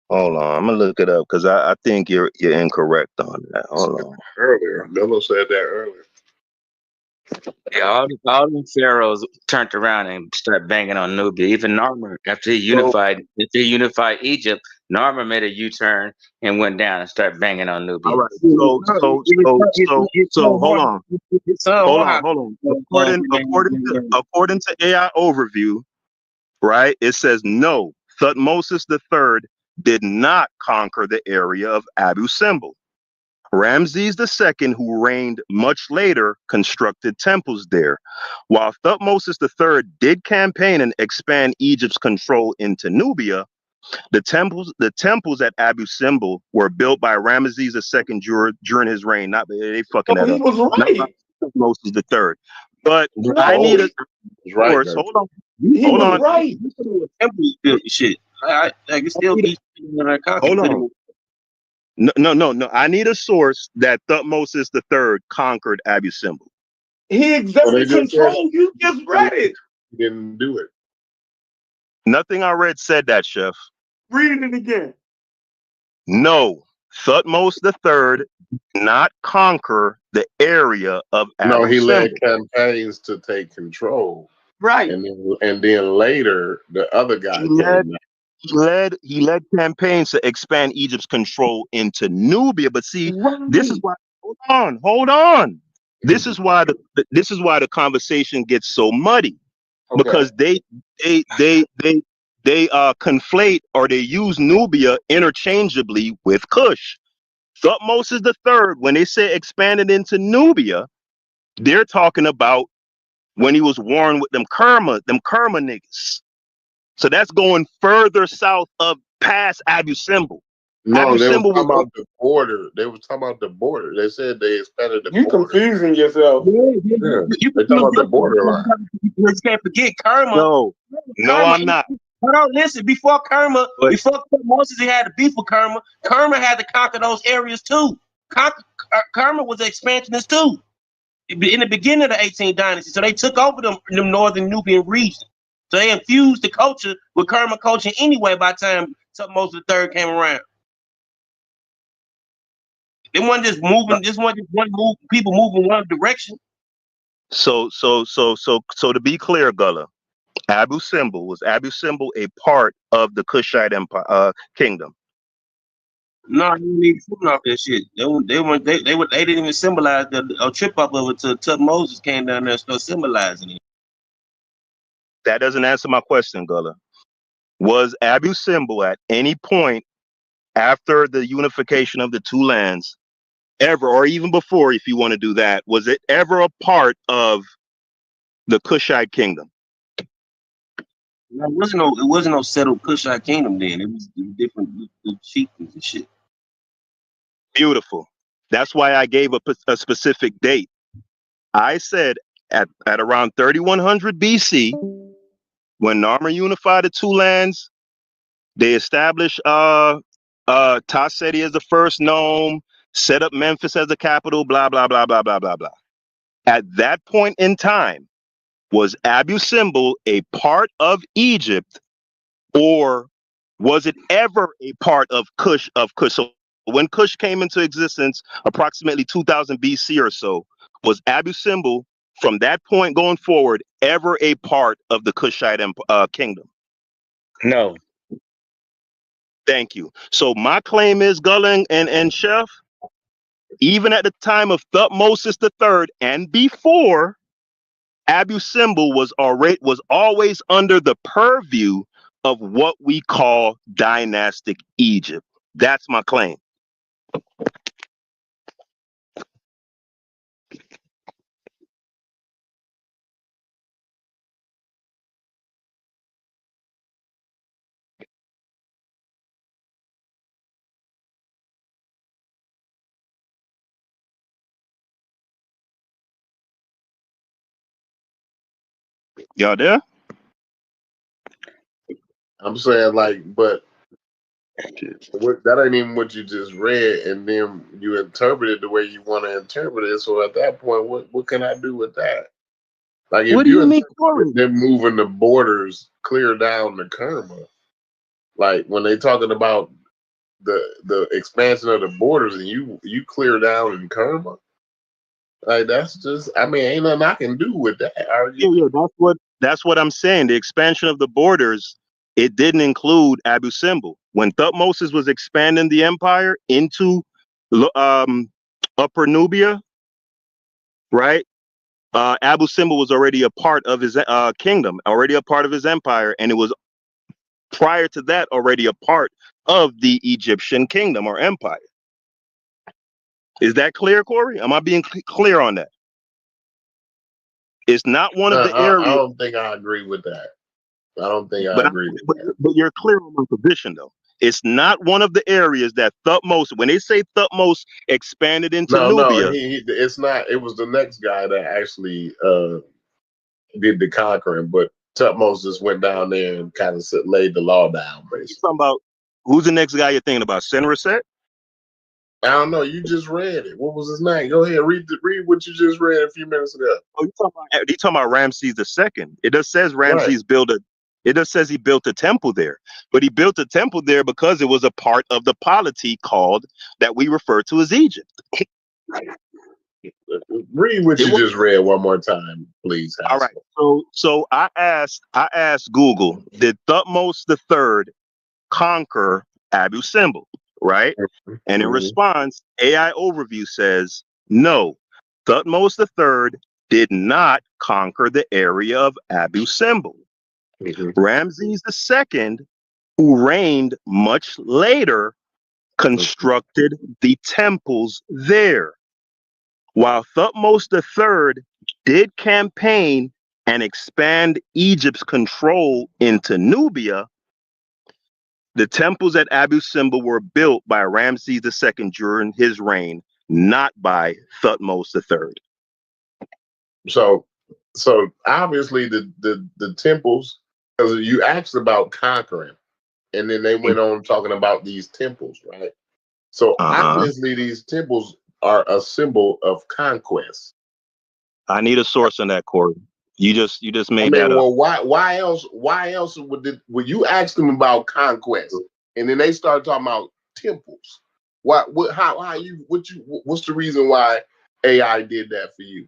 Hold on, I'm gonna look it up because I think you're incorrect on that. Hold on. Earlier, Melo said that earlier. Yeah, all them pharaohs turned around and started banging on Nubia. Even Narmer, after he unified Egypt, Narmer made a U-turn and went down and started banging on Nubia. All right. So hold on. According to AI overview, right? It says no. Thutmose III did not conquer the area of Abu Simbel. Ramses II, who reigned much later, constructed temples there. While Thutmose III did campaign and expand Egypt's control into Nubia, the temples at Abu Simbel were built by Ramses II during his reign. Not they fucking that up. Was right. Not Thutmose III. But No, I need a right, source. Hold on. He Hold was on. right. Temple built shit. Like it still keeps Hold on. No. I need a source that Thutmose III conquered Abu Simbel. He exerted control. You just read it. He didn't do it. Nothing I read said that, Chef. Read it again. No, Thutmose III did not conquer the area of Abu No, he led Simbel. campaigns to take control. Right. And then later the other guy He led campaigns to expand Egypt's control into Nubia. But see, this is why. Hold on. This is why the conversation gets so muddy, because they conflate or they use Nubia interchangeably with Cush. Thutmose III, when they say expanded into Nubia, they're talking about when he was warring with them Kerma niggas. So that's going further south of past Abu Simbel. No, they were talking about the border. They were talking about the border. They said they expanded the border. You confusing yourself. Yeah. They talking about the borderline. You can't forget Kerma. No, I'm not. Hold on, listen. Before Moses, he had to beef with Kerma. Kerma had to conquer those areas too. Kerma was an expansionist too. In the beginning of the 18th dynasty, so they took over them northern Nubian region. So they infused the culture with Kerma culture anyway. By the time Thutmose III came around, they weren't just moving. This wasn't just people moving one direction. So to be clear, Gullah, Abu Simbel a part of the Kushite Empire kingdom? No, you need food off that shit. They didn't even symbolize a trip up of it till Moses came down there and started symbolizing it. That doesn't answer my question, Gullah. Was Abu Simbel at any point after the unification of the two lands ever, or even before, if you want to do that, was it ever a part of the Kushite kingdom? No, it wasn't no settled Kushite kingdom then. It was different chieftains and shit. Beautiful. That's why I gave a specific date. I said at around 3100 BC, when Narmer unified the two lands, they established Taseti as the first nome, set up Memphis as the capital, blah, blah, blah, blah, blah, blah, blah. At that point in time, was Abu Simbel a part of Egypt, or was it ever a part of Kush? So when Kush came into existence, approximately 2000 BC or so, was Abu Simbel from that point going forward ever a part of the Kushite kingdom? No. Thank you. So my claim is, Gullah and Chef, even at the time of Thutmose III and before, Abu Simbel was always under the purview of what we call dynastic Egypt. That's my claim. Y'all there? I'm saying like, but that ain't even what you just read, and then you interpret it the way you want to interpret it. So at that point, what can I do with that? Like if What do you you mean, interpret Corey? them moving the borders clear down the Kerma, like when they talking about the expansion of the borders, and you clear down in Kerma, like that's just, I mean, ain't nothing I can do with that. Yeah, that's what I'm saying. The expansion of the borders, it didn't include Abu Simbel. When Thutmose was expanding the empire into Upper Nubia, right? Abu Simbel was already a part of his kingdom, already a part of his empire, and it was prior to that already a part of the Egyptian kingdom or empire. Is that clear, Corey? Am I being clear on that? It's not one of the areas. I don't think I agree with that. I don't think I agree with that. But you're clear on my position, though. It's not one of the areas that Thutmose, when they say Thutmose expanded into Nubia. No, it's not. It was the next guy that actually did the conquering, but Thutmose just went down there and kind of laid the law down. You're talking about who's the next guy you're thinking about? Senreset? I don't know. You just read it. What was his name? Go ahead, read what you just read a few minutes ago. Oh, you talking about Ramses II? It just says Ramses built a. It just says he built a temple there, but he built a temple there because it was a part of the polity called that we refer to as Egypt. Read what you just read one more time, please. All right. So I asked Google, did Thutmose III conquer Abu Simbel? Right? And in response, AI Overview says no. Thutmose III did not conquer the area of Abu Simbel. Ramses II, who reigned much later, constructed the temples there. While Thutmose III did campaign and expand Egypt's control into Nubia, the temples at Abu Simbel were built by Ramses II during his reign, not by Thutmose III. So obviously the temples, because you asked about conquering, and then they went on talking about these temples, right? So obviously these temples are a symbol of conquest. I need a source on that, Corey. You just made that up. Well, why else would you ask them about conquest, and then they start talking about temples? What's the reason why AI did that for you?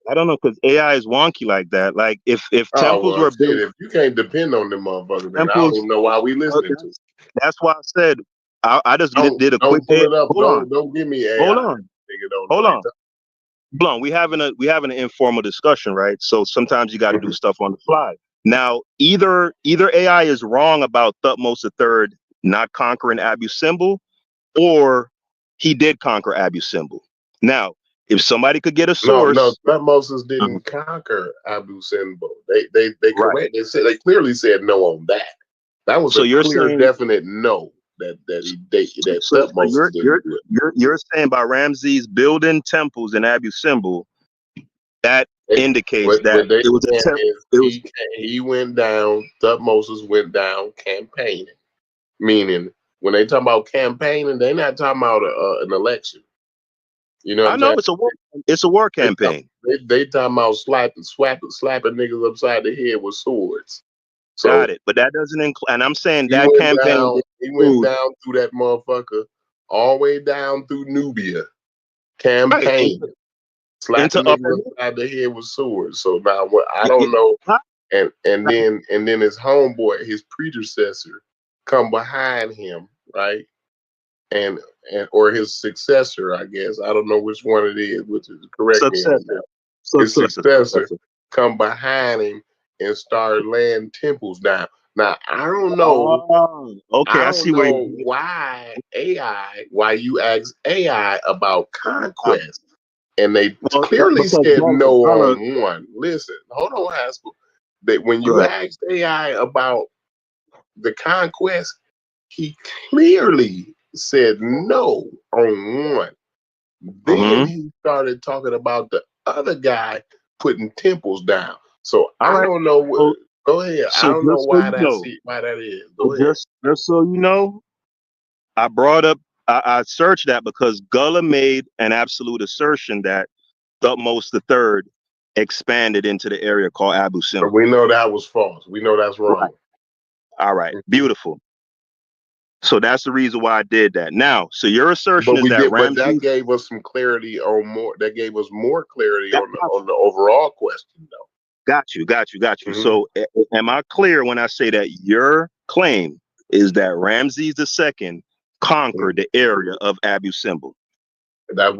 I don't know, because AI is wonky like that. Like if temples were built, if you can't depend on them motherfuckers, then I don't even know why we listening to. That's why I said I just did a quick. Pull it up. Hold Don't give me AI. Hold on. Hold on. We having an informal discussion, right? So sometimes you got to do stuff on the fly. Now, either AI is wrong about Thutmose III not conquering Abu Simbel, or he did conquer Abu Simbel. Now, if somebody could get a source, no, Thutmose didn't conquer Abu Simbel. They correct. They clearly said no on that. That was a clear, definite no. You're saying by Ramses building temples in Abu Simbel, that indicates that it was a temple. He went down. Thutmose went down campaigning, meaning when they talk about campaigning, they're not talking about an election. You know, I know it's a war campaign. They talking about slapping niggas upside the head with swords. So, got it, but that doesn't include. And I'm saying that campaign. He went down through that motherfucker, all the way down through Nubia, campaign, slapping niggas upside the head with swords. So now what? I don't know. And then his homeboy, his predecessor, come behind him, right? And or his successor, I guess. I don't know which one it is, which is correct. His successor come behind him and start laying temples down. Now I don't know. Okay, I don't see where know why you ask AI about conquest, and they clearly because said no Gullah, on one. Listen, hold on, Haskell. That when go you ahead. asked AI about the conquest, he clearly said no on one. Then he started talking about the other guy putting temples down. So I don't know what. Go ahead. I don't know Just so why you know, why that is. Go ahead. just so you know, I searched that because Gullah made an absolute assertion that Thutmose III expanded into the area called Abu But Simbel. we know that was false. We know that's wrong. Right. All right, beautiful. So that's the reason why I did that. Now, so your assertion But is that but that Ramses. gave us some clarity on more. That gave us more clarity on the overall question, though. Got you. So am I clear when I say that your claim is that Ramses II conquered the area of Abu Simbel? That's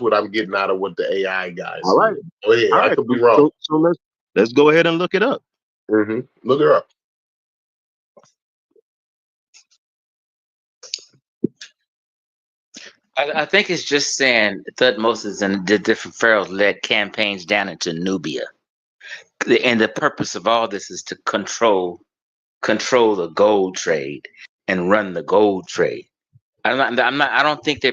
what I'm getting out of what the AI guys All right. said. Go ahead. All I right. could be wrong. So let's go ahead and look it up. Look it up. I think it's just saying Thutmose and the different pharaohs led campaigns down into Nubia, and the purpose of all this is to control the gold trade and run the gold trade. I don't think they're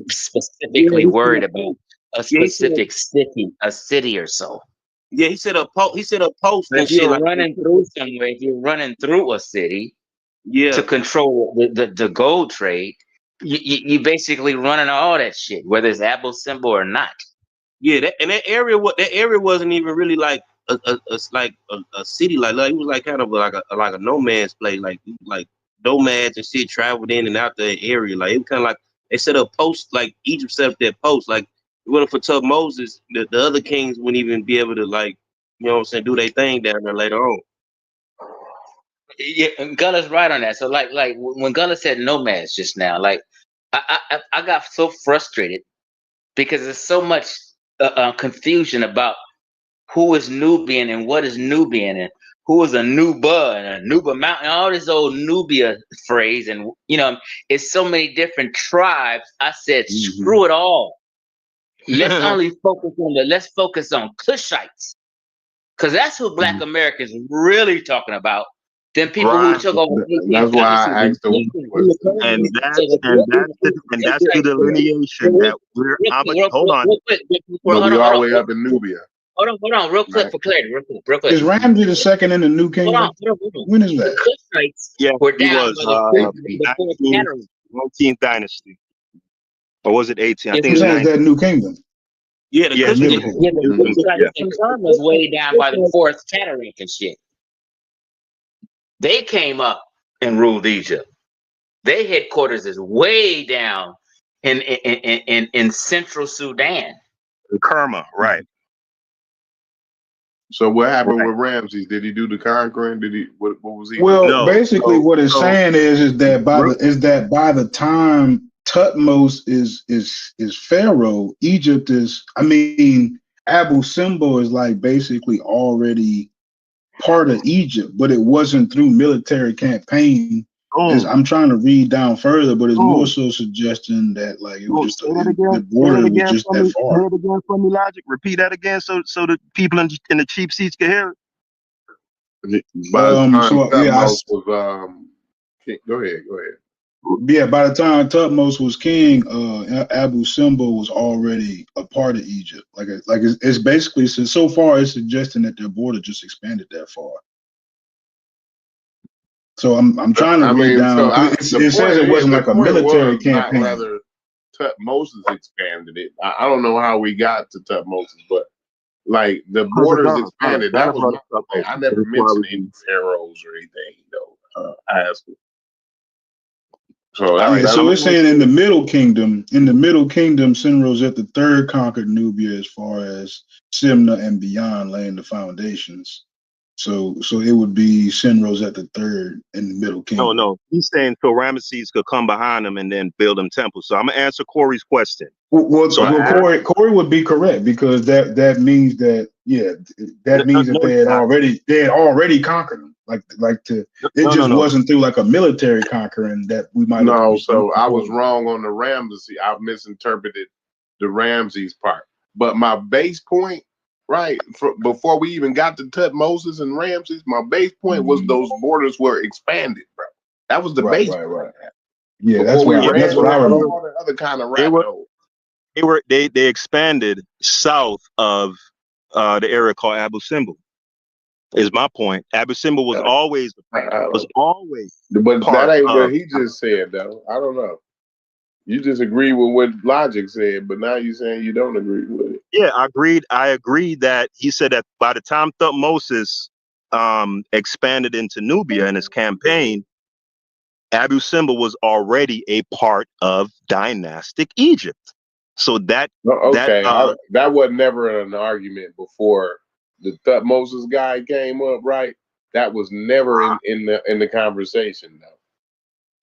specifically worried about a specific city or so. Yeah, he said a post and If shit you're like running through somewhere, if you're running through a city, yeah, to control the gold trade, you basically running all that shit, whether it's Abu Simbel or not. Yeah, that area wasn't even really like a city like it was like kind of like a no man's place, like nomads and shit traveled in and out the area. Like it was kind of like they set up posts, like Egypt set up that post. Like it wasn't for Tutmosis, the other kings wouldn't even be able to, like, you know what I'm saying, do their thing down there later on. Yeah, and Gulla's right on that. So like when Gulla said nomads just now, like I got so frustrated because there's so much confusion about who is Nubian and what is Nubian and who is a Nuba and a Nuba mountain, all this old Nubia phrase, and it's so many different tribes. I said, screw it all. Let's focus on Cushites, because that's who Black Americans really talking about. Then people who took over. That's why I asked the question. And that's the delineation that we're. Hold on. But we all the way up in Nubia. Hold on, real quick for clarity, real quick. Is Ramses II in the New Kingdom? When is that? The Cushites were down by the 19th dynasty, or was it 18? I think it's that New Kingdom. Yeah, the Cushites was way down by the fourth cataract and shit. They came up and ruled Egypt. Their headquarters is way down in central Sudan. Kerma, right? So what happened with Ramses? Did he do the conquering? Did he? What was he? Well, basically, what it's saying is that by the time Thutmose is pharaoh, Egypt is. I mean, Abu Simbel is like basically already part of Egypt, but it wasn't through military campaign. I'm trying to read down further, but it's more so suggesting that like it was just the border was just that far. Say it again for me, Logic. Repeat that again, so the people in the cheap seats can hear it. By the time Thutmose was go ahead. Yeah, by the time Thutmose was king, Abu Simbel was already a part of Egypt. It's basically, so far it's suggesting that their border just expanded that far. So I'm trying to read down. So it says it wasn't like a military campaign. Rather, Thutmose expanded it. I don't know how we got to Thutmose, but like the borders expanded. That was my thing. I never mentioned any pharaohs or anything, though. I asked him. So it's saying in the Middle Kingdom, Sin-Rosette III conquered Nubia as far as Simna and beyond, laying the foundations. So it would be Sin-Rosette III in the Middle Kingdom. No, he's saying so Ramesses could come behind him and then build them temples. So I'm gonna answer Corey's question. Corey would be correct, because that means that that they had already conquered them. It just wasn't through like a military conquering that we might have. No, so I was wrong on the Ramses. I misinterpreted the Ramses part. But my base point, right, before we even got to Tutmosis and Ramses, my base point was those borders were expanded, bro. That was the base. Right. Yeah, Before we ran that's what I remember. all the other kind of rabbit holes. They expanded south of the area called Abu Simbel. Is my point. Abu Simbel was always But part that ain't of, what he just said, though. I don't know. You just agree with what Logic said, but now you're saying you don't agree with it. Yeah, I agreed that he said that by the time Thutmose expanded into Nubia in his campaign, Abu Simbel was already a part of dynastic Egypt. So that that was never an argument before the Thutmose guy came up, right? That was never in the conversation, though.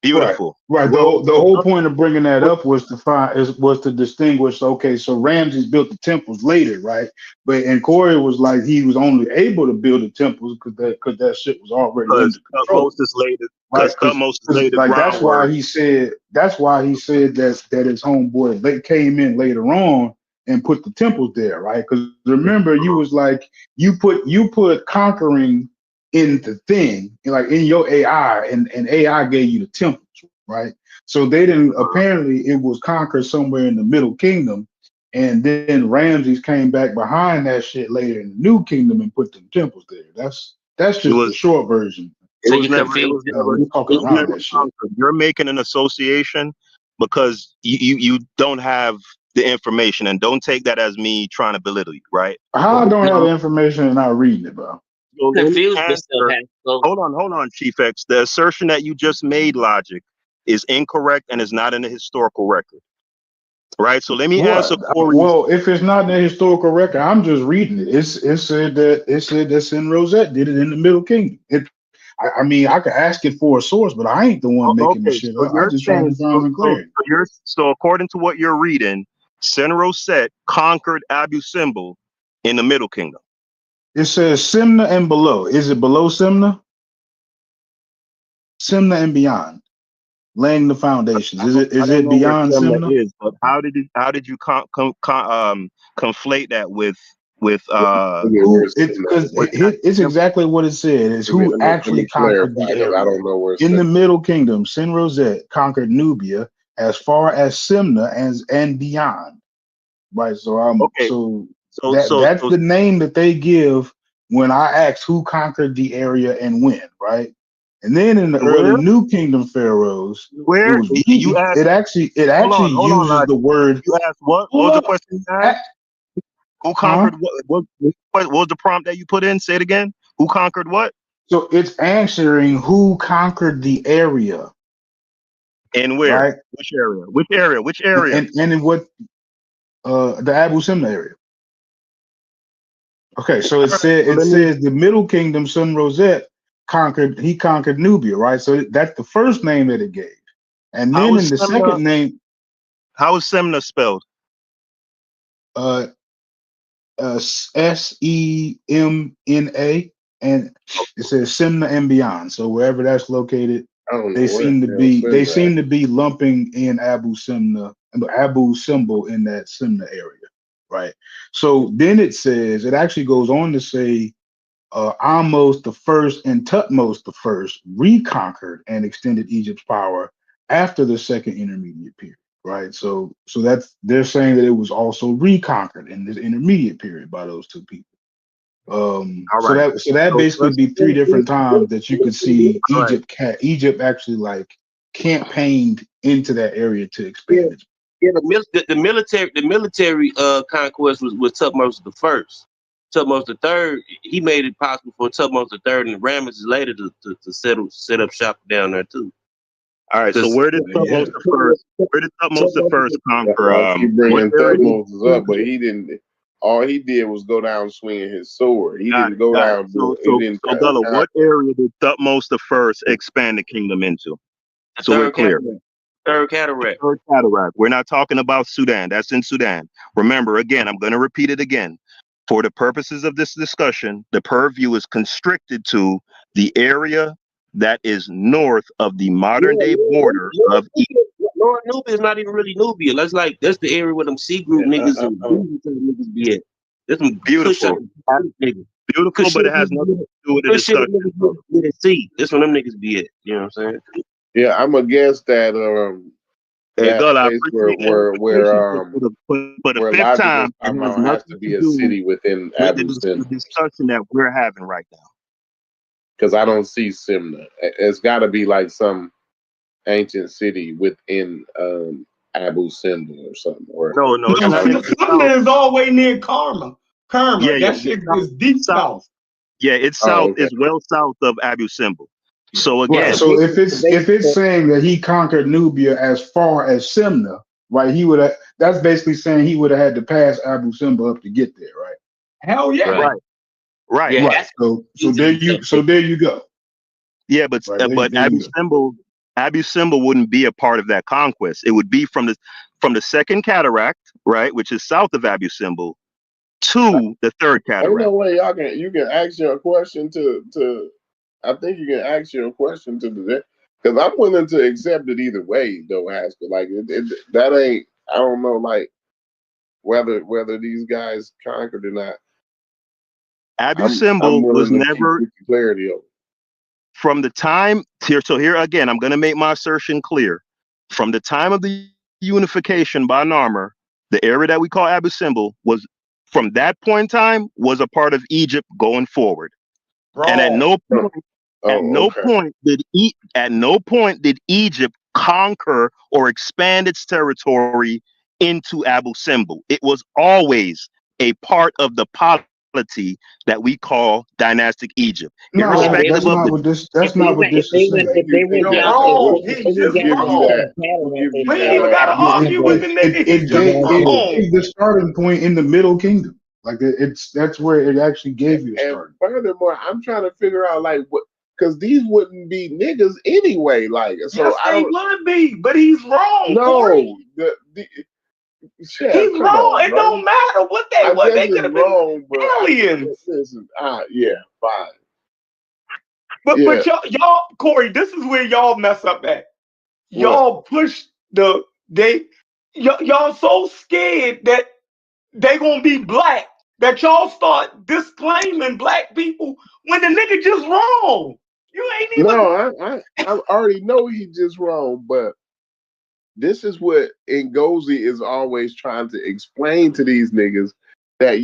Beautiful. Right. The whole point of bringing that up was to distinguish. Okay, so Ramses built the temples later, right? And Corey was like he was only able to build the temples because that shit was already under control. Thutmose laid the groundwork. That's why he said that his homeboy they came in later on and put the temples there, right? Because remember, you was like you put conquering in the thing, like in your AI, and AI gave you the temples, right? So they didn't, apparently it was conquered somewhere in the Middle Kingdom, and then Ramses came back behind that shit later in the New Kingdom and put the temples there. That's just the short version. So you're making an association because you don't have the information, and don't take that as me trying to belittle you, right? I don't have the information and not reading it, bro. Hold on, Chief X. The assertion that you just made, Logic, is incorrect and is not in the historical record. Right? So let me answer Corey. Well, if it's not in the historical record, I'm just reading it. It said that Sin Rosette did it in the Middle Kingdom. I mean, I could ask it for a source, but I ain't the one making the shit up. I just trying to find clarity. So according to what you're reading, Sin Rosette conquered Abu Simbel in the Middle Kingdom. It says Simna and below. Is it below Simna? Simna and beyond, laying the foundations. Is it beyond Simna? But how did you conflate that with it's exactly what it said. It's who actually conquered the area. I don't know where in the Middle Kingdom, Sin Rosette conquered Nubia as far as Simna and beyond. Right. So that's the name that they give when I ask who conquered the area and when, right? And then in the early New Kingdom pharaohs, it was easy. It actually uses the word. You asked what? What was the question you asked? Who conquered what? What was the prompt that you put in? Say it again. Who conquered what? So it's answering who conquered the area. And where? Right? Which area? Which area? Which area? And in what? The Abu Simna area. Okay, so it says the Middle Kingdom, Sun Rosette conquered Nubia, right? So that's the first name that it gave, and then in the second name, how is Semna spelled? Semna, and it says Simna and beyond. So wherever that's located, they seem to be lumping in Abu Simbel in that Simna area. Right. So then it actually goes on to say Ahmose the first and Tutmose the first reconquered and extended Egypt's power after the second intermediate period. Right. So they're saying that it was also reconquered in this intermediate period by those two people. So that basically would be three different times that you could see Egypt actually like campaigned into that area to expand it. Yeah, the military conquest was Tutmose the first. Tutmose the third, he made it possible for Tutmose the third and Ramesses later to set up shop down there too. All right, so where did Tutmose the first conquer? He bringing Tutmose up, but he didn't. All he did was go down swinging his sword. He didn't go down. What area did Tutmose the first expand the kingdom into? So we're clear. Third Cataract. We're not talking about Sudan. That's in Sudan. Remember, again, I'm going to repeat it again. For the purposes of this discussion, the purview is constricted to the area that is north of the modern day border of Lower Nubia is not even really Nubia. That's the area where them C group niggas and niggas be at. That's some beautiful, niggas. beautiful, but it has nothing to do with the discussion. C. That's where them niggas be at. You know what I'm saying? Yeah, I'm against that. Hey, God, I place appreciate where for the where fifth time, it has Logical has to nothing be to a do city within with Abu the Simbel, discussion that we're having right now. because I don't see Simna. It's got to be like some ancient city within Abu Simbel or something. Or No, it's not. Simna is always near Karma. Yeah, that shit is deep south. Yeah, it's south. It's well south of Abu Simbel. So again, Right. So if it's saying that he conquered Nubia as far as Simna, right? He would have. That's basically saying he would have had to pass Abu Simbel up to get there, right? Hell yeah. Right. Yeah, right. So there you go. Yeah, but Right, Abu Simbel wouldn't be a part of that conquest. It would be from the second cataract, right, which is south of Abu Simbel, to the third ain't cataract. no way you can ask your question to. I think you can ask your question to the, because I'm willing to accept it either way though. Haskell, like that ain't. I don't know, like whether these guys conquered or not. Abu I'm Simbel was willing to never keep clarity over. from the time here. So here again, I'm going to make my assertion clear. From the time of the unification by Narmer, the area that we call Abu Simbel was, from that point in time, was a part of Egypt going forward. And at no point did Egypt conquer or expand its territory into Abu Simbel. It was always a part of the polity that we call dynastic Egypt. No, that's not what this. That's not what this is saying. He's just wrong. We ain't even got to argue with the nigga. He's just wrong. It gave the starting point in the Middle Kingdom. Like that's where it actually gave you. And furthermore, I'm trying to figure out like what, because these wouldn't be niggas anyway. Like, so yes, they would be, but he's wrong. No, Corey. He's wrong. It don't matter what they were. They could have been wrong, but aliens. Listen, yeah, fine. But y'all, Corey, this is where y'all mess up at. Y'all push y'all so scared that they gonna be black that y'all start disclaiming black people when the nigga just wrong. You ain't even. No, I already know he just wrong, but this is what Ngozi is always trying to explain to these niggas, that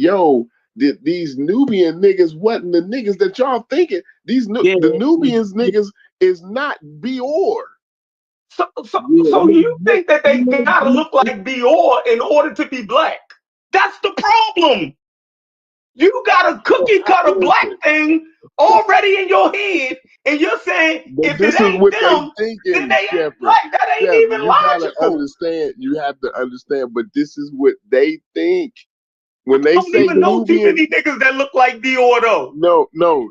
these Nubian niggas wasn't the niggas that y'all thinking. The Nubians niggas is not Bior. So you think that they gotta look like Bior in order to be black? That's the problem. You got a cookie cutter black thing already in your head, and you're saying if it ain't them, then they ain't black. That ain't even logical. You have to understand, but this is what they think. When they don't say even know too many niggas that look like Dior though. No. When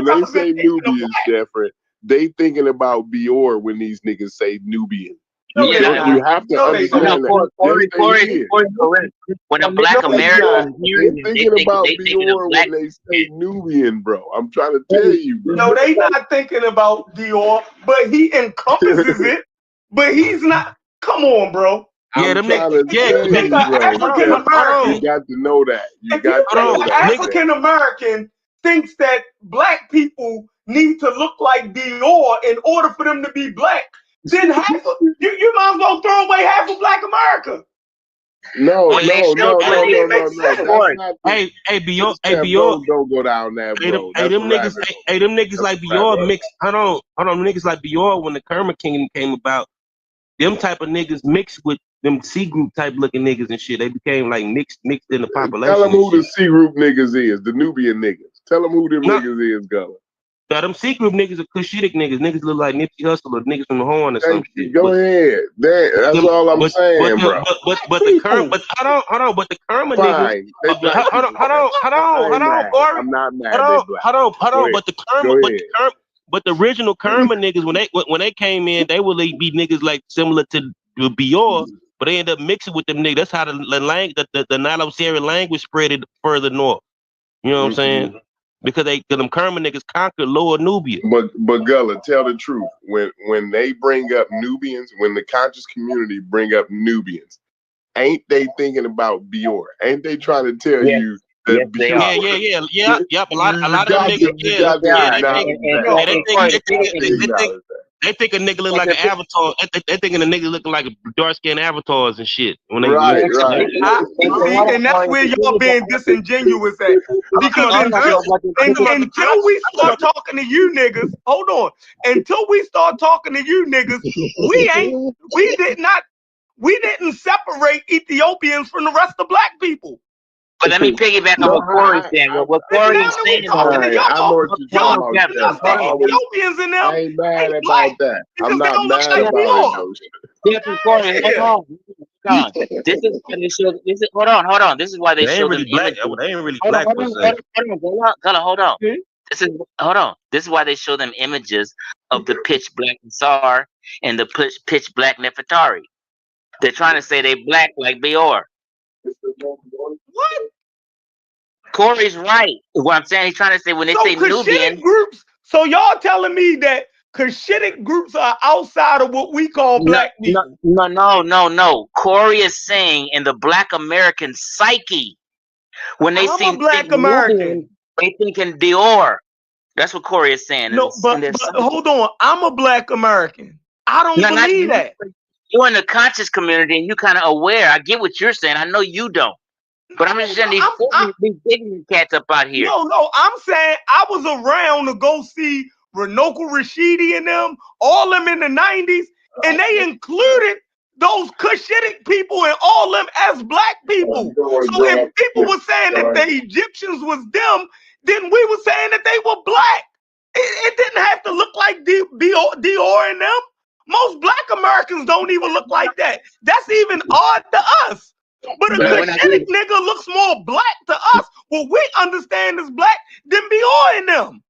they say Nubians, Jeffrey, they thinking about Bior when these niggas say Nubian. You have to understand that. Corey, correct. When a black American they thinking about Bior when they say Nubian, bro. I'm trying to tell you, bro. No, they not thinking about Dior, but he encompasses it. But he's not. Come on, bro. Yeah, them niggas. African American. You got to know that. African American thinks that black people need to look like Dior in order for them to be black. Then you might as well throw away half of Black America. No. Hey, Bior. Don't go down that road. Them niggas like Bior mixed. Hold on. Niggas like Bior, when the Kerma Kingdom came about, them type of niggas mixed with them C group type looking niggas and shit. They became like mixed in the population. Tell them who the C group niggas is, the Nubian niggas. Tell them who them niggas is, go. Now, them C group niggas are Cushitic niggas. Niggas look like Nipsey Hussle or niggas from the Horn or some shit. Go ahead. That's all I'm saying, bro. But the Kerma, hold on. But the Kerma niggas. Hold on, Corey. I'm not mad. Hold on. But the original Kerma niggas, when they came in, they would be niggas like similar to Bior, but they end up mixing with them niggas. That's how the Nilo-Sahara language spread it further north. You know what I'm saying? because them Kerma niggas conquered Lower Nubia. But Gullah, tell the truth. When they bring up Nubians, when the conscious community bring up Nubians, ain't they thinking about Bior? Ain't they trying to tell you that Yes, they are. Yep. A lot of them niggas, they think a nigga look like an avatar. They think a nigga looking like dark skinned avatars and shit. When they right. See, and that's where y'all being disingenuous at. Because until we start talking to you niggas, hold on. Until we start talking to you niggas, we didn't separate Ethiopians from the rest of black people. But let me piggyback on what Corey's saying. What Corey is saying, y'all Ethiopians in them. I ain't mad about that. I'm not mad about it. Different Corey, hold on. This is why they show. Hold on. This is why they show them images. They ain't really black. Hold on. This is why they show them images of the pitch black Tsar and the pitch black Nefertari. They're trying to say they black like Bior. What? Corey's right. What I'm saying, he's trying to say when they say Nubian groups. So y'all telling me that Cushitic groups are outside of what we call black people? No. Corey is saying in the Black American psyche, when they see Black American, Nubian, they think in Dior. That's what Corey is saying. No, but hold on. I'm a Black American. I don't believe that. You're in the conscious community and you're kind of aware. I get what you're saying. I know you don't. But I'm just saying these ignorant cats up out here. No, I'm saying I was around to go see Renoko Rashidi and them, all them in the 90s, and they included those Cushitic people and all them as black people. So if people were saying that the Egyptians was them, then we were saying that they were black. It didn't have to look like Dior and them. Most black Americans don't even look like that. That's even odd to us. But a Cushitic nigga looks more black to us. What we understand is black than Bior in them.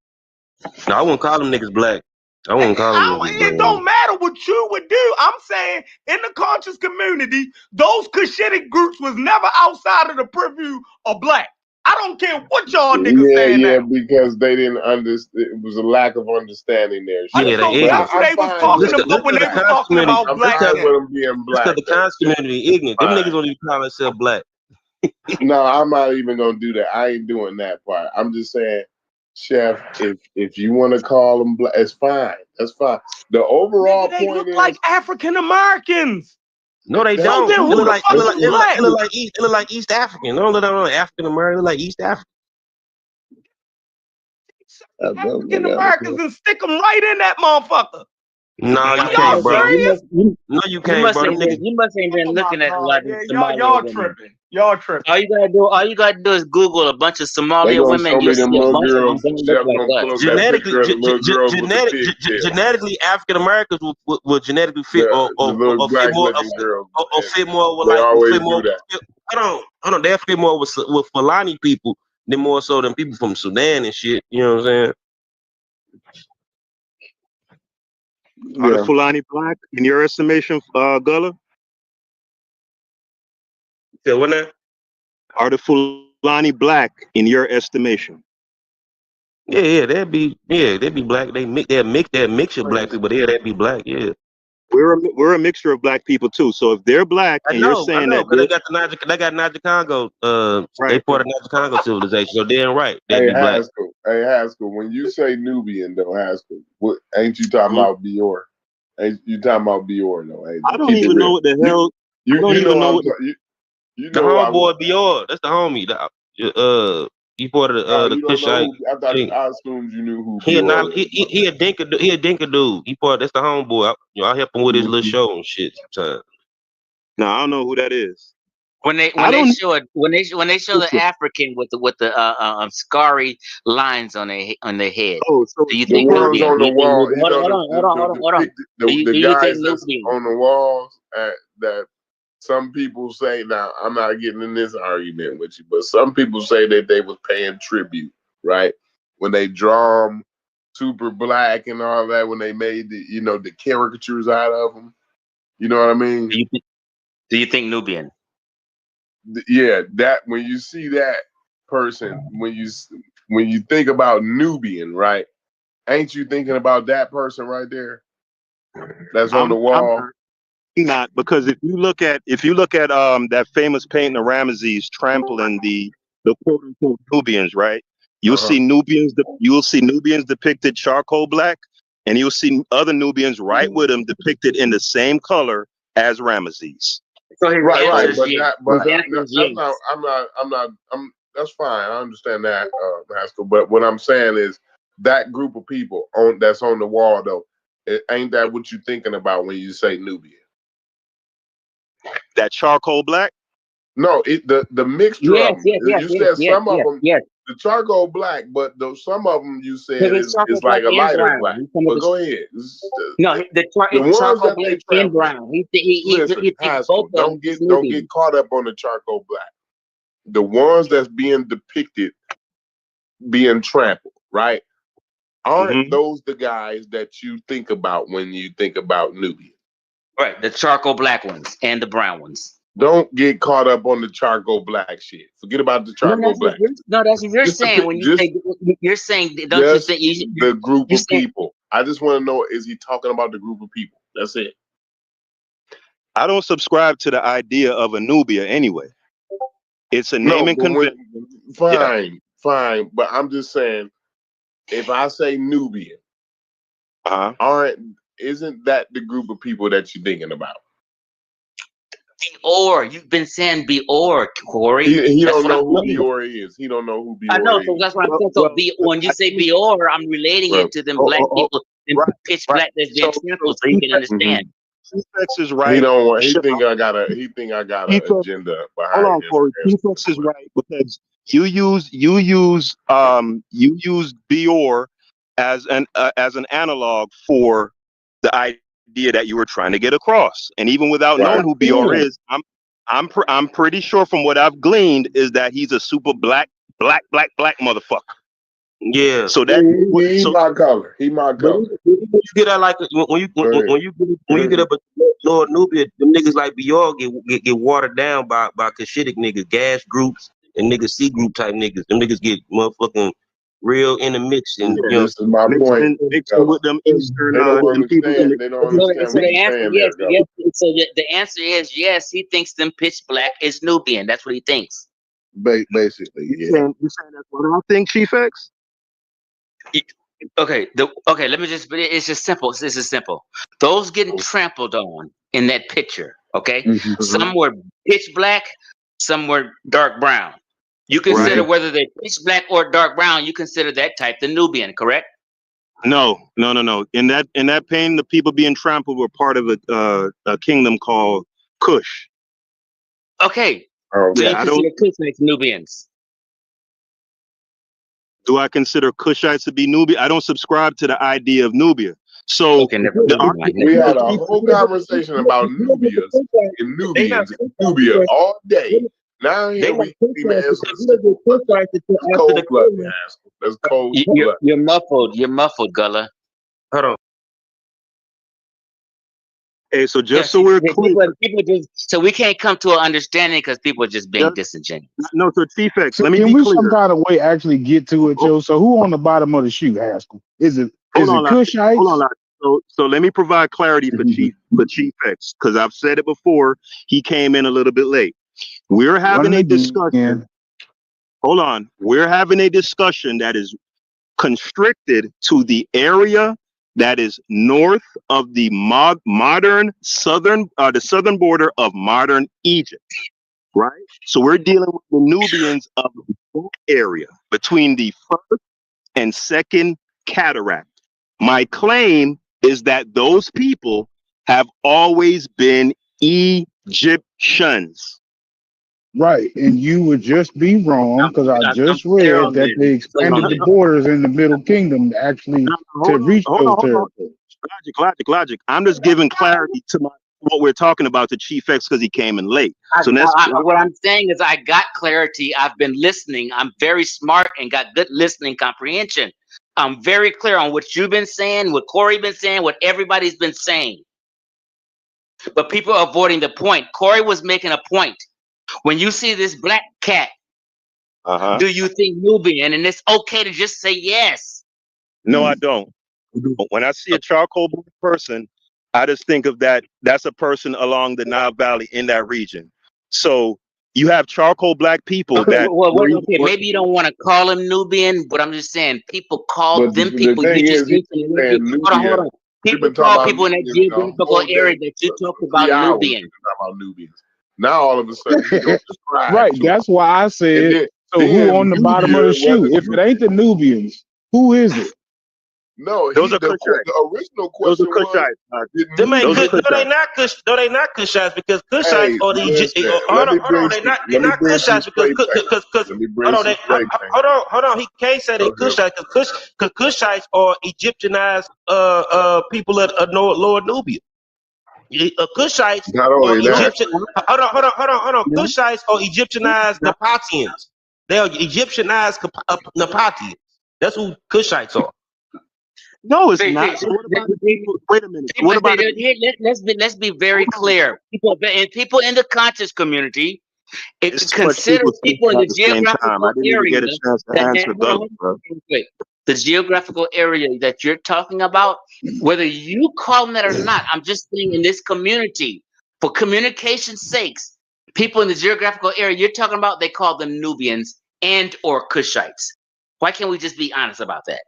No, I wouldn't call them niggas black. I wouldn't call them niggas black. It don't matter what you would do. I'm saying in the conscious community, those Cushitic groups was never outside of the purview of black. I don't care what y'all niggas saying. Yeah, because they didn't understand. It was a lack of understanding there. Yeah, that's what they was talking about when they were talking about black. I'm fine with them being black. Because the conscious community ignorant. Them niggas don't even call themselves black. No, I'm not even gonna do that. I ain't doing that part. I'm just saying, Chef, if you want to call them black, it's fine. That's fine. The overall they point look like African Americans. No, they don't. It look like East African. They don't look like African American. Like East African. African Americans and stick them right in that motherfucker. No, you can't, bro. No, you can't, bro. You must ain't been looking at a lot of Somali y'all women. tripping. Y'all tripping. All you gotta do is Google a bunch of Somali women. You'll see a bunch of them don't look like us. Genetically, African Americans will genetically fit or fit more with hold on. They fit more with Fulani people than more so than people from Sudan and shit. You know what I'm saying? Are the Fulani black in your estimation, Gullah? Yeah, what now? Are the Fulani black in your estimation? Yeah, they'd be black. They're a mixture of black people. Yeah, they'd be black. Yeah. We're a mixture of black people too. So if they're black and you're saying that they got Niger Congo, they part of Niger Congo civilization. So they're right. Hey Haskell, when you say Nubian though, Haskell, ain't you talking about Bior? Ain't you talking about Bior though? I don't even know what the hell. You don't even know what the homeboy Bior. That's the homie. He part of the Kushite. I assumed you knew who. He a Dinka. He a Dinka dude. That's the homeboy. I help him with his little show and shit sometimes. No, I don't know who that is. When they show the African with the scary lines on their head. Oh, so do you think the words on the wall? Hold on. The guys that's on the walls that. Some people say, now I'm not getting in this argument with you, but some people say that they was paying tribute, right? When they draw them super black and all that, when they made the caricatures out of them, you know what I mean? Do you think Nubian? Yeah, that when you see that person, when you think about Nubian, right? Ain't you thinking about that person right there? That's on the wall. Not, because if you look at that famous painting of Ramesses trampling the quote unquote Nubians, right? You'll see Nubians depicted charcoal black, and you'll see other Nubians right with them depicted in the same color as Ramesses. So his Right, answer right, is but yes. that, but His answer is yes. that's fine. I understand that, Haskell. But what I'm saying is that group of people that's on the wall, though, ain't that what you thinking about when you say Nubian? That charcoal black? No, the mixture of them. You said some of them, the charcoal black, but some of them you said is like a lighter black. But go ahead. No, The it's ones charcoal that they black and trample. brown. He Listen, thinks Haskell, both of them don't get caught up on the charcoal black. The ones that's being depicted being trampled, right? Aren't those the guys that you think about when you think about Nubian? Right, the charcoal black ones and the brown ones. Don't get caught up on the charcoal black shit. Forget about the charcoal black. That's what you're saying when you say you're saying. Don't you think the group of people? I just want to know: is he talking about the group of people? That's it. I don't subscribe to the idea of a Nubia anyway. It's a name and convention. Fine, but I'm just saying, if I say Nubian, isn't that the group of people that you're thinking about? Or you've been saying Bior, Corey. He don't know who Bior is. He don't know who Bior is. I know, so that's what I'm saying. So when you say Bior, I'm relating it to them black people, them pitch black that's being trampled, so you can understand. T-Fex is right. He think I got an agenda behind Hold on, Corey. T-Fex is right because you use Bior as an analog for the idea that you were trying to get across, and even without knowing who Bior is, I'm pretty sure from what I've gleaned is that he's a super black motherfucker. Yeah. So that he my color. He my color. You get that like when you get up at Lord Nubia, them niggas like Bior get watered down by Cushitic niggas, gas groups and niggas C group type niggas. Them niggas get motherfucking real in the mix, and you know, this is my point. Mixing with them Eastern they don't understand. They don't understand So what the you're answer, saying yes, there, yes. So the answer is yes. He thinks them pitch black is Nubian. That's what he thinks. Basically, yeah. You saying that's what I think, Chief-X? Okay. Let me just. It's just simple. This is simple. Those getting trampled on in that picture. Okay. Some were pitch black. Some were dark brown. You consider whether they're pitch black or dark brown. You consider that type the Nubian, correct? No. In that pain, the people being trampled were part of a kingdom called Kush. Okay. So you consider Kushites Nubians? Do I consider Kushites to be Nubia? I don't subscribe to the idea of Nubia. So we had a whole conversation about Nubians and Nubians and Nubia all day. Now here we answer cold blooded. That's cold blooded. You're muffled. You're muffled, Gullah. Hold on. Hey, so just so we're clear, people just so we can't come to an understanding because people are just being disingenuous. No, so T-Fex, so let me can be we clear. some kind of way actually get to it, Joe? So who on the bottom of the shoe, Haskell? Is it Kushites? Hold on, so let me provide clarity for Chief-X, because I've said it before. He came in a little bit late. We're having a discussion. Hold on. We're having a discussion that is constricted to the area that is north of the modern southern border of modern Egypt, right? So we're dealing with the Nubians of that area between the first and second cataract. My claim is that those people have always been Egyptians. Right, and you would just be wrong because I just read that they expanded the borders in the Middle Kingdom to actually reach those territories. Logic. I'm just giving clarity to what we're talking about to Chief-X because he came in late. So what I'm saying is I got clarity. I've been listening. I'm very smart and got good listening comprehension. I'm very clear on what you've been saying, what Corey been saying, what everybody's been saying. But people are avoiding the point. Corey was making a point. When you see this black cat Uh-huh. Do you think Nubian? And it's okay to just say yes. No, I don't. When I see a charcoal black person, I just think of that's a person along the Nile Valley in that region. So you have charcoal black people Okay, that okay, maybe you don't want to call him Nubian, but I'm just saying people call But them the people. You thing just is, he's mentioned saying hold on, hold Nubian. on. We've People been talking call about people in that Nubians the geographical whole area day that you for talked 3 about hours. We've Nubian. been talking about Nubians. Now all of a sudden he gonna describe Right. to That's why I and said, so who then on the bottom of Nubia, the whether shoe? If it ain't the Nubian. Nubians, who is it? No, those are the Kushites. original Those are question was, Kushites. did Them ain't Those are Kush, Nubians? no, they Kushites. not Kush, no, they not Kushites because Kushites Hey, or the listen. hold Let me on, bring they're not some Kushites because straight things. Let me bring hold on, some straight things. hold on, he can't say they Go ahead. Kushites because Kushites are Egyptianized people of Lower Nubia. Kushites Not or only that, Egyptian. Hold on. Kushites or Egyptianized Napatians. They are Egyptianized Napatians. That's who Kushites are. No, it's See, not. see, So what about the people? Wait a minute. So what about the people? let's be very Hold on. clear. People in the conscious community, it It's too much consider people people in speaking at the the same time. I geographical didn't even area get a chance to that answer hold on, Gullah, bro. real quick. The geographical area that you're talking about, whether you call them that or not, I'm just saying in this community, for communication's sakes, people in the geographical area you're talking about, they call them Nubians and or Kushites. Why can't we just be honest about that?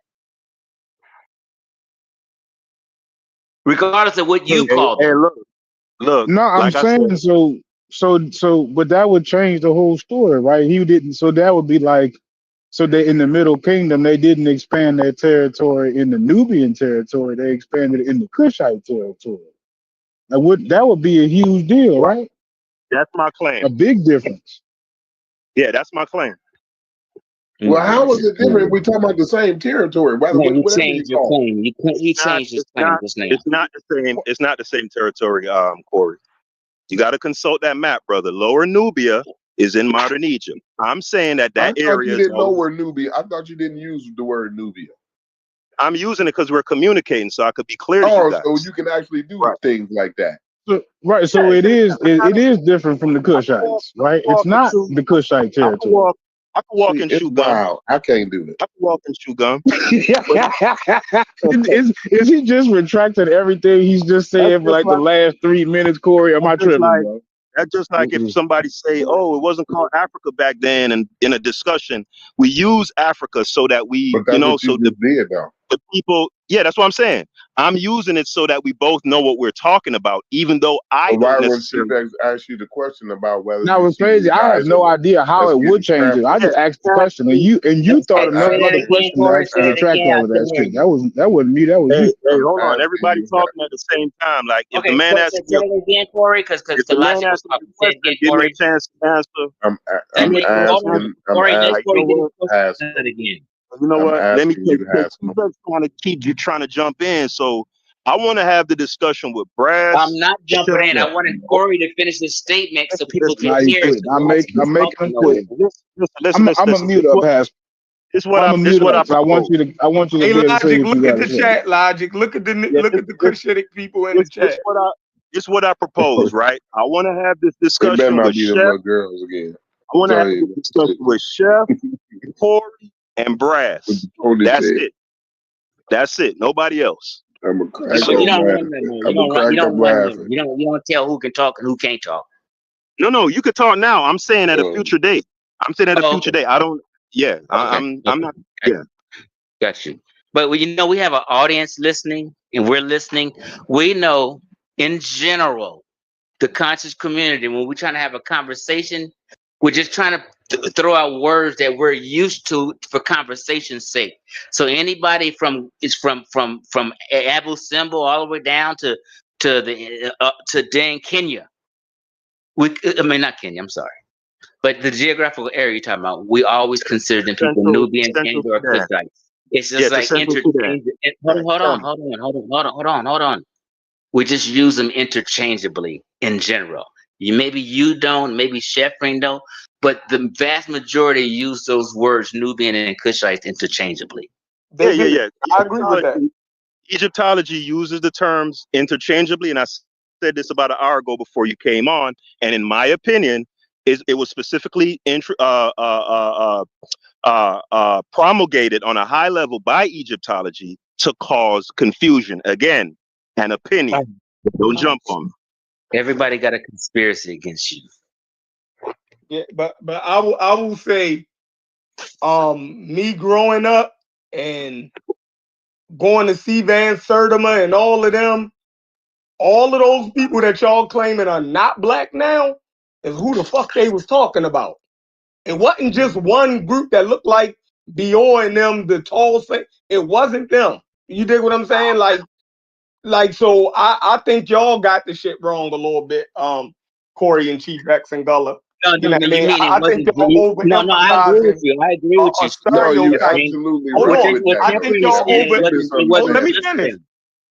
Regardless of what you call Hey, them. look. No, I'm Like I said, saying but that would change the whole story, right? He didn't. So that would be like, so they in the Middle Kingdom, they didn't expand their territory in the Nubian territory. They expanded it in the Kushite territory. That would be a huge deal, right? that's my claim. A big difference. Yeah, that's my claim. well, how is it different if we're talking about the same territory? No, you Whatever you changed your call it. claim. He changed his claim just now. It's not the same. It's not the same territory, Corey. You got to consult that map, brother. Lower Nubia is in modern Egypt. I'm saying that I thought area you is didn't know all. where Nubia. I thought you didn't use the word Nubia. I'm using it because we're communicating, so I could be clear to you Oh, guys. so you can actually do things like that. Right. So it is different from the Kushites, right? It's not the Kushite territory. I can walk See, and it's chew gum. wild. I can't do it. I can walk and chew gum. Is he just retracting everything he's just saying for like the last 3 minutes, Corey? Am I tripping, bro? That's just like if somebody say, "Oh, it wasn't called Africa back then," and in a discussion, we use Africa so that we, But that's what you just did, though. the people. Yeah, that's what I'm saying. I'm using it so that we both know what we're talking about, even though I So why don't when she necessarily. asked you the question about whether Now you it's see crazy. these I have guys no idea how as it would getting change it. I trampled? just asked the question, and you thought Say another that again, question to Corey. actually Say it retract again. all I of that couldn't hear shit. you. That wasn't me. That was Hey, you. hold on. asking Everybody you talking at the same time. Like if the Okay, man so asks say me, it again, Corey, because if the the man logic was asks me a talking. Say it question, again, give me a Corey. chance to answer. I'm And then, hold on, asking. I'm Corey. Let Like, you Corey know get his what? question asking. said again. You know I'm what? Let me asking you take to ask you them. guys trying to keep you trying to jump in. So I want to have the discussion with I'm Brass. not jumping in. I wanted Corey to finish his statement so people could hear it. So I'm logic was making talking him over. quick. I'm a mute up, Pastor. This is what I'm a mute I up. So I want propose. you to Hey, be able to say Logic, what you look got at to the say. chat. Logic, look at the Cushitic people in the chat. This what I propose, right? I want to have this They better discussion not with be them Chef. little girls again. I want to Go have ahead. this discussion with Chef, Corey, and Brass. That's it. That's it. Nobody else. I'm a crack But you up don't laughing. run that. I'm a crack up laughing. You don't tell who can talk and who can't talk. No, you could talk now. I'm saying at a future date. I'm saying at a future date. I don't. Yeah, I'm not. Yeah, got you. But you know, we have an audience listening, and we're listening. We know, in general, the conscious community, when we're trying to have a conversation, we're just trying to throw out words that we're used to for conversation's sake. So anybody from Abu Simbel all the way down to Dan Kenya. Not Kenya. I'm sorry, but the geographical area you're talking about, we always consider them people Nubians and or Kushites. It's just like interchange. Hold on. We just use them interchangeably in general. Maybe you don't, maybe Sheffrin don't, but the vast majority use those words Nubian and Kushites interchangeably. Yeah. I agree with that. Egyptology uses the terms interchangeably, and I said this about an hour ago before you came on. And in my opinion, it was specifically promulgated on a high level by Egyptology to cause confusion. Again, an opinion. Don't jump on me. Everybody got a conspiracy against you. Yeah, but I will say, me growing up and going to see Van Sertima and all of them, all of those people that y'all claiming are not black now is who the fuck they was talking about. It wasn't just one group that looked like Dior and them, the tall thing. It wasn't them. You dig what I'm saying? Like so I think y'all got the shit wrong a little bit, Corey and Chief X and Gullah. No, You know what I mean? mean it I think wasn't. y'all No, I agree with overemphasizing you. I agree with you. a stereotype. absolutely Hold right on. with What that. I think Temperance y'all did over. wasn't Let me just finish. them.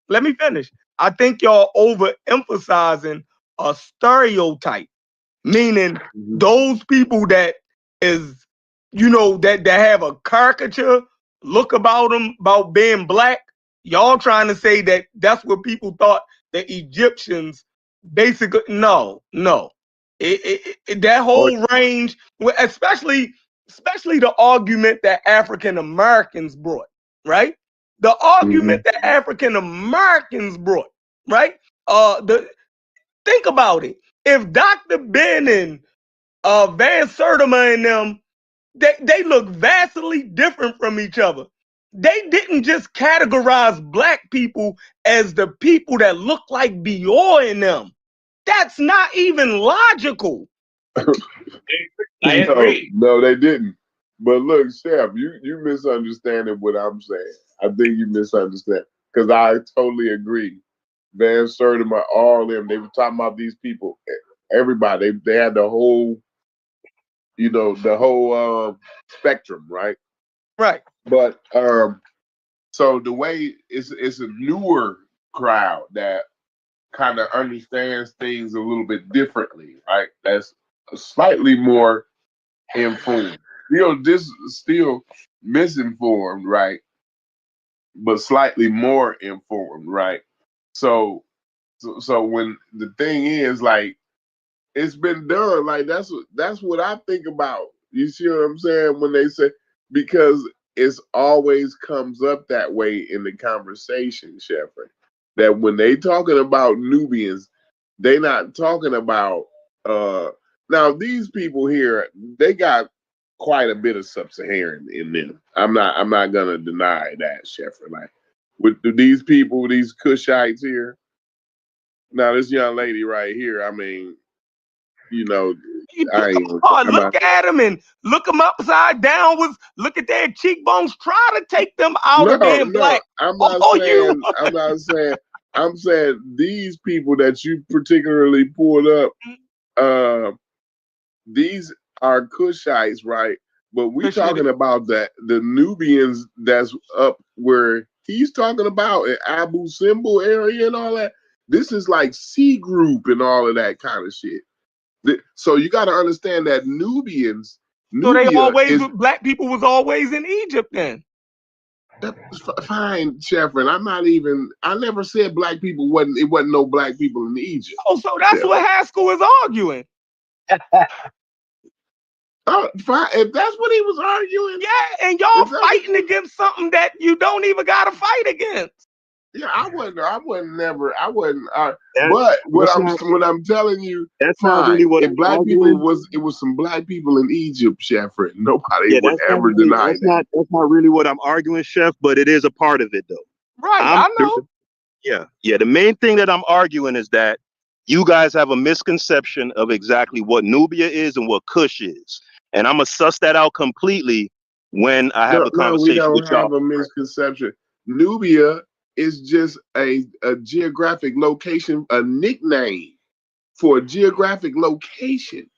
Let me finish. I think y'all overemphasizing a stereotype, meaning those people that is, that have a caricature look about them about being black. Y'all trying to say that that's what people thought the Egyptians basically. No. That whole range, especially the argument that African Americans brought, right? The argument that African Americans brought, right? Think about it. If Dr. Ben and Van Sertima and them, they look vastly different from each other. They didn't just categorize black people as the people that look like Dior in them. That's not even logical. I agree. No, they didn't. But look, Chef, you misunderstanding what I'm saying. I think you misunderstand because I totally agree. Van Sertima, all them, they were talking about these people. Everybody, they had the whole, the whole spectrum, right? Right. But so the way it's a newer crowd that kind of understands things a little bit differently, right? That's slightly more informed. This is still misinformed, right? But slightly more informed, right? So when the thing is like it's been done, like that's what I think about. You see what I'm saying? When they say, because it's always comes up that way in the conversation, Shepard. That when they talking about Nubians, they not talking about now these people here, they got quite a bit of sub-Saharan in them. I'm not gonna deny that, Shepard. Like with these people, these Cushites here. Now this young lady right here, I mean, I ain't. Look at them and look them upside down. Look at their cheekbones. Try to take them out of being black. I'm not saying. I'm not saying. I'm saying these people that you particularly pulled up. These are Cushites, right? But we talking about the Nubians that's up where he's talking about in Abu Simbel area and all that. This is like C group and all of that kind of shit. So you got to understand that Nubians. So black people was always in Egypt then. That's fine, Sheffrin. I never said black people wasn't no black people in Egypt. Oh, so that's what Haskell is arguing. Fine. If that's what he was arguing. Yeah, and y'all fighting against something that you don't even got to fight against. Yeah, I wouldn't. But what I'm telling you, that's fine. not really what if black people it was some black people in Egypt, Sheffrin. Nobody would ever deny that. That's not really what I'm arguing, Chef, but it is a part of it though. Right, I know. Yeah. The main thing that I'm arguing is that you guys have a misconception of exactly what Nubia is and what Kush is. And I'm gonna suss that out completely when I have a conversation we don't with y'all. have a misconception. Nubia is just a geographic location, a nickname for a geographic location.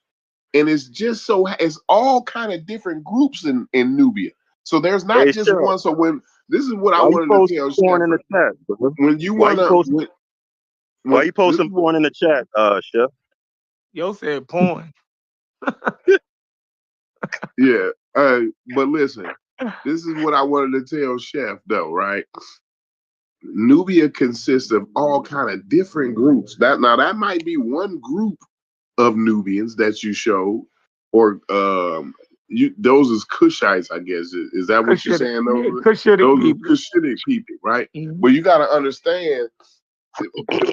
And it's just it's all kind of different groups in Nubia. So there's not just one. So when this is what I wanted to tell porn in the chat, when you want to why you posting porn in the chat, Chef? Yo said porn. Yeah. But listen, this is what I wanted to tell Chef though, right? Nubia consists of all kind of different groups. That might be one group of Nubians that you showed, or those is Cushites, I guess. Is that what you're Cushitic, saying? yeah, Those Cushitic are people. Cushitic people, right? Mhm. But you got to understand,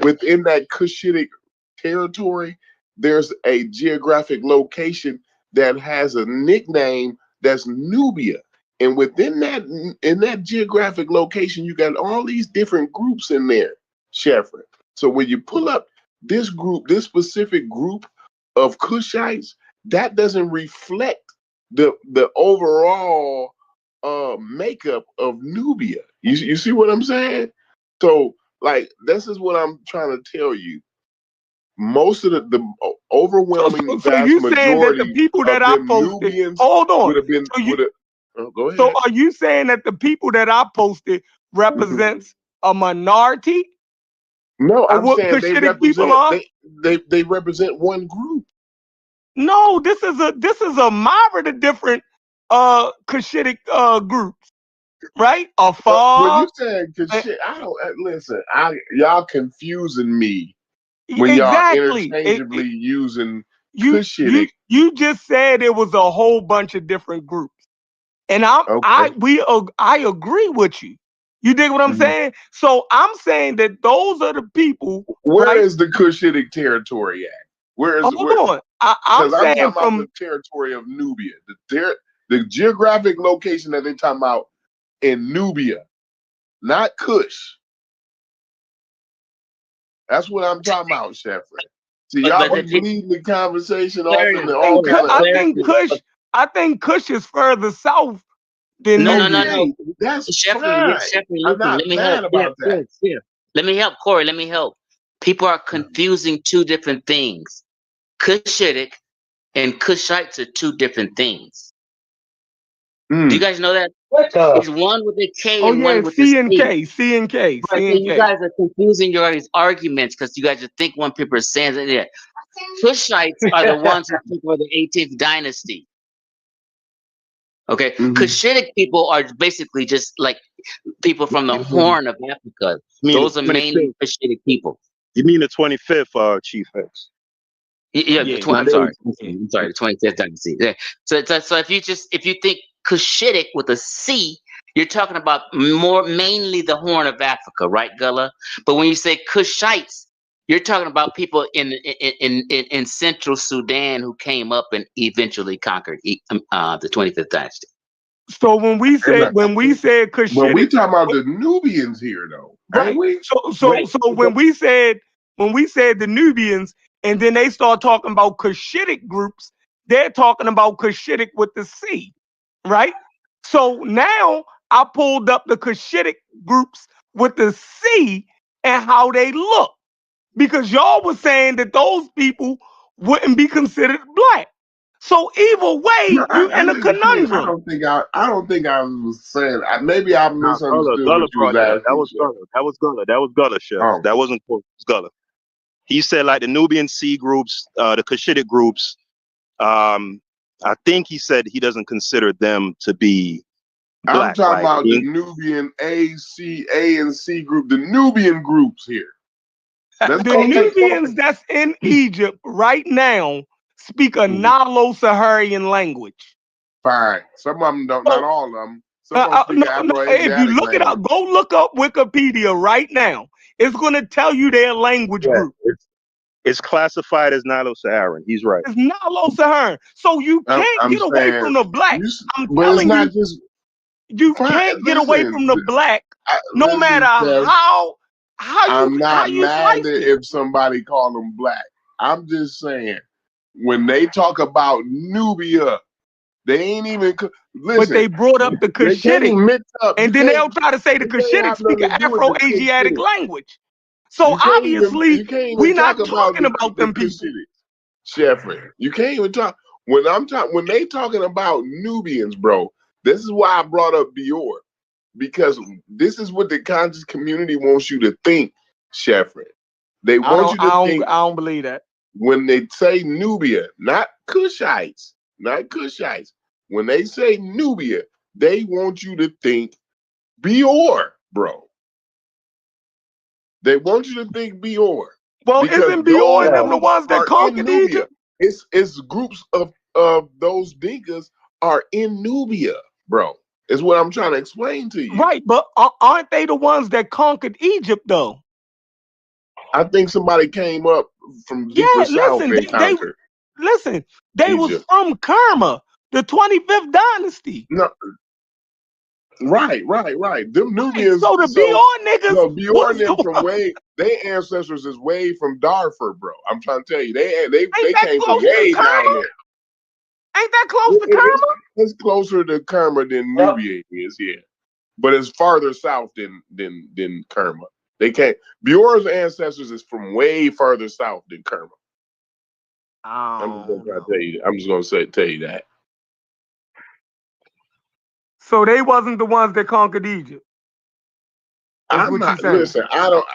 within that Cushitic territory, there's a geographic location that has a nickname that's Nubia. And within that geographic location, you got all these different groups in there, Sheffrin. So when you pull up this group, this specific group of Cushites, that doesn't reflect the overall makeup of Nubia. You see what I'm saying? So, like, this is what I'm trying to tell you. Most of the overwhelming So vast you saying that the majority people that of I them posted, Nubians hold on. would have been go ahead. So are you saying that the people that I posted represents a minority? No, Of I'm what saying they Cushitic people represent are? they represent one group. No, this is a myriad of different Cushitic groups, right? When you Afar. saying Cushit, I don't listen. Y'all confusing me when y'all Exactly. interchangeably using You Cushitic. just said it was a whole bunch of different groups. And I agree with you. You dig what I'm saying? So I'm saying that those are the people. Where right? is the Cushitic territory at? Where is Hold on. I'm Because I'm talking saying about the territory of Nubia, the geographic location that they're talking about in Nubia, not Kush. That's what I'm talking about, Sheffrin. See, y'all be leading the conversation off in the all kind of. I think Kush is further south than No. That's Sheffrin, fine. listen, I'm not let me mad help. about that. Let me help, Corey. Let me help. People are confusing two different things. Cushitic and Cushites are two different things. Do you guys know that? It's one with a K and one with a C and C. K, C and K, Right, C so and you K. guys are confusing your guys' arguments because you guys just think one people are saying that. Yeah. Cushites are the ones who took over the 18th dynasty. Okay, Cushitic people are basically just like people from the Horn of Africa. Those are mainly Cushitic people. You mean the 25th, Chief X? Yeah, I'm sorry, the 25th dynasty. Yeah. So if you think Cushitic with a C, you're talking about mainly the Horn of Africa, right, Gullah? But when you say Cushites, you're talking about people in central Sudan who came up and eventually conquered the 25th dynasty. So when we said Cushitic, but we talking about the Nubians here, though, right? We? So when we said the Nubians, and then they start talking about Cushitic groups, they're talking about Cushitic with the C, right? So now I pulled up the Cushitic groups with the C and how they look, because y'all was saying that those people wouldn't be considered black. So either way, you in a conundrum. I don't think I was saying. Maybe I misunderstood Gullah what you was brought that up. asking. That was Gullah, Chef. Oh. That wasn't Gullah. He said like the Nubian C groups, the Cushitic groups. I think he said he doesn't consider them to be black. I'm talking about the Nubian A and C group, the Nubian groups here. The Nubians that's in Egypt right now speak a Nilo-Saharan language. Fine. Some of them don't, not all of them. Some of them speak Afro-Asiatic if you look it up, go look up Wikipedia right now. It's going to tell you their language group. It's classified as Nilo-Saharan. He's right. It's Nilo-Saharan. So you can't get away from the black. I'm telling you, you can't get away from the black, no matter how I'm not you mad slice it. if somebody call them black. I'm just saying, when they talk about Nubia, they ain't even listen. But they brought up the Cushitic, and then they'll try to say the Cushitic speak an Afro-Asiatic language. So obviously, we're not talking about them people. Sheffrin, you can't even talk when they talking about Nubians, bro. This is why I brought up Bior, because this is what the conscious community wants you to think, Sheffrin. They want you to think. I don't believe that. When they say Nubia, not Cushites. When they say Nubia, they want you to think Bior, bro. They want you to think Bior. Well, isn't Bior them the ones that conquered Egypt? It's groups of those Dinkas are in Nubia, bro. Is what I'm trying to explain to you. Right, but aren't they the ones that conquered Egypt, though? I think somebody came up from deeper south and conquered. They was Egypt. from Kerma, the 25th dynasty. No, right. Them Nubians. So the Bjorn niggas. No, Bjorn them from way. Their ancestors is way from Darfur, bro. I'm trying to tell you, they came from way down there. Ain't that close to Kerma? It's closer to Kerma than Nubia is, yeah. But it's farther south than Kerma. They can't. Bjorn's ancestors is from way further south than Kerma. I'm just gonna tell you. I'm just gonna tell you that. So they wasn't the ones that conquered Egypt. I'm not. Listen, I don't.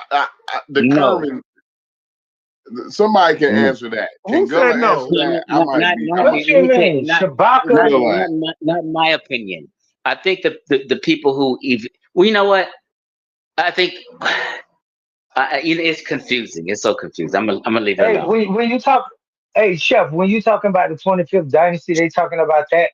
Kerman. Somebody can answer that. Can Gullah answer that? I might be. What you mean, Shabaka? Not my opinion. I think the people who well, you know what? I think it's confusing. It's so confusing. I'm gonna leave it alone. When you talk, Chef, when you talking about the 25th dynasty, they talking about that.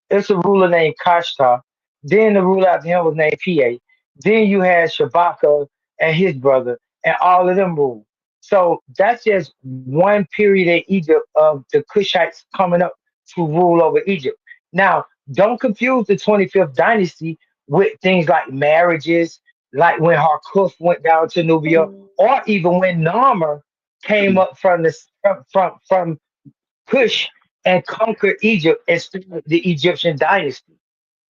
It's a ruler named Kashtar. Then the ruler after him was named Pa. Then you had Shabaka and his brother, and all of them ruled. So that's just one period in Egypt of the Kushites coming up to rule over Egypt. Now, don't confuse the 25th dynasty with things like marriages, like when Harkuf went down to Nubia, or even when Narmer came up from from Kush and conquered Egypt and started the Egyptian dynasty.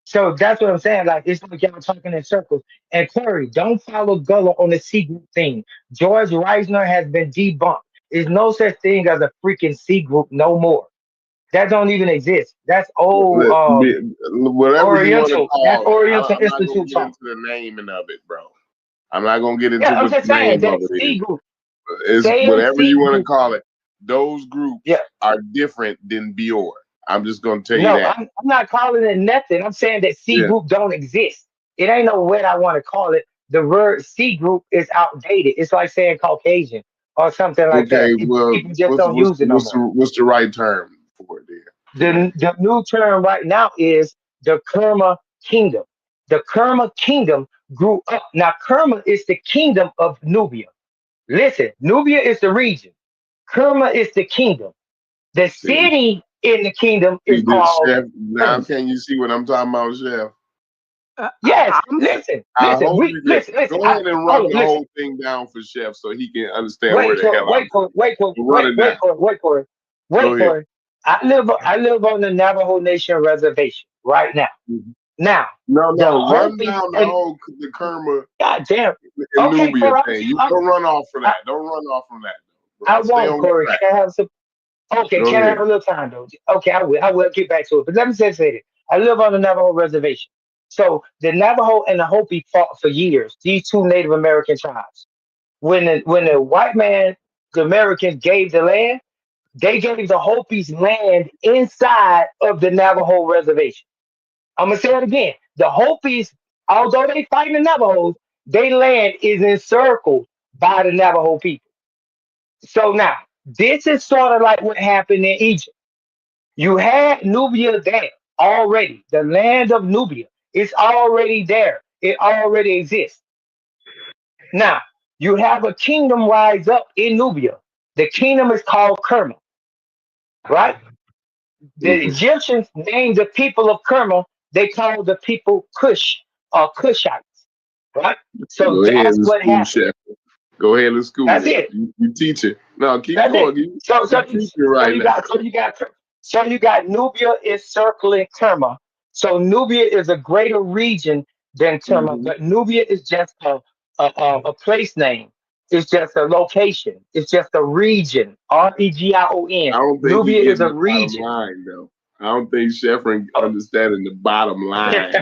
So that's what I'm saying. Like, it's like y'all talking in circles. And Curry, don't follow Gullah on the C group thing. George Reisner has been debunked. There's no such thing as a freaking C group no more. That don't even exist. That's old whatever Oriental. You want to call That's it. Oriental I'm not gonna Institute get talk. into the naming of it, bro. I'm not gonna get into Yeah, I'm what just the saying name that of it C is. group. It's Say whatever C you want to group. call it. Those groups are different than Bior. I'm just gonna tell you No, that. I'm not calling it nothing. I'm saying that C group don't exist. It ain't no what I want to call it. The word C group is outdated. It's like saying Caucasian or something like that. Okay, well, People just don't use it no more. what's the right term for it there? The new term right now is the Kerma Kingdom. The Kerma Kingdom grew up. Now, Kerma is the kingdom of Nubia. Listen, Nubia is the region. Kerma is the kingdom. The city in the kingdom is called Chef. Now Kerma. can you see what I'm talking about, Chef? Yes, listen. I hope you can. Listen. Go ahead and run the whole thing down for Chef so he can understand where the hell I'm going. Wait for it. I live on the Navajo Nation reservation right now. Now, No, the run Hopi down the Kerma. God damn. And Okay, Nubia Corey, thing. You don't run off for that. Don't run off from that. Bro. I won't, Corey. Can I have some? Okay, Go can I ahead. have a little time though? Okay, I will. I will get back to it. But let me just say this. I live on the Navajo reservation. So the Navajo and the Hopi fought for years. These two Native American tribes. When the white man, the Americans gave the land, they gave the Hopis land inside of the Navajo reservation. I'm gonna say it again. The Hopis, although they fighting the Navajos, their land is encircled by the Navajo people. So now, this is sort of like what happened in Egypt. You had Nubia there already. The land of Nubia is already there. It already exists. Now, you have a kingdom rise up in Nubia. The kingdom is called Kerma, right? The Egyptians named the people of Kerma, they called the people Cush or Cushites, right? So Go ahead that's and what school, happened. Chef. Go ahead and school. That's it. You teach it. No, keep That's going. it. So you got Nubia is circling Kerma. So Nubia is a greater region than Kerma, but Nubia is just a place name. It's just a location. It's just a region. REGION. I don't think Nubia he's is a getting the bottom region. line, though. I don't think Sheffrin understanding the bottom line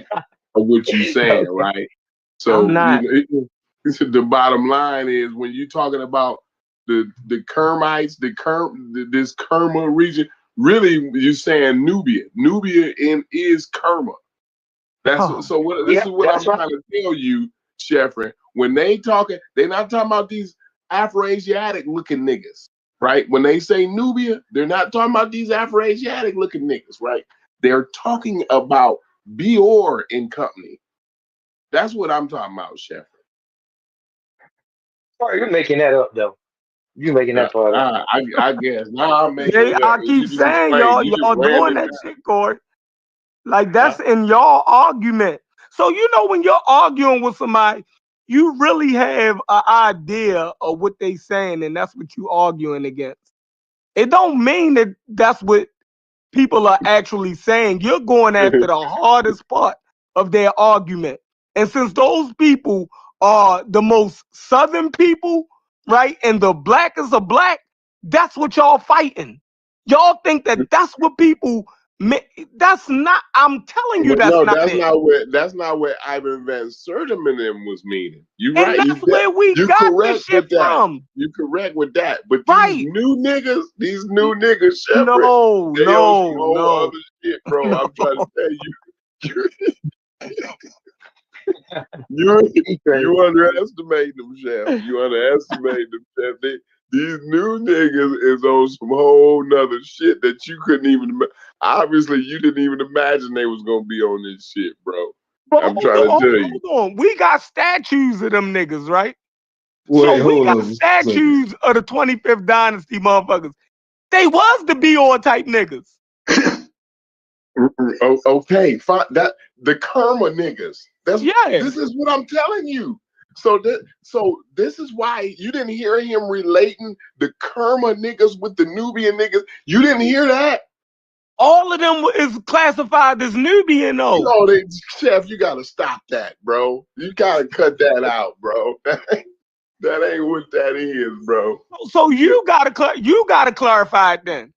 of what you're saying, right? So I'm not. The bottom line is when you're talking about the Kermites, this Kerma region, really you're saying Nubia. Nubia is Kerma. This is what I'm trying to tell you, Sheffrin. When they talking, they're not talking about these Afro-Asiatic looking niggas. right? When they say Nubia, they're not talking about these Afro-Asiatic looking niggas, right? They're talking about Bior and company. That's what I'm talking about, Chef. Sorry, you're making that up though. You're making that part up. I guess. Now I'm making Yeah, it I up. keep saying y'all doing that shit, Corey. Like that's in y'all argument. So you know when you're arguing with somebody, you really have an idea of what they saying, and that's what you arguing against. It don't mean that that's what people are actually saying. You're going after the hardest part of their argument. And since those people are the most southern people, right, and the blackest of black, that's what y'all fighting. Y'all think that that's what people. That's not. I'm telling you, But that's no, not that's it. not what Ivan Van Sertima was meaning. You're And right. that's where we You got correct this shit with that. from. You correct with that. But Right. these new niggas, Shepard, No, they on some whole no. other shit, bro. I'm trying to tell you. You underestimate them, Chef. You underestimate them, Chef. These new niggas is on some whole nother shit that you couldn't even. Obviously, you didn't even imagine they was gonna be on this shit, bro. I'm trying to tell you. Hold on. We got statues of them niggas, right? Wait, So we hold got on. statues of the 25th Dynasty motherfuckers. They was the Bior type niggas. Okay, fine. That the karma niggas. This is what I'm telling you. So this is why you didn't hear him relating the karma niggas with the Nubian niggas. You didn't hear that. All of them is classified as Nubian, though. No, Chef, you gotta stop that, bro. You gotta cut that out, bro. That ain't what that is, bro. So you gotta clarify it then.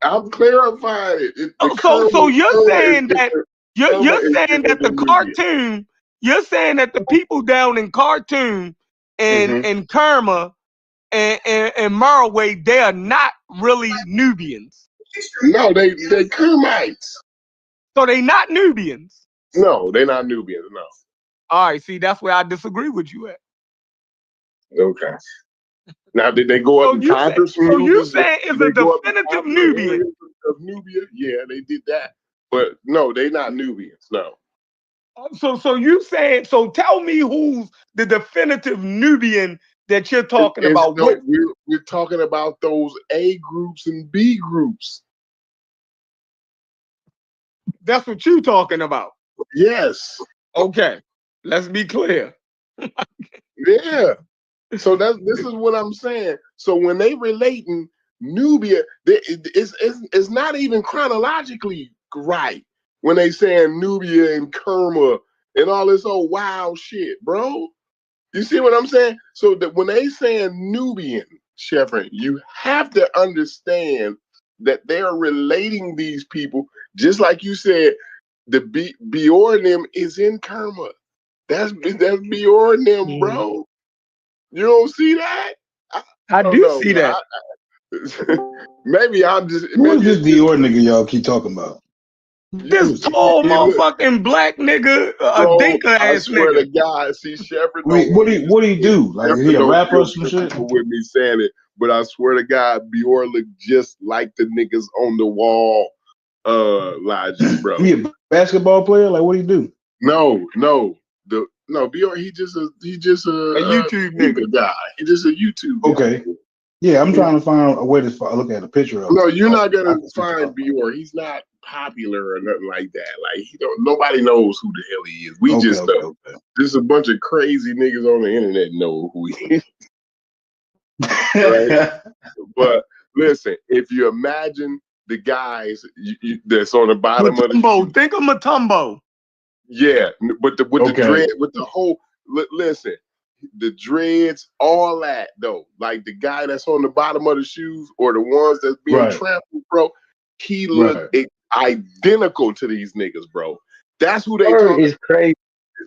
I'm clarifying it. So you're saying that you're saying that the cartoon, you're saying that the people down in Khartoum and Kerma and Marway, they are not really Nubians. No, they Kermites. So they not Nubians. No, they're not Nubians. No. All right, see, that's where I disagree with you at. Okay. Now, did they go up and conquer some So you Nubians? saying it's a definitive Nubian? Of Nubia? Yeah, they did that. But no, they're not Nubians. No. So you saying, so tell me who's the definitive Nubian that you're talking about. No, we're talking about those A groups and B groups. That's what you're talking about. Yes. Okay. Let's be clear. Yeah. So this is what I'm saying. So when they relating Nubia, it's not even chronologically right when they saying Nubia and Kerma and all this old wild shit, bro. You see what I'm saying? So that when they saying Nubian, Shepard, you have to understand that they're relating these people, just like you said, the Bior and them is in Kerma. That's Bior and them, bro. You don't see that? I do see that. Maybe I'm just. Who is this Dior nigga y'all keep talking about? This tall motherfucking black nigga, a dinka I ass swear nigga. to God, see Shepard. Wait, what do he do? Like, is he a rapper or some shit? With me saying it, but I swear to God, Bior look just like the niggas on the wall. Logic, bro. He a basketball player? Like, what do he do? No, Bior. He just a YouTube nigga guy. He just a YouTube guy. Okay. Yeah, I'm trying to find a way to look at a picture of him. No, you're not gonna find Bior. He's not popular or nothing like that. Like nobody knows who the hell he is. We just there's a bunch of crazy niggas on the internet know who he is. Right? But listen, if you imagine the guys that's on the bottom of the think of Matumbo. Yeah, but the dread, with the whole listen. The dreads, all that though, like the guy that's on the bottom of the shoes or the ones that's being trampled, bro, he looked identical to these niggas, bro. That's who they talking. Is crazy.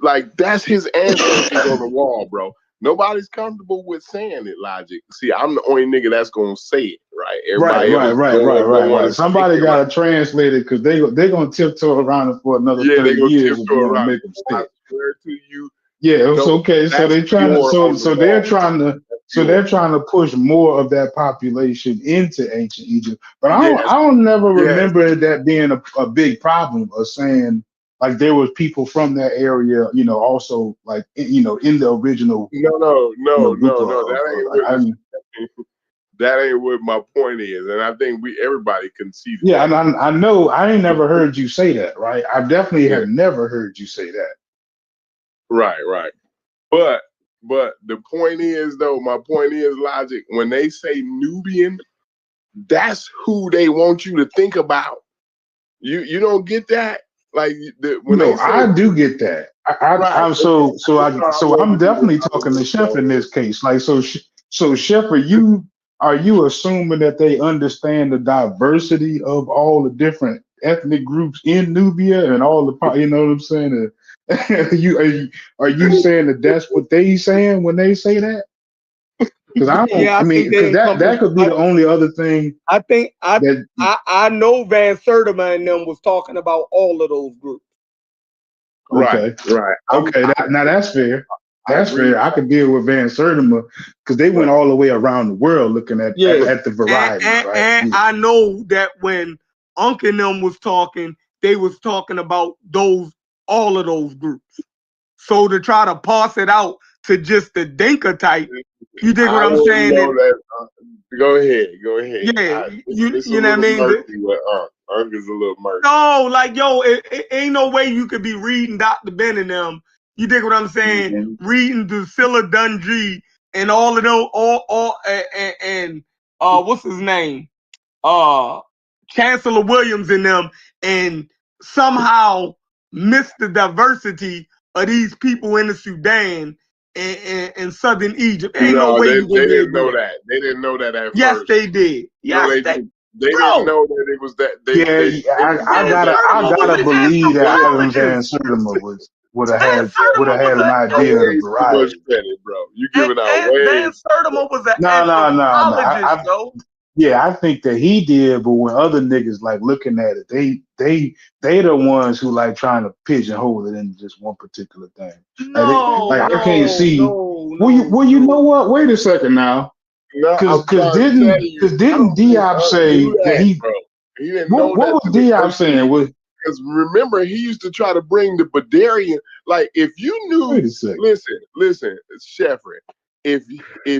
Like that's his ancestors on the wall, bro. Nobody's comfortable with saying it, Logic. See, I'm the only nigga that's gonna say it, right? Everybody right. Somebody gotta translate it because they gonna tiptoe around it for another 30 years if you want to make them stick. I swear to you. Yeah, it's okay. So they're trying to So they're trying to push more of that population into ancient Egypt. But Yes, I don't never yes. remember that being a big problem of saying like there was people from that area, you know, also like in the original group of That ain't what my point is, and I think everybody conceded. Yeah, and I know I ain't never heard you say that, right? I definitely have never heard you say that. Right. But the point is, though, my point is, Logic, when they say Nubian, that's who they want you to think about. You don't get that? Like when No, they say I do get that. I'm so I'm definitely talking to Chef in this case. Like so Chef, are you assuming that they understand the diversity of all the different ethnic groups in Nubia and all the you know what I'm saying? Are you saying that that's what they saying when they say that? Because I don't. Yeah, I mean, think they because that could be the only other thing. I know Van Sertima and them was talking about all of those groups. Okay. Right. Okay. Now that's fair. That's fair. I could deal with Van Sertima because they went all the way around the world looking at the variety. And I know that when Unc and them was talking, they was talking about all of those groups. So to try to parse it out to just the Dinka type, you dig what I'm saying? Go ahead. Yeah, it's you a know what I little mean? murky with Unc is a little murky. No, like it ain't no way you could be reading Dr. Ben and them. You dig what I'm saying? Reading Drusilla Dundee and all of them, and what's his name? Chancellor Williams and them, and somehow miss the diversity of these people in the Sudan and southern Egypt. Ain't no way you they didn't know that. They didn't know that at yes, first. they did. Yes, they didn't know that it was that. I gotta believe that Ivan Van Sertima would have had an idea of the variety. Credit, bro. You giving out way. Van Sertima was an anthropologist, though. Yeah, I think that he did, but when other niggas like looking at it, they the ones who like trying to pigeonhole it into just one particular thing. I can't see. Well, you know what? Wait a second now. Because didn't Diop say that he? Bro. He didn't what was Diop saying? Because remember, he used to try to bring the Badarian. Like, if you knew, listen, Sheffrin, if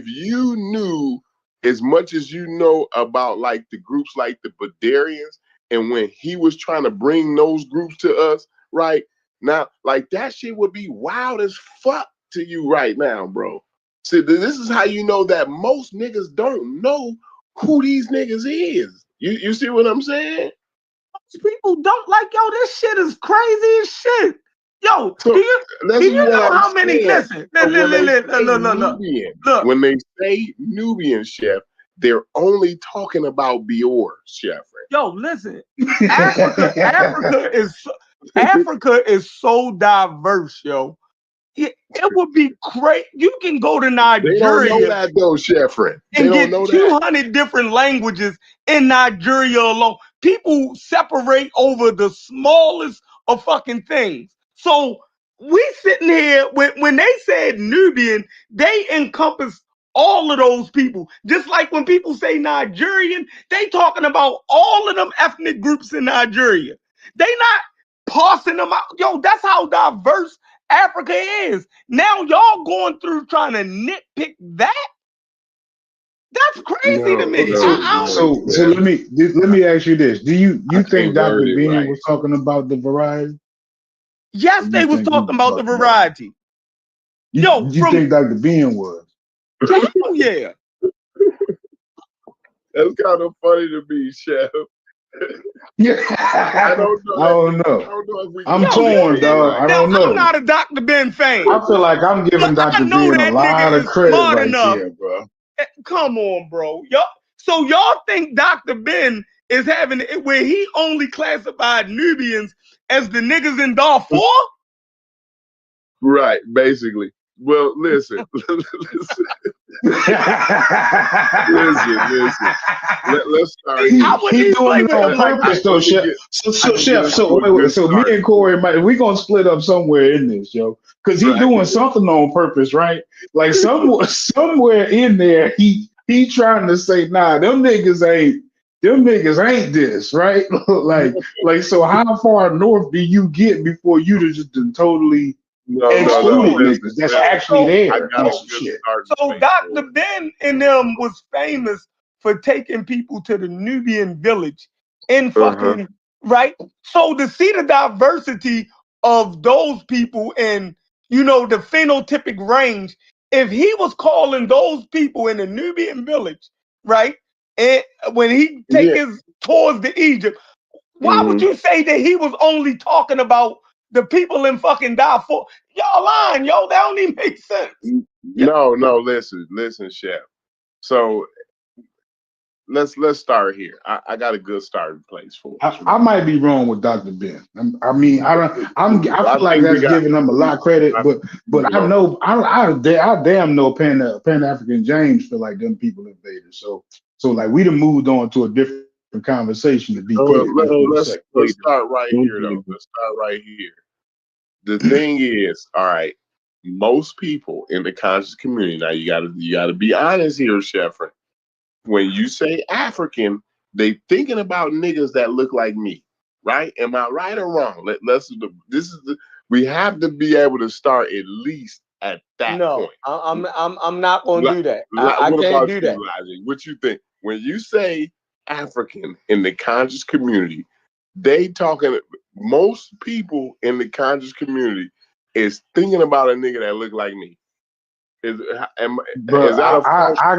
you knew as much as you know about like the groups like the Badarians, and when he was trying to bring those groups to us, right now, like that shit would be wild as fuck to you right now, bro. See, this is how you know that most niggas don't know who these niggas is. You see what I'm saying? People don't like, yo, this shit is crazy as shit. Yo, so do you know how many? Listen, look. When they say Nubian, Chef, they're only talking about Bior, Chef. Yo, listen, Africa is so diverse, yo. It would be great. You can go to Nigeria. They don't know that though, Sheffrin. And get 200 different languages in Nigeria alone. People separate over the smallest of fucking things. So we sitting here when they said Nubian, they encompass all of those people. Just like when people say Nigerian, they talking about all of them ethnic groups in Nigeria. They not parsing them out. Yo, that's how diverse Africa is. Now y'all going through trying to nitpick that? That's crazy to me. So let me ask you this: Do you think Dr. Bean was talking about the variety? Yes, they was talking about the variety. You think Dr. Bean was? Hell yeah. That's kind of funny to me, Chef. Yeah, I don't know. I'm torn, dog. I don't know. I'm not a Dr. Ben fan. I feel like I'm giving Dr. Ben a lot of credit right here, bro. Come on, bro. So y'all think Dr. Ben is having it where he only classified Nubians as the niggas in Darfur? Right, basically. Well, listen. Listen. Let's start He here. doing it on purpose though, Chef. So Chef, so wait. So me and Corey, we gonna split up somewhere in this, yo, because he doing something on purpose, right? Like somewhere in there, he trying to say, nah, them niggas ain't this, right? like so how far north do you get before you just totally excluded niggas that's actually there? So Dr. Ben and them was famous for taking people to the Nubian village and fucking right. So to see the diversity of those people and the phenotypic range, if he was calling those people in the Nubian village, right, and when he take his tours to Egypt, why would you say that he was only talking about the people in fucking Darfur? Y'all lying, yo. That don't even make sense. No, listen, Chef. So let's start here. I got a good starting place for us. I might be wrong with Dr. Ben. I feel like that's giving him a lot of credit, but I know I damn know Pan-African James feel like them people invaded. So like we done moved on to a different conversation to be clear. Let's start right here though. Let's start right here. The thing is, all right, most people in the conscious community, now you gotta be honest here, Sheffrin. When you say African, they thinking about niggas that look like me, right? Am I right or wrong? We have to be able to start at least at that point. I'm not gonna do that. I can't do that. Logic? What you think? When you say African in the conscious community, most people in the conscious community is thinking about a nigga that look like me. I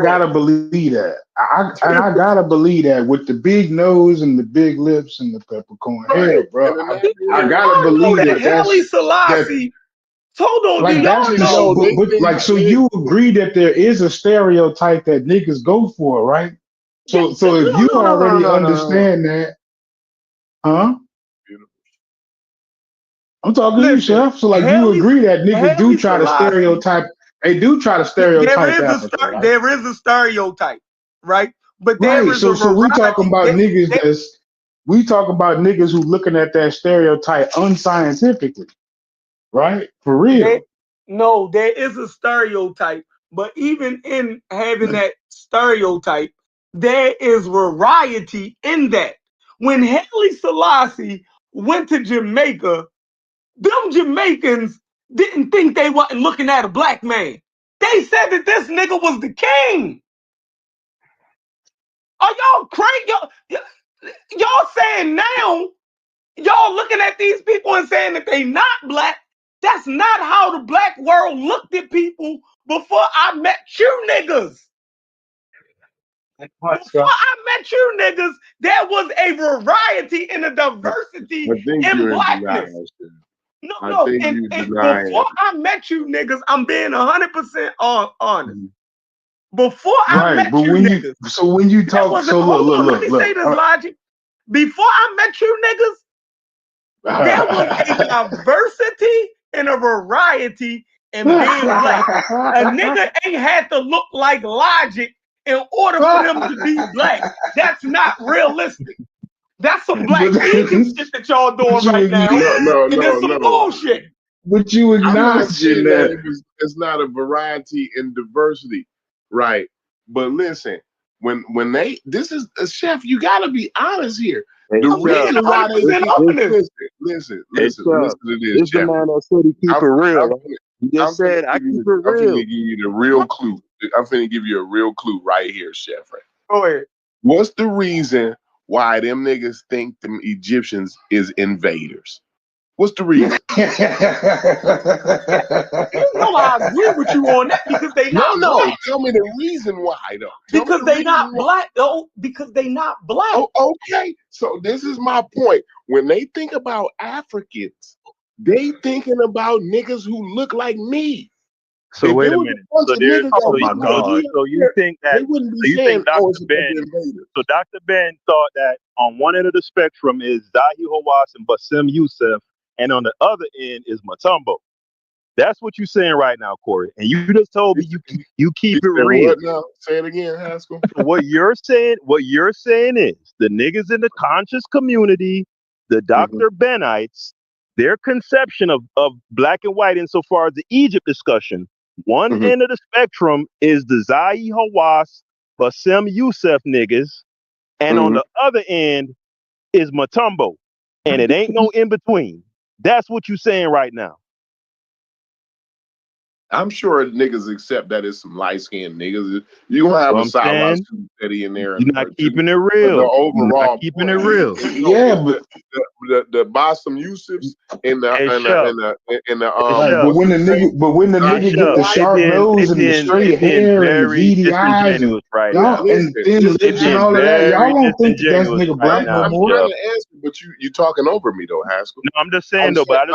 gotta believe that. I gotta believe that with the big nose and the big lips and the peppercorn hair, bro. I gotta believe that. Haile Selassie. Hold on, like that's but like so you agree that there is a stereotype that niggas go for, right? So if you already understand that, huh? I'm talking to you, Chef. So like you agree that niggas do try to stereotype. They do try to stereotype Africa, right? There is a stereotype, right? But so we talking about niggas we talk about niggas who looking at that stereotype unscientifically, right? For real. There is a stereotype, but even in having that stereotype, there is variety in that. When Haile Selassie went to Jamaica, them Jamaicans didn't think they wasn't looking at a black man. They said that this nigga was the king. Are y'all crazy? Y'all saying now, y'all looking at these people and saying that they not black. That's not how the black world looked at people before I met you niggas. Before I met you niggas, there was a variety and a diversity in blackness. No. And before I met you niggas, I'm being 100% honest. Before I met you niggas. So when you talk, look. Let me say this, Logic. Before I met you niggas, there was a diversity and a variety in being black. A nigga ain't had to look like Logic in order for them to be black. That's not realistic. That's some black vegan shit that y'all doing right now. No. It's some bullshit. But you acknowledging that it's not a variety and diversity, right? But listen, when this is a Chef, you got to be honest here. The reason why they listen to this. This the man that said he keep it real. He just said I keep it real. I'm finna give you the real clue. I'm finna give you a real clue right here, Chef. Go ahead. What's the reason why them niggas think them Egyptians is invaders? What's the reason? I agree with you on that because they not black. Tell me the reason why though. Because they not black though. Because they not black. Oh, okay. So this is my point. When they think about Africans, they thinking about niggas who look like me. So wait a minute. So you think that Dr. Ben? So Dr. Ben thought that on one end of the spectrum is Zahi Hawass and Bassem Youssef, and on the other end is Mutombo. That's what you're saying right now, Corey. And you just told me you keep it real. What now? Say it again, Haskell. What you're saying is the niggas in the conscious community, the Dr. Benites, their conception of black and white insofar as the Egypt discussion, one end of the spectrum is the Zahi Hawass, Bassem Youssef niggas, and on the other end is Matumbo. And it ain't no in between. That's what you're saying right now. I'm sure niggas accept that it's some light skinned niggas. You gonna have a Sawa steady in there. You're not keeping it real. The overall you're not keeping it real. Yeah, but the Bassem Youssefs and the but when the nigga get the sharp nose and the straight hair and the beady eyes and right and thin lips and all of that, y'all don't think that's nigga black no more. I'm trying to answer, but you talking over me though, Haskell. No, I'm just saying though, but I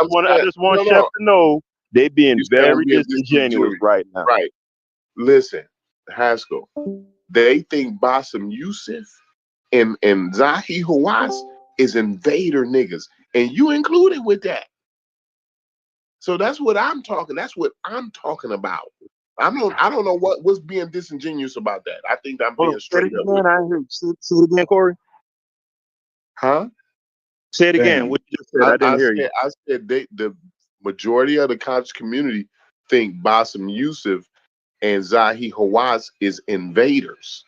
just want Chef to know they being very disingenuous right now. Right. Listen, Haskell, they think Bassem Youssef and Zahi Hawass is invader niggas, and you included with that. So that's what I'm talking. That's what I'm talking about. I don't know what's being disingenuous about that. I think I'm being straight up. I heard. Say it again, Corey. Huh? Say it again. What you just said? I didn't hear you. I said the majority of the conscious community think Bassem Youssef and Zahi Hawass is invaders.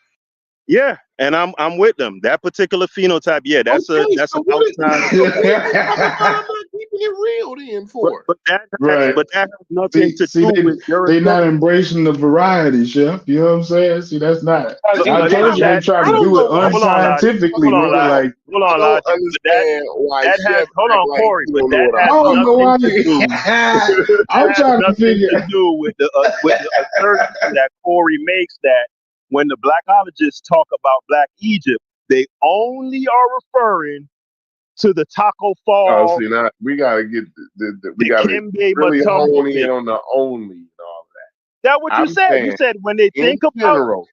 Yeah, and I'm with them. That particular phenotype, yeah, that's an outside. I'm not keeping it real then for. But that has nothing to do with your. They're not embracing the variety, Chef. You know what I'm saying? See, that's not. I told you they try to do it unscientifically, nigga. Like, hold on, Logic. Hold on, Corey. But that has nothing to do. I'm trying to figure to do with the assertion that Corey makes that. When the blackologists talk about Black Egypt, they only are referring to the Taco Fall. Oh, see, now we gotta get we gotta really hone in on the only and all that. That's what you said. You said when they think about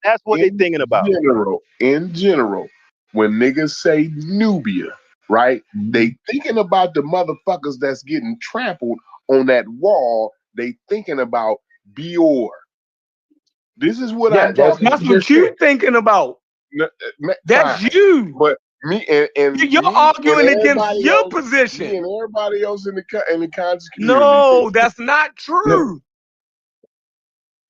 that's what they're thinking about. In general, when niggas say Nubia, right? They thinking about the motherfuckers that's getting trampled on that wall. They thinking about Bior. This is what I'm talking about. That's what you're thinking about. That's you. But me and you're arguing against your position. Me and everybody else in the conscious community. No, that's not true.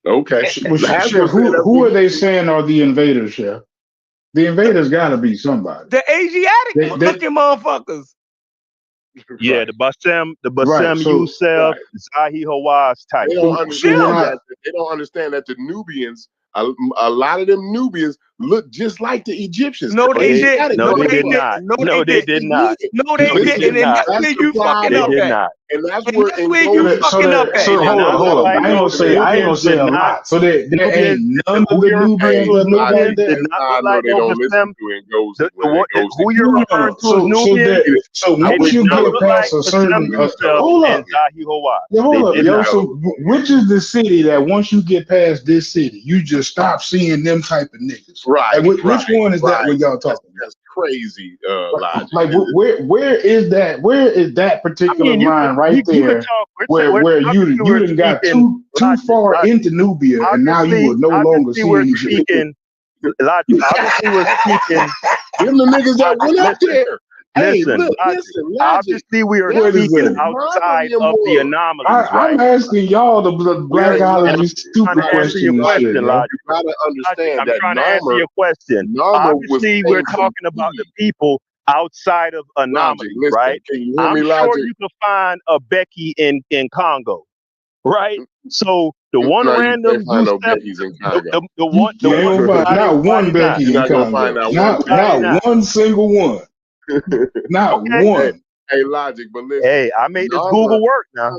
Okay. Chef, who are they saying are the invaders, Chef? The invaders got to be somebody. The Asiatic looking motherfuckers. Yeah, the Bassem Youssef, Zahi Hawass type. They don't understand that the Nubians, a lot of them Nubians look just like the Egyptians. No, they did. No, they did not. No, they did not. No, they didn't. And that's where you fucking up at. And that's where you fucking up at. So hold up. I ain't gonna say a lot. So there ain't none of the Nubians that look like that. Who you're referring to as Nubians? So once you get past a certain, hold up. Yo. So which is the city that once you get past this city, you just stop seeing them type of niggas? Right. Like, which one is that when y'all talking? That's crazy. Logic. Like where is that? Where is that particular line right there? Where you done got too far into Nubia and now you will no longer see Egypt. Obviously, we're speaking. Them the niggas that went up there. Listen, obviously we are speaking outside of the anomalies, right? I'm asking y'all the blackology stupid question. You gotta understand I'm trying to answer your question. Obviously, we're talking about the people outside of anomalies, right? I'm sure you can find a Becky in Congo, right? So the one random not one Becky in Congo, not one single one. Not one. Hey, Logic, but listen. Hey, I made this Google work now.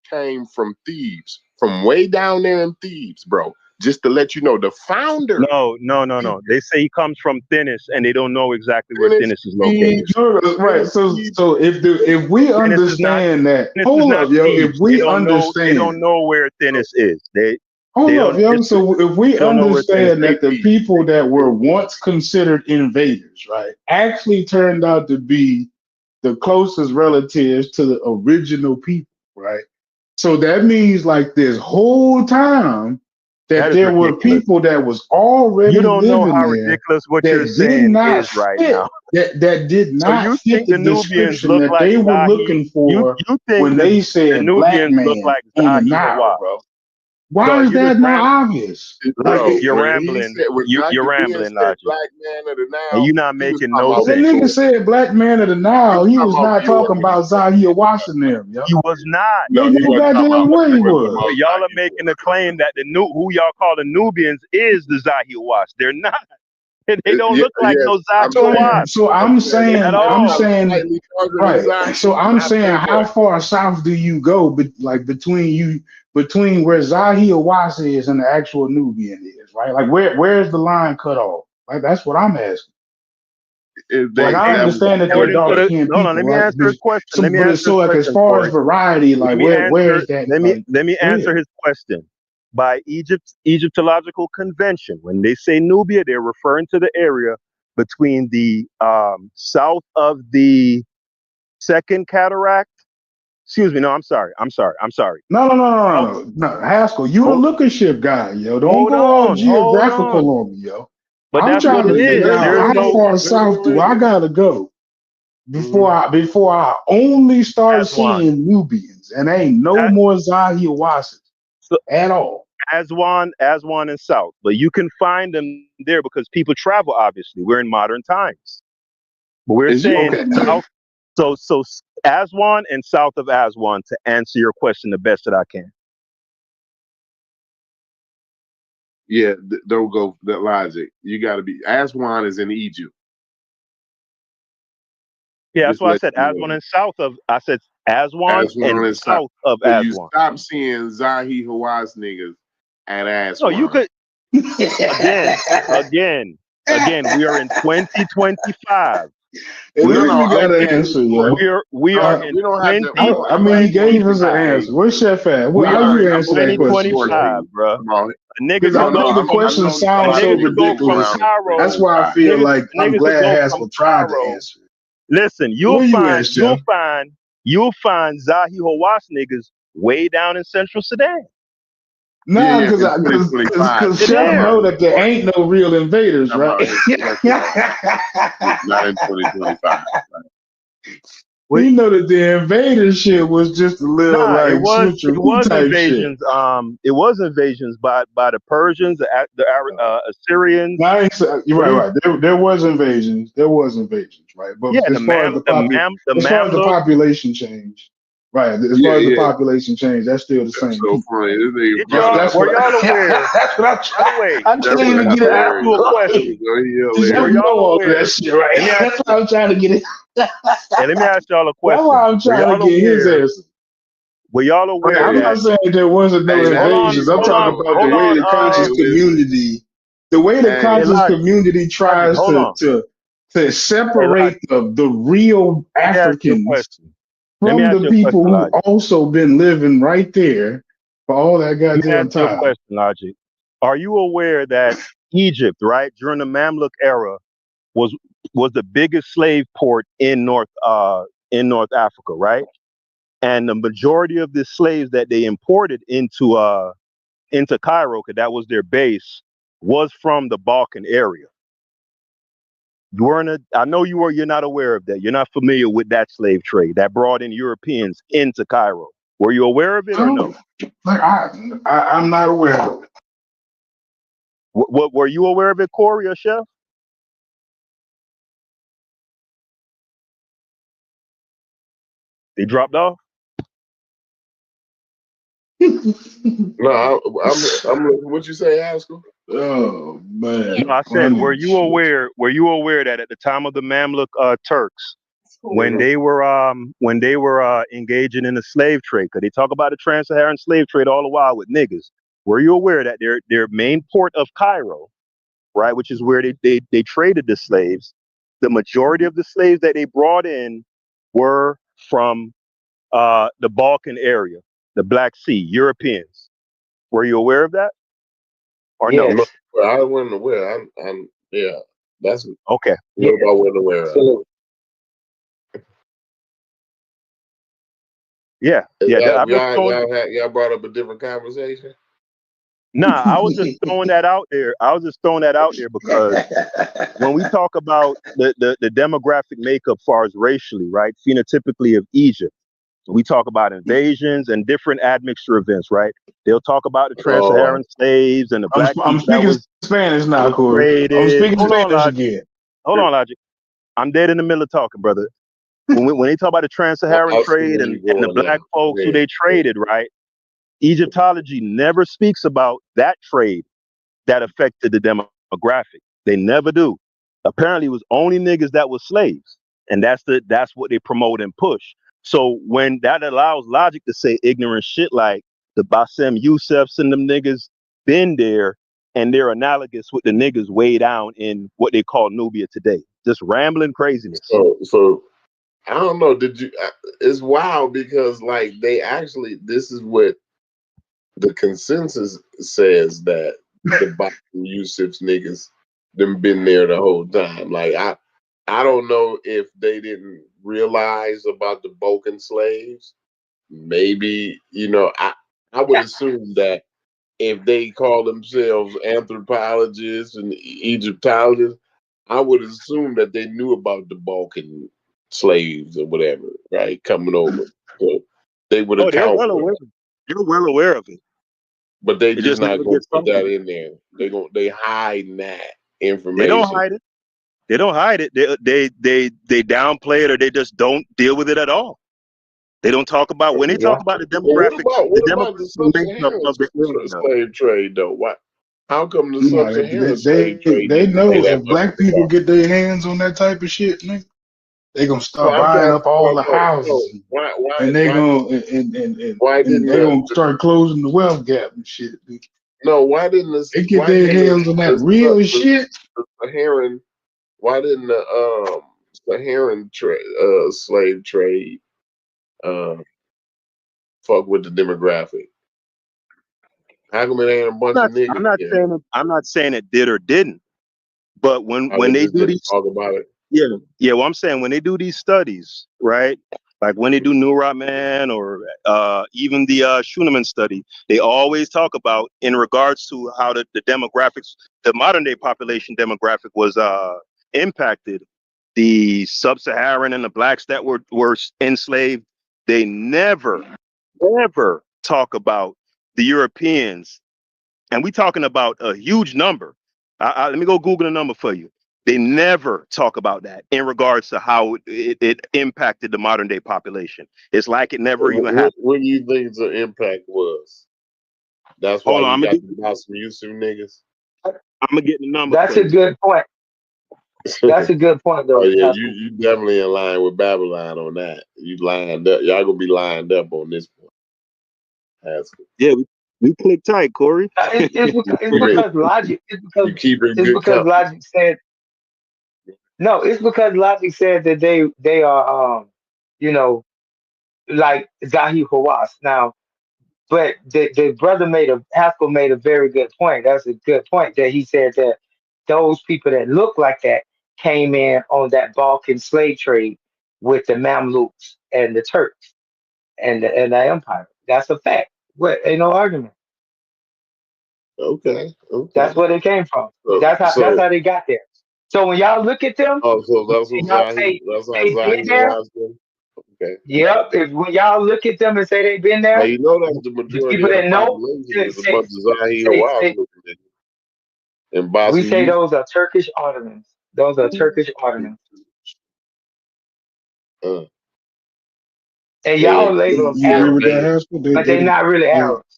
Came from Thebes, from way down there in Thebes, bro. Just to let you know, the founder. No. They say he comes from Thinis, and they don't know exactly where Thinis is located. Right. So if we understand that, hold up, yo. If we understand, they don't know where Thinis is. Hold up, yo. So if we understand that the people that were once considered invaders, right, actually turned out to be the closest relatives to the original people, right? So that means like this whole time that That is there were ridiculous. people that was already You don't know living how there ridiculous what you're that did saying not is right fit, now. that did So not you fit think the the Nubians description look that like they were Zahi? looking for You think when the they said black Nubians look man like on the Zahi Nile, Hawass? bro. Why Dog, is you just that not rambling. obvious? Like Bro, you're when he rambling. said, when You're Dr. Ben rambling, said Najee, black man of the and now, you're not he was making talking no about When that sense. nigga Bjork. said black man of the He Nile, was he talking was about not Bjork talking when he about said Zahir that. Washington them, yo. He was not. No, There's he no wasn't talking goddamn about, way he he wasn't talking was. But about y'all are Zahi making a Hawass. claim that who y'all call the Nubians is the Zahi Hawass. They're not. They don't Yeah, look like yes, no I'm Zahi saying, Hawass So I'm I'm saying they at saying, might I'm all. have saying, slightly darker than right. So Zahi. I'm Not saying, that how much. far south do you go, but like between where Zahir Hawass is and the actual Nubian is, right? Like where's the line cut off? Like that's what I'm asking. Like I That was understand that they're According to dark the skinned hold on, people, let me right? answer his question. Let me But it's answer so his like as question, far as Corey. variety, Let like me where's answer. that? Let me Go ahead. answer his question. By Egyptological convention, when they say Nubia, they're referring to the area between the south of the Second Cataract. Excuse me. No, I'm sorry. South, No. Haskell, you the hold, lookership guy, yo. Don't go all hold on. geographical on me, yo. But I'm that's what trying it to figure is. out There's how no far south do I gotta go before I only start Aswan. seeing Nubians and ain't no more Zahir Wasses So, at all. Aswan and South. But you can find them there because people travel, obviously. We're in modern times. But we're Is you saying Okay. south, so Aswan and south of Aswan to answer your question the best that I can. yeah, don't go that logic. You got to be. Aswan is in Egypt. Yeah, that's Just why I let said you Aswan know. and south of. I said Aswan and Aswan is south. south of So you Aswan. stop seeing Zahi Hawass niggas at No, you Aswan. could again. We are in 2025. At We're least in we got an 20. answer, yo. We are in We don't have to. We don't I have to mean, he act like gave us an 2025. everybody. answer. Where's Chef at? We How are you in answer that question, Chef? 2025, bro. Come on. A nigga Because could I know go the from question a sounds so nigga could go from ridiculous. That's Cairo. why I feel like I'm Nigga could glad go from Haskell tried to Cairo. answer. Listen, Where you at, Chef? you'll find Zahi Hawass niggas way down in Central Sudan. Yeah, No, yeah. In 2025, because They're Chef there. know that there ain't no real invaders, I'm right? out here. Not in 2025. Right? He know that the invader shit was just a little Nah, like switch it or who was type shit. invasions. It was invasions by the Persians, the Assyrians. No, I ain't say, you're right. There was invasions. There was invasions, right? But Yeah, as far as the Mamluk. population change, right? As Yeah, far as the yeah. population change, that's still the That's same so people. funny. This nigga That's Were what y'all aware? That's what I'm By trying. the way, I'm That's trying to I get it want to out. ask you a question. Just Were know y'all all of that aware? shit, right? Let me ask. That's why I'm trying to get it. And let me ask y'all a That's why question. I'm trying to get his answer. Were y'all aware I'm not that? saying there wasn't no Hold on, invasions. I'm talking about the way the conscious community, Elijah, tries hold on. to separate the real Let me ask you a Africans question. Let me from ask the you a people question, who Logic. also been living right there for all that Let me goddamn ask you a time. question, Logic. Are you aware that Egypt, right, during the Mamluk era, was the biggest slave port in North Africa, right? And the majority of the slaves that they imported into Cairo, because that was their base, was from the Balkan area. I know you're not aware of that. You're not familiar with that slave trade that brought in Europeans into Cairo. Were you aware of it or no? I'm not aware of it. What were you aware of it, Corey or Chef? They dropped off. No, I'm. What you say, Haskell? Oh man! No, I said, were you aware that at the time of the Mamluk Turks, when they were engaging in the slave trade, because they talk about the trans-Saharan slave trade all the while with niggas, were you aware that their main port of Cairo, right, which is where they traded the slaves, the majority of the slaves that they brought in were from the Balkan area, the Black Sea, Europeans. Were you aware of that or no? Yes. No, I wasn't aware. I'm yeah. That's okay. What I wasn't aware of. Yeah. I respond. Y'all brought up a different conversation. Nah, I was just throwing that out there. Because when we talk about the demographic makeup far as racially, right, phenotypically of Egypt, we talk about invasions and different admixture events, right? They'll talk about the trans-Saharan slaves and the black I'm people that speaking was Spanish now, Corey. traded. I'm speaking Hold on, Spanish Logic. again. Hold on, Logic. I'm dead in the middle of talking, brother. When they talk about the trans-Saharan I'll see trade where and you the going black now. folks who they traded, right? Egyptology never speaks about that trade that affected the demographic. They never do. Apparently, it was only niggas that was slaves, and that's what they promote and push. So when that allows Logic to say ignorant shit like the Bassem Youssefs and them niggas been there, and they're analogous with the niggas way down in what they call Nubia today, just rambling craziness. So I don't know. It's wild because like they actually, this is what the consensus says, that the Bassem Youssefs niggas them been there the whole time. Like I don't know if they didn't realize about the Balkan slaves. Maybe, I would assume that if they call themselves anthropologists and Egyptologists, I would assume that they knew about the Balkan slaves or whatever, right, coming over. So they would account They're well for aware. it. They're well aware of it. But they It just just not never gonna gets put talked that about. in there. They hiding that They don't information. hide it. They don't hide it. They downplay it, or they just don't deal with it at all. They don't talk about when they talk about the Well, demographic, what about the makeup sub-Saharan of the area. slave trade though? Why? How come the No, sub-Saharan slave trade they didn't know play that if much black of a people part? get their hands on that type of shit, nigga, they gonna No, start I'm buying saying up all the no. houses, Why and they why gonna why and didn't they gonna start closing the wealth gap and shit. Nigga. why didn't this They get why their didn't hands on that the, real shit. the Saharan why didn't the Saharan slave trade fuck with the demographic? How come it ain't a bunch of niggas here? I'm not saying it did or didn't, but when They they just do didn't these, talk about it. yeah. Well, I'm saying when they do these studies, right? Like when they do Nura Man or even the Schuneman study, they always talk about in regards to how the demographics, the modern day population demographic was impacted. The sub-Saharan and the blacks that were enslaved, they never, ever talk about the Europeans. And we talking about a huge number. Let me go Google the number for you. They never talk about that in regards to how it impacted the modern day population. It's like it never even happened. What do you think the impact was? That's why Hold on, you got to buy some Yusuf niggas. I'm gonna get the number. That's for a you. good point. That's a good point, though. Oh yeah, you definitely in line with Babylon on that. You lined up. Y'all gonna be lined up on this point. Yeah, we click tight, Corey. It's because logic. You keep it It's good because company. logic said no. It's because logic said that they are like Zahi Hawass now. But the brother Haskell made a very good point. That's a good point that he said that those people that look like that came in on that Balkan slave trade with the Mamluks and the Turks and the empire. That's a fact. What ain't no argument. Okay. That's where they came from. So, That's how they got there. So when y'all look at them, so that's and what y'all Zahi. say That's how they've been Zahi there. was them. Okay. Yep. When y'all look at them and say they've been Now there, you know that the the majority people of the that know population is a say, bunch of Zahi say, Hawass say looking at and we Basim say Yusuf. those are Turkish ornaments. Those are Turkish ornaments. And y'all label them You agree with that, Arabs, Haskell? but they're not really Arabs.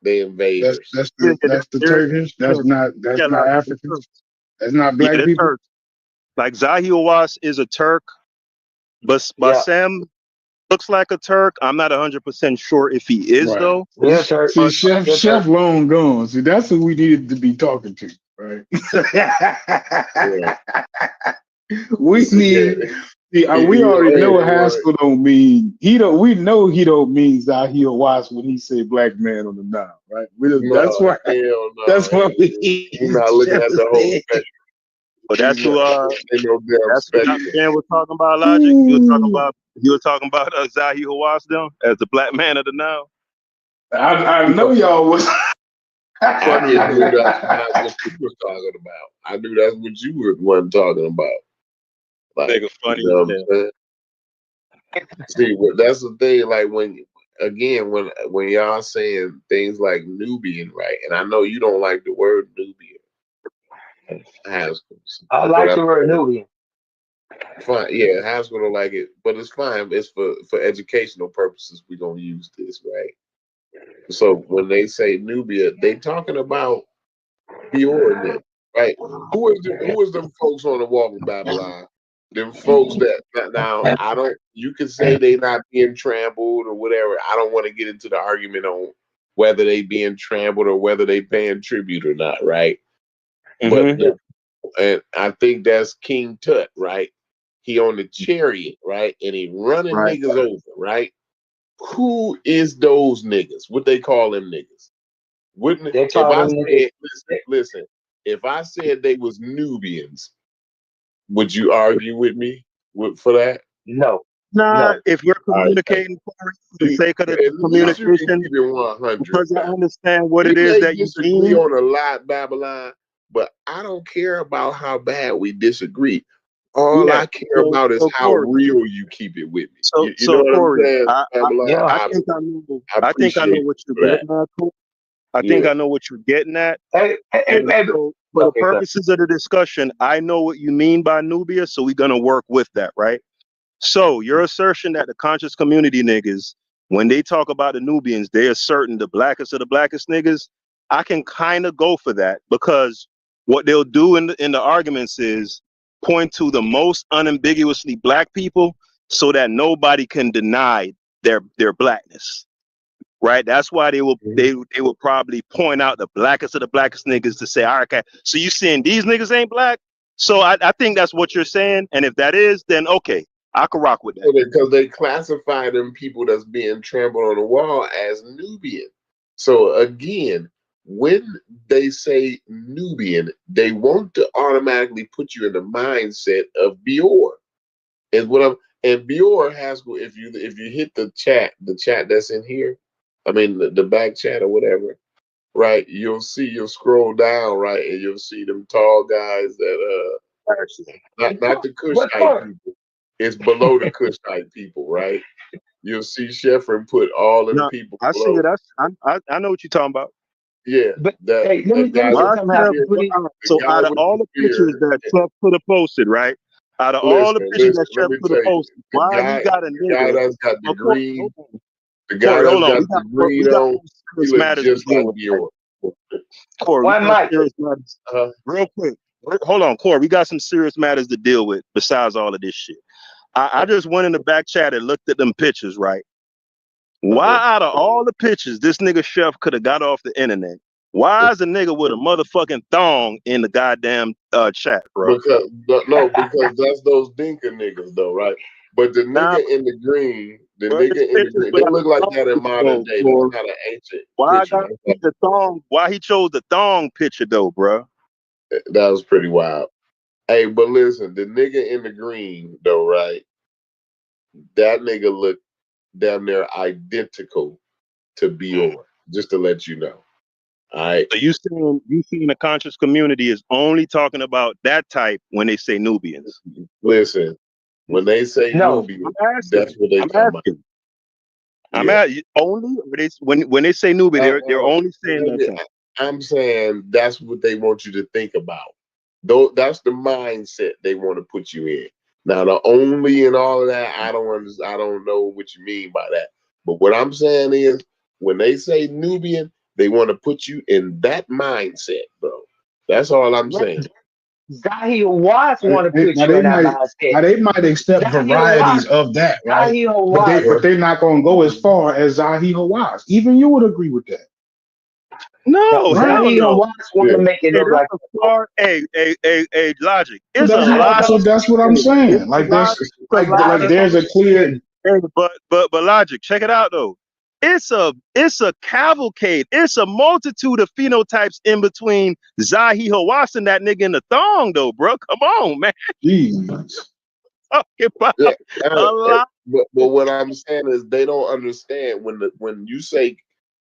They invaders. That's the Turkish. That's not African. That's not black they're people. Turks. Like Zahi Hawass is a Turk, but Bassem looks like a Turk. I'm not 100% sure if he is Right. though. Yeah, Turk. See, Chef long gone. See, that's who we needed to be talking to, right? We need. See, we already know what Haskell don't mean. We know he don't mean Zahi Hawass when he say black man on the Nile, right? That's why. Hell no. That's why He's not looking at the whole spectrum. But that's who ain't no damn that's what spectrum. Dan was talking about, Logic. He was talking about You were talking about Zahi Hawass them as the black man of the now. I know y'all was. I just knew that's not what you was talking about. I knew that's what you weren't talking about. Like, Nigga funny. you know what I'm saying? See, that's the thing. Like when y'all saying things like Nubian, right? And I know you don't like the word Nubian. I like the word Nubian. Fine, yeah, Haskell don't like it, but it's fine. It's for educational purposes. We're gonna use this, right? So when they say Nubia, they talking about the ordinance, right? Who is them folks on the wall of Babylon? Them folks that now I don't. You can say they not being trampled or whatever. I don't want to get into the argument on whether they being trampled or whether they paying tribute or not, right? But and I think that's King Tut, right? He on the chariot, right? And he running niggas over, right? Who is those niggas? What they call them niggas? Wouldn't if I said, listen, if I said they was Nubians, would you argue with me for that? No. Nah, if we're communicating for the sake of the communication, because I understand what it is that you disagree on a lot, Babylon, but I don't care about how bad we disagree. All I care about is how real you keep it with me. You know what Corey, I'm saying? I think I know what you're getting at. I think I know what you're getting at. So for the purposes of the discussion, I know what you mean by Nubia, so we're gonna work with that, right? So your assertion that the conscious community niggas, when they talk about the Nubians, they are certain the blackest of the blackest niggas. I can kind of go for that because what they'll do in the arguments is point to the most unambiguously black people so that nobody can deny their blackness. Right? That's why they will probably point out the blackest of the blackest niggas to say, all right, okay, so you saying these niggas ain't black? So I think that's what you're saying. And if that is, then okay, I can rock with that. Because they classify them people that's being trampled on the wall as Nubian. So again, when they say Nubian, they want to automatically put you in the mindset of Bior. Is what I'm and Bior has if you hit the chat that's in here, I mean the back chat or whatever, right? You'll scroll down, right, and you'll see them tall guys that not the Cushite people. It's below the Cushite people, right? You'll see Sheffrin put all them people below. I see it. I know what you're talking about. Yeah, but hey, let me so out of all the pictures that Trump could have posted, right? Out of all the pictures that Trump could have posted, why he got a nigga? The guy that's got the green. The guy that's got the green on. He looks just like Bior. Corey, real quick. Hold on, Corey. We got some serious matters to deal with besides all of this shit. I just went in the back chat and looked at them pictures, right? Why out of all the pictures this nigga Chef could have got off the internet, why is a nigga with a motherfucking thong in the goddamn chat, bro? Because that's those Dinka niggas though, right? But the nigga in the green, they look like that in modern day. That's not an ancient picture. Why he chose the thong picture though, bro? That was pretty wild. Hey, but listen, the nigga in the green though, right? That nigga looked damn near identical to Bior, just to let you know. All right. So you saying the conscious community is only talking about that type when they say Nubians? Listen, when they say Nubians, that's what they talking about. When they say Nubian, they're only saying that. I'm saying that's what they want you to think about. Though that's the mindset they want to put you in. Now the only and all of that, I don't know what you mean by that. But what I'm saying is when they say Nubian, they want to put you in that mindset, bro. That's all I'm saying. Zahi Hawass want to put you in that mindset. Now they might accept varieties of that, right? But they're not going to go as far as Zahi Hawass. Even you would agree with that. No, Zahi Hawass want to make it look like a logic. So that's what I'm saying. Like there's a clear. But logic. Check it out though. It's a cavalcade. It's a multitude of phenotypes in between Zahi Hawass and that nigga in the thong though, bro. Come on, man. Jeez. A lot but what I'm saying is they don't understand when you say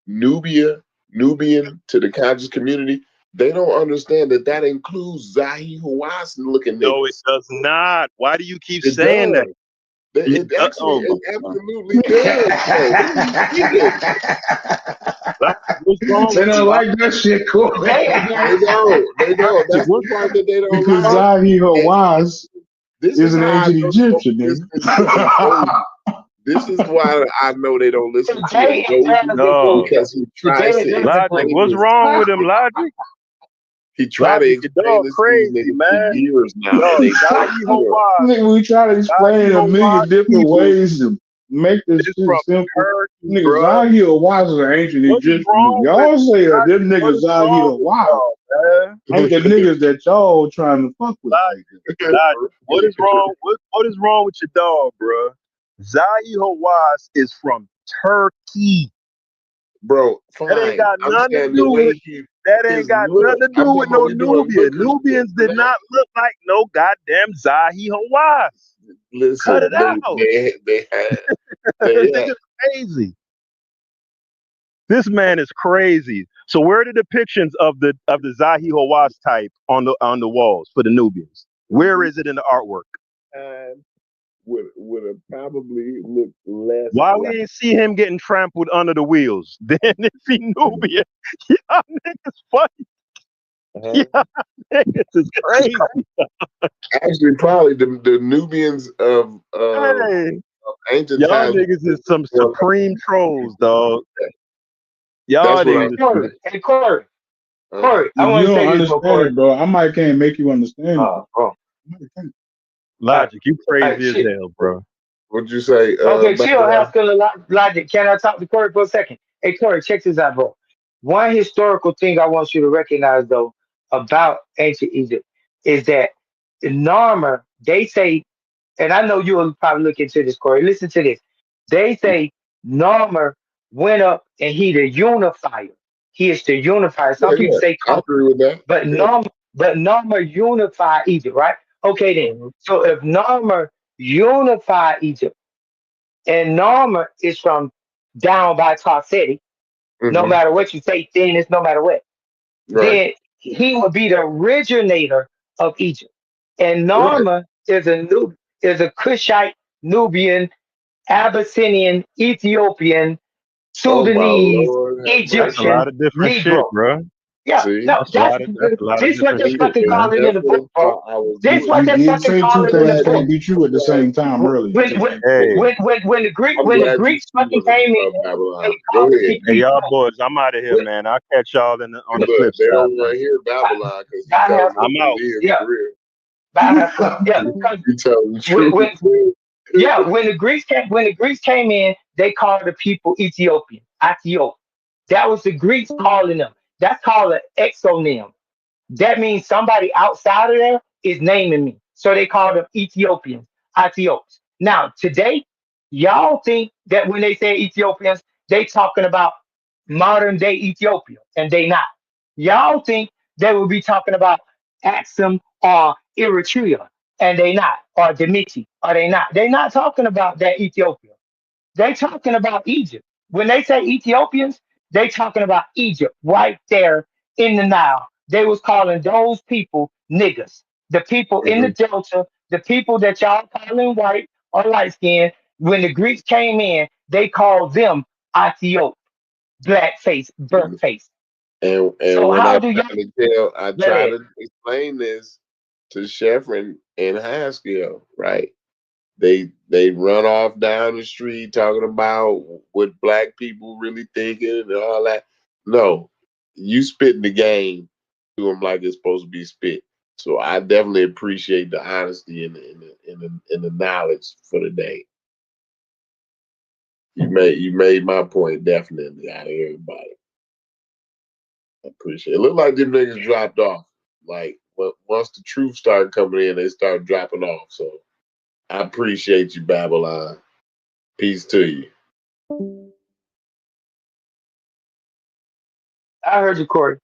Nubian to the conscious community, they don't understand that includes Zahi Hawass looking niggas. No, it does not. Why do you keep It saying does. that? It absolutely does. What's wrong They with don't you? like that shit, Corey. They don't. That's the part that they don't Because like. Zahi Hawass This is is an how I ancient know they don't Egyptian, listen nigga. to Ndozi. This is why I know they don't listen to Today it Ndozi, does No. include them. because he Today tries it to does Logic, include explain what's this. wrong with him, Logic? He tried to Logic, your explain dog this to these crazy, niggas for man. years now, Dog, and they Zahi couldn't do it. Hawass, Nigga, we try to explain Zahi a million Hawass different people ways to make this is shit from simple. Turkey, Nigga, bruh. Zahi Hawass is an ancient What is Egyptian. wrong Nigga. with Y'all say that Logic? them What niggas is Zahi wrong with Hawass y'all, man? ain't the niggas that y'all trying to fuck with like that. Logic, what is wrong? What is wrong with your dog, bruh? Zahi Hawass is from Turkey. Bro, That ain't fine. got I'm nothing to saying the do with way that. Ain't his got look. nothing to I'm do talking with about no we doing Nubian. look and shit. Nubians did not look like no goddamn Zahi Hawass. Cut Listen, it out. they had This nigga's crazy. This man is crazy. So where are the depictions of the Zahi Hawass type on the walls for the Nubians? Where is it in the artwork? would have probably looked less Why we black. ain't see him getting trampled under the wheels? Then if he Nubian, y'all niggas funny. Y'all niggas is crazy. Actually, probably the Nubians of Hey, ancient y'all times. niggas is some supreme trolls, dog. Y'all That's what niggas I'm is Hey, Corey, I You want to don't say this real understand Corey. it, bro. I might can't make you understand it. Oh. Logic. You crazy as Shit. hell, bro. What'd you say? Okay, chill. Babylon? Have still a logic. Can I talk to Corey for a second? Hey, Corey, check this out, bro. One historical thing I want you to recognize, though, about ancient Egypt is that the Narmer, they say, and I know you'll probably look into this, Corey. Listen to this. They say Narmer went up and he the unifier. He is the unifier. Some people Yeah. say I agree with that. but Yeah. Narmer unified Egypt, right? Okay, then. So if Narmer unified Egypt, and Narmer is from down by Tarsetti, no matter what you say, thinness, no matter what, Right. then he would be the originator of Egypt. And Right. Narmer is a Cushite, Nubian, Abyssinian, Ethiopian, Oh my Sudanese, Lord, have That's a mercy. Egyptian, lot of different shit, Negro. bro. Yeah, See, no, That's a lot of this what different they shit, fucking I call man. it in the book, definitely bro. thought I was This doing what You they did fucking say two call it in the things book. can't be true at the same time earlier. Hey, When the I'm glad you Greeks see fucking what came in, Babylon. they Go called the ahead. people hey, y'all Ethiopians. boys, I'm out of here, man. I'll catch y'all on the Look, flip they side, don't want man. to hear Babylon because he I telling have, it I'm what out. it is yeah, for real. yeah, because He telling the when, truth. when the Greeks came in, they called the people Ethiopian, Ethiop. That was the Greeks calling them. That's called an exonym. That means somebody outside of there is naming me. So they call them Ethiopians, Ethiops. Now, today, y'all think that when they say Ethiopians, they talking about modern day Ethiopia, and they not. Y'all think they will be talking about Axum or Eritrea, and they not, or Demiti, or they not. They not talking about that Ethiopia. They talking about Egypt. When they say Ethiopians, they talking about Egypt right there in the Nile. They was calling those people niggas. The people in the Delta, the people that y'all calling white or light skinned, when the Greeks came in, they called them Ethiop, black face, burnt face. And So when how I do y'all try to tell, I go try ahead? to explain this to Sheffrin and Haskell, right? They run off down the street talking about what black people really thinking and all that. No, you spitting the game to them like it's supposed to be spit. So I definitely appreciate the honesty and the knowledge for the day. You made my point definitely out of everybody. I appreciate it. It looked like them niggas dropped off. Like once the truth started coming in, they started dropping off. So I appreciate you, Babylon. Peace to you. I heard you, Corey.